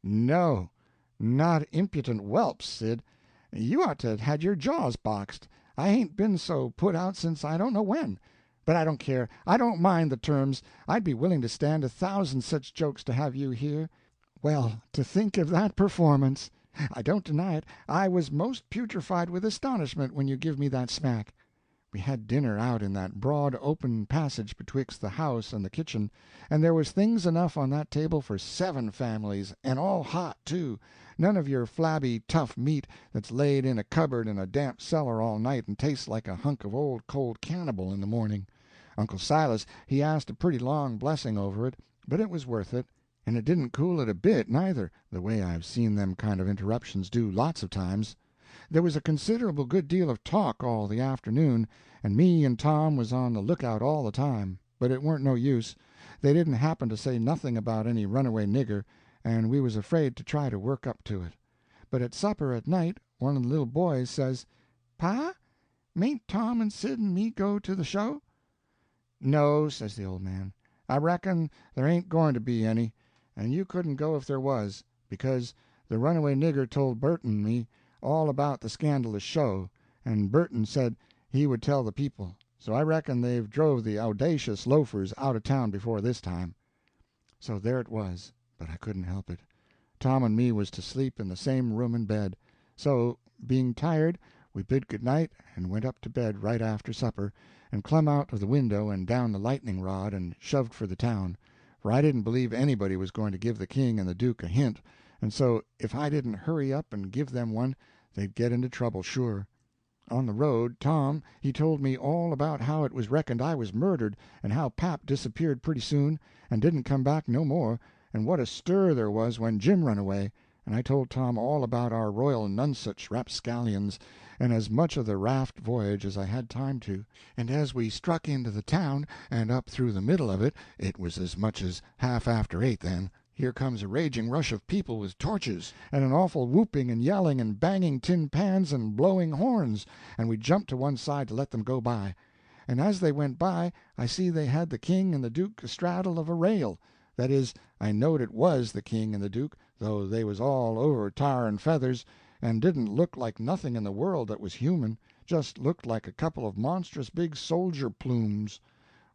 "No, not impudent whelps, Sid. You ought to have had your jaws boxed. I hain't been so put out since I don't know when. But I don't care. I don't mind the terms. I'd be willing to stand 1,000 such jokes to have you here." Well, to think of that performance! I don't deny it, I was most putrefied with astonishment when you give me that smack. We had dinner out in that broad open passage betwixt the house and the kitchen, and there was things enough on that table for 7 families, and all hot, too. None of your flabby, tough meat that's laid in a cupboard in a damp cellar all night and tastes like a hunk of old cold cannibal in the morning. Uncle Silas he asked a pretty long blessing over it, but it was worth it, and it didn't cool it a bit, neither, the way I've seen them kind of interruptions do lots of times. There was a considerable good deal of talk all the afternoon, and me and Tom was on the lookout all the time, but it weren't no use. They didn't happen to say nothing about any runaway nigger, and we was afraid to try to work up to it. But at supper at night one of the little boys says, "Pa, mayn't Tom and Sid and me go to the show?" "No," says the old man, "I reckon there ain't going to be any, and you couldn't go if there was, because the runaway nigger told Burton and me all about the scandalous show, and Burton said he would tell the people, so I reckon they've drove the audacious loafers out of town before this time." So there it was, but I couldn't help it. Tom and me was to sleep in the same room and bed. So, being tired, we bid good night and went up to bed right after supper, and clumb out of the window and down the lightning rod and shoved for the town, for I didn't believe anybody was going to give the king and the duke a hint, and so if I didn't hurry up and give them one they'd get into trouble sure. On the road Tom he told me all about how it was reckoned I was murdered, and how pap disappeared pretty soon and didn't come back no more, and what a stir there was when Jim run away, and I told Tom all about our royal Nonsuch rapscallions, and as much of the raft voyage as I had time to, and as we struck into the town and up through the middle of it, it was as much as half after 8 then. Here comes a raging rush of people with torches, and an awful whooping and yelling and banging tin pans and blowing horns, and we jumped to one side to let them go by. And as they went by I see they had the king and the duke astraddle of a rail. That is, I knowed it was the king and the duke, though they was all over tar and feathers, and didn't look like nothing in the world that was human, just looked like a couple of monstrous big soldier plumes.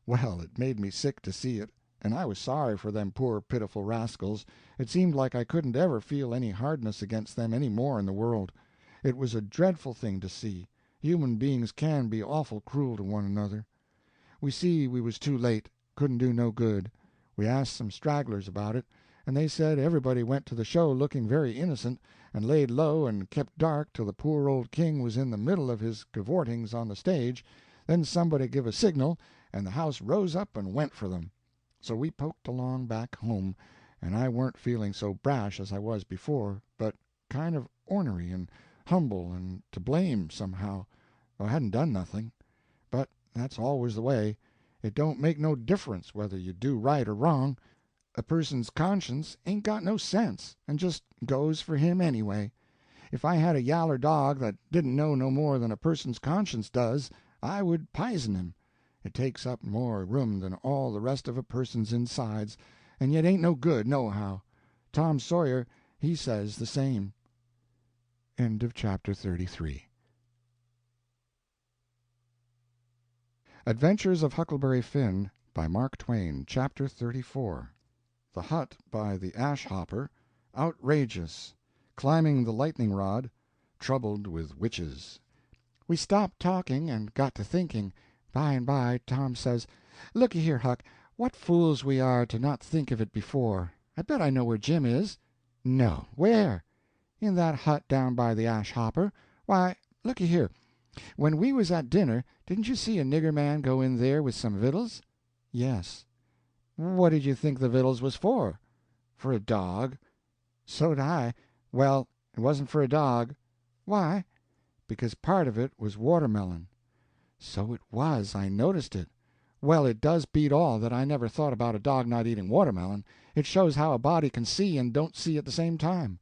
Well, it made me sick to see it, and I was sorry for them poor pitiful rascals. It seemed like I couldn't ever feel any hardness against them any more in the world. It was a dreadful thing to see. Human beings can be awful cruel to one another. We see we was too late, couldn't do no good. We asked some stragglers about it, and they said everybody went to the show looking very innocent, and laid low and kept dark till the poor old king was in the middle of his cavortings on the stage. Then somebody give a signal, and the house rose up and went for them. So we poked along back home, and I weren't feeling so brash as I was before, but kind of ornery and humble and to blame, somehow, though I hadn't done nothing. But that's always the way. It don't make no difference whether you do right or wrong. A person's conscience ain't got no sense, and just goes for him anyway. If I had a yaller dog that didn't know no more than a person's conscience does, I would pison him. It takes up more room than all the rest of a person's insides, and yet ain't no good, nohow. Tom Sawyer, he says the same. End of chapter 33. Adventures of Huckleberry Finn, by Mark Twain, Chapter 34. The Hut by the Ash Hopper, Outrageous, Climbing the Lightning Rod, Troubled with Witches. We stopped talking and got to thinking. By and by Tom says, "Looky here, Huck, what fools we are to not think of it before. I bet I know where Jim is." "No, where?" "In that hut down by the Ash Hopper. Why, looky here, when we was at dinner, didn't you see a nigger man go in there with some victuals?" "Yes." "What did you think the victuals was for?" "For a dog." "So'd I. Well, it wasn't for a dog." "Why?" "Because part of it was watermelon." "So it was. I noticed it." "Well, it does beat all that I never thought about a dog not eating watermelon. It shows how a body can see and don't see at the same time.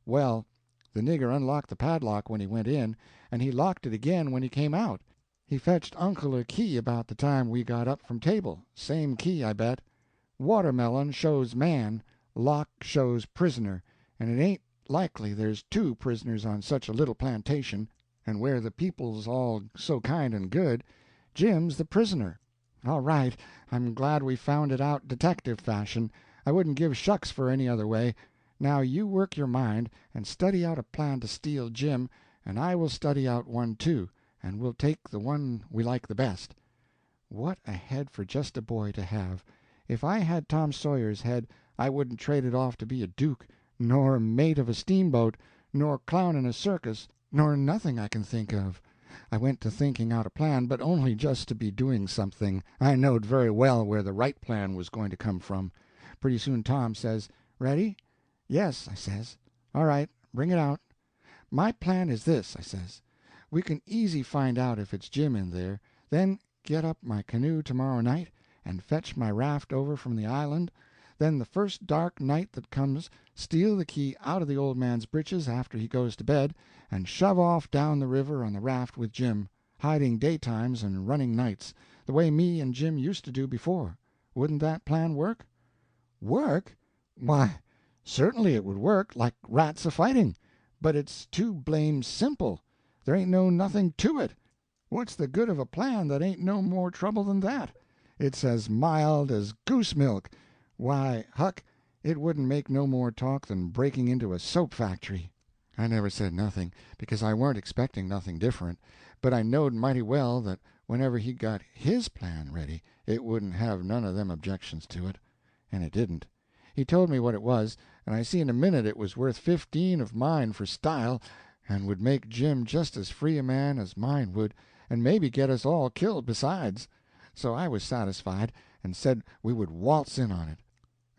Well, the nigger unlocked the padlock when he went in, and he locked it again when he came out. He fetched uncle a key about the time we got up from table. Same key, I bet. Watermelon shows man, lock shows prisoner, and it ain't likely there's two prisoners on such a little plantation, and where the people's all so kind and good. Jim's the prisoner." "All right. I'm glad we found it out detective fashion. I wouldn't give shucks for any other way. Now you work your mind, and study out a plan to steal Jim, and I will study out one too, and we'll take the one we like the best." What a head for just a boy to have! If I had Tom Sawyer's head, I wouldn't trade it off to be a duke, nor mate of a steamboat, nor clown in a circus, nor nothing I can think of. I went to thinking out a plan, but only just to be doing something. I knowed very well where the right plan was going to come from. Pretty soon Tom says, "Ready?" "Yes," I says. "All right, bring it out." "My plan is this," I says. "We can easy find out if it's Jim in there, then get up my canoe tomorrow night, and fetch my raft over from the island. Then the first dark night that comes steal the key out of the old man's britches after he goes to bed, and shove off down the river on the raft with Jim, hiding daytimes and running nights, the way me and Jim used to do before. Wouldn't that plan work?" "Work? Why, certainly it would work, like rats a-fighting. But it's too blame simple. There ain't no nothing to it. What's the good of a plan that ain't no more trouble than that? It's as mild as goose milk. Why, Huck, it wouldn't make no more talk than breaking into a soap factory." I never said nothing, because I weren't expecting nothing different, but I knowed mighty well that whenever he got his plan ready it wouldn't have none of them objections to it. And it didn't. He told me what it was, and I see in a minute it was worth 15 of mine for style, and would make Jim just as free a man as mine would, and maybe get us all killed besides. So I was satisfied, and said we would waltz in on it.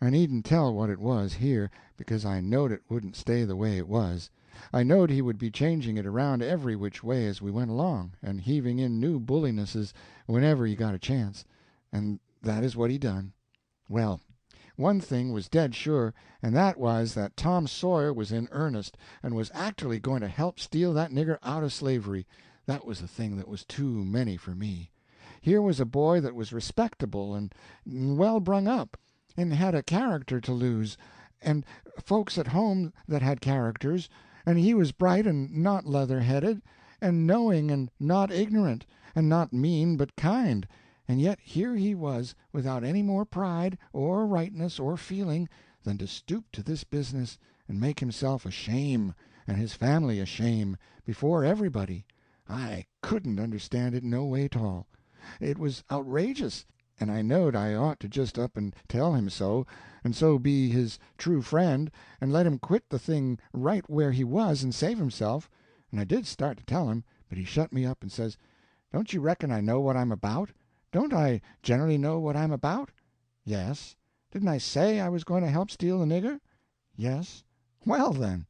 I needn't tell what it was here, because I knowed it wouldn't stay the way it was. I knowed he would be changing it around every which way as we went along, and heaving in new bullinesses whenever he got a chance, and that is what he done. Well, One thing was dead sure, and that was that Tom Sawyer was in earnest, and was actually going to help steal that nigger out of slavery. That was the thing that was too many for me. Here was a boy that was respectable and well brung up, and had a character to lose, and folks at home that had characters, and he was bright and not leather-headed, and knowing and not ignorant, and not mean but kind, and yet here he was, without any more pride, or rightness, or feeling, than to stoop to this business, and make himself a shame, and his family a shame, before everybody. I couldn't understand it no way 'tall. It was outrageous, and I knowed I ought to just up and tell him so, and so be his true friend, and let him quit the thing right where he was and save himself, and I did start to tell him, but he shut me up and says, "Don't you reckon I know what I'm about? Don't I generally know what I'm about?" "Yes." "Didn't I say I was going to help steal the nigger?" "Yes." "Well, then."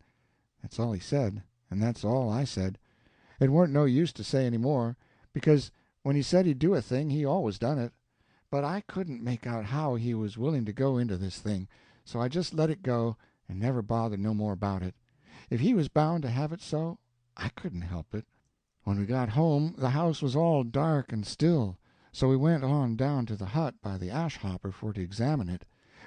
That's all he said, and that's all I said. It warn't no use to say any more, because when he said he'd do a thing he always done it. But I couldn't make out how he was willing to go into this thing, so I just let it go and never bothered no more about it. If he was bound to have it so, I couldn't help it. When we got home the house was all dark and still, so we went on down to the hut by the ash hopper for to examine it.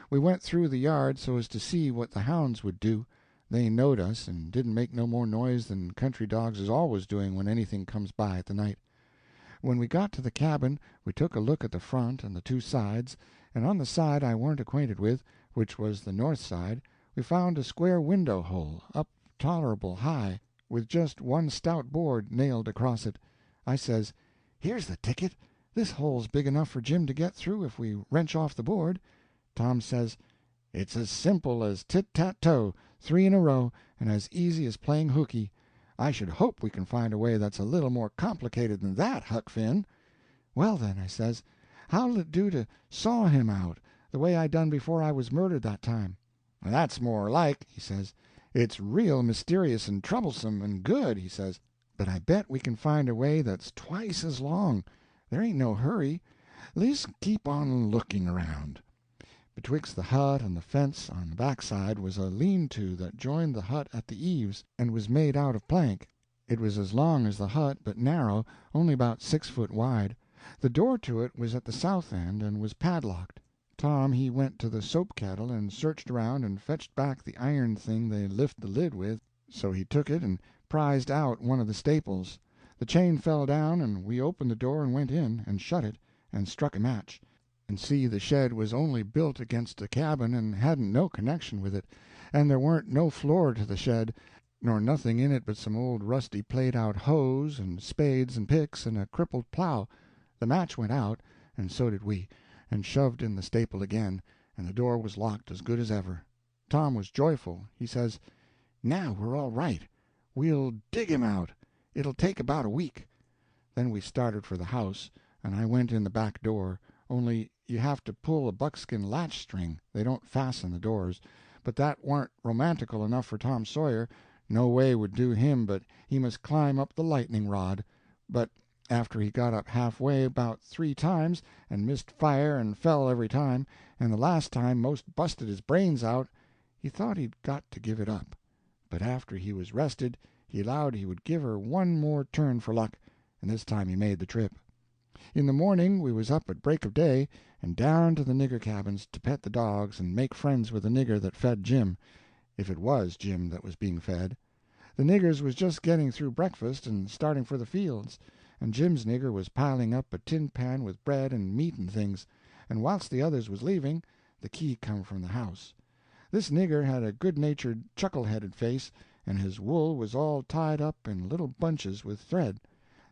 We went through the yard so as to see what the hounds would do. They knowed us, and didn't make no more noise than country dogs is always doing when anything comes by at the night. When we got to the cabin we took a look at the front and the two sides, and on the side I warn't acquainted with, which was the north side, we found a square window hole, up tolerable high, with just one stout board nailed across it. I says, "Here's the ticket. This hole's big enough for Jim to get through if we wrench off the board." Tom says, "It's as simple as tit-tat-toe, 3 in a row, and as easy as playing hookey. I should hope we can find a way that's a little more complicated than that, Huck Finn." "Well, then," I says, "how'll it do to saw him out, the way I done before I was murdered that time?" "That's more like," he says. "It's real mysterious and troublesome and good," he says, "but I bet we can find a way that's twice as long. There ain't no hurry. Le's keep on looking around." Betwixt the hut and the fence on the backside was a lean-to that joined the hut at the eaves, and was made out of plank. It was as long as the hut, but narrow, only about 6 foot wide. The door to it was at the south end, and was padlocked. Tom he went to the soap kettle and searched around and fetched back the iron thing they lift the lid with, so he took it and prized out one of the staples. The chain fell down, and we opened the door and went in, and shut it, and struck a match, and see the shed was only built against a cabin and hadn't no connection with it, and there warn't no floor to the shed, nor nothing in it but some old rusty played-out hoes and spades and picks and a crippled plow. The match went out, and so did we, and shoved in the staple again, and the door was locked as good as ever. Tom was joyful. He says, "Now we're all right. We'll dig him out. It'll take about a week." Then we started for the house, and I went in the back door, only you have to pull a buckskin latch-string, they don't fasten the doors, but that warn't romantical enough for Tom Sawyer. No way would do him but he must climb up the lightning rod. But after he got up halfway about 3 times, and missed fire and fell every time, and the last time most busted his brains out, he thought he'd got to give it up. But after he was rested he allowed he would give her one more turn for luck, and this time he made the trip. In the morning we was up at break of day, and down to the nigger cabins to pet the dogs and make friends with the nigger that fed Jim, if it was Jim that was being fed. The niggers was just getting through breakfast and starting for the fields, and Jim's nigger was piling up a tin pan with bread and meat and things, and whilst the others was leaving, the key come from the house. This nigger had a good-natured, chuckle-headed face, and his wool was all tied up in little bunches with thread.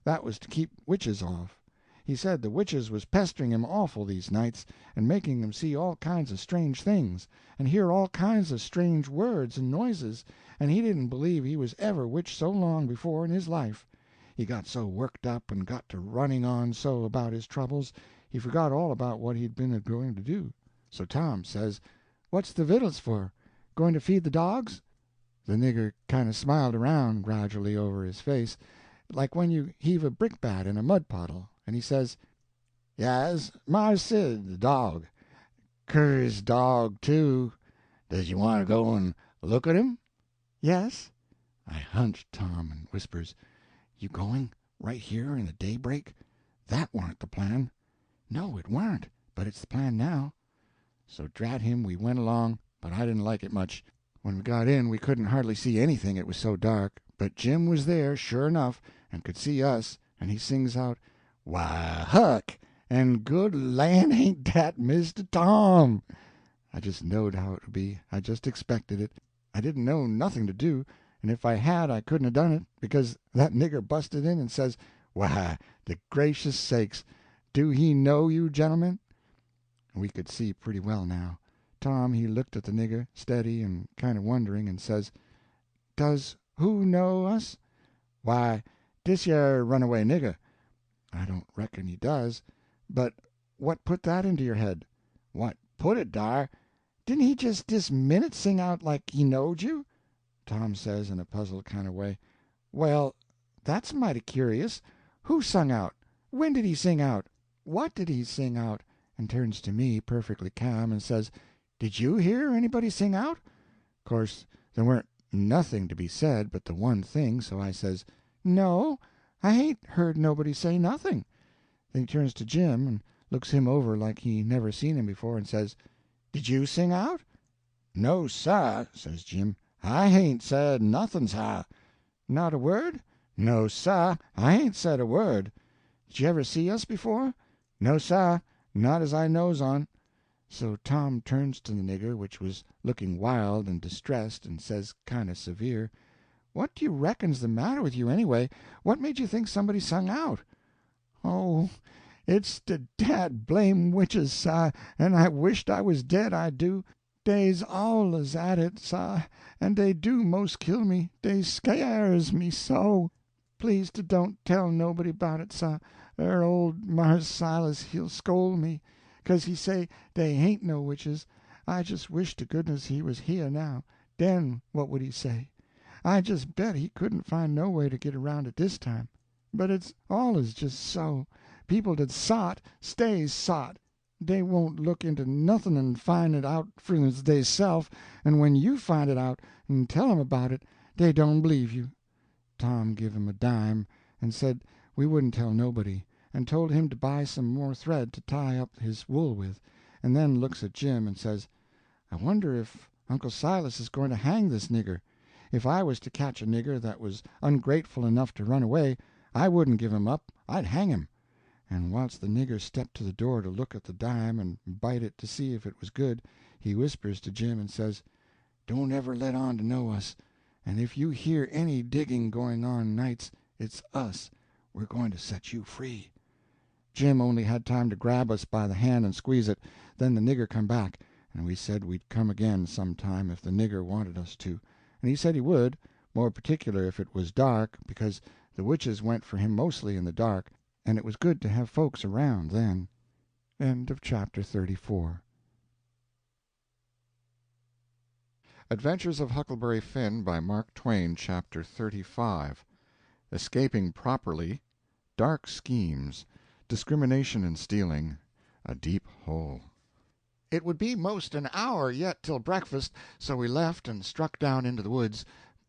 That was to keep witches off. He said the witches was pestering him awful these nights, and making him see all kinds of strange things, and hear all kinds of strange words and noises, and he didn't believe he was ever witched so long before in his life. He got so worked up and got to running on so about his troubles, he forgot all about what he'd been a-going to do. So Tom says, "What's the vittles for? Going to feed the dogs?" The nigger kind of smiled around gradually over his face, like when you heave a brickbat in a mud puddle, and he says, "Yas, Mars Sid, the dog. Curious dog, too. Does you want to go and look at him?" Yes. I hunched Tom and whispers, "You going? Right here in the daybreak? That warn't the plan." "No, it warn't, but it's the plan now." So drat him, we went along, but I didn't like it much. When we got in we couldn't hardly see anything, it was so dark, but Jim was there, sure enough, and could see us, and he sings out, "Why, Huck, and good land, ain't dat Mr. Tom?" I just knowed how it would be. I just expected it. I didn't know nothing to do, and if I had I couldn't have done it, because that nigger busted in and says, "Why, the gracious sakes, do he know you gentlemen?" We could see pretty well now. Tom he looked at the nigger, steady and kind of wondering, and says, "Does who know us?" "Why, dis yer runaway nigger." "I don't reckon he does. But what put that into your head?" "What put it dar? Didn't he just this minute sing out like he knowed you?" Tom says in a puzzled kind of way, Well, that's mighty curious. Who sung out? When did he sing out? What did he sing out? And turns to me, perfectly calm, and says, "Did you hear anybody sing out?" Course there weren't nothing to be said but the one thing, so I says, "No, I hain't heard nobody say nothing." Then he turns to Jim and looks him over like he never seen him before, and says, "Did you sing out?" "No, sah," says Jim, "I hain't said nothing, sah." "Not a word?" "No, sah, I hain't said a word." "Did you ever see us before?" "No, sah, not as I knows on." So Tom turns to the nigger, which was looking wild and distressed, and says, kind of severe, "What do you reckon's the matter with you, anyway? What made you think somebody sung out?" "Oh, it's de dad blame witches, sah, and I wisht I was dead, I do. Dey's alluz at it, sah, and dey do mos' kill me, dey scares me so." "Please to don't tell nobody 'bout it, sah, er old Mars Silas he'll scold me, 'cause he say dey hain't no witches. I just wish to goodness he was here now. Den what would he say? I just bet he couldn't find no way to get around it this time. But it's alluz just so. People dat sot stays sot. Dey won't look into nothin' and find it out for deyself, and when you find it out and tell 'em about it, dey don't b'lieve you." Tom give him a dime, and said we wouldn't tell nobody, and told him to buy some more thread to tie up his wool with, and then looks at Jim and says, "I wonder if Uncle Silas is going to hang this nigger. If I was to catch a nigger that was ungrateful enough to run away, I wouldn't give him up, I'd hang him." And whilst the nigger stepped to the door to look at the dime and bite it to see if it was good, he whispers to Jim and says, "Don't ever let on to know us, and if you hear any digging going on nights, it's us. We're going to set you free." Jim only had time to grab us by the hand and squeeze it. Then the nigger come back, and we said we'd come again some time if the nigger wanted us to, and he said he would, more particular if it was dark, because the witches went for him mostly in the dark, and it was good to have folks around then. End of chapter 34. Adventures of Huckleberry Finn by Mark Twain, Chapter 35. Escaping Properly, Dark Schemes, Discrimination in Stealing, A Deep Hole. It would be most an hour yet till breakfast, so we left and struck down into the woods,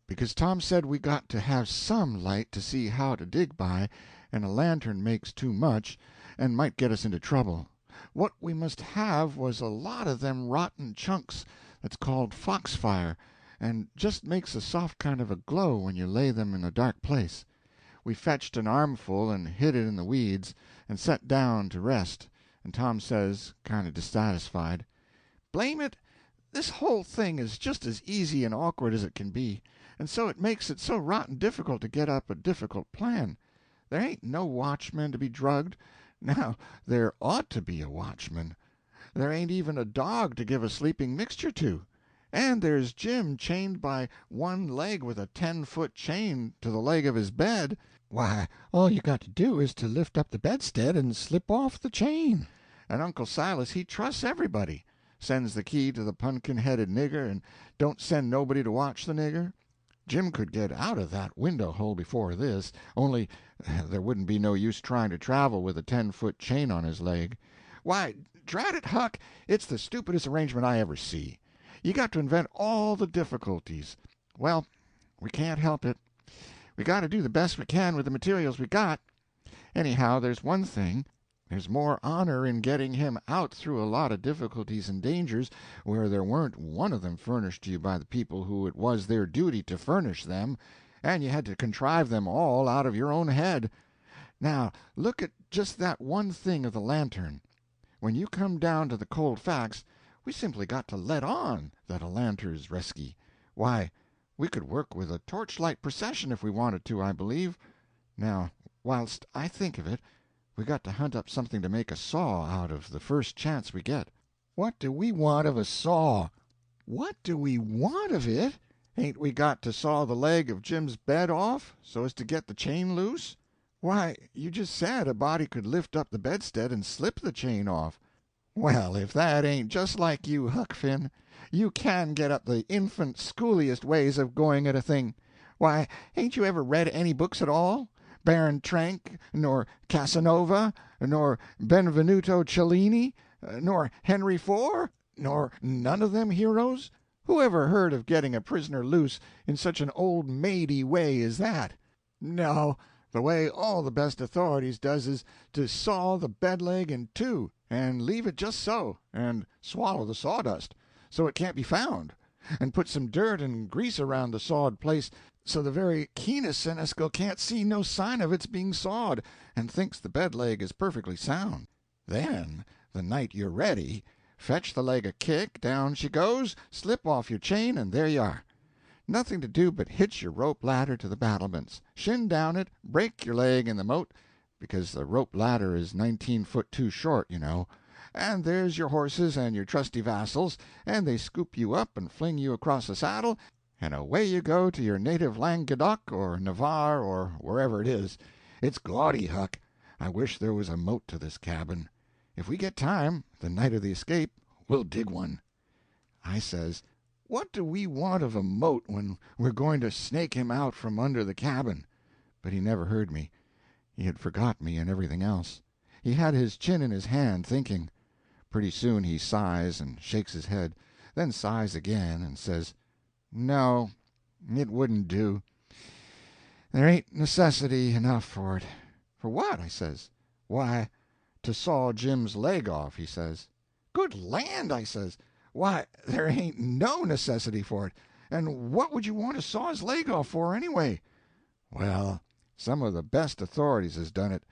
because Tom said we got to have some light to see how to dig by, and a lantern makes too much, and might get us into trouble. What we must have was a lot of them rotten chunks that's called foxfire, and just makes a soft kind of a glow when you lay them in a dark place. We fetched an armful and hid it in the weeds, and set down to rest, and Tom says, kind of dissatisfied, "Blame it, this whole thing is just as easy and awkward as it can be, and so it makes it so rotten difficult to get up a difficult plan. There ain't no watchman to be drugged. Now, there ought to be a watchman. There ain't even a dog to give a sleeping mixture to. And there's Jim chained by one leg with a 10-foot chain to the leg of his bed. Why, all you got to do is to lift up the bedstead and slip off the chain. And Uncle Silas, he trusts everybody. Sends the key to the pumpkin-headed nigger, and don't send nobody to watch the nigger. Jim could get out of that window-hole before this, only there wouldn't be no use trying to travel with a 10-foot chain on his leg. Why, drat it, Huck, it's the stupidest arrangement I ever see. You got to invent all the difficulties. Well, we can't help it. We got to do the best we can with the materials we got. Anyhow, there's one thing. There's more honor in getting him out through a lot of difficulties and dangers where there weren't one of them furnished to you by the people who it was their duty to furnish them, and you had to contrive them all out of your own head. Now, look at just that one thing of the lantern. When you come down to the cold facts, we simply got to let on that a lantern's resky. Why, we could work with a torchlight procession if we wanted to, I believe. Now, whilst I think of it, we got to hunt up something to make a saw out of the first chance we get. What do we want of a saw? What do we want of it? Ain't we got to saw the leg of Jim's bed off, so as to get the chain loose? Why, you just said a body could lift up the bedstead and slip the chain off. Well, if that ain't just like you, Huck Finn. You can get up the infant schooliest ways of going at a thing. Why, ain't you ever read any books at all? Baron Trenck, nor Casanova, nor Benvenuto Cellini, nor Henry IV, nor none of them heroes? Who ever heard of getting a prisoner loose in such an old maidy way as that? No, the way all the best authorities does is to saw the bed leg in two, and leave it just so, and swallow the sawdust, so it can't be found, and put some dirt and grease around the sawed place, so the very keenest senescal can't see no sign of its being sawed, and thinks the bed leg is perfectly sound. Then, the night you're ready, fetch the leg a kick, down she goes, slip off your chain, and there you are. Nothing to do but hitch your rope ladder to the battlements, shin down it, break your leg in the moat, because the rope ladder is 19 foot too short, you know, and there's your horses and your trusty vassals, and they scoop you up and fling you across the saddle, and away you go to your native Languedoc or Navarre or wherever it is. It's gaudy, Huck. I wish there was a moat to this cabin. If we get time, the night of the escape, we'll dig one. I says, what do we want of a moat when we're going to snake him out from under the cabin? But he never heard me. He had forgot me and everything else. He had his chin in his hand, thinking. Pretty soon he sighs and shakes his head, then sighs again and says, no, it wouldn't do. There ain't necessity enough for it. For what? I says. Why, to saw Jim's leg off, he says. Good land, I says. Why, there ain't no necessity for it. And what would you want to saw his leg off for, anyway? Well, some of the best authorities has done it.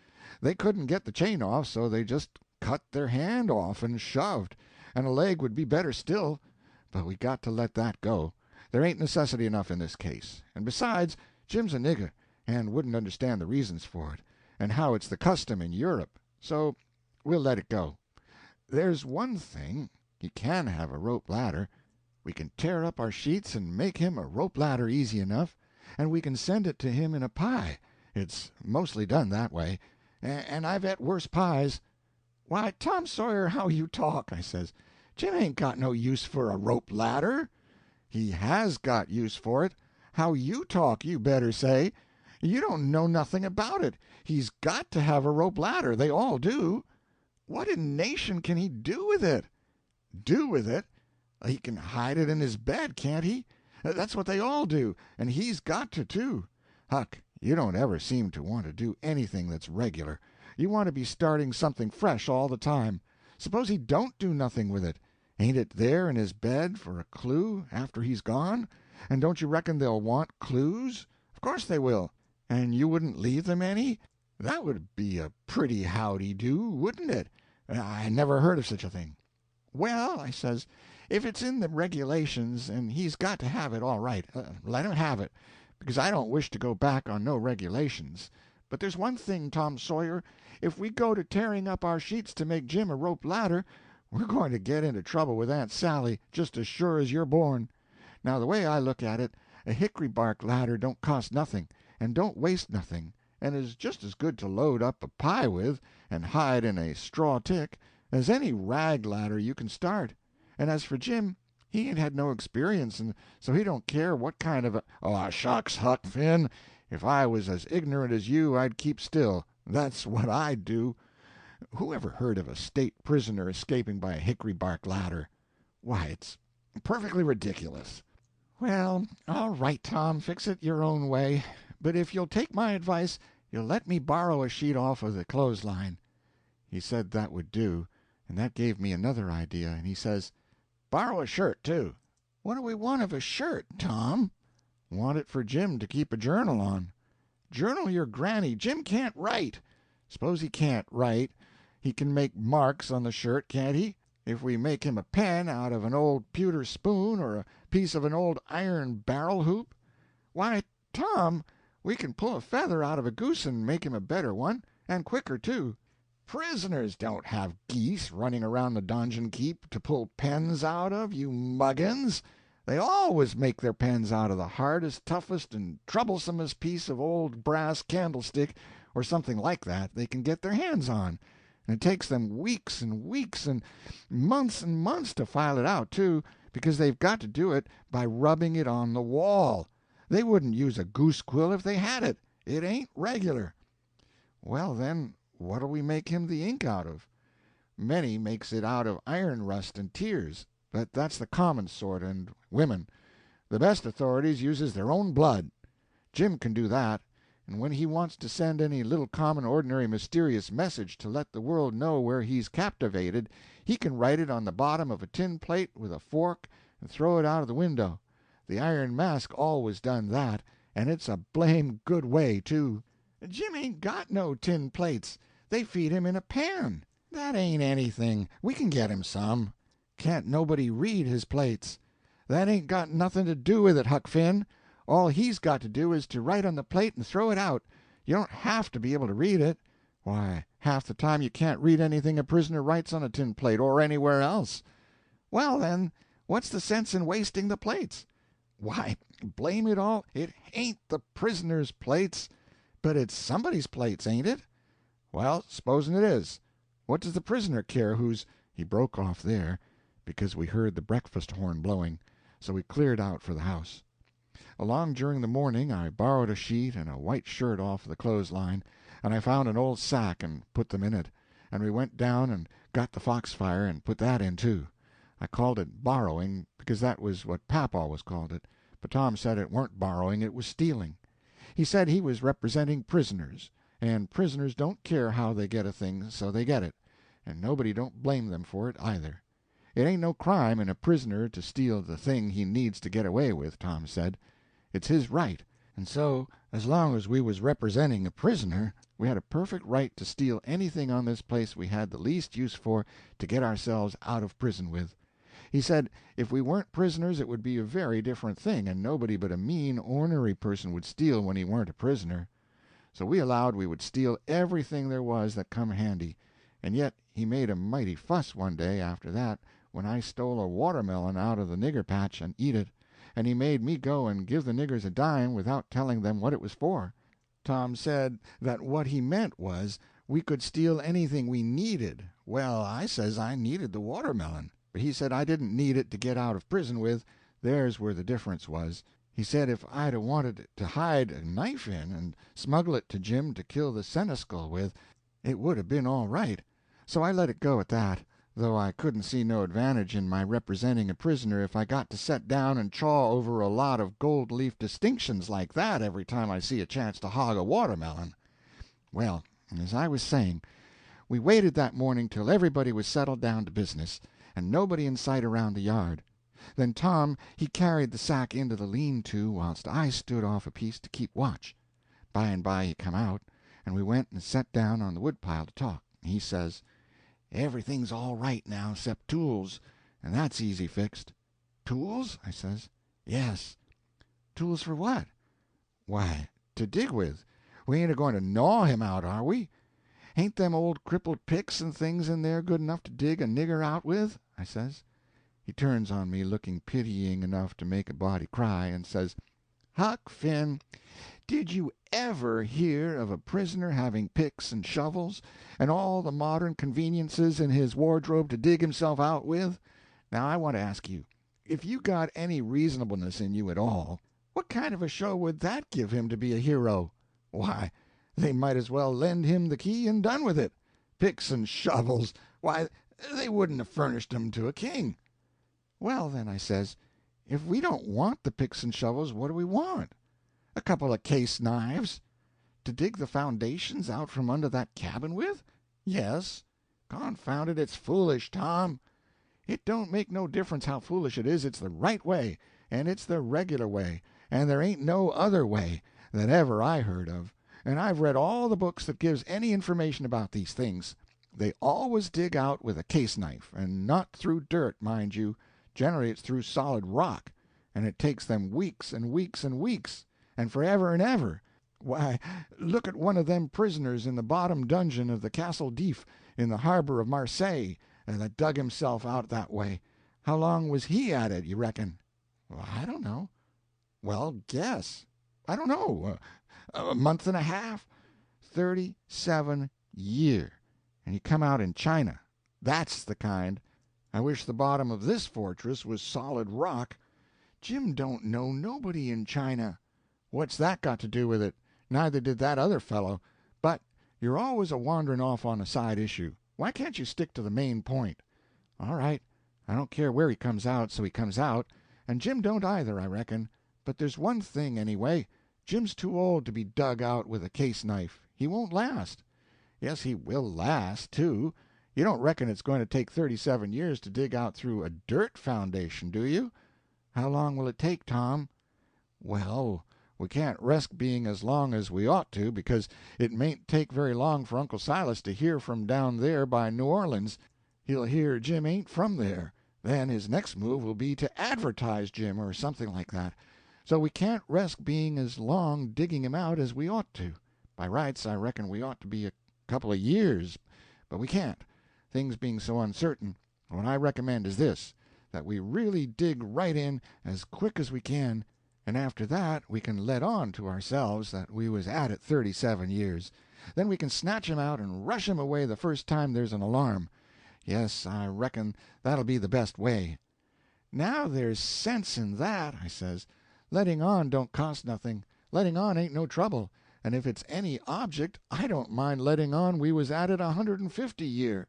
They couldn't get the chain off, so they just cut their hand off and shoved, and a leg would be better still. But we got to let that go. There ain't necessity enough in this case. And besides, Jim's a nigger, and wouldn't understand the reasons for it, and how it's the custom in Europe. So we'll let it go. There's one thing. He can have a rope ladder. We can tear up our sheets and make him a rope ladder easy enough, and we can send it to him in a pie. It's mostly done that way, and I've et worse pies. Why, Tom Sawyer, how you talk, I says. Jim ain't got no use for a rope ladder. He has got use for it. How you talk, you better say. You don't know nothing about it. He's got to have a rope ladder. They all do. What in nation can he do with it? Do with it? He can hide it in his bed, can't he? That's what they all do, and he's got to, too. Huck, you don't ever seem to want to do anything that's regular. You want to be starting something fresh all the time. Suppose he don't do nothing with it. Ain't it there in his bed for a clue after he's gone? And don't you reckon they'll want clues? Of course they will. And you wouldn't leave them any? That would be a pretty howdy-do, wouldn't it? I never heard of such a thing. Well, I says, if it's in the regulations and he's got to have it, all right, let him have it, because I don't wish to go back on no regulations. But there's one thing, Tom Sawyer, if we go to tearing up our sheets to make Jim a rope ladder, we're going to get into trouble with Aunt Sally just as sure as you're born. Now, the way I look at it, a hickory bark ladder don't cost nothing, and don't waste nothing, and is just as good to load up a pie with and hide in a straw tick as any rag ladder you can start. And as for Jim, he ain't had no experience, and so he don't care what kind of a— Oh, shucks, Huck Finn, if I was as ignorant as you, I'd keep still. That's what I'd do. Who ever heard of a state prisoner escaping by a hickory bark ladder? Why, it's perfectly ridiculous." Well, all right, Tom, fix it your own way. But if you'll take my advice, you'll let me borrow a sheet off of the clothesline. He said that would do, and that gave me another idea, and he says, "Borrow a shirt, too." What do we want of a shirt, Tom? "Want it for Jim to keep a journal on." Journal your granny. Jim can't write. "Suppose he can't write. He can make marks on the shirt, can't he? If we make him a pen out of an old pewter spoon or a piece of an old iron barrel hoop." Why, Tom, we can pull a feather out of a goose and make him a better one, and quicker, too. "Prisoners don't have geese running around the donjon keep to pull pens out of, you muggins. They always make their pens out of the hardest, toughest, and troublesomest piece of old brass candlestick, or something like that, they can get their hands on. And it takes them weeks and weeks and months to file it out, too, because they've got to do it by rubbing it on the wall. They wouldn't use a goose quill if they had it. It ain't regular." Well, then, what'll we make him the ink out of? "Many makes it out of iron rust and tears, but that's the common sort, and women. The best authorities uses their own blood. Jim can do that, and when he wants to send any little common ordinary mysterious message to let the world know where he's captivated, he can write it on the bottom of a tin plate with a fork and throw it out of the window. The Iron Mask always done that, and it's a blame good way, too." Jim ain't got no tin plates. They feed him in a pan. "That ain't anything. We can get him some." "Can't nobody read his plates." "That ain't got nothing to do with it, Huck Finn. All he's got to do is to write on the plate and throw it out. You don't have to be able to read it. Why, half the time you can't read anything a prisoner writes on a tin plate or anywhere else." "Well, then, what's the sense in wasting the plates?" "Why, blame it all, it ain't the prisoner's plates." "But it's somebody's plates, ain't it?" "Well, supposing it is. What does the prisoner care who's—" He broke off there, because we heard the breakfast horn blowing, so we cleared out for the house. Along during the morning I borrowed a sheet and a white shirt off the clothesline, and I found an old sack and put them in it, and we went down and got the foxfire and put that in, too. I called it borrowing, because that was what pap always called it, but Tom said it weren't borrowing, it was stealing. He said he was representing prisoners, and prisoners don't care how they get a thing, so they get it, and nobody don't blame them for it, either. It ain't no crime in a prisoner to steal the thing he needs to get away with, Tom said. It's his right, and so, as long as we was representing a prisoner, we had a perfect right to steal anything on this place we had the least use for to get ourselves out of prison with. He said if we weren't prisoners it would be a very different thing, and nobody but a mean, ornery person would steal when he weren't a prisoner. So we allowed we would steal everything there was that come handy, and yet he made a mighty fuss one day after that when I stole a watermelon out of the nigger patch and eat it, and he made me go and give the niggers a dime without telling them what it was for. Tom said that what he meant was we could steal anything we needed. Well, I says I needed the watermelon, but he said I didn't need it to get out of prison with. There's where the difference was. He said if I'd a wanted to hide a knife in and smuggle it to Jim to kill the seneschal with, it would have been all right. So I let it go at that, though I couldn't see no advantage in my representing a prisoner if I got to set down and chaw over a lot of gold-leaf distinctions like that every time I see a chance to hog a watermelon. Well, as I was saying, we waited that morning till everybody was settled down to business, and nobody in sight around the yard. Then Tom he carried the sack into the lean-to whilst I stood off a piece to keep watch. By and by he come out, and we went and set down on the woodpile to talk. He says, "Everything's all right now 'cept tools, and that's easy fixed." "Tools?" I says. "Yes." "Tools for what?" "Why, to dig with. We ain't a-going to gnaw him out, are we?" "Ain't them old crippled picks and things in there good enough to dig a nigger out with?" I says. He turns on me looking pitying enough to make a body cry, and says, "Huck Finn, did you ever hear of a prisoner having picks and shovels, and all the modern conveniences in his wardrobe to dig himself out with? Now I want to ask you, if you got any reasonableness in you at all, what kind of a show would that give him to be a hero? Why, they might as well lend him the key and done with it. Picks and shovels! Why, they wouldn't have furnished 'em to a king." "Well, then," I says, "if we don't want the picks and shovels, what do we want? A couple of case knives? To dig the foundations out from under that cabin with? Yes. Confound it, it's foolish, Tom. It don't make no difference how foolish it is, it's the right way, and it's the regular way, and there ain't no other way, that ever I heard of, and I've read all the books that gives any information about these things. They always dig out with a case knife, and not through dirt, mind you. Generally it's through solid rock, and it takes them weeks and weeks and weeks, and forever and ever. Why, look at one of them prisoners in the bottom dungeon of the Castle d'If in the harbor of Marseilles that dug himself out that way. How long was he at it, you reckon?" "Well, I don't know." "Well, guess." "I don't know. A month and a half." 37 year, and he come out in China. That's the kind. I wish the bottom of this fortress was solid rock. Jim don't know nobody in China. What's that got to do with it? Neither did that other fellow. But you're always a wandering off on a side issue. Why can't you stick to the main point?" "All right. I don't care where he comes out, so he comes out, and Jim don't either, I reckon. But there's one thing, anyway. Jim's too old to be dug out with a case knife. He won't last." "Yes, he will last, too. You don't reckon it's going to take 37 years to dig out through a dirt foundation, do you? How long will it take, Tom?" "Well, we can't resk being as long as we ought to, because it mayn't take very long for Uncle Silas to hear from down there by New Orleans. He'll hear Jim ain't from there. Then his next move will be to advertise Jim, or something like that. So we can't resk being as long digging him out as we ought to. By rights, I reckon we ought to be a couple of years, but we can't, things being so uncertain. What I recommend is this, that we really dig right in as quick as we can, and after that we can let on to ourselves that we was at it 37 years. Then we can snatch him out and rush him away the first time there's an alarm. Yes, I reckon that'll be the best way." "Now there's sense in that," I says. "Letting on don't cost nothing. Letting on ain't no trouble, and if it's any object, I don't mind letting on we was at it 150 year,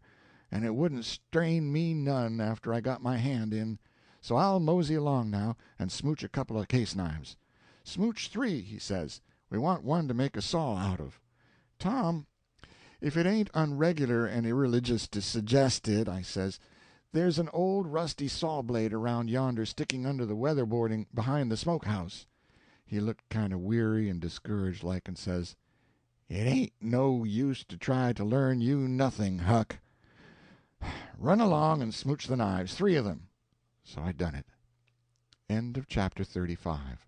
and it wouldn't strain me none after I got my hand in. So I'll mosey along now, and smooch a couple of case knives." "Smooch 3," he says. "We want one to make a saw out of." "Tom, if it ain't unregular and irreligious to suggest it," I says, "there's an old rusty saw blade around yonder sticking under the weatherboarding behind the smoke-house." He looked kind of weary and discouraged like, and says, "It ain't no use to try to learn you nothing, Huck. Run along and smooch the knives, 3 of them." So I done it. End of chapter 35.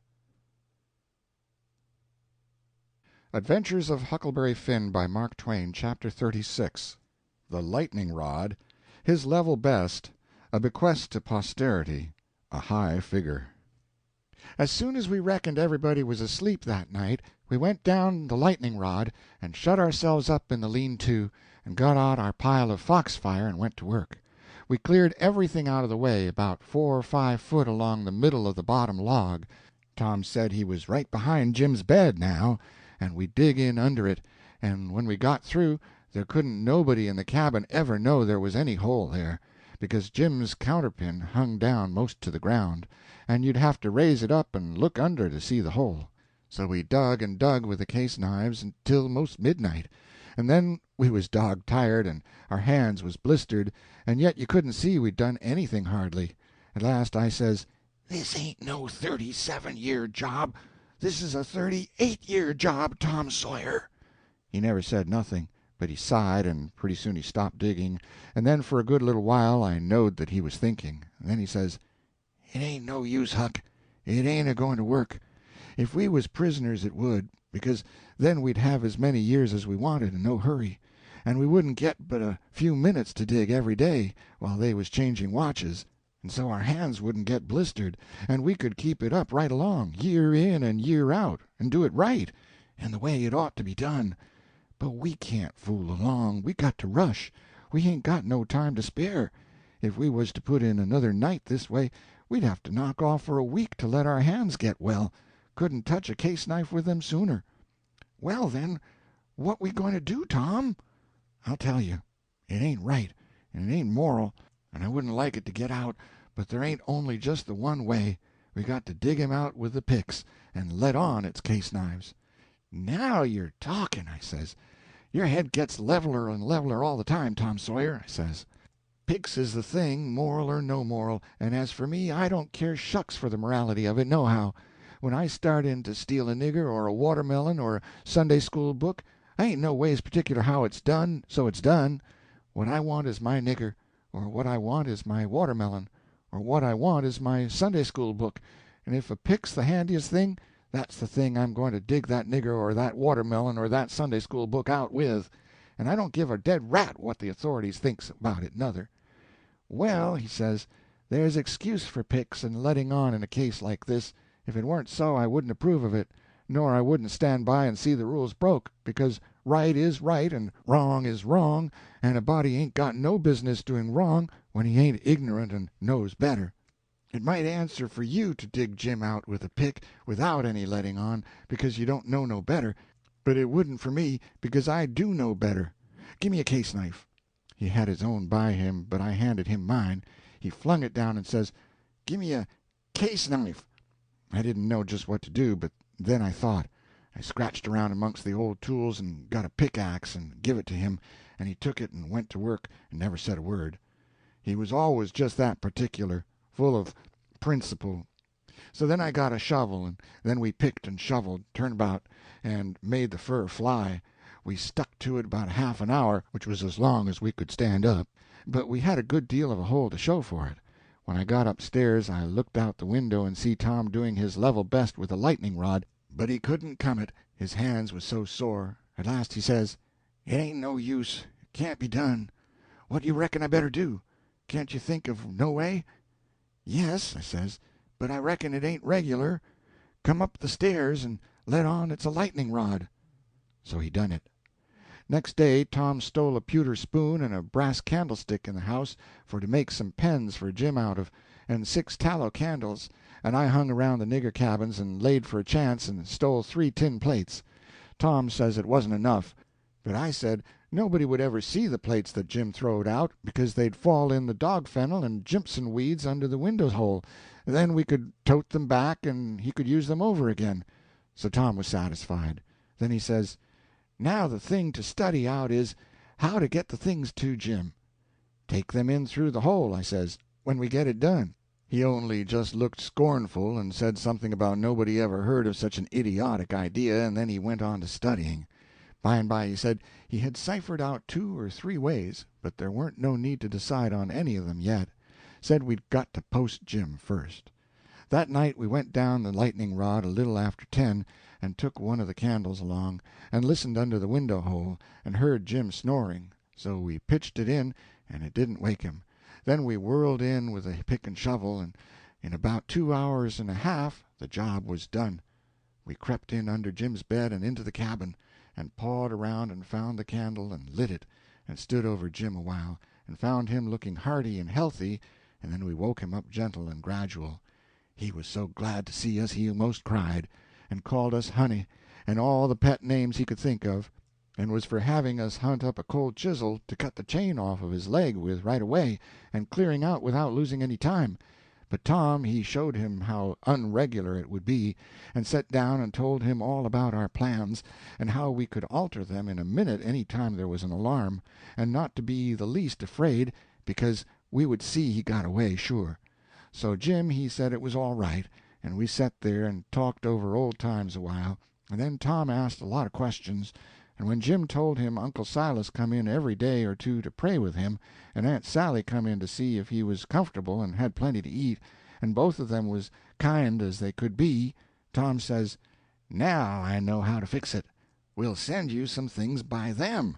Adventures of Huckleberry Finn by Mark Twain, Chapter 36. The Lightning Rod, His Level Best, A Bequest to Posterity, A High Figure. As soon as we reckoned everybody was asleep that night, we went down the lightning rod and shut ourselves up in the lean-to, and got out our pile of fox-fire and went to work. We cleared everything out of the way, about 4 or 5 foot along the middle of the bottom log. Tom said he was right behind Jim's bed now, and we'd dig in under it, and when we got through there couldn't nobody in the cabin ever know there was any hole there, because Jim's counterpin hung down most to the ground, and you'd have to raise it up and look under to see the hole. So we dug and dug with the case knives until most midnight, and then we was dog-tired and our hands was blistered, and yet you couldn't see we'd done anything hardly. At last I says, "This ain't no 37-year job. This is a 38-year job, Tom Sawyer." He never said nothing, but he sighed, and pretty soon he stopped digging, and then for a good little while I knowed that he was thinking. And then he says, "It ain't no use, Huck. It ain't a-going to work. If we was prisoners it would, because then we'd have as many years as we wanted and no hurry, and we wouldn't get but a few minutes to dig every day while they was changing watches, and so our hands wouldn't get blistered, and we could keep it up right along, year in and year out, and do it right, and the way it ought to be done. But we can't fool along. We got to rush. We ain't got no time to spare. If we was to put in another night this way, we'd have to knock off for a week to let our hands get well. Couldn't touch a case knife with them sooner." "Well, then, what we going to do, Tom?" "I'll tell you. It ain't right, and it ain't moral, and I wouldn't like it to get out, but there ain't only just the one way. We got to dig him out with the picks, and let on it's case knives." "Now you're talking," I says. "Your head gets leveler and leveler all the time, Tom Sawyer," I says. "Picks is the thing, moral or no moral, and as for me, I don't care shucks for the morality of it, nohow. When I start in to steal a nigger or a watermelon or a Sunday school book, I ain't no ways particular how it's done, so it's done. What I want is my nigger, or what I want is my watermelon, or what I want is my Sunday school book, and if a pick's the handiest thing, that's the thing I'm going to dig that nigger or that watermelon or that Sunday school book out with, and I don't give a dead rat what the authorities thinks about it, nuther." "Well," he says, "there's excuse for picks and letting on in a case like this. If it weren't so I wouldn't approve of it, nor I wouldn't stand by and see the rules broke, because right is right and wrong is wrong, and a body ain't got no business doing wrong when he ain't ignorant and knows better. It might answer for you to dig Jim out with a pick without any letting on, because you don't know no better, but it wouldn't for me, because I do know better. Gimme a case knife." He had his own by him, but I handed him mine. He flung it down and says, "Gimme a case knife." I didn't know just what to do, but then I thought. I scratched around amongst the old tools and got a pickaxe and give it to him, and he took it and went to work and never said a word. He was always just that particular, full of principle. So then I got a shovel, and then we picked and shoveled, turnabout, and made the fur fly. We stuck to it about half an hour, which was as long as we could stand up, but we had a good deal of a hole to show for it. When I got upstairs I looked out the window and see Tom doing his level best with a lightning rod, but he couldn't come it, his hands was so sore. At last he says, "It ain't no use, it can't be done. What do you reckon I better do? Can't you think of no way?" "Yes," I says, "but I reckon it ain't regular. Come up the stairs and let on it's a lightning rod." So he done it. Next day Tom stole a pewter spoon and a brass candlestick in the house for to make some pens for Jim out of, and 6 tallow candles, and I hung around the nigger cabins and laid for a chance and stole 3 tin plates. Tom says it wasn't enough, but I said nobody would ever see the plates that Jim throwed out, because they'd fall in the dog fennel and jimpson weeds under the window hole. Then we could tote them back and he could use them over again. So Tom was satisfied. Then he says, "Now the thing to study out is, how to get the things to Jim." "Take them in through the hole," I says, "when we get it done." He only just looked scornful and said something about nobody ever heard of such an idiotic idea, and then he went on to studying. By and by he said he had ciphered out 2 or 3 ways, but there weren't no need to decide on any of them yet. Said we'd got to post Jim first. That night we went down the lightning rod a little after 10, and took one of the candles along, and listened under the window hole, and heard Jim snoring. So we pitched it in, and it didn't wake him. Then we whirled in with a pick and shovel, and in about 2 hours and a half the job was done. We crept in under Jim's bed and into the cabin, and pawed around and found the candle and lit it, and stood over Jim a while, and found him looking hearty and healthy, and then we woke him up gentle and gradual. He was so glad to see us he almost cried, and called us honey, and all the pet names he could think of, and was for having us hunt up a cold chisel to cut the chain off of his leg with right away, and clearing out without losing any time. But Tom he showed him how unregular it would be, and set down and told him all about our plans, and how we could alter them in a minute any time there was an alarm, and not to be the least afraid, because we would see he got away sure. So Jim he said it was all right, and we set there and talked over old times a while, and then Tom asked a lot of questions, and when Jim told him Uncle Silas come in every day or 2 to pray with him, and Aunt Sally come in to see if he was comfortable and had plenty to eat, and both of them was kind as they could be, Tom says, "Now I know how to fix it. We'll send you some things by them."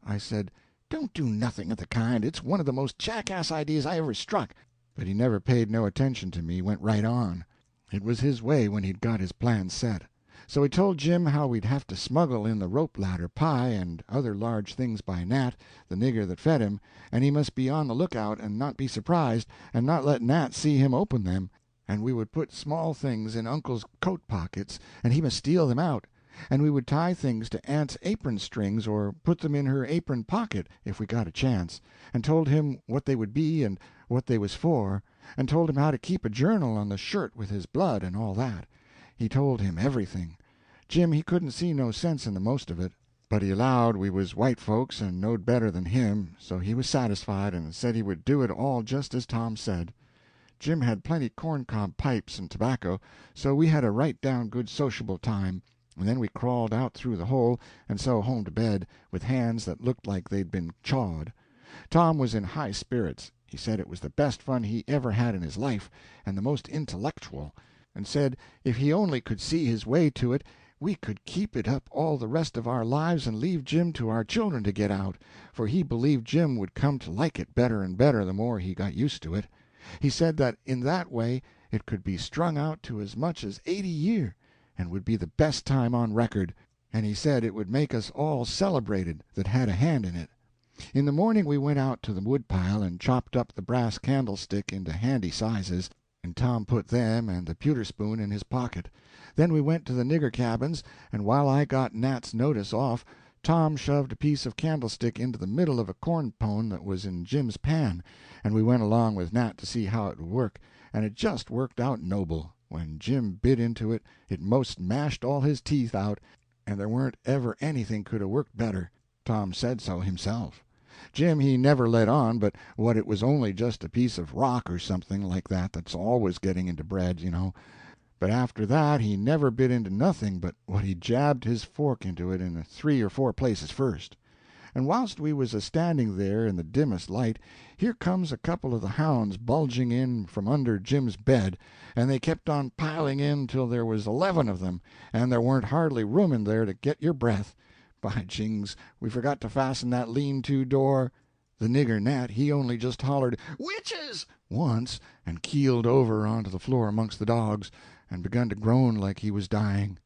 I said, "Don't do nothing of the kind. It's one of the most jackass ideas I ever struck." But he never paid no attention to me, went right on. It was his way when he'd got his plan set. So he told Jim how we'd have to smuggle in the rope-ladder pie and other large things by Nat, the nigger that fed him, and he must be on the lookout and not be surprised, and not let Nat see him open them, and we would put small things in Uncle's coat pockets, and he must steal them out, and we would tie things to Aunt's apron strings or put them in her apron pocket if we got a chance, and told him what they would be and what they was for, and told him how to keep a journal on the shirt with his blood and all that. He told him everything. Jim he couldn't see no sense in the most of it, but he allowed we was white folks and knowed better than him, so he was satisfied and said he would do it all just as Tom said. Jim had plenty corncob pipes and tobacco, so we had a right down good sociable time, and then we crawled out through the hole and so home to bed, with hands that looked like they'd been chawed. Tom was in high spirits. He said it was the best fun he ever had in his life, and the most intellectual, and said if he only could see his way to it we could keep it up all the rest of our lives and leave Jim to our children to get out, for he believed Jim would come to like it better and better the more he got used to it. He said that in that way it could be strung out to as much as 80 year, and would be the best time on record, and he said it would make us all celebrated that had a hand in it. In the morning we went out to the woodpile and chopped up the brass candlestick into handy sizes, and Tom put them and the pewter spoon in his pocket. Then we went to the nigger cabins, and while I got Nat's notice off, Tom shoved a piece of candlestick into the middle of a corn pone that was in Jim's pan, and we went along with Nat to see how it would work, and it just worked out noble. When Jim bit into it, it most mashed all his teeth out, and there weren't ever anything could have worked better. Tom said so himself. Jim he never let on but what it was only just a piece of rock or something like that that's always getting into bread, you know. But after that he never bit into nothing but what he jabbed his fork into it in 3 or 4 places first. And whilst we was a-standing there in the dimmest light, here comes a couple of the hounds bulging in from under Jim's bed, and they kept on piling in till there was 11 of them, and there weren't hardly room in there to get your breath. By jings, we forgot to fasten that lean-to door. The nigger Nat he only just hollered "Witches!" once, and keeled over onto the floor amongst the dogs, and begun to groan like he was dying.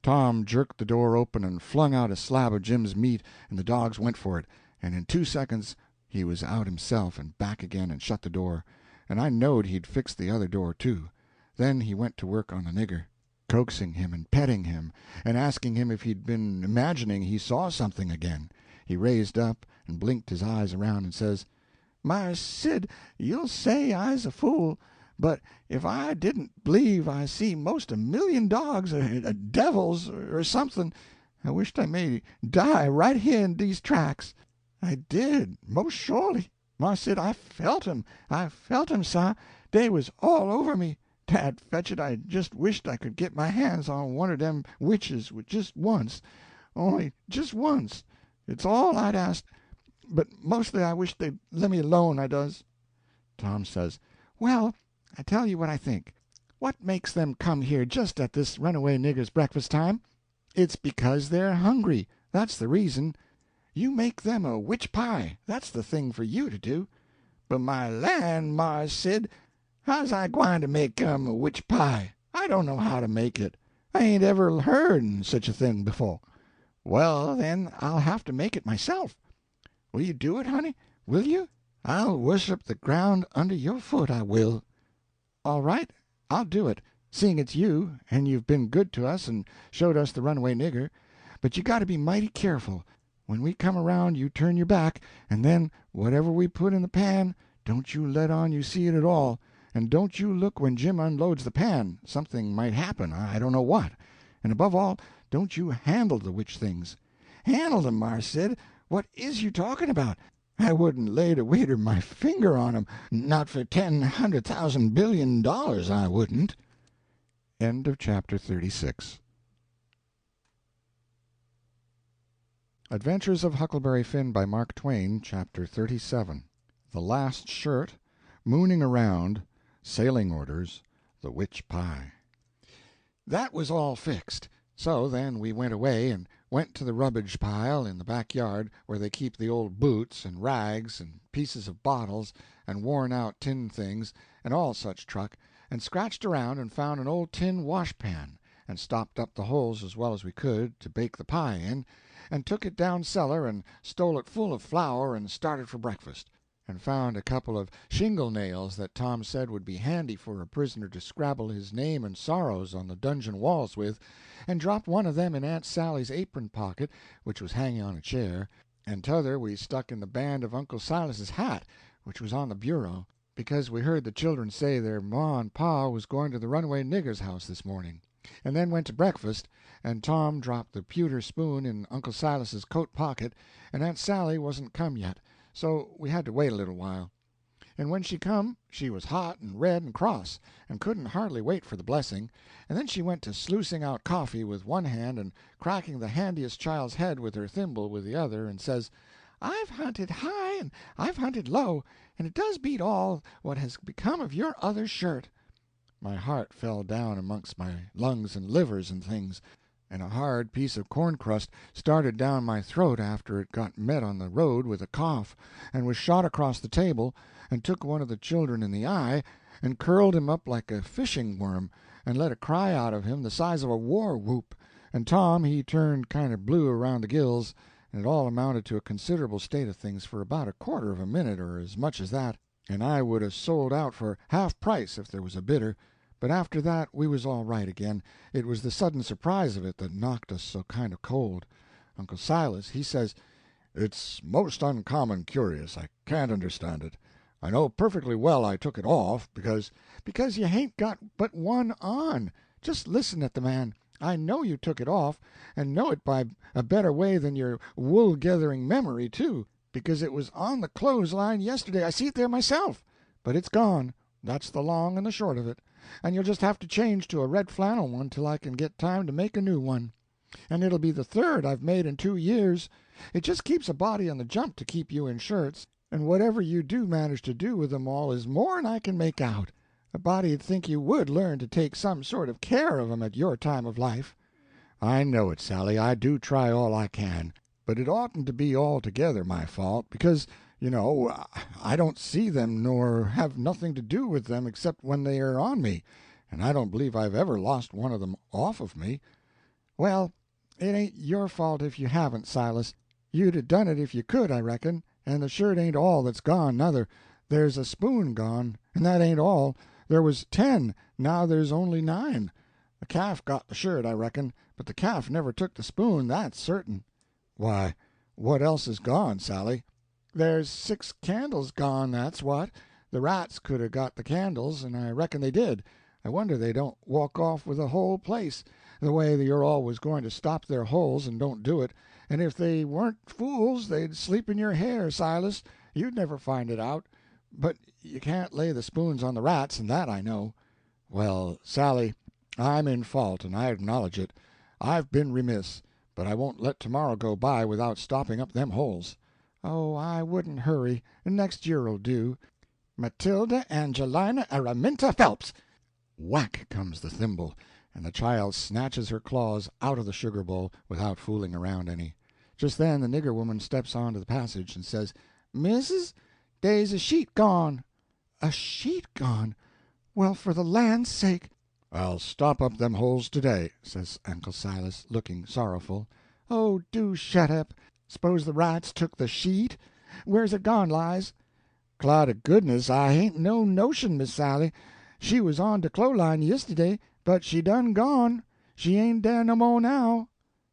Tom jerked the door open and flung out a slab of Jim's meat, and the dogs went for it, and in 2 seconds he was out himself and back again and shut the door, and I knowed he'd fixed the other door too. Then he went to work on the nigger, coaxing him and petting him, and asking him if he'd been imagining he saw something again. He raised up and blinked his eyes around and says, "Mars Sid, you'll say I's a fool, but if I didn't believe I see most 1,000,000 dogs or devils or something, I wisht I may die right here in these tracks. I did, most surely. Mars Sid, I felt 'em, sah. Dey was all over me. Dad fetch it, I just wished I could get my hands on one of them witches just once, only just once. It's all I'd ask, but mostly I wish they'd let me alone, I does." Tom says, "Well, I tell you what I think. What makes them come here just at this runaway nigger's breakfast time? It's because they're hungry. That's the reason. You make them a witch pie. That's the thing for you to do." "But my land, Mars Sid, how's I gwine to make 'em a witch pie? I don't know how to make it. I ain't ever heard such a thing before." "Well, then, I'll have to make it myself." "Will you do it, honey? Will you?" "I'll worship the ground under your foot, I will." "All right, I'll do it, seeing it's you, and you've been good to us and showed us the runaway nigger. But you got to be mighty careful. When we come around you turn your back, and then whatever we put in the pan, don't you let on you see it at all, and don't you look when Jim unloads the pan. Something might happen, I don't know what. And above all, don't you handle the witch things." "Handle them, Mars Sid? What is you talking about? I wouldn't lay the weight of my finger on 'em, not for 10,100,000 billion dollars, I wouldn't." End of chapter 36. Adventures of Huckleberry Finn by Mark Twain, chapter 37. The Last Shirt, Mooning Around, Sailing Orders, The Witch Pie. That was all fixed. So then we went away and went to the rubbage pile in the back yard where they keep the old boots and rags and pieces of bottles and worn-out tin things and all such truck, and scratched around and found an old tin wash-pan, and stopped up the holes as well as we could to bake the pie in, and took it down cellar and stole it full of flour and started for breakfast. and found a couple of shingle nails that Tom said would be handy for a prisoner to scrabble his name and sorrows on the dungeon walls with, and dropped one of them in Aunt Sally's apron pocket, which was hanging on a chair, and t'other we stuck in the band of Uncle Silas's hat, which was on the bureau, because we heard the children say their ma and pa was going to the runaway nigger's house this morning, and then went to breakfast, and Tom dropped the pewter spoon in Uncle Silas's coat pocket, and Aunt Sally wasn't come yet, so we had to wait a little while. And when she come, she was hot and red and cross, and couldn't hardly wait for the blessing, and then she went to sluicing out coffee with one hand and cracking the handiest child's head with her thimble with the other, and says, "I've hunted high and I've hunted low, and it does beat all what has become of your other shirt." My heart fell down amongst my lungs and livers and things, and a hard piece of corn crust started down my throat after it got met on the road with a cough, and was shot across the table, and took one of the children in the eye, and curled him up like a fishing worm, and let a cry out of him the size of a war whoop, and Tom he turned kind of blue around the gills, and it all amounted to a considerable state of things for about a quarter of a minute or as much as that, and I would have sold out for half price if there was a bidder. But after that we was all right again. It was the sudden surprise of it that knocked us so kind of cold. Uncle Silas, he says, "It's most uncommon curious. I can't understand it. I know perfectly well I took it off, because—" "Because you hain't got but one on. Just listen at the man. I know you took it off, and know it by a better way than your wool-gathering memory, too, because it was on the clothesline yesterday. I see it there myself. But it's gone. That's the long and the short of it. And you'll just have to change to a red flannel one till I can get time to make a new one. And it'll be the third I've made in 2 years. It just keeps a body on the jump to keep you in shirts, and whatever you do manage to do with them all is more'n I can make out. A body'd think you would learn to take some sort of care of 'em at your time of life." "I know it, Sally. I do try all I can. But it oughtn't to be altogether my fault, because, you know, I don't see them nor have nothing to do with them except when they are on me, and I don't believe I've ever lost one of them off of me." "Well, it ain't your fault if you haven't, Silas. You'd 'a' done it if you could, I reckon. And the shirt ain't all that's gone, nuther. There's a spoon gone, and that ain't all. There was 10, now there's only 9. The calf got the shirt, I reckon, but the calf never took the spoon, that's certain." "Why, what else is gone, Sally?" "There's 6 candles gone, that's what. The rats could 'a' got the candles, and I reckon they did. I wonder they don't walk off with the whole place, the way you're always going to stop their holes and don't do it. And if they weren't fools they'd sleep in your hair, Silas. You'd never find it out. But you can't lay the spoons on the rats, and that I know." "Well, Sally, I'm in fault, and I acknowledge it. I've been remiss, but I won't let tomorrow go by without stopping up them holes." "Oh, I wouldn't hurry. Next year'll do. Matilda Angelina Araminta Phelps." Whack comes the thimble, and the child snatches her claws out of the sugar bowl without fooling around any. Just then the nigger woman steps onto the passage and says, "Missus, dey's a sheet gone." "A sheet gone? Well, for the land's sake—" "I'll stop up them holes today," says Uncle Silas, looking sorrowful. "Oh, do shut up. S'pose the rats took the sheet? Where's it gone, Lize?" "Cloud o' goodness, I hain't no notion, Miss Sally. She was on de clo'line yisterday, but she done gone. She ain't dah no mo' now."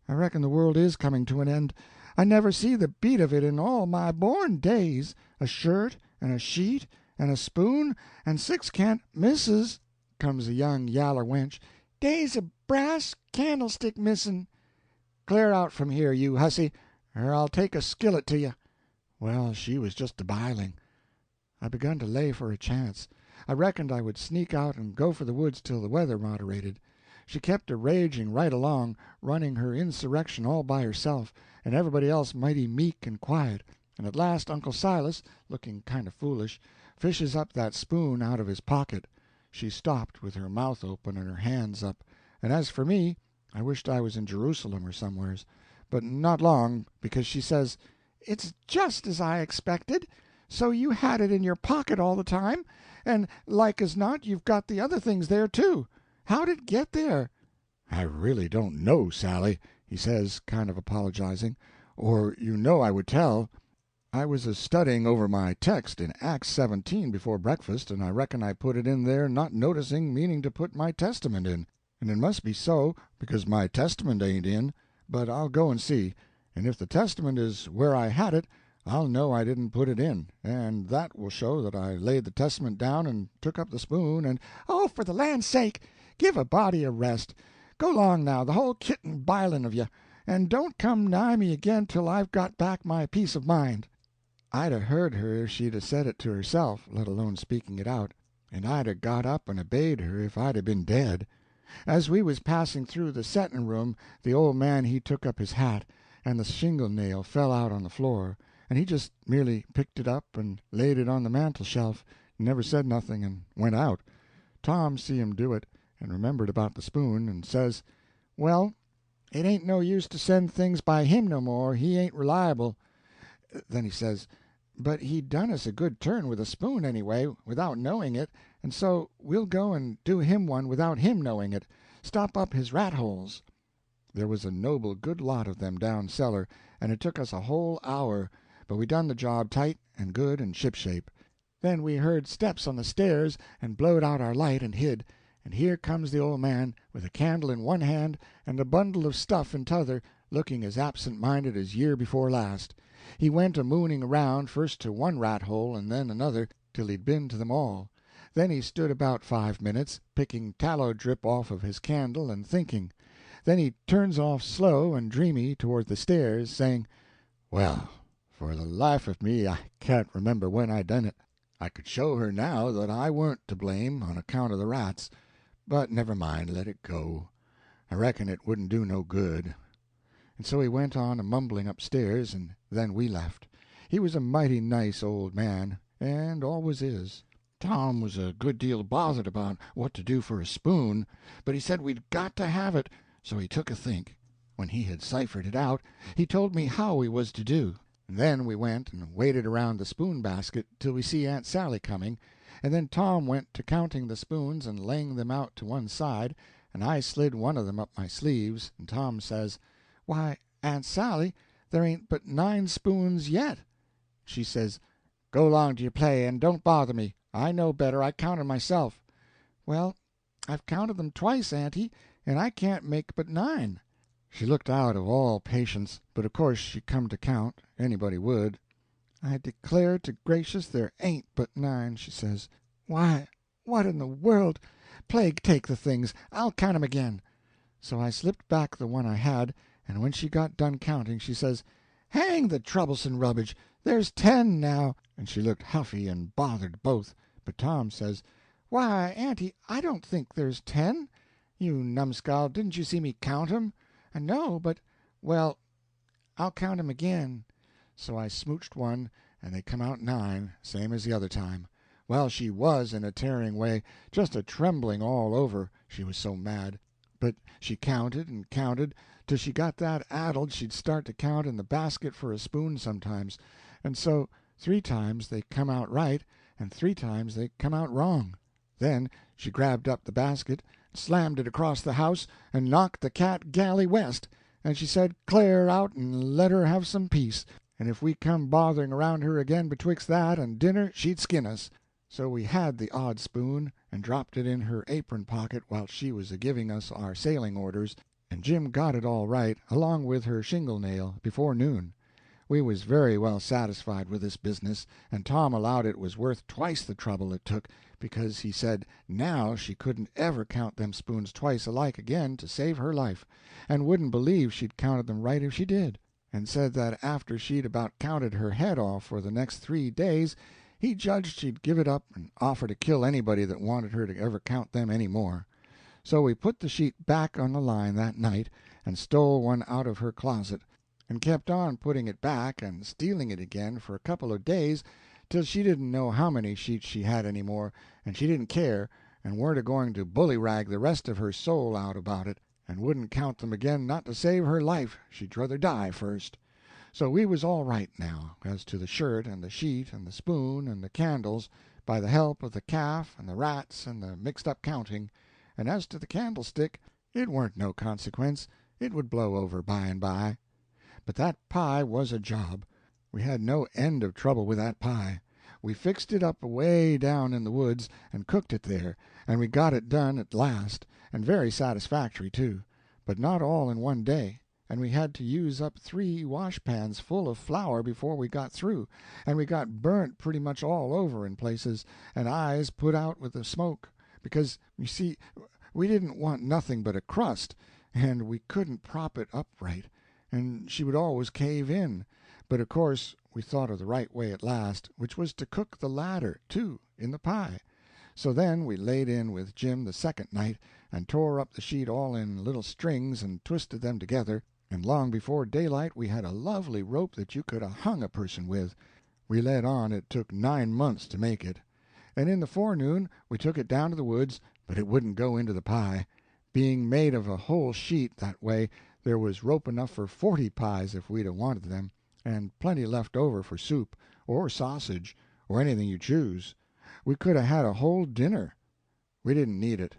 "I reckon the world is coming to an end. I never see the beat of it in all my born days. A shirt, and a sheet, and a spoon, and 6 Missus," comes a young yaller wench, "dey's a brass candlestick missin'. Clear out from here, you hussy, or I'll take a skillet to you." Well, she was just a biling. I begun to lay for a chance. I reckoned I would sneak out and go for the woods till the weather moderated. She kept a raging right along, running her insurrection all by herself, and everybody else mighty meek and quiet, and at last Uncle Silas, looking kind of foolish, fishes up that spoon out of his pocket. She stopped with her mouth open and her hands up, and as for me, I wished I was in Jerusalem or somewheres, but not long, because she says, "It's just as I expected. So you had it in your pocket all the time, and like as not you've got the other things there, too. How'd it get there?" "I really don't know, Sally," he says, kind of apologizing, "or you know I would tell." I was a-studying over my text in Acts 17 before breakfast, and I reckon I put it in there not noticing, meaning to put my Testament in. And it must be so, because my Testament ain't in, but I'll go and see, and if the Testament is where I had it, I'll know I didn't put it in, and that will show that I laid the Testament down and took up the spoon and— "Oh, for the land's sake, give a body a rest. Go 'long now, the whole kit and bilin' of you, and don't come nigh me again till I've got back my peace of mind." I'd 'a' heard her if she'd 'a' said it to herself, let alone speaking it out, and I'd 'a' got up and obeyed her if I'd 'a' been dead. As we was passing through the settin' room the old man he took up his hat, and the shingle nail fell out on the floor, and he just merely picked it up and laid it on the mantel-shelf, and never said nothing, and went out. Tom see him do it, and remembered about the spoon, and says, "Well, it ain't no use to send things by him no more, he ain't reliable." Then he says, "But he done us a good turn with a spoon, anyway, without knowing it, and so we'll go and do him one without him knowing it, stop up his rat-holes." There was a noble good lot of them down cellar, and it took us a whole hour, but we done the job tight and good and ship-shape. Then we heard steps on the stairs, and blowed out our light and hid, and here comes the old man, with a candle in one hand and a bundle of stuff in t'other, looking as absent-minded as year before last. He went a-mooning around, first to one rat-hole and then another, till he'd been to them all. Then he stood about 5 minutes, picking tallow-drip off of his candle and thinking. Then he turns off slow and dreamy toward the stairs, saying, "Well, for the life of me I can't remember when I done it. I could show her now that I weren't to blame on account of the rats, but never mind, let it go. I reckon it wouldn't do no good." And so he went on a-mumbling upstairs, and then we left. He was a mighty nice old man, and always is. Tom was a good deal bothered about what to do for a spoon, but he said we'd got to have it, so he took a think. When he had ciphered it out, he told me how we was to do. And then we went and waited around the spoon basket till we see Aunt Sally coming, and then Tom went to counting the spoons and laying them out to one side, and I slid one of them up my sleeves, and Tom says, "Why, Aunt Sally, there ain't but 9 spoons yet." She says, "Go 'long to your play, and don't bother me. I know better. I counted myself." "Well, I've counted them twice, auntie, and I can't make but 9." She looked out of all patience, but of course she come to count. Anybody would. "I declare to gracious there ain't but 9," she says. "Why, what in the world— Plague take the things, I'll count 'em again." So I slipped back the one I had, and when she got done counting, she says, "Hang the troublesome rubbage, there's 10 now," and she looked huffy and bothered both. But Tom says, "Why, auntie, I don't think there's 10. You numbskull, didn't you see me count 'em?" "No, but—" "Well, I'll count 'em again." So I smooched one, and they come out 9, same as the other time. Well, she was in a tearing way, just a trembling all over, she was so mad. But she counted and counted till she got that addled she'd start to count in the basket for a spoon sometimes, and so 3 times they come out right, and 3 times they come out wrong. Then she grabbed up the basket, slammed it across the house, and knocked the cat galley west, and she said clear out and let her have some peace, and if we come bothering around her again betwixt that and dinner she'd skin us. So we had the odd spoon, and dropped it in her apron pocket while she was a-giving us our sailing orders, and Jim got it all right, along with her shingle nail, before noon. We was very well satisfied with this business, and Tom allowed it was worth twice the trouble it took, because he said now she couldn't ever count them spoons twice alike again to save her life, and wouldn't believe she'd counted them right if she did, and said that after she'd about counted her head off for the next 3 days, he judged she'd give it up and offer to kill anybody that wanted her to ever count them any more. So we put the sheet back on the line that night, and stole one out of her closet, and kept on putting it back and stealing it again for a couple of days, till she didn't know how many sheets she had any more, and she didn't care, and weren't a-going to bullyrag the rest of her soul out about it, and wouldn't count them again not to save her life, she'd druther die first. So we was all right now, as to the shirt and the sheet and the spoon and the candles, by the help of the calf and the rats and the mixed-up counting, and as to the candlestick, it warn't no consequence, it would blow over by and by. But that pie was a job. We had no end of trouble with that pie. We fixed it up away down in the woods, and cooked it there, and we got it done at last, and very satisfactory, too, but not all in one day, and we had to use up 3 washpans full of flour before we got through, and we got burnt pretty much all over in places, and eyes put out with the smoke, because, you see, we didn't want nothing but a crust, and we couldn't prop it up right, and she would always cave in. But of course we thought of the right way at last, which was to cook the ladder, too, in the pie. So then we laid in with Jim the second night, and tore up the sheet all in little strings and twisted them together, and long before daylight we had a lovely rope that you could 'a' hung a person with. We let on it took 9 months to make it. And in the forenoon we took it down to the woods, but it wouldn't go into the pie. Being made of a whole sheet that way, there was rope enough for 40 pies if we'd 'a' wanted them, and plenty left over for soup, or sausage, or anything you choose. We could 'a' had a whole dinner. We didn't need it.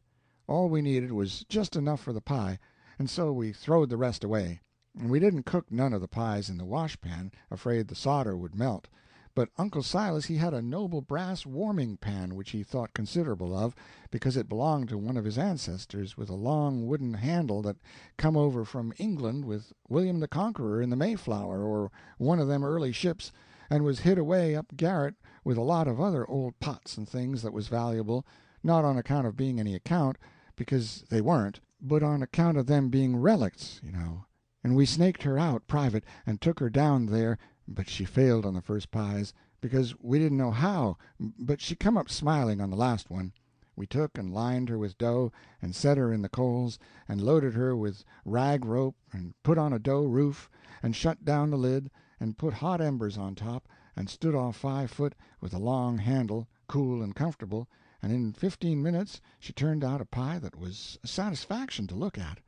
All we needed was just enough for the pie, and so we throwed the rest away. And we didn't cook none of the pies in the washpan, afraid the solder would melt. But Uncle Silas he had a noble brass warming pan which he thought considerable of, because it belonged to one of his ancestors, with a long wooden handle that come over from England with William the Conqueror in the Mayflower, or one of them early ships, and was hid away up garret with a lot of other old pots and things that was valuable, not on account of being any account, because they weren't, but on account of them being relicts, you know. And we snaked her out private and took her down there, but she failed on the first pies, because we didn't know how, but she come up smiling on the last one. We took and lined her with dough, and set her in the coals, and loaded her with rag rope, and put on a dough roof, and shut down the lid, and put hot embers on top, and stood off 5 foot with a long handle, cool and comfortable, and in 15 minutes she turned out a pie that was a satisfaction to look at.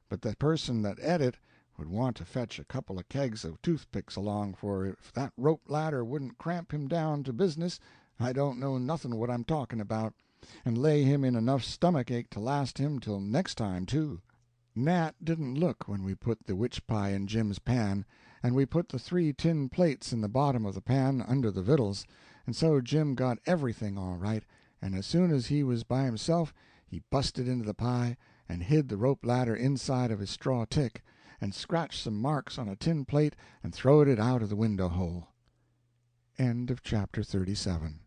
But the person that et it would want to fetch a couple of kegs of toothpicks along, for if that rope ladder wouldn't cramp him down to business, I don't know nothing what I'm talking about, and lay him in enough stomach ache to last him till next time, too. Nat didn't look when we put the witch pie in Jim's pan, and we put the 3 tin plates in the bottom of the pan under the vittles, and so Jim got everything all right, and as soon as he was by himself he busted into the pie, and hid the rope ladder inside of his straw tick, and scratched some marks on a tin plate and throwed it out of the window hole. End of chapter 37.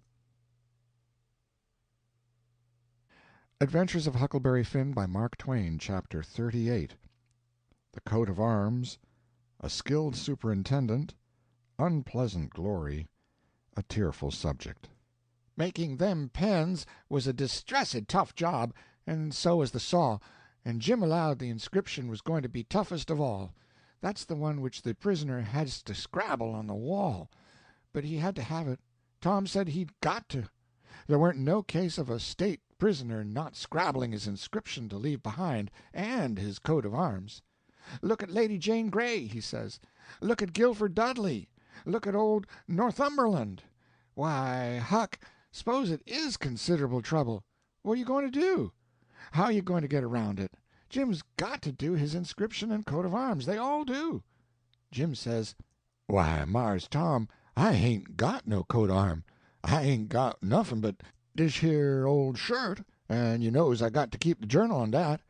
Adventures of Huckleberry Finn by Mark Twain, Chapter 38. The Coat of Arms, A Skilled Superintendent, Unpleasant Glory, A Tearful Subject. Making them pens was a distressed tough job, and so was the saw, and Jim allowed the inscription was going to be toughest of all. That's the one which the prisoner has to scrabble on the wall. But he had to have it. Tom said he'd got to. There weren't no case of a state prisoner not scrabbling his inscription to leave behind, and his coat of arms. Look at Lady Jane Grey, he says. Look at Guilford Dudley. Look at old Northumberland. Why, Huck, suppose it is considerable trouble. What are you going to do? How are you going to get around it? Jim's got to do his inscription and coat of arms. They all do. Jim says, Why, Mars Tom, I hain't got no coat arm. I ain't got nothing but dish here old shirt, and you knows I got to keep the journal on that.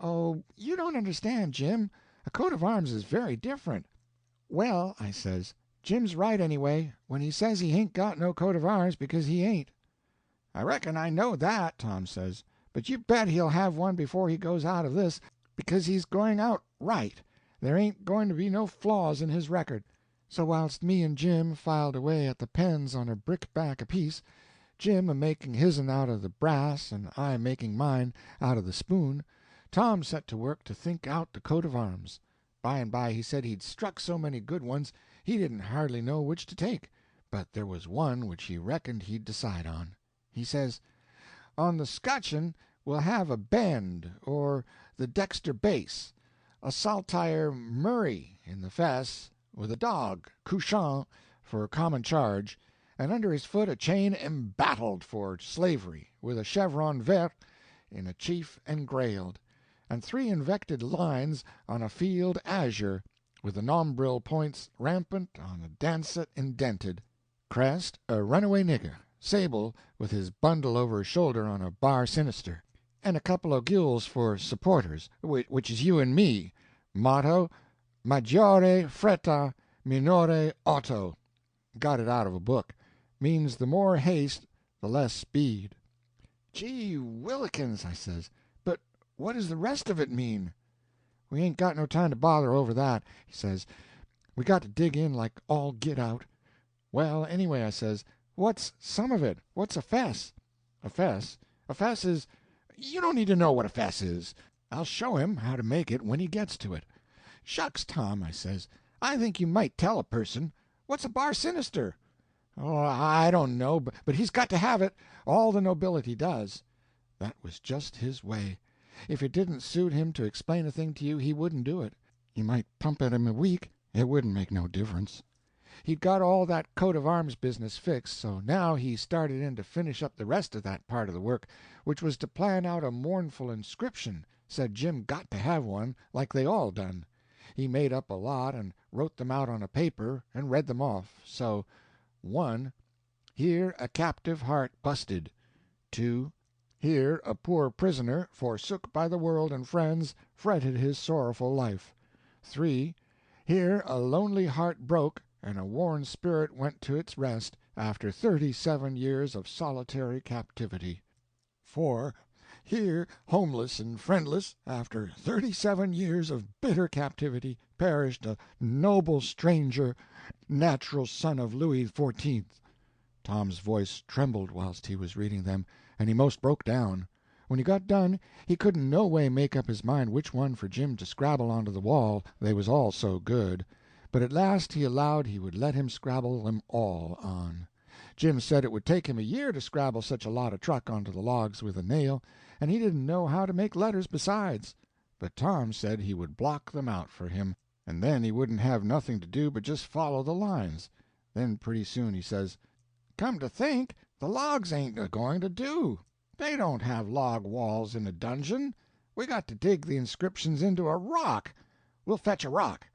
Oh, you don't understand, Jim. A coat of arms is very different. Well, I says, Jim's right anyway, when he says he hain't got no coat of arms, because he ain't. I reckon I know that, Tom says, but you bet he'll have one before he goes out of this, because he's going out right. There ain't going to be no flaws in his record. So whilst me and Jim filed away at the pens on a brickbat apiece, Jim a-making his'n out of the brass and I making mine out of the spoon, Tom set to work to think out the coat of arms. By and by he said he'd struck so many good ones he didn't hardly know which to take, but there was one which he reckoned he'd decide on. He says, On the scutcheon we'll have a bend, or the Dexter base, a saltire Murray in the fess, with a dog, couchant, for a common charge, and under his foot a chain embattled for slavery, with a chevron vert in a chief engrailed, and 3 invected lines on a field azure, with the nombril points rampant on the dancet indented. Crest, a runaway nigger. Sable, with his bundle over his shoulder on a bar sinister. And a couple of gules for supporters, which is you and me. Motto, Maggiore fretta, minore auto. Got it out of a book. Means the more haste, the less speed. Gee willikins, I says, but what does the rest of it mean? We ain't got no time to bother over that, he says. We got to dig in like all get out. Well, anyway, I says, what's some of it? What's a fess? A fess? A fess is— You don't need to know what a fess is. I'll show him how to make it when he gets to it. Shucks, Tom, I says, I think you might tell a person. What's a bar sinister? Oh, I don't know, but he's got to have it. All the nobility does. That was just his way. If it didn't suit him to explain a thing to you, he wouldn't do it. You might pump at him a week, it wouldn't make no difference. He'd got all that coat of arms business fixed, so now he started in to finish up the rest of that part of the work, which was to plan out a mournful inscription. Said Jim got to have one, like they all done. He made up a lot and wrote them out on a paper and read them off. So, 1. Here a captive heart busted. 2. Here a poor prisoner, forsook by the world and friends, fretted his sorrowful life. 3. Here a lonely heart broke, and a worn spirit went to its rest after 37 years of solitary captivity. 4. Here, homeless and friendless, after 37 years of bitter captivity, perished a noble stranger, natural son of Louis XIV. Tom's voice trembled whilst he was reading them, and he most broke down. When he got done, he couldn't no way make up his mind which one for Jim to scrabble onto the wall, they was all so good. But at last he allowed he would let him scrabble them all on. Jim said it would take him a year to scrabble such a lot of truck onto the logs with a nail, and he didn't know how to make letters besides. But Tom said he would block them out for him, and then he wouldn't have nothing to do but just follow the lines. Then pretty soon he says, "Come to think, the logs ain't a-going to do. They don't have log walls in a dungeon. We got to dig the inscriptions into a rock. We'll fetch a rock."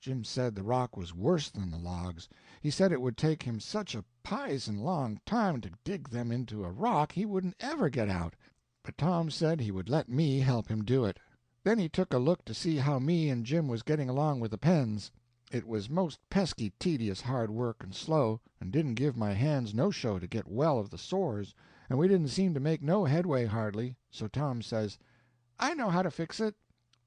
Jim said the rock was worse than the logs. He said it would take him such a pison long time to dig them into a rock he wouldn't ever get out. But Tom said he would let me help him do it. Then he took a look to see how me and Jim was getting along with the pens. It was most pesky tedious hard work and slow, and didn't give my hands no show to get well of the sores, and we didn't seem to make no headway hardly, so Tom says, "I know how to fix it.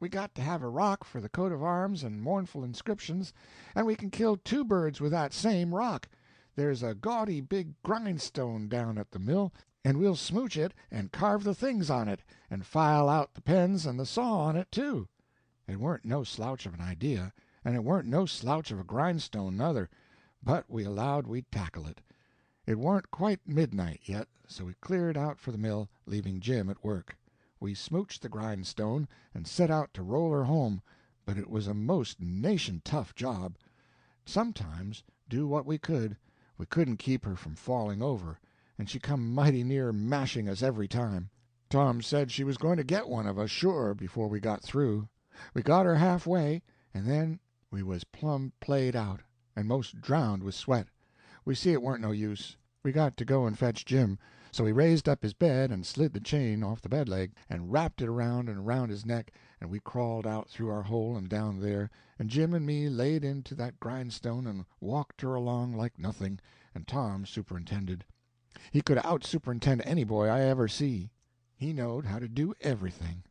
We got to have a rock for the coat of arms and mournful inscriptions, and we can kill 2 birds with that same rock. There's a gaudy big grindstone down at the mill, and we'll smooch it and carve the things on it, and file out the pens and the saw on it, too." It weren't no slouch of an idea, and it weren't no slouch of a grindstone, nuther, but we allowed we'd tackle it. It warn't quite midnight yet, so we cleared out for the mill, leaving Jim at work. We smooched the grindstone and set out to roll her home, but it was a most nation tough job. Sometimes, do what we couldn't keep her from falling over, and she come mighty near mashing us every time. Tom said she was going to get one of us, sure, before we got through. We got her halfway, and then we was plumb played out, and most drowned with sweat. We see it warn't no use. We got to go and fetch Jim, so he raised up his bed and slid the chain off the bed leg, and wrapped it around and around his neck, and we crawled out through our hole and down there, and Jim and me laid into that grindstone and walked her along like nothing, and Tom superintended. He could out-superintend any boy I ever see. He knowed how to do everything.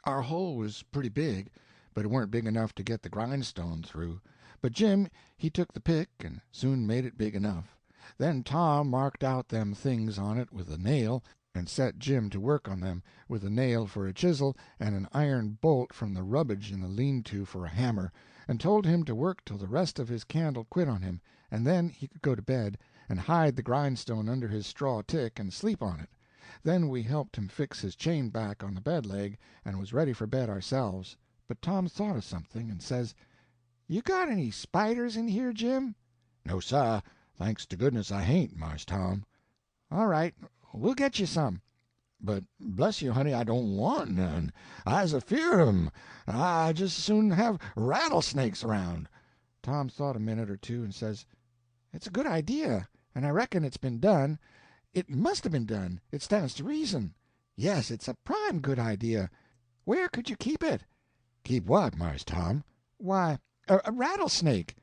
Our hole was pretty big, but it weren't big enough to get the grindstone through. But Jim, he took the pick and soon made it big enough. Then Tom marked out them things on it with a nail, and set Jim to work on them, with a nail for a chisel and an iron bolt from the rubbage in the lean-to for a hammer, and told him to work till the rest of his candle quit on him, and then he could go to bed, and hide the grindstone under his straw tick and sleep on it. Then we helped him fix his chain back on the bed leg, and was ready for bed ourselves. But Tom thought of something, and says, "You got any spiders in here, Jim?" "No, sah. Thanks to goodness I hain't, Mars Tom." "All right, we'll get you some. But bless you, honey, I don't want none. I's afeard of 'em. I just soon have rattlesnakes around." Tom thought a minute or two and says, "It's a good idea, and I reckon it's been done. It must have been done. It stands to reason. Yes, it's a prime good idea. Where could you keep it?" "Keep what, Mars Tom?" "Why, a rattlesnake."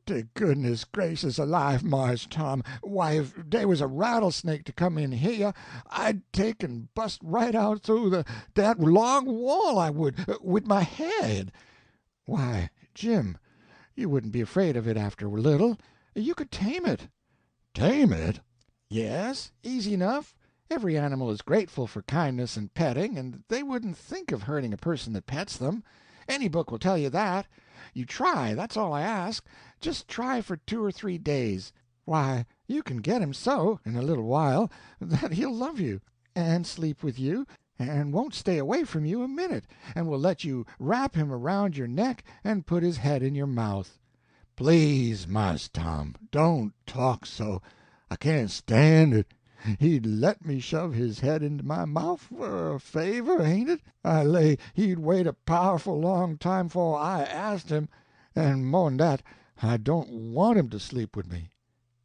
"De goodness gracious alive, Mars Tom, why, if dey was a rattlesnake to come in here, I'd take and bust right out through dat log wall, I would, wid my head." "Why, Jim, you wouldn't be afraid of it after a little. You could tame it." "Tame it?" "Yes, easy enough. Every animal is grateful for kindness and petting, and they wouldn't think of hurting a person that pets them. Any book will tell you that. You try, that's all I ask. Just try for 2 or 3 days. Why, you can get him so, in a little while, that he'll love you, and sleep with you, and won't stay away from you a minute, and will let you wrap him around your neck and put his head in your mouth." "Please, Mars Tom, don't talk so. I can't stand it. He'd let me shove his head into my mouth for a favor, ain't it? I lay he'd wait a powerful long time 'fore I asked him, and more'n dat, I don't want him to sleep with me."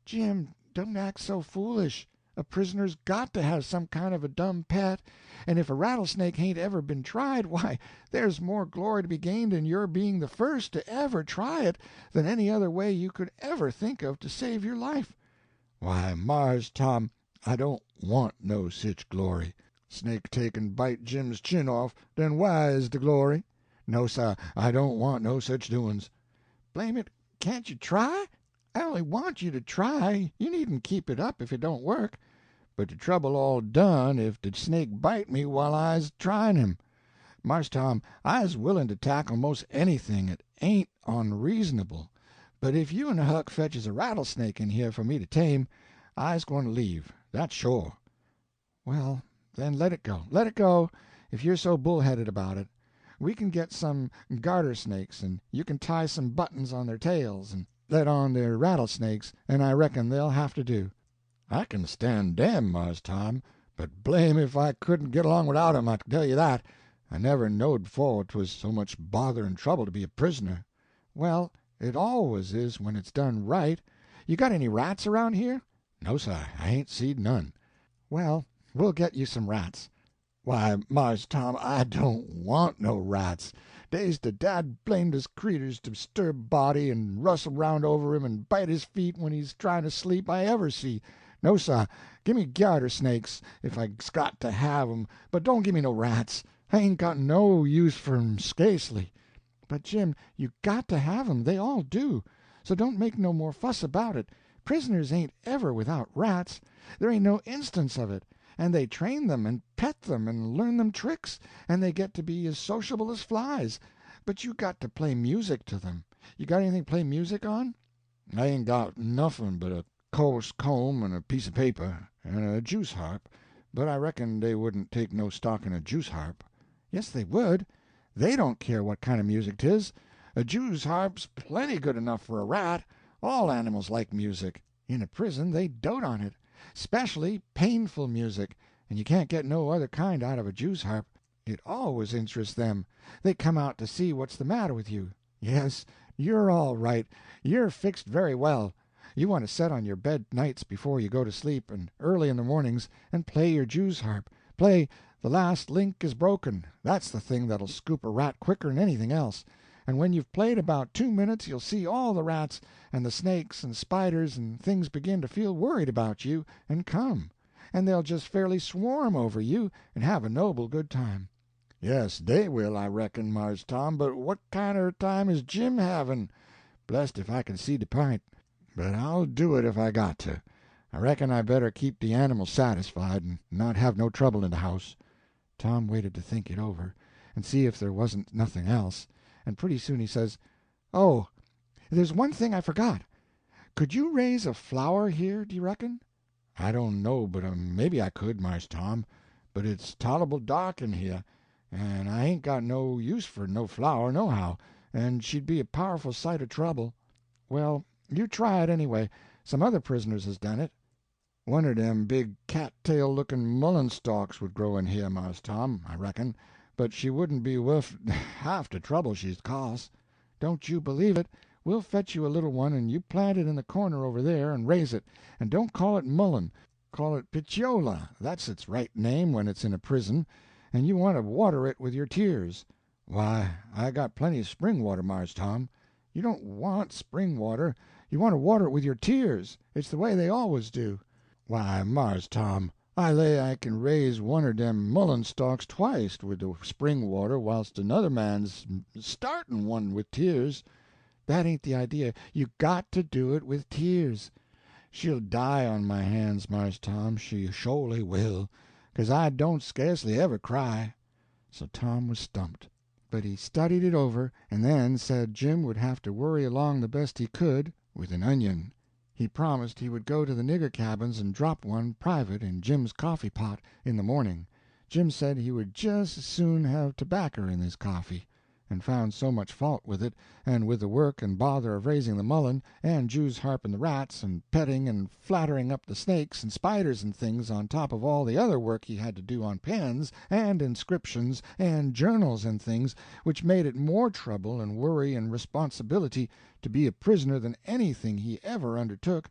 "Jim, don't act so foolish. A prisoner's got to have some kind of a dumb pet, and if a rattlesnake hain't ever been tried, why, there's more glory to be gained in your being the first to ever try it than any other way you could ever think of to save your life." "Why, Mars Tom, I don't want no sich glory. Snake take and bite Jim's chin off, den why is de glory? No, sah, I don't want no sich doin's." "Blame it, can't you try? I only want you to try. You needn't keep it up if it don't work." "But de trouble all done if de snake bite me while I's tryin' him. Mars Tom, I's willin' to tackle mos' anything 'at ain't onreasonable, but if you and Huck fetches a rattlesnake in here for me to tame, I's gwine to leave, that's shore." "Well, then let it go. Let it go, if you're so bullheaded about it. We can get some garter snakes, and you can tie some buttons on their tails and let on they're rattlesnakes, and I reckon they'll have to do." "I can stand dem, Mars Tom, but blame if I couldn't get along without 'em, I can tell you that. I never knowed before 'twas so much bother and trouble to be a prisoner." "Well, it always is when it's done right. You got any rats around here?" "No, sir, I ain't seed none." "Well, we'll get you some rats." "Why, Mars Tom, I don't want no rats. Dey's de dad blamedest creeturs to disturb body and rustle round over him and bite his feet when he's tryin' to sleep I ever see. No, sah, gimme garter snakes if I's got to have 'em, but don't gimme no rats. I ain't got no use for 'em scasely." "But, Jim, you got to have 'em. They all do. So don't make no more fuss about it. Prisoners ain't ever without rats. There ain't no instance of it. And they train them and pet them and learn them tricks, and they get to be as sociable as flies. But you got to play music to them. You got anything to play music on?" "I ain't got nuffin but a coarse comb and a piece of paper, and a juice harp, but I reckon dey wouldn't take no stock in a juice harp." "Yes, they would. They don't care what kind of music 'tis. A Jew's harp's plenty good enough for a rat. All animals like music. In a prison they dote on it. Specially painful music, and you can't get no other kind out of a Jew's harp. It always interests them. They come out to see what's the matter with you. Yes, you're all right. You're fixed very well. You want to set on your bed nights before you go to sleep, and early in the mornings, and play your Jew's harp. Play 'The Last Link is Broken.' That's the thing that'll scoop a rat quicker'n anything else. And when you've played about 2 minutes you'll see all the rats and the snakes and spiders and things begin to feel worried about you and come, and they'll just fairly swarm over you and have a noble good time." "Yes, dey will, I reckon, Mars Tom, but what kinder time is Jim havin'? Blest if I can see de p'int. But I'll do it if I got to. I reckon I better keep de animals satisfied and not have no trouble in de house." Tom waited to think it over, and see if there wasn't nothing else, and pretty soon he says, "Oh, there's one thing I forgot. Could you raise a flower here, do you reckon?" "I don't know but maybe I could, Mars Tom, but it's tolerable dark in here, and I ain't got no use for no flower nohow, and she'd be a powerful sight of trouble." "Well, you try it anyway. Some other prisoners has done it." One er dem big cat-tail lookin' mullen stalks would grow in here, Mars Tom, I reckon, but she wouldn't be wuth half de trouble she'd cost. Don't you believe it. We'll fetch you a little one, and you plant it in the corner over there, and raise it. And don't call it mullen. Call it pitiola. That's its right name when it's in a prison. And you want to water it with your tears. Why, I got plenty of spring water, Mars Tom. You don't want spring water. You want to water it with your tears. It's the way they always do. Why, Mars Tom, I lay I can raise one er dem mullen stalks twicet with the spring water, whilst another man's startin' one with tears. That ain't the idea. You got to do it with tears. She'll die on my hands, Mars Tom, she sho'ly will, 'cause I don't scarcely ever cry." So Tom was stumped. But he studied it over, and then said Jim would have to worry along the best he could with an onion. He promised he would go to the nigger cabins and drop one private in Jim's coffee pot in the morning. Jim said he would just as soon have tobacco in his coffee, and found so much fault with it, and with the work and bother of raising the mullen, and Jews harping the rats, and petting and flattering up the snakes and spiders and things, on top of all the other work he had to do on pens, and inscriptions, and journals and things, which made it more trouble and worry and responsibility to be a prisoner than anything he ever undertook,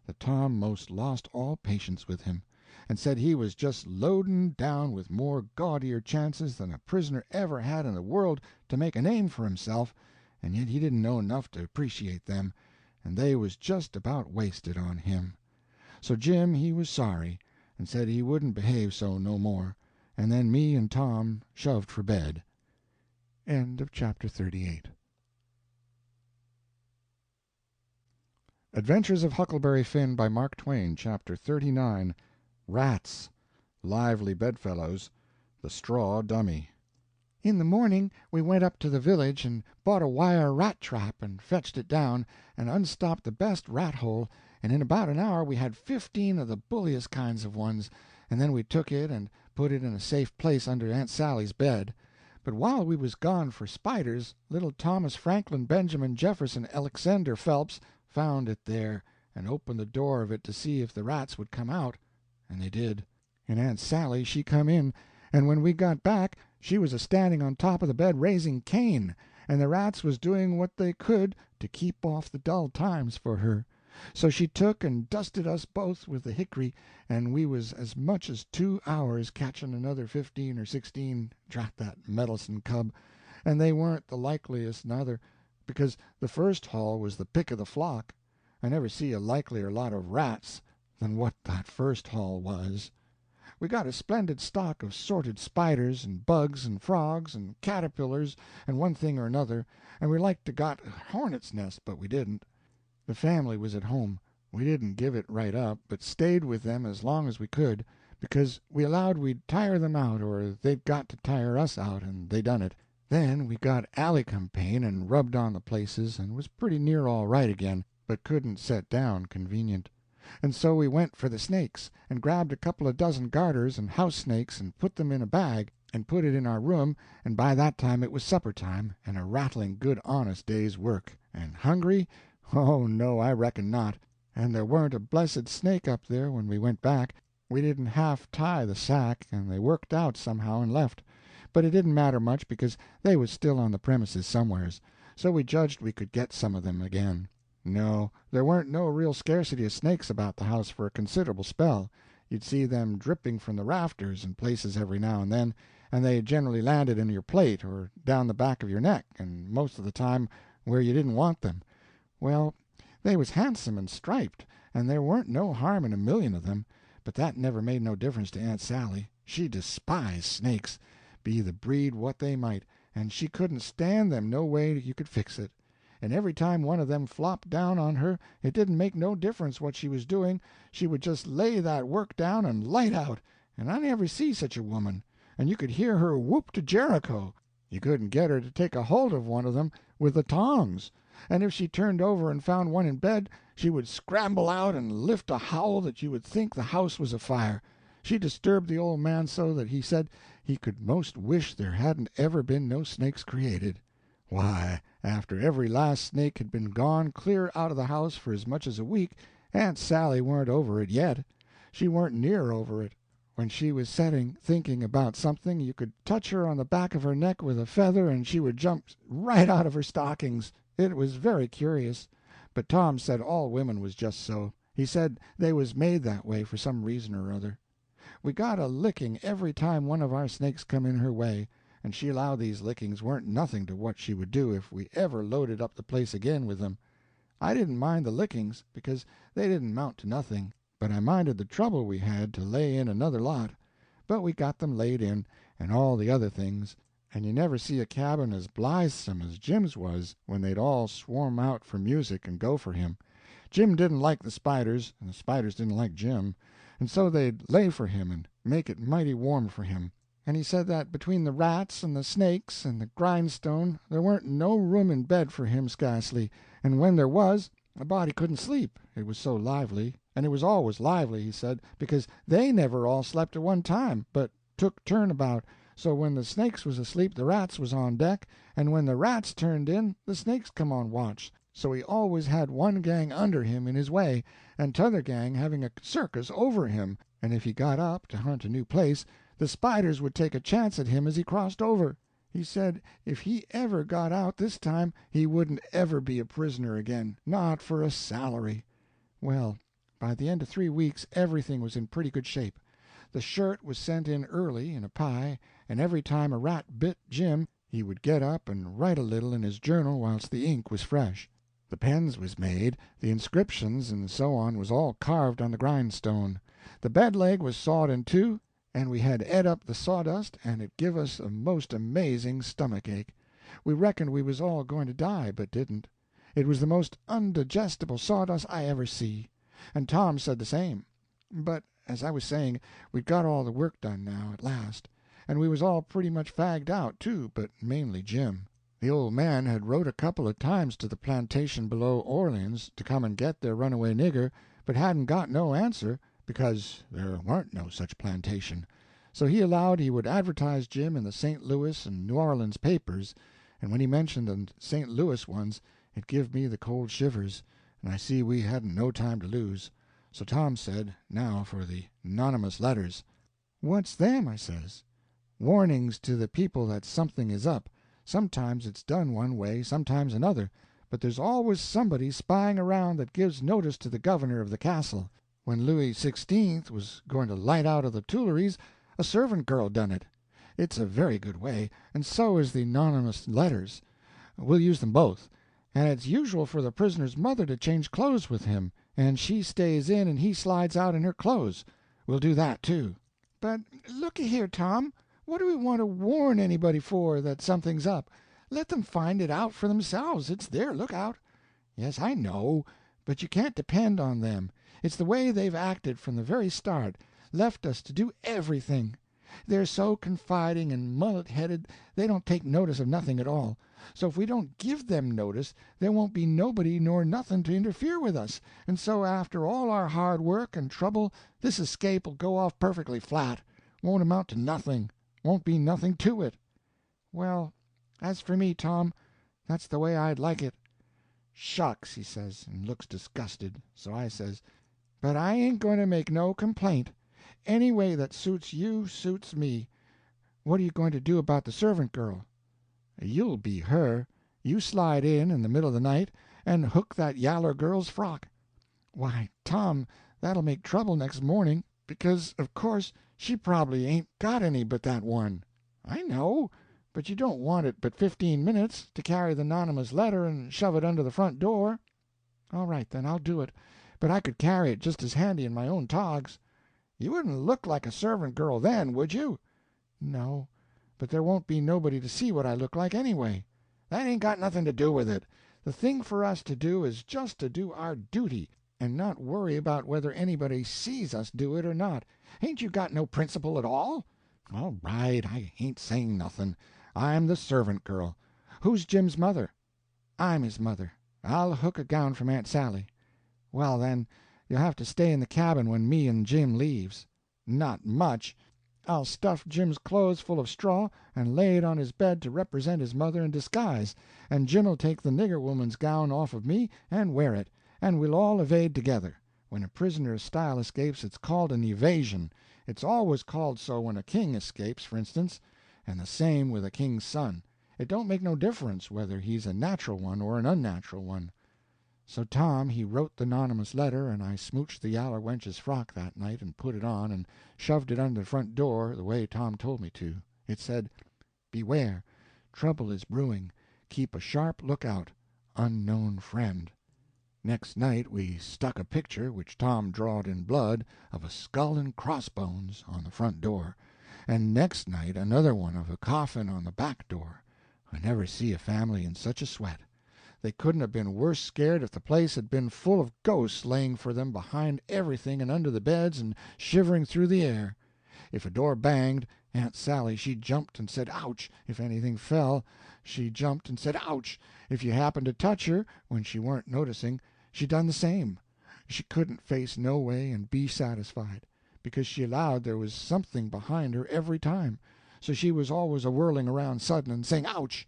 that Tom most lost all patience with him, and said he was just loading down with more gaudier chances than a prisoner ever had in the world to make a name for himself, and yet he didn't know enough to appreciate them, and they was just about wasted on him. So Jim he was sorry, and said he wouldn't behave so no more, and then me and Tom shoved for bed. End of chapter 38. Adventures of Huckleberry Finn by Mark Twain, Chapter 39. Rats. Lively bedfellows. The straw dummy. In the morning we went up to the village and bought a wire rat trap and fetched it down, and unstopped the best rat hole, and in about an hour we had 15 of the bulliest kinds of ones, and then we took it and put it in a safe place under Aunt Sally's bed. But while we was gone for spiders, little Thomas Franklin Benjamin Jefferson Alexander Phelps found it there, and opened the door of it to see if the rats would come out, and they did. And Aunt Sally she come in, and when we got back she was a-standing on top of the bed raising Cain, and the rats was doing what they could to keep off the dull times for her. So she took and dusted us both with the hickory, and we was as much as 2 hours catching another 15 or 16, drat that meddlesome cub, and they weren't the likeliest nother, because the first haul was the pick of the flock. I never see a likelier lot of rats than what that first haul was. We got a splendid stock of sorted spiders and bugs and frogs and caterpillars and one thing or another, and we liked to got a hornet's nest, but we didn't. The family was at home. We didn't give it right up, but stayed with them as long as we could, because we allowed we'd tire them out, or they'd got to tire us out, and they done it. Then we got Alicampane and rubbed on the places, and was pretty near all right again, but couldn't set down convenient. And so we went for the snakes, and grabbed a couple of dozen garters and house snakes and put them in a bag, and put it in our room, and by that time it was supper time, and a rattling good honest day's work. And hungry? Oh, no, I reckon not. And there weren't a blessed snake up there when we went back. We didn't half tie the sack, and they worked out somehow and left. But it didn't matter much, because they was still on the premises somewheres, so we judged we could get some of them again. No, there weren't no real scarcity of snakes about the house for a considerable spell. You'd see them dripping from the rafters and places every now and then, and they generally landed in your plate or down the back of your neck, and most of the time where you didn't want them. Well, they was handsome and striped, and there weren't no harm in a million of them, but that never made no difference to Aunt Sally. She despised snakes, be the breed what they might, and she couldn't stand them no way you could fix it. And every time one of them flopped down on her, it didn't make no difference what she was doing, she would just lay that work down and light out, and I never see such a woman, and you could hear her whoop to Jericho. You couldn't get her to take a hold of one of them with the tongs, and if she turned over and found one in bed, she would scramble out and lift a howl that you would think the house was afire. She disturbed the old man so that he said he could most wish there hadn't ever been no snakes created. Why, after every last snake had been gone clear out of the house for as much as a week, Aunt Sally weren't over it yet. She weren't near over it. When she was setting, thinking about something, you could touch her on the back of her neck with a feather and she would jump right out of her stockings. It was very curious. But Tom said all women was just so. He said they was made that way for some reason or other. We got a licking every time one of our snakes come in her way, and she allowed these lickings weren't nothing to what she would do if we ever loaded up the place again with them. I didn't mind the lickings, because they didn't mount to nothing, but I minded the trouble we had to lay in another lot. But we got them laid in, and all the other things, and you never see a cabin as blithesome as Jim's was when they'd all swarm out for music and go for him. Jim didn't like the spiders, and the spiders didn't like Jim, and so they'd lay for him and make it mighty warm for him. And he said that between the rats and the snakes and the grindstone there weren't no room in bed for him scarcely, and when there was, a body couldn't sleep, it was so lively. And it was always lively, he said, because they never all slept at one time, but took turn about, so when the snakes was asleep the rats was on deck, and when the rats turned in the snakes come on watch. So he always had one gang under him in his way, and t'other gang having a circus over him, and if he got up to hunt a new place, the spiders would take a chance at him as he crossed over. He said if he ever got out this time he wouldn't ever be a prisoner again, not for a salary. Well, by the end of 3 weeks everything was in pretty good shape. The shirt was sent in early in a pie, and every time a rat bit Jim he would get up and write a little in his journal whilst the ink was fresh. The pens was made, the inscriptions and so on was all carved on the grindstone. The bed leg was sawed in two, and we had et up the sawdust, and it give us a most amazing stomach-ache. We reckoned we was all going to die, but didn't. It was the most undigestible sawdust I ever see, and Tom said the same. But, as I was saying, we'd got all the work done now, at last, and we was all pretty much fagged out, too, but mainly Jim. The old man had wrote a couple of times to the plantation below Orleans to come and get their runaway nigger, but hadn't got no answer, because there warn't no such plantation. So he allowed he would advertise Jim in the St. Louis and New Orleans papers, and when he mentioned the St. Louis ones it give me the cold shivers, and I see we hadn't no time to lose. So Tom said, now for the anonymous letters. "What's them?" I says. "Warnings to the people that something is up. Sometimes it's done one way, sometimes another, but there's always somebody spying around that gives notice to the governor of the castle. When Louis XVI was going to light out of the Tuileries, a servant girl done it. It's a very good way, and so is the anonymous letters. We'll use them both. And it's usual for the prisoner's mother to change clothes with him, and she stays in and he slides out in her clothes. We'll do that, too." "But looky here, Tom, what do we want to warn anybody for that something's up? Let them find it out for themselves. It's their lookout." "Yes, I know, but you can't depend on them. It's the way they've acted from the very start, left us to do everything. They're so confiding and mullet-headed they don't take notice of nothing at all. So if we don't give them notice there won't be nobody nor nothing to interfere with us, and so after all our hard work and trouble this escape'll go off perfectly flat. Won't amount to nothing. Won't be nothing to it." "Well, as for me, Tom, that's the way I'd like it." "Shucks," he says, and looks disgusted. So I says, "But I ain't going to make no complaint. Any way that suits you suits me. What are you going to do about the servant girl?" "You'll be her. You slide in the middle of the night, and hook that yaller girl's frock." "Why, Tom, that'll make trouble next morning, because, of course, she probably ain't got any but that one." "I know, but you don't want it but 15 minutes, to carry the anonymous letter and shove it under the front door." "All right, then, I'll do it, but I could carry it just as handy in my own togs." "You wouldn't look like a servant girl then, would you?" "No, but there won't be nobody to see what I look like anyway." "That ain't got nothing to do with it. The thing for us to do is just to do our duty, and not worry about whether anybody sees us do it or not. Hain't you got no principle at all?" "All right, I ain't saying nothing. I'm the servant girl. Who's Jim's mother?" "I'm his mother. I'll hook a gown from Aunt Sally." "Well, then, you'll have to stay in the cabin when me and Jim leaves." "Not much. I'll stuff Jim's clothes full of straw and lay it on his bed to represent his mother in disguise, and Jim'll take the nigger woman's gown off of me and wear it, and we'll all evade together. When a prisoner of style escapes, it's called an evasion. It's always called so when a king escapes, for instance, and the same with a king's son. It don't make no difference whether he's a natural one or an unnatural one. So Tom he wrote the anonymous letter, and I smooched the yaller wench's frock that night and put it on and shoved it under the front door the way Tom told me to. It said, "Beware, trouble is brewing. Keep a sharp lookout. Unknown friend." Next night we stuck a picture, which Tom drawed in blood, of a skull and crossbones on the front door, and next night another one of a coffin on the back door. I never see a family in such a sweat. They couldn't have been worse scared if the place had been full of ghosts laying for them behind everything and under the beds and shivering through the air. If a door banged, Aunt Sally she jumped and said ouch. If anything fell, she jumped and said ouch. If you happened to touch her when she weren't noticing, she done the same. She couldn't face no way and be satisfied, because she allowed there was something behind her every time, so she was always a-whirling around sudden and saying ouch,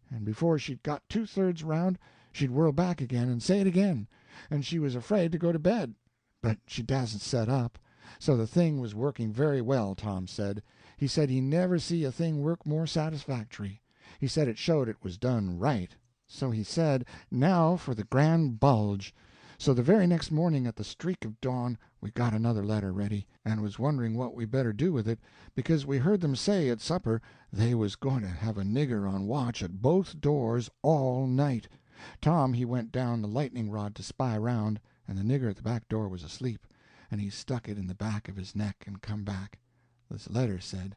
and before she'd got two-thirds round she'd whirl back again and say it again, and she was afraid to go to bed, but she dasn't set up. So the thing was working very well, Tom said. He said he never see a thing work more satisfactory. He said it showed it was done right. So he said, now for the grand bulge. So the very next morning at the streak of dawn we got another letter ready, and was wondering what we better do with it, because we heard them say at supper they was going to have a nigger on watch at both doors all night. Tom he went down the lightning rod to spy round, and the nigger at the back door was asleep, and he stuck it in the back of his neck and come back. This letter said,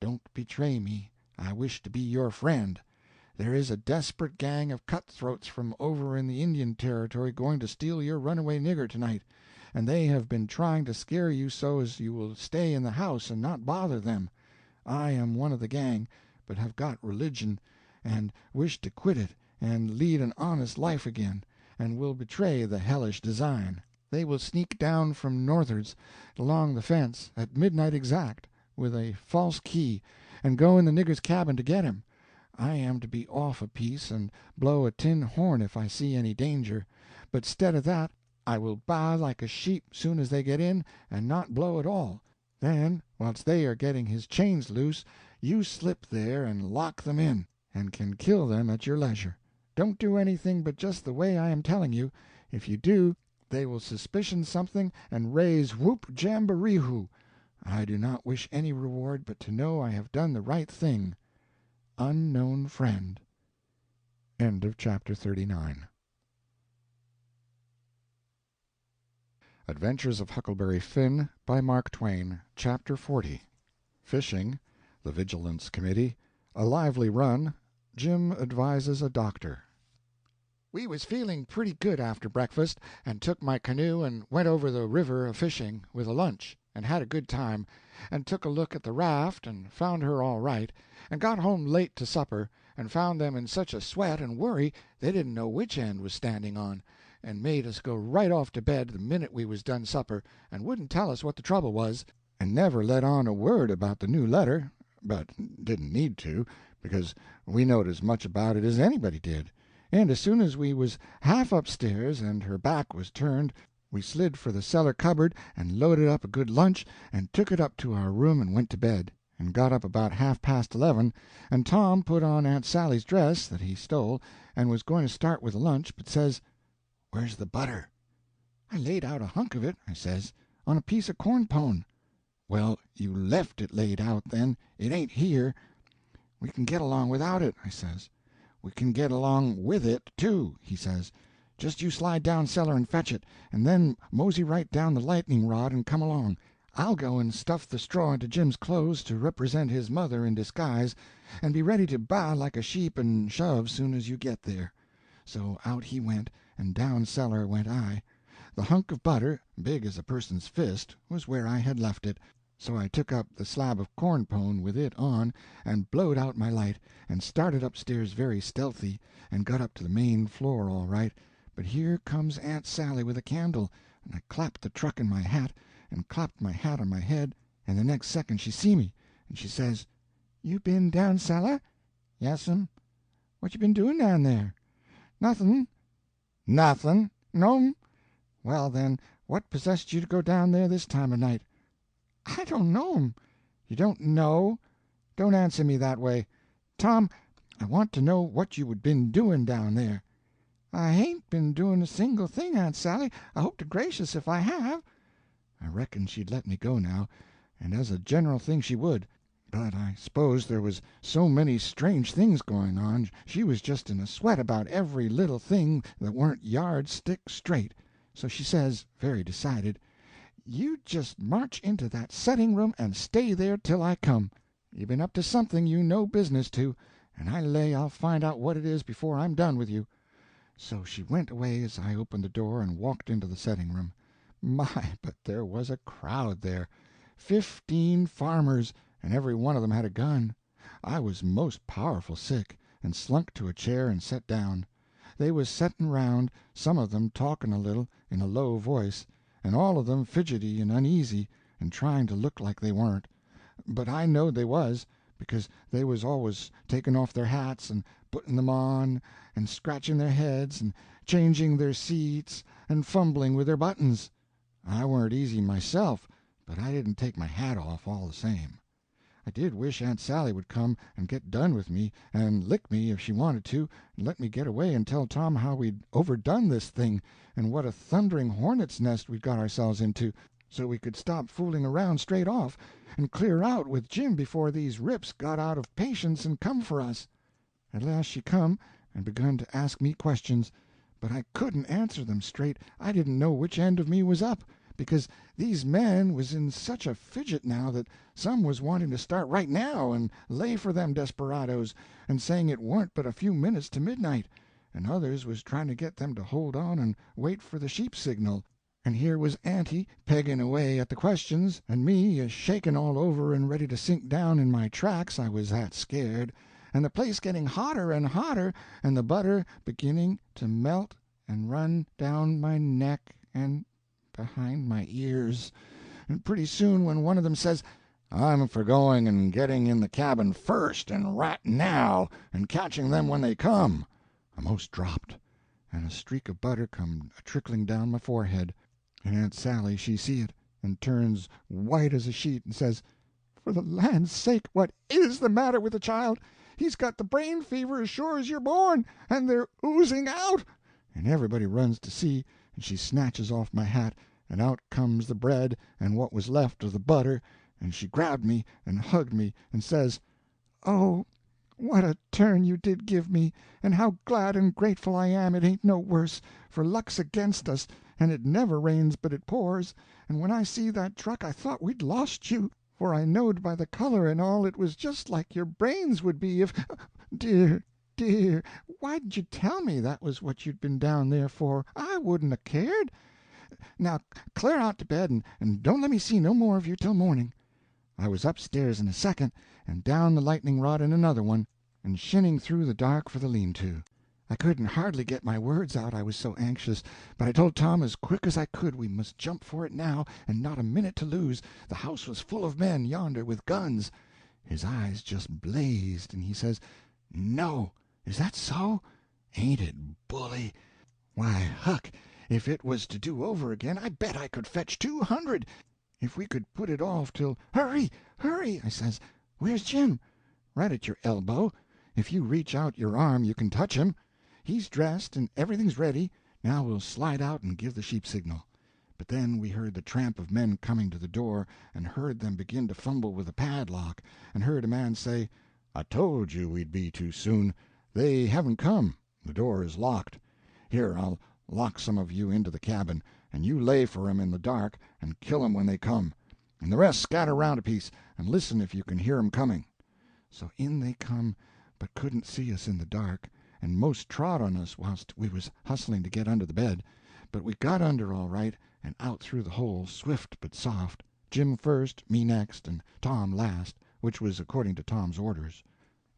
"Don't betray me. I wish to be your friend. There is a desperate gang of cutthroats from over in the Indian Territory going to steal your runaway nigger tonight, and they have been trying to scare you so as you will stay in the house and not bother them. I am one of the gang, but have got religion, and wish to quit it and lead an honest life again, and will betray the hellish design. They will sneak down from northards along the fence at midnight exact, with a false key, and go in the nigger's cabin to get him. I am to be off a piece and blow a tin horn if I see any danger, but 'stead of that I will baa like a sheep soon as they get in, and not blow at all. Then, whilst they are getting his chains loose, you slip there and lock them in, and can kill them at your leisure. Don't do anything but just the way I am telling you. If you do, they will suspicion something and raise whoop jamboree-hoo. I do not wish any reward but to know I have done the right thing. Unknown friend." End of chapter 39. Adventures of Huckleberry Finn, by Mark Twain. Chapter 40. Fishing, the Vigilance Committee, a lively run, Jim advises a doctor. We was feeling pretty good after breakfast, and took my canoe and went over the river a-fishing, with a lunch, and had a good time, and took a look at the raft, and found her all right, and got home late to supper, and found them in such a sweat and worry they didn't know which end was standing on, and made us go right off to bed the minute we was done supper, and wouldn't tell us what the trouble was, and never let on a word about the new letter, but didn't need to, because we knowed as much about it as anybody did. And as soon as we was half upstairs and her back was turned, we slid for the cellar cupboard and loaded up a good lunch, and took it up to our room and went to bed, and got up about 11:30, and Tom put on Aunt Sally's dress that he stole, and was going to start with the lunch, but says, "Where's the butter?" "I laid out a hunk of it," I says, "on a piece of corn pone." "Well, you left it laid out, then. It ain't here." "We can get along without it," I says. "We can get along with it, too," he says. "Just you slide down cellar and fetch it, and then mosey right down the lightning rod and come along. I'll go and stuff the straw into Jim's clothes to represent his mother in disguise, and be ready to baa like a sheep and shove soon as you get there." So out he went, and down cellar went I. The hunk of butter, big as a person's fist, was where I had left it, so I took up the slab of corn pone with it on, and blowed out my light, and started upstairs very stealthy, and got up to the main floor all right, but here comes Aunt Sally with a candle, and I clapped the truck in my hat, and clapped my hat on my head, and the next second she see me, and she says, "You been down cellar?" "Yes'm." "What you been doing down there?" "Nothing." "Nothing?" "No'm." "Well, then, What possessed you to go down there this time of night?" "I don't know 'em." "You don't know? Don't answer me that way. Tom, I want to know what you been doing down there." "I hain't been doing a single thing, Aunt Sally. I hope to gracious if I have." I reckoned she'd let me go now, and as a general thing she would, but I s'pose there was so many strange things going on she was just in a sweat about every little thing that warn't yardstick straight. So she says, very decided, "You just march into that setting room and stay there till I come. You been up to something you no business to, and I lay I'll find out what it is before I'm done with you." So she went away as I opened the door and walked into the setting room. My, but there was a crowd there! 15 farmers, and every one of them had a gun. I was most powerful sick, and slunk to a chair and set down. They was setting round, some of them talking a little, in a low voice, and all of them fidgety and uneasy, and trying to look like they warn't. But I knowed they was, because they was always taking off their hats and putting them on, and scratching their heads, and changing their seats, and fumbling with their buttons. I warn't easy myself, but I didn't take my hat off all the same. I did wish Aunt Sally would come and get done with me, and lick me if she wanted to, and let me get away and tell Tom how we'd overdone this thing, and what a thundering hornet's nest we'd got ourselves into, so we could stop fooling around straight off, and clear out with Jim before these rips got out of patience and come for us. At last she come and begun to ask me questions, but I couldn't answer them straight. I didn't know which end of me was up, because these men was in such a fidget now that some was wanting to start right now and lay for them desperadoes, and saying it warn't but a few minutes to midnight, and others was trying to get them to hold on and wait for the sheep signal. And here was Auntie pegging away at the questions, and me a shaking all over and ready to sink down in my tracks, I was that scared, and the place getting hotter and hotter, and the butter beginning to melt and run down my neck and behind my ears. And pretty soon when one of them says, "I'm for going and getting in the cabin first, and right now, and catching them when they come," I most dropped, and a streak of butter come a-trickling down my forehead, and Aunt Sally she see it, and turns white as a sheet, and says, "For the land's sake, what is the matter with the child? He's got the brain fever as sure as you're born, and they're oozing out." And everybody runs to see, and she snatches off my hat, and out comes the bread and what was left of the butter, and she grabbed me and hugged me, and says, "Oh, what a turn you did give me, and how glad and grateful I am it ain't no worse, for luck's against us, and it never rains but it pours, and when I see that truck I thought we'd lost you, for I knowed by the color and all it was just like your brains would be if— Dear, dear, why didn't you tell me that was what you'd been down there for? I wouldn't 'a' cared. Now clear out to bed, and don't let me see no more of you till morning." I was upstairs in a second, and down the lightning rod in another one, and shinning through the dark for the lean-to. I couldn't hardly get my words out, I was so anxious, but I told Tom as quick as I could we must jump for it now, and not a minute to lose. The house was full of men yonder with guns. His eyes just blazed, and he says, "No, is that so? Ain't it bully? Why, Huck, if it was to do over again, I bet I could fetch 200. If we could put it off till— Hurry, hurry," I says. "Where's Jim?" "Right at your elbow. If you reach out your arm you can touch him. He's dressed and everything's ready. Now we'll slide out and give the sheep signal." But then we heard the tramp of men coming to the door, and heard them begin to fumble with the padlock, and heard a man say, "I told you we'd be too soon. They haven't come. The door is locked. Here, I'll lock some of you into the cabin, and you lay for 'em in the dark and kill 'em when they come, and the rest scatter round a piece, and listen if you can hear 'em coming." So in they come, but couldn't see us in the dark, and most trod on us whilst we was hustling to get under the bed. But we got under all right, and out through the hole, swift but soft, Jim first, me next, and Tom last, which was according to Tom's orders.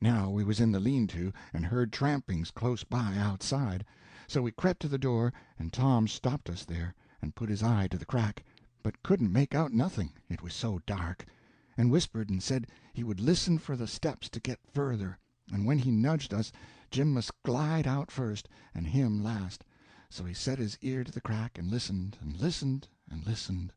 Now we was in the lean-to, and heard trampings close by outside. So we crept to the door, and Tom stopped us there, and put his eye to the crack, but couldn't make out nothing, it was so dark, and whispered and said he would listen for the steps to get further, and when he nudged us Jim must glide out first, and him last. So he set his ear to the crack and listened, and listened,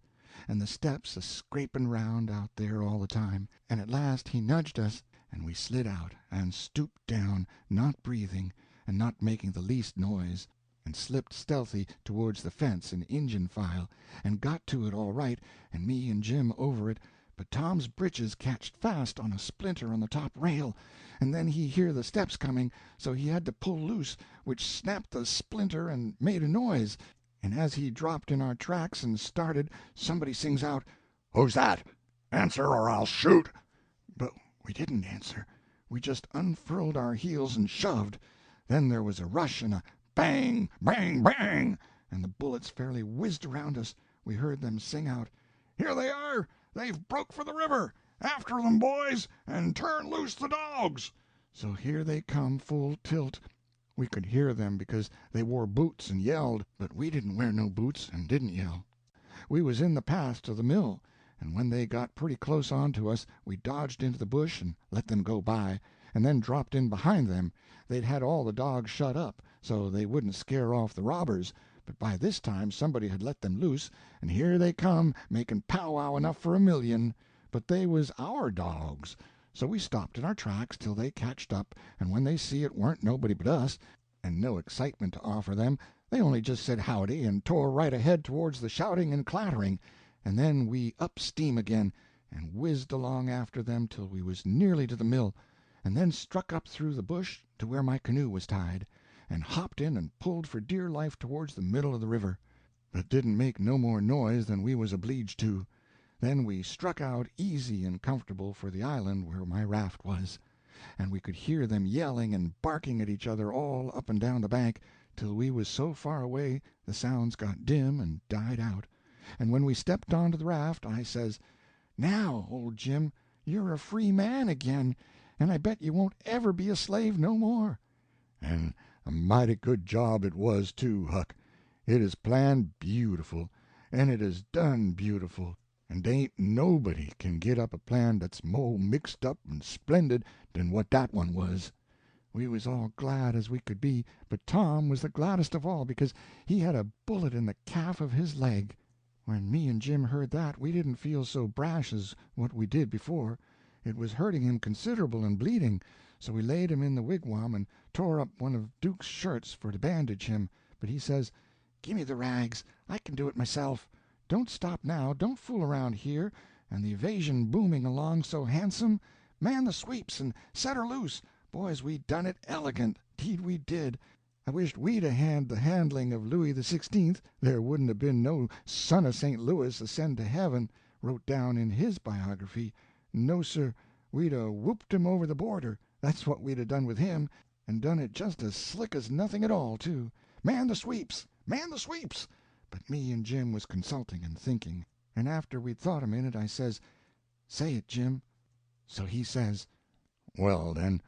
and the steps a-scraping round out there all the time, and at last he nudged us, and we slid out, and stooped down, not breathing, and not making the least noise, and slipped stealthy towards the fence in Injun file, and got to it all right, and me and Jim over it, but Tom's britches catched fast on a splinter on the top rail, and then he hear the steps coming, so he had to pull loose, which snapped the splinter and made a noise, and as he dropped in our tracks and started, somebody sings out, "Who's that? Answer or I'll shoot!" But we didn't answer. We just unfurled our heels and shoved. Then there was a rush and a bang, bang, bang, and the bullets fairly whizzed around us. We heard them sing out, "Here they are! They've broke for the river! After them, boys, and turn loose the dogs!" So here they come full tilt. We could hear them because they wore boots and yelled, but we didn't wear no boots and didn't yell. We was in the path to the mill, and when they got pretty close on to us we dodged into the bush and let them go by, and then dropped in behind them. They'd had all the dogs shut up, so they wouldn't scare off the robbers, but by this time somebody had let them loose, and here they come, making powwow enough for a million. But they was our dogs, so we stopped in our tracks till they catched up, and when they see it weren't nobody but us, and no excitement to offer them, they only just said howdy and tore right ahead towards the shouting and clattering, and then we up steam again, and whizzed along after them till we was nearly to the mill, and then struck up through the bush to where my canoe was tied, and hopped in and pulled for dear life towards the middle of the river, but didn't make no more noise than we was obleeged to. Then we struck out easy and comfortable for the island where my raft was, and we could hear them yelling and barking at each other all up and down the bank, till we was so far away the sounds got dim and died out, and when we stepped onto the raft I says, "Now, old Jim, you're a free man again, and I bet you won't ever be a slave no more." And a mighty good job it was, too, Huck. It is planned beautiful, and it is done beautiful, and dey ain't nobody can get up a plan that's mo' mixed up and splendid than what that one was. We was all glad as we could be, but Tom was the gladdest of all because he had a bullet in the calf of his leg. When me and Jim heard that, we didn't feel so brash as what we did before. It was hurting him considerable and bleeding, so we laid him in the wigwam and tore up one of Duke's shirts for to bandage him, but he says, "Gimme the rags, I can do it myself. Don't stop now, don't fool around here, and the evasion booming along so handsome. Man the sweeps and set her loose. Boys, we done it elegant, 'deed we did. I wished we'd 'a' had the handling of Louis XVI. There wouldn't 'a' been no son of St. Louis ascend to heaven, wrote down in his biography. No, sir, we'd 'a' whooped him over the border, that's what we'd 'a' done with him, and done it just as slick as nothing at all, too. Man the sweeps! Man the sweeps!" But me and Jim was consulting and thinking, and after we'd thought a minute I says, "Say it, Jim." So he says, "Well, then,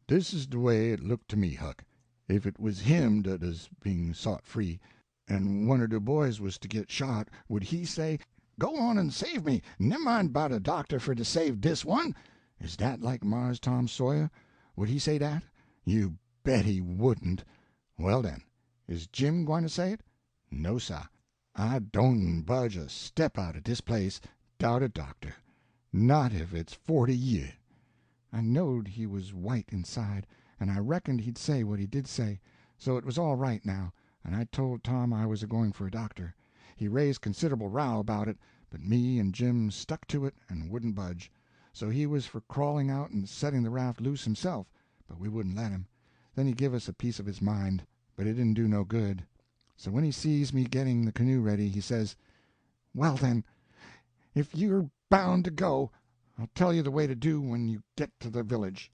this is de way it looked to me, Huck. If it was him dat 'uz being sot free, and one er de boys was to get shot, would he say, 'Go on and save me, nemmine 'bout a doctor for to save dis one'? Is dat like Mars Tom Sawyer? Would he say dat? You bet he wouldn't. Well, den, is Jim gwine to say it? No, sah. I don't budge a step out of dis place 'dout a doctor. Not if it's 40 year." I knowed he was white inside, and I reckoned he'd say what he did say, so it was all right now, and I told Tom I was a-going for a doctor. He raised considerable row about it, but me and Jim stuck to it and wouldn't budge. So he was for crawling out and setting the raft loose himself, but we wouldn't let him. Then he give us a piece of his mind, but it didn't do no good. So when he sees me getting the canoe ready, he says, "Well, then, if you're bound to go, I'll tell you the way to do when you get to the village.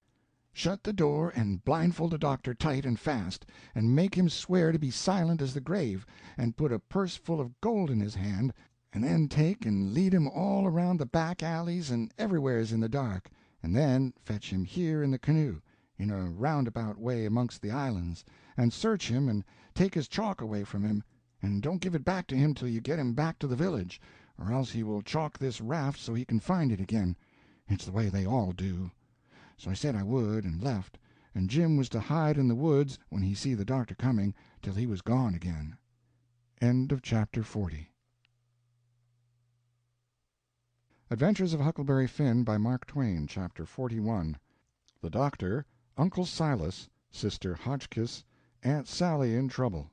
Shut the door and blindfold the doctor tight and fast, and make him swear to be silent as the grave, and put a purse full of gold in his hand, and then take and lead him all around the back alleys and everywheres in the dark, and then fetch him here in the canoe, in a roundabout way amongst the islands, and search him and take his chalk away from him, and don't give it back to him till you get him back to the village, or else he will chalk this raft so he can find it again. It's the way they all do." So I said I would, and left, and Jim was to hide in the woods when he see the doctor coming, till he was gone again. End of chapter 40. Adventures of Huckleberry Finn, by Mark Twain, Chapter 41. The Doctor, Uncle Silas, Sister Hotchkiss, Aunt Sally in Trouble.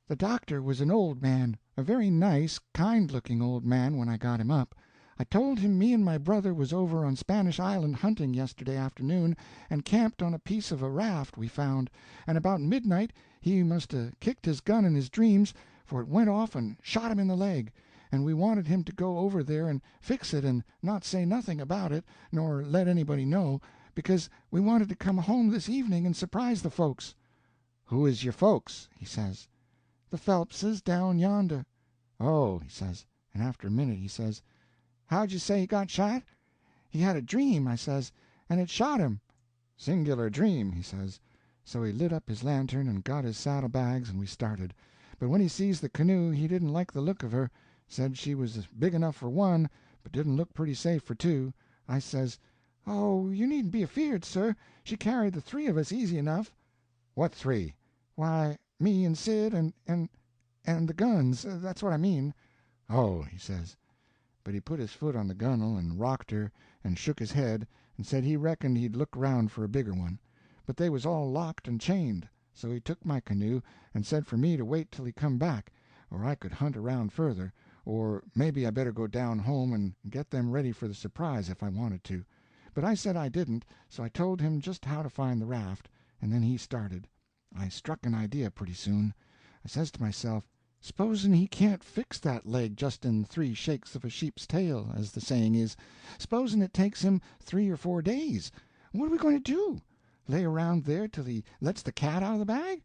The doctor was an old man, a very nice, kind-looking old man when I got him up. I told him me and my brother was over on Spanish Island hunting yesterday afternoon, and camped on a piece of a raft we found, and about midnight he must 'a' kicked his gun in his dreams, for it went off and shot him in the leg, and we wanted him to go over there and fix it and not say nothing about it, nor let anybody know, because we wanted to come home this evening and surprise the folks. "Who is your folks?" he says. "The Phelpses down yonder." "Oh," he says, and after a minute he says, "How'd you say he got shot?" "He had a dream," I says, "and it shot him." "Singular dream," he says. So he lit up his lantern and got his saddle-bags, and we started. But when he sees the canoe he didn't like the look of her, said she was big enough for one, but didn't look pretty safe for two. I says, "Oh, you needn't be afeard, sir. She carried the three of us easy enough." "What three?" "Why, me and Sid and the guns, that's what I mean." "Oh," he says. But he put his foot on the gunwale and rocked her, and shook his head, and said he reckoned he'd look round for a bigger one. But they was all locked and chained. So he took my canoe, and said for me to wait till he come back, or I could hunt around further, or maybe I better go down home and get them ready for the surprise if I wanted to. But I said I didn't, so I told him just how to find the raft, and then he started. I struck an idea pretty soon. I says to myself, "S'posen he can't fix that leg just in 3 shakes of a sheep's tail, as the saying is. S'posen it takes him 3 or 4 days. What are we going to do? Lay around there till he lets the cat out of the bag?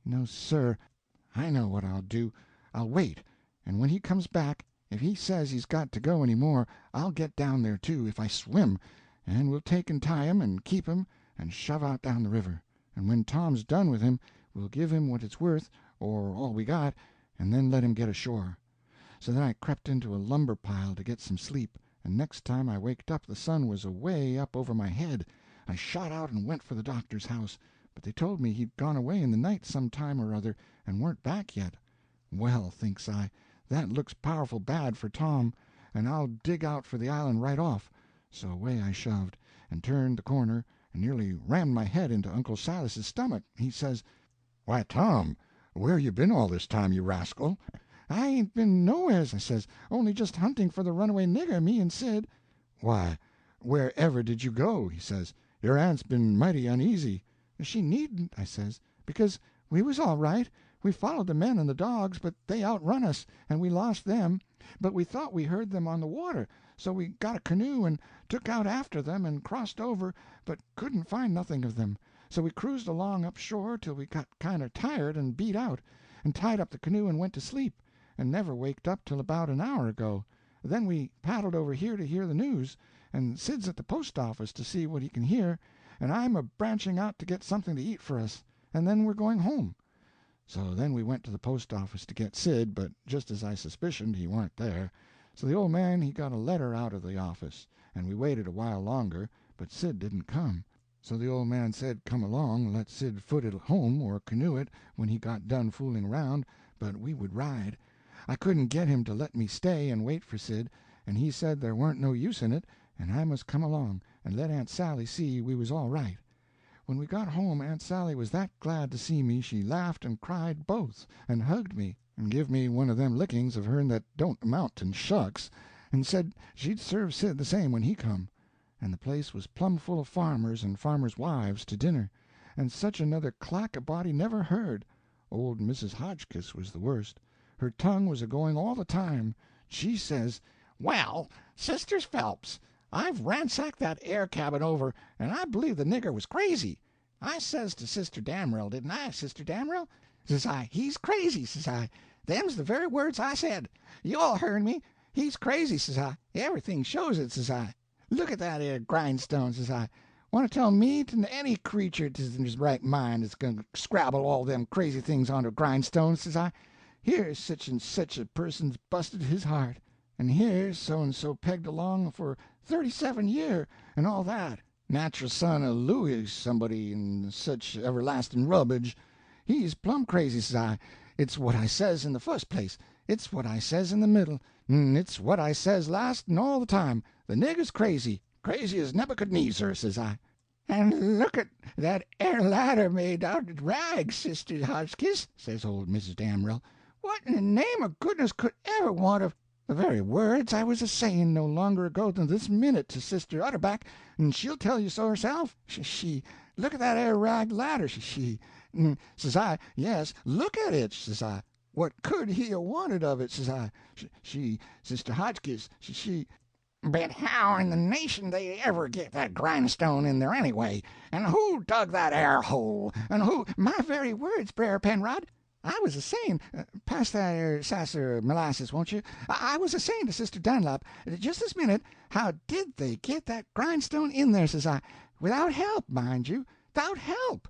No, sir. I know what I'll do. I'll wait, and when he comes back, if he says he's got to go any more, I'll get down there too, if I swim, and we'll take and tie him and keep him and shove out down the river, and when Tom's done with him we'll give him what it's worth, or all we got, and then let him get ashore." So then I crept into a lumber pile to get some sleep, and next time I waked up the sun was away up over my head. I shot out and went for the doctor's house, but they told me he'd gone away in the night some time or other and weren't back yet. Well, thinks I, that looks powerful bad for Tom, and I'll dig out for the island right off. So away I shoved, and turned the corner, and nearly rammed my head into Uncle Silas's stomach. He says, "Why, Tom, where you been all this time, you rascal?" "I ain't been nowheres," I says, "only just hunting for the runaway nigger, me and Sid." "Why, wherever did you go?" he says. "Your aunt's been mighty uneasy." "She needn't," I says, "because we was all right. We followed the men and the dogs, but they outrun us, and we lost them. But we thought we heard them on the water, so we got a canoe and took out after them and crossed over, but couldn't find nothing of them. So we cruised along up shore till we got kind of tired and beat out, and tied up the canoe and went to sleep, and never waked up till about an hour ago. Then we paddled over here to hear the news, and Sid's at the post office to see what he can hear, and I'm a branching out to get something to eat for us, and then we're going home." So then we went to the post office to get Sid, but just as I suspicioned, he warn't there. So the old man he got a letter out of the office, and we waited a while longer, but Sid didn't come. So the old man said come along, let Sid foot it home or canoe it when he got done fooling around, but we would ride. I couldn't get him to let me stay and wait for Sid, and he said there warn't no use in it, and I must come along and let Aunt Sally see we was all right. When we got home Aunt Sally was that glad to see me she laughed and cried both, and hugged me, and give me one of them lickings of hern that don't amount to shucks, and said she'd serve Sid the same when he come. And the place was plumb full of farmers and farmers' wives to dinner, and such another clack a body never heard. Old Mrs. Hotchkiss was the worst. Her tongue was a-going all the time. She says, "Well, Sisters Phelps, I've ransacked that air cabin over, and I believe the nigger was crazy. I says to Sister Damrell, didn't I, Sister Damrell? Says I, he's crazy, says I. Them's the very words I said. You all heard me. He's crazy, says I. Everything shows it, says I. Look at that 'ere grindstone, says I. Want to tell me to any creature 'tis in his right mind that's going to scrabble all them crazy things onto a grindstone, says I. Here's such and such a person's busted his heart, and here's so-and-so pegged along for 37 year, and all that. Natural son of Louis somebody, and such everlasting rubbage. He's plumb crazy, says I. It's what I says in the first place. It's what I says in the middle, and it's what I says last and all the time. The nigger's crazy, crazy as Nebuchadnezzar, says I. And look at that air ladder made out of rags, Sister Hotchkiss, says old Mrs. Damrell. What in the name of goodness could ever want of the very words I was a-saying no longer ago than this minute to Sister Utterback, and she'll tell you so herself. She, look at that air rag ladder, she. Says I, yes, look at it, says I. What could he a wanted of it, says I. Sister Hotchkiss, she, but how in the nation they ever get that grindstone in there anyway? And who dug that air hole? And who— My very words, Brer Penrod. I was a-saying— pass that air sasser molasses, won't you? I was a-saying to Sister Dunlap, just this minute, how did they get that grindstone in there, says I, without help, mind you, without help.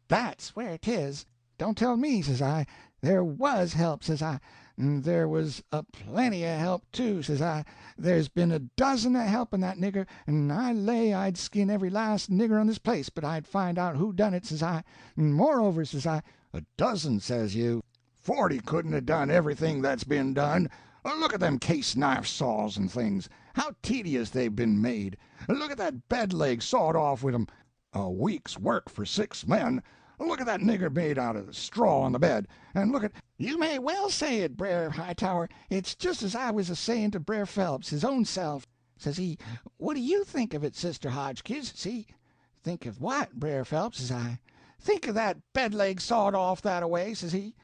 That's where 'tis. Don't tell me, says I. There was help, says I. And there was a plenty of help, too, says I. There's been a dozen a helping that nigger, and I lay I'd skin every last nigger on this place, but I'd find out who done it, says I. And moreover, says I— A dozen, says you. 40 couldn't have done everything that's been done. Look at them case knife saws and things. How tedious they've been made. Look at that bed leg sawed off with 'em. A week's work for 6 men. Look at that nigger made out of straw on the bed. And look at— You may well say it, Brer Hightower. It's just as I was a-saying to Brer Phelps, his own self. Says he, what do you think of it, Sister Hotchkiss? See? Think of what, Brer Phelps, says I. Think of that bed leg sawed off that-a-way, says he.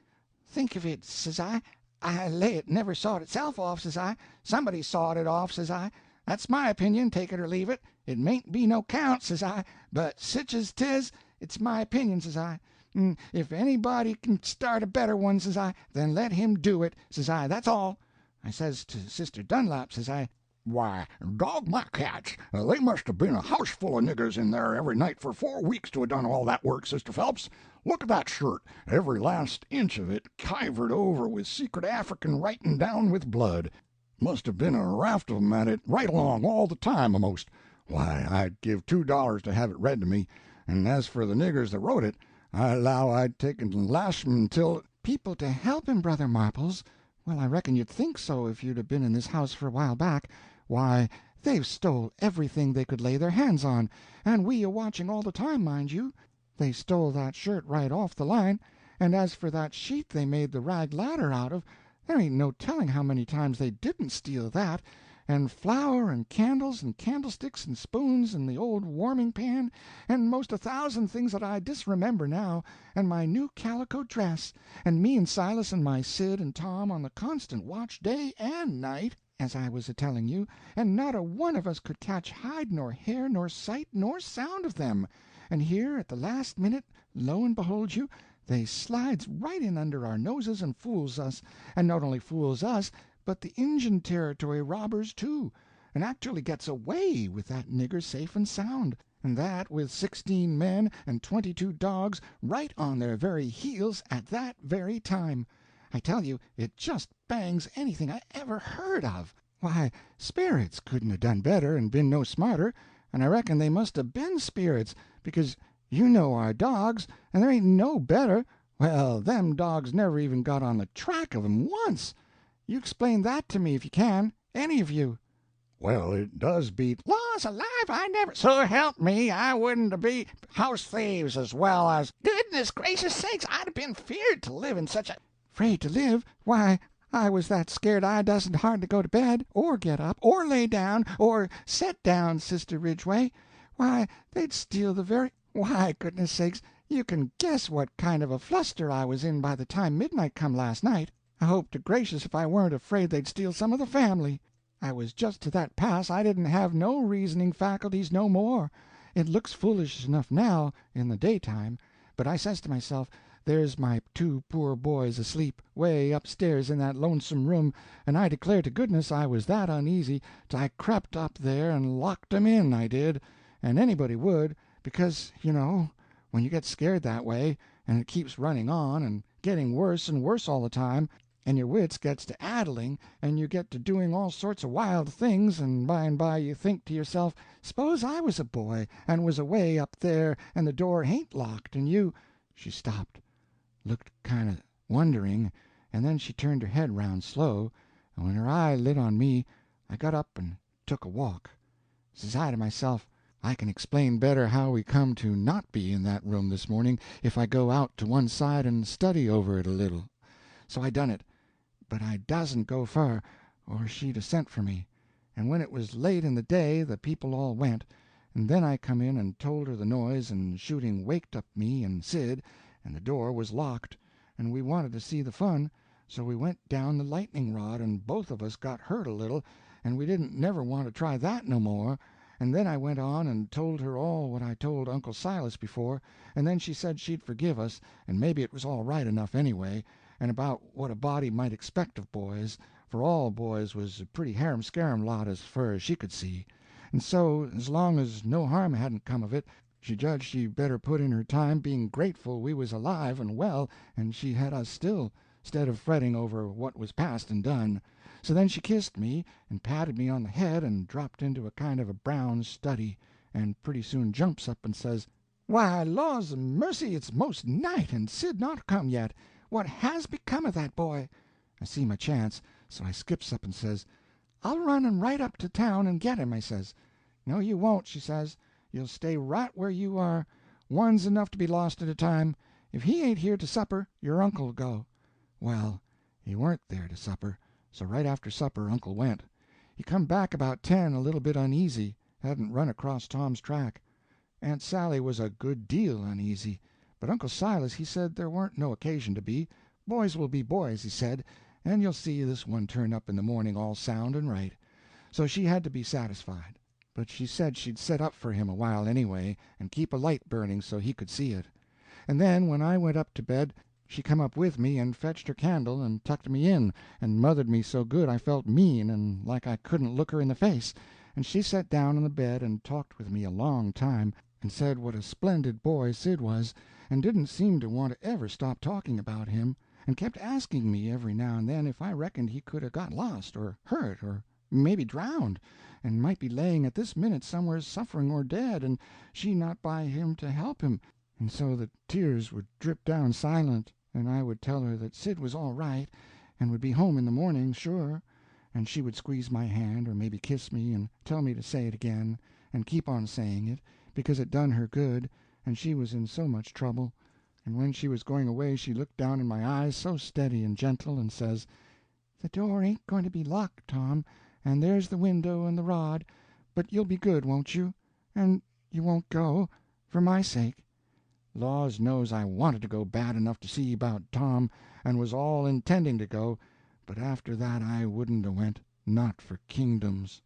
Think of it, says I. I lay it never sawed itself off, says I. Somebody sawed it off, says I. That's my opinion, take it or leave it. It mayn't be no count, says I, but sich as 'tis, it's my opinion, says I. If anybody can start a better one, says I, then let him do it, says I, that's all. I says to Sister Dunlap, says I, Why, dog my cats, they must have been a house full of niggers in there every night for 4 weeks to have done all that work, Sister Phelps. Look at that shirt, every last inch of it kivered over with secret African writing down with blood. Must have been a raft of 'em at it right along all the time a'most. Why, I'd give $2 to have it read to me, and as for the niggers that wrote it, I allow I'd take and lash 'em till— People to help him, Brother Marples? Well, I reckon you'd think so if you'd have been in this house for a while back. Why, they've stole everything they could lay their hands on, and we a-watching all the time, mind you. They stole that shirt right off the line, and as for that sheet they made the rag ladder out of, there ain't no telling how many times they didn't steal that, and flour and candles and candlesticks and spoons and the old warming pan, and most 1,000 things that I disremember now, and my new calico dress, and me and Silas and my Sid and Tom on the constant watch day and night, as I was a-telling you, and not a one of us could catch hide nor hair nor sight nor sound of them, and here at the last minute, lo and behold you, they slides right in under our noses and fools us, and not only fools us, but the Injun Territory robbers, too, and actually gets away with that nigger safe and sound, and that with 16 men and 22 dogs right on their very heels at that very time. I tell you, it just bangs anything I ever heard of. Why, spirits couldn't have done better and been no smarter, and I reckon they must have been spirits, because you know our dogs, and there ain't no better. Well, them dogs never even got on the track of 'em once. You explain that to me if you can, any of you. Well, it does beat— Laws alive, I never— So help me, I wouldn't be house thieves as well as— Goodness gracious sakes, I'd have been feared to live in such a— Afraid to live? Why, I was that scared I doesn't hardly go to bed, or get up, or lay down, or set down, Sister Ridgway. Why, they'd steal the very— Why, goodness sakes, you can guess what kind of a fluster I was in by the time midnight come last night. I hope to gracious if I weren't afraid they'd steal some of the family. I was just to that pass I didn't have no reasoning faculties no more. It looks foolish enough now, in the daytime, but I says to myself, there's my 2 poor boys asleep, way upstairs in that lonesome room, and I declare to goodness I was that uneasy I crept up there and locked 'em in, I did, and anybody would, because, you know, when you get scared that way, and it keeps running on, and getting worse and worse all the time, and your wits gets to addling, and you get to doing all sorts of wild things, and by and by you think to yourself, s'pose I was a boy, and was away up there, and the door hain't locked, and you— She stopped, looked kind of wondering, and then she turned her head round slow, and when her eye lit on me I got up and took a walk. Says I to myself, I can explain better how we come to not be in that room this morning if I go out to one side and study over it a little. So I done it, but I dasn't go fur, or she'd a sent for me. And when it was late in the day the people all went, and then I come in and told her the noise and shooting waked up me and Sid, and the door was locked, and we wanted to see the fun, so we went down the lightning rod, and both of us got hurt a little, and we didn't never want to try that no more. And then I went on and told her all what I told Uncle Silas before, and then she said she'd forgive us, and maybe it was all right enough anyway, and about what a body might expect of boys, for all boys was a pretty harum-scarum lot as fur as she could see. And so, as long as no harm hadn't come of it, she judged she better put in her time being grateful we was alive and well and she had us still, 'stead of fretting over what was past and done. So then she kissed me, and patted me on the head, and dropped into a kind of a brown study, and pretty soon jumps up and says, "Why, laws a mercy, it's most night, and Sid not come yet. What has become of that boy?" I see my chance, so I skips up and says, "I'll run and right up to town and get him," I says. "No, you won't," she says. "You'll stay right where you are. One's enough to be lost at a time. If he ain't here to supper, your uncle'll go." Well, he weren't there to supper, so right after supper Uncle went. He come back about 10 a little bit uneasy, hadn't run across Tom's track. Aunt Sally was a good deal uneasy, but Uncle Silas he said there warn't no occasion to be. Boys will be boys, he said, and you'll see this one turn up in the morning all sound and right. So she had to be satisfied. But she said she'd set up for him a while anyway, and keep a light burning so he could see it. And then when I went up to bed she come up with me and fetched her candle and tucked me in, and mothered me so good I felt mean and like I couldn't look her in the face, and she sat down on the bed and talked with me a long time, and said what a splendid boy Sid was, and didn't seem to want to ever stop talking about him, and kept asking me every now and then if I reckoned he could 'a' got lost, or hurt, or maybe drowned, and might be laying at this minute somewhere suffering or dead, and she not by him to help him, and so the tears would drip down silent, and I would tell her that Sid was all right, and would be home in the morning, sure, and she would squeeze my hand, or maybe kiss me, and tell me to say it again, and keep on saying it, because it done her good, and she was in so much trouble. And when she was going away she looked down in my eyes so steady and gentle, and says, "The door ain't going to be locked, Tom, and there's the window and the rod, but you'll be good, won't you? And you won't go, for my sake?" Laws knows I wanted to go bad enough to see about Tom, and was all intending to go, but after that I wouldn't 'a' went, not for kingdoms.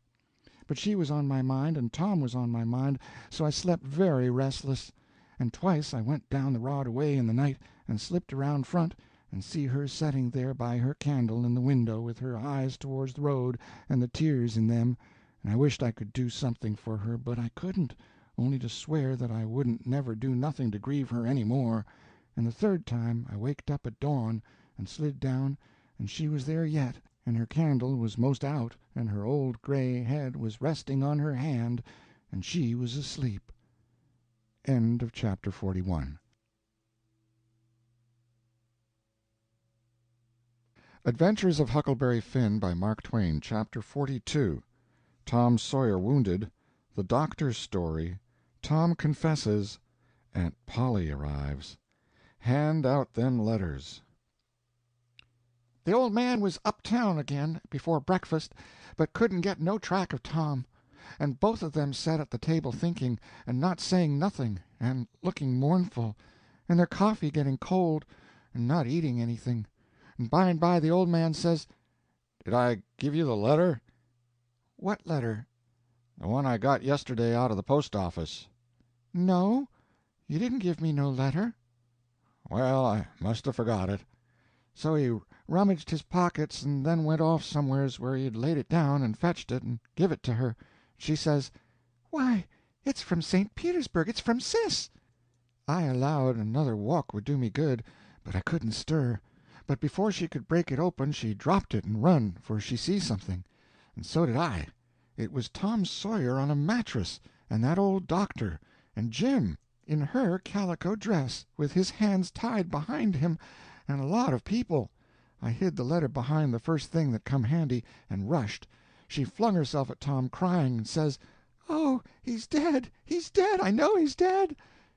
But she was on my mind, and Tom was on my mind, so I slept very restless. And twice I went down the rod away in the night, and slipped around front, and see her setting there by her candle in the window with her eyes towards the road and the tears in them, and I wished I could do something for her, but I couldn't, only to swear that I wouldn't never do nothing to grieve her any more. And the third time I waked up at dawn, and slid down, and she was there yet, and her candle was most out, and her old gray head was resting on her hand, and she was asleep. End of chapter 41. Adventures of Huckleberry Finn by Mark Twain, Chapter 42. Tom Sawyer Wounded, The Doctor's Story, Tom Confesses, Aunt Polly Arrives. Hand out them letters. The old man was uptown again before breakfast, but couldn't get no track of Tom, and both of them sat at the table thinking, and not saying nothing, and looking mournful, and their coffee getting cold, and not eating anything. And by and by the old man says, "Did I give you the letter?" "What letter?" "The one I got yesterday out of the post office." "No, you didn't give me no letter." "Well, I must have forgot it." So he rummaged his pockets, and then went off somewheres where he had laid it down, and fetched it, and give it to her. She says, "Why, it's from St. Petersburg, it's from Sis." I allowed another walk would do me good, but I couldn't stir. But before she could break it open she dropped it and run, for she see something. And so did I. It was Tom Sawyer on a mattress, and that old doctor, and Jim in her calico dress, with his hands tied behind him, and a lot of people. I hid the letter behind the first thing that come handy, and rushed. She flung herself at Tom, crying, and says, "Oh, he's dead, he's dead, I know he's dead!"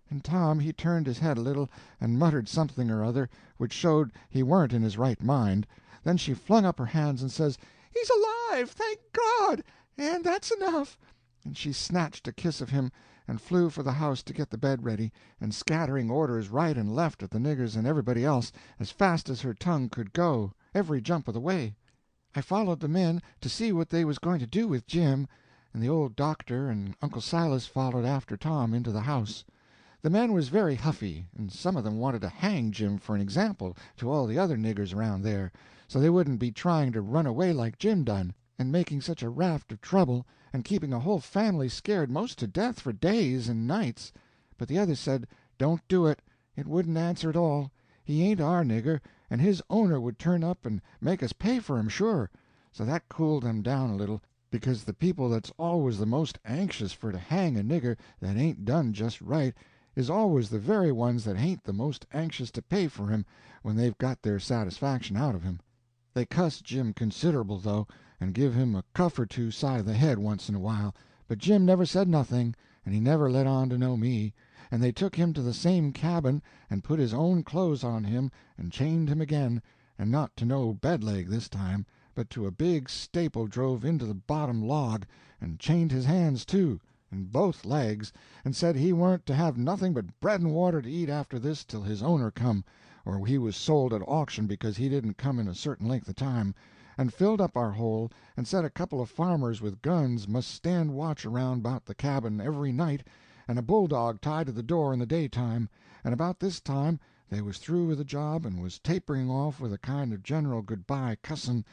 And Tom he turned his head a little, and muttered something or other, which showed he warn't in his right mind. Then she flung up her hands and says, "He's alive, thank God, and that's enough!" And she snatched a kiss of him, and flew for the house to get the bed ready, and scattering orders right and left at the niggers and everybody else, as fast as her tongue could go, every jump of the way. I followed them in to see what they was going to do with Jim, and the old doctor and Uncle Silas followed after Tom into the house. The men was very huffy, and some of them wanted to hang Jim for an example to all the other niggers around there, so they wouldn't be trying to run away like Jim done, and making such a raft of trouble, and keeping a whole family scared most to death for days and nights. But the others said, "Don't do it, it wouldn't answer at all. He ain't our nigger, and his owner would turn up and make us pay for him, sure." So that cooled them down a little, because the people that's always the most anxious for to hang a nigger that ain't done just right is always the very ones that ain't the most anxious to pay for him when they've got their satisfaction out of him. They cussed Jim considerable, though, and give him a cuff or two side of the head once in a while, but Jim never said nothing, and he never let on to know me, and they took him to the same cabin and put his own clothes on him and chained him again, and not to no bed-leg this time, but to a big staple drove into the bottom log, and chained his hands too, and both legs, and said he warn't to have nothing but bread and water to eat after this till his owner come, or he was sold at auction because he didn't come in a certain length of time, and filled up our hole, and said a couple of farmers with guns must stand watch around about the cabin every night, and a bulldog tied to the door in the daytime, and about this time they was through with the job and was tapering off with a kind of general good-bye cussin',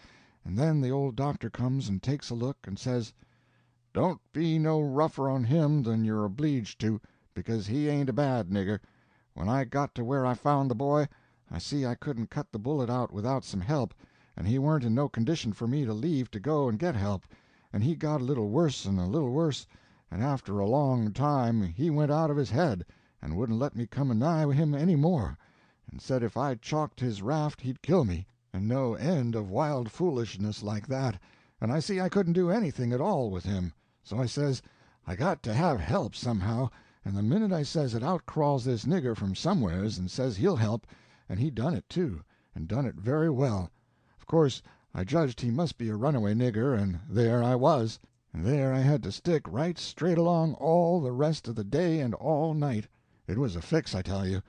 and then the old doctor comes and takes a look, and says, "Don't be no rougher on him than you're obleeged to, because he ain't a bad nigger. When I got to where I found the boy, I see I couldn't cut the bullet out without some help, and he weren't in no condition for me to leave to go and get help, and he got a little worse and a little worse, and after a long time he went out of his head, and wouldn't let me come nigh him any more, and said if I chalked his raft he'd kill me, and no end of wild foolishness like that, and I see I couldn't do anything at all with him. So I says, I got to have help somehow, and the minute I says it out crawls this nigger from somewheres and says he'll help, and he done it too, and done it very well. Of course I judged he must be a runaway nigger, and there I was, and there I had to stick right straight along all the rest of the day and all night. It was a fix, I tell you.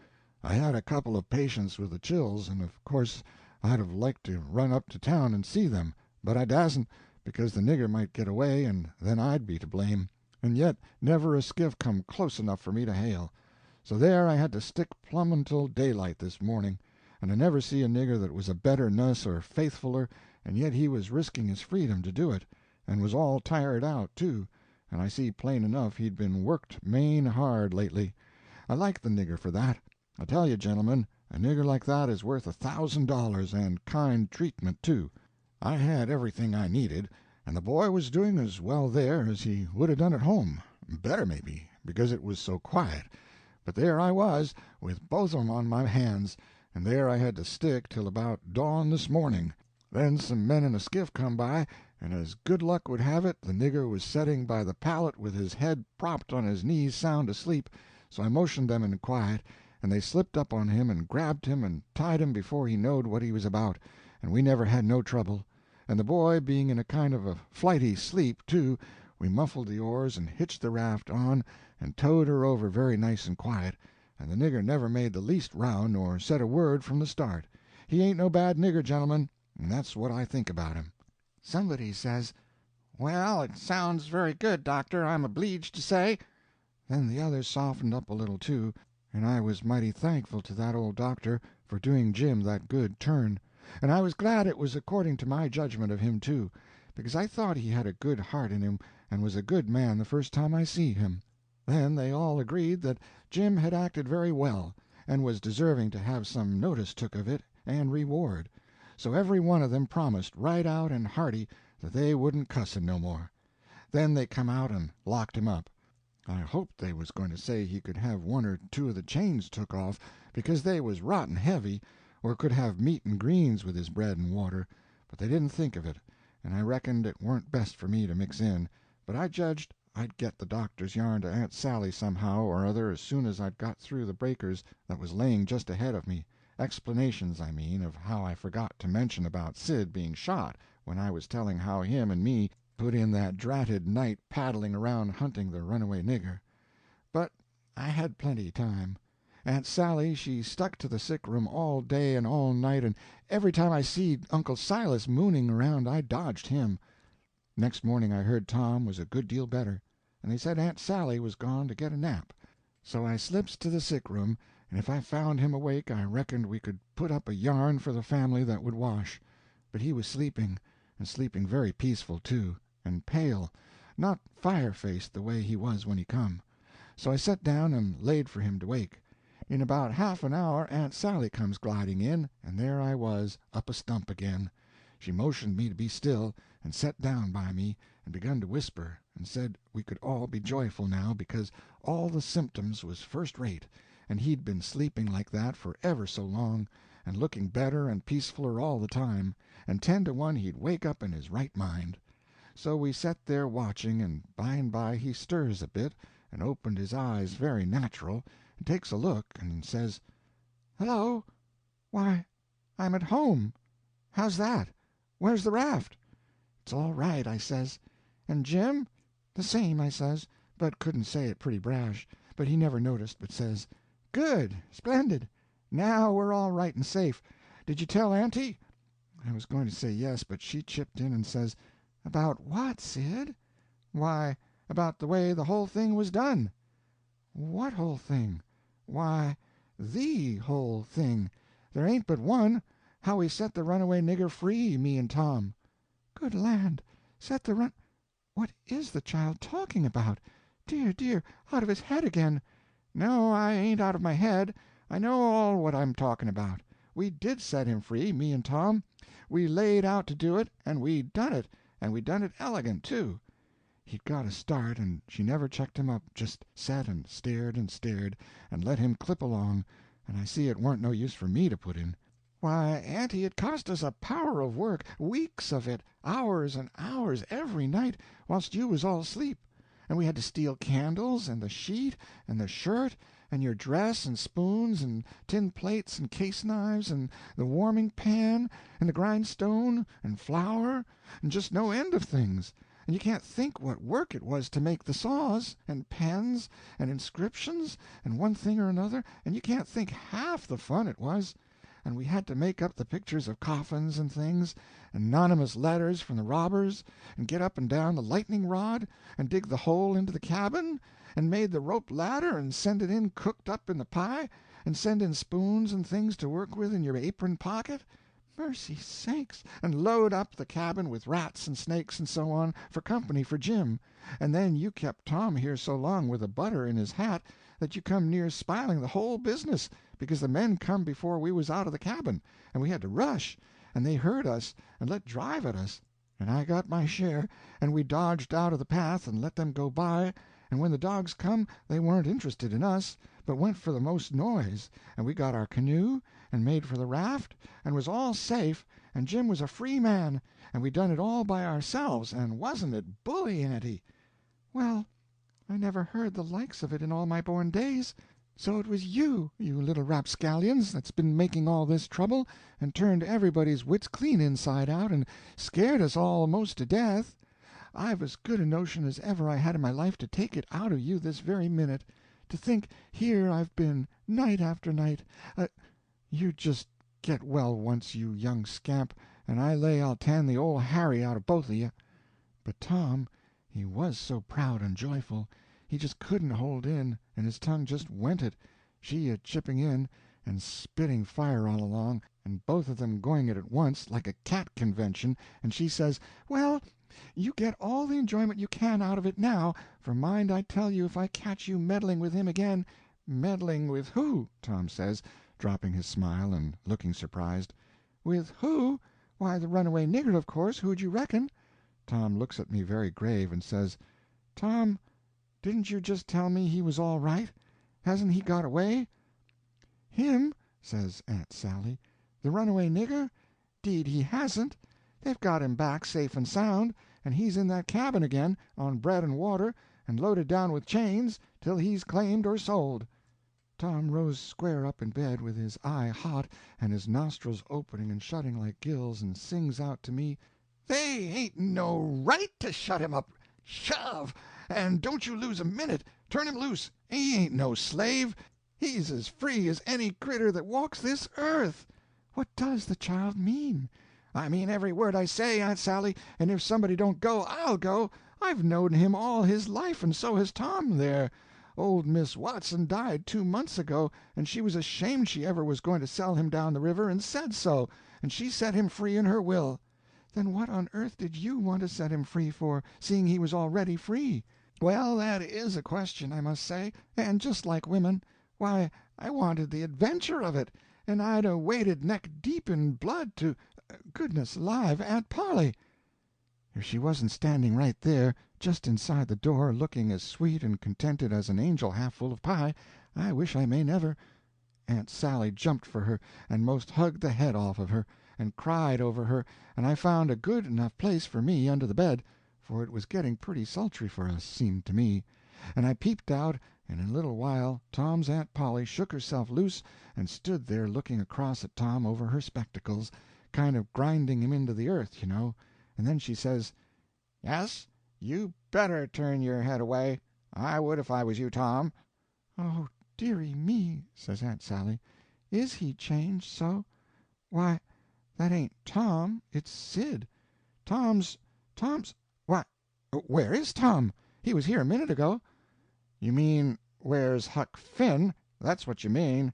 I had a couple of patients with the chills, and of course I'd have liked to run up to town and see them, but I dasn't, because the nigger might get away, and then I'd be to blame, and yet never a skiff come close enough for me to hail. So there I had to stick plumb until daylight this morning, and I never see a nigger that was a better nuss or faithfuler, and yet he was risking his freedom to do it, and was all tired out, too, and I see plain enough he'd been worked main hard lately. I like the nigger for that. I tell you, gentlemen, a nigger like that is worth $1,000, and kind treatment, too. I had everything I needed, and the boy was doing as well there as he would have done at home, better maybe, because it was so quiet. But there I was, with both of 'em on my hands, and there I had to stick till about dawn this morning. Then some men in a skiff come by, and as good luck would have it the nigger was setting by the pallet with his head propped on his knees sound asleep, so I motioned them in quiet, and they slipped up on him and grabbed him and tied him before he knowed what he was about, and we never had no trouble. And the boy being in a kind of a flighty sleep, too, we muffled the oars and hitched the raft on and towed her over very nice and quiet, and the nigger never made the least row nor said a word from the start. He ain't no bad nigger, gentlemen, and that's what I think about him. Somebody says, "Well, it sounds very good, doctor, I'm obleeged to say." Then the others softened up a little, too, and I was mighty thankful to that old doctor for doing Jim that good turn. And I was glad it was according to my judgment of him, too, because I thought he had a good heart in him and was a good man the first time I see him. Then they all agreed that Jim had acted very well, and was deserving to have some notice took of it and reward. So every one of them promised right out and hearty that they wouldn't cuss him no more. Then they come out and locked him up. I hoped they was going to say he could have one or two of the chains took off, because they was rotten heavy, or could have meat and greens with his bread and water, but they didn't think of it, and I reckoned it warn't best for me to mix in, but I judged I'd get the doctor's yarn to Aunt Sally somehow or other as soon as I'd got through the breakers that was laying just ahead of me. Explanations, I mean, of how I forgot to mention about Sid being shot when I was telling how him and me put in that dratted night paddling around hunting the runaway nigger. But I had plenty time. Aunt Sally she stuck to the sick room all day and all night, and every time I seed Uncle Silas mooning around I dodged him. Next morning I heard Tom was a good deal better, and they said Aunt Sally was gone to get a nap. So I slips to the sick room, and if I found him awake I reckoned we could put up a yarn for the family that would wash. But he was sleeping, and sleeping very peaceful, too, and pale, not fire-faced the way he was when he come. So I set down and laid for him to wake. In about half an hour Aunt Sally comes gliding in, and there I was, up a stump again. She motioned me to be still, and set down by me, and begun to whisper, and said we could all be joyful now, because all the symptoms was first rate, and he'd been sleeping like that for ever so long, and looking better and peacefuler all the time, and 10 to 1 he'd wake up in his right mind. So we set there watching, and by he stirs a bit, and opened his eyes very natural, and takes a look, and says, "Hello! Why, I'm at home. How's that? Where's the raft?" "It's all right," I says. "And Jim?" "The same," I says, but couldn't say it pretty brash, but he never noticed, but says, "Good, splendid. Now we're all right and safe. Did you tell Auntie?" I was going to say yes, but she chipped in and says, "About what, Sid?" "Why, about the way the whole thing was done." "What whole thing?" "Why, the whole thing. There ain't but one. How we set the runaway nigger free, me and Tom." "Good land! Set the run— What is the child talking about? Dear, dear, out of his head again." "No, I ain't out of my head. I know all what I'm talking about. We did set him free, me and Tom. We laid out to do it, and we done it, and we done it elegant, too." He'd got a start, and she never checked him up, just set and stared, and let him clip along, and I see it warn't no use for me to put in. "Why, Auntie, it cost us a power of work, weeks of it, hours and hours every night, whilst you was all asleep. And we had to steal candles, and the sheet, and the shirt, and your dress, and spoons, and tin plates, and case knives, and the warming pan, and the grindstone, and flour, and just no end of things. And you can't think what work it was to make the saws, and pens, and inscriptions, and one thing or another, and you can't think half the fun it was. And we had to make up the pictures of coffins and things, and anonymous letters from the robbers, and get up and down the lightning rod, and dig the hole into the cabin, and made the rope ladder, and send it in cooked up in the pie, and send in spoons and things to work with in your apron pocket. Mercy sakes! And load up the cabin with rats and snakes and so on, for company for Jim. And then you kept Tom here so long with the butter in his hat that you come near spiling the whole business, because the men come before we was out of the cabin, and we had to rush, and they heard us and let drive at us. And I got my share, and we dodged out of the path and let them go by, and when the dogs come they weren't interested in us, but went for the most noise, and we got our canoe, and made for the raft, and was all safe, and Jim was a free man, and we done it all by ourselves, and wasn't it bully, Auntie?" "Well, I never heard the likes of it in all my born days. So it was you, you little rapscallions, that's been making all this trouble, and turned everybody's wits clean inside out, and scared us all most to death. I've as good a notion as ever I had in my life to take it out of you this very minute. To think here I've been, night after night. You just get well once, you young scamp, and I lay I'll tan the old Harry out of both of you." But Tom, he was so proud and joyful, he just couldn't hold in, and his tongue just went it, she a chipping in, and spitting fire all along, and both of them going it at once, like a cat convention, and she says, "Well, you get all the enjoyment you can out of it now, for mind I tell you if I catch you meddling with him again—" "Meddling with who?" Tom says, dropping his smile and looking surprised. "With who? Why, the runaway nigger, of course. Who'd you reckon?" Tom looks at me very grave, and says, "Tom, didn't you just tell me he was all right? Hasn't he got away?" "Him?" says Aunt Sally. The runaway nigger? 'Deed he hasn't. They've got him back safe and sound, and he's in that cabin again, on bread and water, and loaded down with chains, till he's claimed or sold." Tom rose square up in bed, with his eye hot and his nostrils opening and shutting like gills, and sings out to me: "They ain't no right to shut him up. Shove! And don't you lose a minute. Turn him loose. He ain't no slave. He's as free as any critter that walks this earth." "What does the child mean?" "I mean every word I say, Aunt Sally, and if somebody don't go, I'll go. I've known him all his life, and so has Tom there. Old Miss Watson died 2 months ago, and she was ashamed she ever was going to sell him down the river, and said so, and she set him free in her will." "Then what on earth did you want to set him free for, seeing he was already free?" "Well, that is a question, I must say, and just like women. Why, I wanted the adventure of it, and I'd 'a' waded neck deep in blood to— Goodness alive, Aunt Polly!" If she wasn't standing right there, just inside the door, looking as sweet and contented as an angel half full of pie, I wish I may never. Aunt Sally jumped for her, and most hugged the head off of her, and cried over her, and I found a good enough place for me under the bed, for it was getting pretty sultry for us, seemed to me, and I peeped out, and in a little while Tom's Aunt Polly shook herself loose and stood there looking across at Tom over her spectacles, kind of grinding him into the earth, you know, and then she says: "Yes, you better turn your head away. I would if I was you, Tom." "Oh, dearie me," says Aunt Sally, "is he changed so? Why, that ain't Tom, it's Sid. Why, where is Tom? He was here a minute ago." "You mean, where's Huck Finn? That's what you mean.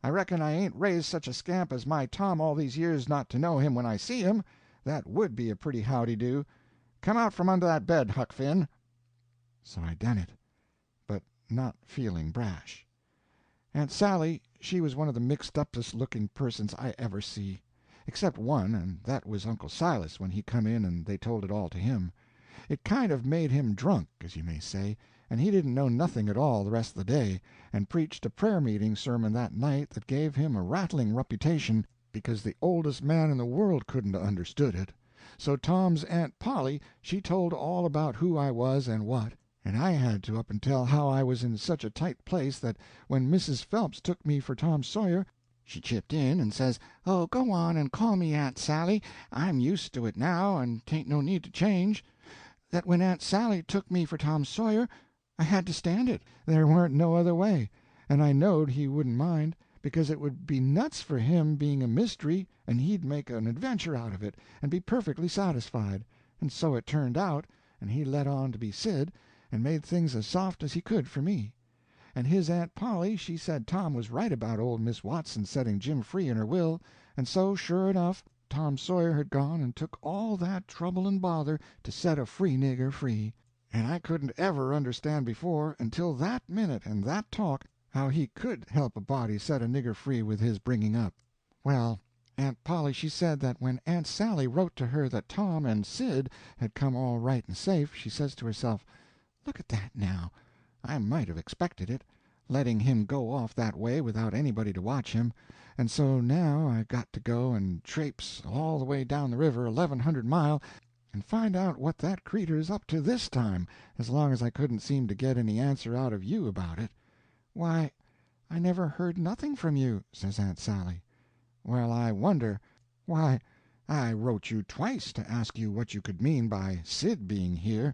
I reckon I ain't raised such a scamp as my Tom all these years not to know him when I see him. That would be a pretty howdy-do. Come out from under that bed, Huck Finn." So I done it, but not feeling brash. Aunt Sally, she was one of the mixed-upest looking persons I ever see, except one, and that was Uncle Silas when he come in and they told it all to him. It kind of made him drunk, as you may say, and he didn't know nothing at all the rest of the day, and preached a prayer-meeting sermon that night that gave him a rattling reputation, because the oldest man in the world couldn't 'a' understood it. So Tom's Aunt Polly, she told all about who I was and what, and I had to up and tell how I was in such a tight place that when Mrs. Phelps took me for Tom Sawyer, she chipped in and says, "Oh, go on and call me Aunt Sally, I'm used to it now, and 'tain't no need to change." That when Aunt Sally took me for Tom Sawyer, I had to stand it, there warn't no other way, and I knowed he wouldn't mind, because it would be nuts for him being a mystery, and he'd make an adventure out of it, and be perfectly satisfied. And so it turned out, and he let on to be Sid, and made things as soft as he could for me. And his Aunt Polly, she said Tom was right about old Miss Watson setting Jim free in her will, and so, sure enough, Tom Sawyer had gone and took all that trouble and bother to set a free nigger free. And I couldn't ever understand before, until that minute and that talk, how he could help a body set a nigger free with his bringing up. Well, Aunt Polly, she said that when Aunt Sally wrote to her that Tom and Sid had come all right and safe, she says to herself, "Look at that now! I might have expected it, letting him go off that way without anybody to watch him, and so now I got to go and traipse all the way down the river 1,100 mile and find out what that creeter's up to this time, as long as I couldn't seem to get any answer out of you about it." "Why, I never heard nothing from you," says Aunt Sally. "Well, I wonder. Why, I wrote you twice to ask you what you could mean by Sid being here."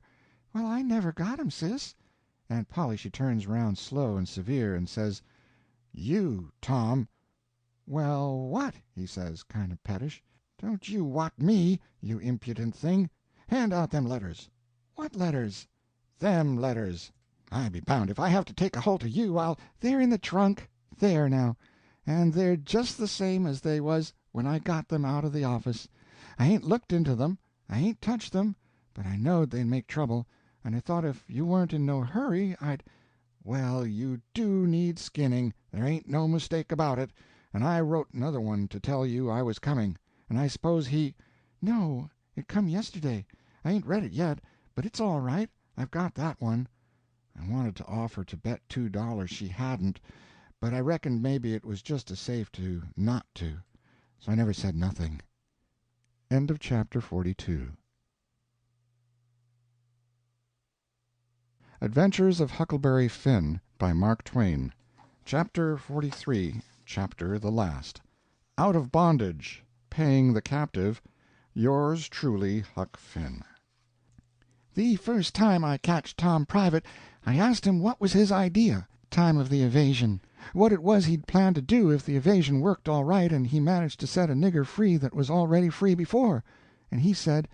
"Well, I never got 'em, sis." Aunt Polly, she turns around slow and severe, and says: "You, Tom." "Well, what?" he says, kind of pettish. "Don't you what me, you impudent thing. Hand out them letters." "What letters?" "Them letters. I be bound if I have to take a holt of you, I'll—" "They're in the trunk. There, now. And they're just the same as they was when I got them out of the office. I ain't looked into them, I ain't touched them, but I knowed they'd make trouble, and I thought if you weren't in no hurry, I'd—" "Well, you do need skinning, there ain't no mistake about it, and I wrote another one to tell you I was coming, and I s'pose he—" "No, it come yesterday. I ain't read it yet, but it's all right. I've got that one." I wanted to offer to bet $2 she hadn't, but I reckoned maybe it was just as safe to not to. so I never said nothing. End of chapter 42. Adventures of Huckleberry Finn, by Mark Twain. Chapter 43, chapter the last. Out of bondage, paying the captive. Yours truly, Huck Finn. The first time I catched Tom private, I asked him what was his idea, time of the evasion, what it was he'd planned to do if the evasion worked all right and he managed to set a nigger free that was already free before. And he said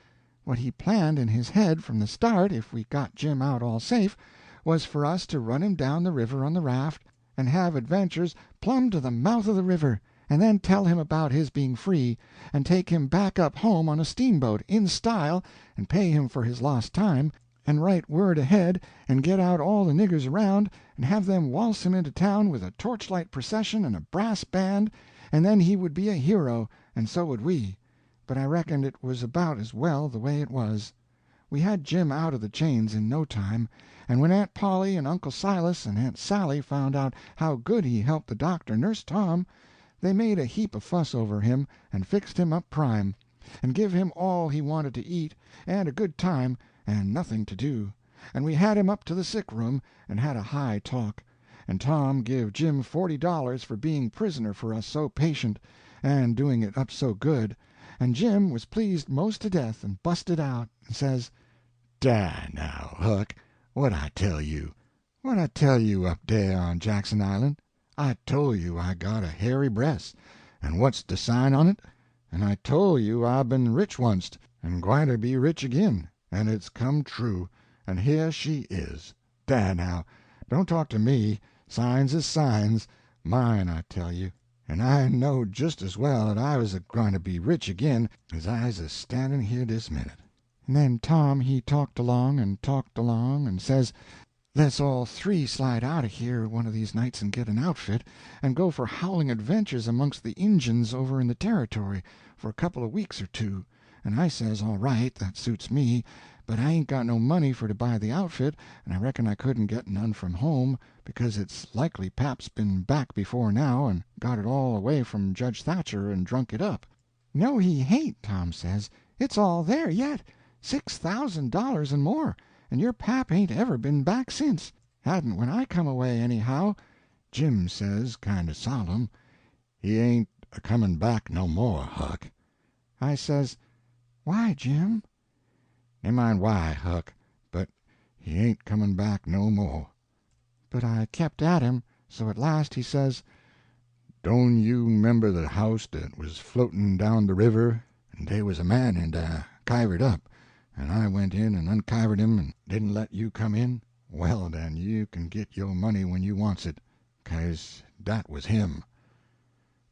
what he planned in his head from the start, if we got Jim out all safe, was for us to run him down the river on the raft and have adventures plumb to the mouth of the river, and then tell him about his being free, and take him back up home on a steamboat, in style, and pay him for his lost time, and write word ahead, and get out all the niggers around, and have them waltz him into town with a torchlight procession and a brass band, and then he would be a hero, and so would we. But I reckoned it was about as well the way it was. We had Jim out of the chains in no time, and when Aunt Polly and Uncle Silas and Aunt Sally found out how good he helped the doctor nurse Tom, they made a heap of fuss over him and fixed him up prime, and give him all he wanted to eat, and a good time, and nothing to do, and we had him up to the sick room and had a high talk, and Tom give Jim $40 for being prisoner for us so patient, and doing it up so good, and Jim was pleased most to death and busted out, and says: "Dah now, Huck, what I tell you? "What I tell you up dah on Jackson Island? I tole you I got a hairy breast, and what's de sign on it? And I tole you I been rich onct, and gwine to be rich agin, and it's come true, and here she is. Dah now, don't talk to me, signs is signs, mine I tell you, and I know just as well that I was a-gwine to be rich agin as I's a-standing here dis minute." And then Tom he talked along, and says, "Let's all three slide out of here one of these nights and get an outfit, and go for howling adventures amongst the Injuns over in the Territory for a couple of weeks or two." And I says, all right, that suits me, but I ain't got no money for to buy the outfit, and I reckon I couldn't get none from home, because it's likely pap's been back before now and got it all away from Judge Thatcher and drunk it up. "No, he hain't," Tom says. "It's all there yet, $6,000 and more, and your pap ain't ever been back since. Hadn't when I come away, anyhow." Jim says, kind of solemn, "He ain't a-comin' back no more, Huck." I says, "Why, Jim?" "Nemmine why, Huck, but he ain't comin' back no more." But I kept at him, so at last he says: "Doan you 'member the house dat was floatin' down de river, and dey was a man in dah kivered up, and I went in and unkivered him and didn't let you come in? Well, den, you can git yo' money when you wants it, 'case dat was him."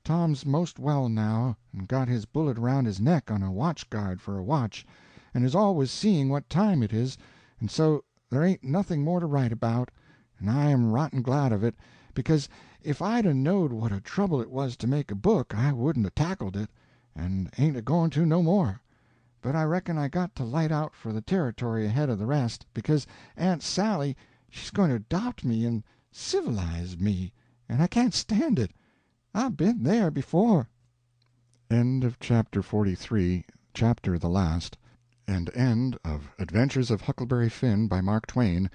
Tom's most well now, and got his bullet around his neck on a watch guard for a watch, and is always seeing what time it is, and so there ain't nothing more to write about, and I am rotten glad of it, because if I'd a knowed what a trouble it was to make a book I wouldn't a tackled it, and ain't a-going to no more. But I reckon I got to light out for the Territory ahead of the rest, because Aunt Sally she's going to adopt me and civilize me, and I can't stand it. I've been there before. End of chapter 43, chapter the last, and end of Adventures of Huckleberry Finn by Mark Twain,